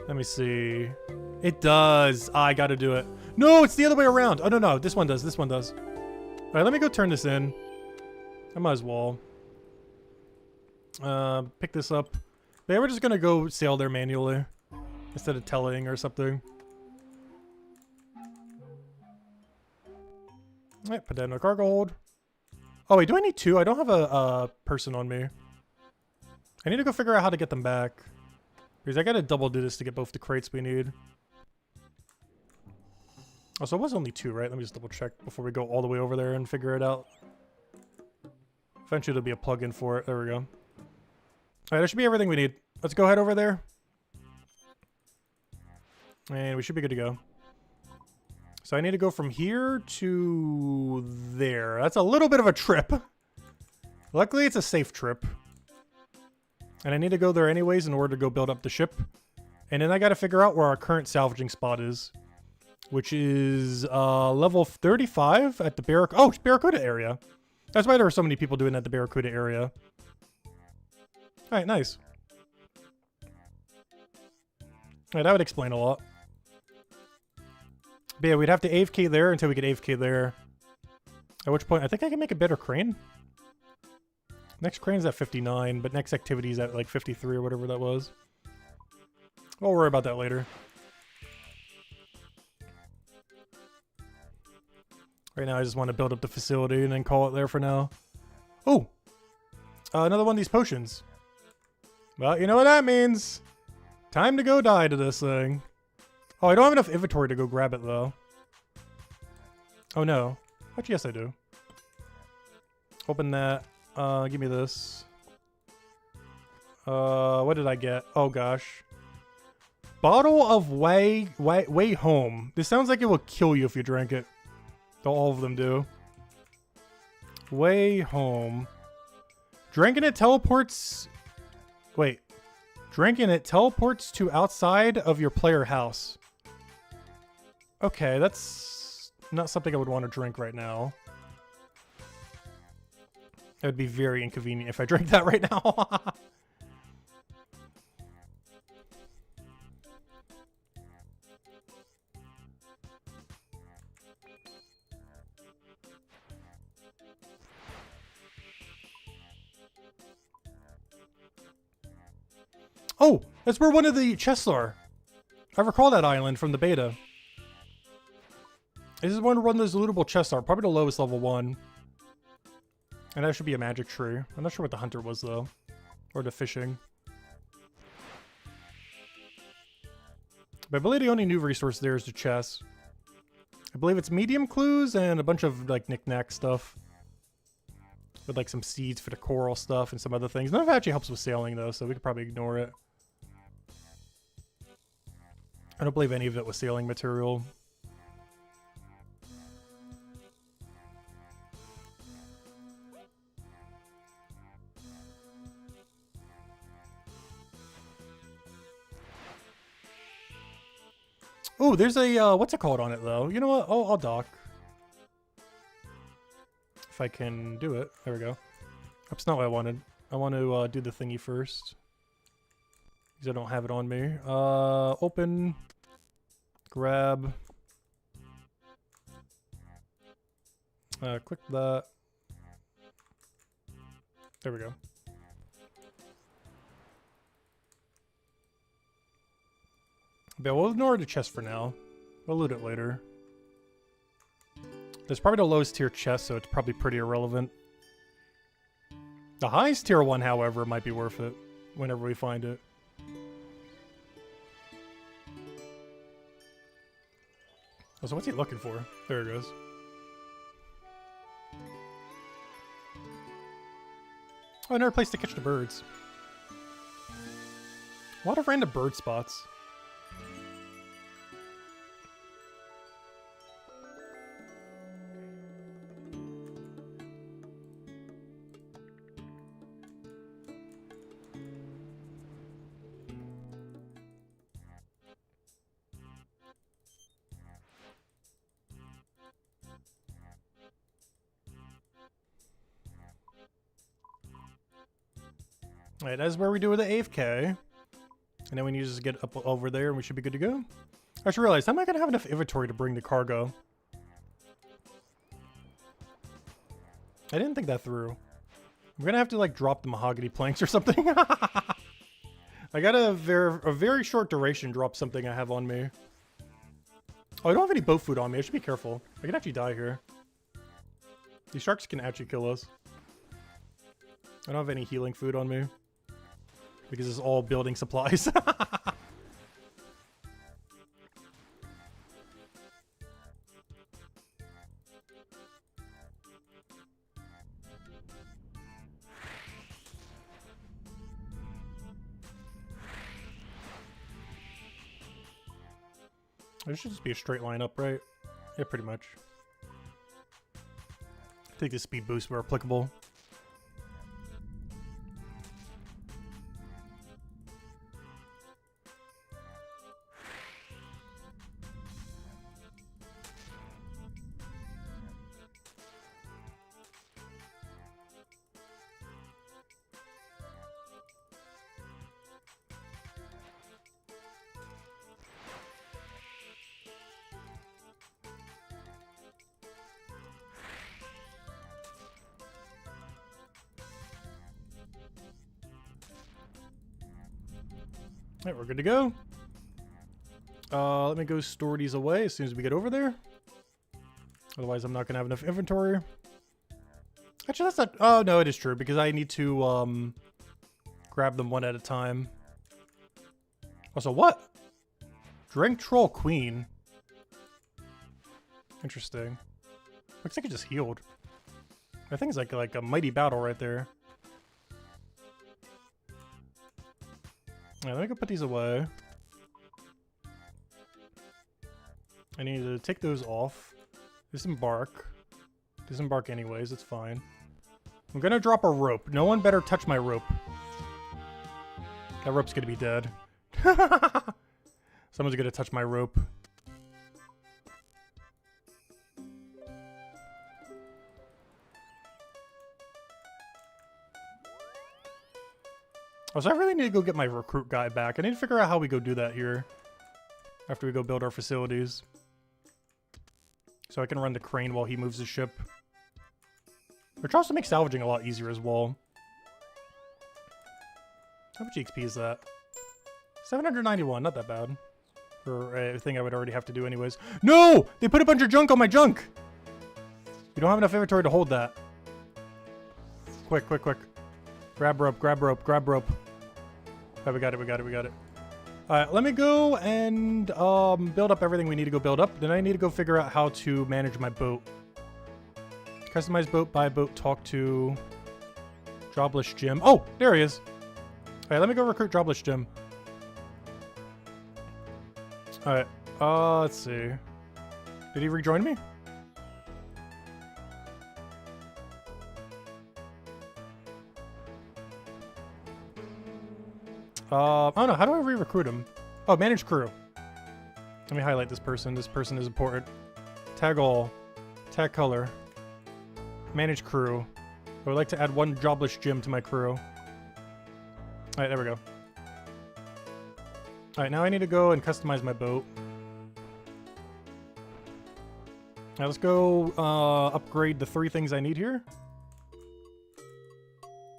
Let me see. It does. I gotta do it. No, it's the other way around. Oh, no, no. This one does. This one does. All right, let me go turn this in. I might as well. Pick this up. But yeah, we're just gonna go sail there manually. Instead of telling or something. Alright, put that in a cargo hold. Oh wait, do I need 2? I don't have a person on me. I need to go figure out how to get them back. Because I gotta double do this to get both the crates we need. Oh, so it was only 2, right? Let me just double check before we go all the way over there and figure it out. Eventually there'll be a plug-in for it. There we go. Alright, that should be everything we need. Let's go head over there. And we should be good to go. So I need to go from here to there. That's a little bit of a trip. Luckily, it's a safe trip. And I need to go there anyways in order to go build up the ship. And then I got to figure out where our current salvaging spot is. Which is level 35 at the Barracuda area. That's why there are so many people doing it at the Barracuda area. Alright, nice. Alright, that would explain a lot. But yeah, we'd have to AFK there until we get AFK there. At which point, I think I can make a better crane. Next crane's at 59, but next activity's at like 53 or whatever that was. We'll worry about that later. Right now, I just want to build up the facility and then call it there for now. Oh! Another one of these potions. Well, you know what that means. Time to go die to this thing. Oh, I don't have enough inventory to go grab it, though. Oh, no. Actually, yes, I do. Open that. Give me this. What did I get? Oh, gosh. Bottle of way home. This sounds like it will kill you if you drink it. All of them do. Way home. Drinking it teleports... Wait. Drinking it teleports to outside of your player house. Okay, that's not something I would want to drink right now. It would be very inconvenient if I drank that right now. Oh, that's where one of the chests are. I recall that island from the beta. This is one of those lootable chests are. Probably the lowest level one. And that should be a magic tree. I'm not sure what the hunter was, though. Or the fishing. But I believe the only new resource there is the chest. I believe it's medium clues and a bunch of, like, knick-knack stuff. With, like, some seeds for the coral stuff and some other things. None of it actually helps with sailing, though, so we could probably ignore it. I don't believe any of it was sailing material. Oh, there's a, what's it called on it, though? You know what? Oh, I'll dock. If I can do it. There we go. That's not what I wanted. I want to do the thingy first. Because I don't have it on me. Open. Grab. Click the... There we go. But we'll ignore the chest for now. We'll loot it later. There's probably the lowest tier chest, so it's probably pretty irrelevant. The highest tier one, however, might be worth it whenever we find it. Oh, so what's he looking for? There it goes. Oh, another place to catch the birds. A lot of random bird spots. Alright, that's where we do with the AFK. And then we need to just get up over there and we should be good to go. I just realized I'm not going to have enough inventory to bring the cargo. I didn't think that through. I'm going to have to like drop the mahogany planks or something. I got a very short duration drop something I have on me. Oh, I don't have any boat food on me. I should be careful. I can actually die here. These sharks can actually kill us. I don't have any healing food on me. Because it's all building supplies. It should just be a straight line up, right? Yeah, pretty much. Take the speed boost where applicable. Alright, we're good to go. Let me go store these away as soon as we get over there. Otherwise, I'm not going to have enough inventory. Actually, that's not... Oh, no, it is true, because I need to grab them one at a time. Also, what? Drink Troll Queen. Interesting. Looks like it just healed. I think it's like a mighty battle right there. Alright, let me go put these away. I need to take those off. Disembark. Disembark anyways, it's fine. I'm gonna drop a rope. No one better touch my rope. That rope's gonna be dead. Someone's gonna touch my rope. Oh, so I really need to go get my recruit guy back. I need to figure out how we go do that here. After we go build our facilities. So I can run the crane while he moves the ship. Which also makes salvaging a lot easier as well. How much XP is that? 791, not that bad. For a thing I would already have to do anyways. No! They put a bunch of junk on my junk! You don't have enough inventory to hold that. Quick, quick, quick. Grab rope, grab rope, grab rope. Alright, we got it, we got it, we got it. Alright, let me go and build up everything we need to go build up. Then I need to go figure out how to manage my boat. Customize boat, buy boat, talk to Jobless Jim. Oh, there he is. Alright, let me go recruit Jobless Jim. Alright, let's see. Did he rejoin me? I don't know. How do I re-recruit him? Oh, manage crew. Let me highlight this person. This person is important. Tag all. Tag color. Manage crew. I would like to add one Jobless Jim to my crew. Alright, there we go. Alright, now I need to go and customize my boat. Now let's go upgrade the 3 things I need here,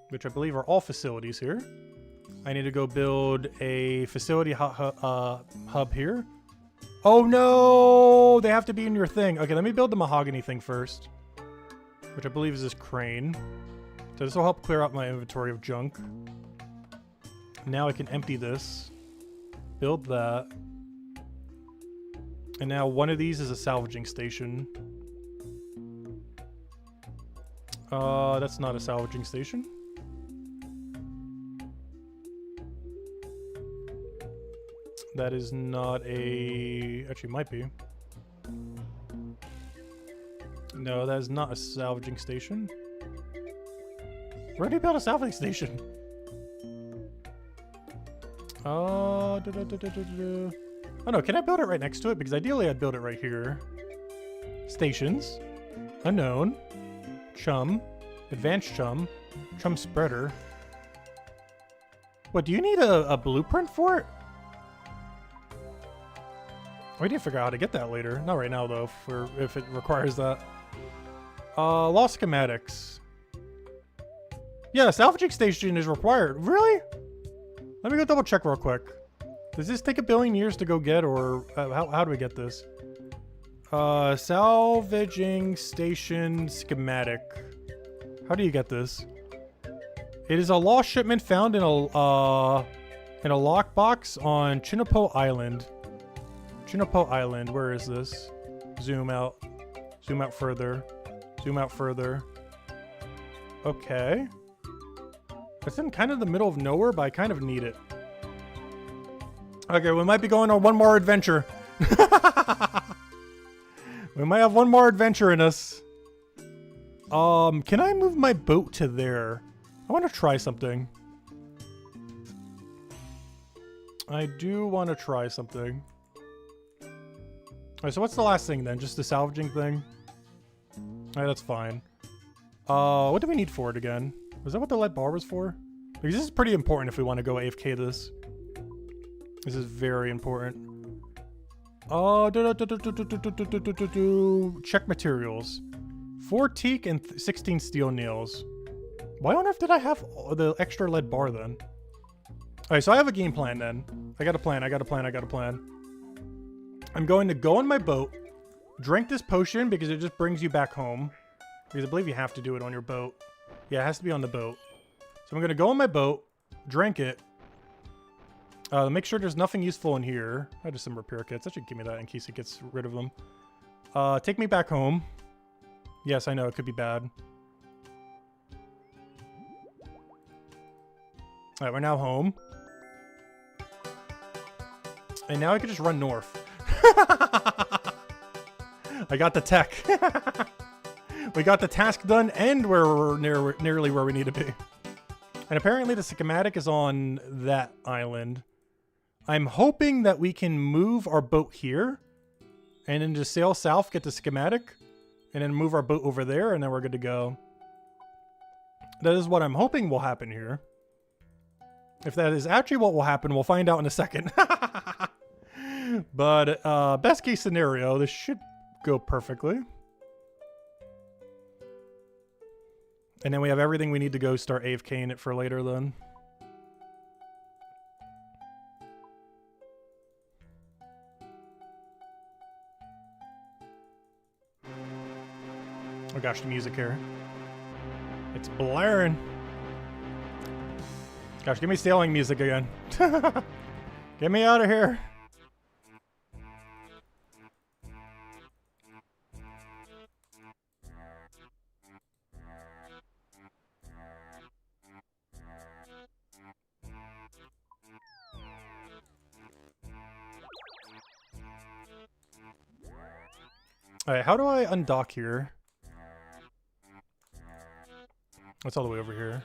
which I believe are all facilities here. I need to go build a facility hub here. Oh no! They have to be in your thing. Okay, let me build the mahogany thing first, which I believe is this crane. So this will help clear out my inventory of junk. Now I can empty this, build that. And now one of these is a salvaging station. That's not a salvaging station. That is not a... Actually, might be. No, that is not a salvaging station. Where do you build a salvaging station? Oh no, can I build it right next to it? Because ideally I'd build it right here. Stations. Unknown. Chum. Advanced chum. Chum spreader. What, do you need a blueprint for it? We need to figure out how to get that later. Not right now though, if it requires that. Lost schematics. Yeah, a salvaging station is required. Really? Let me go double check real quick. Does this take 1 billion years to go get, or how do we get this? Salvaging station schematic. How do you get this? It is a lost shipment found in a lockbox on Chinopo Island. Chinopo Island, where is this? Zoom out. Zoom out further. Zoom out further. Okay. It's in kind of the middle of nowhere, but I kind of need it. Okay, we might be going on one more adventure. We might have one more adventure in us. Can I move my boat to there? I want to try something. I do want to try something. Alright, so what's the last thing then? Just the salvaging thing? Alright, that's fine. What do we need for it again? Was that what the lead bar was for? Because this is pretty important if we want to go AFK this. This is very important. Check materials. 4 teak and 16 steel nails. Why on earth did I have the extra lead bar then? Alright, so I have a game plan then. I got a plan. I'm going to go on my boat, drink this potion because it just brings you back home. Because I believe you have to do it on your boat. Yeah, it has to be on the boat. So I'm going to go on my boat, drink it. Make sure there's nothing useful in here. I just some repair kits. That should give me that in case it gets rid of them. Take me back home. Yes, I know, it could be bad. Alright, we're now home. And now I can just run north. I got the tech. We got the task done, and we're nearly where we need to be. And apparently the schematic is on that island. I'm hoping that we can move our boat here, and then just sail south, get the schematic, and then move our boat over there, and then we're good to go. That is what I'm hoping will happen here. If that is actually what will happen, we'll find out in a second. But best case scenario, this should go perfectly. And then we have everything we need to go start AFKing it for later then. Oh gosh, the music here. It's blaring. Gosh, give me sailing music again. Get me out of here. Alright, how do I undock here? That's all the way over here.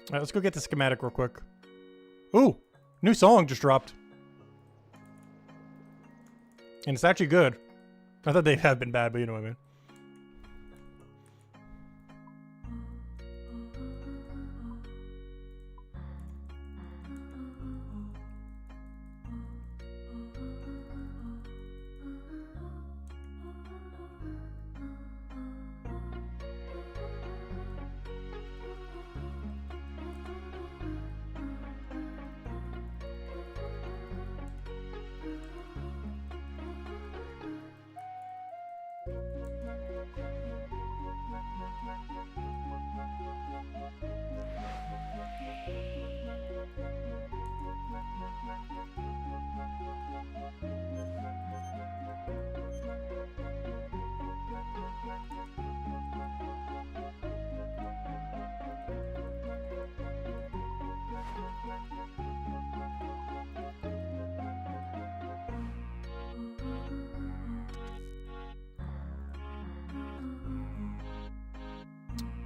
Alright, let's go get the schematic real quick. Ooh! New song just dropped. And it's actually good. I thought they have been bad, but you know what I mean.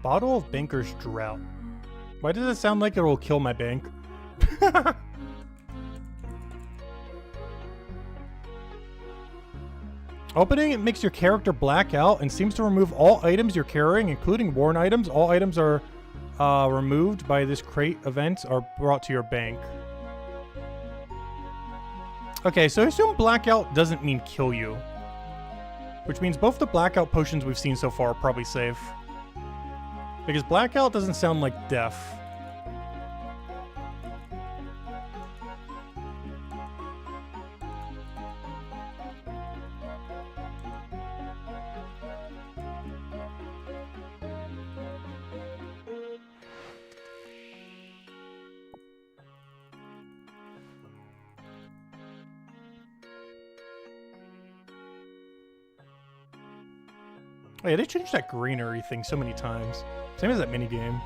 Bottle of Banker's Drought. Why does it sound like it will kill my bank? Opening it makes your character black out and seems to remove all items you're carrying, including worn items. All items are removed by this crate event are brought to your bank. Okay, so I assume blackout doesn't mean kill you. Which means both the blackout potions we've seen so far are probably safe. Because blackout doesn't sound like death. Oh yeah, they changed that greenery thing so many times. Same as that minigame.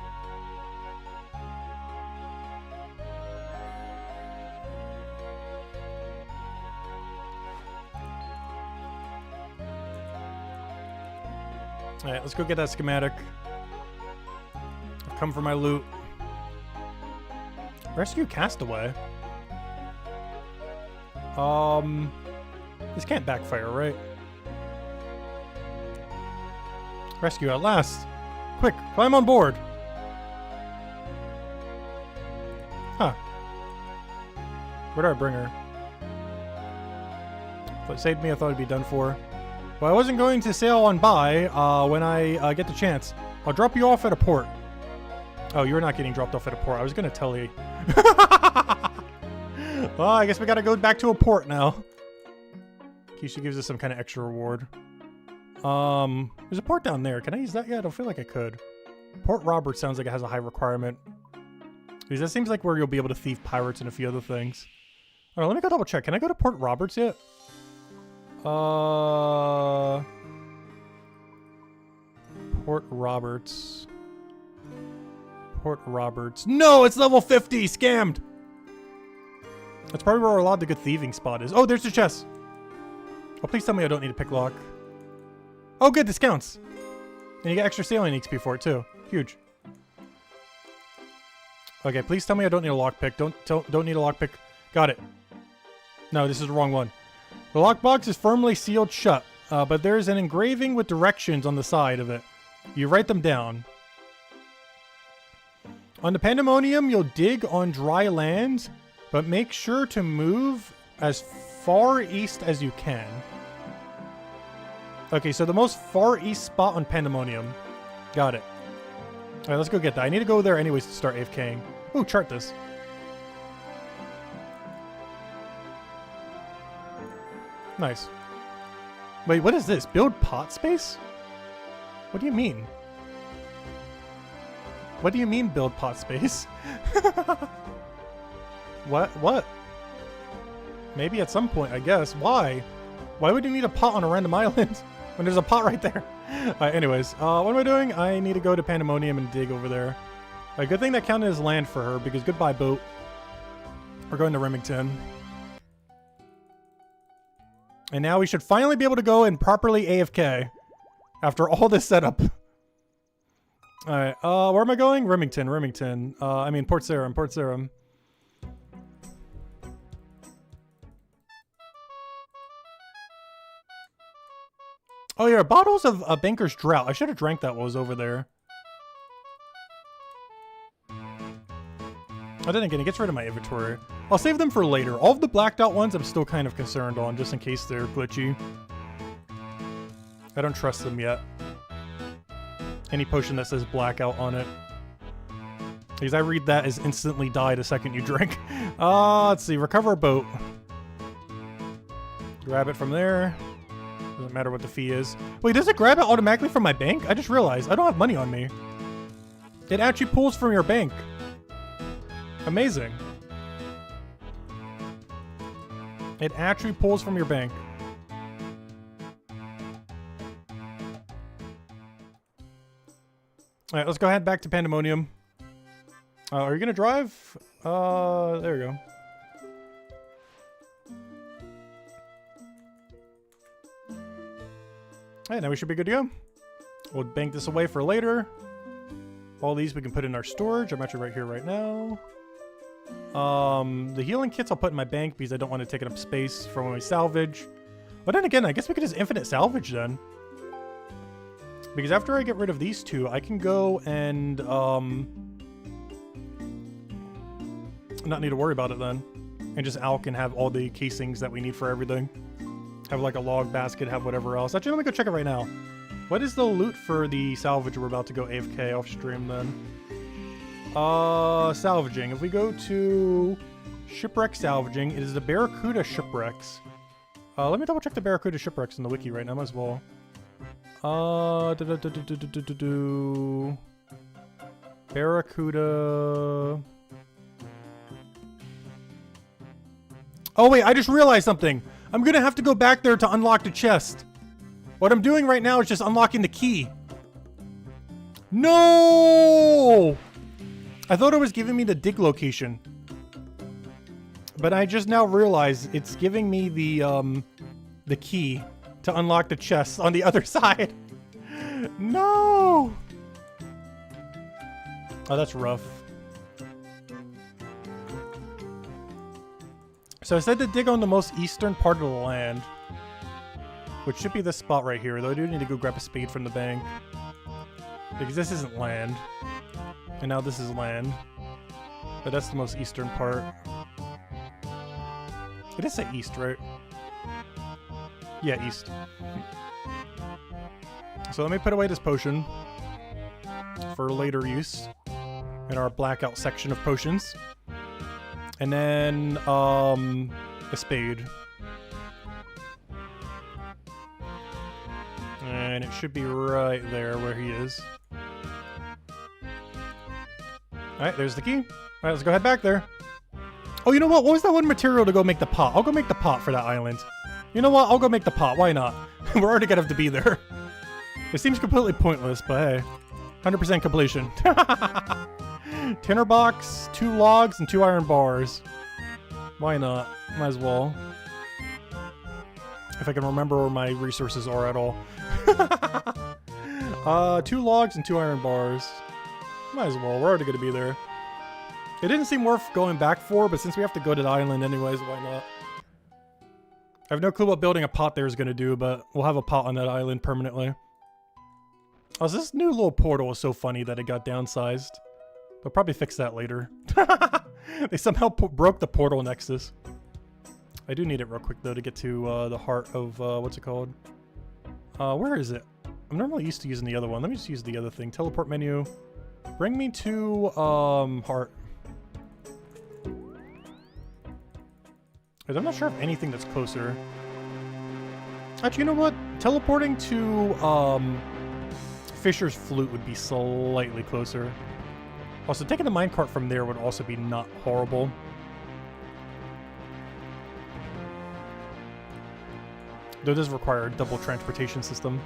Alright, let's go get that schematic. I've come for my loot. Rescue Castaway. This can't backfire, right? Rescue at last. Quick, climb on board. Huh. Where did I bring her? If it saved me, I thought it'd be done for. Well, I wasn't going to sail on by when I get the chance. I'll drop you off at a port. Oh, you're not getting dropped off at a port. I was going to tell you. Well, I guess we got to go back to a port now. Keisha gives us some kind of extra reward. There's a port down there. Can I use that yet? I don't feel like I could. Port Roberts sounds like it has a high requirement. Because that seems like where you'll be able to thieve pirates and a few other things. Alright, let me go double check. Can I go to Port Roberts yet? Port Roberts. Port Roberts. No, it's level 50! Scammed! That's probably where a lot of the good thieving spot is. Oh, there's the chest! Oh, please tell me I don't need a pick lock. Oh, good, this counts. And you get extra sailing XP for it, too. Huge. Okay, please tell me I don't need a lockpick. Don't need a lockpick. Got it. No, this is the wrong one. The lockbox is firmly sealed shut, but there's an engraving with directions on the side of it. You write them down. On the Pandemonium, you'll dig on dry land, but make sure to move as far east as you can. Okay, so the most far east spot on Pandemonium. Got it. Alright, let's go get that. I need to go there anyways to start AFKing. Ooh, chart this. Nice. Wait, what is this? Build pot space? What do you mean? What do you mean build pot space? What? Maybe at some point, I guess. Why? Why would you need a pot on a random island when there's a pot right there? Anyways, what am I doing? I need to go to Pandemonium and dig over there. A good thing that counted as land for her, because goodbye, boat. We're going to Remington. And now we should finally be able to go and properly AFK after all this setup. Alright, where am I going? Remington. I mean, Port Sarum. Oh yeah, bottles of Banker's Drought. I should have drank that while I was over there. Oh, then again, it gets rid of my inventory. I'll save them for later. All of the blacked out ones I'm still kind of concerned on, just in case they're glitchy. I don't trust them yet. Any potion that says blackout on it. Because I read that as instantly die the second you drink. Let's see, recover a boat. Grab it from there. Doesn't matter what the fee is. Wait, does it grab it automatically from my bank? I just realized I don't have money on me. It actually pulls from your bank. Amazing. It actually pulls from your bank. All right, let's go head back to Pandemonium. Are you gonna drive? There we go. Hey, now we should be good to go. We'll bank this away for later. All these we can put in our storage. I'm actually right here right now. The healing kits I'll put in my bank because I don't want to take up space for when we salvage. But then again, I guess we could just infinite salvage then. Because after I get rid of these two, I can go and not need to worry about it then. And just Al can have all the casings that we need for everything. Have like a log basket, have whatever else. Actually, let me go check it right now. What is the loot for the salvage we're about to go AFK off stream then? Salvaging. If we go to shipwreck salvaging, it is the Barracuda shipwrecks. Let me double check the Barracuda shipwrecks in the wiki right now as well. Barracuda. Oh wait, I just realized something. I'm gonna have to go back there to unlock the chest. What I'm doing right now is just unlocking the key. No! I thought it was giving me the dig location. But I just now realized it's giving me the key to unlock the chest on the other side. No! Oh, that's rough. So I said to dig on the most eastern part of the land. Which should be this spot right here, though I do need to go grab a spade from the bank. Because this isn't land. And now this is land. But that's the most eastern part. It is say east, right? Yeah, east. So let me put away this potion. For later use. In our blackout section of potions. And then, a spade. And it should be right there where he is. Alright, there's the key. Alright, let's go head back there. Oh, you know what? What was that one material to go make the pot? I'll go make the pot for that island. You know what? I'll go make the pot. Why not? We're already gonna have to be there. It seems completely pointless, but hey. 100% completion. Tinderbox, 2 logs, and 2 iron bars. Why not? Might as well. If I can remember where my resources are at all. 2 logs and 2 iron bars. Might as well. We're already going to be there. It didn't seem worth going back for, but since we have to go to the island anyways, why not? I have no clue what building a pot there is going to do, but we'll have a pot on that island permanently. Oh, so this new little portal is so funny that it got downsized. They'll probably fix that later. They somehow broke the portal nexus. I do need it real quick, though, to get to the heart of, what's it called? Where is it? I'm normally used to using the other one. Let me just use the other thing. Teleport menu. Bring me to, heart. I'm not sure of anything that's closer. Actually, you know what? Teleporting to, Fisher's Flute would be slightly closer. Also, taking the minecart from there would also be not horrible. Though it does require a double transportation system.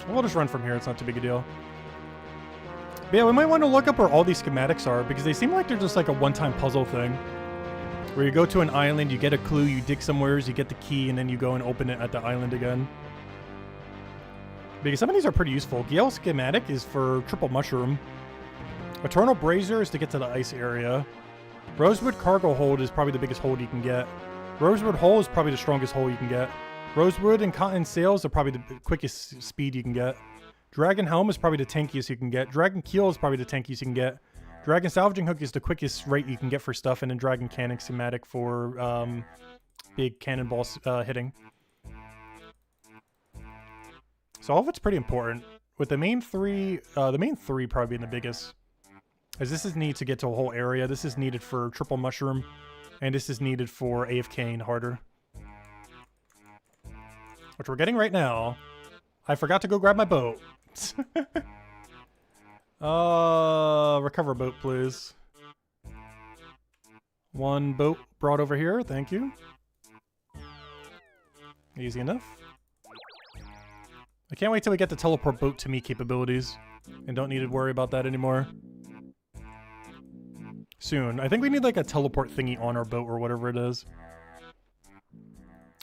We'll just run from here, it's not too big a deal. But yeah, we might want to look up where all these schematics are, because they seem like they're just like a one-time puzzle thing. Where you go to an island, you get a clue, you dig somewhere, you get the key, and then you go and open it at the island again. Because some of these are pretty useful. Gale schematic is for triple mushroom. Eternal Brazier is to get to the ice area. Rosewood cargo hold is probably the biggest hold you can get. Rosewood hole is probably the strongest hole you can get. Rosewood and cotton sails are probably the quickest speed you can get. Dragon helm is probably the tankiest you can get. Dragon keel is probably the tankiest you can get. Dragon salvaging hook is the quickest rate you can get for stuff, and then dragon cannon schematic for big cannonballs hitting. So all of it's pretty important. With the main three probably being the biggest. As this is needed to get to a whole area. This is needed for triple mushroom. And this is needed for AFKing harder. which we're getting right now. I forgot to go grab my boat. Recover boat, please. One boat brought over here, thank you. Easy enough. I can't wait till we get the teleport boat to me capabilities and don't need to worry about that anymore. Soon. I think we need like a teleport thingy on our boat or whatever it is.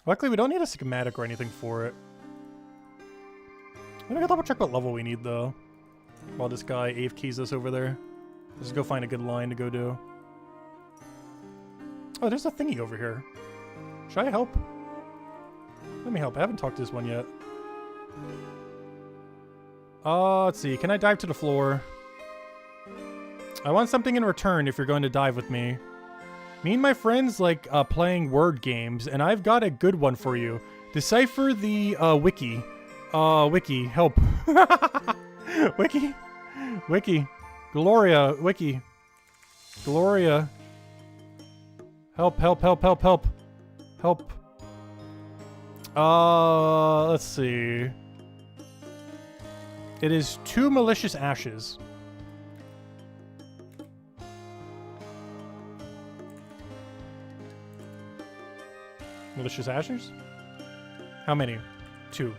Luckily, we don't need a schematic or anything for it. Let me go double check what level we need though. While this guy AFKs us over there. Let's go find a good line to go do. Oh, there's a thingy over here. Should I help? Let me help. I haven't talked to this one yet. Let's see. Can I dive to the floor? I want something in return if you're going to dive with me. Me and my friends like playing word games, and I've got a good one for you. Decipher the wiki. Wiki, help. Wiki. Wiki. Gloria, wiki. Gloria. Help, help, help, help, help. Help. Let's see. It is 2 malicious ashes. Malicious ashes? How many? 2.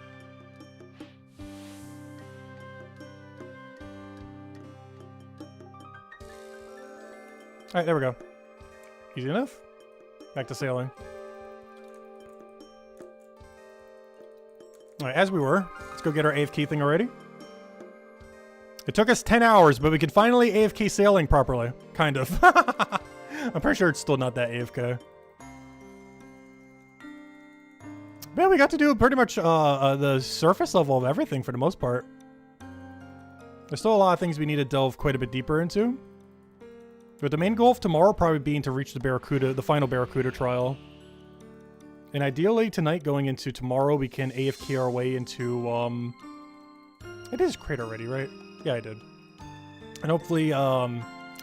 Alright, there we go. Easy enough. Back to sailing. Alright, as we were, let's go get our AFK thing already. It took us 10 hours, but we could finally AFK sailing properly. Kind of. I'm pretty sure it's still not that AFK. Man, we got to do pretty much the surface level of everything for the most part. There's still a lot of things we need to delve quite a bit deeper into. But the main goal of tomorrow probably being to reach the Barracuda, the final Barracuda trial. And ideally tonight going into tomorrow, we can AFK our way into, it is crate already, right? Yeah, I did. And hopefully,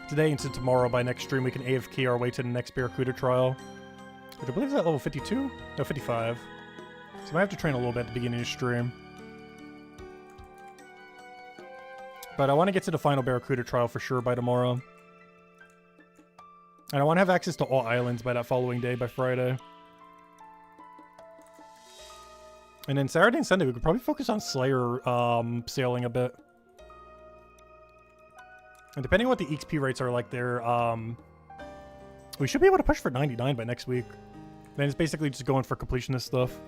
today into tomorrow by next stream, we can AFK our way to the next Barracuda trial. Which I believe is at level 52? No, 55. So I might have to train a little bit at the beginning of the stream. But I want to get to the final Barracuda trial for sure by tomorrow. And I want to have access to all islands by that following day, by Friday. And then Saturday and Sunday, we could probably focus on Slayer sailing a bit. And depending on what the XP rates are like there, we should be able to push for 99 by next week. Then it's basically just going for completionist stuff.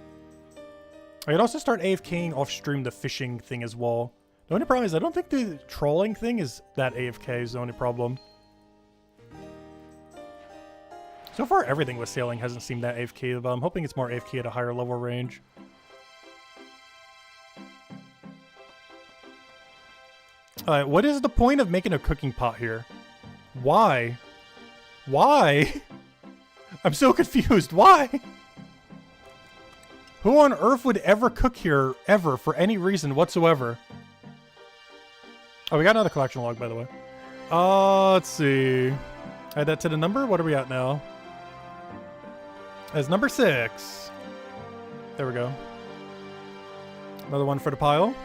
I could also start AFKing off-stream the fishing thing as well. The only problem is I don't think the trolling thing is that AFK is the only problem. So far, everything with sailing hasn't seemed that AFK, but I'm hoping it's more AFK at a higher level range. Alright, what is the point of making a cooking pot here? Why? Why? I'm so confused. Why? Who on earth would ever cook here, ever, for any reason whatsoever? Oh, we got another collection log, by the way. Let's see. Add that to the number? What are we at now? That's number 6. There we go. Another one for the pile.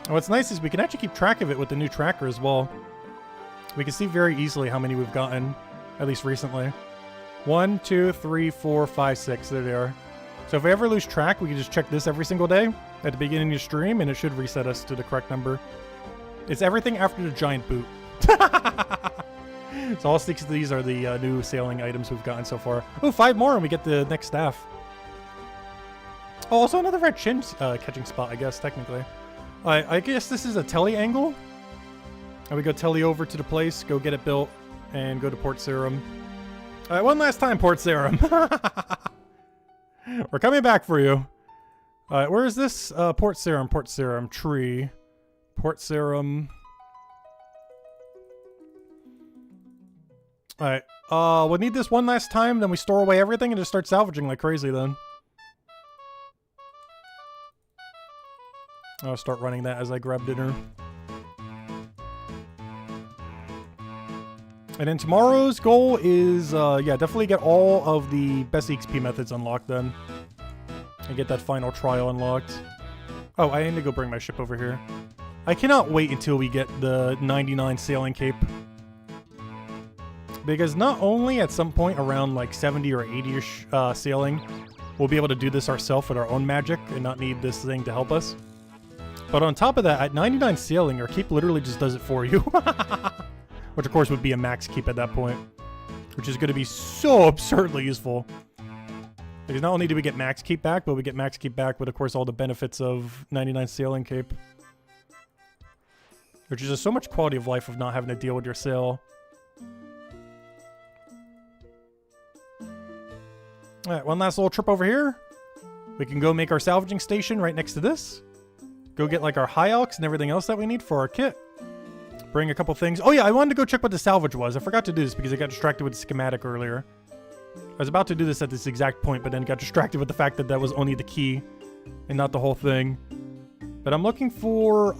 And what's nice is we can actually keep track of it with the new tracker as well. We can see very easily how many we've gotten, at least recently. 1, 2, 3, 4, 5, 6. There they are. So if we ever lose track, we can just check this every single day at the beginning of the stream, and it should reset us to the correct number. It's everything after the giant boot. So all 6 of these are the new sailing items we've gotten so far. Oh, 5 more and we get the next staff. Oh, also another red chin catching spot, I guess, technically. I guess this is a telly angle. And we go telly over to the place, go get it built, and go to Port Sarum. Alright, one last time, Port Sarum. We're coming back for you. Alright, where is this? Port Sarum, tree. Port Sarum. Alright, we'll need this one last time, then we store away everything and just start salvaging like crazy then. I'll start running that as I grab dinner. And then tomorrow's goal is, yeah, definitely get all of the best XP methods unlocked then. and get that final trial unlocked. Oh, I need to go bring my ship over here. I cannot wait until we get the 99 sailing cape. Because not only at some point around like 70 or 80-ish sailing, we'll be able to do this ourselves with our own magic and not need this thing to help us. But on top of that, at 99 sailing, your keep literally just does it for you. Which of course would be a max keep at that point. Which is going to be so absurdly useful. Because not only do we get max keep back, but we get max keep back with, of course, all the benefits of 99 sailing cape. Which is just so much quality of life of not having to deal with your sail. Alright, one last little trip over here. We can go make our salvaging station right next to this. Go get like our high elks and everything else that we need for our kit. Bring a couple things. Oh yeah, I wanted to go check what the salvage was. I forgot to do this because I got distracted with the schematic earlier. I was about to do this at this exact point, but then got distracted with the fact that that was only the key and not the whole thing. But I'm looking for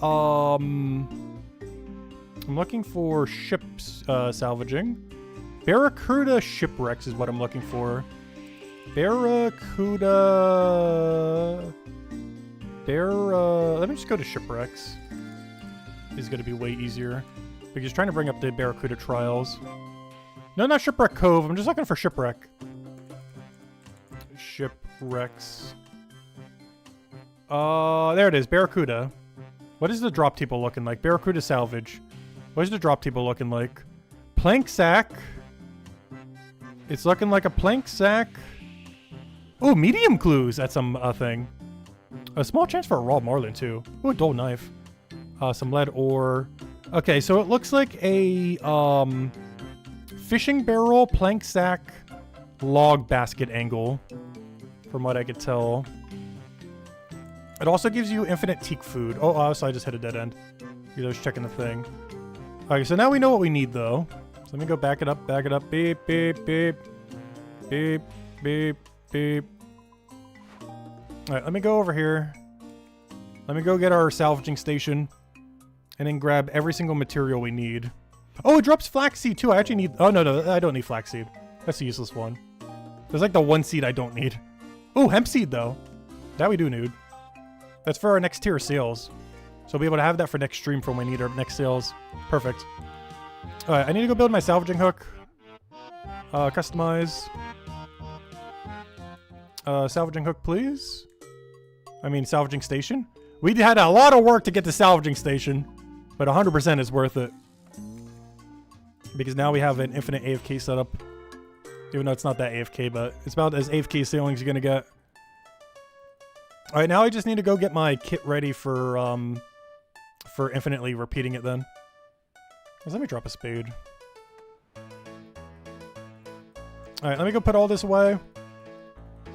ships salvaging. Barracuda shipwrecks is what I'm looking for. Let me just go to shipwrecks. This is going to be way easier. Because trying to bring up the Barracuda trials. No, not Shipwreck Cove. I'm just looking for shipwreck. Shipwrecks. There it is. Barracuda. What is the drop table looking like? Barracuda salvage. What is the drop table looking like? Plank sack. It's looking like a plank sack. Oh, medium clues. That's some thing. A small chance for a raw marlin too. Oh, a dull knife. Some lead ore. Okay, so it looks like a fishing barrel, plank sack, log basket angle, from what I could tell. It also gives you infinite teak food. Oh, so I just hit a dead end. I was checking the thing. Okay, so now we know what we need though. So let me go back it up, beep, beep, beep, beep, beep, beep. Alright, let me go over here. Let me go get our salvaging station. And then grab every single material we need. Oh, it drops flaxseed too. I actually need... Oh, no, I don't need flaxseed. That's a useless one. There's like the one seed I don't need. Oh, hemp seed though. That we do need. That's for our next tier of sales. So we'll be able to have that for next stream for when we need our next sales. Perfect. Alright, I need to go build my salvaging hook. Customize. Salvaging hook, please. I mean, salvaging station. We had a lot of work to get the salvaging station, but 100% is worth it. Because now we have an infinite AFK setup. Even though it's not that AFK, but it's about as AFK sailing as you're gonna get. Alright, now I just need to go get my kit ready for infinitely repeating it then. Let me drop a spade. Alright, let me go put all this away.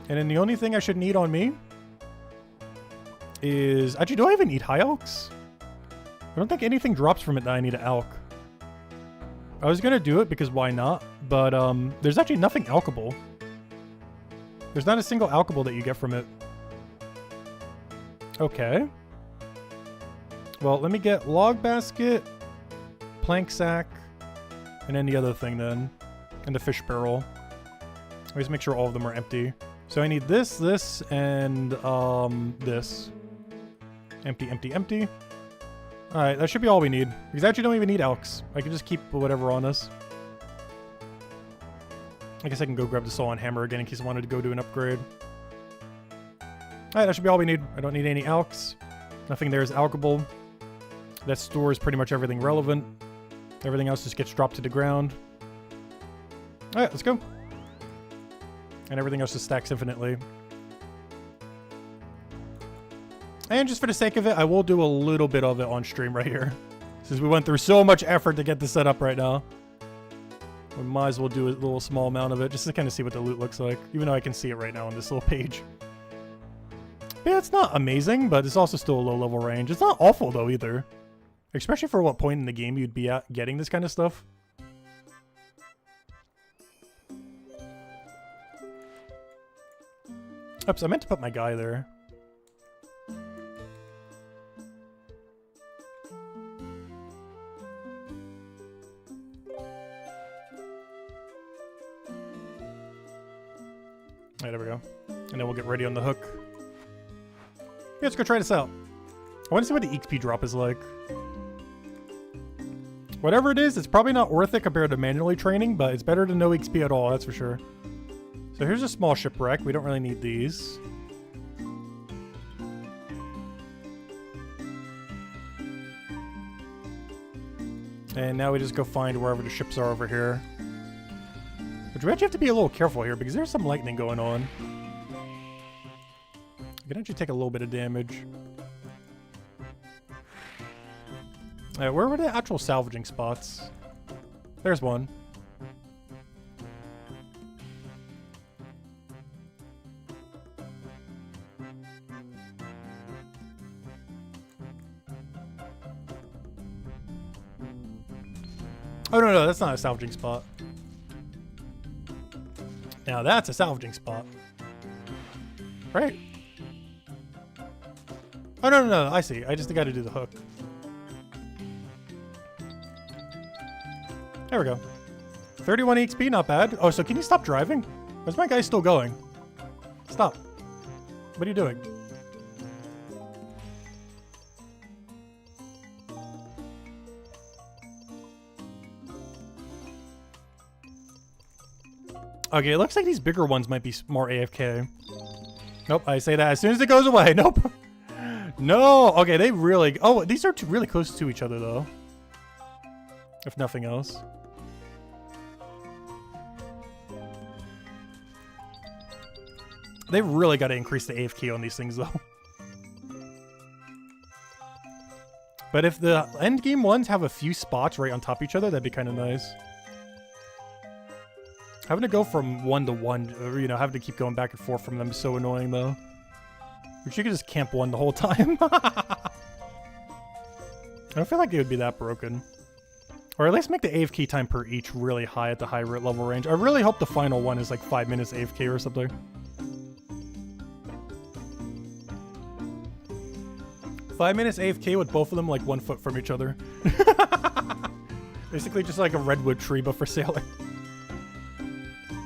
And then the only thing I should need on me is... Actually, do I even need high elks? I don't think anything drops from it that I need an elk. I was gonna do it because why not? But there's actually nothing alkable. There's not a single alkable that you get from it. Okay. Well, let me get log basket, plank sack, and then the other thing then. And the fish barrel. Always make sure all of them are empty. So I need this, this, and this. Empty, empty, empty. Alright, that should be all we need. Because I actually don't even need elks. I can just keep whatever on us. I guess I can go grab the saw and hammer again in case I wanted to go do an upgrade. Alright, that should be all we need. I don't need any elks. Nothing there is alkable. That stores pretty much everything relevant. Everything else just gets dropped to the ground. Alright, let's go. And everything else just stacks infinitely. And just for the sake of it, I will do a little bit of it on stream right here. Since we went through so much effort to get this set up right now. We might as well do a little small amount of it just to kind of see what the loot looks like. Even though I can see it right now on this little page. But yeah, it's not amazing, but it's also still a low level range. It's not awful though either. Especially for what point in the game you'd be at getting this kind of stuff. Oops, I meant to put my guy there. Alright, there we go. And then we'll get ready on the hook. let's go try this out. I want to see what the XP drop is like. Whatever it is, it's probably not worth it compared to manually training, but it's better to no XP at all, that's for sure. So here's a small shipwreck. We don't really need these. And now we just go find wherever the ships are over here. But we actually have to be a little careful here because there's some lightning going on. I can actually take a little bit of damage. Where were the actual salvaging spots? There's one. Oh, no, that's not a salvaging spot. Now that's a salvaging spot. Right? Oh, no, I see. I just got to do the hook. There we go. 31 XP, not bad. Oh, so can you stop driving? Where's my guy still going? Stop. What are you doing? Okay, it looks like these bigger ones might be more AFK. Nope, I say that as soon as it goes away. Nope. No. Okay, they really... Oh, these are really close to each other, though. If nothing else. They've really got to increase the AFK on these things, though. But if the endgame ones have a few spots right on top of each other, that'd be kind of nice. Having to go from 1 to 1, or, you know, having to keep going back and forth from them is so annoying, though. Wish you could just camp 1 the whole time. I don't feel like it would be that broken. Or at least make the AFK time per each really high at the high level range. I really hope the final one is like 5 minutes AFK or something. Five minutes AFK with both of them like 1 foot from each other. Basically just like a redwood tree, but for sailing.